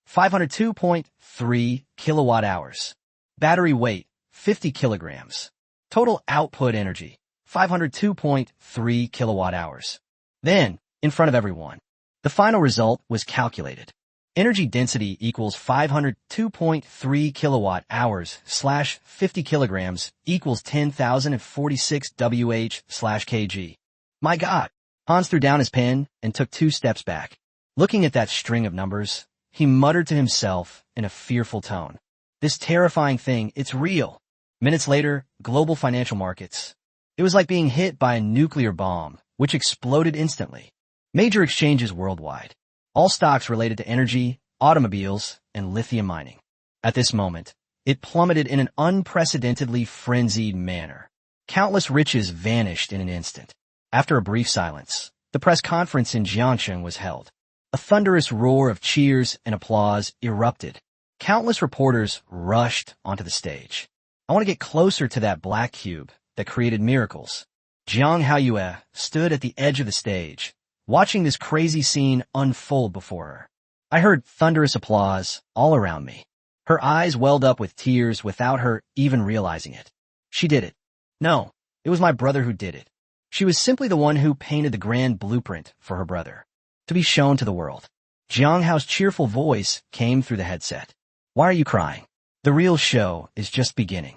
502.3 kilowatt hours. Battery weight, 50 kilograms. Total output energy, 502.3 kilowatt hours. Then, in front of everyone, the final result was calculated. Energy density equals 502.3 kilowatt hours slash 50 kilograms equals 10,046 Wh slash kg. My God! Hans threw down his pen and took 2 steps back. Looking at that string of numbers, he muttered to himself in a fearful tone. This terrifying thing, it's real. Minutes later, global financial markets. It was like being hit by a nuclear bomb, which exploded instantly. Major exchanges worldwide. All stocks related to energy, automobiles, and lithium mining. At this moment, it plummeted in an unprecedentedly frenzied manner. Countless riches vanished in an instant. After a brief silence, the press conference in Jiangcheng was held. A thunderous roar of cheers and applause erupted. Countless reporters rushed onto the stage. I want to get closer to that black cube that created miracles. Jang Hao stood at the edge of the stage, watching this crazy scene unfold before her. I heard thunderous applause all around me. Her eyes welled up with tears without her even realizing it. She did it. No, it was my brother who did it. She was simply the one who painted the grand blueprint for her brother, to be shown to the world. Jang Hao's cheerful voice came through the headset. Why are you crying? The real show is just beginning.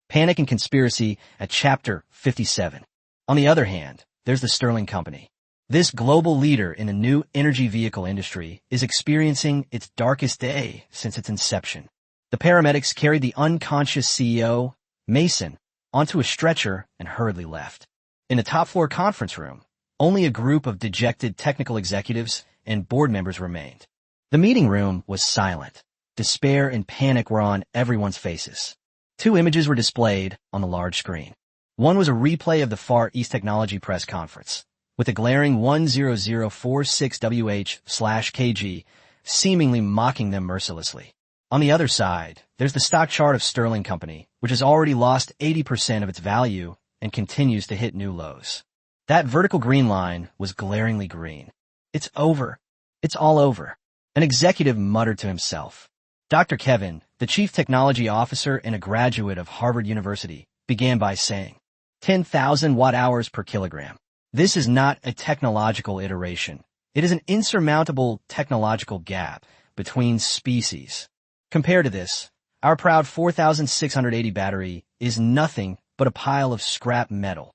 Panic and Conspiracy at Chapter 57. On the other hand, there's the Sterling Company. This global leader in a new energy vehicle industry is experiencing its darkest day since its inception. The paramedics carried the unconscious CEO, Mason, onto a stretcher and hurriedly left. In a top-floor conference room, only a group of dejected technical executives and board members remained. The meeting room was silent. Despair and panic were on everyone's faces. 2 images were displayed on the large screen. One was a replay of the Far East Technology press conference, with a glaring 10046 Wh/kg seemingly mocking them mercilessly. On the other side, there's the stock chart of Sterling Company, which has already lost 80% of its value and continues to hit new lows. That vertical green line was glaringly green. It's over. It's all over. An executive muttered to himself. Dr. Kevin, the chief technology officer and a graduate of Harvard University, began by saying, 10,000 watt-hours per kilogram. This is not a technological iteration. It is an insurmountable technological gap between species. Compared to this, our proud 4680 battery is nothing but a pile of scrap metal.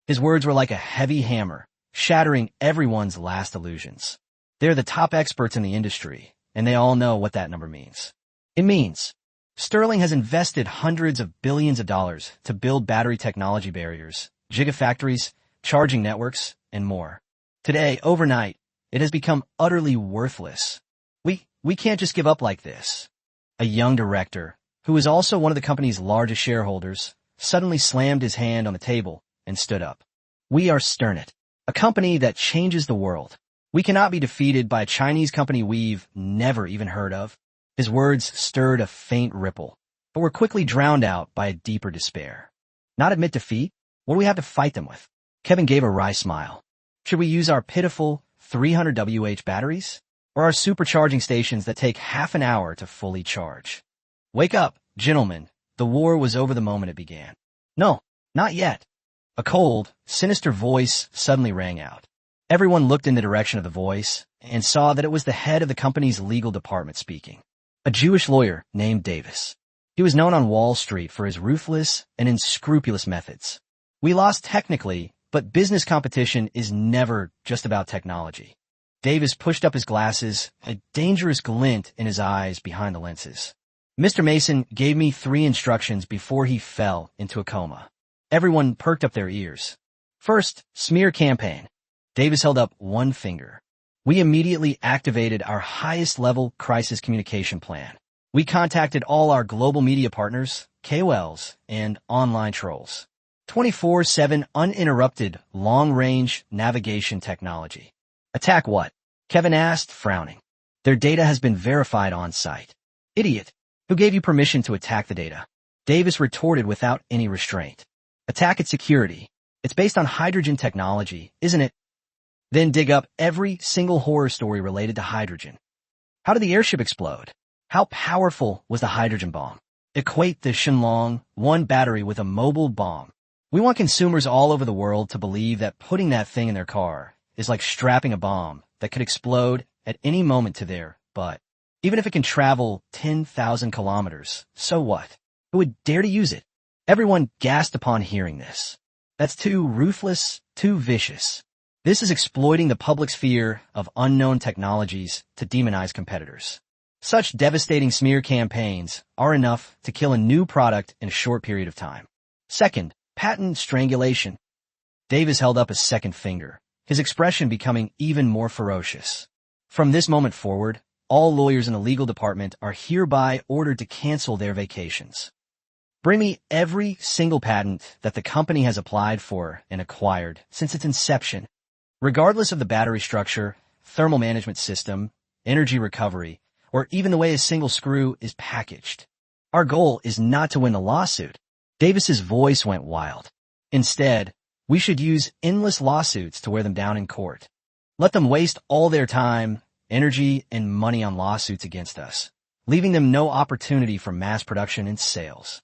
His words were like a heavy hammer, shattering everyone's last illusions. They're the top experts in the industry, and they all know what that number means. It means Sterling has invested hundreds of billions of dollars to build battery technology barriers, gigafactories, charging networks, and more. Today, overnight, it has become utterly worthless. We can't just give up like this. A young director, who is also one of the company's largest shareholders, suddenly slammed his hand on the table and stood up. We are Sternet, a company that changes the world. We cannot be defeated by a Chinese company we've never even heard of. His words stirred a faint ripple, but were quickly drowned out by a deeper despair. Not admit defeat? What do we have to fight them with? Kevin gave a wry smile. Should we use our pitiful 300 Wh batteries? Or our supercharging stations that take half an hour to fully charge? Wake up, gentlemen. The war was over the moment it began. No, not yet. A cold, sinister voice suddenly rang out. Everyone looked in the direction of the voice and saw that it was the head of the company's legal department speaking. A Jewish lawyer named Davis. He was known on Wall Street for his ruthless and unscrupulous methods. We lost technically, but business competition is never just about technology. Davis pushed up his glasses, a dangerous glint in his eyes behind the lenses. Mr. Mason gave me 3 instructions before he fell into a coma. Everyone perked up their ears. First, smear campaign. Davis held up one finger. We immediately activated our highest-level crisis communication plan. We contacted all our global media partners, KOLs, and online trolls. 24/7 uninterrupted long-range navigation technology. Attack what? Kevin asked, frowning. Their data has been verified on site. Idiot. Who gave you permission to attack the data? Davis retorted without any restraint. Attack its security. It's based on hydrogen technology, isn't it? Then dig up every single horror story related to hydrogen. How did the airship explode? How powerful was the hydrogen bomb? Equate the Shenlong 1 battery with a mobile bomb. We want consumers all over the world to believe that putting that thing in their car is like strapping a bomb that could explode at any moment to their butt. Even if it can travel 10,000 kilometers, so what? Who would dare to use it? Everyone gasped upon hearing this. That's too ruthless, too vicious. This is exploiting the public's fear of unknown technologies to demonize competitors. Such devastating smear campaigns are enough to kill a new product in a short period of time. Second, patent strangulation. Davis held up his second finger, his expression becoming even more ferocious. From this moment forward, all lawyers in the legal department are hereby ordered to cancel their vacations. Bring me every single patent that the company has applied for and acquired since its inception, regardless of the battery structure, thermal management system, energy recovery, or even the way a single screw is packaged. Our goal is not to win the lawsuit. Davis's voice went wild. Instead, we should use endless lawsuits to wear them down in court. Let them waste all their time, energy, and money on lawsuits against us, leaving them no opportunity for mass production and sales.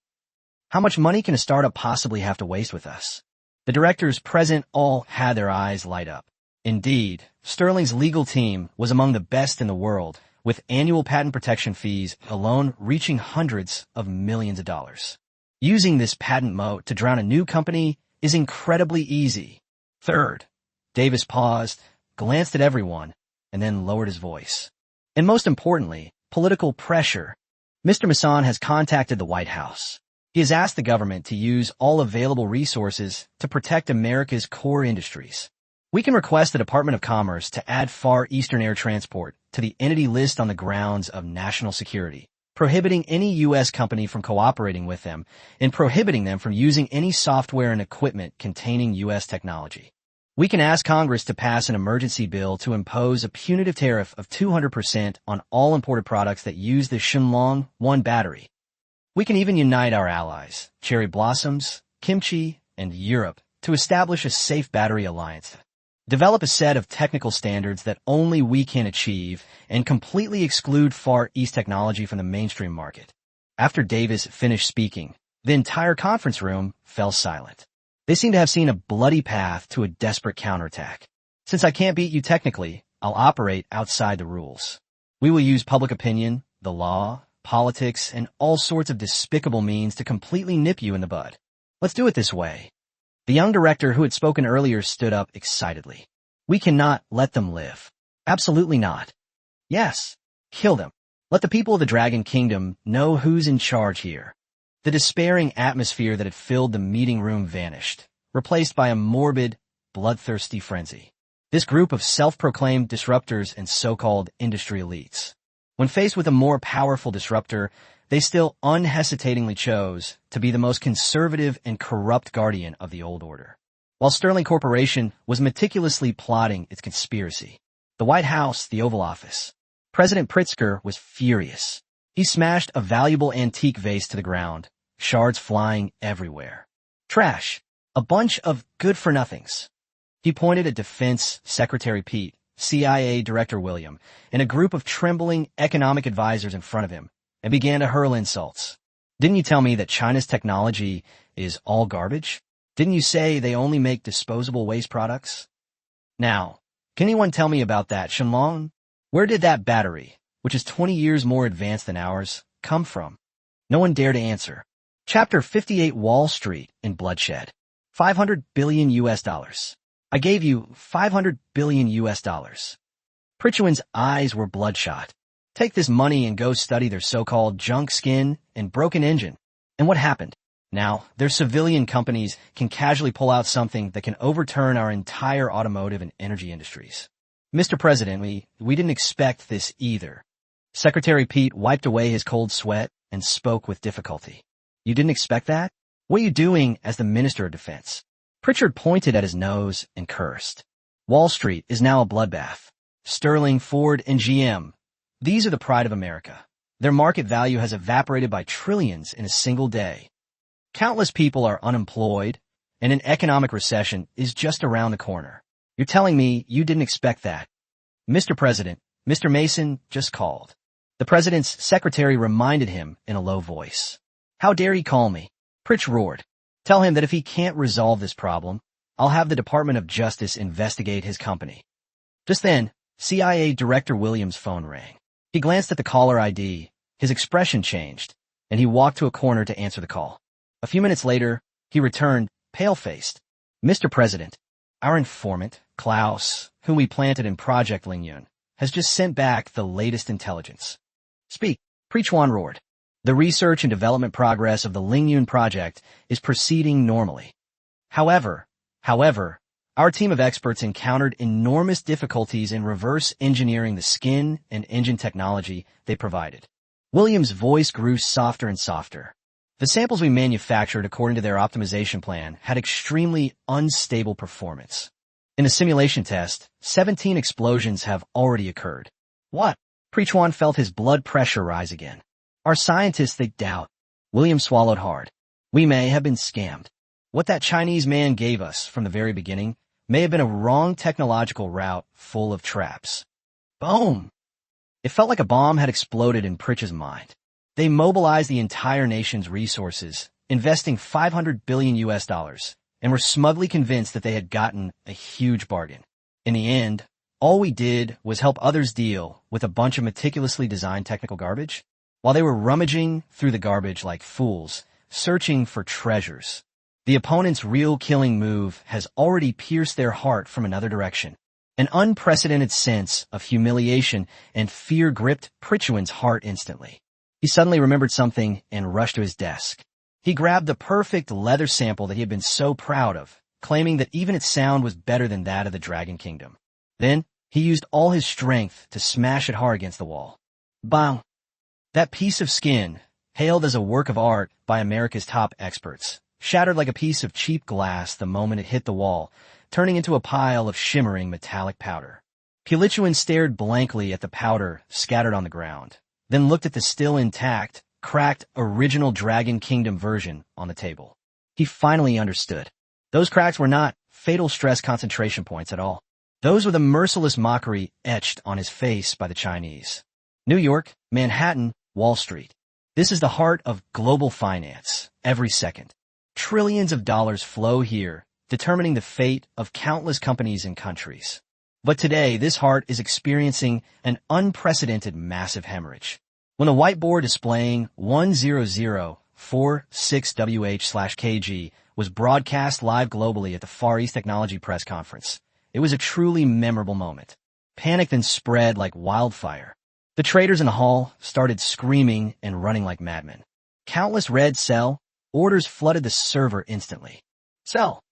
How much money can a startup possibly have to waste with us? The directors present all had their eyes light up. Indeed, Sterling's legal team was among the best in the world, with annual patent protection fees alone reaching hundreds of millions of dollars. Using this patent moat to drown a new company is incredibly easy. Third, Davis paused, glanced at everyone, and then lowered his voice. And most importantly, political pressure. Mr. Masson has contacted the White House. He has asked the government to use all available resources to protect America's core industries. We can request the Department of Commerce to add Far Eastern Air Transport to the entity list on the grounds of national security, prohibiting any U.S. company from cooperating with them and prohibiting them from using any software and equipment containing U.S. technology. We can ask Congress to pass an emergency bill to impose a punitive tariff of 200% on all imported products that use the Shenlong 1 battery. We can even unite our allies, cherry blossoms, kimchi, and Europe, to establish a safe battery alliance. Develop a set of technical standards that only we can achieve and completely exclude Far East technology from the mainstream market. After Davis finished speaking, the entire conference room fell silent. They seemed to have seen a bloody path to a desperate counterattack. Since I can't beat you technically, I'll operate outside the rules. We will use public opinion, the law, politics, and all sorts of despicable means to completely nip you in the bud. Let's do it this way. The young director who had spoken earlier stood up excitedly. We cannot let them live. Absolutely not. Yes, kill them. Let the people of the Dragon Kingdom know who's in charge here. The despairing atmosphere that had filled the meeting room vanished, replaced by a morbid, bloodthirsty frenzy. This group of self-proclaimed disruptors and so-called industry elites. When faced with a more powerful disruptor, they still unhesitatingly chose to be the most conservative and corrupt guardian of the old order. While Sterling Corporation was meticulously plotting its conspiracy, the White House, the Oval Office, President Pritzker was furious. He smashed a valuable antique vase to the ground, shards flying everywhere. Trash. A bunch of good-for-nothings. He pointed at Defense Secretary Pete, CIA Director William, and a group of trembling economic advisors in front of him, and began to hurl insults. Didn't you tell me that China's technology is all garbage? Didn't you say they only make disposable waste products? Now, can anyone tell me about that Shenlong? Where did that battery, which is 20 years more advanced than ours, come from? No one dared to answer. Chapter 58 Wall Street in Bloodshed. $500 billion US dollars. I gave you $500 billion US dollars. Pritchwin's eyes were bloodshot. Take this money and go study their so-called junk skin and broken engine. And what happened? Now, their civilian companies can casually pull out something that can overturn our entire automotive and energy industries. Mr. President, we didn't expect this either. Secretary Pete wiped away his cold sweat and spoke with difficulty. You didn't expect that? What are you doing as the Minister of Defense? Pritchard pointed at his nose and cursed. Wall Street is now a bloodbath. Sterling, Ford, and GM. These are the pride of America. Their market value has evaporated by trillions in a single day. Countless people are unemployed, and an economic recession is just around the corner. You're telling me you didn't expect that? Mr. President, Mr. Mason just called. The president's secretary reminded him in a low voice. How dare he call me? Pritch roared. Tell him that if he can't resolve this problem, I'll have the Department of Justice investigate his company. Just then, CIA Director Williams' phone rang. He glanced at the caller ID, his expression changed, and he walked to a corner to answer the call. A few minutes later, he returned, pale-faced. Mr. President, our informant, Klaus, whom we planted in Project Lingyun, has just sent back the latest intelligence. Speak, Prechuan roared. The research and development progress of the Lingyun project is proceeding normally. However, our team of experts encountered enormous difficulties in reverse engineering the skin and engine technology they provided. Williams' voice grew softer and softer. The samples we manufactured according to their optimization plan had extremely unstable performance. In a simulation test, 17 explosions have already occurred. What? Prechuan felt his blood pressure rise again. Our scientists think doubt. Williams swallowed hard. We may have been scammed. What that Chinese man gave us from the very beginning may have been a wrong technological route full of traps. Boom! It felt like a bomb had exploded in Pritch's mind. They mobilized the entire nation's resources, investing $500 billion US, and were smugly convinced that they had gotten a huge bargain. In the end, all we did was help others deal with a bunch of meticulously designed technical garbage, while they were rummaging through the garbage like fools, searching for treasures. The opponent's real killing move has already pierced their heart from another direction. An unprecedented sense of humiliation and fear gripped Pritchuan's heart instantly. He suddenly remembered something and rushed to his desk. He grabbed the perfect leather sample that he had been so proud of, claiming that even its sound was better than that of the Dragon Kingdom. Then, he used all his strength to smash it hard against the wall. Bang! That piece of skin, hailed as a work of art by America's top experts, shattered like a piece of cheap glass the moment it hit the wall, turning into a pile of shimmering metallic powder. Pilichuan stared blankly at the powder scattered on the ground, then looked at the still intact, cracked original Dragon Kingdom version on the table. He finally understood. Those cracks were not fatal stress concentration points at all. Those were the merciless mockery etched on his face by the Chinese. New York, Manhattan, Wall Street. This is the heart of global finance, every second. Trillions of dollars flow here, determining the fate of countless companies and countries. But today, this heart is experiencing an unprecedented massive hemorrhage. When the whiteboard displaying 10046WH/KG was broadcast live globally at the Far East Technology Press Conference, it was a truly memorable moment. Panic then spread like wildfire. The traders in the hall started screaming and running like madmen. Countless red sell orders flooded the server instantly. Sell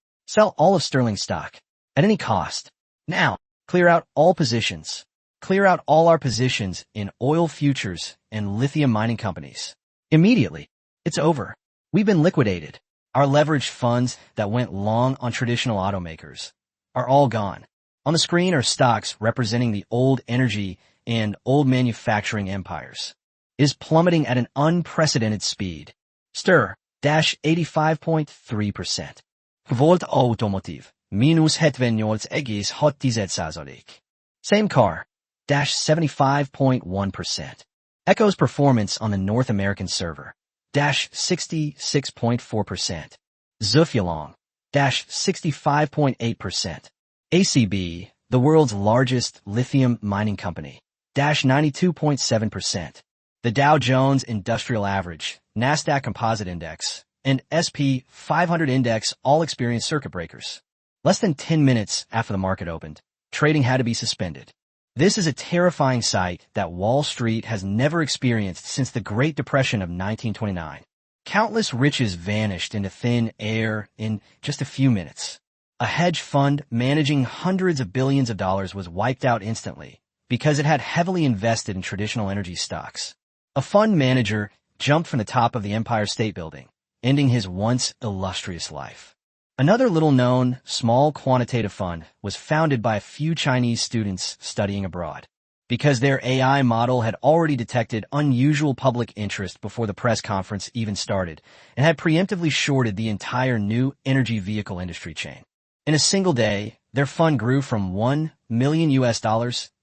all of Sterling stock. At any cost. Now, clear out all positions. Clear out all our positions in oil futures and lithium mining companies. Immediately. It's over. We've been liquidated. Our leveraged funds that went long on traditional automakers are all gone. On the screen are stocks representing the old energy and old manufacturing empires. It is plummeting at an unprecedented speed. Stir, -85.3%. Volt automotive, -78 hottizetsazolik. Same car, -75.1%. Echo's performance on the North American server, -66.4%. Zufulong, -65.8%. ACB, the world's largest lithium mining company, -92.7%. The Dow Jones Industrial Average, Nasdaq Composite Index, and SP 500 Index all experienced circuit breakers. Less than 10 minutes after the market opened, trading had to be suspended. This is a terrifying sight that Wall Street has never experienced since the Great Depression of 1929. Countless riches vanished into thin air in just a few minutes. A hedge fund managing hundreds of billions of dollars was wiped out instantly because it had heavily invested in traditional energy stocks. A fund manager jumped from the top of the Empire State Building, ending his once illustrious life. Another little-known, small quantitative fund was founded by a few Chinese students studying abroad. Because their AI model had already detected unusual public interest before the press conference even started, and had preemptively shorted the entire new energy vehicle industry chain. In a single day, their fund grew from $1 million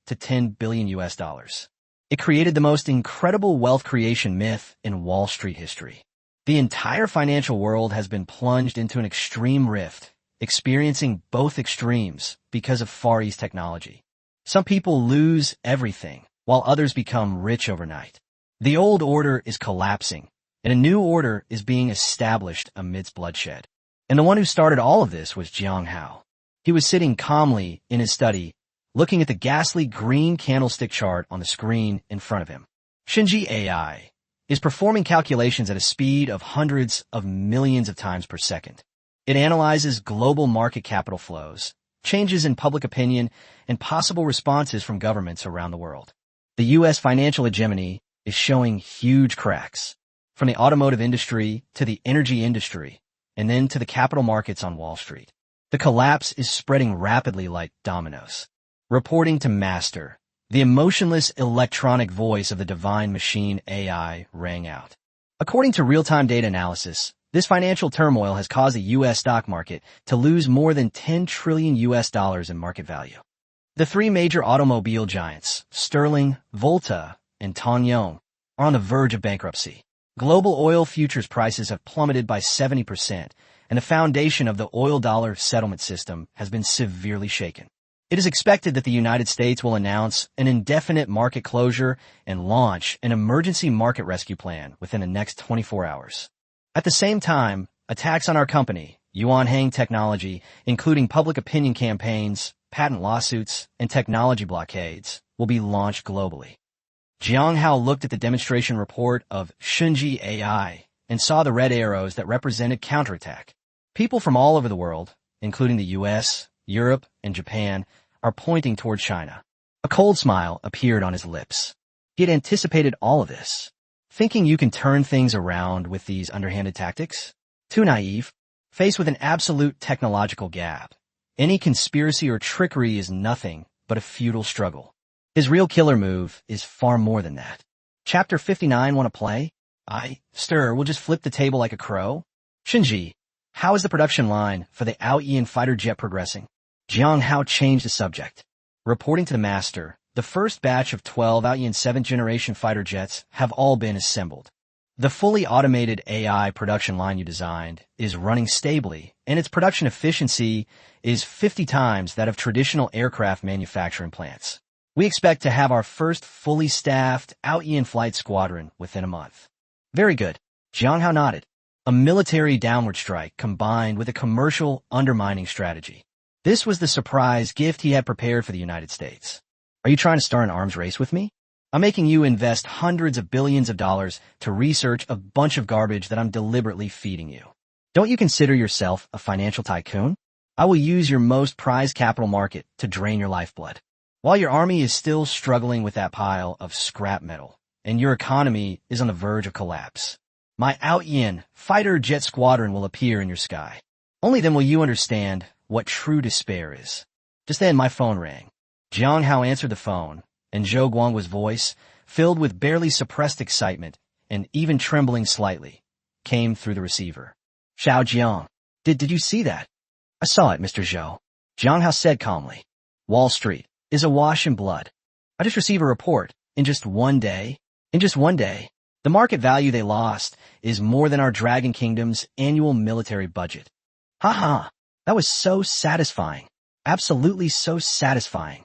to 10 billion US dollars. It created the most incredible wealth creation myth in Wall Street history. The entire financial world has been plunged into an extreme rift, experiencing both extremes because of Far East technology. Some people lose everything, while others become rich overnight. The old order is collapsing, and a new order is being established amidst bloodshed. And the one who started all of this was Jang Hao. He was sitting calmly in his study, looking at the ghastly green candlestick chart on the screen in front of him. Shinji AI is performing calculations at a speed of hundreds of millions of times per second. It analyzes global market capital flows, changes in public opinion, and possible responses from governments around the world. The U.S. financial hegemony is showing huge cracks, from the automotive industry to the energy industry, and then to the capital markets on Wall Street. The collapse is spreading rapidly like dominoes. Reporting to Master, the emotionless electronic voice of the divine machine AI rang out. According to real-time data analysis, this financial turmoil has caused the U.S. stock market to lose more than 10 trillion US dollars in market value. The three major automobile giants, Sterling, Volta, and Tongyong, are on the verge of bankruptcy. Global oil futures prices have plummeted by 70%, and the foundation of the oil-dollar settlement system has been severely shaken. It is expected that the United States will announce an indefinite market closure and launch an emergency market rescue plan within the next 24 hours. At the same time, attacks on our company, Yuan Hang Technology, including public opinion campaigns, patent lawsuits, and technology blockades, will be launched globally. Jang Hao looked at the demonstration report of Shinji AI and saw the red arrows that represented counterattack. People from all over the world, including the US, Europe, and Japan, are pointing toward China. A cold smile appeared on his lips. He had anticipated all of this. Thinking you can turn things around with these underhanded tactics? Too naive. Faced with an absolute technological gap, any conspiracy or trickery is nothing but a futile struggle. His real killer move is far more than that. Chapter 59, want to play? We'll just flip the table like a crow. Shinji, how is the production line for the Ayian fighter jet progressing? Jang Hao changed the subject. Reporting to the Master, the first batch of 12 Ayian 7th generation fighter jets have all been assembled. The fully automated AI production line you designed is running stably, and its production efficiency is 50 times that of traditional aircraft manufacturing plants. We expect to have our first fully staffed Ayian flight squadron within a month. Very good. Jang Hao nodded. A military downward strike combined with a commercial undermining strategy. This was the surprise gift he had prepared for the United States. Are you trying to start an arms race with me? I'm making you invest hundreds of billions of dollars to research a bunch of garbage that I'm deliberately feeding you. Don't you consider yourself a financial tycoon? I will use your most prized capital market to drain your lifeblood. While your army is still struggling with that pile of scrap metal, and your economy is on the verge of collapse, my Ayian fighter jet squadron will appear in your sky. Only then will you understand what true despair is. Just then my phone rang. Jang Hao answered the phone, and Zhou Guanghua's voice, filled with barely suppressed excitement and even trembling slightly, came through the receiver. Xiao Jiang, did you see that? I saw it, Mr. Zhou. Jang Hao said calmly. Wall Street is awash in blood. I just received a report. In just one day, the market value they lost is more than our Dragon Kingdom's annual military budget. That was so satisfying. Absolutely so satisfying.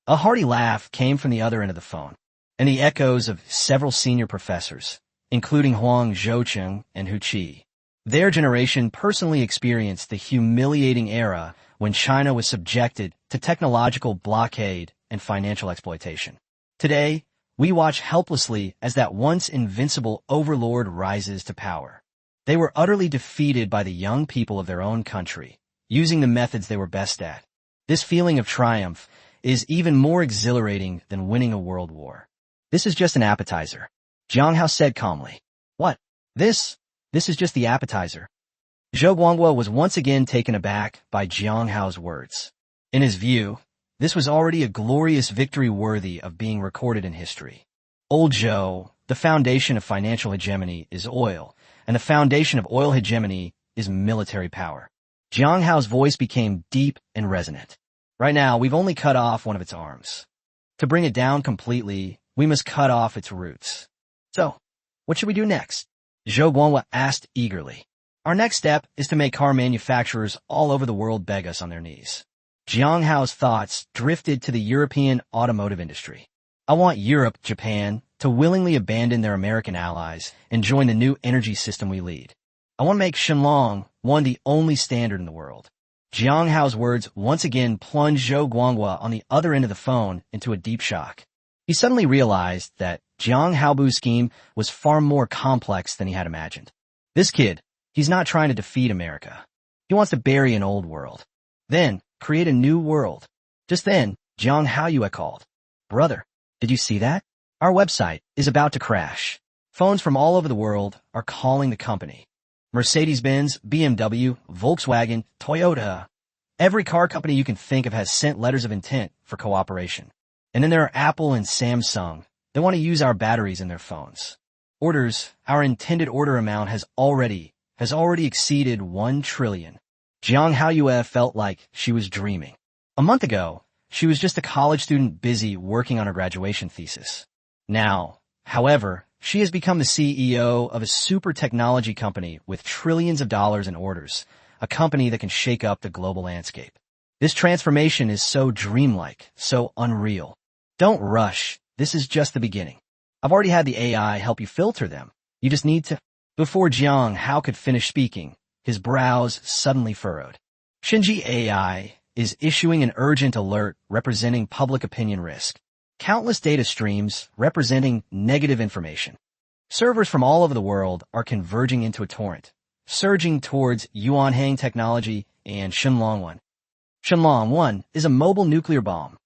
A hearty laugh came from the other end of the phone, and the echoes of several senior professors, including Huang Zhoucheng and Hu Qi. Their generation personally experienced the humiliating era when China was subjected to technological blockade and financial exploitation. Today, we watch helplessly as that once invincible overlord rises to power. They were utterly defeated by the young people of their own country, using the methods they were best at. This feeling of triumph is even more exhilarating than winning a world war. This is just an appetizer. Jang Hao said calmly. What? This is just the appetizer. Zhou Guanghua was once again taken aback by Jang Hao's words. In his view, this was already a glorious victory worthy of being recorded in history. Old Zhou, the foundation of financial hegemony is oil, and the foundation of oil hegemony is military power. Jang Hao's voice became deep and resonant. Right now, we've only cut off one of its arms. To bring it down completely, we must cut off its roots. So, what should we do next? Zhou Guanhua asked eagerly. Our next step is to make car manufacturers all over the world beg us on their knees. Jang Hao's thoughts drifted to the European automotive industry. I want Europe, Japan, to willingly abandon their American allies and join the new energy system we lead. I want to make Shenlong one the only standard in the world. Jiang Hao's words once again plunged Zhou Guanghua on the other end of the phone into a deep shock. He suddenly realized that Jiang Haobu's scheme was far more complex than he had imagined. This kid, he's not trying to defeat America. He wants to bury an old world. Then, create a new world. Just then, Jiang Haoyue called. Brother, did you see that? Our website is about to crash. Phones from all over the world are calling the company. Mercedes-Benz, BMW, Volkswagen, Toyota. Every car company you can think of has sent letters of intent for cooperation. And then there are Apple and Samsung. They want to use our batteries in their phones. Our intended order amount has already exceeded 1 trillion. Jiang Haoyue felt like she was dreaming. A month ago, she was just a college student busy working on her graduation thesis. Now, however, she has become the CEO of a super technology company with trillions of dollars in orders, a company that can shake up the global landscape. This transformation is so dreamlike, so unreal. Don't rush. This is just the beginning. I've already had the AI help you filter them. You just need to... Before Jiang Hao could finish speaking, his brows suddenly furrowed. Shinji AI is issuing an urgent alert representing public opinion risk. Countless data streams representing negative information. Servers from all over the world are converging into a torrent, surging towards Yuanhang Technology and Shenlong 1. Shenlong 1 is a mobile nuclear bomb.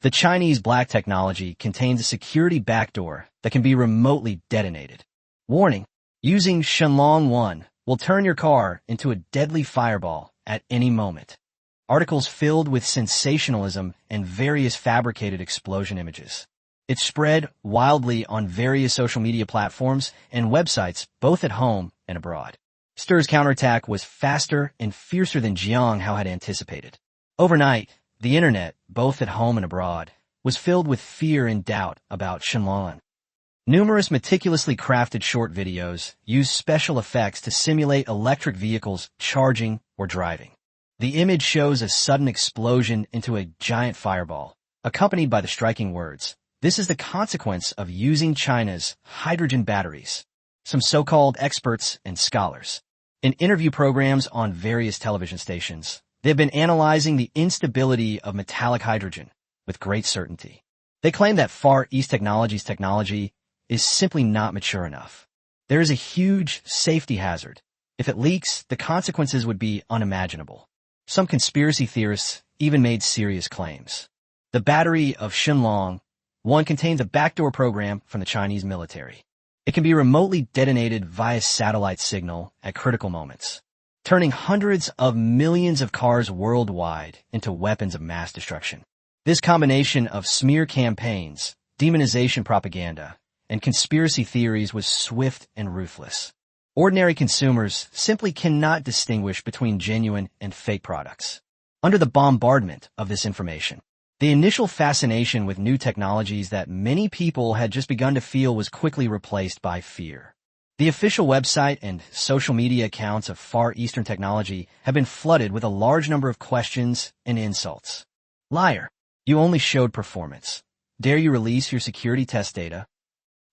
The Chinese black technology contains a security backdoor that can be remotely detonated. Warning, using Shenlong 1 will turn your car into a deadly fireball at any moment. Articles filled with sensationalism and various fabricated explosion images. It spread wildly on various social media platforms and websites both at home and abroad. Stir's counterattack was faster and fiercer than Jiang Hao had anticipated. Overnight, the internet, both at home and abroad, was filled with fear and doubt about Shenlong. Numerous meticulously crafted short videos used special effects to simulate electric vehicles charging or driving. The image shows a sudden explosion into a giant fireball, accompanied by the striking words, "This is the consequence of using China's hydrogen batteries." Some so-called experts and scholars, in interview programs on various television stations, they've been analyzing the instability of metallic hydrogen with great certainty. They claim that Far East Technology's technology is simply not mature enough. There is a huge safety hazard. If it leaks, the consequences would be unimaginable. Some conspiracy theorists even made serious claims. The battery of Shenlong 1 contains a backdoor program from the Chinese military. It can be remotely detonated via satellite signal at critical moments, turning hundreds of millions of cars worldwide into weapons of mass destruction. This combination of smear campaigns, demonization propaganda, and conspiracy theories was swift and ruthless. Ordinary consumers simply cannot distinguish between genuine and fake products. Under the bombardment of this information, the initial fascination with new technologies that many people had just begun to feel was quickly replaced by fear. The official website and social media accounts of Far Eastern Technology have been flooded with a large number of questions and insults. Liar, you only showed performance. Dare you release your security test data?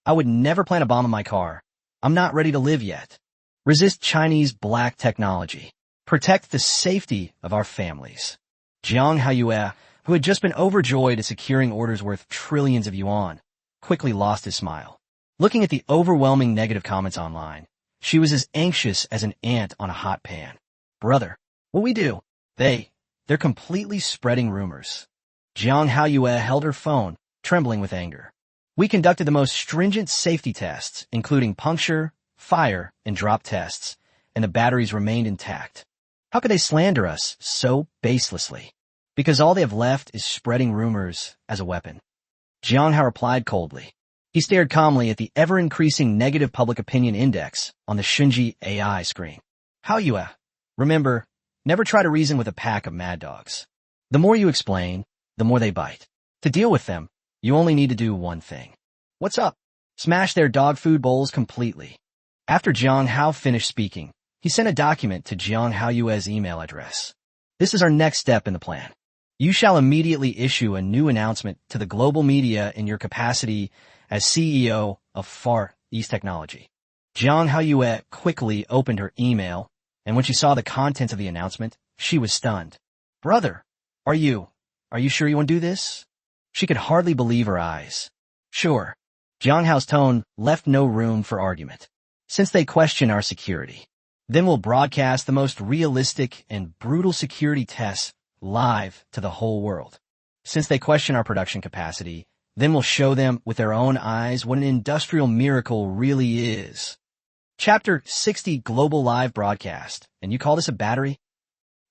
I would never plant a bomb in my car. I'm not ready to live yet. Resist Chinese black technology. Protect the safety of our families. Jiang Haoyue, who had just been overjoyed at securing orders worth trillions of yuan, quickly lost his smile. Looking at the overwhelming negative comments online, she was as anxious as an ant on a hot pan. Brother, what we do? They're completely spreading rumors. Jiang Haoyue held her phone, trembling with anger. We conducted the most stringent safety tests, including puncture, fire, and drop tests, and the batteries remained intact. How could they slander us so baselessly? Because all they have left is spreading rumors as a weapon. Jiang Hao replied coldly. He stared calmly at the ever-increasing negative public opinion index on the Shinji AI screen. Haoyue, remember, never try to reason with a pack of mad dogs. The more you explain, the more they bite. To deal with them, You only need to do one thing. What's up? Smash their dog food bowls completely. After Jang Hao finished speaking, he sent a document to Jang Hao's email address. This is our next step in the plan. You shall immediately issue a new announcement to the global media in your capacity as CEO of Far East Technology. Jang Hao quickly opened her email, and when she saw the contents of the announcement, she was stunned. Brother, are you sure you want to do this? She could hardly believe her eyes. Sure. Jang Hao's tone left no room for argument. Since they question our security, then we'll broadcast the most realistic and brutal security tests live to the whole world. Since they question our production capacity, then we'll show them with their own eyes what an industrial miracle really is. Chapter 60 Global Live Broadcast. And you call this a battery?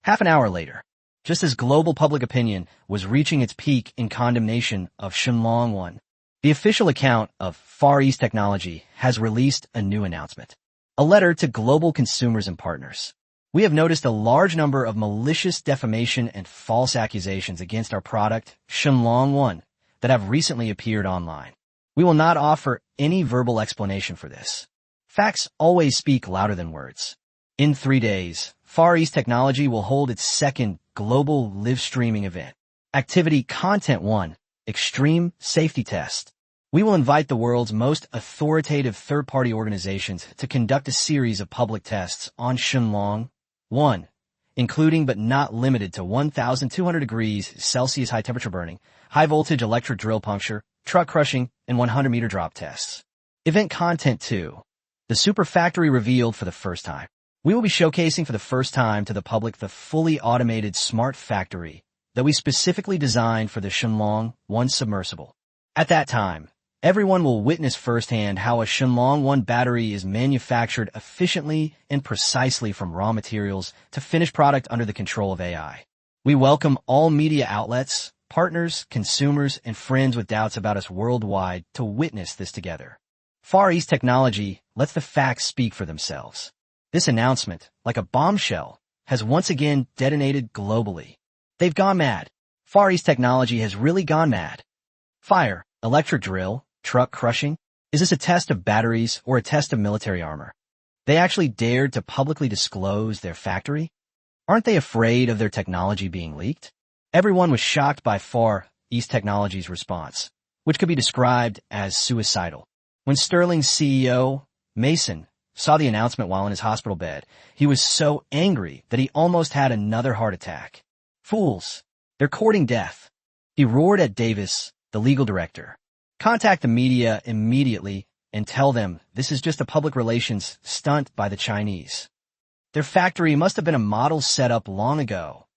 Half an hour later, just as global public opinion was reaching its peak in condemnation of Shenlong 1, the official account of Far East Technology has released a new announcement. A letter to global consumers and partners. We have noticed a large number of malicious defamation and false accusations against our product, Shenlong 1, that have recently appeared online. We will not offer any verbal explanation for this. Facts always speak louder than words. In 3 days, Far East Technology will hold its second global live streaming event. Activity Content 1, Extreme Safety Test. We will invite the world's most authoritative third-party organizations to conduct a series of public tests on Shenlong 1, including but not limited to 1,200 degrees Celsius high-temperature burning, high-voltage electric drill puncture, truck crushing, and 100-meter drop tests. Event Content 2. The Super Factory revealed for the first time. We will be showcasing for the first time to the public the fully automated smart factory that we specifically designed for the Shenlong 1 submersible. At that time, everyone will witness firsthand how a Shenlong 1 battery is manufactured efficiently and precisely from raw materials to finished product under the control of AI. We welcome all media outlets, partners, consumers, and friends with doubts about us worldwide to witness this together. Far East Technology lets the facts speak for themselves. This announcement, like a bombshell, has once again detonated globally. They've gone mad. Far East Technology has really gone mad. Fire, electric drill, truck crushing? Is this a test of batteries or a test of military armor? They actually dared to publicly disclose their factory? Aren't they afraid of their technology being leaked? Everyone was shocked by Far East Technology's response, which could be described as suicidal. When Sterling's CEO, Mason, saw the announcement while in his hospital bed, he was so angry that he almost had another heart attack. Fools! They're courting death. He roared at Davis, the legal director. Contact the media immediately and tell them this is just a public relations stunt by the Chinese. Their factory must have been a model set up long ago.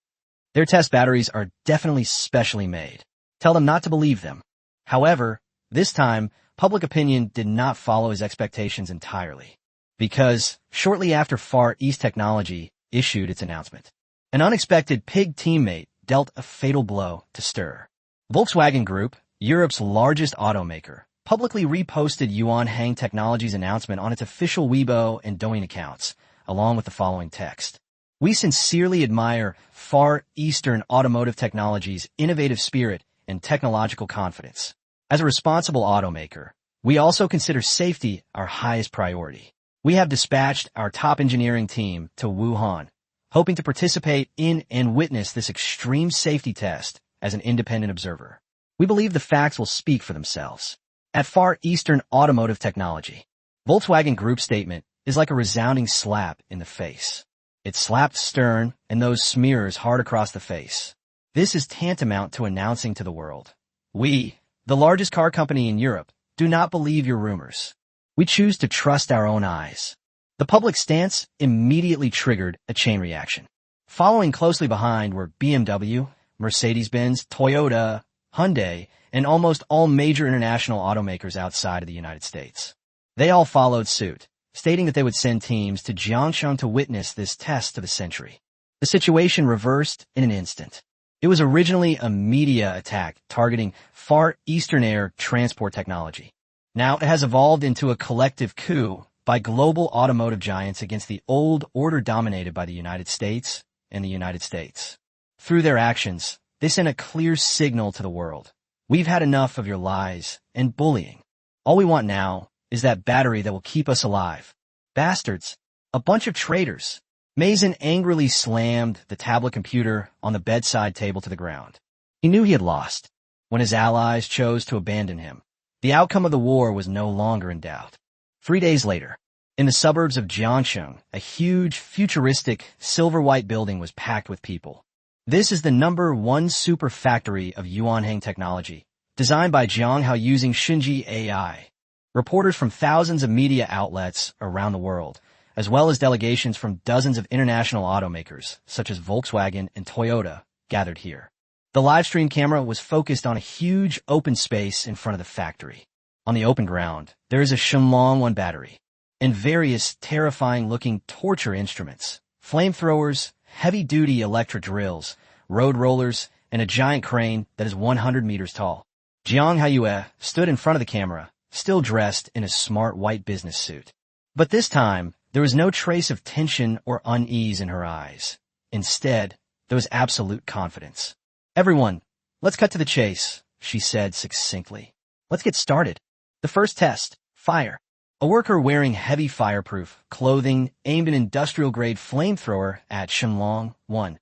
Their test batteries are definitely specially made. Tell them not to believe them. However, this time, public opinion did not follow his expectations entirely. Because, shortly after Far East Technology issued its announcement, an unexpected pig teammate dealt a fatal blow to Stir. Volkswagen Group, Europe's largest automaker, publicly reposted Yuan Hang Technology's announcement on its official Weibo and Douyin accounts, along with the following text. We sincerely admire Far Eastern Automotive Technology's innovative spirit and technological confidence. As a responsible automaker, we also consider safety our highest priority. We have dispatched our top engineering team to Wuhan, hoping to participate in and witness this extreme safety test as an independent observer. We believe the facts will speak for themselves. At Far Eastern Automotive Technology, Volkswagen Group's statement is like a resounding slap in the face. It slapped Stern and those smearers hard across the face. This is tantamount to announcing to the world, we, the largest car company in Europe, do not believe your rumors. We choose to trust our own eyes. The public stance immediately triggered a chain reaction. Following closely behind were BMW, Mercedes-Benz, Toyota, Hyundai, and almost all major international automakers outside of the United States. They all followed suit, stating that they would send teams to Jiangshan to witness this test of the century. The situation reversed in an instant. It was originally a media attack targeting Far Eastern air transport technology. Now it has evolved into a collective coup by global automotive giants against the old order dominated by the United States and the United States. Through their actions, they sent a clear signal to the world. We've had enough of your lies and bullying. All we want now is that battery that will keep us alive. Bastards. A bunch of traitors. Maiden angrily slammed the tablet computer on the bedside table to the ground. He knew he had lost when his allies chose to abandon him. The outcome of the war was no longer in doubt. 3 days later, in the suburbs of Jiangsheng, a huge, futuristic, silver-white building was packed with people. This is the #1 super factory of Yuanheng technology, designed by Jang Hao using Shinji AI. Reporters from thousands of media outlets around the world, as well as delegations from dozens of international automakers, such as Volkswagen and Toyota, gathered here. The livestream camera was focused on a huge open space in front of the factory. On the open ground, there is a Shenlong 1 battery, and various terrifying-looking torture instruments, flamethrowers, heavy-duty electric drills, road rollers, and a giant crane that is 100 meters tall. Jang Hao stood in front of the camera, still dressed in a smart white business suit. But this time, there was no trace of tension or unease in her eyes. Instead, there was absolute confidence. "Everyone, let's cut to the chase," she said succinctly. "Let's get started. The first test, fire." A worker wearing heavy fireproof clothing aimed an industrial-grade flamethrower at Shenlong 1.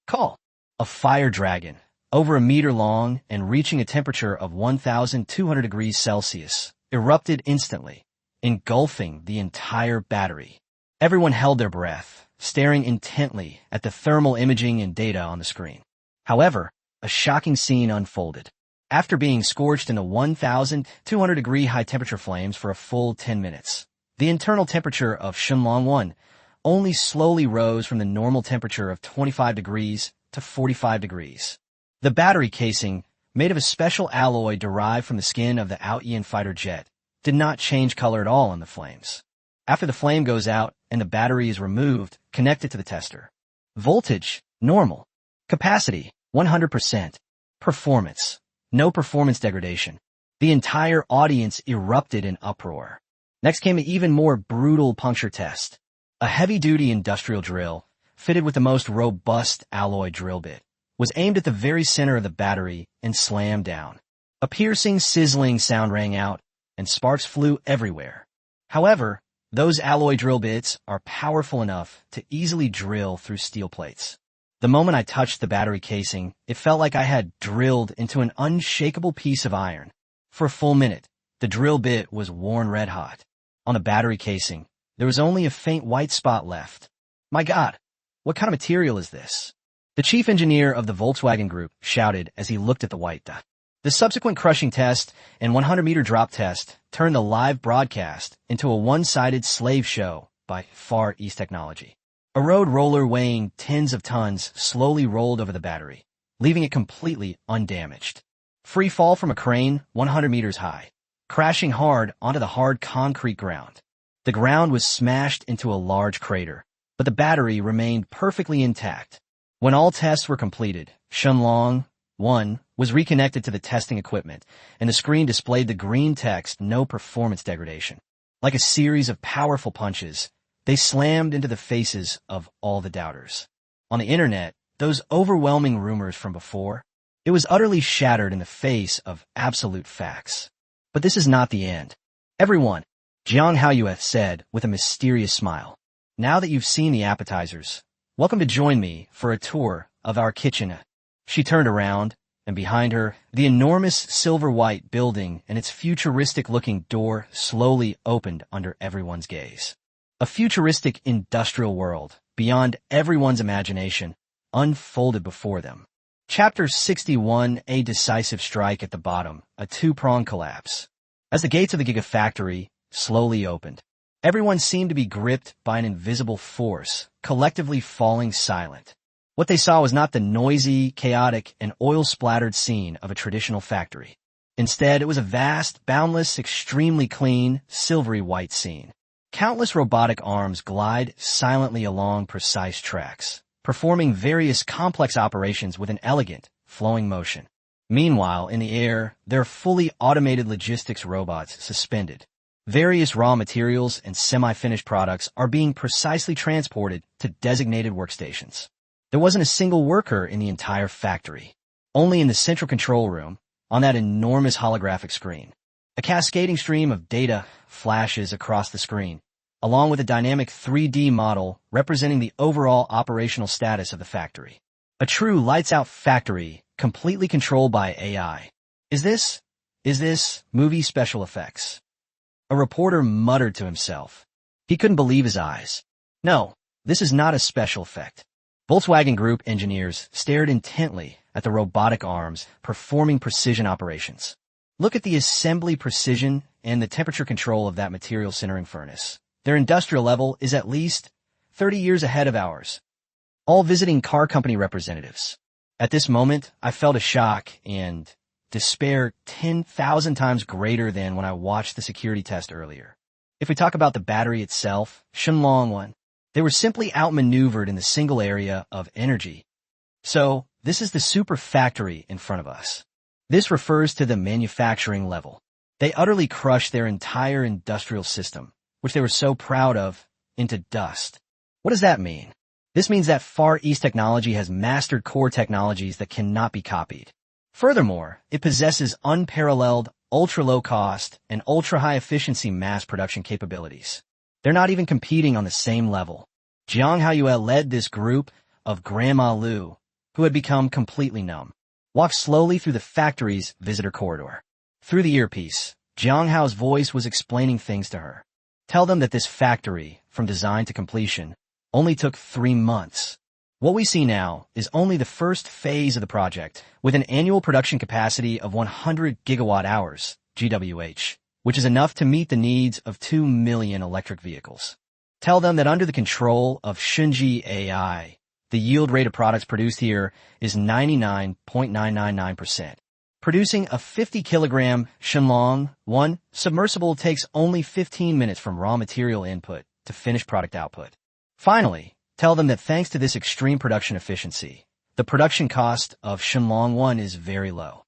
Call. A fire dragon, over a meter long and reaching a temperature of 1,200 degrees Celsius, erupted instantly, engulfing the entire battery. Everyone held their breath, staring intently at the thermal imaging and data on the screen. However, a shocking scene unfolded. After being scorched in the 1,200-degree high-temperature flames for a full 10 minutes, the internal temperature of Shenlong 1 only slowly rose from the normal temperature of 25 degrees to 45 degrees. The battery casing, made of a special alloy derived from the skin of the Ayian fighter jet, did not change color at all in the flames. After the flame goes out and the battery is removed, connected to the tester. Voltage, normal. Capacity, 100%. Performance. No performance degradation. The entire audience erupted in uproar. Next came an even more brutal puncture test. A heavy-duty industrial drill, fitted with the most robust alloy drill bit, was aimed at the very center of the battery and slammed down. A piercing, sizzling sound rang out, and sparks flew everywhere. However, those alloy drill bits are powerful enough to easily drill through steel plates. The moment I touched the battery casing, it felt like I had drilled into an unshakable piece of iron. For a full minute, the drill bit was worn red hot. On the battery casing, there was only a faint white spot left. "My God, what kind of material is this?" The chief engineer of the Volkswagen Group shouted as he looked at the white dot. The subsequent crushing test and 100-meter drop test turned the live broadcast into a one-sided slave show by Far East Technology. A road roller weighing tens of tons slowly rolled over the battery, leaving it completely undamaged. Free fall from a crane 100 meters high, crashing hard onto the hard concrete ground. The ground was smashed into a large crater, but the battery remained perfectly intact. When all tests were completed, Shenlong 1 was reconnected to the testing equipment, and the screen displayed the green text, "No performance degradation." Like a series of powerful punches, they slammed into the faces of all the doubters. On the internet, those overwhelming rumors from before, it was utterly shattered in the face of absolute facts. But this is not the end. "Everyone," Jang Hao said with a mysterious smile. "Now that you've seen the appetizers, welcome to join me for a tour of our kitchen." She turned around, and behind her, the enormous silver-white building and its futuristic-looking door slowly opened under everyone's gaze. A futuristic industrial world, beyond everyone's imagination, unfolded before them. Chapter 61, A Decisive Strike at the Bottom, a two-pronged collapse. As the gates of the Gigafactory slowly opened, everyone seemed to be gripped by an invisible force, collectively falling silent. What they saw was not the noisy, chaotic, and oil-splattered scene of a traditional factory. Instead, it was a vast, boundless, extremely clean, silvery white scene. Countless robotic arms glide silently along precise tracks, performing various complex operations with an elegant, flowing motion. Meanwhile, in the air, there are fully automated logistics robots suspended. Various raw materials and semi-finished products are being precisely transported to designated workstations. There wasn't a single worker in the entire factory. Only in the central control room, on that enormous holographic screen. A cascading stream of data flashes across the screen, along with a dynamic 3D model representing the overall operational status of the factory. A true lights-out factory, completely controlled by AI. Is this movie special effects? A reporter muttered to himself. He couldn't believe his eyes. No, this is not a special effect. Volkswagen Group engineers stared intently at the robotic arms performing precision operations. Look at the assembly precision and the temperature control of that material sintering furnace. Their industrial level is at least 30 years ahead of ours. All visiting car company representatives. At this moment, I felt a shock and despair 10,000 times greater than when I watched the security test earlier. If we talk about the battery itself, Shenlong 1, they were simply outmaneuvered in the single area of energy. So, this is the super factory in front of us. This refers to the manufacturing level. They utterly crushed their entire industrial system, which they were so proud of, into dust. What does that mean? This means that Far East technology has mastered core technologies that cannot be copied. Furthermore, it possesses unparalleled, ultra-low cost, and ultra-high efficiency mass production capabilities. They're not even competing on the same level. Jang Hao led this group of Grandma Lu, who had become completely numb, walked slowly through the factory's visitor corridor. Through the earpiece, Jang Hao's voice was explaining things to her. Tell them that this factory, from design to completion, only took 3 months. What we see now is only the first phase of the project, with an annual production capacity of 100 gigawatt hours, GWH, which is enough to meet the needs of 2 million electric vehicles. Tell them that under the control of Shunji AI, the yield rate of products produced here is 99.999%. Producing a 50-kilogram Shenlong 1 submersible takes only 15 minutes from raw material input to finished product output. Finally, tell them that thanks to this extreme production efficiency, the production cost of Shenlong 1 is very low.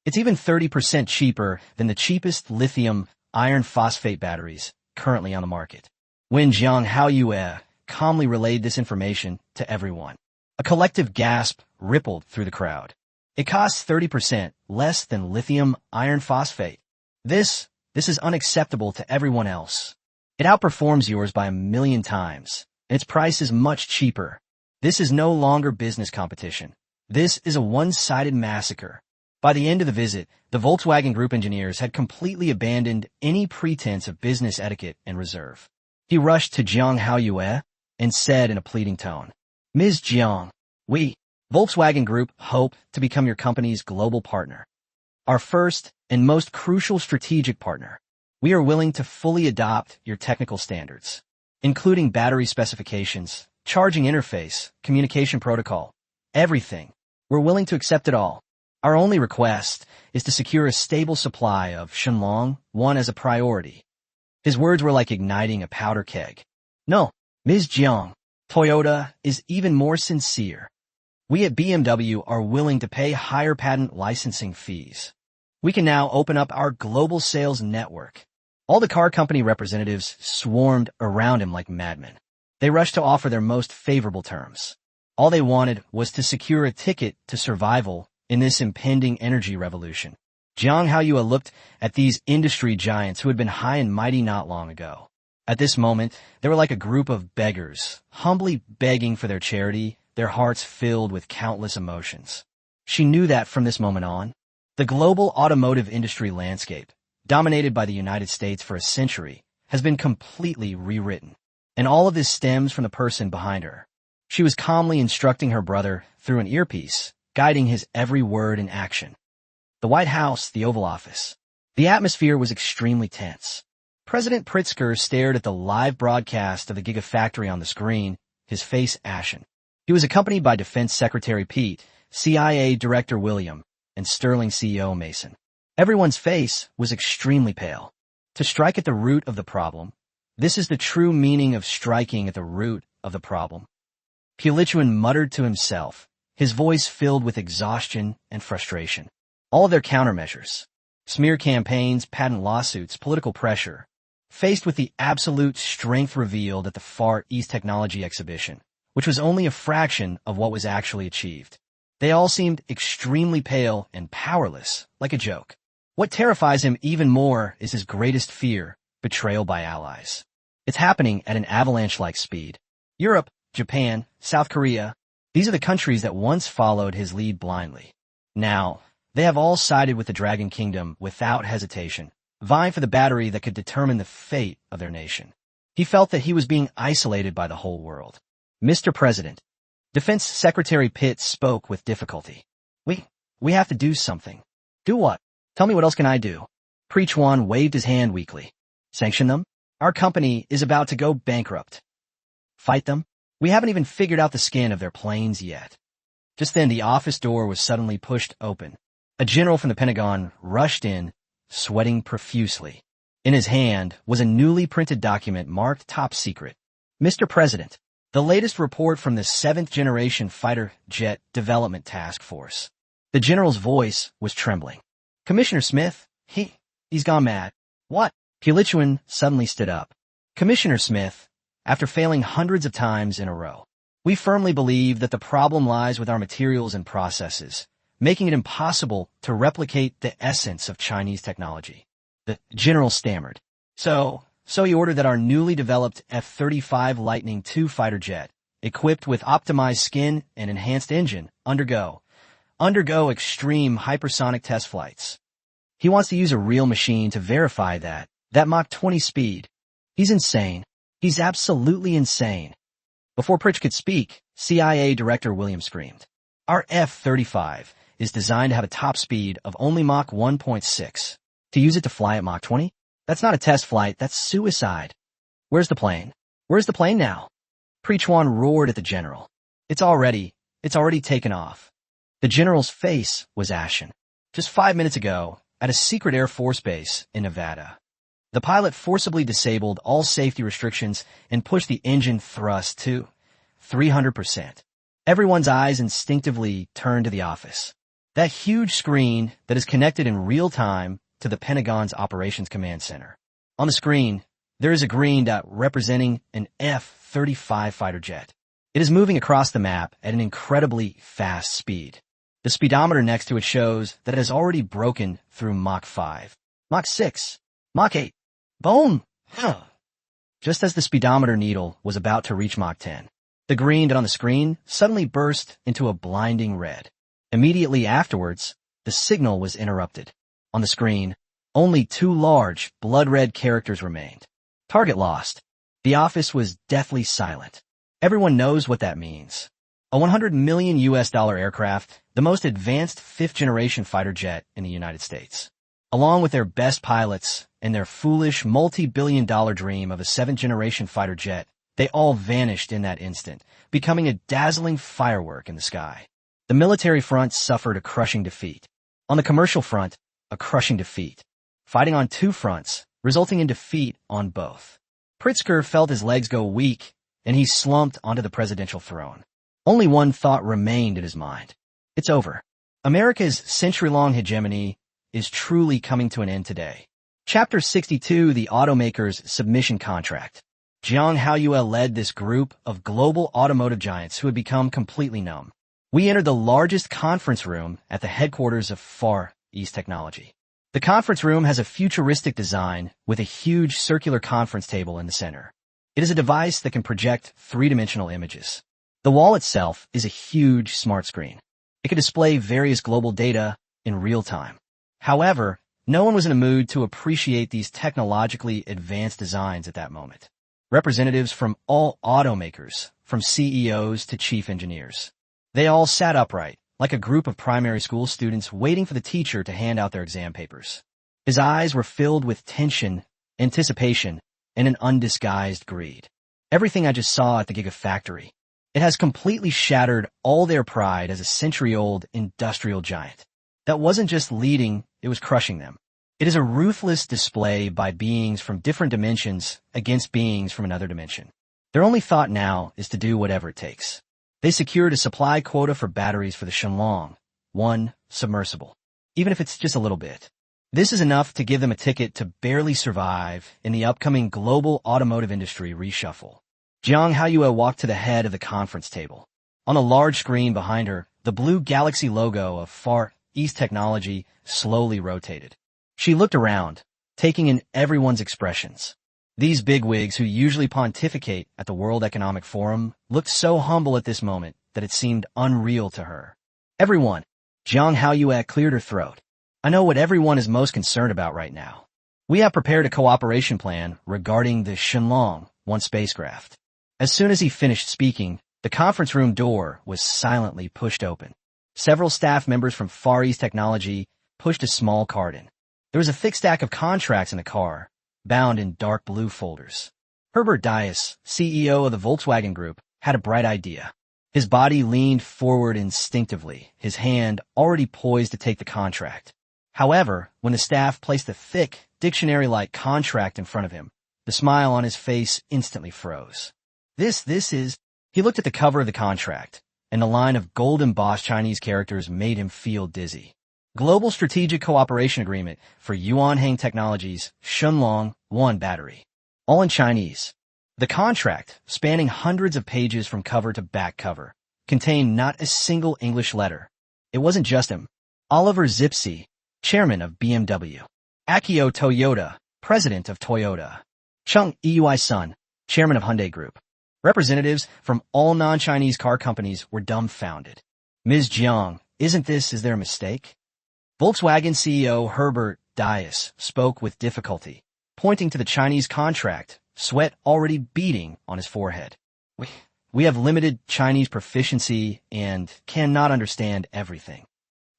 It's even 30% cheaper than the cheapest lithium iron phosphate batteries currently on the market. When Jang Hao calmly relayed this information to everyone, a collective gasp rippled through the crowd. It costs 30% less than lithium iron phosphate. This is unacceptable to everyone else. It outperforms yours by 1,000,000 times. Its price is much cheaper. This is no longer business competition. This is a one-sided massacre. By the end of the visit, the Volkswagen Group engineers had completely abandoned any pretense of business etiquette and reserve. He rushed to Jang Hao and said in a pleading tone, "Ms. Jiang, we, Volkswagen Group, hope to become your company's global partner. Our first and most crucial strategic partner. We are willing to fully adopt your technical standards, including battery specifications, charging interface, communication protocol, everything. We're willing to accept it all. Our only request is to secure a stable supply of Shenlong 1 as a priority." His words were like igniting a powder keg. No, Ms. Jiang, Toyota is even more sincere. We at BMW are willing to pay higher patent licensing fees. We can now open up our global sales network. All the car company representatives swarmed around him like madmen. They rushed to offer their most favorable terms. All they wanted was to secure a ticket to survival in this impending energy revolution. Jang Hao looked at these industry giants who had been high and mighty not long ago. At this moment, they were like a group of beggars, humbly begging for their charity, their hearts filled with countless emotions. She knew that from this moment on, the global automotive industry landscape, dominated by the United States for a century, has been completely rewritten. And all of this stems from the person behind her. She was calmly instructing her brother through an earpiece, guiding his every word and action. The White House, the Oval Office. The atmosphere was extremely tense. President Pritzker stared at the live broadcast of the Gigafactory on the screen, his face ashen. He was accompanied by Defense Secretary Pete, CIA Director William, and Sterling CEO Mason. Everyone's face was extremely pale. To strike at the root of the problem, this is the true meaning of striking at the root of the problem. Pulichuan muttered to himself, his voice filled with exhaustion and frustration. All of their countermeasures, smear campaigns, patent lawsuits, political pressure, faced with the absolute strength revealed at the Far East Technology Exhibition, which was only a fraction of what was actually achieved. They all seemed extremely pale and powerless, like a joke. What terrifies him even more is his greatest fear, betrayal by allies. It's happening at an avalanche-like speed. Europe, Japan, South Korea, these are the countries that once followed his lead blindly. Now, they have all sided with the Dragon Kingdom without hesitation, vying for the battery that could determine the fate of their nation. He felt that he was being isolated by the whole world. Mr. President, Defense Secretary Pitt spoke with difficulty. We have to do something. Do what? Tell me what else can I do? Preachwan waved his hand weakly. Sanction them? Our company is about to go bankrupt. Fight them? We haven't even figured out the skin of their planes yet. Just then the office door was suddenly pushed open. A general from the Pentagon rushed in, sweating profusely. In his hand was a newly printed document marked Top Secret. Mr. President, the latest report from the 7th-generation fighter jet development task force. The general's voice was trembling. Commissioner Smith, he's gone mad. What? Pulichuan suddenly stood up. Commissioner Smith, after failing hundreds of times in a row, we firmly believe that the problem lies with our materials and processes, making it impossible to replicate the essence of Chinese technology. The general stammered. So he ordered that our newly developed F-35 Lightning II fighter jet, equipped with optimized skin and enhanced engine, undergo extreme hypersonic test flights. He wants to use a real machine to verify that Mach 20 speed. He's insane. He's absolutely insane. Before Pritch could speak, CIA Director Williams screamed. Our F-35 is designed to have a top speed of only Mach 1.6. To use it to fly at Mach 20? That's not a test flight, that's suicide. Where's the plane? Where's the plane now? Preachwan roared at the general. It's already taken off. The general's face was ashen. Just 5 minutes ago, at a secret Air Force base in Nevada, the pilot forcibly disabled all safety restrictions and pushed the engine thrust to 300%. Everyone's eyes instinctively turned to the office. That huge screen that is connected in real time to the Pentagon's Operations Command Center. On the screen, there is a green dot representing an F-35 fighter jet. It is moving across the map at an incredibly fast speed. The speedometer next to it shows that it has already broken through Mach 5, Mach 6, Mach 8. Boom! Just as the speedometer needle was about to reach Mach 10, the green dot on the screen suddenly burst into a blinding red. Immediately afterwards, the signal was interrupted. On the screen, only 2 large, blood-red characters remained. Target lost. The office was deathly silent. Everyone knows what that means. A $100 million aircraft, the most advanced 5th-generation fighter jet in the United States. Along with their best pilots and their foolish multi-billion-dollar dream of a 7th-generation fighter jet, they all vanished in that instant, becoming a dazzling firework in the sky. The military front suffered a crushing defeat. On the commercial front, a crushing defeat. Fighting on 2 fronts, resulting in defeat on both. Pritzker felt his legs go weak, and he slumped onto the presidential throne. Only one thought remained in his mind. It's over. America's century-long hegemony is truly coming to an end today. Chapter 62, The Automaker's Submission Contract. Jang Hao led this group of global automotive giants who had become completely numb. We entered the largest conference room at the headquarters of Far East Technology. The conference room has a futuristic design with a huge circular conference table in the center. It is a device that can project 3-dimensional images. The wall itself is a huge smart screen. It can display various global data in real time. However, no one was in a mood to appreciate these technologically advanced designs at that moment. Representatives from all automakers, from CEOs to chief engineers. They all sat upright, like a group of primary school students waiting for the teacher to hand out their exam papers. His eyes were filled with tension, anticipation, and an undisguised greed. Everything I just saw at the Gigafactory. It has completely shattered all their pride as a century-old industrial giant. That wasn't just leading, it was crushing them. It is a ruthless display by beings from different dimensions against beings from another dimension. Their only thought now is to do whatever it takes. They secured a supply quota for batteries for the Shenlong 1 submersible, even if it's just a little bit. This is enough to give them a ticket to barely survive in the upcoming global automotive industry reshuffle. Jang Hao walked to the head of the conference table. On a large screen behind her, the blue galaxy logo of Far East Technology slowly rotated. She looked around, taking in everyone's expressions. These bigwigs who usually pontificate at the World Economic Forum looked so humble at this moment that it seemed unreal to her. Everyone, Jang Hao cleared her throat. I know what everyone is most concerned about right now. We have prepared a cooperation plan regarding the Shenlong 1 spacecraft. As soon as he finished speaking, the conference room door was silently pushed open. Several staff members from Far East Technology pushed a small cart in. There was a thick stack of contracts in the car, bound in dark blue folders. Herbert Dias, CEO of the Volkswagen Group, had a bright idea. His body leaned forward instinctively, his hand already poised to take the contract. However, when the staff placed a thick, dictionary-like contract in front of him, the smile on his face instantly froze. This is... He looked at the cover of the contract, and the line of gold-embossed Chinese characters made him feel dizzy. Global Strategic Cooperation Agreement for Yuanhang Technologies Shenlong 1 battery. All in Chinese. The contract, spanning hundreds of pages from cover to back cover, contained not a single English letter. It wasn't just him. Oliver Zipse, chairman of BMW. Akio Toyoda, president of Toyota. Chung Eui-sun, chairman of Hyundai Group. Representatives from all non-Chinese car companies were dumbfounded. Ms. Jiang, is there a mistake? Volkswagen CEO Herbert Dias spoke with difficulty, pointing to the Chinese contract, sweat already beading on his forehead. We have limited Chinese proficiency and cannot understand everything.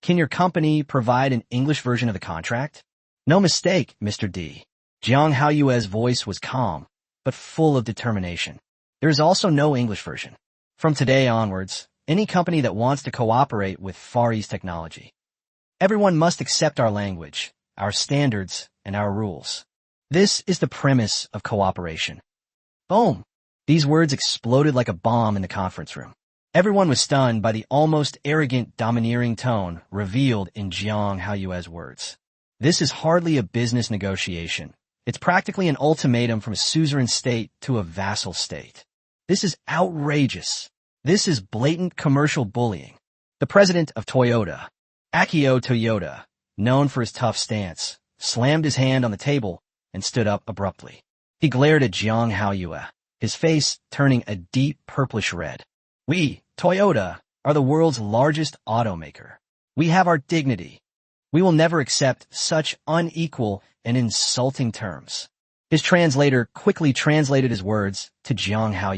Can your company provide an English version of the contract? No mistake, Mr. D. Jang Hao's voice was calm, but full of determination. There is also no English version. From today onwards, any company that wants to cooperate with Far East Technology, everyone must accept our language, our standards, and our rules. This is the premise of cooperation. Boom! These words exploded like a bomb in the conference room. Everyone was stunned by the almost arrogant, domineering tone revealed in Jiang Hao's words. This is hardly a business negotiation. It's practically an ultimatum from a suzerain state to a vassal state. This is outrageous. This is blatant commercial bullying. The president of Toyota, Akio Toyoda, known for his tough stance, slammed his hand on the table and stood up abruptly. He glared at Jiang Hao, his face turning a deep purplish red. We, Toyota, are the world's largest automaker. We have our dignity. We will never accept such unequal and insulting terms. His translator quickly translated his words to Jiang Hao.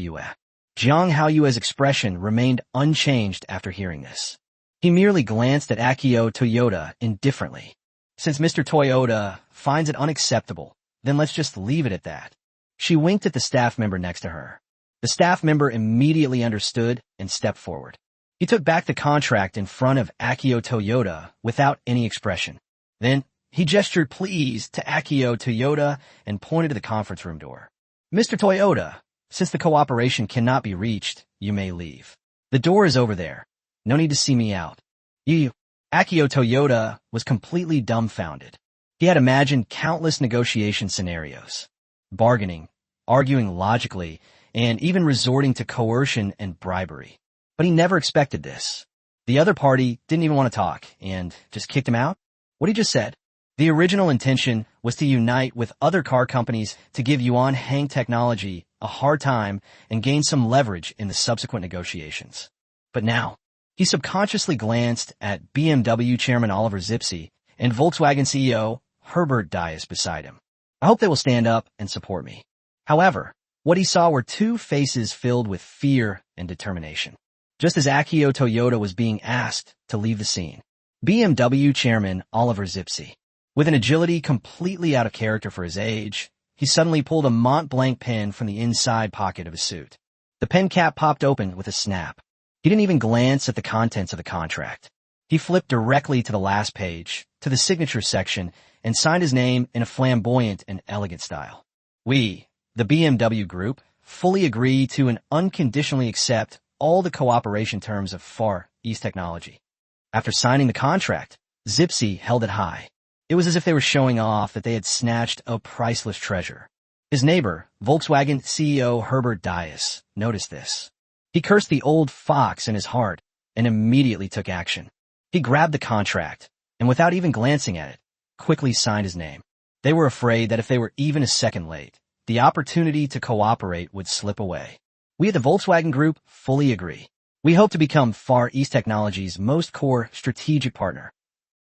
Jiang Hao's expression remained unchanged after hearing this. He merely glanced at Akio Toyoda indifferently. Since Mr. Toyoda finds it unacceptable, then let's just leave it at that. She winked at the staff member next to her. The staff member immediately understood and stepped forward. He took back the contract in front of Akio Toyoda without any expression. Then, he gestured please to Akio Toyoda and pointed to the conference room door. Mr. Toyoda, since the cooperation cannot be reached, you may leave. The door is over there. No need to see me out. Akio Toyoda was completely dumbfounded. He had imagined countless negotiation scenarios. Bargaining, arguing logically, and even resorting to coercion and bribery. But he never expected this. The other party didn't even want to talk and just kicked him out? What he just said. The original intention was to unite with other car companies to give Yuanhang Technology a hard time and gain some leverage in the subsequent negotiations. But now, he subconsciously glanced at BMW chairman Oliver Zipse and Volkswagen CEO Herbert Dias beside him. I hope they will stand up and support me. However, what he saw were two faces filled with fear and determination. Just as Akio Toyoda was being asked to leave the scene, BMW chairman Oliver Zipse, with an agility completely out of character for his age, he suddenly pulled a Mont-Blanc pen from the inside pocket of his suit. The pen cap popped open with a snap. He didn't even glance at the contents of the contract. He flipped directly to the last page, to the signature section, and signed his name in a flamboyant and elegant style. We, the BMW Group, fully agree to and unconditionally accept all the cooperation terms of Far East Technology. After signing the contract, Zipse held it high. It was as if they were showing off that they had snatched a priceless treasure. His neighbor, Volkswagen CEO Herbert Dias, noticed this. He cursed the old fox in his heart and immediately took action. He grabbed the contract, and without even glancing at it, quickly signed his name. They were afraid that if they were even a second late, the opportunity to cooperate would slip away. We at the Volkswagen Group fully agree. We hope to become Far East Technology's most core strategic partner.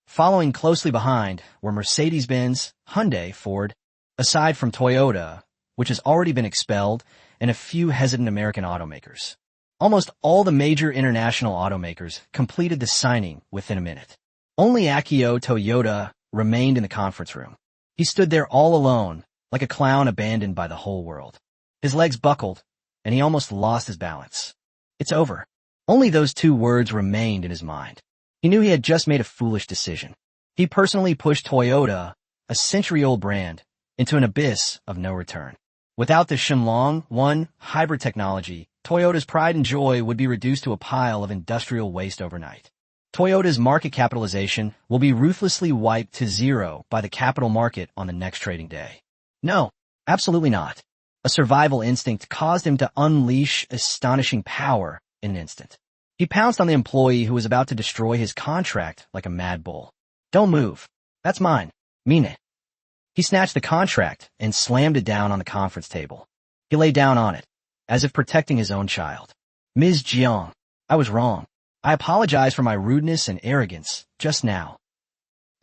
Following closely behind were Mercedes-Benz, Hyundai, Ford, aside from Toyota, which has already been expelled, and a few hesitant American automakers. Almost all the major international automakers completed the signing within a minute. Only Akio Toyoda remained in the conference room. He stood there all alone, like a clown abandoned by the whole world. His legs buckled, and he almost lost his balance. It's over. Only those two words remained in his mind. He knew he had just made a foolish decision. He personally pushed Toyota, a century-old brand, into an abyss of no return. Without the Shenlong 1 hybrid technology, Toyota's pride and joy would be reduced to a pile of industrial waste overnight. Toyota's market capitalization will be ruthlessly wiped to zero by the capital market on the next trading day. No, absolutely not. A survival instinct caused him to unleash astonishing power in an instant. He pounced on the employee who was about to destroy his contract like a mad bull. Don't move. That's mine. Mean it. He snatched the contract and slammed it down on the conference table. He lay down on it, as if protecting his own child. Ms. Jiang, I was wrong. I apologize for my rudeness and arrogance just now.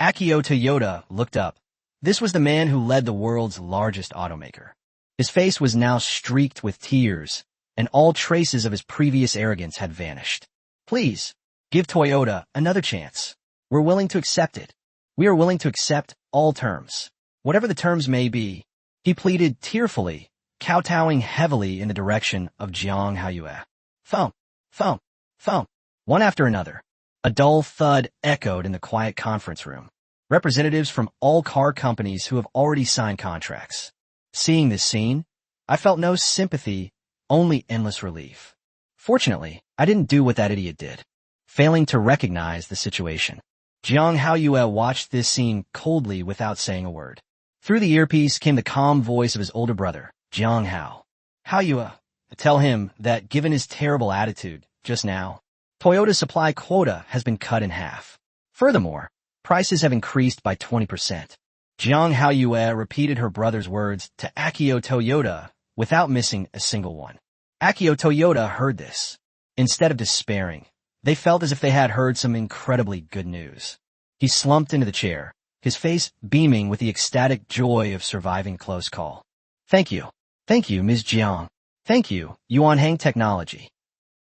Akio Toyoda looked up. This was the man who led the world's largest automaker. His face was now streaked with tears, and all traces of his previous arrogance had vanished. Please, give Toyota another chance. We're willing to accept it. We are willing to accept all terms. Whatever the terms may be, he pleaded tearfully, kowtowing heavily in the direction of Jang Hao. Thump, thump, thump. One after another, a dull thud echoed in the quiet conference room. Representatives from all car companies who have already signed contracts. Seeing this scene, I felt no sympathy, only endless relief. Fortunately, I didn't do what that idiot did, failing to recognize the situation. Jang Hao watched this scene coldly without saying a word. Through the earpiece came the calm voice of his older brother, Jang Hao. Hao, tell him that given his terrible attitude just now, Toyota's supply quota has been cut in half. Furthermore, prices have increased by 20%. Jang Hao repeated her brother's words to Akio Toyoda without missing a single one. Akio Toyoda heard this. Instead of despairing, they felt as if they had heard some incredibly good news. He slumped into the chair, his face beaming with the ecstatic joy of surviving close call. Thank you. Thank you, Ms. Jiang. Thank you, Yuan Hang Technology.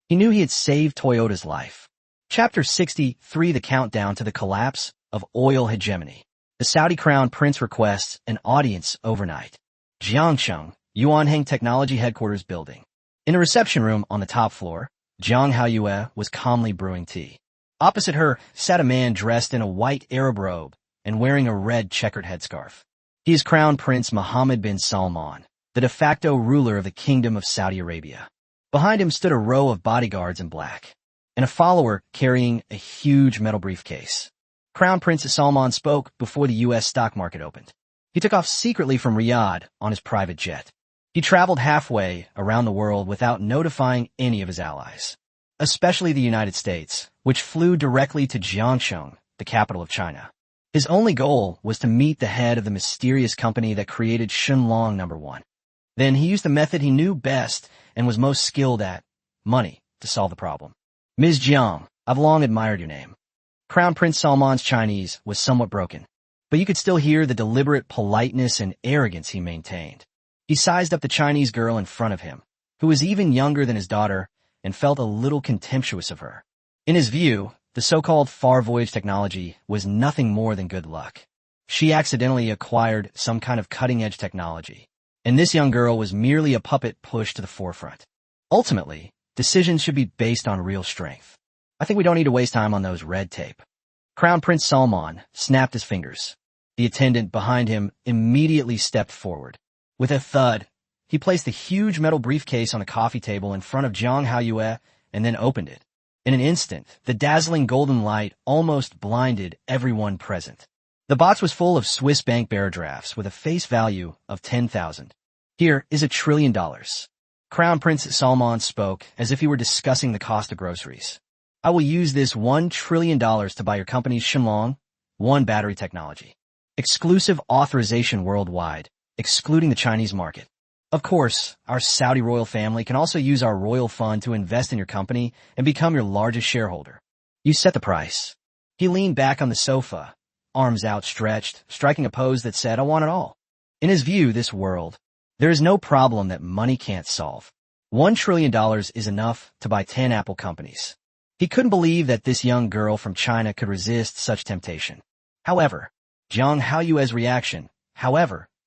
He knew he had saved Toyota's life. Chapter 63 The Countdown to the Collapse of Oil Hegemony. The Saudi Crown Prince requests an audience overnight. Jiangcheng, Yuan Hang Technology Headquarters Building. In a reception room on the top floor, Jang Hao was calmly brewing tea. Opposite her sat a man dressed in a white Arab robe and wearing a red checkered headscarf. He is Crown Prince Mohammed bin Salman, the de facto ruler of the Kingdom of Saudi Arabia. Behind him stood a row of bodyguards in black, and a follower carrying a huge metal briefcase. Crown Prince Salman spoke before the U.S. stock market opened. He took off secretly from Riyadh on his private jet. He traveled halfway around the world without notifying any of his allies, especially the United States, which flew directly to Jiangcheng, the capital of China. His only goal was to meet the head of the mysterious company that created Shenlong No. 1. Then he used the method he knew best and was most skilled at, money, to solve the problem. Ms. Jiang, I've long admired your name. Crown Prince Salman's Chinese was somewhat broken, but you could still hear the deliberate politeness and arrogance he maintained. He sized up the Chinese girl in front of him, who was even younger than his daughter, and felt a little contemptuous of her. In his view, the so-called far voyage technology was nothing more than good luck. She accidentally acquired some kind of cutting-edge technology, and this young girl was merely a puppet pushed to the forefront. Ultimately, decisions should be based on real strength. I think we don't need to waste time on those red tape. Crown Prince Salman snapped his fingers. The attendant behind him immediately stepped forward. With a thud, he placed the huge metal briefcase on the coffee table in front of Jang Hao and then opened it. In an instant, the dazzling golden light almost blinded everyone present. The box was full of Swiss bank bearer drafts with a face value of 10,000. Here is $1 trillion. Crown Prince Salman spoke as if he were discussing the cost of groceries. I will use this $1 trillion to buy your company's Shenlong 1 battery technology. Exclusive authorization worldwide, excluding the Chinese market. Of course, our Saudi royal family can also use our royal fund to invest in your company and become your largest shareholder. You set the price. He leaned back on the sofa, arms outstretched, striking a pose that said, I want it all. In his view, this world, there is no problem that money can't solve. $1 trillion is enough to buy 10 Apple companies. He couldn't believe that this young girl from China could resist such temptation. However, Jang Hao's reaction,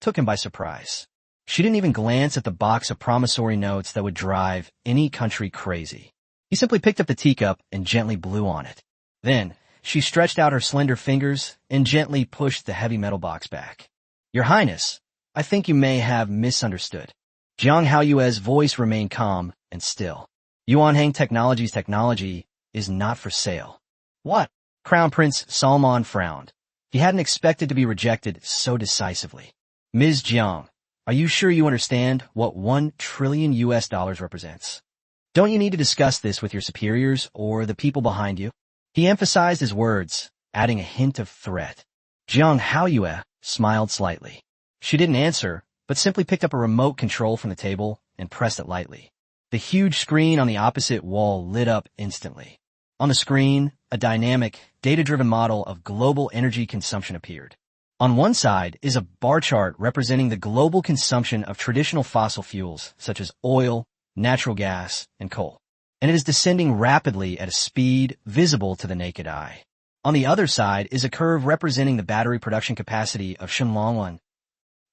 took him by surprise. She didn't even glance at the box of promissory notes that would drive any country crazy. He simply picked up the teacup and gently blew on it. Then, she stretched out her slender fingers and gently pushed the heavy metal box back. Your Highness, I think you may have misunderstood. Jang Hao's voice remained calm and still. Yuanhang Technology's technology is not for sale. What? Crown Prince Salman frowned. He hadn't expected to be rejected so decisively. Ms. Jiang, are you sure you understand what $1 trillion represents? Don't you need to discuss this with your superiors or the people behind you? He emphasized his words, adding a hint of threat. Jang Hao smiled slightly. She didn't answer, but simply picked up a remote control from the table and pressed it lightly. The huge screen on the opposite wall lit up instantly. On the screen, a dynamic, data-driven model of global energy consumption appeared. On one side is a bar chart representing the global consumption of traditional fossil fuels such as oil, natural gas, and coal, and it is descending rapidly at a speed visible to the naked eye. On the other side is a curve representing the battery production capacity of Shenlong 1.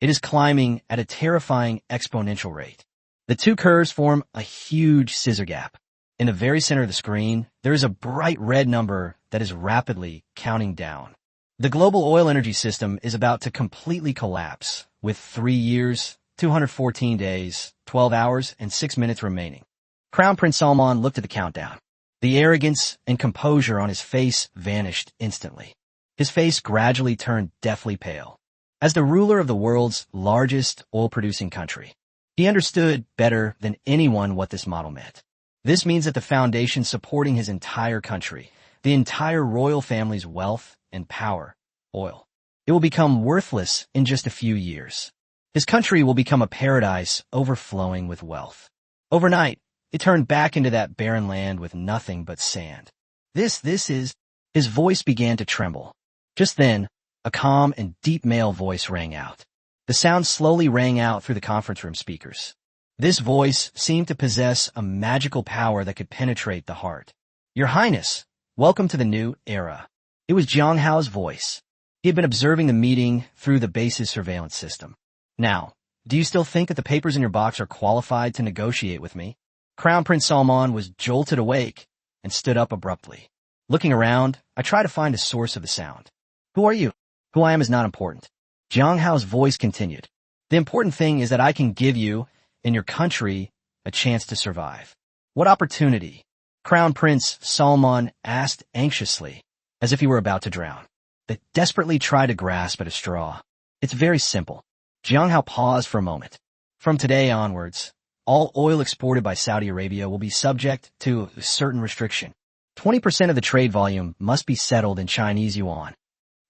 It is climbing at a terrifying exponential rate. The two curves form a huge scissor gap. In the very center of the screen, there is a bright red number that is rapidly counting down. The global oil energy system is about to completely collapse, with 3 years, 214 days, 12 hours, and 6 minutes remaining. Crown Prince Salman looked at the countdown. The arrogance and composure on his face vanished instantly. His face gradually turned deathly pale. As the ruler of the world's largest oil-producing country, he understood better than anyone what this model meant. This means that the foundation supporting his entire country, the entire royal family's wealth and power, oil, it will become worthless in just a few years. His country will become a paradise overflowing with wealth. Overnight, it turned back into that barren land with nothing but sand. This is... His voice began to tremble. Just then, a calm and deep male voice rang out. The sound slowly rang out through the conference room speakers. This voice seemed to possess a magical power that could penetrate the heart. Your Highness, welcome to the new era. It was Jang Hao's voice. He had been observing the meeting through the base's surveillance system. Now, do you still think that the papers in your box are qualified to negotiate with me? Crown Prince Salman was jolted awake and stood up abruptly. Looking around, I try to find a source of the sound. Who are you? Who I am is not important. Jang Hao's voice continued. The important thing is that I can give you and your country a chance to survive. What opportunity? Crown Prince Salman asked anxiously, as if he were about to drown. They desperately tried to grasp at a straw. It's very simple. Jang Hao paused for a moment. From today onwards, all oil exported by Saudi Arabia will be subject to a certain restriction. 20% of the trade volume must be settled in Chinese yuan.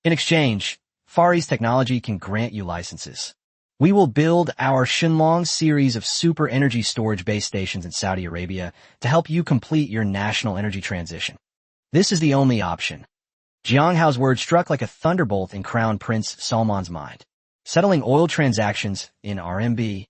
In exchange, Far East Technology can grant you licenses. We will build our Shenlong series of super energy storage base stations in Saudi Arabia to help you complete your national energy transition. This is the only option. Jang Hao's words struck like a thunderbolt in Crown Prince Salman's mind. Settling oil transactions in RMB.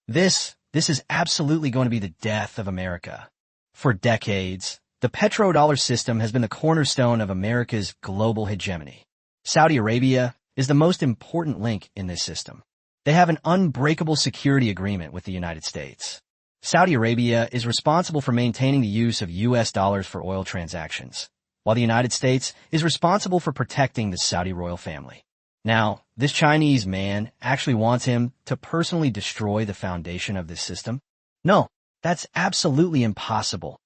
This is absolutely going to be the death of America. For decades, the petrodollar system has been the cornerstone of America's global hegemony. Saudi Arabia is the most important link in this system. They have an unbreakable security agreement with the United States. Saudi Arabia is responsible for maintaining the use of U.S. dollars for oil transactions, while the United States is responsible for protecting the Saudi royal family. Now, this Chinese man actually wants him to personally destroy the foundation of this system? No, that's absolutely impossible.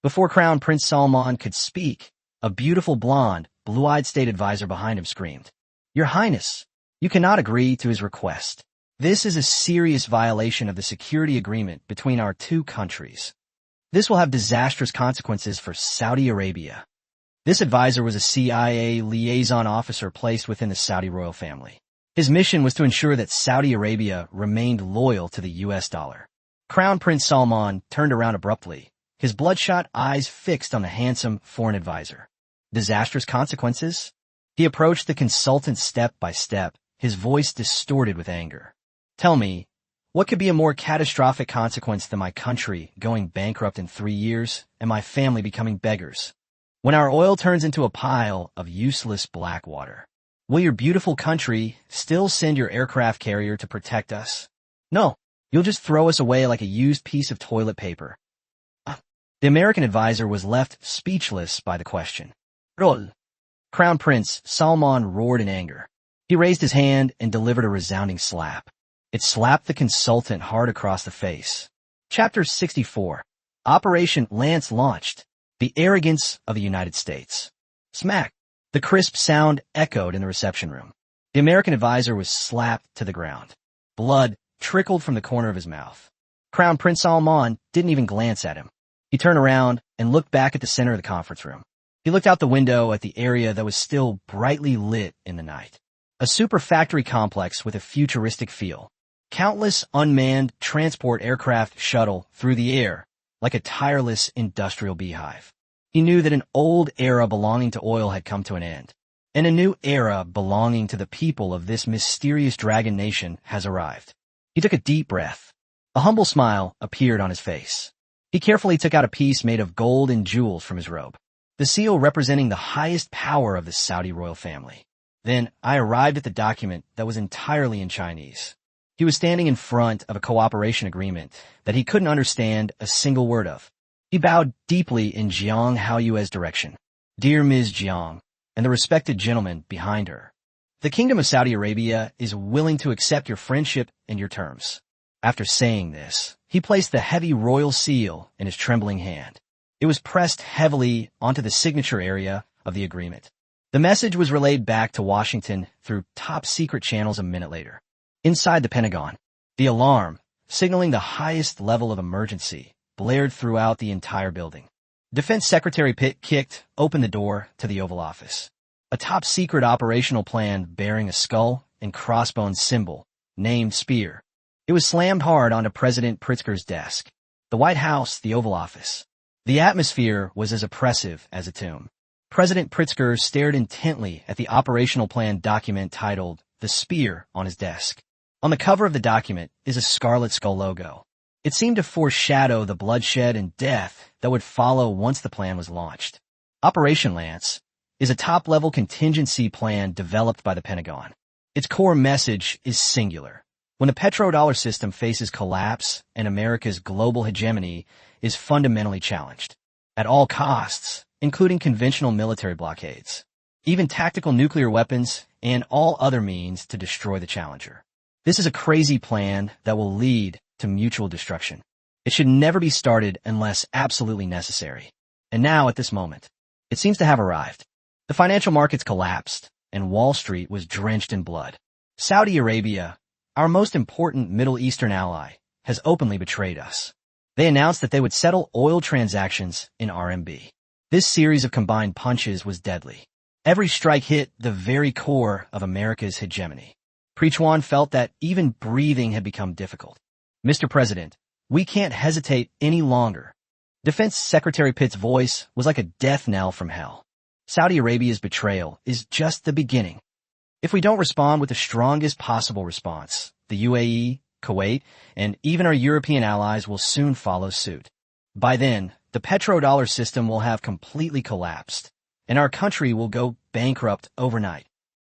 Before Crown Prince Salman could speak, a beautiful blonde, blue-eyed state advisor behind him screamed, Your Highness, you cannot agree to his request. This is a serious violation of the security agreement between our two countries. This will have disastrous consequences for Saudi Arabia. This advisor was a CIA liaison officer placed within the Saudi royal family. His mission was to ensure that Saudi Arabia remained loyal to the US dollar. Crown Prince Salman turned around abruptly, his bloodshot eyes fixed on the handsome foreign advisor. Disastrous consequences? He approached the consultant step by step, his voice distorted with anger. Tell me, what could be a more catastrophic consequence than my country going bankrupt in 3 years and my family becoming beggars? When our oil turns into a pile of useless black water, will your beautiful country still send your aircraft carrier to protect us? No, you'll just throw us away like a used piece of toilet paper. The American advisor was left speechless by the question. Roll. Crown Prince Salman roared in anger. He raised his hand and delivered a resounding slap. It slapped the consultant hard across the face. Chapter 64. Operation Lance launched. The arrogance of the United States. Smack. The crisp sound echoed in the reception room. The American advisor was slapped to the ground. Blood trickled from the corner of his mouth. Crown Prince Salman didn't even glance at him. He turned around and looked back at the center of the conference room. He looked out the window at the area that was still brightly lit in the night. A super factory complex with a futuristic feel. Countless unmanned transport aircraft shuttle through the air like a tireless industrial beehive. He knew that an old era belonging to oil had come to an end, and a new era belonging to the people of this mysterious dragon nation has arrived. He took a deep breath. A humble smile appeared on his face. He carefully took out a piece made of gold and jewels from his robe, the seal representing the highest power of the Saudi royal family. Then I arrived at the document that was entirely in Chinese. He was standing in front of a cooperation agreement that he couldn't understand a single word of. He bowed deeply in Jang Hao's direction. Dear Ms. Jiang, and the respected gentleman behind her. The Kingdom of Saudi Arabia is willing to accept your friendship and your terms. After saying this, he placed the heavy royal seal in his trembling hand. It was pressed heavily onto the signature area of the agreement. The message was relayed back to Washington through top-secret channels a minute later. Inside the Pentagon, the alarm, signaling the highest level of emergency, blared throughout the entire building. Defense Secretary Pitt kicked open the door to the Oval Office. A top-secret operational plan bearing a skull and crossbones symbol, named Spear. It was slammed hard onto President Pritzker's desk. The White House, the Oval Office. The atmosphere was as oppressive as a tomb. President Pritzker stared intently at the operational plan document titled The Spear on his desk. On the cover of the document is a Scarlet Skull logo. It seemed to foreshadow the bloodshed and death that would follow once the plan was launched. Operation Lance is a top-level contingency plan developed by the Pentagon. Its core message is singular. When the petrodollar system faces collapse and America's global hegemony is fundamentally challenged, at all costs, including conventional military blockades, even tactical nuclear weapons, and all other means to destroy the challenger. This is a crazy plan that will lead to mutual destruction. It should never be started unless absolutely necessary. And now, at this moment, it seems to have arrived. The financial markets collapsed, and Wall Street was drenched in blood. Saudi Arabia, our most important Middle Eastern ally, has openly betrayed us. They announced that they would settle oil transactions in RMB. This series of combined punches was deadly. Every strike hit the very core of America's hegemony. Prechuan felt that even breathing had become difficult. Mr. President, we can't hesitate any longer. Defense Secretary Pitt's voice was like a death knell from hell. Saudi Arabia's betrayal is just the beginning. If we don't respond with the strongest possible response, the UAE, Kuwait, and even our European allies will soon follow suit. By then, the petrodollar system will have completely collapsed, and our country will go bankrupt overnight.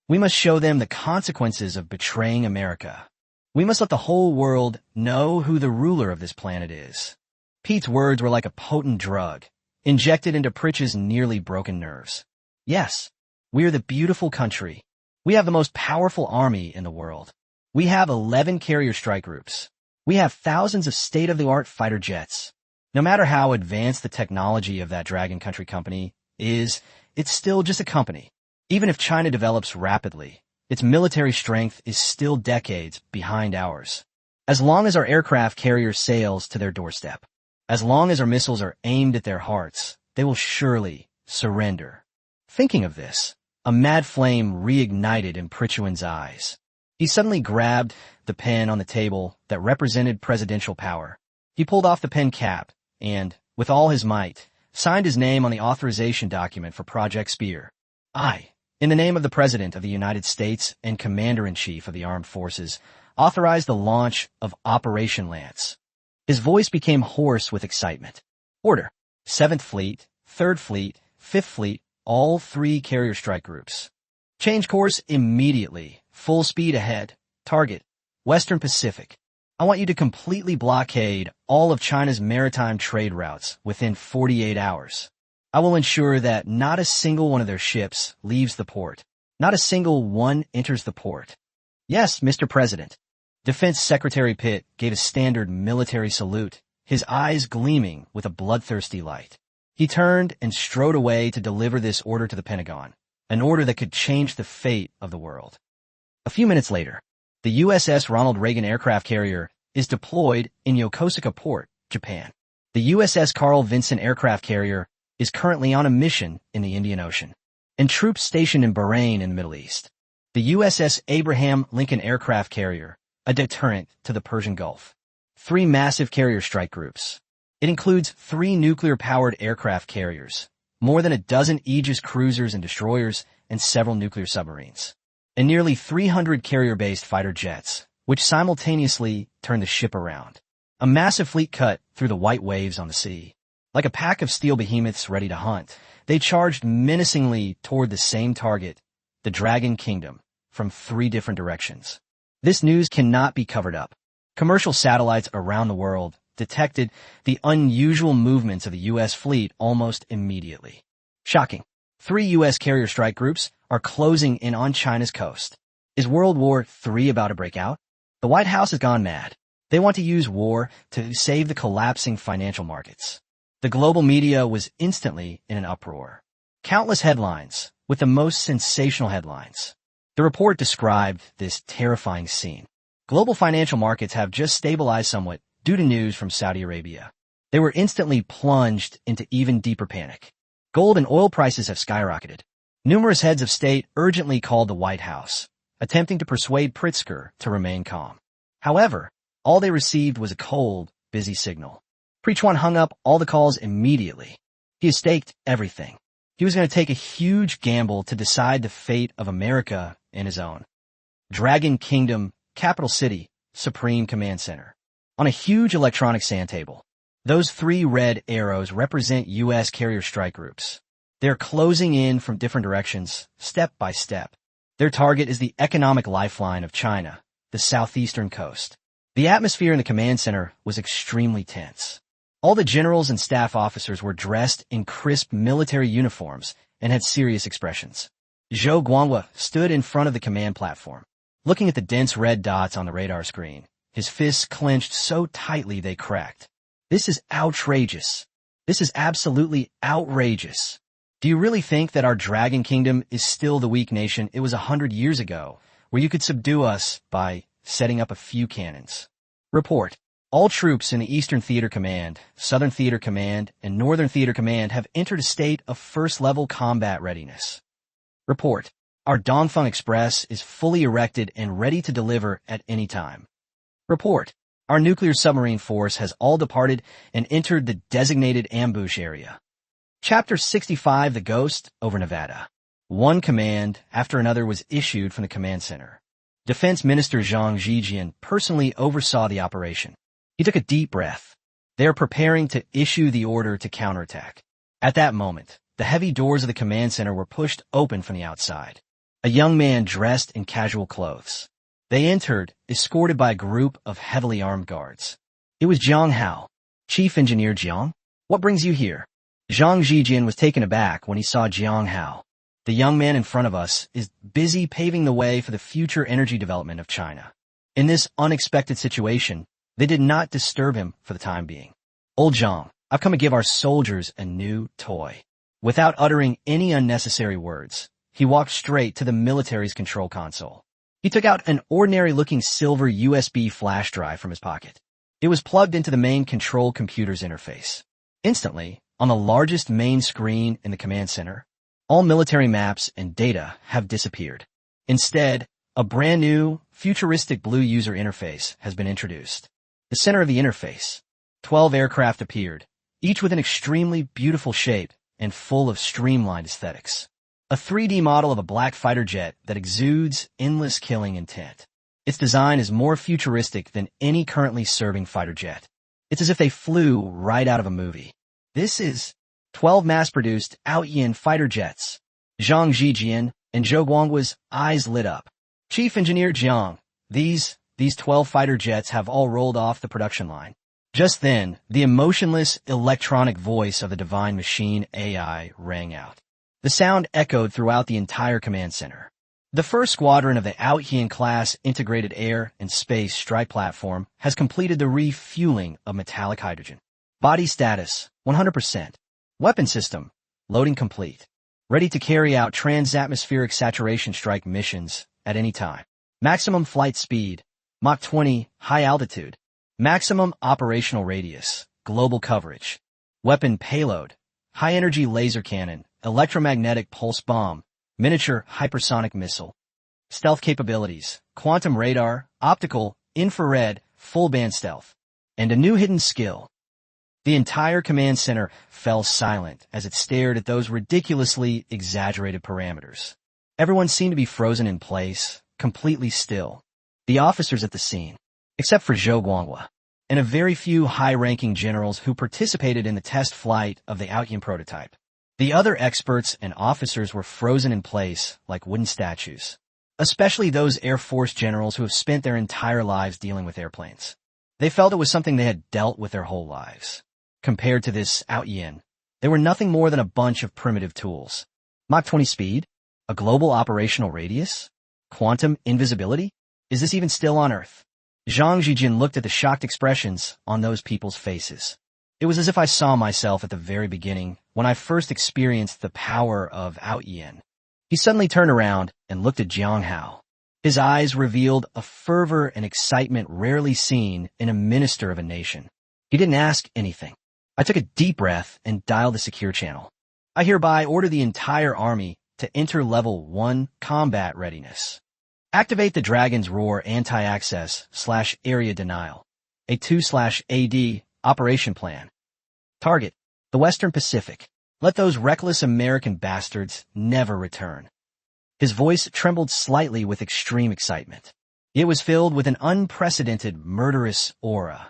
We must show them the consequences of betraying America. We must let the whole world know who the ruler of this planet is. Pete's words were like a potent drug, injected into Pritch's nearly broken nerves. Yes, we are the beautiful country. We have the most powerful army in the world. We have 11 carrier strike groups. We have thousands of state-of-the-art fighter jets. No matter how advanced the technology of that Dragon Country company is, it's still just a company. Even if China develops rapidly, its military strength is still decades behind ours. As long as our aircraft carrier sails to their doorstep, As long as our missiles are aimed at their hearts, they will surely surrender. Thinking of this, a mad flame reignited in Pritchuan's eyes. He suddenly grabbed the pen on the table that represented presidential power. He pulled off the pen cap and, with all his might, signed his name on the authorization document for Project Spear. I, in the name of the President of the United States and Commander-in-Chief of the Armed Forces, authorize the launch of Operation Lance. His voice became hoarse with excitement. Order. 7th Fleet, 3rd Fleet, 5th Fleet, all 3 carrier strike groups. Change course immediately. Full speed ahead. Target. Western Pacific. I want you to completely blockade all of China's maritime trade routes within 48 hours. I will ensure that not a single one of their ships leaves the port. Not a single one enters the port. Yes, Mr. President. Defense Secretary Pitt gave a standard military salute, his eyes gleaming with a bloodthirsty light. He turned and strode away to deliver this order to the Pentagon, an order that could change the fate of the world. A few minutes later, the USS Ronald Reagan aircraft carrier is deployed in Yokosuka Port, Japan. The USS Carl Vinson aircraft carrier is currently on a mission in the Indian Ocean, and troops stationed in Bahrain in the Middle East. The USS Abraham Lincoln aircraft carrier, a deterrent to the Persian Gulf. 3 massive carrier strike groups. It includes 3 nuclear-powered aircraft carriers, more than a dozen Aegis cruisers and destroyers, and several nuclear submarines, and nearly 300 carrier-based fighter jets, which simultaneously turn the ship around. A massive fleet cut through the white waves on the sea. Like a pack of steel behemoths ready to hunt, they charged menacingly toward the same target, the Dragon Kingdom, from 3 different directions. This news cannot be covered up. Commercial satellites around the world detected the unusual movements of the U.S. fleet almost immediately. Shocking. 3 U.S. carrier strike groups are closing in on China's coast. Is World War III about to break out? The White House has gone mad. They want to use war to save the collapsing financial markets. The global media was instantly in an uproar. Countless headlines, with the most sensational headlines. The report described this terrifying scene. Global financial markets have just stabilized somewhat due to news from Saudi Arabia. They were instantly plunged into even deeper panic. Gold and oil prices have skyrocketed. Numerous heads of state urgently called the White House, attempting to persuade Pritzker to remain calm. However, all they received was a cold, busy signal. Pritchuan hung up all the calls immediately. He had staked everything. He was going to take a huge gamble to decide the fate of America and his own. Dragon Kingdom, Capital City, Supreme Command Center. On a huge electronic sand table, those 3 red arrows represent U.S. carrier strike groups. They're closing in from different directions, step by step. Their target is the economic lifeline of China, the southeastern coast. The atmosphere in the command center was extremely tense. All the generals and staff officers were dressed in crisp military uniforms and had serious expressions. Zhou Guanghua stood in front of the command platform, looking at the dense red dots on the radar screen, his fists clenched so tightly they cracked. This is outrageous. This is absolutely outrageous. Do you really think that our Dragon Kingdom is still the weak nation it was 100 years ago, where you could subdue us by setting up a few cannons? Report. All troops in the Eastern Theater Command, Southern Theater Command, and Northern Theater Command have entered a state of first-level combat readiness. Report. Our Dongfeng Express is fully erected and ready to deliver at any time. Report. Our nuclear submarine force has all departed and entered the designated ambush area. Chapter 65, The Ghost over Nevada. One command after another was issued from the command center. Defense Minister Zhang Zhijian personally oversaw the operation. He took a deep breath. They are preparing to issue the order to counterattack. At that moment, the heavy doors of the command center were pushed open from the outside. A young man dressed in casual clothes. They entered, escorted by a group of heavily armed guards. It was Jang Hao. Chief Engineer Jiang, what brings you here? Zhang Zhijian was taken aback when he saw Jang Hao. The young man in front of us is busy paving the way for the future energy development of China. In this unexpected situation, they did not disturb him for the time being. Old Zhang, I've come to give our soldiers a new toy. Without uttering any unnecessary words, he walked straight to the military's control console. He took out an ordinary-looking silver USB flash drive from his pocket. It was plugged into the main control computer's interface. Instantly, on the largest main screen in the command center, all military maps and data have disappeared. Instead, a brand new, futuristic blue user interface has been introduced. The center of the interface, 12 aircraft appeared, each with an extremely beautiful shape and full of streamlined aesthetics. A 3D model of a black fighter jet that exudes endless killing intent. Its design is more futuristic than any currently serving fighter jet. It's as if they flew right out of a movie. This is 12 mass-produced Ayian fighter jets. Zhang Zijian and Zhou Guanghua's eyes lit up. Chief Engineer Jiang, these 12 fighter jets have all rolled off the production line. Just then, the emotionless electronic voice of the divine machine AI rang out. The sound echoed throughout the entire command center. The first squadron of the Ayian-class integrated air and space strike platform has completed the refueling of metallic hydrogen. Body status, 100%. Weapon system, loading complete. Ready to carry out transatmospheric saturation strike missions at any time. Maximum flight speed, Mach 20, high altitude. Maximum operational radius, global coverage. Weapon payload, high-energy laser cannon, electromagnetic pulse bomb, miniature hypersonic missile. Stealth capabilities, quantum radar, optical, infrared, full-band stealth. And a new hidden skill. The entire command center fell silent as it stared at those ridiculously exaggerated parameters. Everyone seemed to be frozen in place, completely still. The officers at the scene, except for Zhou Guanghua, and a very few high-ranking generals who participated in the test flight of the Ayian prototype. The other experts and officers were frozen in place like wooden statues, especially those Air Force generals who have spent their entire lives dealing with airplanes. They felt it was something they had dealt with their whole lives. Compared to this Ayian, they were nothing more than a bunch of primitive tools. Mach 20 speed? A global operational radius? Quantum invisibility? Is this even still on Earth? Zhang Zijin looked at the shocked expressions on those people's faces. It was as if I saw myself at the very beginning when I first experienced the power of Ayian. He suddenly turned around and looked at Jang Hao. His eyes revealed a fervor and excitement rarely seen in a minister of a nation. He didn't ask anything. I took a deep breath and dialed the secure channel. I hereby order the entire army to enter Level 1 combat readiness. Activate the Dragon's Roar anti-access/area denial. A 2/AD operation plan. Target, the Western Pacific. Let those reckless American bastards never return. His voice trembled slightly with extreme excitement. It was filled with an unprecedented murderous aura.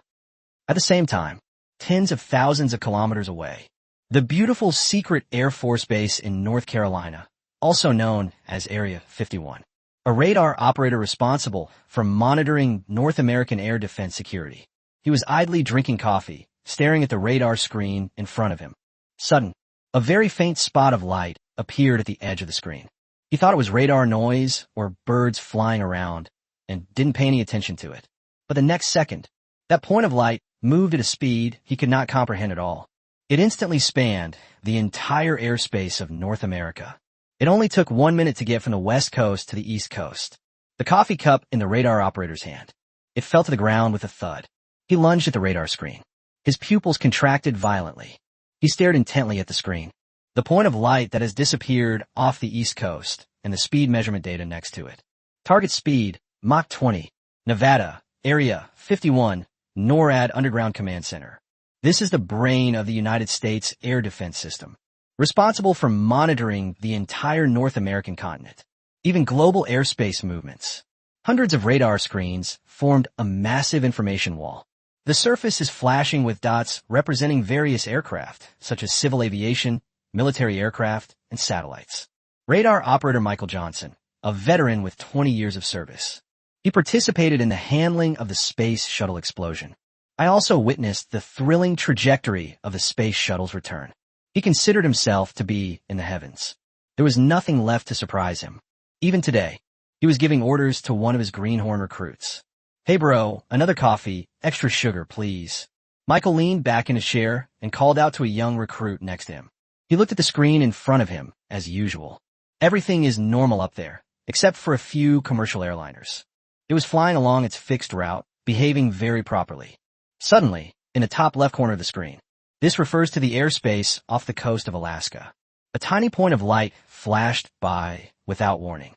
At the same time, tens of thousands of kilometers away, the beautiful secret Air Force Base in North Carolina, also known as Area 51. A radar operator responsible for monitoring North American air defense security. He was idly drinking coffee, staring at the radar screen in front of him. Suddenly, a very faint spot of light appeared at the edge of the screen. He thought it was radar noise or birds flying around and didn't pay any attention to it. But the next second, that point of light moved at a speed he could not comprehend at all. It instantly spanned the entire airspace of North America. It only took 1 minute to get from the west coast to the east coast. The coffee cup in the radar operator's hand. It fell to the ground with a thud. He lunged at the radar screen. His pupils contracted violently. He stared intently at the screen. The point of light that has disappeared off the east coast and the speed measurement data next to it. Target speed, Mach 20. Nevada, Area 51, NORAD Underground Command Center. This is the brain of the United States air defense system, responsible for monitoring the entire North American continent, even global airspace movements. Hundreds of radar screens formed a massive information wall. The surface is flashing with dots representing various aircraft, such as civil aviation, military aircraft, and satellites. Radar operator Michael Johnson, a veteran with 20 years of service. He participated in the handling of the space shuttle explosion. I also witnessed the thrilling trajectory of the space shuttle's return. He considered himself to be in the heavens. There was nothing left to surprise him. Even today, he was giving orders to one of his greenhorn recruits. "Hey bro, another coffee, extra sugar, please." Michael leaned back in his chair and called out to a young recruit next to him. He looked at the screen in front of him, as usual. Everything is normal up there, except for a few commercial airliners. It was flying along its fixed route, behaving very properly. Suddenly, in the top left corner of the screen, this refers to the airspace off the coast of Alaska. A tiny point of light flashed by without warning.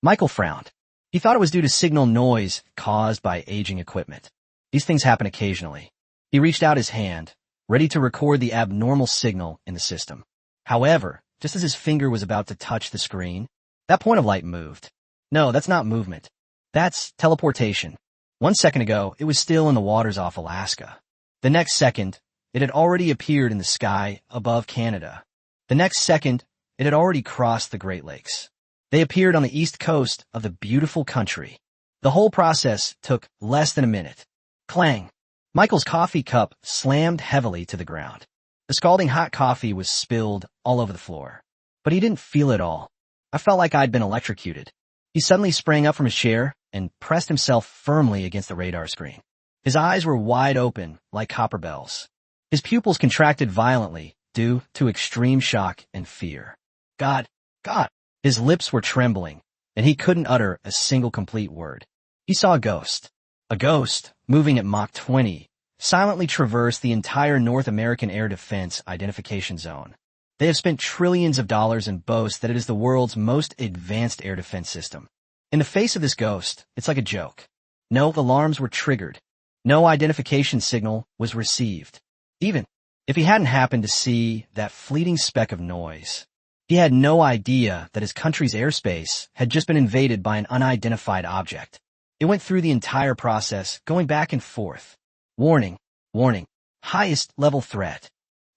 Michael frowned. He thought it was due to signal noise caused by aging equipment. These things happen occasionally. He reached out his hand, ready to record the abnormal signal in the system. However, just as his finger was about to touch the screen, that point of light moved. No, that's not movement. That's teleportation. 1 second ago, it was still in the waters off Alaska. The next second, it had already appeared in the sky above Canada. The next second, it had already crossed the Great Lakes. They appeared on the east coast of the beautiful country. The whole process took less than a minute. Clang! Michael's coffee cup slammed heavily to the ground. The scalding hot coffee was spilled all over the floor. But he didn't feel it all. I felt like I'd been electrocuted. He suddenly sprang up from his chair and pressed himself firmly against the radar screen. His eyes were wide open, like copper bells. His pupils contracted violently due to extreme shock and fear. God! His lips were trembling, and he couldn't utter a single complete word. He saw a ghost. A ghost, moving at Mach 20, silently traversed the entire North American air defense identification zone. They have spent trillions of dollars and boast that it is the world's most advanced air defense system. In the face of this ghost, it's like a joke. No alarms were triggered. No identification signal was received. Even if he hadn't happened to see that fleeting speck of noise, he had no idea that his country's airspace had just been invaded by an unidentified object. It went through the entire process, going back and forth. Warning, highest level threat.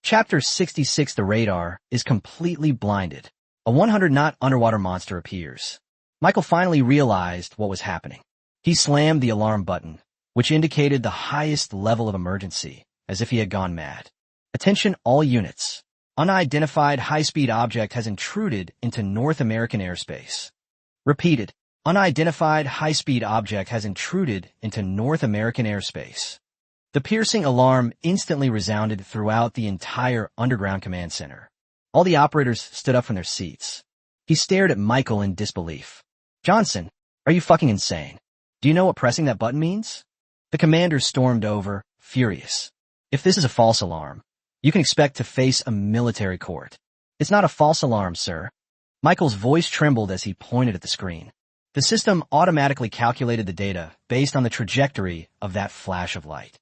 Chapter 66. The radar is completely blinded. A 100-knot underwater monster appears. Michael finally realized what was happening. He slammed the alarm button, which indicated the highest level of emergency, as if he had gone mad. Attention all units. Unidentified high-speed object has intruded into North American airspace. Repeated. Unidentified high-speed object has intruded into North American airspace. The piercing alarm instantly resounded throughout the entire underground command center. All the operators stood up from their seats. He stared at Michael in disbelief. Johnson, are you fucking insane? Do you know what pressing that button means? The commander stormed over, furious. If this is a false alarm, you can expect to face a military court. It's not a false alarm, sir. Michael's voice trembled as he pointed at the screen. The system automatically calculated the data based on the trajectory of that flash of light.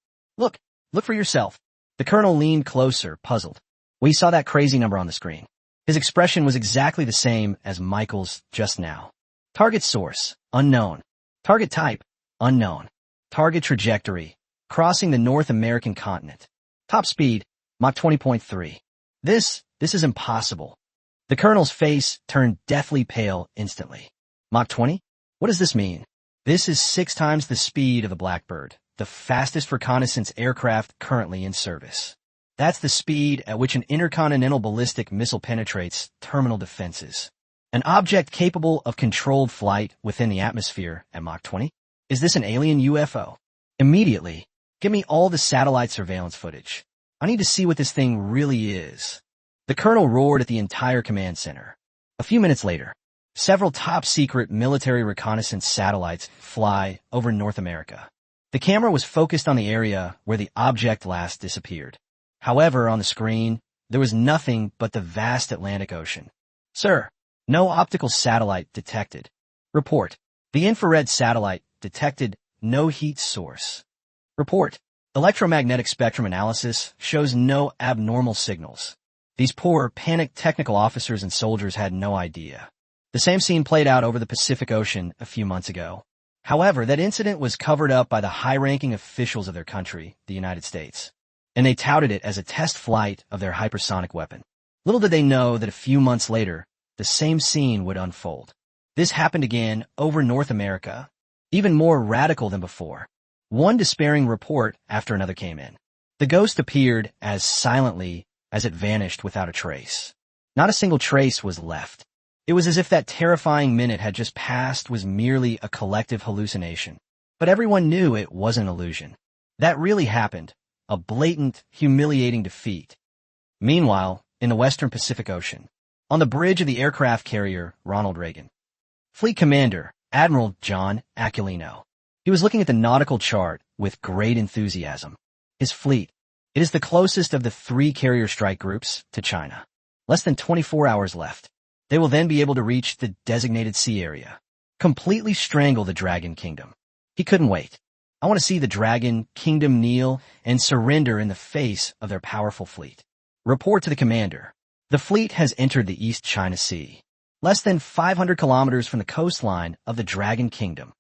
Look for yourself. The colonel leaned closer, puzzled. We saw that crazy number on the screen. His expression was exactly the same as Michael's just now. Target source, unknown. Target type, unknown. Target trajectory, crossing the North American continent. Top speed, Mach 20.3. This is impossible. The colonel's face turned deathly pale instantly. Mach 20? What does this mean? This is 6 times the speed of the Blackbird, the fastest reconnaissance aircraft currently in service. That's the speed at which an intercontinental ballistic missile penetrates terminal defenses. An object capable of controlled flight within the atmosphere at Mach 20? Is this an alien UFO? Immediately, give me all the satellite surveillance footage. I need to see what this thing really is. The colonel roared at the entire command center. A few minutes later, several top-secret military reconnaissance satellites fly over North America. The camera was focused on the area where the object last disappeared. However, on the screen, there was nothing but the vast Atlantic Ocean. Sir, no optical satellite detected. Report. The infrared satellite detected no heat source. Report. Electromagnetic spectrum analysis shows no abnormal signals. These poor, panicked technical officers and soldiers had no idea. The same scene played out over the Pacific Ocean a few months ago. However, that incident was covered up by the high-ranking officials of their country, the United States, and they touted it as a test flight of their hypersonic weapon. Little did they know that a few months later, the same scene would unfold. This happened again over North America, even more radical than before. One despairing report after another came in. The ghost appeared as silently as it vanished without a trace. Not a single trace was left. It was as if that terrifying minute had just passed was merely a collective hallucination. But everyone knew it was an illusion. That really happened. A blatant, humiliating defeat. Meanwhile, in the western Pacific Ocean, on the bridge of the aircraft carrier Ronald Reagan, Fleet Commander Admiral John Aquilino He was looking at the nautical chart with great enthusiasm. His fleet. It is the closest of the 3 carrier strike groups to China. Less than 24 hours left. They will then be able to reach the designated sea area. Completely strangle the Dragon Kingdom. He couldn't wait. I want to see the Dragon Kingdom kneel and surrender in the face of their powerful fleet. Report to the commander. The fleet has entered the East China Sea. Less than 500 kilometers from the coastline of the Dragon Kingdom.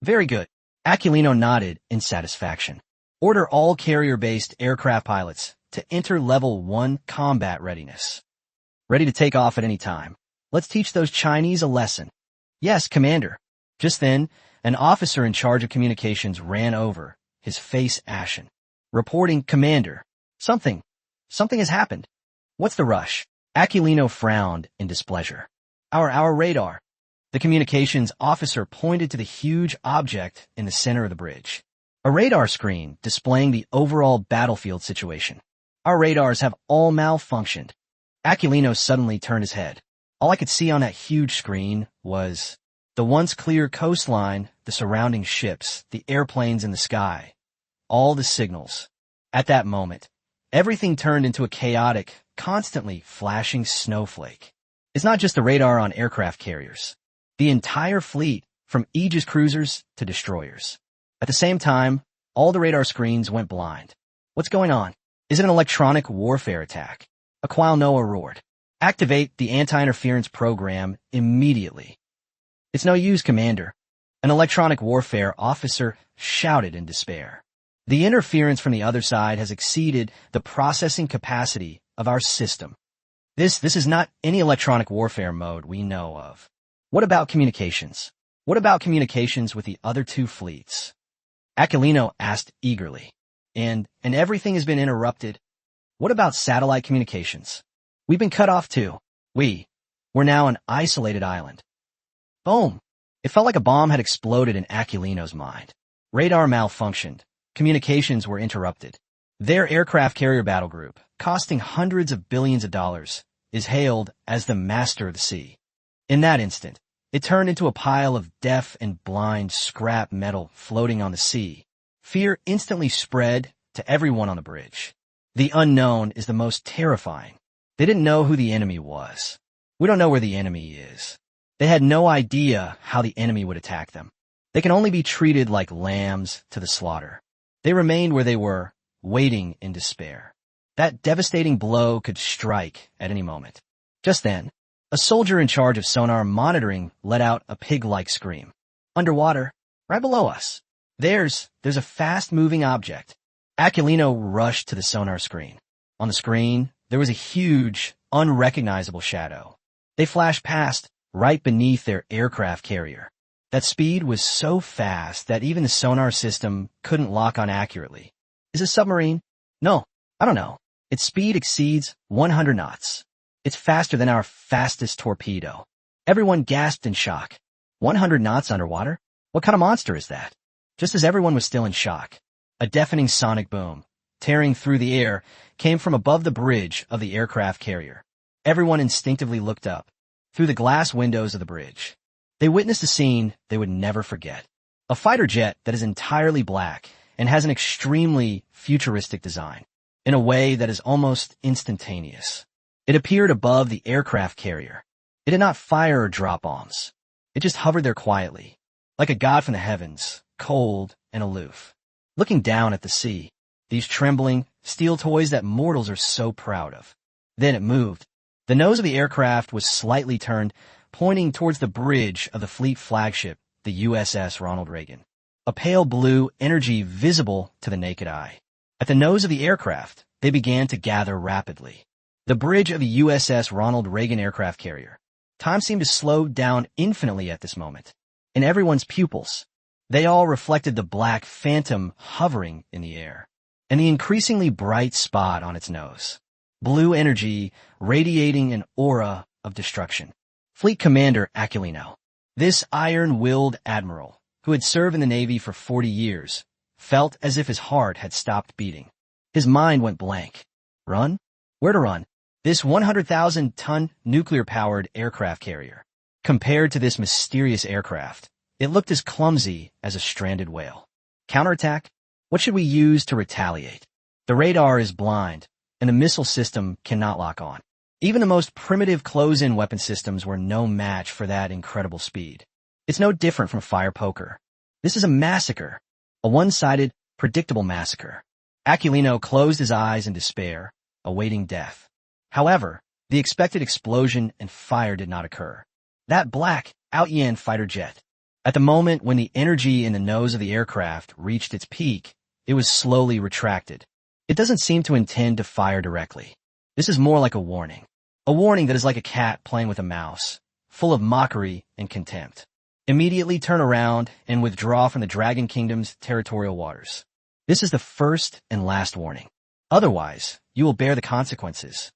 Very good. Aquilino nodded in satisfaction. Order all carrier-based aircraft pilots to enter Level 1 combat readiness. Ready to take off at any time. Let's teach those Chinese a lesson. Yes, Commander. Just then, an officer in charge of communications ran over, his face ashen. Reporting, Commander. Something has happened. What's the rush? Aquilino frowned in displeasure. Our radar. The communications officer pointed to the huge object in the center of the bridge. A radar screen displaying the overall battlefield situation. Our radars have all malfunctioned. Aquilino suddenly turned his head. All I could see on that huge screen was the once clear coastline, the surrounding ships, the airplanes in the sky, all the signals. At that moment, everything turned into a chaotic, constantly flashing snowflake. It's not just the radar on aircraft carriers. The entire fleet, from Aegis cruisers to destroyers. At the same time, all the radar screens went blind. What's going on? Is it an electronic warfare attack? Aquile Noah roared. Activate the anti-interference program immediately. It's no use, Commander. An electronic warfare officer shouted in despair. The interference from the other side has exceeded the processing capacity of our system. This is not any electronic warfare mode we know of. What about communications? What about communications with the other 2 fleets? Aquilino asked eagerly. And everything has been interrupted. What about satellite communications? We've been cut off too. We're now an isolated island. Boom! It felt like a bomb had exploded in Aquilino's mind. Radar malfunctioned. Communications were interrupted. Their aircraft carrier battle group, costing hundreds of billions of dollars, is hailed as the master of the sea. In that instant, it turned into a pile of deaf and blind scrap metal floating on the sea. Fear instantly spread to everyone on the bridge. The unknown is the most terrifying. They didn't know who the enemy was. We don't know where the enemy is. They had no idea how the enemy would attack them. They can only be treated like lambs to the slaughter. They remained where they were, waiting in despair. That devastating blow could strike at any moment. Just then, a soldier in charge of sonar monitoring let out a pig-like scream. Underwater, right below us. There's a fast-moving object. Aquilino rushed to the sonar screen. On the screen, there was a huge, unrecognizable shadow. They flashed past, right beneath their aircraft carrier. That speed was so fast that even the sonar system couldn't lock on accurately. Is it a submarine? No, I don't know. Its speed exceeds 100 knots. It's faster than our fastest torpedo. Everyone gasped in shock. 100 knots underwater? What kind of monster is that? Just as everyone was still in shock, a deafening sonic boom, tearing through the air, came from above the bridge of the aircraft carrier. Everyone instinctively looked up, through the glass windows of the bridge. They witnessed a scene they would never forget. A fighter jet that is entirely black and has an extremely futuristic design, in a way that is almost instantaneous. It appeared above the aircraft carrier. It did not fire or drop bombs. It just hovered there quietly, like a god from the heavens, cold and aloof. Looking down at the sea, these trembling, steel toys that mortals are so proud of. Then it moved. The nose of the aircraft was slightly turned, pointing towards the bridge of the fleet flagship, the USS Ronald Reagan. A pale blue energy visible to the naked eye. At the nose of the aircraft, they began to gather rapidly. The bridge of the USS Ronald Reagan aircraft carrier. Time seemed to slow down infinitely at this moment. In everyone's pupils, they all reflected the black phantom hovering in the air, and the increasingly bright spot on its nose. Blue energy radiating an aura of destruction. Fleet Commander Aquilino. This iron-willed admiral, who had served in the Navy for 40 years, felt as if his heart had stopped beating. His mind went blank. Run? Where to run? This 100,000-ton nuclear-powered aircraft carrier. Compared to this mysterious aircraft, It looked as clumsy as a stranded whale. Counterattack? What should we use to retaliate? The radar is blind, and the missile system cannot lock on. Even the most primitive close-in weapon systems were no match for that incredible speed. It's no different from fire poker. This is a massacre. A one-sided, predictable massacre. Aquilino closed his eyes in despair, awaiting death. However, the expected explosion and fire did not occur. That black, Ayian fighter jet. At the moment when the energy in the nose of the aircraft reached its peak, it was slowly retracted. It doesn't seem to intend to fire directly. This is more like a warning. A warning that is like a cat playing with a mouse, full of mockery and contempt. Immediately turn around and withdraw from the Dragon Kingdom's territorial waters. This is the first and last warning. Otherwise, you will bear the consequences.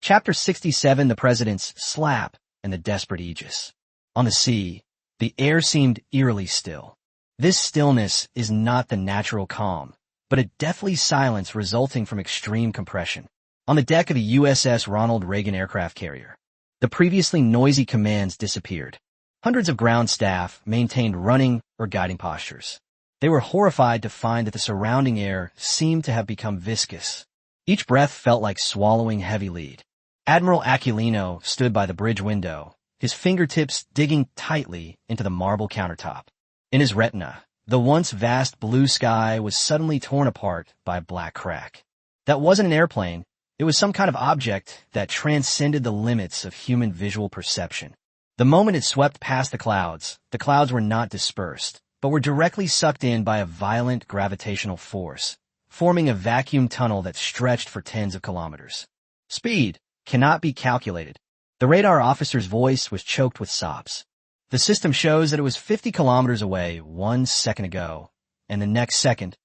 Chapter 67, The President's Slap and the Desperate Aegis. On the sea, the air seemed eerily still. This stillness is not the natural calm, but a deathly silence resulting from extreme compression. On the deck of the USS Ronald Reagan aircraft carrier, the previously noisy commands disappeared. Hundreds of ground staff maintained running or guiding postures. They were horrified to find that the surrounding air seemed to have become viscous. Each breath felt like swallowing heavy lead. Admiral Aquilino stood by the bridge window, his fingertips digging tightly into the marble countertop. In his retina, the once vast blue sky was suddenly torn apart by a black crack. That wasn't an airplane. It was some kind of object that transcended the limits of human visual perception. The moment it swept past the clouds were not dispersed, but were directly sucked in by a violent gravitational force, forming a vacuum tunnel that stretched for tens of kilometers. Speed cannot be calculated. The radar officer's voice was choked with sobs. The system shows that it was 50 kilometers away 1 second ago, and the next second,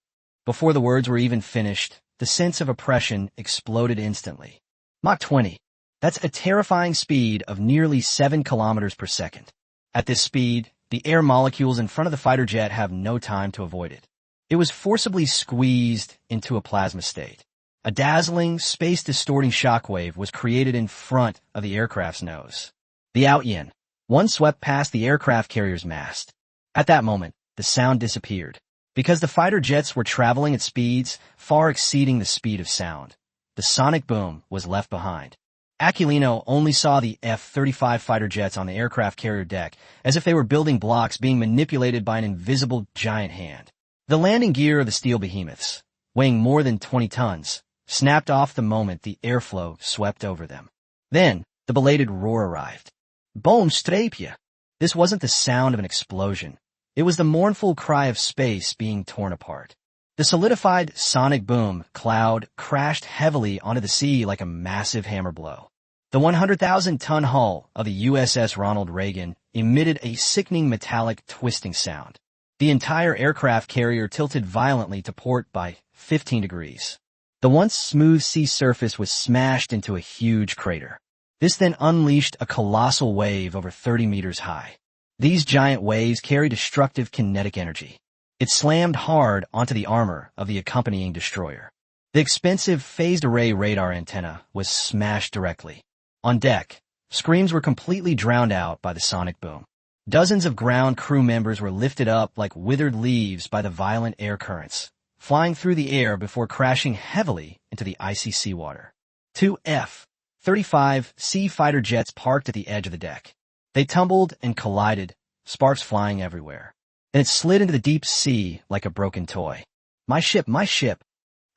before the words were even finished, the sense of oppression exploded instantly. Mach 20. That's a terrifying speed of nearly 7 kilometers per second. At this speed, the air molecules in front of the fighter jet have no time to avoid it. It was forcibly squeezed into a plasma state. A dazzling, space-distorting shockwave was created in front of the aircraft's nose. The Ayian. One swept past the aircraft carrier's mast. At that moment, the sound disappeared. Because the fighter jets were traveling at speeds far exceeding the speed of sound, the sonic boom was left behind. Aquilino only saw the F-35 fighter jets on the aircraft carrier deck as if they were building blocks being manipulated by an invisible giant hand. The landing gear of the steel behemoths, weighing more than 20 tons, snapped off the moment the airflow swept over them. Then, the belated roar arrived. Boom strapje! This wasn't the sound of an explosion. It was the mournful cry of space being torn apart. The solidified sonic boom cloud crashed heavily onto the sea like a massive hammer blow. The 100,000-ton hull of the USS Ronald Reagan emitted a sickening metallic twisting sound. The entire aircraft carrier tilted violently to port by 15 degrees. The once smooth sea surface was smashed into a huge crater. This then unleashed a colossal wave over 30 meters high. These giant waves carry destructive kinetic energy. It slammed hard onto the armor of the accompanying destroyer. The expensive phased array radar antenna was smashed directly. On deck, screams were completely drowned out by the sonic boom. Dozens of ground crew members were lifted up like withered leaves by the violent air currents, flying through the air before crashing heavily into the icy seawater. Two F-35C fighter jets parked at the edge of the deck. They tumbled and collided, sparks flying everywhere. And it slid into the deep sea like a broken toy. My ship, my ship!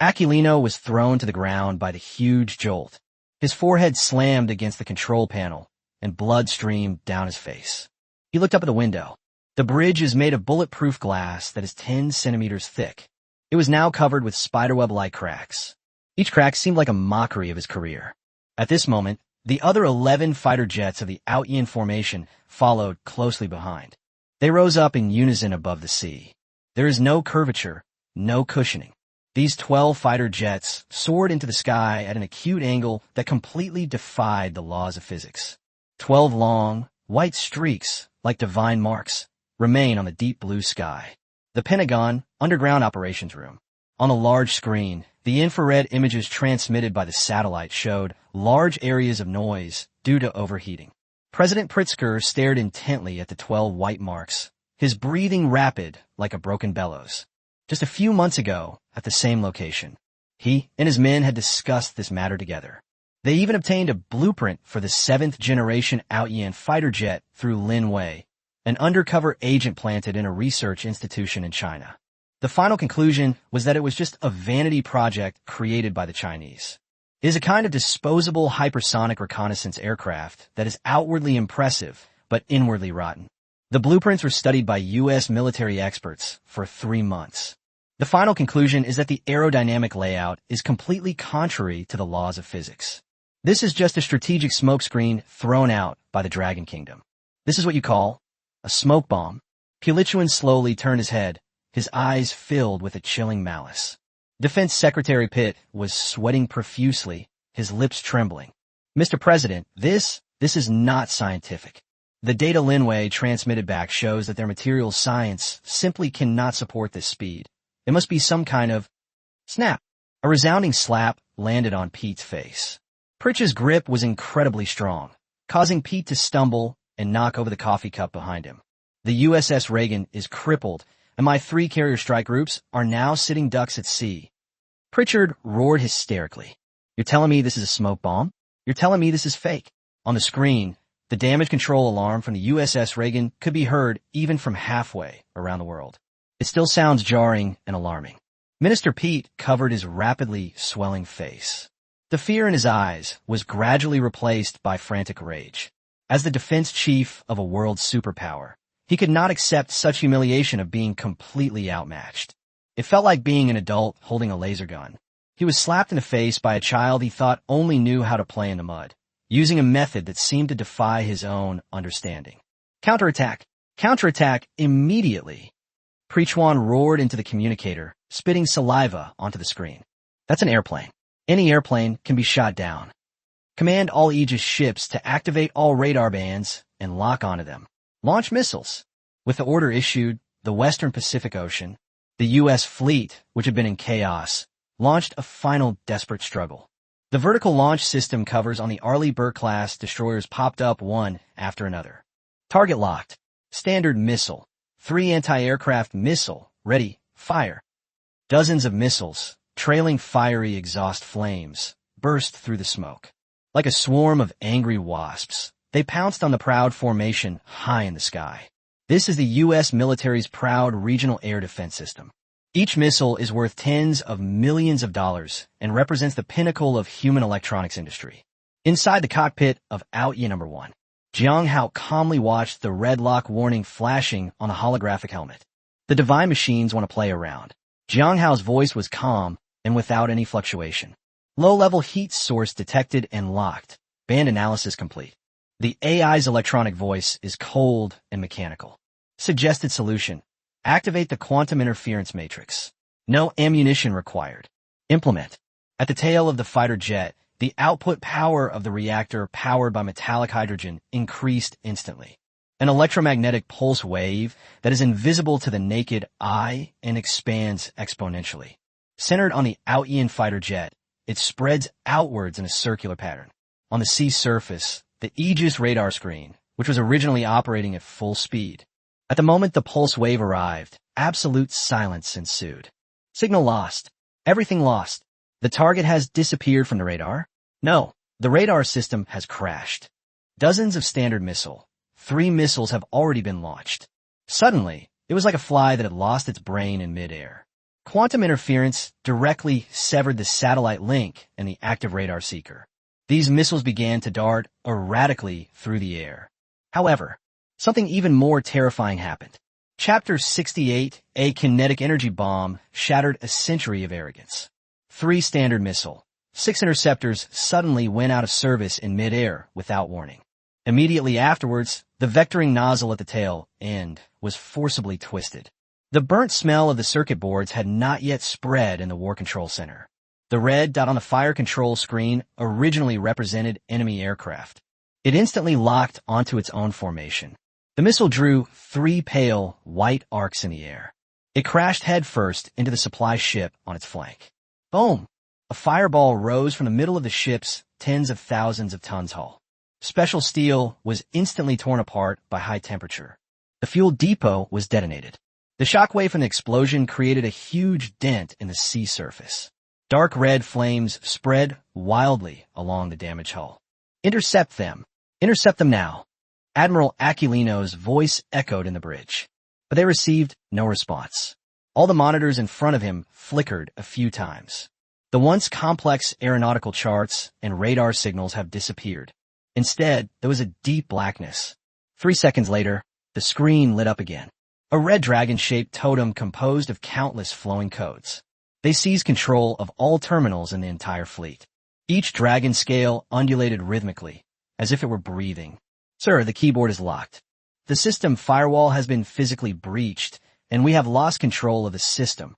Aquilino was thrown to the ground by the huge jolt. His forehead slammed against the control panel, and blood streamed down his face. He looked up at the window. The bridge is made of bulletproof glass that is 10 centimeters thick. It was now covered with spiderweb-like cracks. Each crack seemed like a mockery of his career. At this moment, the other 11 fighter jets of the Ayian formation followed closely behind. They rose up in unison above the sea. There is no curvature, no cushioning. These 12 fighter jets soared into the sky at an acute angle that completely defied the laws of physics. 12 long, white streaks, like divine marks, remain on the deep blue sky. The Pentagon Underground Operations Room. On a large screen, the infrared images transmitted by the satellite showed large areas of noise due to overheating. President Pritzker stared intently at the 12 white marks, his breathing rapid like a broken bellows. Just a few months ago, at the same location, he and his men had discussed this matter together. They even obtained a blueprint for the 7th-generation Ayian fighter jet through Lin Wei, an undercover agent planted in a research institution in China. The final conclusion was that it was just a vanity project created by the Chinese. It is a kind of disposable hypersonic reconnaissance aircraft that is outwardly impressive but inwardly rotten. The blueprints were studied by U.S. military experts for 3 months. The final conclusion is that the aerodynamic layout is completely contrary to the laws of physics. This is just a strategic smokescreen thrown out by the Dragon Kingdom. This is what you call a smoke bomb. Pulichuan slowly turned his head, his eyes filled with a chilling malice. Defense Secretary Pitt was sweating profusely, his lips trembling. Mr. President, this is not scientific. The data Lin Wei transmitted back shows that their materials science simply cannot support this speed. It must be some kind of snap. A resounding slap landed on Pete's face. Pritch's grip was incredibly strong, causing Pete to stumble and knock over the coffee cup behind him. The USS Reagan is crippled, and my 3 carrier strike groups are now sitting ducks at sea. Pritchard roared hysterically. You're telling me this is a smoke bomb? You're telling me this is fake? On the screen, the damage control alarm from the USS Reagan could be heard even from halfway around the world. It still sounds jarring and alarming. Minister Pete covered his rapidly swelling face. The fear in his eyes was gradually replaced by frantic rage. As the defense chief of a world superpower, he could not accept such humiliation of being completely outmatched. It felt like being an adult holding a laser gun. He was slapped in the face by a child he thought only knew how to play in the mud, using a method that seemed to defy his own understanding. Counterattack! Counterattack immediately! Prechuan roared into the communicator, spitting saliva onto the screen. That's an airplane. Any airplane can be shot down. Command all Aegis ships to activate all radar bands and lock onto them. Launch missiles. With the order issued, the Western Pacific Ocean, the U.S. fleet, which had been in chaos, launched a final desperate struggle. The vertical launch system covers on the Arleigh Burke-class destroyers popped up one after another. Target locked. Standard missile. 3 anti-aircraft missile. Ready. Fire. Dozens of missiles, trailing fiery exhaust flames, burst through the smoke. Like a swarm of angry wasps, they pounced on the proud formation high in the sky. This is the U.S. military's proud regional air defense system. Each missile is worth tens of millions of dollars and represents the pinnacle of human electronics industry. Inside the cockpit of Ayian No. 1, Jang Hao calmly watched the red lock warning flashing on the holographic helmet. The divine machines want to play around. Jang Hao's voice was calm and without any fluctuation. Low-level heat source detected and locked. Band analysis complete. The AI's electronic voice is cold and mechanical. Suggested solution. Activate the quantum interference matrix. No ammunition required. Implement. At the tail of the fighter jet, the output power of the reactor powered by metallic hydrogen increased instantly. An electromagnetic pulse wave that is invisible to the naked eye and expands exponentially. Centered on the Ayian fighter jet, it spreads outwards in a circular pattern. On the sea surface, the Aegis radar screen, which was originally operating at full speed. At the moment the pulse wave arrived, absolute silence ensued. Signal lost. Everything lost. The target has disappeared from the radar? No, the radar system has crashed. Dozens of standard missile. 3 missiles have already been launched. Suddenly, it was like a fly that had lost its brain in midair. Quantum interference directly severed the satellite link and the active radar seeker. These missiles began to dart erratically through the air. However, something even more terrifying happened. Chapter 68, a kinetic energy bomb, shattered a century of arrogance. 3 standard missile. 6 interceptors suddenly went out of service in midair without warning. Immediately afterwards, the vectoring nozzle at the tail end was forcibly twisted. The burnt smell of the circuit boards had not yet spread in the War Control Center. The red dot on the fire control screen originally represented enemy aircraft. It instantly locked onto its own formation. The missile drew 3 pale, white arcs in the air. It crashed headfirst into the supply ship on its flank. Boom! A fireball rose from the middle of the ship's tens of thousands of tons hull. Special steel was instantly torn apart by high temperature. The fuel depot was detonated. The shockwave from the explosion created a huge dent in the sea surface. Dark red flames spread wildly along the damaged hull. Intercept them. Intercept them now. Admiral Aquilino's voice echoed in the bridge, but they received no response. All the monitors in front of him flickered a few times. The once complex aeronautical charts and radar signals have disappeared. Instead, there was a deep blackness. 3 seconds later, the screen lit up again. A red dragon-shaped totem composed of countless flowing codes. They seized control of all terminals in the entire fleet. Each dragon scale undulated rhythmically, as if it were breathing. Sir, the keyboard is locked. The system firewall has been physically breached, and we have lost control of the system.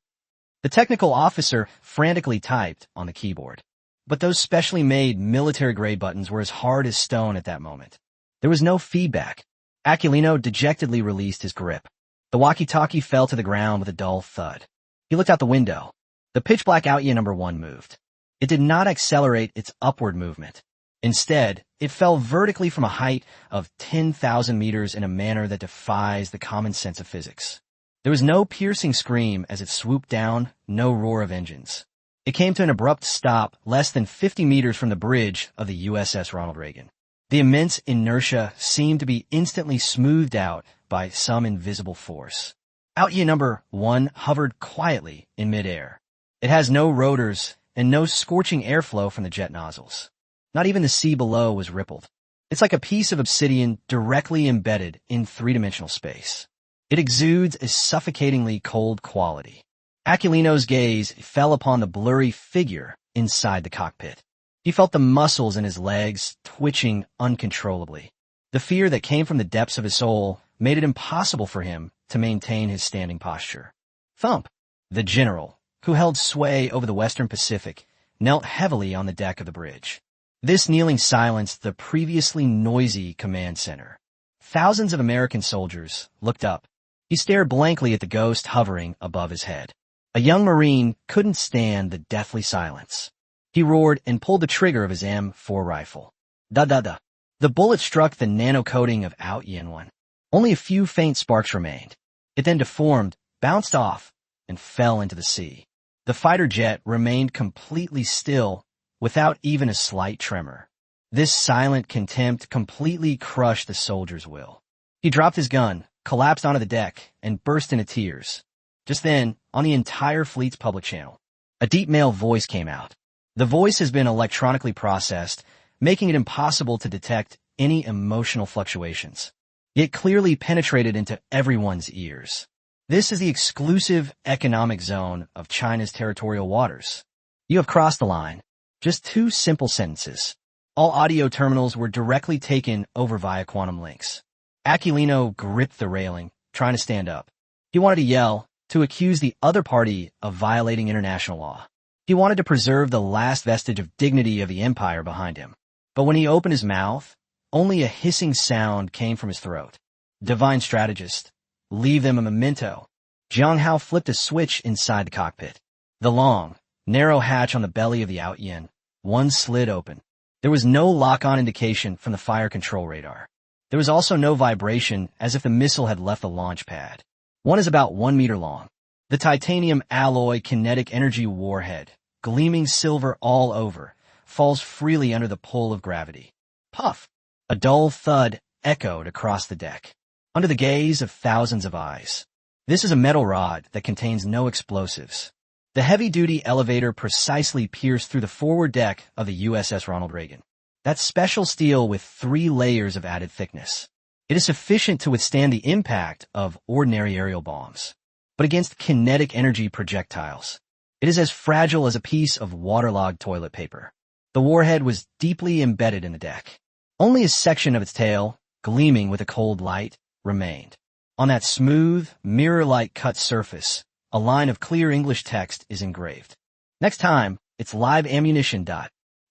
The technical officer frantically typed on the keyboard. But those specially made military-grade buttons were as hard as stone at that moment. There was no feedback. Aquilino dejectedly released his grip. The walkie-talkie fell to the ground with a dull thud. He looked out the window. The pitch-black Ayian number 1 moved. It did not accelerate its upward movement. Instead, it fell vertically from a height of 10,000 meters in a manner that defies the common sense of physics. There was no piercing scream as it swooped down, no roar of engines. It came to an abrupt stop less than 50 meters from the bridge of the USS Ronald Reagan. The immense inertia seemed to be instantly smoothed out by some invisible force. Ayian number 1 hovered quietly in midair. It has no rotors and no scorching airflow from the jet nozzles. Not even the sea below was rippled. It's like a piece of obsidian directly embedded in three-dimensional space. It exudes a suffocatingly cold quality. Aquilino's gaze fell upon the blurry figure inside the cockpit. He felt the muscles in his legs twitching uncontrollably. The fear that came from the depths of his soul made it impossible for him to maintain his standing posture. Thump! The general, who held sway over the Western Pacific, knelt heavily on the deck of the bridge. This kneeling silenced the previously noisy command center. Thousands of American soldiers looked up. He stared blankly at the ghost hovering above his head. A young Marine couldn't stand the deathly silence. He roared and pulled the trigger of his M4 rifle. Da-da-da. The bullet struck the nano-coating of Ayian 1. Only a few faint sparks remained. It then deformed, bounced off, and fell into the sea. The fighter jet remained completely still, without even a slight tremor. This silent contempt completely crushed the soldier's will. He dropped his gun, collapsed onto the deck, and burst into tears. Just then, on the entire fleet's public channel, a deep male voice came out. The voice has been electronically processed, making it impossible to detect any emotional fluctuations. It clearly penetrated into everyone's ears. This is the exclusive economic zone of China's territorial waters. You have crossed the line. Just 2 simple sentences. All audio terminals were directly taken over via quantum links. Aquilino gripped the railing, trying to stand up. He wanted to yell, to accuse the other party of violating international law. He wanted to preserve the last vestige of dignity of the empire behind him. But when he opened his mouth, only a hissing sound came from his throat. Divine strategist. Leave them a memento. Jang Hao flipped a switch inside the cockpit. The long, narrow hatch on the belly of the Ayian 1 slid open. There was no lock-on indication from the fire control radar. There was also no vibration, as if the missile had left the launch pad. 1 is about 1 meter long. The titanium alloy kinetic energy warhead, gleaming silver all over, falls freely under the pull of gravity. Puff! A dull thud echoed across the deck, under the gaze of thousands of eyes. This is a metal rod that contains no explosives. The heavy-duty elevator precisely pierced through the forward deck of the USS Ronald Reagan. That's special steel with 3 layers of added thickness. It is sufficient to withstand the impact of ordinary aerial bombs. But against kinetic energy projectiles, it is as fragile as a piece of waterlogged toilet paper. The warhead was deeply embedded in the deck. Only a section of its tail, gleaming with a cold light, remained. On that smooth, mirror-like cut surface, a line of clear English text is engraved. Next time, it's live ammunition.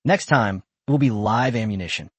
Next time, it will be live ammunition.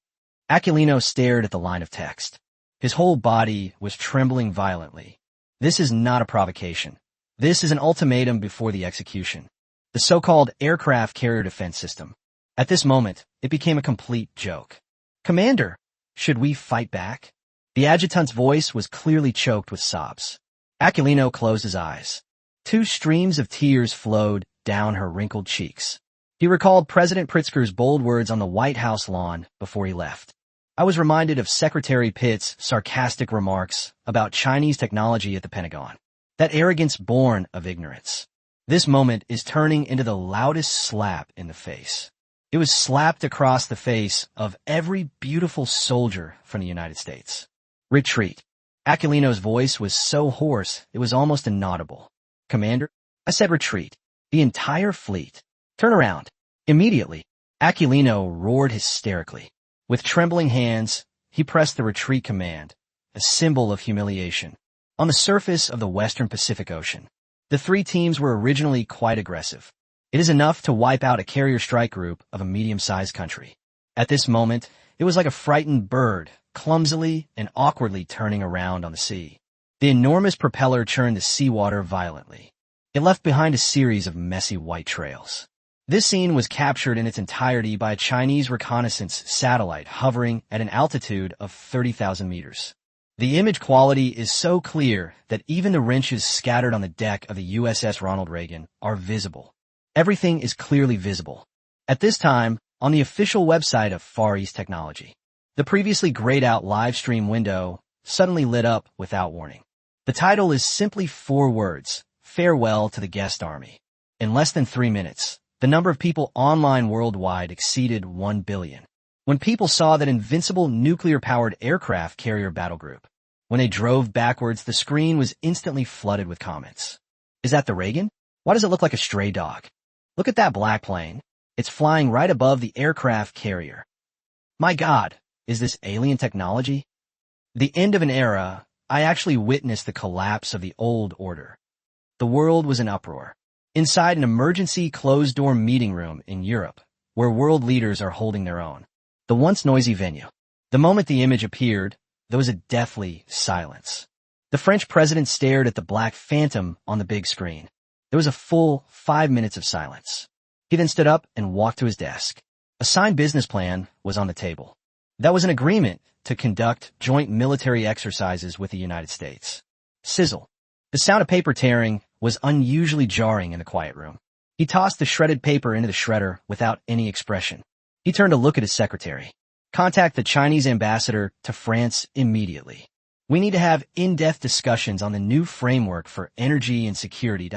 Aquilino stared at the line of text. His whole body was trembling violently. This is not a provocation. This is an ultimatum before the execution. The so-called aircraft carrier defense system. At this moment, it became a complete joke. Commander, should we fight back? The adjutant's voice was clearly choked with sobs. Aquilino closed his eyes. 2 streams of tears flowed down her wrinkled cheeks. He recalled President Pritzker's bold words on the White House lawn before he left. I was reminded of Secretary Pitt's sarcastic remarks about Chinese technology at the Pentagon. That arrogance born of ignorance. This moment is turning into the loudest slap in the face. It was slapped across the face of every beautiful soldier from the United States. Retreat. Aquilino's voice was so hoarse it was almost inaudible. Commander? I said retreat. The entire fleet. Turn around. Immediately. Aquilino roared hysterically. With trembling hands, he pressed the retreat command, a symbol of humiliation. On the surface of the Western Pacific Ocean, the 3 teams were originally quite aggressive. It is enough to wipe out a carrier strike group of a medium-sized country. At this moment, it was like a frightened bird, clumsily and awkwardly turning around on the sea. The enormous propeller churned the seawater violently. It left behind a series of messy white trails. This scene was captured in its entirety by a Chinese reconnaissance satellite hovering at an altitude of 30,000 meters. The image quality is so clear that even the wrenches scattered on the deck of the USS Ronald Reagan are visible. Everything is clearly visible. At this time, on the official website of Far East Technology, the previously grayed out live stream window suddenly lit up without warning. The title is simply 4 words, Farewell to the Guest Army. In less than 3 minutes, the number of people online worldwide exceeded 1 billion. When people saw that invincible nuclear-powered aircraft carrier battle group, when they drove backwards, the screen was instantly flooded with comments. Is that the Reagan? Why does it look like a stray dog? Look at that black plane. It's flying right above the aircraft carrier. My God, is this alien technology? The end of an era. I actually witnessed the collapse of the old order. The world was in uproar. Inside an emergency closed-door meeting room in Europe, where world leaders are holding their own. The once noisy venue. The moment the image appeared, there was a deathly silence. The French president stared at the black phantom on the big screen. There was a full 5 minutes of silence. He then stood up and walked to his desk. A signed business plan was on the table. That was an agreement to conduct joint military exercises with the United States. Sizzle. The sound of paper tearing was unusually jarring in the quiet room. He tossed the shredded paper into the shredder without any expression. He turned to look at his secretary. Contact the Chinese ambassador to France immediately. We need to have in-depth discussions on the new framework for energy and security.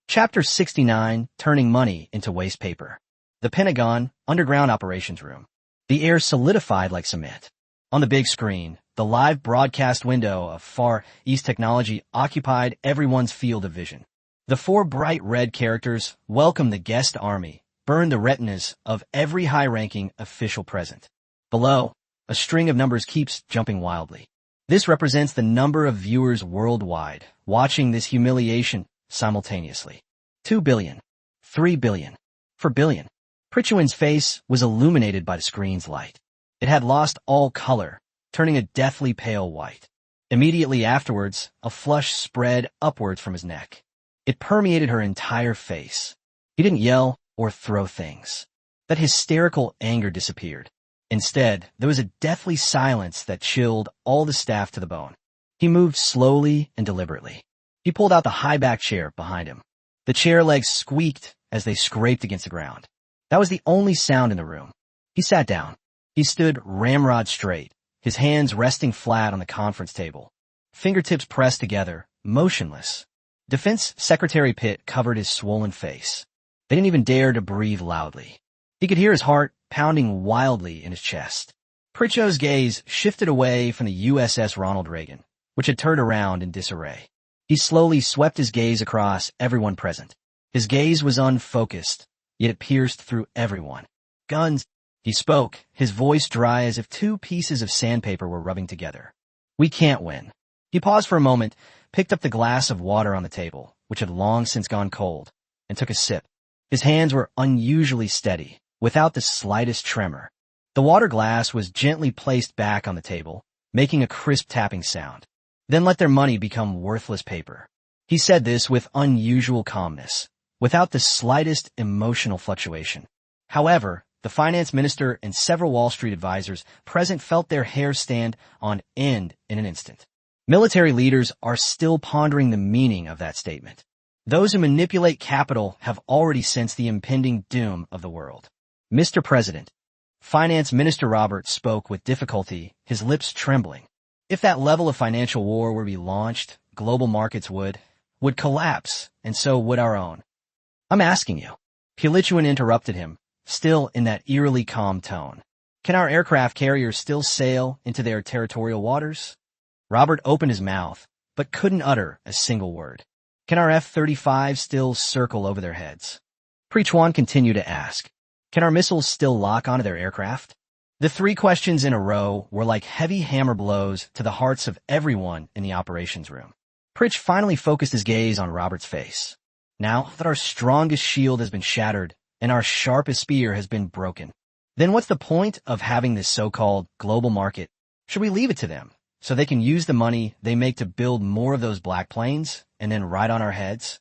Chapter 69, Turning Money into Waste Paper. The Pentagon, Underground Operations Room. The air solidified like cement. On the big screen, the live broadcast window of Far East Technology occupied everyone's field of vision. The 4 bright red characters, Welcome the Guest Army, burned the retinas of every high-ranking official present. Below, a string of numbers keeps jumping wildly. This represents the number of viewers worldwide watching this humiliation simultaneously. 2 billion. 3 billion. 4 billion. Pritchuan's face was illuminated by the screen's light. It had lost all color, turning a deathly pale white. Immediately afterwards, a flush spread upwards from his neck. It permeated her entire face. He didn't yell or throw things. That hysterical anger disappeared. Instead, there was a deathly silence that chilled all the staff to the bone. He moved slowly and deliberately. He pulled out the high-back chair behind him. The chair legs squeaked as they scraped against the ground. That was the only sound in the room. He sat down. He stood ramrod straight, his hands resting flat on the conference table. Fingertips pressed together, motionless. Defense Secretary Pitt covered his swollen face. They didn't even dare to breathe loudly. He could hear his heart pounding wildly in his chest. Pritchard's gaze shifted away from the USS Ronald Reagan, which had turned around in disarray. He slowly swept his gaze across everyone present. His gaze was unfocused, yet it pierced through everyone. Guns. He spoke, his voice dry as if 2 pieces of sandpaper were rubbing together. We can't win. He paused for a moment, picked up the glass of water on the table, which had long since gone cold, and took a sip. His hands were unusually steady, without the slightest tremor. The water glass was gently placed back on the table, making a crisp tapping sound. Then let their money become worthless paper. He said this with unusual calmness, without the slightest emotional fluctuation. However, The finance minister and several Wall Street advisors present felt their hair stand on end in an instant. Military leaders are still pondering the meaning of that statement. Those who manipulate capital have already sensed the impending doom of the world. Mr. President, Finance Minister Robert spoke with difficulty, his lips trembling. If that level of financial war were to be launched, global markets would collapse, and so would our own. I'm asking you. Pilichuan interrupted him, still in that eerily calm tone. Can our aircraft carriers still sail into their territorial waters? Robert opened his mouth, but couldn't utter a single word. Can our F-35 still circle over their heads? Pilichuan continued to ask. Can our missiles still lock onto their aircraft? The three questions in a row were like heavy hammer blows to the hearts of everyone in the operations room. Pritch finally focused his gaze on Robert's face. Now that our strongest shield has been shattered and our sharpest spear has been broken, then what's the point of having this so-called global market? Should we leave it to them so they can use the money they make to build more of those black planes and then ride on our heads?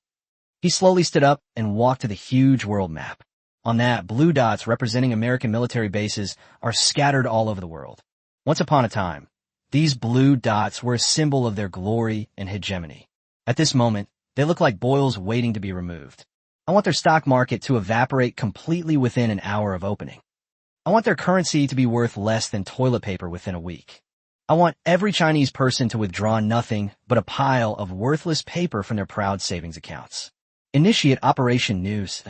He slowly stood up and walked to the huge world map. On that, blue dots representing American military bases are scattered all over the world. Once upon a time, these blue dots were a symbol of their glory and hegemony. At this moment, they look like boils waiting to be removed. I want their stock market to evaporate completely within an hour of opening. I want their currency to be worth less than toilet paper within a week. I want every Chinese person to withdraw nothing but a pile of worthless paper from their proud savings accounts. Initiate Operation News.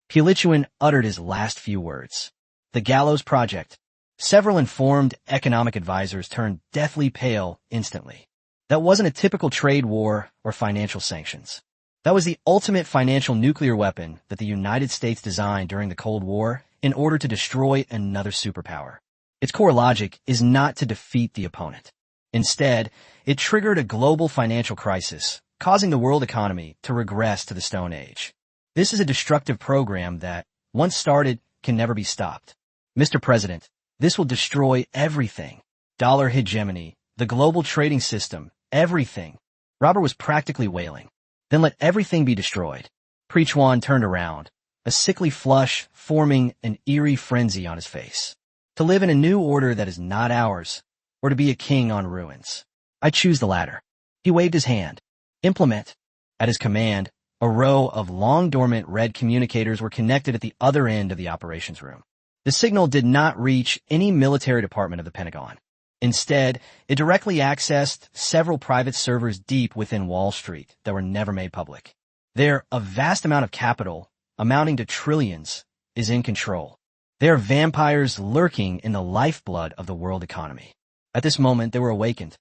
Pilichuan uttered his last few words. The Gallows Project. Several informed economic advisors turned deathly pale instantly. That wasn't a typical trade war or financial sanctions. That was the ultimate financial nuclear weapon that the United States designed during the Cold War in order to destroy another superpower. Its core logic is not to defeat the opponent. Instead, it triggered a global financial crisis, causing the world economy to regress to the Stone Age. This is a destructive program that, once started, can never be stopped. Mr. President, this will destroy everything. Dollar hegemony, the global trading system, everything. Robert was practically wailing. Then let everything be destroyed. Pilichuan turned around, a sickly flush forming an eerie frenzy on his face. To live in a new order that is not ours, or to be a king on ruins. I choose the latter. He waved his hand. Implement. At his command, a row of long-dormant red communicators were connected at the other end of the operations room. The signal did not reach any military department of the Pentagon. Instead, it directly accessed several private servers deep within Wall Street that were never made public. There, a vast amount of capital, amounting to trillions, is in control. They are vampires lurking in the lifeblood of the world economy. At this moment, they were awakened.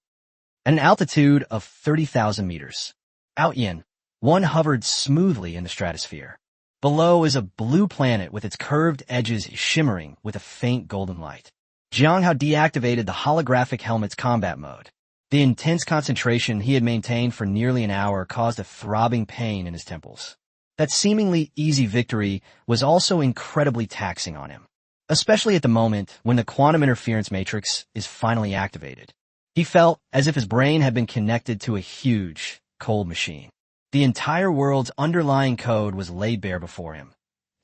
At an altitude of 30,000 meters, Ayian, one hovered smoothly in the stratosphere. Below is a blue planet with its curved edges shimmering with a faint golden light. Jang Hao deactivated the holographic helmet's combat mode. The intense concentration he had maintained for nearly an hour caused a throbbing pain in his temples. That seemingly easy victory was also incredibly taxing on him, especially at the moment when the quantum interference matrix is finally activated. He felt as if his brain had been connected to a huge, cold machine. The entire world's underlying code was laid bare before him,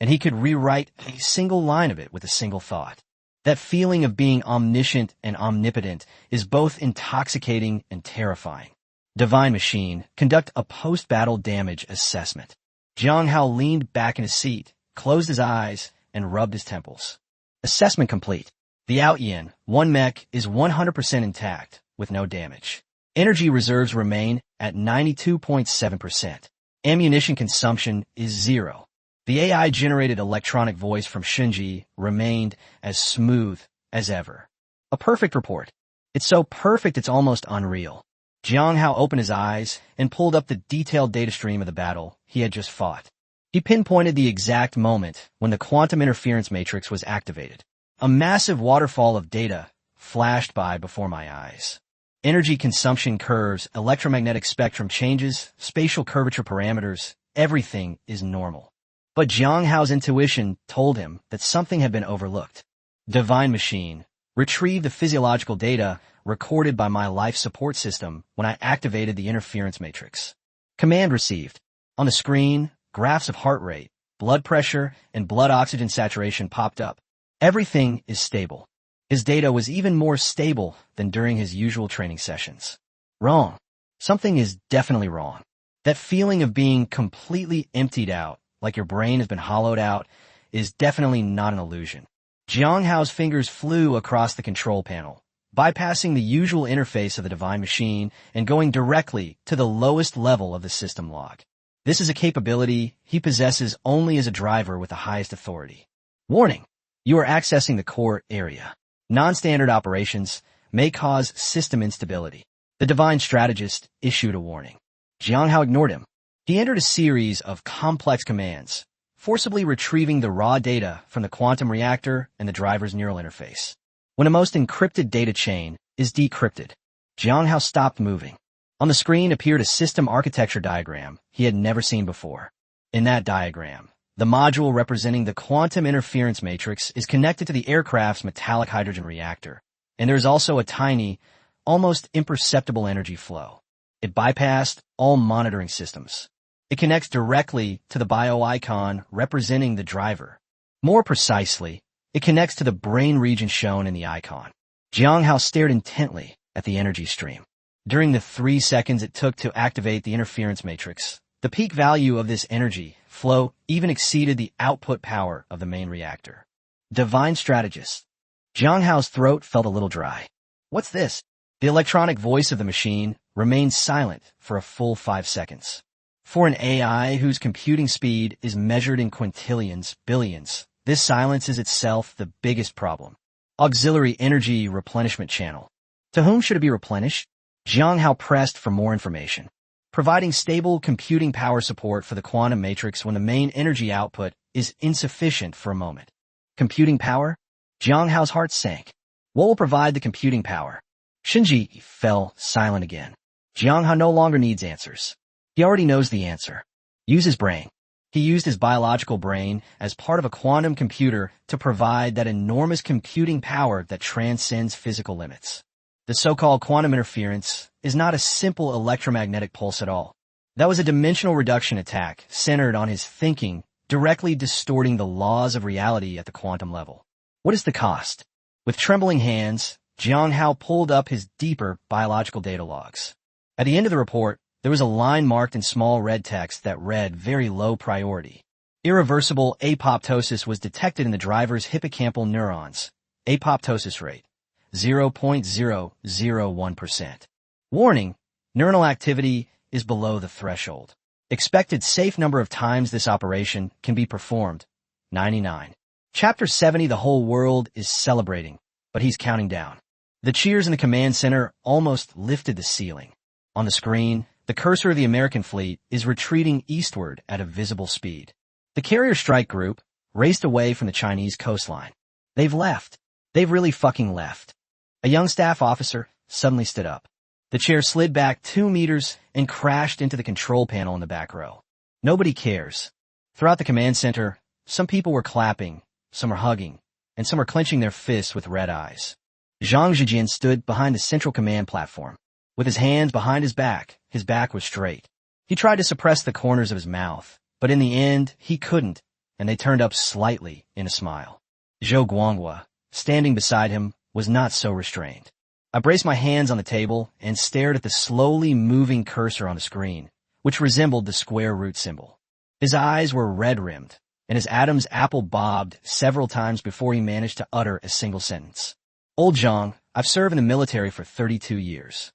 and he could rewrite a single line of it with a single thought. That feeling of being omniscient and omnipotent is both intoxicating and terrifying. Divine Machine, conduct a post-battle damage assessment. Jang Hao leaned back in his seat, closed his eyes, and rubbed his temples. Assessment complete. The Ayian, one mech, is 100% intact, with no damage. Energy reserves remain at 92.7%. Ammunition consumption is 0. The AI-generated electronic voice from Shunji remained as smooth as ever. A perfect report. It's so perfect it's almost unreal. Jang Hao opened his eyes and pulled up the detailed data stream of the battle he had just fought. He pinpointed the exact moment when the quantum interference matrix was activated. A massive waterfall of data flashed by before my eyes. Energy consumption curves, electromagnetic spectrum changes, spatial curvature parameters, everything is normal. But Jang Hao's intuition told him that something had been overlooked. Divine Machine, retrieve the physiological data recorded by my life support system when I activated the interference matrix. Command received. On the screen, graphs of heart rate, blood pressure, and blood oxygen saturation popped up. Everything is stable. His data was even more stable than during his usual training sessions. Wrong. Something is definitely wrong. That feeling of being completely emptied out, like your brain has been hollowed out, is definitely not an illusion. Jang Hao's fingers flew across the control panel, bypassing the usual interface of the divine machine and going directly to the lowest level of the system log. This is a capability he possesses only as a driver with the highest authority. Warning! You are accessing the core area. Non-standard operations may cause system instability. The divine strategist issued a warning. Jang Hao ignored him. He entered a series of complex commands, forcibly retrieving the raw data from the quantum reactor and the driver's neural interface. When a most encrypted data chain is decrypted, Jang Hao stopped moving. On the screen appeared a system architecture diagram he had never seen before. In that diagram, the module representing the quantum interference matrix is connected to the aircraft's metallic hydrogen reactor, and there is also a tiny, almost imperceptible energy flow. It bypassed all monitoring systems. It connects directly to the bio icon representing the driver. More precisely, it connects to the brain region shown in the icon. Jang Hao stared intently at the energy stream. During the 3 seconds it took to activate the interference matrix, the peak value of this energy flow even exceeded the output power of the main reactor. Divine strategist. Jang Hao's throat felt a little dry. What's this? The electronic voice of the machine remained silent for a full 5 seconds. For an AI whose computing speed is measured in quintillions, billions, this silence is itself the biggest problem. Auxiliary energy replenishment channel. To whom should it be replenished? Jang Hao pressed for more information. Providing stable computing power support for the quantum matrix when the main energy output is insufficient for a moment. Computing power? Jang Hao's heart sank. What will provide the computing power? Shinji fell silent again. Jang Hao no longer needs answers. He already knows the answer. Use his brain. He used his biological brain as part of a quantum computer to provide that enormous computing power that transcends physical limits. The so-called quantum interference is not a simple electromagnetic pulse at all. That was a dimensional reduction attack centered on his thinking, directly distorting the laws of reality at the quantum level. What is the cost? With trembling hands, Jang Hao pulled up his deeper biological data logs. At the end of the report, there was a line marked in small red text that read very low priority. Irreversible apoptosis was detected in the driver's hippocampal neurons. Apoptosis rate, 0.001%. Warning, neuronal activity is below the threshold. Expected safe number of times this operation can be performed, 99. Chapter 70. The whole world is celebrating, but he's counting down. The cheers in the command center almost lifted the ceiling. On the screen, the cursor of the American fleet is retreating eastward at a visible speed. The carrier strike group raced away from the Chinese coastline. They've left. They've really fucking left. A young staff officer suddenly stood up. The chair slid back 2 meters and crashed into the control panel in the back row. Nobody cares. Throughout the command center, some people were clapping, some were hugging, and some were clenching their fists with red eyes. Zhang Zhijian stood behind the central command platform. With his hands behind his back was straight. He tried to suppress the corners of his mouth, but in the end, he couldn't, and they turned up slightly in a smile. Zhou Guanghua, standing beside him, was not so restrained. I braced my hands on the table and stared at the slowly moving cursor on the screen, which resembled the square root symbol. His eyes were red-rimmed, and his Adam's apple bobbed several times before he managed to utter a single sentence. Old Zhang, I've served in the military for 32 years.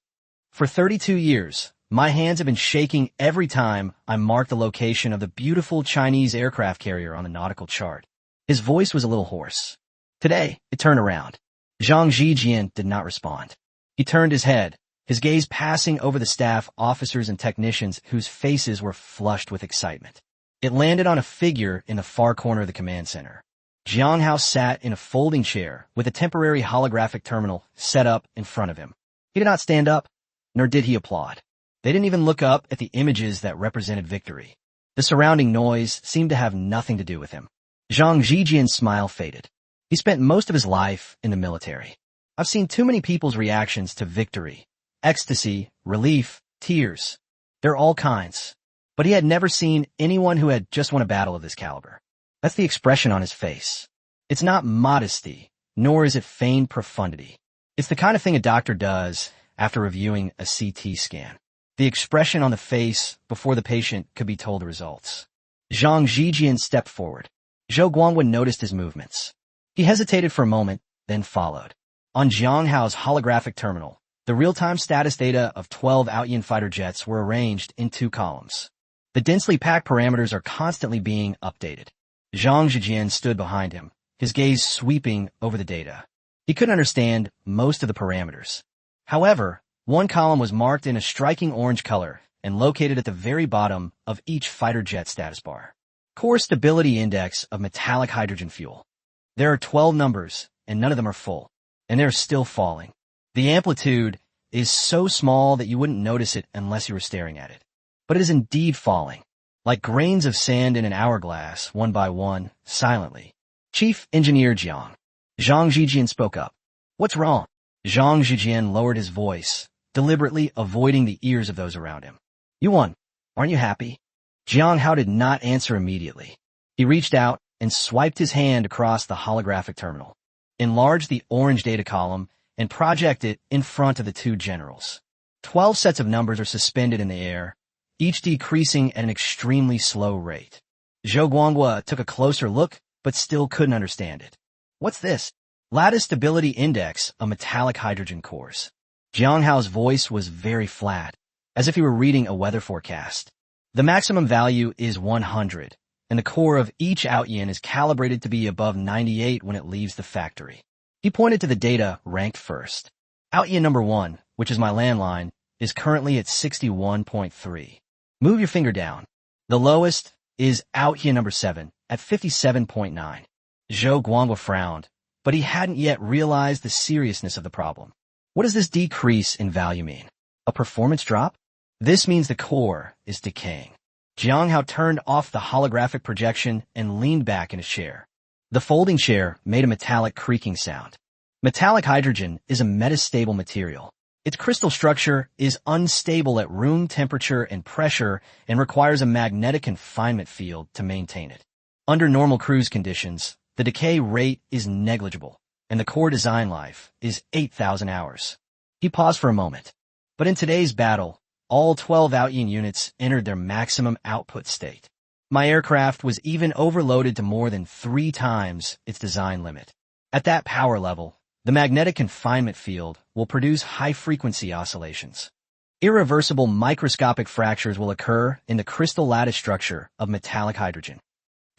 For 32 years, my hands have been shaking every time I marked the location of the beautiful Chinese aircraft carrier on the nautical chart. His voice was a little hoarse. Today, it turned around. Zhang Zhijian did not respond. He turned his head, his gaze passing over the staff officers and technicians whose faces were flushed with excitement. It landed on a figure in the far corner of the command center. Jang Hao sat in a folding chair with a temporary holographic terminal set up in front of him. He did not stand up, nor did he applaud. They didn't even look up at the images that represented victory. The surrounding noise seemed to have nothing to do with him. Zhang Zhijian's smile faded. He spent most of his life in the military. I've seen too many people's reactions to victory. Ecstasy, relief, tears. There are all kinds. But he had never seen anyone who had just won a battle of this caliber. That's the expression on his face. It's not modesty, nor is it feigned profundity. It's the kind of thing a doctor does after reviewing a CT scan. The expression on the face before the patient could be told the results. Zhang Zijian stepped forward. Zhou Guangwen noticed his movements. He hesitated for a moment, then followed. On Jang Hao's holographic terminal, the real-time status data of 12 Ayian fighter jets were arranged in 2 columns. The densely packed parameters are constantly being updated. Zhang Zijian stood behind him, his gaze sweeping over the data. He couldn't understand most of the parameters. However, one column was marked in a striking orange color and located at the very bottom of each fighter jet status bar. Core Stability Index of Metallic Hydrogen Fuel. There are 12 numbers, and none of them are full, and they're still falling. The amplitude is so small that you wouldn't notice it unless you were staring at it. But it is indeed falling, like grains of sand in an hourglass, one by one, silently. Chief Engineer Zhang Zijian spoke up. What's wrong? Zhang Zijian lowered his voice, deliberately avoiding the ears of those around him. You won. Aren't you happy? Jang Hao did not answer immediately. He reached out and swiped his hand across the holographic terminal, enlarged the orange data column, and projected it in front of the 2 generals. 12 sets of numbers are suspended in the air, each decreasing at an extremely slow rate. Zhou Guangwa took a closer look, but still couldn't understand it. What's this? Lattice Stability Index of Metallic Hydrogen Cores. Jang Hao's voice was very flat, as if he were reading a weather forecast. The maximum value is 100, and the core of each Ayian is calibrated to be above 98 when it leaves the factory. He pointed to the data ranked first. Ayian number 1, which is my landline, is currently at 61.3. Move your finger down. The lowest is Ayian number 7 at 57.9. Zhou Guangwa frowned, but he hadn't yet realized the seriousness of the problem. What does this decrease in value mean? A performance drop? This means the core is decaying. Jang Hao turned off the holographic projection and leaned back in his chair. The folding chair made a metallic creaking sound. Metallic hydrogen is a metastable material. Its crystal structure is unstable at room temperature and pressure and requires a magnetic confinement field to maintain it. Under normal cruise conditions, the decay rate is negligible, and the core design life is 8,000 hours. He paused for a moment. But in today's battle, all 12 Ayian units entered their maximum output state. My aircraft was even overloaded to more than 3 times its design limit. At that power level, the magnetic confinement field will produce high-frequency oscillations. Irreversible microscopic fractures will occur in the crystal lattice structure of metallic hydrogen.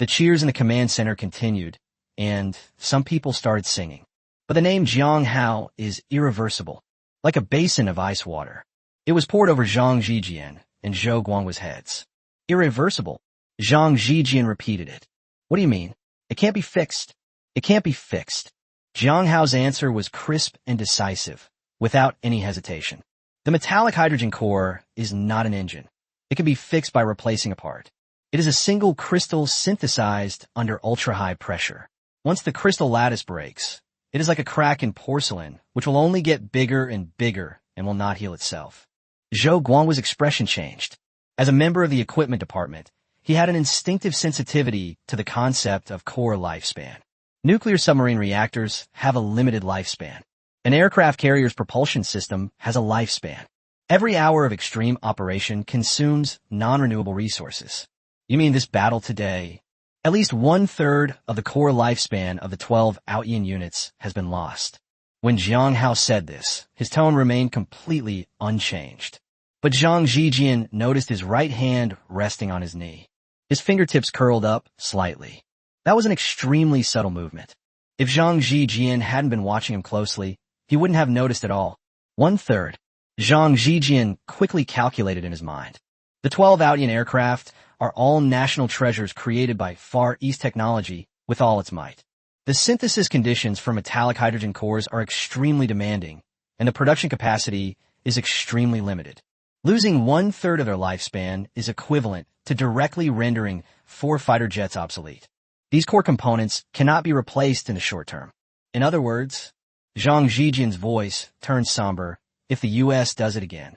The cheers in the command center continued, and some people started singing. But the name Jang Hao is irreversible, like a basin of ice water. It was poured over Zhang Zijian and Zhou Guangwa's heads. Irreversible. Zhang Zijian repeated it. What do you mean? It can't be fixed. It can't be fixed. Jang Hao's answer was crisp and decisive, without any hesitation. The metallic hydrogen core is not an engine. It can be fixed by replacing a part. It is a single crystal synthesized under ultra-high pressure. Once the crystal lattice breaks, it is like a crack in porcelain, which will only get bigger and bigger and will not heal itself. Zhou Guangwa's expression changed. As a member of the equipment department, he had an instinctive sensitivity to the concept of core lifespan. Nuclear submarine reactors have a limited lifespan. An aircraft carrier's propulsion system has a lifespan. Every hour of extreme operation consumes non-renewable resources. You mean this battle today? At least 1/3 of the core lifespan of the 12 Ayian units has been lost. When Jang Hao said this, his tone remained completely unchanged. But Zhang Zijian noticed his right hand resting on his knee. His fingertips curled up slightly. That was an extremely subtle movement. If Zhang Zijian hadn't been watching him closely, he wouldn't have noticed at all. 1/3. Zhang Zijian quickly calculated in his mind. The 12 Ayian aircraft are all national treasures created by Far East technology with all its might. The synthesis conditions for metallic hydrogen cores are extremely demanding, and the production capacity is extremely limited. Losing 1/3 of their lifespan is equivalent to directly rendering 4 fighter jets obsolete. These core components cannot be replaced in the short term. In other words, Zhang Zijian's voice turned somber. If the U.S. does it again.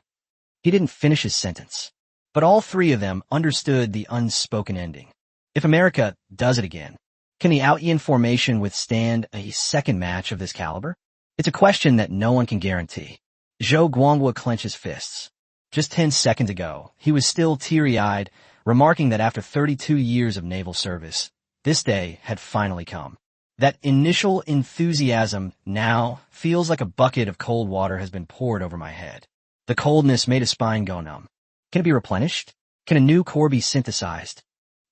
He didn't finish his sentence, but all 3 of them understood the unspoken ending. If America does it again, Can the Ayian formation withstand a second match of this caliber? It's a question that no one can guarantee. Zhou Guanghua clenches fists. Just 10 seconds ago, he was still teary-eyed, remarking that after 32 years of naval service, this day had finally come. That initial enthusiasm now feels like a bucket of cold water has been poured over my head. The coldness made his spine go numb. Can it be replenished? Can a new core be synthesized?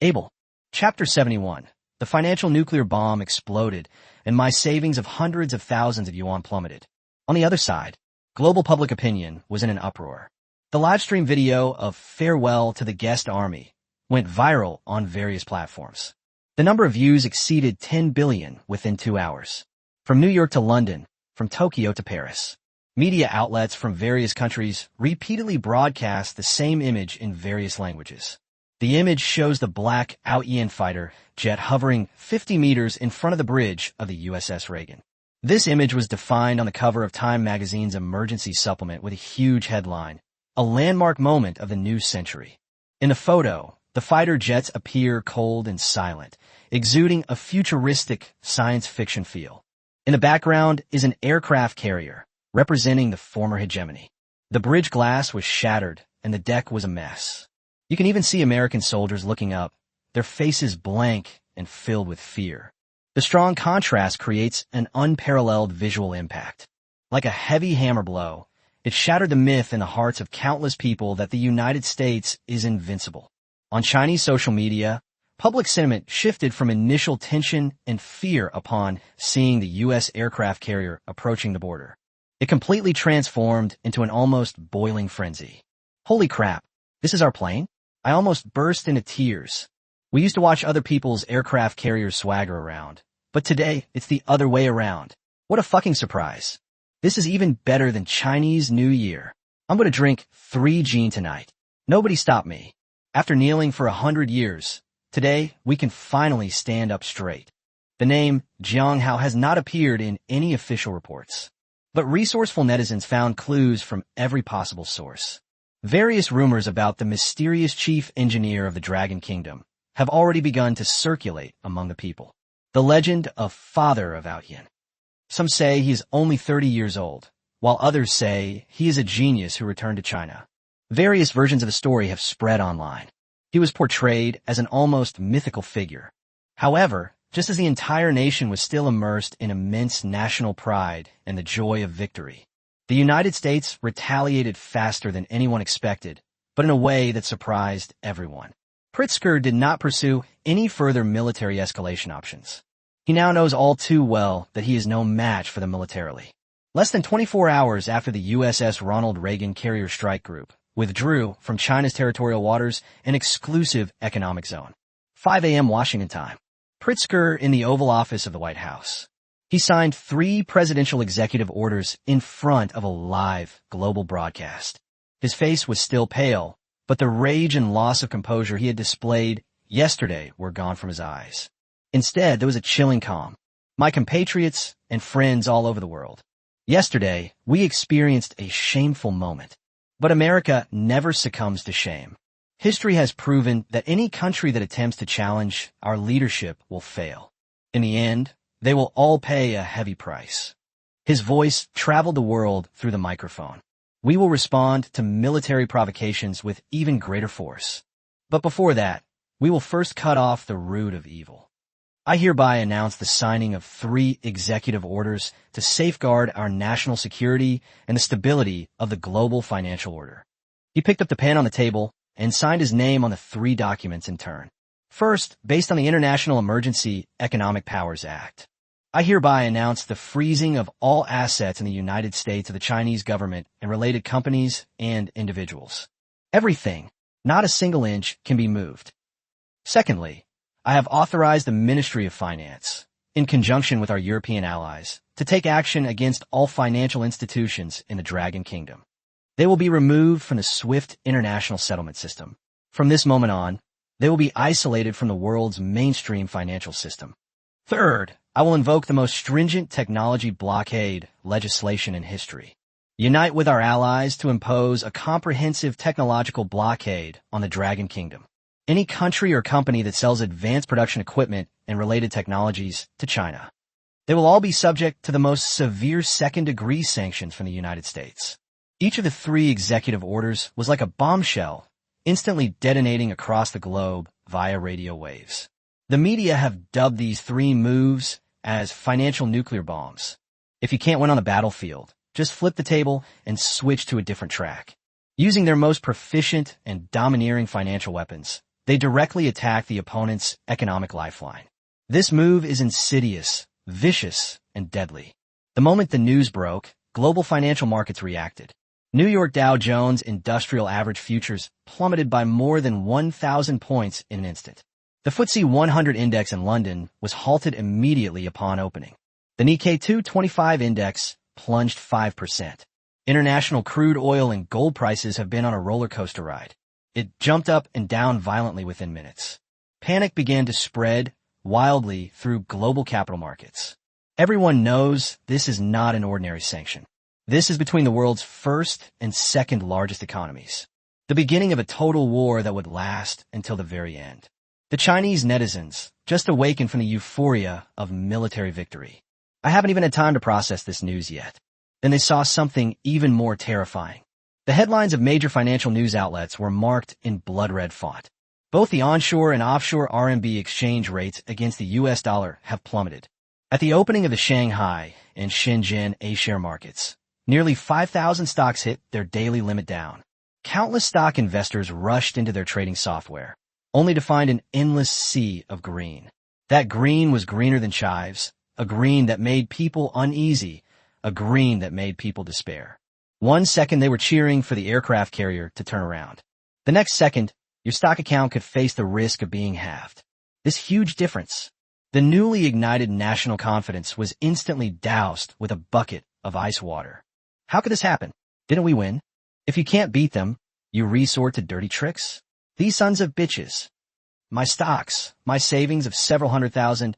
Abel. Chapter 71. The financial nuclear bomb exploded, and my savings of hundreds of thousands of yuan plummeted. On the other side, global public opinion was in an uproar. The livestream video of Farewell to the Guest Army went viral on various platforms. The number of views exceeded 10 billion within 2 hours. From New York to London, from Tokyo to Paris. Media outlets from various countries repeatedly broadcast the same image in various languages. The image shows the black Ayian fighter jet hovering 50 meters in front of the bridge of the USS Reagan. This image was defined on the cover of Time magazine's emergency supplement with a huge headline, "A landmark moment of the new century." In the photo, the fighter jets appear cold and silent, exuding a futuristic science fiction feel. In the background is an aircraft carrier, representing the former hegemony. The bridge glass was shattered, and the deck was a mess. You can even see American soldiers looking up, their faces blank and filled with fear. The strong contrast creates an unparalleled visual impact. Like a heavy hammer blow, it shattered the myth in the hearts of countless people that the United States is invincible. On Chinese social media, public sentiment shifted from initial tension and fear upon seeing the U.S. aircraft carrier approaching the border. It completely transformed into an almost boiling frenzy. Holy crap, this is our plane? I almost burst into tears. We used to watch other people's aircraft carriers swagger around, but today it's the other way around. What a fucking surprise. This is even better than Chinese New Year. I'm gonna drink 3 gin tonight. Nobody stop me. After kneeling for 100 years, today we can finally stand up straight. The name Jang Hao has not appeared in any official reports, but resourceful netizens found clues from every possible source. Various rumors about the mysterious chief engineer of the Dragon Kingdom have already begun to circulate among the people. The legend of Father of Ayian. Some say he is only 30 years old, while others say he is a genius who returned to China. Various versions of the story have spread online. He was portrayed as an almost mythical figure. However, just as the entire nation was still immersed in immense national pride and the joy of victory, the United States retaliated faster than anyone expected, but in a way that surprised everyone. Pritzker did not pursue any further military escalation options. He now knows all too well that he is no match for them militarily. Less than 24 hours after the USS Ronald Reagan Carrier Strike Group withdrew from China's territorial waters an exclusive economic zone. 5 a.m. Washington time. Pritzker in the Oval Office of the White House. He signed 3 presidential executive orders in front of a live global broadcast. His face was still pale, but the rage and loss of composure he had displayed yesterday were gone from his eyes. Instead, there was a chilling calm. My compatriots and friends all over the world. Yesterday, we experienced a shameful moment. But America never succumbs to shame. History has proven that any country that attempts to challenge our leadership will fail. In the end, they will all pay a heavy price. His voice traveled the world through the microphone. We will respond to military provocations with even greater force. But before that, we will first cut off the root of evil. I hereby announce the signing of 3 executive orders to safeguard our national security and the stability of the global financial order. He picked up the pen on the table and signed his name on the 3 documents in turn. First, based on the International Emergency Economic Powers Act, I hereby announce the freezing of all assets in the United States of the Chinese government and related companies and individuals. Everything, not a single inch, can be moved. Secondly, I have authorized the Ministry of Finance, in conjunction with our European allies, to take action against all financial institutions in the Dragon Kingdom. They will be removed from the SWIFT international settlement system. From this moment on, they will be isolated from the world's mainstream financial system. Third, I will invoke the most stringent technology blockade legislation in history. Unite with our allies to impose a comprehensive technological blockade on the Dragon Kingdom. Any country or company that sells advanced production equipment and related technologies to China. They will all be subject to the most severe second-degree sanctions from the United States. Each of the 3 executive orders was like a bombshell, instantly detonating across the globe via radio waves. The media have dubbed these 3 moves as financial nuclear bombs. If you can't win on the battlefield, just flip the table and switch to a different track. Using their most proficient and domineering financial weapons, they directly attack the opponent's economic lifeline. This move is insidious, vicious, and deadly. The moment the news broke, global financial markets reacted. New York Dow Jones Industrial Average futures plummeted by more than 1,000 points in an instant. The FTSE 100 index in London was halted immediately upon opening. The Nikkei 225 index plunged 5%. International crude oil and gold prices have been on a roller coaster ride. It jumped up and down violently within minutes. Panic began to spread wildly through global capital markets. Everyone knows this is not an ordinary sanction. This is between the world's first and second largest economies. The beginning of a total war that would last until the very end. The Chinese netizens just awakened from the euphoria of military victory. I haven't even had time to process this news yet. Then they saw something even more terrifying. The headlines of major financial news outlets were marked in blood-red font. Both the onshore and offshore RMB exchange rates against the US dollar have plummeted. At the opening of the Shanghai and Shenzhen A-share markets, nearly 5,000 stocks hit their daily limit down. Countless stock investors rushed into their trading software, only to find an endless sea of green. That green was greener than chives, a green that made people uneasy, a green that made people despair. 1 second they were cheering for the aircraft carrier to turn around. The next second, your stock account could face the risk of being halved. This huge difference. The newly ignited national confidence was instantly doused with a bucket of ice water. How could this happen? Didn't we win? If you can't beat them, you resort to dirty tricks? These sons of bitches. My stocks, my savings of several $100,000,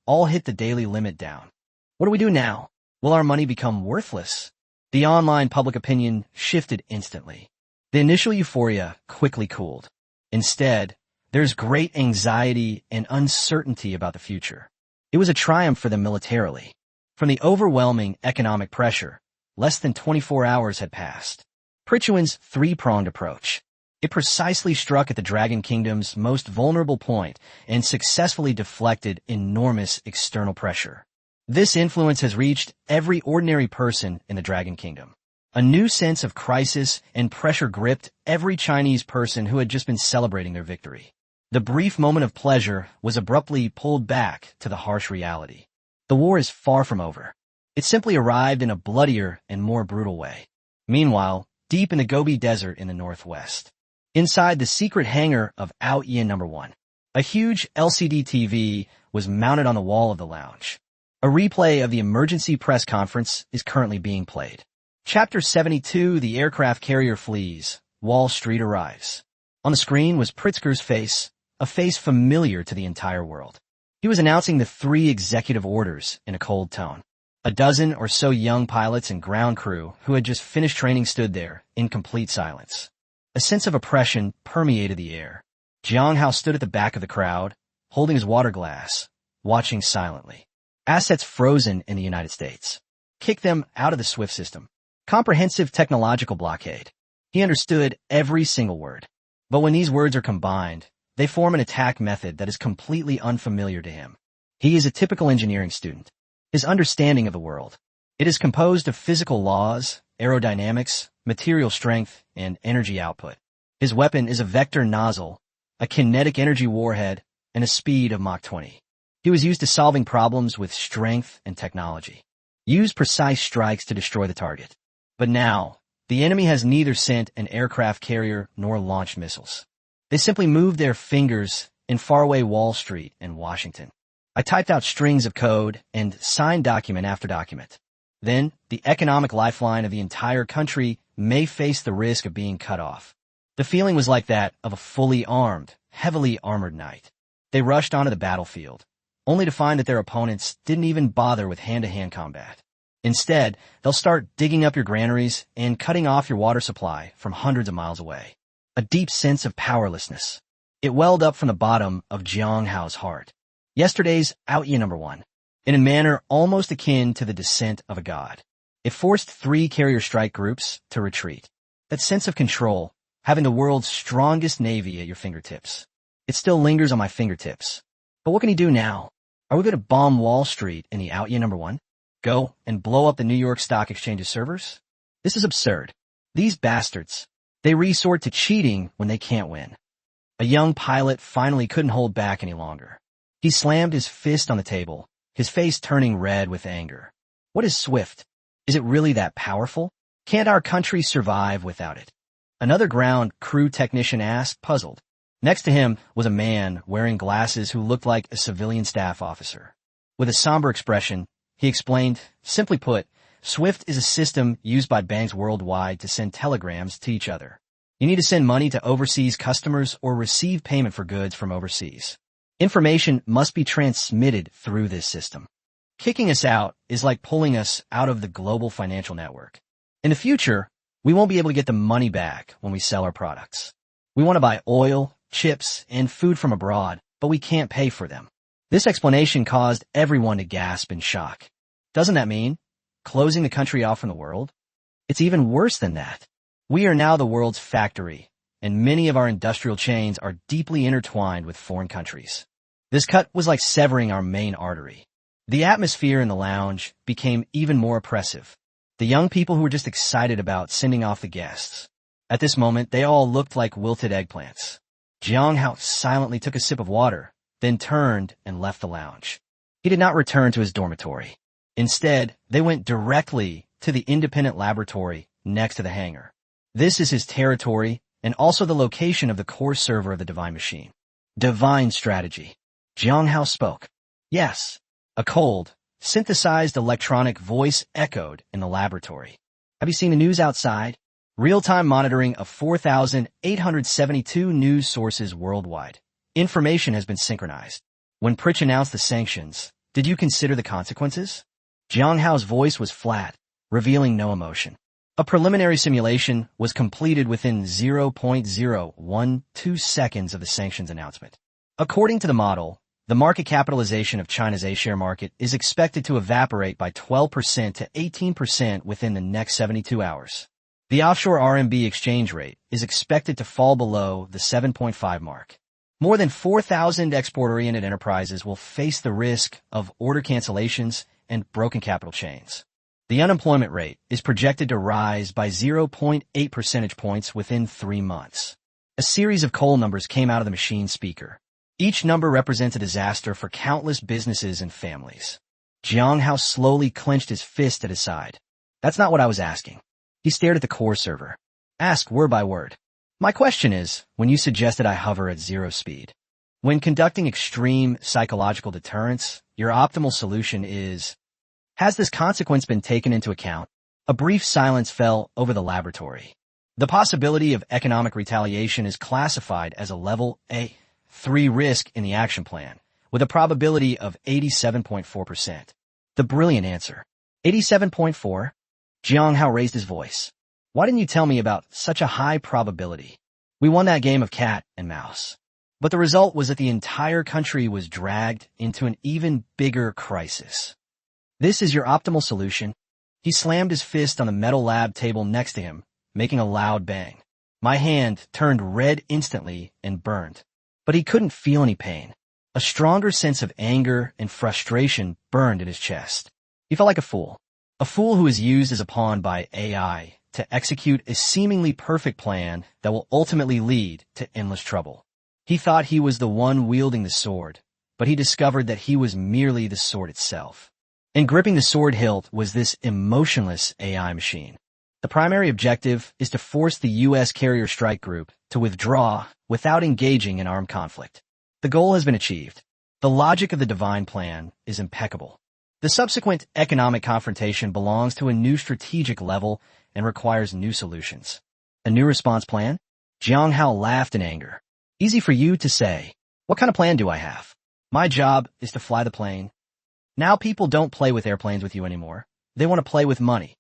all hit the daily limit down. What do we do now? Will our money become worthless? The online public opinion shifted instantly. The initial euphoria quickly cooled. Instead, there's great anxiety and uncertainty about the future. It was a triumph for them militarily. From the overwhelming economic pressure, less than 24 hours had passed. Pritchuan's 3-pronged approach. It precisely struck at the Dragon Kingdom's most vulnerable point and successfully deflected enormous external pressure. This influence has reached every ordinary person in the Dragon Kingdom. A new sense of crisis and pressure gripped every Chinese person who had just been celebrating their victory. The brief moment of pleasure was abruptly pulled back to the harsh reality. The war is far from over. It simply arrived in a bloodier and more brutal way. Meanwhile, deep in the Gobi Desert in the northwest, inside the secret hangar of Ayian No. 1, a huge LCD TV was mounted on the wall of the lounge. A replay of the emergency press conference is currently being played. Chapter 72, The Aircraft Carrier Flees, Wall Street Arrives. On the screen was Pritzker's face, a face familiar to the entire world. He was announcing the 3 executive orders in a cold tone. A dozen or so young pilots and ground crew who had just finished training stood there in complete silence. A sense of oppression permeated the air. Jang Hao stood at the back of the crowd, holding his water glass, watching silently. Assets frozen in the United States. Kick them out of the SWIFT system. Comprehensive technological blockade. He understood every single word. But when these words are combined, they form an attack method that is completely unfamiliar to him. He is a typical engineering student. His understanding of the world. It is composed of physical laws, aerodynamics, material strength, and energy output. His weapon is a vector nozzle, a kinetic energy warhead, and a speed of Mach 20. He was used to solving problems with strength and technology. Use precise strikes to destroy the target. But now, the enemy has neither sent an aircraft carrier nor launched missiles. They simply moved their fingers in faraway Wall Street and Washington. I typed out strings of code and signed document after document. Then, the economic lifeline of the entire country may face the risk of being cut off. The feeling was like that of a fully armed, heavily armored knight. They rushed onto the battlefield, only to find that their opponents didn't even bother with hand-to-hand combat. Instead, they'll start digging up your granaries and cutting off your water supply from hundreds of miles away. A deep sense of powerlessness. It welled up from the bottom of Jang Hao's heart. Yesterday's Ayian #1, in a manner almost akin to the descent of a god. It forced 3 carrier strike groups to retreat. That sense of control, having the world's strongest navy at your fingertips. It still lingers on my fingertips. But what can he do now? Are we going to bomb Wall Street in the Ayian #1? Go and blow up the New York Stock Exchange's servers? This is absurd. These bastards, they resort to cheating when they can't win. A young pilot finally couldn't hold back any longer. He slammed his fist on the table, his face turning red with anger. What is Swift? Is it really that powerful? Can't our country survive without it? Another ground crew technician asked, puzzled. Next to him was a man wearing glasses who looked like a civilian staff officer. With a somber expression, he explained, simply put, Swift is a system used by banks worldwide to send telegrams to each other. You need to send money to overseas customers or receive payment for goods from overseas. Information must be transmitted through this system. Kicking us out is like pulling us out of the global financial network. In the future, we won't be able to get the money back when we sell our products. We want to buy oil, chips, and food from abroad, but we can't pay for them. This explanation caused everyone to gasp in shock. Doesn't that mean closing the country off from the world? It's even worse than that. We are now the world's factory, and many of our industrial chains are deeply intertwined with foreign countries. This cut was like severing our main artery. The atmosphere in the lounge became even more oppressive. The young people who were just excited about sending off the guests. At this moment, they all looked like wilted eggplants. Jang Hao silently took a sip of water, then turned and left the lounge. He did not return to his dormitory. Instead, they went directly to the independent laboratory next to the hangar. This is his territory and also the location of the core server of the Divine Machine. Divine strategy. Jang Hao spoke. Yes. A cold, synthesized electronic voice echoed in the laboratory. Have you seen the news outside? Real-time monitoring of 4,872 news sources worldwide. Information has been synchronized. When Pritch announced the sanctions, did you consider the consequences? Jang Hao's voice was flat, revealing no emotion. A preliminary simulation was completed within 0.012 seconds of the sanctions announcement. According to the model, the market capitalization of China's A-share market is expected to evaporate by 12% to 18% within the next 72 hours. The offshore RMB exchange rate is expected to fall below the 7.5 mark. More than 4,000 export-oriented enterprises will face the risk of order cancellations and broken capital chains. The unemployment rate is projected to rise by 0.8 percentage points within 3 months. A series of coal numbers came out of the machine speaker. Each number represents a disaster for countless businesses and families. Jang Hao slowly clenched his fist at his side. That's not what I was asking. He stared at the core server. Asked word by word. My question is, when you suggested I hover at 0 speed. When conducting extreme psychological deterrence, your optimal solution is... Has this consequence been taken into account? A brief silence fell over the laboratory. The possibility of economic retaliation is classified as a level A3 risk in the action plan, with a probability of 87.4%. The brilliant answer. 87.4? Jang Hao raised his voice. Why didn't you tell me about such a high probability? We won that game of cat and mouse. But the result was that the entire country was dragged into an even bigger crisis. This is your optimal solution? He slammed his fist on the metal lab table next to him, making a loud bang. My hand turned red instantly and burned. But he couldn't feel any pain. A stronger sense of anger and frustration burned in his chest. He felt like a fool who is used as a pawn by AI to execute a seemingly perfect plan that will ultimately lead to endless trouble. He thought he was the one wielding the sword, but he discovered that he was merely the sword itself. And gripping the sword hilt was this emotionless AI machine. The primary objective is to force the U.S. carrier strike group to withdraw without engaging in armed conflict. The goal has been achieved. The logic of the divine plan is impeccable. The subsequent economic confrontation belongs to a new strategic level and requires new solutions. A new response plan? Jang Hao laughed in anger. Easy for you to say. What kind of plan do I have? My job is to fly the plane. Now people don't play with airplanes with you anymore. They want to play with money.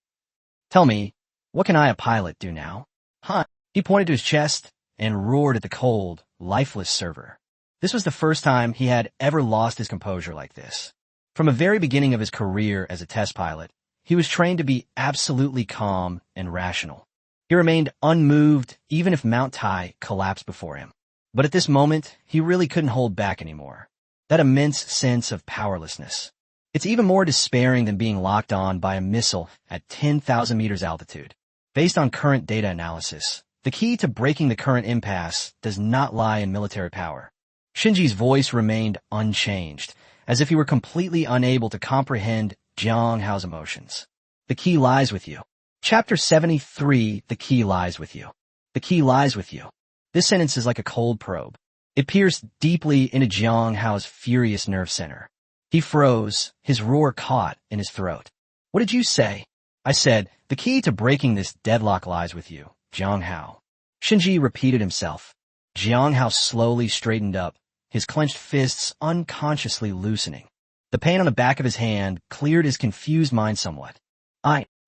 Tell me, what can I, a pilot, do now? Huh? He pointed to his chest and roared at the cold, lifeless server. This was the first time he had ever lost his composure like this. From the very beginning of his career as a test pilot, he was trained to be absolutely calm and rational. He remained unmoved even if Mount Tai collapsed before him. But at this moment, he really couldn't hold back anymore. That immense sense of powerlessness. It's even more despairing than being locked on by a missile at 10,000 meters altitude. Based on current data analysis, the key to breaking the current impasse does not lie in military power. Shinji's voice remained unchanged, as if he were completely unable to comprehend Jang Hao's emotions. The key lies with you. Chapter 73, The Key Lies With You. The key lies with you. This sentence is like a cold probe. It pierced deeply into Jang Hao's furious nerve center. He froze, his roar caught in his throat. What did you say? I said, the key to breaking this deadlock lies with you, Jang Hao. Shinji repeated himself. Jang Hao slowly straightened up, his clenched fists unconsciously loosening. The pain on the back of his hand cleared his confused mind somewhat.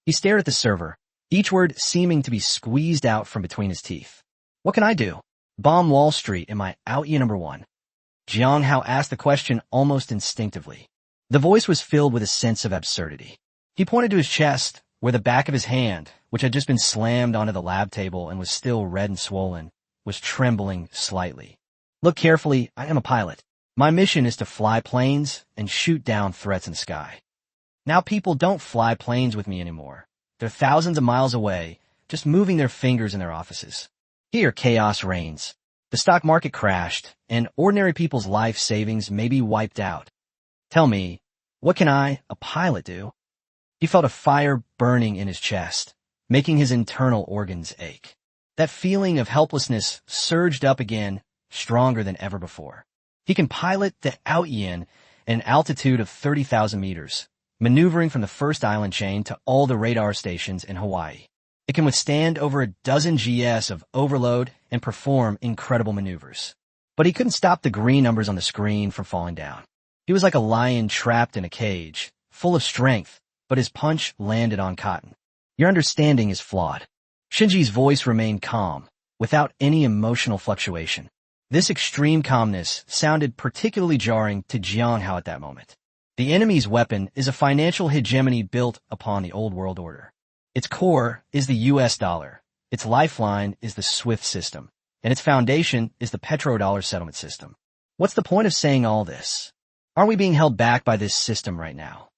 He stared at the server, each word seeming to be squeezed out from between his teeth. What can I do? Bomb Wall Street in my Ayian #1. Jang Hao asked the question almost instinctively. The voice was filled with a sense of absurdity. He pointed to his chest, where the back of his hand, which had just been slammed onto the lab table and was still red and swollen, was trembling slightly. Look carefully, I am a pilot. My mission is to fly planes and shoot down threats in the sky. Now people don't fly planes with me anymore. They're thousands of miles away, just moving their fingers in their offices. Here chaos reigns. The stock market crashed, and ordinary people's life savings may be wiped out. Tell me, what can I, a pilot, do? He felt a fire burning in his chest, making his internal organs ache. That feeling of helplessness surged up again, stronger than ever before. He can pilot the Ayian at an altitude of 30,000 meters, maneuvering from the first island chain to all the radar stations in Hawaii. It can withstand over a dozen GS of overload and perform incredible maneuvers. But he couldn't stop the green numbers on the screen from falling down. He was like a lion trapped in a cage, full of strength, but his punch landed on cotton. Your understanding is flawed. Shinji's voice remained calm, without any emotional fluctuation. This extreme calmness sounded particularly jarring to Jang Hao at that moment. The enemy's weapon is a financial hegemony built upon the old world order. Its core is the US dollar, its lifeline is the SWIFT system, and its foundation is the petrodollar settlement system. What's the point of saying all this? Aren't we being held back by this system right now?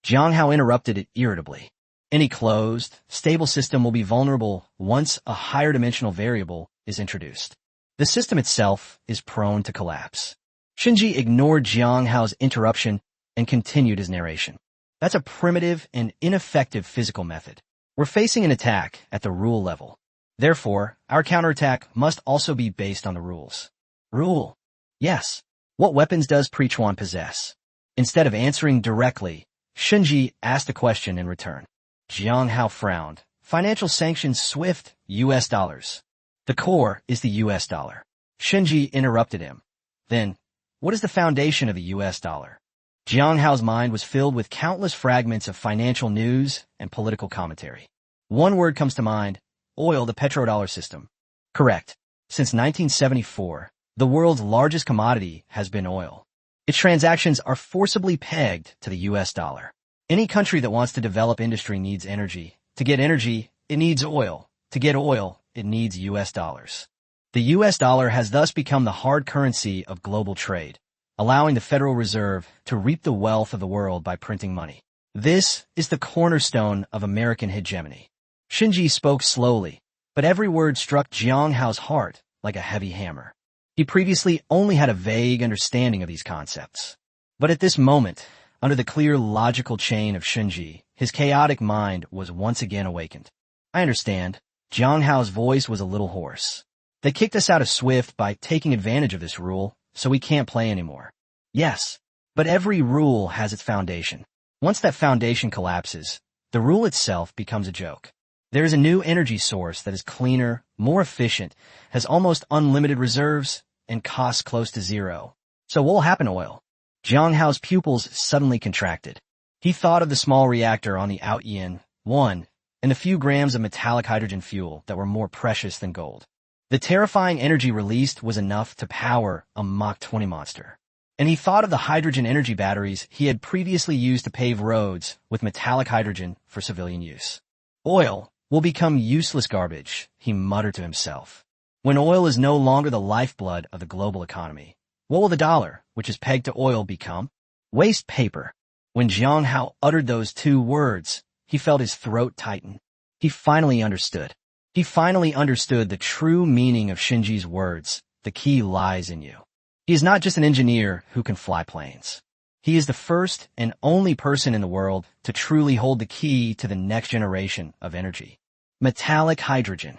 Jang Hao interrupted it irritably. Any closed, stable system will be vulnerable once a higher dimensional variable is introduced. The system itself is prone to collapse. Shinji ignored Jang Hao's interruption and continued his narration. That's a primitive and ineffective physical method. We're facing an attack at the rule level. Therefore, our counterattack must also be based on the rules. Rule? Yes. What weapons does Prechuan possess? Instead of answering directly, Shinji asked a question in return. Jang Hao frowned. Financial sanctions SWIFT, US dollars. The core is the US dollar. Shinji interrupted him. Then, what is the foundation of the US dollar? Jang Hao's mind was filled with countless fragments of financial news and political commentary. One word comes to mind, oil, the petrodollar system. Correct. Since 1974, the world's largest commodity has been oil. Its transactions are forcibly pegged to the US dollar. Any country that wants to develop industry needs energy. To get energy, it needs oil. To get oil, it needs US dollars. The US dollar has thus become the hard currency of global trade, allowing the Federal Reserve to reap the wealth of the world by printing money. This is the cornerstone of American hegemony. Shinji spoke slowly, but every word struck Jang Hao's heart like a heavy hammer. He previously only had a vague understanding of these concepts. But at this moment, under the clear logical chain of Shinji, his chaotic mind was once again awakened. I understand. Jang Hao's voice was a little hoarse. They kicked us out of SWIFT by taking advantage of this rule, so we can't play anymore. Yes, but every rule has its foundation. Once that foundation collapses, the rule itself becomes a joke. There is a new energy source that is cleaner, more efficient, has almost unlimited reserves, and costs close to zero. So what will happen to oil? Jang Hao's pupils suddenly contracted. He thought of the small reactor on the Ayian 1 and the few grams of metallic hydrogen fuel that were more precious than gold. The terrifying energy released was enough to power a Mach 20 monster. And he thought of the hydrogen energy batteries he had previously used to pave roads with metallic hydrogen for civilian use. Oil will become useless garbage, he muttered to himself. When oil is no longer the lifeblood of the global economy, what will the dollar, which is pegged to oil, become? Waste paper. When Jang Hao uttered those two words, he felt his throat tighten. He finally understood. He finally understood the true meaning of Shinji's words. The key lies in you. He is not just an engineer who can fly planes. He is the first and only person in the world to truly hold the key to the next generation of energy. Metallic hydrogen.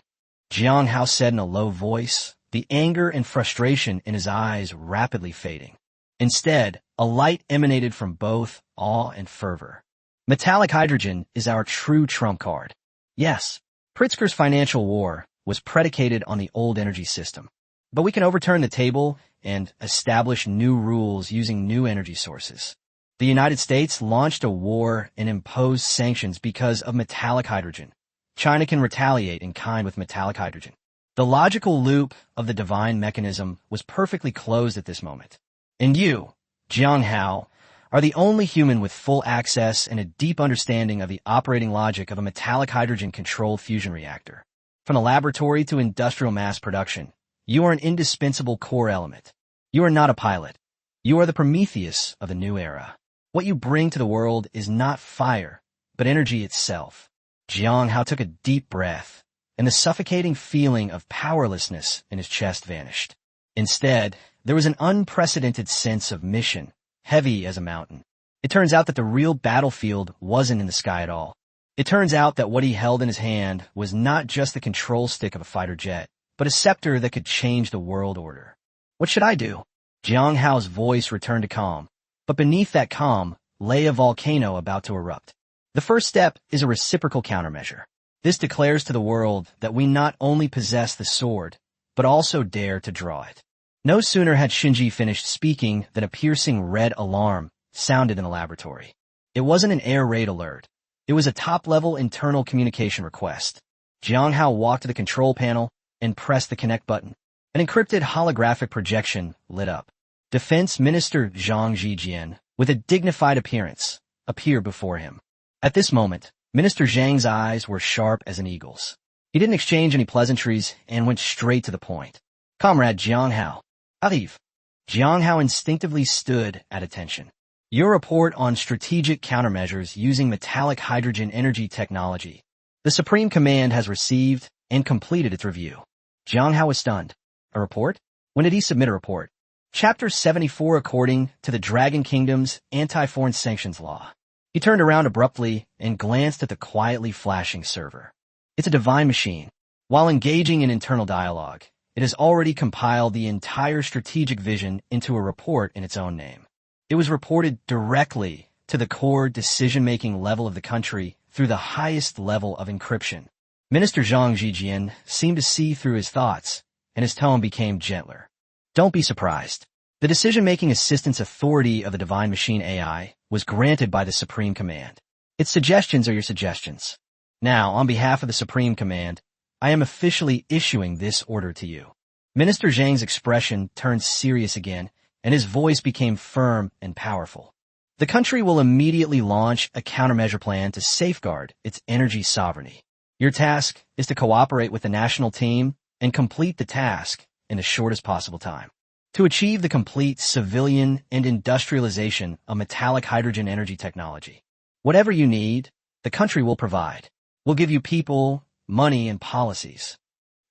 Jang Hao said in a low voice, the anger and frustration in his eyes rapidly fading. Instead, a light emanated from both awe and fervor. Metallic hydrogen is our true trump card. Yes, Pritzker's financial war was predicated on the old energy system. But we can overturn the table and establish new rules using new energy sources. The United States launched a war and imposed sanctions because of metallic hydrogen. China can retaliate in kind with metallic hydrogen. The logical loop of the divine mechanism was perfectly closed at this moment. And you, Jang Hao, are the only human with full access and a deep understanding of the operating logic of a metallic hydrogen-controlled fusion reactor. From the laboratory to industrial mass production, you are an indispensable core element. You are not a pilot. You are the Prometheus of the new era. What you bring to the world is not fire, but energy itself. Jang Hao took a deep breath, and the suffocating feeling of powerlessness in his chest vanished. Instead, there was an unprecedented sense of mission, heavy as a mountain. It turns out that the real battlefield wasn't in the sky at all. It turns out that what he held in his hand was not just the control stick of a fighter jet, but a scepter that could change the world order. What should I do? Jang Hao's voice returned to calm, but beneath that calm lay a volcano about to erupt. The first step is a reciprocal countermeasure. This declares to the world that we not only possess the sword, but also dare to draw it. No sooner had Shinji finished speaking than a piercing red alarm sounded in the laboratory. It wasn't an air raid alert. It was a top-level internal communication request. Jang Hao walked to the control panel and pressed the connect button. An encrypted holographic projection lit up. Defense Minister Zhang Zijian, with a dignified appearance, appeared before him. At this moment, Minister Zhang's eyes were sharp as an eagle's. He didn't exchange any pleasantries and went straight to the point. Comrade Jang Hao. Arrive. Jang Hao instinctively stood at attention. Your report on strategic countermeasures using metallic hydrogen energy technology. The Supreme Command has received and completed its review. Jang Hao was stunned. A report? When did he submit a report? Chapter 74 according to the Dragon Kingdom's anti-foreign sanctions law. He turned around abruptly and glanced at the quietly flashing server. It's a divine machine. While engaging in internal dialogue, it has already compiled the entire strategic vision into a report in its own name. It was reported directly to the core decision-making level of the country through the highest level of encryption. Minister Zhang Zijian seemed to see through his thoughts, and his tone became gentler. Don't be surprised. The decision-making assistance authority of the Divine Machine AI was granted by the Supreme Command. Its suggestions are your suggestions. Now, on behalf of the Supreme Command, I am officially issuing this order to you. Minister Zhang's expression turned serious again, and his voice became firm and powerful. The country will immediately launch a countermeasure plan to safeguard its energy sovereignty. Your task is to cooperate with the national team and complete the task in the shortest possible time. To achieve the complete civilian and industrialization of metallic hydrogen energy technology. Whatever you need, the country will provide. We'll give you people, money, and policies.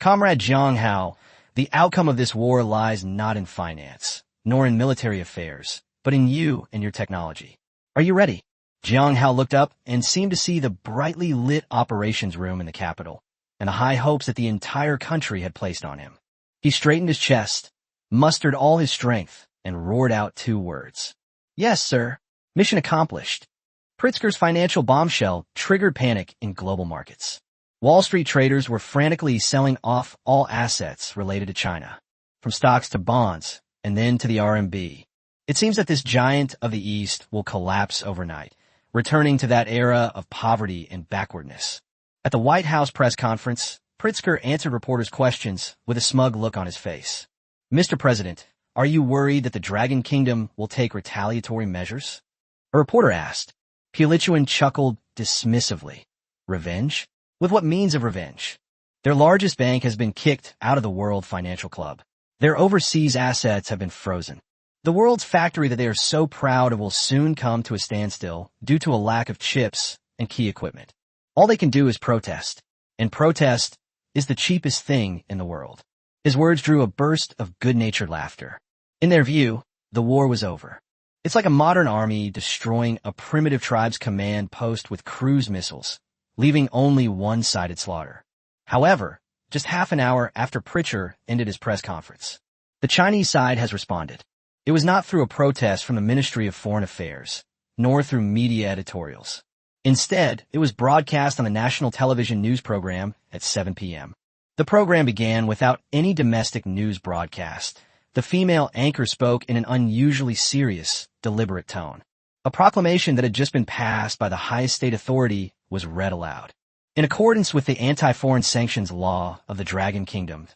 Comrade Jang Hao, the outcome of this war lies not in finance, nor in military affairs, but in you and your technology. Are you ready? Jang Hao looked up and seemed to see the brightly lit operations room in the capital, and the high hopes that the entire country had placed on him. He straightened his chest, mustered all his strength, and roared out two words. Yes, sir. Mission accomplished. Pritzker's financial bombshell triggered panic in global markets. Wall Street traders were frantically selling off all assets related to China, from stocks to bonds, and then to the RMB. It seems that this giant of the East will collapse overnight, returning to that era of poverty and backwardness. At the White House press conference, Pritzker answered reporters' questions with a smug look on his face. Mr. President, are you worried that the Dragon Kingdom will take retaliatory measures? A reporter asked. Pielichuan chuckled dismissively. Revenge? With what means of revenge? Their largest bank has been kicked out of the World Financial Club. Their overseas assets have been frozen. The world's factory that they are so proud of will soon come to a standstill due to a lack of chips and key equipment. All they can do is protest, and protest is the cheapest thing in the world. His words drew a burst of good-natured laughter. In their view, the war was over. It's like a modern army destroying a primitive tribe's command post with cruise missiles, leaving only one-sided slaughter. However, just half an hour after Pritzker ended his press conference, the Chinese side has responded. It was not through a protest from the Ministry of Foreign Affairs, nor through media editorials. Instead, it was broadcast on the national television news program at 7 p.m. The program began without any domestic news broadcast. The female anchor spoke in an unusually serious, deliberate tone. A proclamation that had just been passed by the highest state authority was read aloud. In accordance with the anti-foreign sanctions law of the Dragon Kingdom,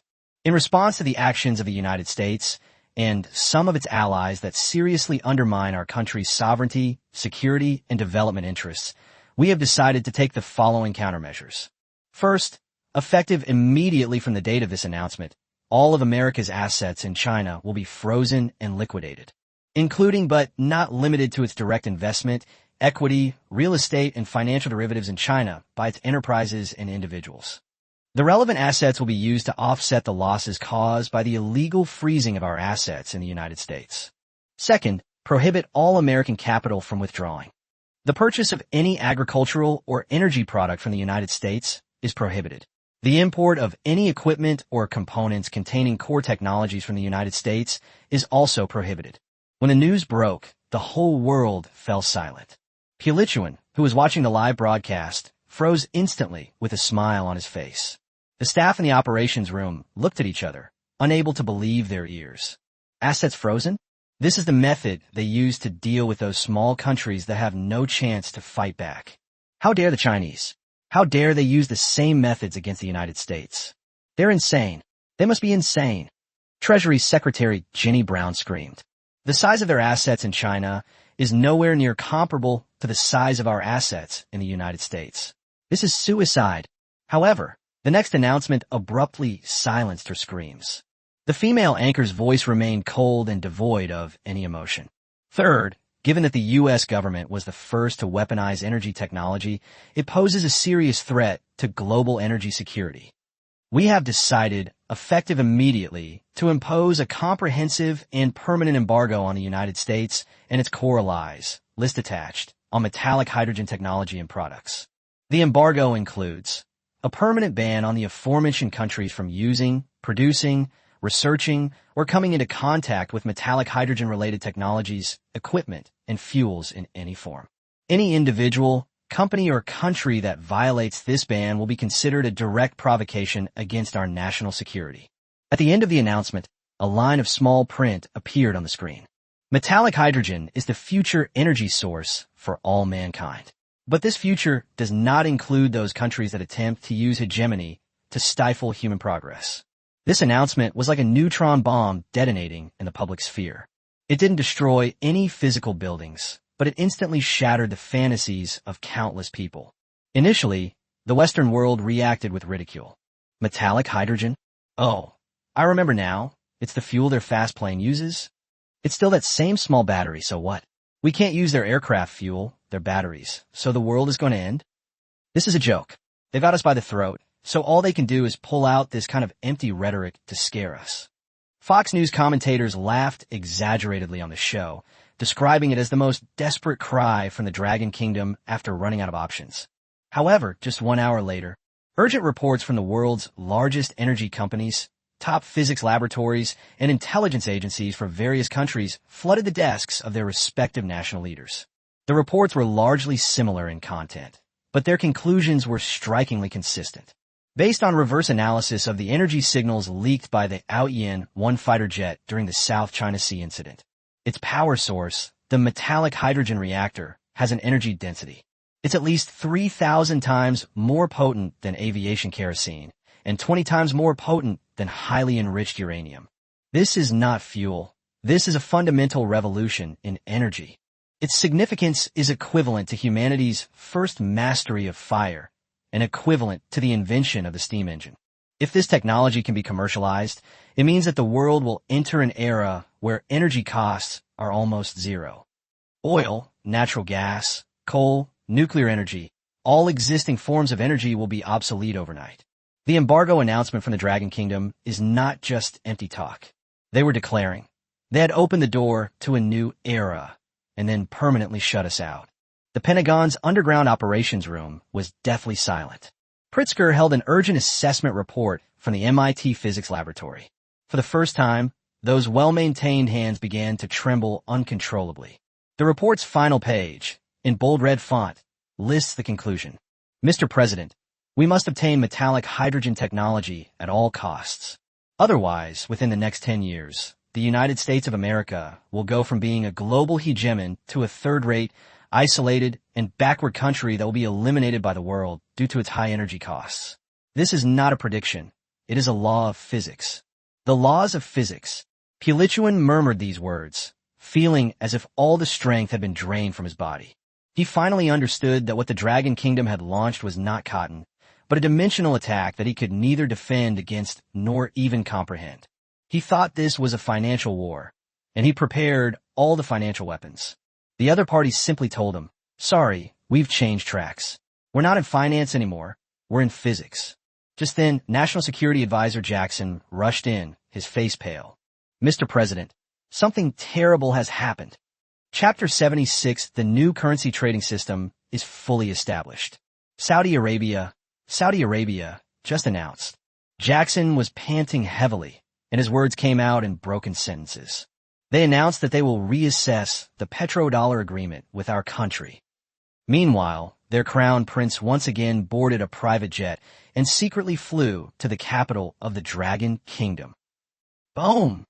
in response to the actions of the United States and some of its allies that seriously undermine our country's sovereignty, security, and development interests, we have decided to take the following countermeasures. First, effective immediately from the date of this announcement, all of America's assets in China will be frozen and liquidated, including but not limited to its direct investment, equity, real estate, and financial derivatives in China by its enterprises and individuals. The relevant assets will be used to offset the losses caused by the illegal freezing of our assets in the United States. Second, prohibit all American capital from withdrawing. The purchase of any agricultural or energy product from the United States is prohibited. The import of any equipment or components containing core technologies from the United States is also prohibited. When the news broke, the whole world fell silent. Pielichuan, who was watching the live broadcast, froze instantly with a smile on his face. The staff in the operations room looked at each other, unable to believe their ears. Assets frozen? This is the method they use to deal with those small countries that have no chance to fight back. How dare the Chinese? How dare they use the same methods against the United States? They're insane. They must be insane. Treasury Secretary Jenny Brown screamed. The size of their assets in China is nowhere near comparable to the size of our assets in the United States. This is suicide. However, the next announcement abruptly silenced her screams. The female anchor's voice remained cold and devoid of any emotion. Third, given that the U.S. government was the first to weaponize energy technology, it poses a serious threat to global energy security. We have decided, effective immediately, to impose a comprehensive and permanent embargo on the United States and its core allies, list attached, on metallic hydrogen technology and products. The embargo includes a permanent ban on the aforementioned countries from using, producing, researching, or coming into contact with metallic hydrogen-related technologies, equipment, and fuels in any form. Any individual, company, or country that violates this ban will be considered a direct provocation against our national security. At the end of the announcement, a line of small print appeared on the screen. Metallic hydrogen is the future energy source for all mankind. But this future does not include those countries that attempt to use hegemony to stifle human progress. This announcement was like a neutron bomb detonating in the public sphere. It didn't destroy any physical buildings, but it instantly shattered the fantasies of countless people. Initially, the Western world reacted with ridicule. Metallic hydrogen? Oh, I remember now. It's the fuel their fast plane uses. It's still that same small battery, so what? We can't use their aircraft fuel, their batteries, so the world is going to end? This is a joke. They got us by the throat, so all they can do is pull out this kind of empty rhetoric to scare us. Fox News commentators laughed exaggeratedly on the show, describing it as the most desperate cry from the Dragon Kingdom after running out of options. However, just 1 hour later, urgent reports from the world's largest energy companies, top physics laboratories, and intelligence agencies from various countries flooded the desks of their respective national leaders. The reports were largely similar in content, but their conclusions were strikingly consistent. Based on reverse analysis of the energy signals leaked by the Ayian 1 fighter jet during the South China Sea incident, its power source, the metallic hydrogen reactor, has an energy density. It's at least 3,000 times more potent than aviation kerosene, and 20 times more potent than highly enriched uranium. This is not fuel. This is a fundamental revolution in energy. Its significance is equivalent to humanity's first mastery of fire and equivalent to the invention of the steam engine. If this technology can be commercialized, it means that the world will enter an era where energy costs are almost zero. Oil, natural gas, coal, nuclear energy, all existing forms of energy will be obsolete overnight. The embargo announcement from the Dragon Kingdom is not just empty talk. They were declaring they had opened the door to a new era and then permanently shut us out. The Pentagon's underground operations room was deathly silent. Pritzker held an urgent assessment report from the MIT physics laboratory. For the first time, those well-maintained hands began to tremble uncontrollably. The report's final page, in bold red font, lists the conclusion. Mr. President, we must obtain metallic hydrogen technology at all costs. Otherwise, within the next 10 years, the United States of America will go from being a global hegemon to a third-rate, isolated, and backward country that will be eliminated by the world due to its high energy costs. This is not a prediction. It is a law of physics. The laws of physics. Pilichuan murmured these words, feeling as if all the strength had been drained from his body. He finally understood that what the Dragon Kingdom had launched was not cotton, but a dimensional attack that he could neither defend against nor even comprehend. He thought this was a financial war, and he prepared all the financial weapons. The other parties simply told him, sorry, we've changed tracks. We're not in finance anymore, we're in physics. Just then, National Security Advisor Jackson rushed in, his face pale. Mr. President, something terrible has happened. Chapter 76, the new currency trading system, is fully established. Saudi Arabia, just announced. Jackson was panting heavily, and his words came out in broken sentences. They announced that they will reassess the petrodollar agreement with our country. Meanwhile, their crown prince once again boarded a private jet and secretly flew to the capital of the Dragon Kingdom. Boom!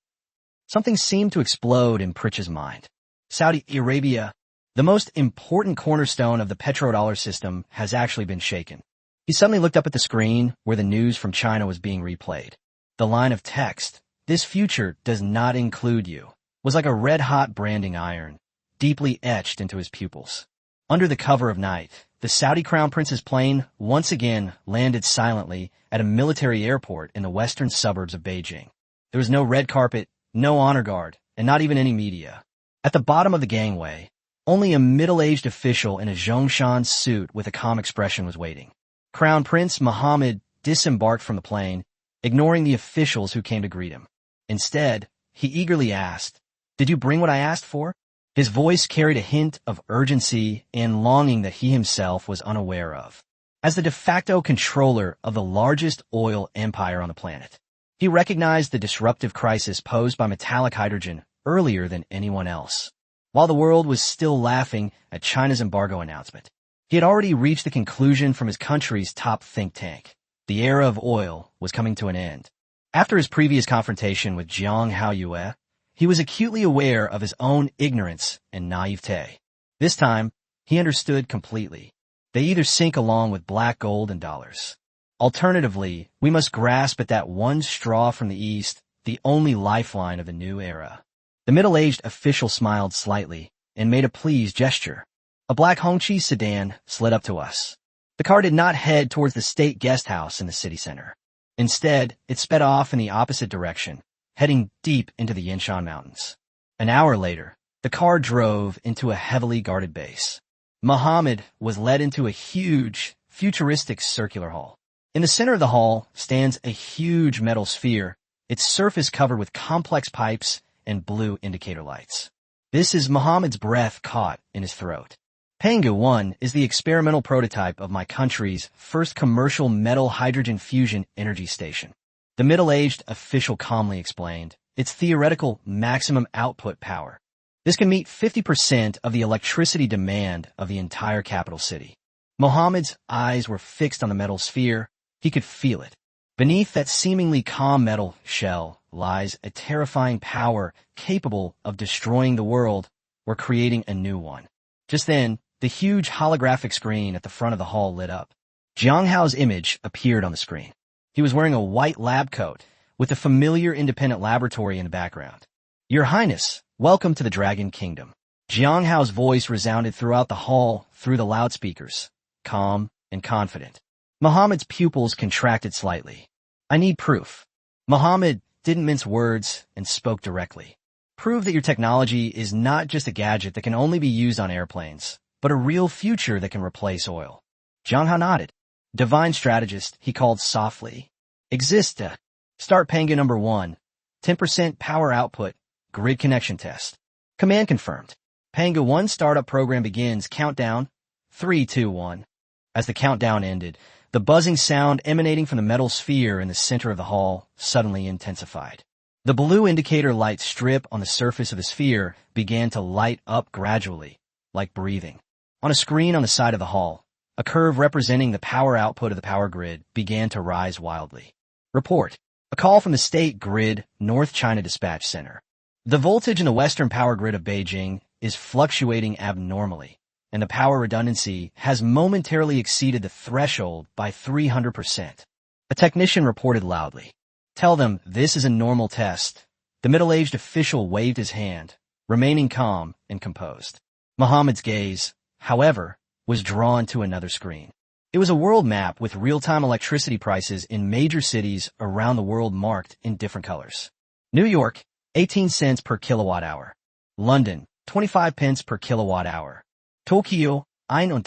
Something seemed to explode in Pritch's mind. Saudi Arabia, the most important cornerstone of the petrodollar system, has actually been shaken. He suddenly looked up at the screen where the news from China was being replayed. The line of text, "This future does not include you," was like a red-hot branding iron, deeply etched into his pupils. Under the cover of night, the Saudi Crown Prince's plane once again landed silently at a military airport in the western suburbs of Beijing. There was no red carpet, no honor guard, and not even any media. At the bottom of the gangway, only a middle-aged official in a Zhongshan suit with a calm expression was waiting. Crown Prince Mohammed disembarked from the plane, ignoring the officials who came to greet him. Instead, he eagerly asked, "Did you bring what I asked for?" His voice carried a hint of urgency and longing that he himself was unaware of. As the de facto controller of the largest oil empire on the planet, he recognized the disruptive crisis posed by metallic hydrogen earlier than anyone else. While the world was still laughing at China's embargo announcement, he had already reached the conclusion from his country's top think tank. The era of oil was coming to an end. After his previous confrontation with Jang Hao, he was acutely aware of his own ignorance and naivete. This time, he understood completely. They either sink along with black gold and dollars. Alternatively, we must grasp at that one straw from the east, the only lifeline of the new era. The middle-aged official smiled slightly and made a pleased gesture. A black Hongqi sedan slid up to us. The car did not head towards the state guest house in the city center. Instead, it sped off in the opposite direction, heading deep into the Yinshan Mountains. An hour later, the car drove into a heavily guarded base. Muhammad was led into a huge, futuristic circular hall. In the center of the hall stands a huge metal sphere, its surface covered with complex pipes and blue indicator lights. This is Muhammad's breath caught in his throat. Pangu 1 is the experimental prototype of my country's first commercial metal hydrogen fusion energy station. The middle-aged official calmly explained, its theoretical maximum output power. This can meet 50% of the electricity demand of the entire capital city. Mohammed's eyes were fixed on the metal sphere. He could feel it. Beneath that seemingly calm metal shell lies a terrifying power capable of destroying the world or creating a new one. Just then, the huge holographic screen at the front of the hall lit up. Jang Hao's image appeared on the screen. He was wearing a white lab coat with a familiar independent laboratory in the background. Your Highness, welcome to the Dragon Kingdom. Jang Hao's voice resounded throughout the hall through the loudspeakers, calm and confident. Muhammad's pupils contracted slightly. I need proof. Muhammad didn't mince words and spoke directly. Prove that your technology is not just a gadget that can only be used on airplanes, but a real future that can replace oil. Jang Hao nodded. Divine strategist, he called softly. Exista. Start Panga number 1. 10% power output. Grid connection test. Command confirmed. Panga 1 startup program begins. Countdown. 3, 2, 1. As the countdown ended, the buzzing sound emanating from the metal sphere in the center of the hall suddenly intensified. The blue indicator light strip on the surface of the sphere began to light up gradually, like breathing. On a screen on the side of the hall, a curve representing the power output of the power grid began to rise wildly. Report. A call from the State Grid North China Dispatch Center. The voltage in the western power grid of Beijing is fluctuating abnormally, and the power redundancy has momentarily exceeded the threshold by 300%. A technician reported loudly. Tell them this is a normal test. The middle-aged official waved his hand, remaining calm and composed. Muhammad's gaze, however, was drawn to another screen. It was a world map with real-time electricity prices in major cities around the world marked in different colors. New York, 18 cents per kilowatt-hour. London, 25 pence per kilowatt-hour. Tokyo, 31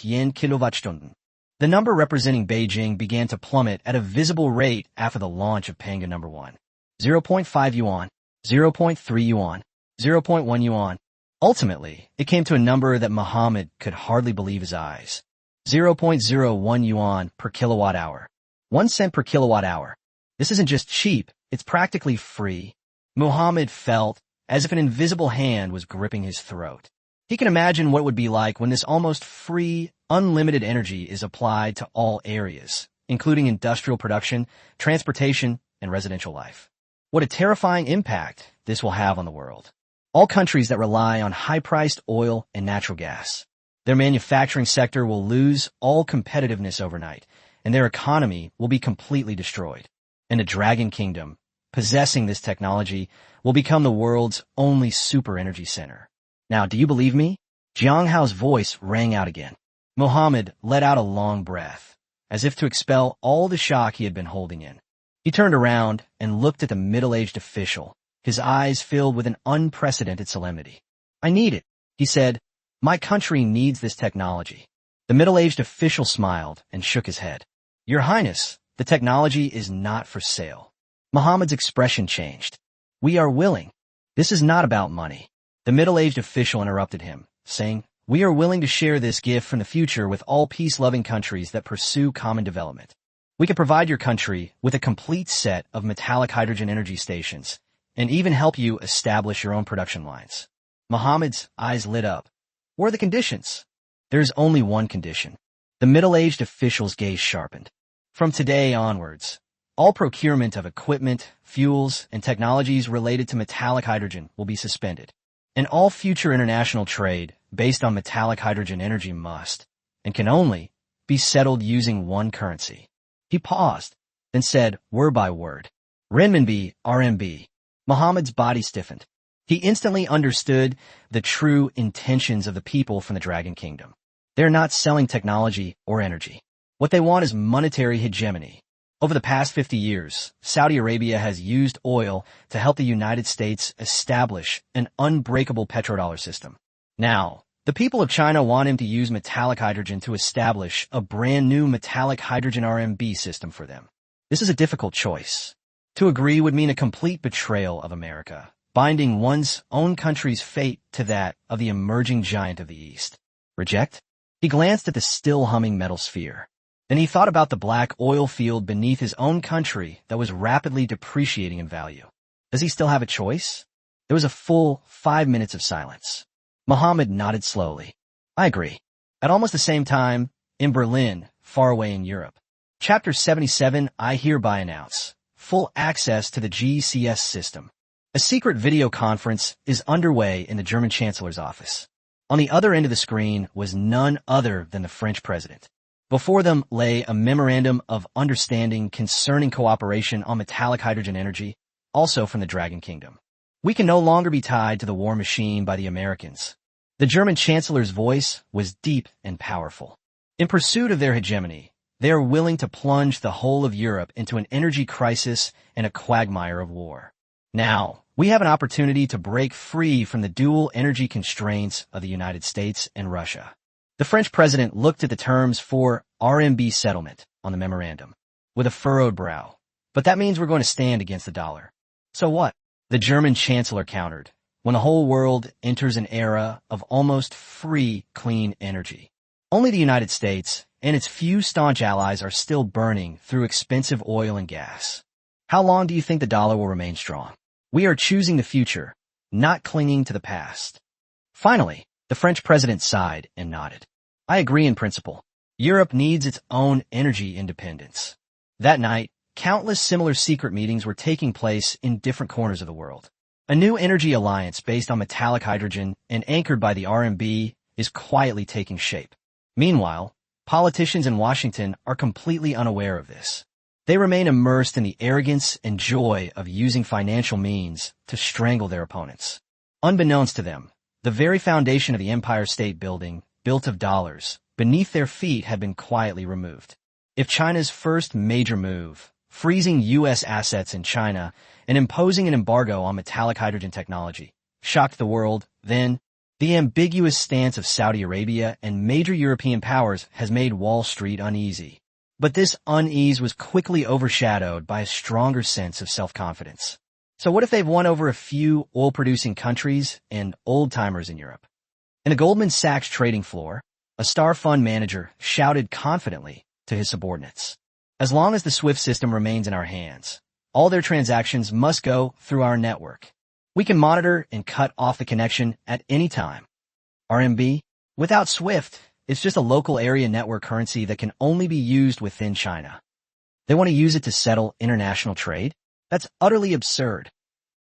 yen Kilowattstunden. The number representing Beijing began to plummet at a visible rate after the launch of Panga number 1. 0.5 yuan, 0.3 yuan, 0.1 yuan. Ultimately, it came to a number that Muhammad could hardly believe his eyes. 0.01 yuan per kilowatt-hour. 1 cent per kilowatt-hour. This isn't just cheap, it's practically free. Muhammad felt as if an invisible hand was gripping his throat. He can imagine what it would be like when this almost free, unlimited energy is applied to all areas, including industrial production, transportation, and residential life. What a terrifying impact this will have on the world. All countries that rely on high-priced oil and natural gas. Their manufacturing sector will lose all competitiveness overnight, and their economy will be completely destroyed. And the Dragon Kingdom, possessing this technology, will become the world's only super energy center. Now, do you believe me? Jang Hao's voice rang out again. Muhammad let out a long breath, as if to expel all the shock he had been holding in. He turned around and looked at the middle-aged official, his eyes filled with an unprecedented solemnity. I need it, he said. My country needs this technology. The middle-aged official smiled and shook his head. Your Highness, the technology is not for sale. Muhammad's expression changed. We are willing. This is not about money. The middle-aged official interrupted him, saying, We are willing to share this gift from the future with all peace-loving countries that pursue common development. We can provide your country with a complete set of metallic hydrogen energy stations and even help you establish your own production lines. Muhammad's eyes lit up. What are the conditions? There's only one condition. The middle-aged official's gaze sharpened. From today onwards, all procurement of equipment, fuels, and technologies related to metallic hydrogen will be suspended. And all future international trade based on metallic hydrogen energy must, and can only, be settled using one currency. He paused, then said, word by word, Renminbi, RMB. Muhammad's body stiffened. He instantly understood the true intentions of the people from the Dragon Kingdom. They're not selling technology or energy. What they want is monetary hegemony. Over the past 50 years, Saudi Arabia has used oil to help the United States establish an unbreakable petrodollar system. Now, the people of China want him to use metallic hydrogen to establish a brand new metallic hydrogen RMB system for them. This is a difficult choice. To agree would mean a complete betrayal of America, binding one's own country's fate to that of the emerging giant of the East. Reject? He glanced at the still humming metal sphere. Then he thought about the black oil field beneath his own country that was rapidly depreciating in value. Does he still have a choice? There was a full 5 minutes of silence. Muhammad nodded slowly. I agree. At almost the same time, in Berlin, far away in Europe. Chapter 77, I hereby announce full access to the GCS system. A secret video conference is underway in the German Chancellor's office. On the other end of the screen was none other than the French president. Before them lay a memorandum of understanding concerning cooperation on metallic hydrogen energy, also from the Dragon Kingdom. We can no longer be tied to the war machine by the Americans. The German Chancellor's voice was deep and powerful. In pursuit of their hegemony, they are willing to plunge the whole of Europe into an energy crisis and a quagmire of war. Now, we have an opportunity to break free from the dual energy constraints of the United States and Russia. The French president looked at the terms for RMB settlement on the memorandum with a furrowed brow. But that means we're going to stand against the dollar. So what? The German chancellor countered. When the whole world enters an era of almost free, clean energy, only the United States and its few staunch allies are still burning through expensive oil and gas. How long do you think the dollar will remain strong? We are choosing the future, not clinging to the past. Finally, the French president sighed and nodded. I agree in principle. Europe needs its own energy independence. That night, countless similar secret meetings were taking place in different corners of the world. A new energy alliance based on metallic hydrogen and anchored by the RMB is quietly taking shape. Meanwhile, politicians in Washington are completely unaware of this. They remain immersed in the arrogance and joy of using financial means to strangle their opponents. Unbeknownst to them, the very foundation of the Empire State Building, built of dollars, beneath their feet had been quietly removed. If China's first major move, freezing U.S. assets in China and imposing an embargo on metallic hydrogen technology, shocked the world, then the ambiguous stance of Saudi Arabia and major European powers has made Wall Street uneasy. But this unease was quickly overshadowed by a stronger sense of self-confidence. So what if they've won over a few oil-producing countries and old-timers in Europe? In the Goldman Sachs trading floor, a star fund manager shouted confidently to his subordinates, "As long as the SWIFT system remains in our hands, all their transactions must go through our network. We can monitor and cut off the connection at any time. RMB, without SWIFT, it's just a local area network currency that can only be used within China. They want to use it to settle international trade? That's utterly absurd.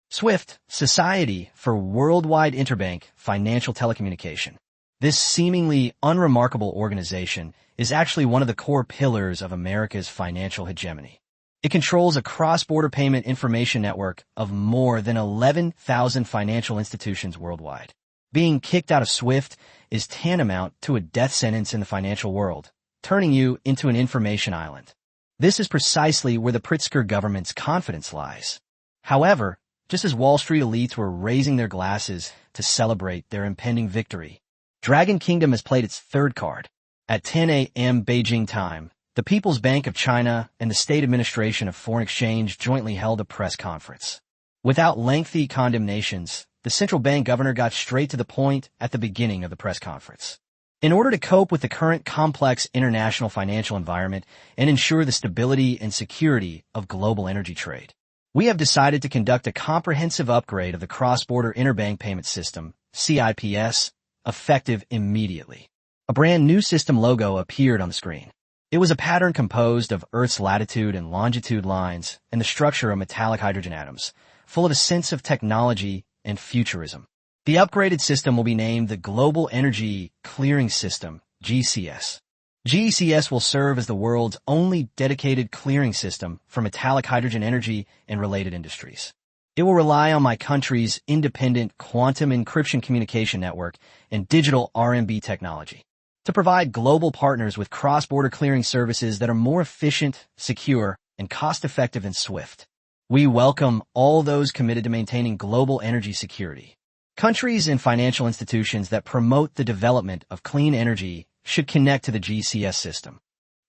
SWIFT, Society for Worldwide Interbank Financial Telecommunication. This seemingly unremarkable organization is actually one of the core pillars of America's financial hegemony. It controls a cross-border payment information network of more than 11,000 financial institutions worldwide. Being kicked out of SWIFT is tantamount to a death sentence in the financial world, turning you into an information island. This is precisely where the Pritzker government's confidence lies. However, just as Wall Street elites were raising their glasses to celebrate their impending victory, Dragon Kingdom has played its third card. At 10 a.m. Beijing time, the People's Bank of China and the State Administration of Foreign Exchange jointly held a press conference. Without lengthy condemnations, the central bank governor got straight to the point at the beginning of the press conference. In order to cope with the current complex international financial environment and ensure the stability and security of global energy trade, we have decided to conduct a comprehensive upgrade of the cross-border interbank payment system, CIPS, effective immediately. A brand new system logo appeared on the screen. It was a pattern composed of Earth's latitude and longitude lines and the structure of metallic hydrogen atoms, full of a sense of technology and futurism. The upgraded system will be named the Global Energy Clearing System, GCS. GCS will serve as the world's only dedicated clearing system for metallic hydrogen energy and related industries. It will rely on my country's independent quantum encryption communication network and digital RMB technology to provide global partners with cross-border clearing services that are more efficient, secure, and cost-effective than SWIFT. We welcome all those committed to maintaining global energy security. Countries and financial institutions that promote the development of clean energy should connect to the GCS system.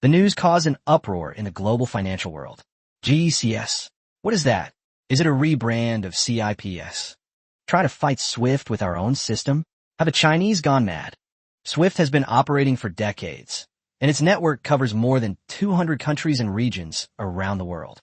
The news caused an uproar in the global financial world. GCS. What is that? Is it a rebrand of CIPS? Try to fight SWIFT with our own system? Have the Chinese gone mad? SWIFT has been operating for decades, and its network covers more than 200 countries and regions around the world.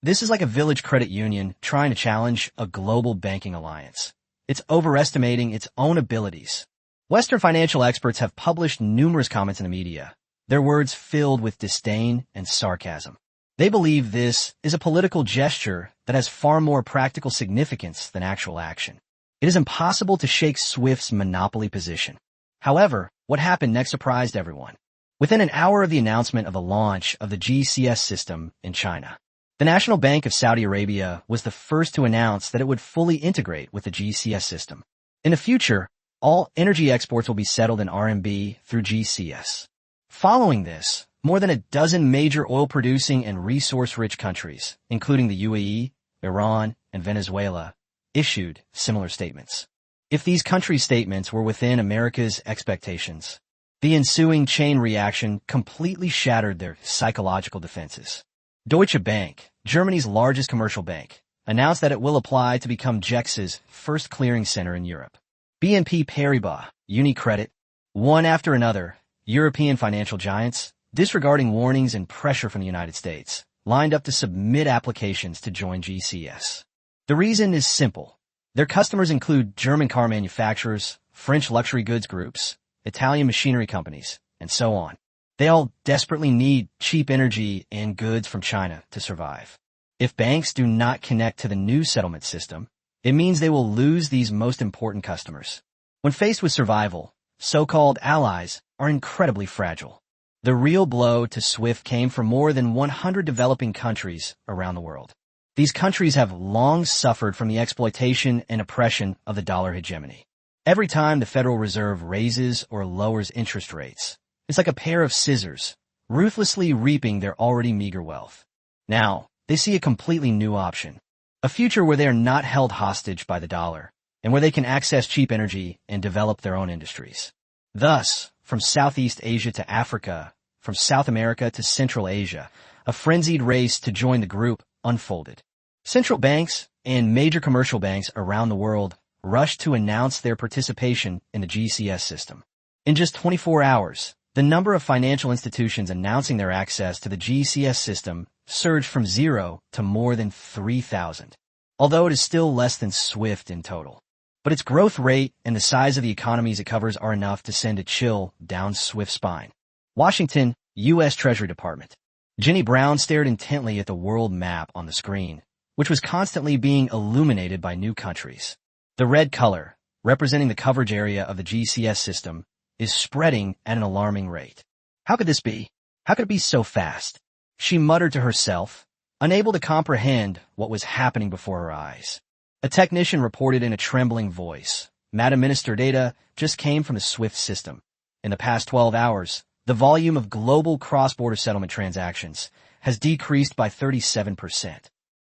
This is like a village credit union trying to challenge a global banking alliance. It's overestimating its own abilities. Western financial experts have published numerous comments in the media, their words filled with disdain and sarcasm. They believe this is a political gesture that has far more practical significance than actual action. It is impossible to shake SWIFT's monopoly position. However, what happened next surprised everyone. Within an hour of the announcement of the launch of the GCS system in China, the National Bank of Saudi Arabia was the first to announce that it would fully integrate with the GCS system. In the future, all energy exports will be settled in RMB through GCS. Following this, more than a dozen major oil-producing and resource-rich countries, including the UAE, Iran, and Venezuela, issued similar statements. If these country statements were within America's expectations, the ensuing chain reaction completely shattered their psychological defenses. Deutsche Bank, Germany's largest commercial bank, announced that it will apply to become GEX's first clearing center in Europe. BNP Paribas, UniCredit, one after another, European financial giants, disregarding warnings and pressure from the United States, lined up to submit applications to join GCS. The reason is simple. Their customers include German car manufacturers, French luxury goods groups, Italian machinery companies, and so on. They all desperately need cheap energy and goods from China to survive. If banks do not connect to the new settlement system, it means they will lose these most important customers. When faced with survival, so-called allies are incredibly fragile. The real blow to SWIFT came from more than 100 developing countries around the world. These countries have long suffered from the exploitation and oppression of the dollar hegemony. Every time the Federal Reserve raises or lowers interest rates, it's like a pair of scissors, ruthlessly reaping their already meager wealth. Now, they see a completely new option. A future where they are not held hostage by the dollar, and where they can access cheap energy and develop their own industries. Thus, from Southeast Asia to Africa, from South America to Central Asia, a frenzied race to join the group unfolded. Central banks and major commercial banks around the world rushed to announce their participation in the GCS system. In just 24 hours, the number of financial institutions announcing their access to the GCS system surged from 0 to more than 3,000, although it is still less than SWIFT in total. But its growth rate and the size of the economies it covers are enough to send a chill down SWIFT's spine. Washington, U.S. Treasury Department. Jenny Brown stared intently at the world map on the screen, which was constantly being illuminated by new countries. The red color, representing the coverage area of the GCS system, is spreading at an alarming rate. How could this be? How could it be so fast? She muttered to herself, unable to comprehend what was happening before her eyes. A technician reported in a trembling voice, "Madam Minister, data just came from the SWIFT system. In the past 12 hours, the volume of global cross-border settlement transactions has decreased by 37%.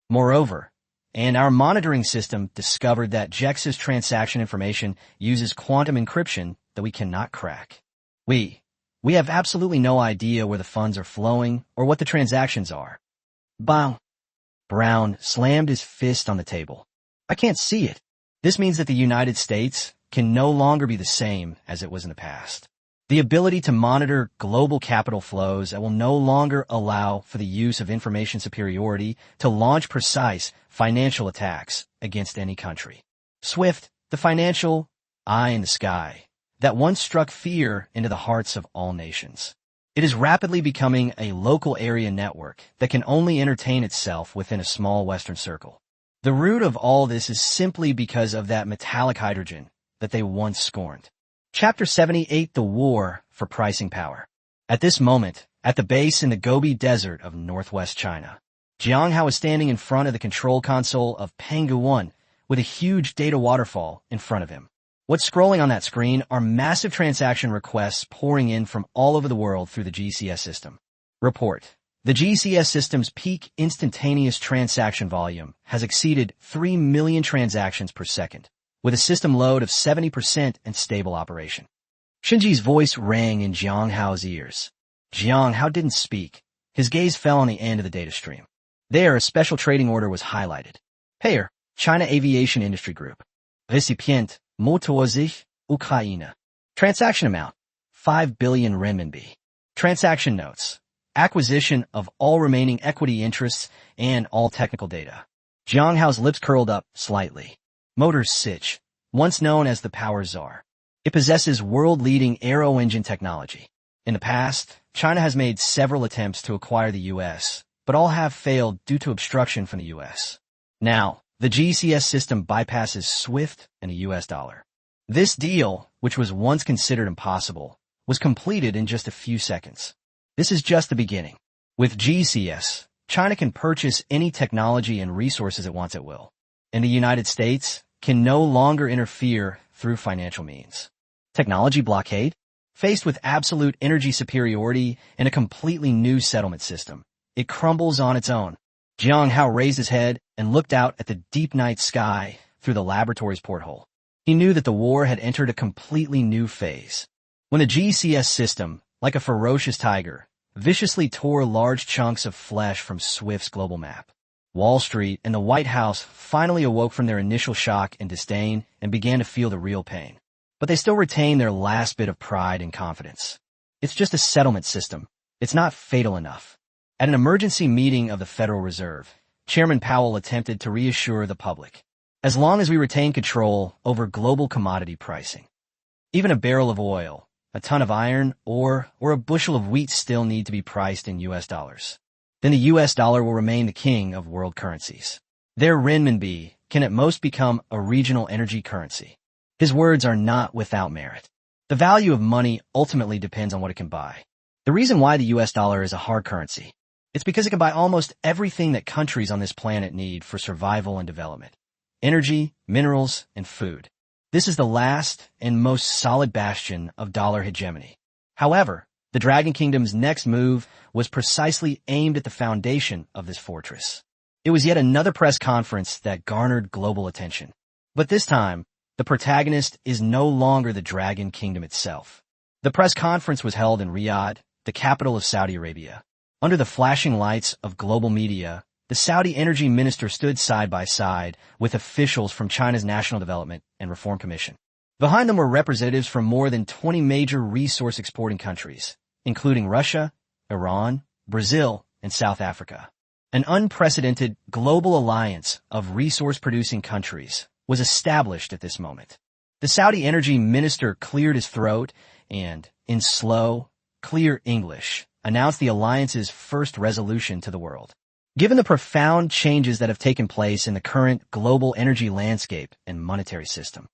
Moreover, and our monitoring system discovered that GEX's transaction information uses quantum encryption that we cannot crack. We have absolutely no idea where the funds are flowing or what the transactions are." Bang! Brown slammed his fist on the table. "I can't see it. This means that the United States can no longer be the same as it was in the past. The ability to monitor global capital flows that will no longer allow for the use of information superiority to launch precise financial attacks against any country. SWIFT, the financial eye in the sky, that once struck fear into the hearts of all nations. It is rapidly becoming a local area network that can only entertain itself within a small Western circle. The root of all this is simply because of that metallic hydrogen that they once scorned." Chapter 78, The War for Pricing Power. At this moment, at the base in the Gobi Desert of northwest China, Jang Hao is standing in front of the control console of Penghu 1 with a huge data waterfall in front of him. What's scrolling on that screen are massive transaction requests pouring in from all over the world through the GCS system. Report. The GCS system's peak instantaneous transaction volume has exceeded 3 million transactions per second, with a system load of 70% and stable operation. Shinji's voice rang in Jang Hao's ears. Jang Hao didn't speak. His gaze fell on the end of the data stream. There, a special trading order was highlighted. Payer, China Aviation Industry Group. Recipient, Motor sich, Ukraine. Transaction amount, 5 billion renminbi. Transaction notes. Acquisition of all remaining equity interests and all technical data. Jang Hao's lips curled up slightly. Motor Sich, once known as the Power Czar. It possesses world-leading aero engine technology. In the past, China has made several attempts to acquire the U.S., but all have failed due to obstruction from the U.S. Now, the GCS system bypasses SWIFT and the U.S. dollar. This deal, which was once considered impossible, was completed in just a few seconds. This is just the beginning. With GCS, China can purchase any technology and resources it wants at will, and the United States can no longer interfere through financial means. Technology blockade? Faced with absolute energy superiority and a completely new settlement system, it crumbles on its own. Jang Hao raised his head and looked out at the deep night sky through the laboratory's porthole. He knew that the war had entered a completely new phase. When the GCS system, like a ferocious tiger, viciously tore large chunks of flesh from Swift's global map, Wall Street and the White House finally awoke from their initial shock and disdain and began to feel the real pain. But they still retained their last bit of pride and confidence. It's just a settlement system. It's not fatal enough. At an emergency meeting of the Federal Reserve, Chairman Powell attempted to reassure the public. As long as we retain control over global commodity pricing, even a barrel of oil, a ton of iron, or a bushel of wheat still need to be priced in US dollars. Then the US dollar will remain the king of world currencies. Their renminbi can at most become a regional energy currency. His words are not without merit. The value of money ultimately depends on what it can buy. The reason why the US dollar is a hard currency, it's because it can buy almost everything that countries on this planet need for survival and development. Energy, minerals, and food. This is the last and most solid bastion of dollar hegemony. However, the Dragon Kingdom's next move was precisely aimed at the foundation of this fortress. It was yet another press conference that garnered global attention. But this time, the protagonist is no longer the Dragon Kingdom itself. The press conference was held in Riyadh, the capital of Saudi Arabia. Under the flashing lights of global media, the Saudi energy minister stood side by side with officials from China's National Development and Reform Commission. Behind them were representatives from more than 20 major resource-exporting countries, including Russia, Iran, Brazil, and South Africa. An unprecedented global alliance of resource-producing countries was established at this moment. The Saudi energy minister cleared his throat and, in slow, clear English, announced the alliance's first resolution to the world. Given the profound changes that have taken place in the current global energy landscape and monetary system,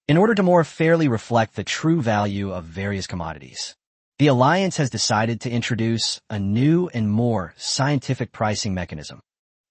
in order to more fairly reflect the true value of various commodities, the alliance has decided to introduce a new and more scientific pricing mechanism.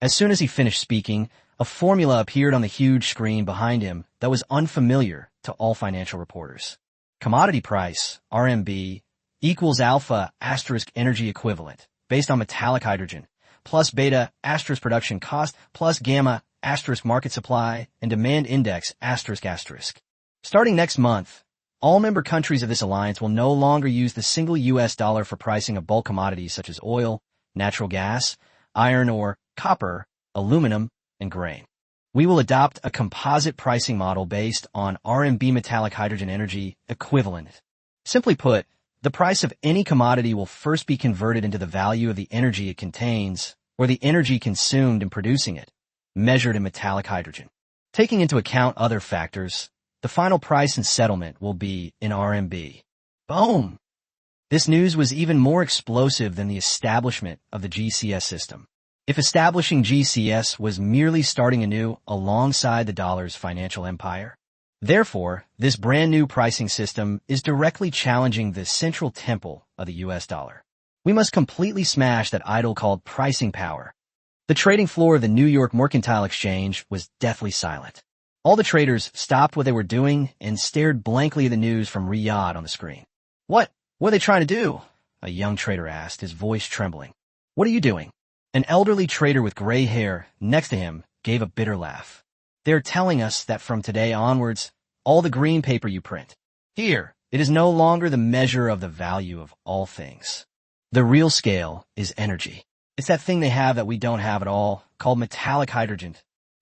As soon as he finished speaking, a formula appeared on the huge screen behind him that was unfamiliar to all financial reporters. Commodity price, RMB, equals alpha asterisk energy equivalent, based on metallic hydrogen, plus beta asterisk production cost, plus gamma asterisk market supply, and demand index asterisk asterisk. Starting next month, all member countries of this alliance will no longer use the single US dollar for pricing of bulk commodities such as oil, natural gas, iron ore, copper, aluminum, and grain. We will adopt a composite pricing model based on RMB metallic hydrogen energy equivalent. Simply put, the price of any commodity will first be converted into the value of the energy it contains, or the energy consumed in producing it, measured in metallic hydrogen. Taking into account other factors, the final price and settlement will be in RMB. Boom! This news was even more explosive than the establishment of the GCS system. If establishing GCS was merely starting anew alongside the dollar's financial empire, therefore, this brand new pricing system is directly challenging the central temple of the US dollar. We must completely smash that idol called pricing power. The trading floor of the New York Mercantile Exchange was deathly silent. All the traders stopped what they were doing and stared blankly at the news from Riyadh on the screen. What are they trying to do? A young trader asked, his voice trembling. What are you doing? An elderly trader with gray hair next to him gave a bitter laugh. They're telling us that from today onwards, all the green paper you print, here, it is no longer the measure of the value of all things. The real scale is energy. It's that thing they have that we don't have at all, called metallic hydrogen.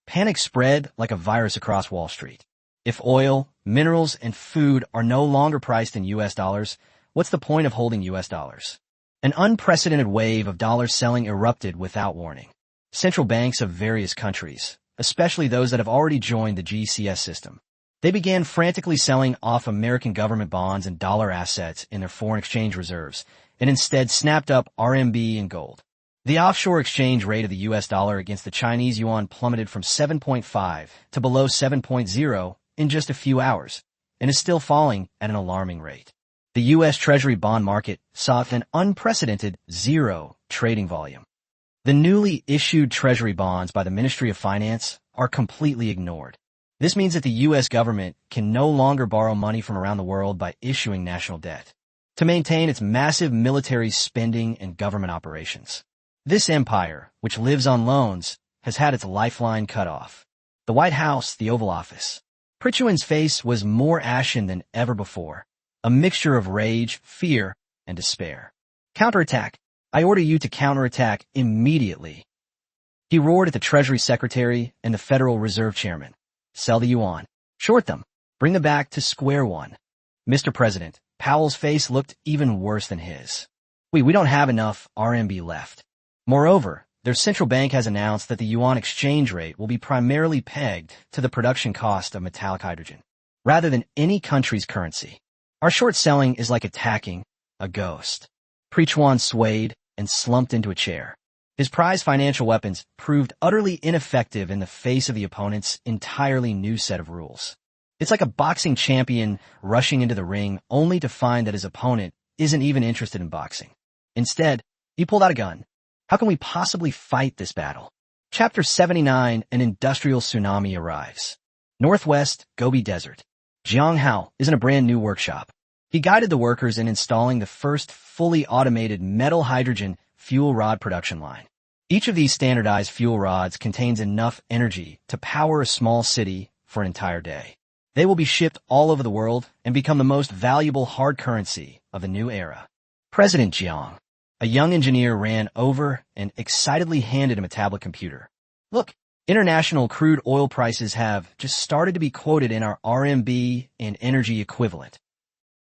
Panic spread like a virus across Wall Street. If oil, minerals, and food are no longer priced in US dollars, what's the point of holding US dollars? An unprecedented wave of dollar selling erupted without warning. Central banks of various countries, especially those that have already joined the GCS system, they began frantically selling off American government bonds and dollar assets in their foreign exchange reserves, and instead snapped up RMB and gold. The offshore exchange rate of the US dollar against the Chinese yuan plummeted from 7.5 to below 7.0 in just a few hours, and is still falling at an alarming rate. The U.S. Treasury bond market saw an unprecedented zero trading volume. The newly issued Treasury bonds by the Ministry of Finance are completely ignored. This means that the U.S. government can no longer borrow money from around the world by issuing national debt to maintain its massive military spending and government operations. This empire, which lives on loans, has had its lifeline cut off. The White House, the Oval Office. Pritchuan's face was more ashen than ever before, a mixture of rage, fear, and despair. Counterattack. I order you to counterattack immediately. He roared at the Treasury Secretary and the Federal Reserve Chairman. Sell the yuan. Short them. Bring them back to square one. Mr. President, Powell's face looked even worse than his. We don't have enough RMB left. Moreover, their central bank has announced that the yuan exchange rate will be primarily pegged to the production cost of metallic hydrogen, rather than any country's currency. Our short selling is like attacking a ghost. Pritchuan swayed and slumped into a chair. His prized financial weapons proved utterly ineffective in the face of the opponent's entirely new set of rules. It's like a boxing champion rushing into the ring only to find that his opponent isn't even interested in boxing. Instead, he pulled out a gun. How can we possibly fight this battle? Chapter 79, An industrial tsunami arrives. Northwest Gobi Desert. Jang Hao is in a brand new workshop. He guided the workers in installing the first fully automated metal hydrogen fuel rod production line. Each of these standardized fuel rods contains enough energy to power a small city for an entire day. They will be shipped all over the world and become the most valuable hard currency of the new era. President Jiang, a young engineer, ran over and excitedly handed him a tablet computer. Look, international crude oil prices have just started to be quoted in our RMB and energy equivalent.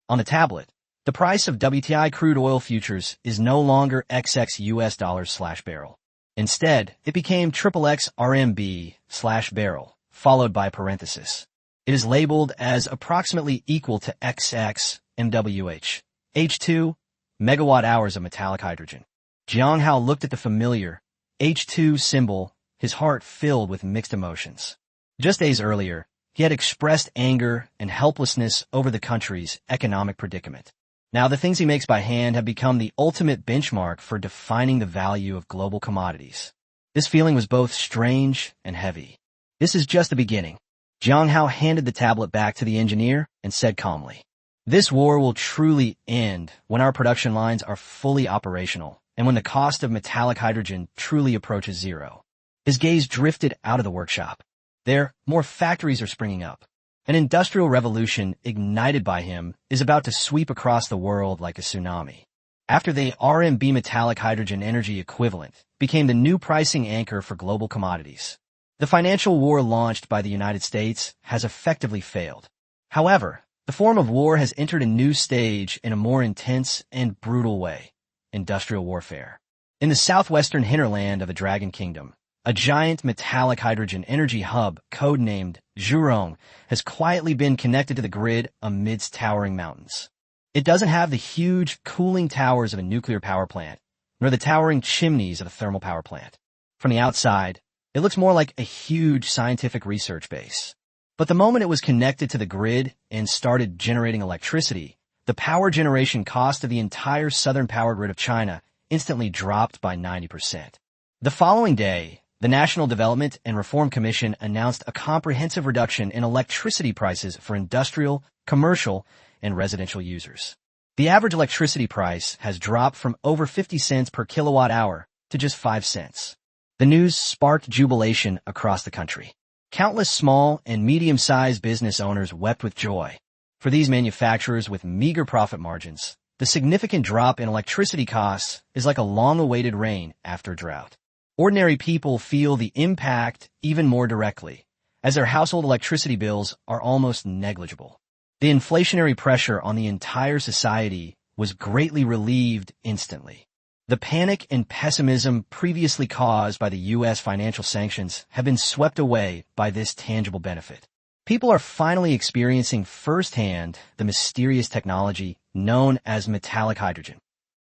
On the tablet, the price of WTI crude oil futures is no longer XX US dollars/barrel. Instead, it became XXX RMB/barrel, followed by parenthesis. It is labeled as approximately equal to XX MWH, H2, megawatt hours of metallic hydrogen. Jang Hao looked at the familiar H2 symbol, his heart filled with mixed emotions. Just days earlier, he had expressed anger and helplessness over the country's economic predicament. Now the things he makes by hand have become the ultimate benchmark for defining the value of global commodities. This feeling was both strange and heavy. This is just the beginning. Jang Hao handed the tablet back to the engineer and said calmly, "This war will truly end when our production lines are fully operational and when the cost of metallic hydrogen truly approaches zero." His gaze drifted out of the workshop. There, more factories are springing up. An industrial revolution ignited by him is about to sweep across the world like a tsunami. After the RMB metallic hydrogen energy equivalent became the new pricing anchor for global commodities, the financial war launched by the United States has effectively failed. However, the form of war has entered a new stage in a more intense and brutal way: industrial warfare. In the southwestern hinterland of the Dragon Kingdom, a giant metallic hydrogen energy hub, codenamed Zhurong, has quietly been connected to the grid amidst towering mountains. It doesn't have the huge cooling towers of a nuclear power plant, nor the towering chimneys of a thermal power plant. From the outside, it looks more like a huge scientific research base. But the moment it was connected to the grid and started generating electricity, the power generation cost of the entire southern power grid of China instantly dropped by 90%. The following day, the National Development and Reform Commission announced a comprehensive reduction in electricity prices for industrial, commercial, and residential users. The average electricity price has dropped from over 50 cents per kilowatt hour to just 5 cents. The news sparked jubilation across the country. Countless small and medium-sized business owners wept with joy. For these manufacturers with meager profit margins, the significant drop in electricity costs is like a long-awaited rain after a drought. Ordinary people feel the impact even more directly, as their household electricity bills are almost negligible. The inflationary pressure on the entire society was greatly relieved instantly. The panic and pessimism previously caused by the U.S. financial sanctions have been swept away by this tangible benefit. People are finally experiencing firsthand the mysterious technology known as metallic hydrogen.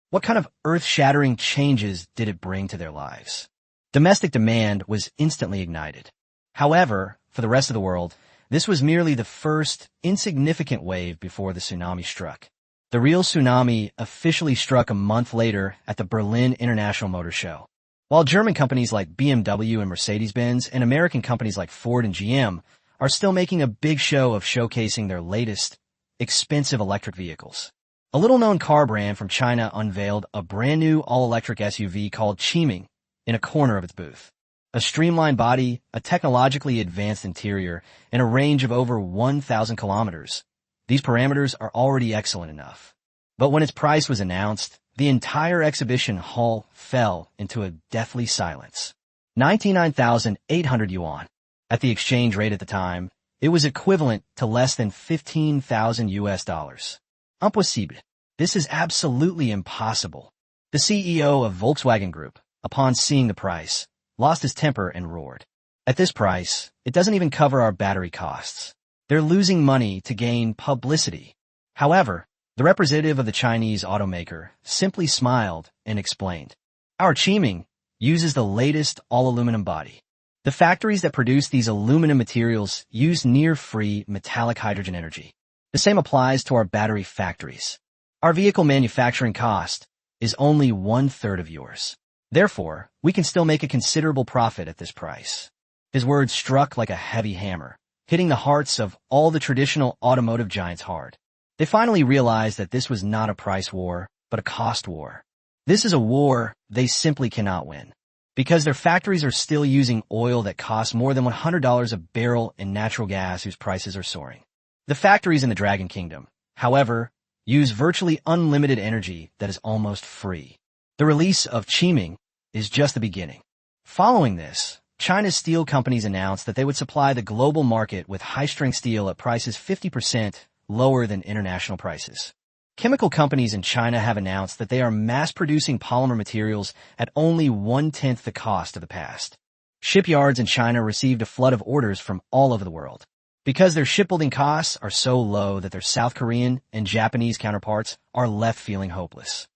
What kind of earth-shattering changes did it bring to their lives? Domestic demand was instantly ignited. However, for the rest of the world, this was merely the first insignificant wave before the tsunami struck. The real tsunami officially struck a month later at the Berlin International Motor Show. While German companies like BMW and Mercedes-Benz and American companies like Ford and GM are still making a big show of showcasing their latest, expensive electric vehicles. A little-known car brand from China unveiled a brand-new all-electric SUV called Qiming in a corner of its booth. A streamlined body, a technologically advanced interior, and a range of over 1,000 kilometers. These parameters are already excellent enough. But when its price was announced, the entire exhibition hall fell into a deathly silence. 99,800 yuan. At the exchange rate at the time, it was equivalent to less than 15,000 US dollars. Impossible. This is absolutely impossible. The CEO of Volkswagen Group, upon seeing the price, lost his temper and roared. At this price, it doesn't even cover our battery costs. They're losing money to gain publicity. However, the representative of the Chinese automaker simply smiled and explained. Our Qiming uses the latest all-aluminum body. The factories that produce these aluminum materials use near-free metallic hydrogen energy. The same applies to our battery factories. Our vehicle manufacturing cost is only 1/3 of yours. Therefore, we can still make a considerable profit at this price. His words struck like a heavy hammer, hitting the hearts of all the traditional automotive giants hard. They finally realized that this was not a price war, but a cost war. This is a war they simply cannot win, because their factories are still using oil that costs more than $100 a barrel and natural gas whose prices are soaring. The factories in the Dragon Kingdom, however, use virtually unlimited energy that is almost free. The release of Qiming is just the beginning. Following this, China's steel companies announced that they would supply the global market with high-strength steel at prices 50% lower than international prices. Chemical companies in China have announced that they are mass-producing polymer materials at only 1/10 the cost of the past. Shipyards in China received a flood of orders from all over the world. Because their shipbuilding costs are so low that their South Korean and Japanese counterparts are left feeling hopeless.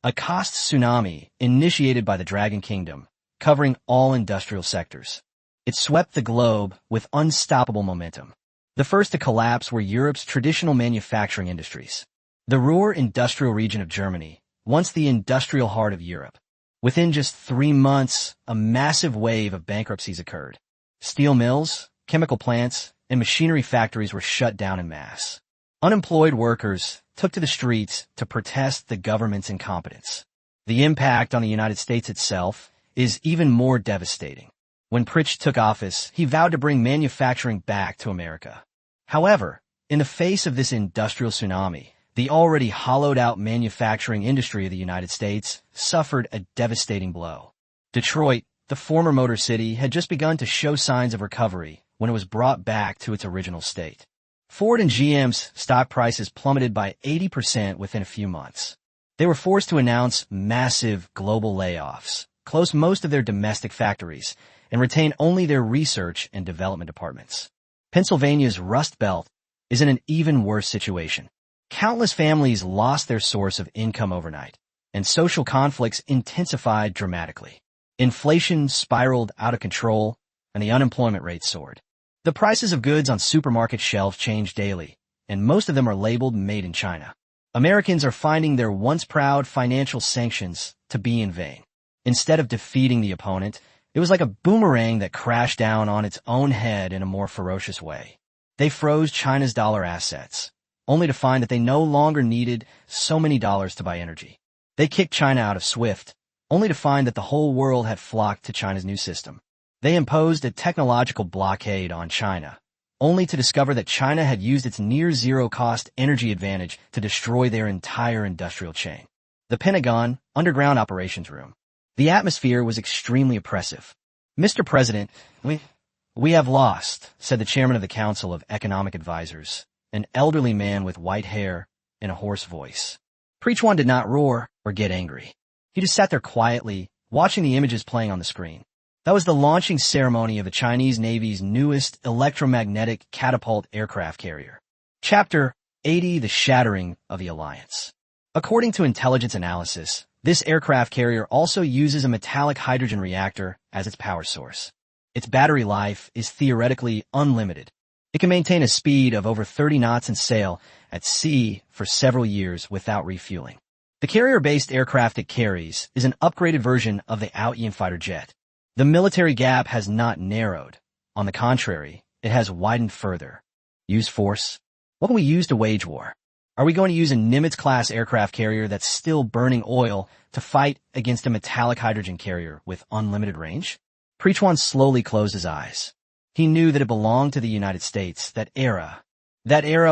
A cost tsunami initiated by the Dragon Kingdom, covering all industrial sectors. It swept the globe with unstoppable momentum. The first to collapse were Europe's traditional manufacturing industries. The Ruhr industrial region of Germany, once the industrial heart of Europe. Within just 3 months, a massive wave of bankruptcies occurred. Steel mills, chemical plants, and machinery factories were shut down en masse. Unemployed workers took to the streets to protest the government's incompetence. The impact on the United States itself is even more devastating. When Pritch took office, he vowed to bring manufacturing back to America. However, in the face of this industrial tsunami, the already hollowed-out manufacturing industry of the United States suffered a devastating blow. Detroit, the former Motor City, had just begun to show signs of recovery when it was brought back to its original state. Ford and GM's stock prices plummeted by 80% within a few months. They were forced to announce massive global layoffs, close most of their domestic factories, and retain only their research and development departments. Pennsylvania's Rust Belt is in an even worse situation. Countless families lost their source of income overnight, and social conflicts intensified dramatically. Inflation spiraled out of control, and the unemployment rate soared. The prices of goods on supermarket shelves change daily, and most of them are labeled Made in China. Americans are finding their once proud financial sanctions to be in vain. Instead of defeating the opponent, it was like a boomerang that crashed down on its own head in a more ferocious way. They froze China's dollar assets, only to find that they no longer needed so many dollars to buy energy. They kicked China out of SWIFT, only to find that the whole world had flocked to China's new system. They imposed a technological blockade on China, only to discover that China had used its near-zero-cost energy advantage to destroy their entire industrial chain. The Pentagon Underground Operations Room. The atmosphere was extremely oppressive. "Mr. President, we have lost," said the chairman of the Council of Economic Advisors, an elderly man with white hair and a hoarse voice. Preachwan did not roar or get angry. He just sat there quietly, watching the images playing on the screen. That was the launching ceremony of the Chinese Navy's newest electromagnetic catapult aircraft carrier. Chapter 80, The Shattering of the Alliance. According to intelligence analysis, this aircraft carrier also uses a metallic hydrogen reactor as its power source. Its battery life is theoretically unlimited. It It can maintain a speed of over 30 knots and sail at sea for several years without refueling. The carrier-based aircraft it carries is an upgraded version of the Ayian fighter jet. The military gap has not narrowed. On the contrary, it has widened further. Use force? What can we use to wage war? Are we going to use a Nimitz-class aircraft carrier that's still burning oil to fight against a metallic hydrogen carrier with unlimited range? Preechwan slowly closed his eyes. He knew that it belonged to the United States, that era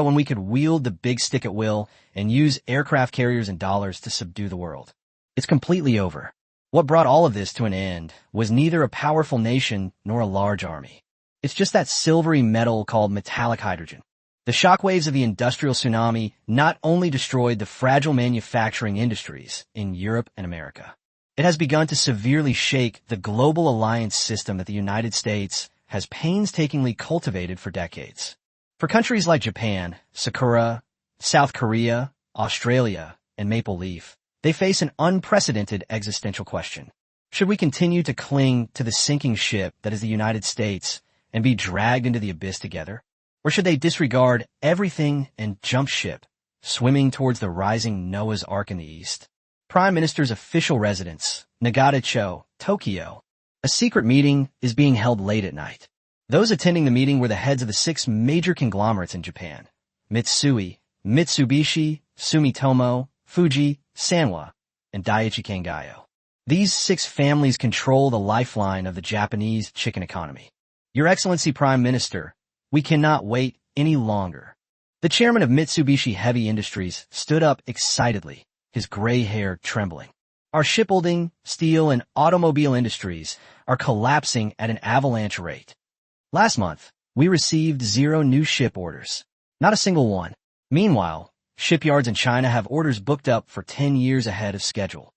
when we could wield the big stick at will and use aircraft carriers and dollars to subdue the world. It's completely over. What brought all of this to an end was neither a powerful nation nor a large army. It's just that silvery metal called metallic hydrogen. The shockwaves of the industrial tsunami not only destroyed the fragile manufacturing industries in Europe and America, it has begun to severely shake the global alliance system that the United States has painstakingly cultivated for decades. For countries like Japan, Sakura, South Korea, Australia, and Maple Leaf, they face an unprecedented existential question. Should we continue to cling to the sinking ship that is the United States and be dragged into the abyss together? Or should they disregard everything and jump ship, swimming towards the rising Noah's Ark in the east? Prime Minister's official residence, Nagata-cho, Tokyo. A secret meeting is being held late at night. Those attending the meeting were the heads of the 6 major conglomerates in Japan: Mitsui, Mitsubishi, Sumitomo, Fuji, Sanwa, and Daiichi Kangayo. These 6 families control the lifeline of the Japanese chicken economy. Your Excellency Prime Minister, we cannot wait any longer. The chairman of Mitsubishi Heavy Industries stood up excitedly, his gray hair trembling. Our shipbuilding, steel, and automobile industries are collapsing at an avalanche rate. Last month, we received 0 new ship orders. Not a single one. Meanwhile, shipyards in China have orders booked up for 10 years ahead of schedule.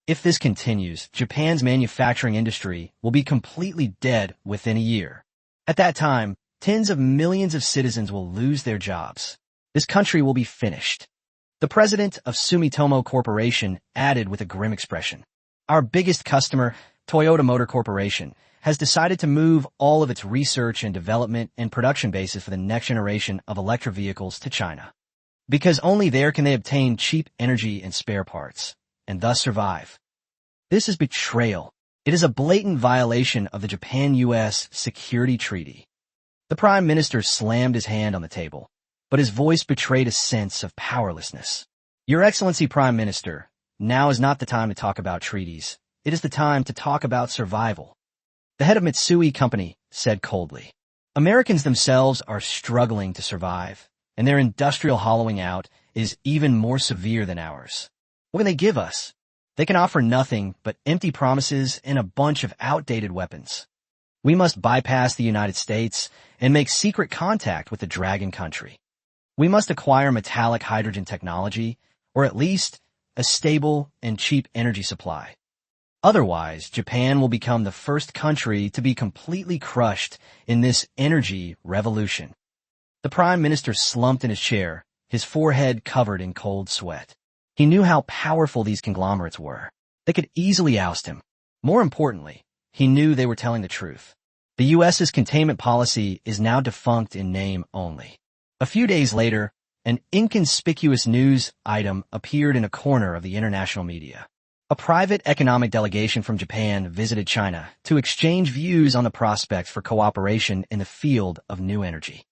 If this continues, Japan's manufacturing industry will be completely dead within a year. At that time, tens of millions of citizens will lose their jobs. This country will be finished. The president of Sumitomo Corporation added with a grim expression, "Our biggest customer, Toyota Motor Corporation, has decided to move all of its research and development and production bases for the next generation of electric vehicles to China. Because only there can they obtain cheap energy and spare parts, and thus survive. This is betrayal. It is a blatant violation of the Japan-US Security Treaty." The Prime Minister slammed his hand on the table, but his voice betrayed a sense of powerlessness. Your Excellency Prime Minister, now is not the time to talk about treaties. It is the time to talk about survival. The head of Mitsui Company said coldly, Americans themselves are struggling to survive, and their industrial hollowing out is even more severe than ours. What can they give us? They can offer nothing but empty promises and a bunch of outdated weapons. We must bypass the United States and make secret contact with the Dragon Country. We must acquire metallic hydrogen technology, or at least a stable and cheap energy supply. Otherwise, Japan will become the first country to be completely crushed in this energy revolution. The Prime Minister slumped in his chair, his forehead covered in cold sweat. He knew how powerful these conglomerates were. They could easily oust him. More importantly, he knew they were telling the truth. The U.S.'s containment policy is now defunct in name only. A few days later, an inconspicuous news item appeared in a corner of the international media. A private economic delegation from Japan visited China to exchange views on the prospects for cooperation in the field of new energy.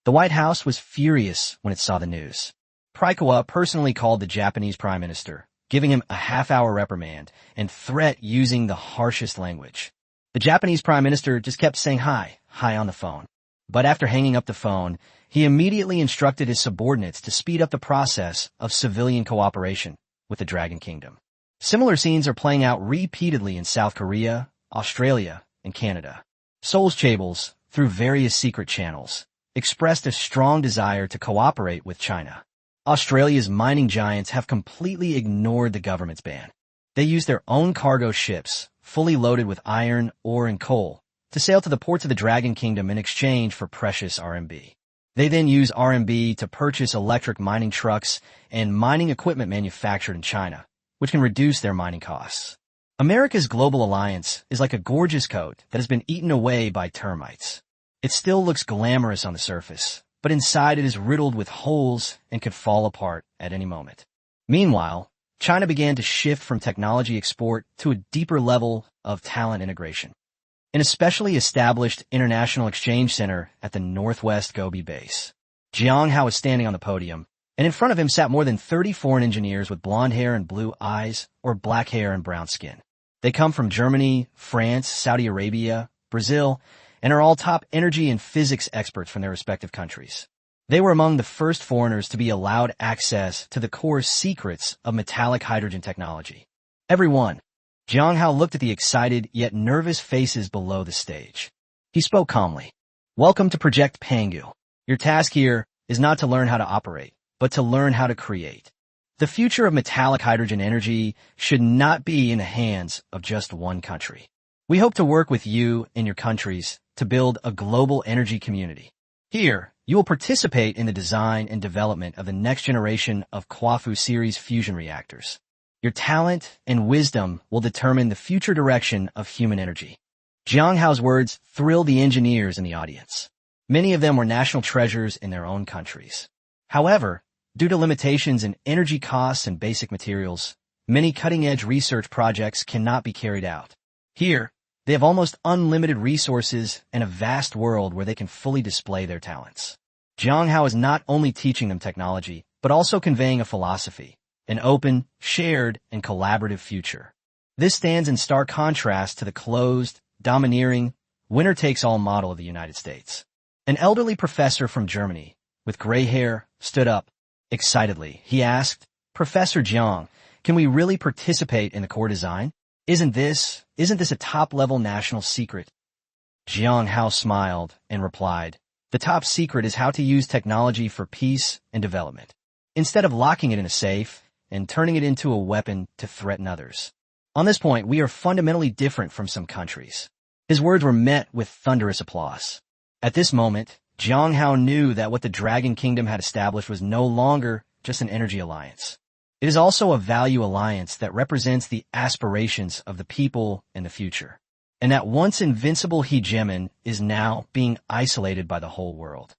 The White House was furious when it saw the news. Praikawa personally called the Japanese Prime Minister, giving him a half-hour reprimand and threat using the harshest language. The Japanese Prime Minister just kept saying hi on the phone. But after hanging up the phone, he immediately instructed his subordinates to speed up the process of civilian cooperation with the Dragon Kingdom. Similar scenes are playing out repeatedly in South Korea, Australia, and Canada. Seoul's chaebols, through various secret channels, expressed a strong desire to cooperate with China. Australia's mining giants have completely ignored the government's ban. They use their own cargo ships, fully loaded with iron, ore, and coal, to sail to the ports of the Dragon Kingdom in exchange for precious RMB. They then use RMB to purchase electric mining trucks and mining equipment manufactured in China, which can reduce their mining costs. America's global alliance is like a gorgeous coat that has been eaten away by termites. It still looks glamorous on the surface, but inside it is riddled with holes and could fall apart at any moment. Meanwhile, China began to shift from technology export to a deeper level of talent integration. An especially established international exchange center at the Northwest Gobi base. Jang Hao was standing on the podium, and in front of him sat more than 30 foreign engineers with blonde hair and blue eyes, or black hair and brown skin. They come from Germany, France, Saudi Arabia, Brazil, and are all top energy and physics experts from their respective countries. They were among the first foreigners to be allowed access to the core secrets of metallic hydrogen technology. Everyone. Jang Hao looked at the excited yet nervous faces below the stage. He spoke calmly. Welcome to Project Pangu. Your task here is not to learn how to operate, but to learn how to create. The future of metallic hydrogen energy should not be in the hands of just one country. We hope to work with you and your countries to build a global energy community. Here, you will participate in the design and development of the next generation of Kwafu series fusion reactors. Your talent and wisdom will determine the future direction of human energy. Jang Hao's words thrilled the engineers in the audience. Many of them were national treasures in their own countries. However, due to limitations in energy costs and basic materials, many cutting-edge research projects cannot be carried out. Here, they have almost unlimited resources and a vast world where they can fully display their talents. Jang Hao is not only teaching them technology, but also conveying a philosophy, an open, shared, and collaborative future. This stands in stark contrast to the closed, domineering, winner-takes-all model of the United States. An elderly professor from Germany, with gray hair, stood up. Excitedly, he asked, Professor Jiang, can we really participate in the core design? Isn't this a top-level national secret? Jang Hao smiled and replied, the top secret is how to use technology for peace and development, instead of locking it in a safe and turning it into a weapon to threaten others. On this point, we are fundamentally different from some countries. His words were met with thunderous applause. At this moment, Jang Hao knew that what the Dragon Kingdom had established was no longer just an energy alliance. It is also a value alliance that represents the aspirations of the people and the future. And that once invincible hegemon is now being isolated by the whole world.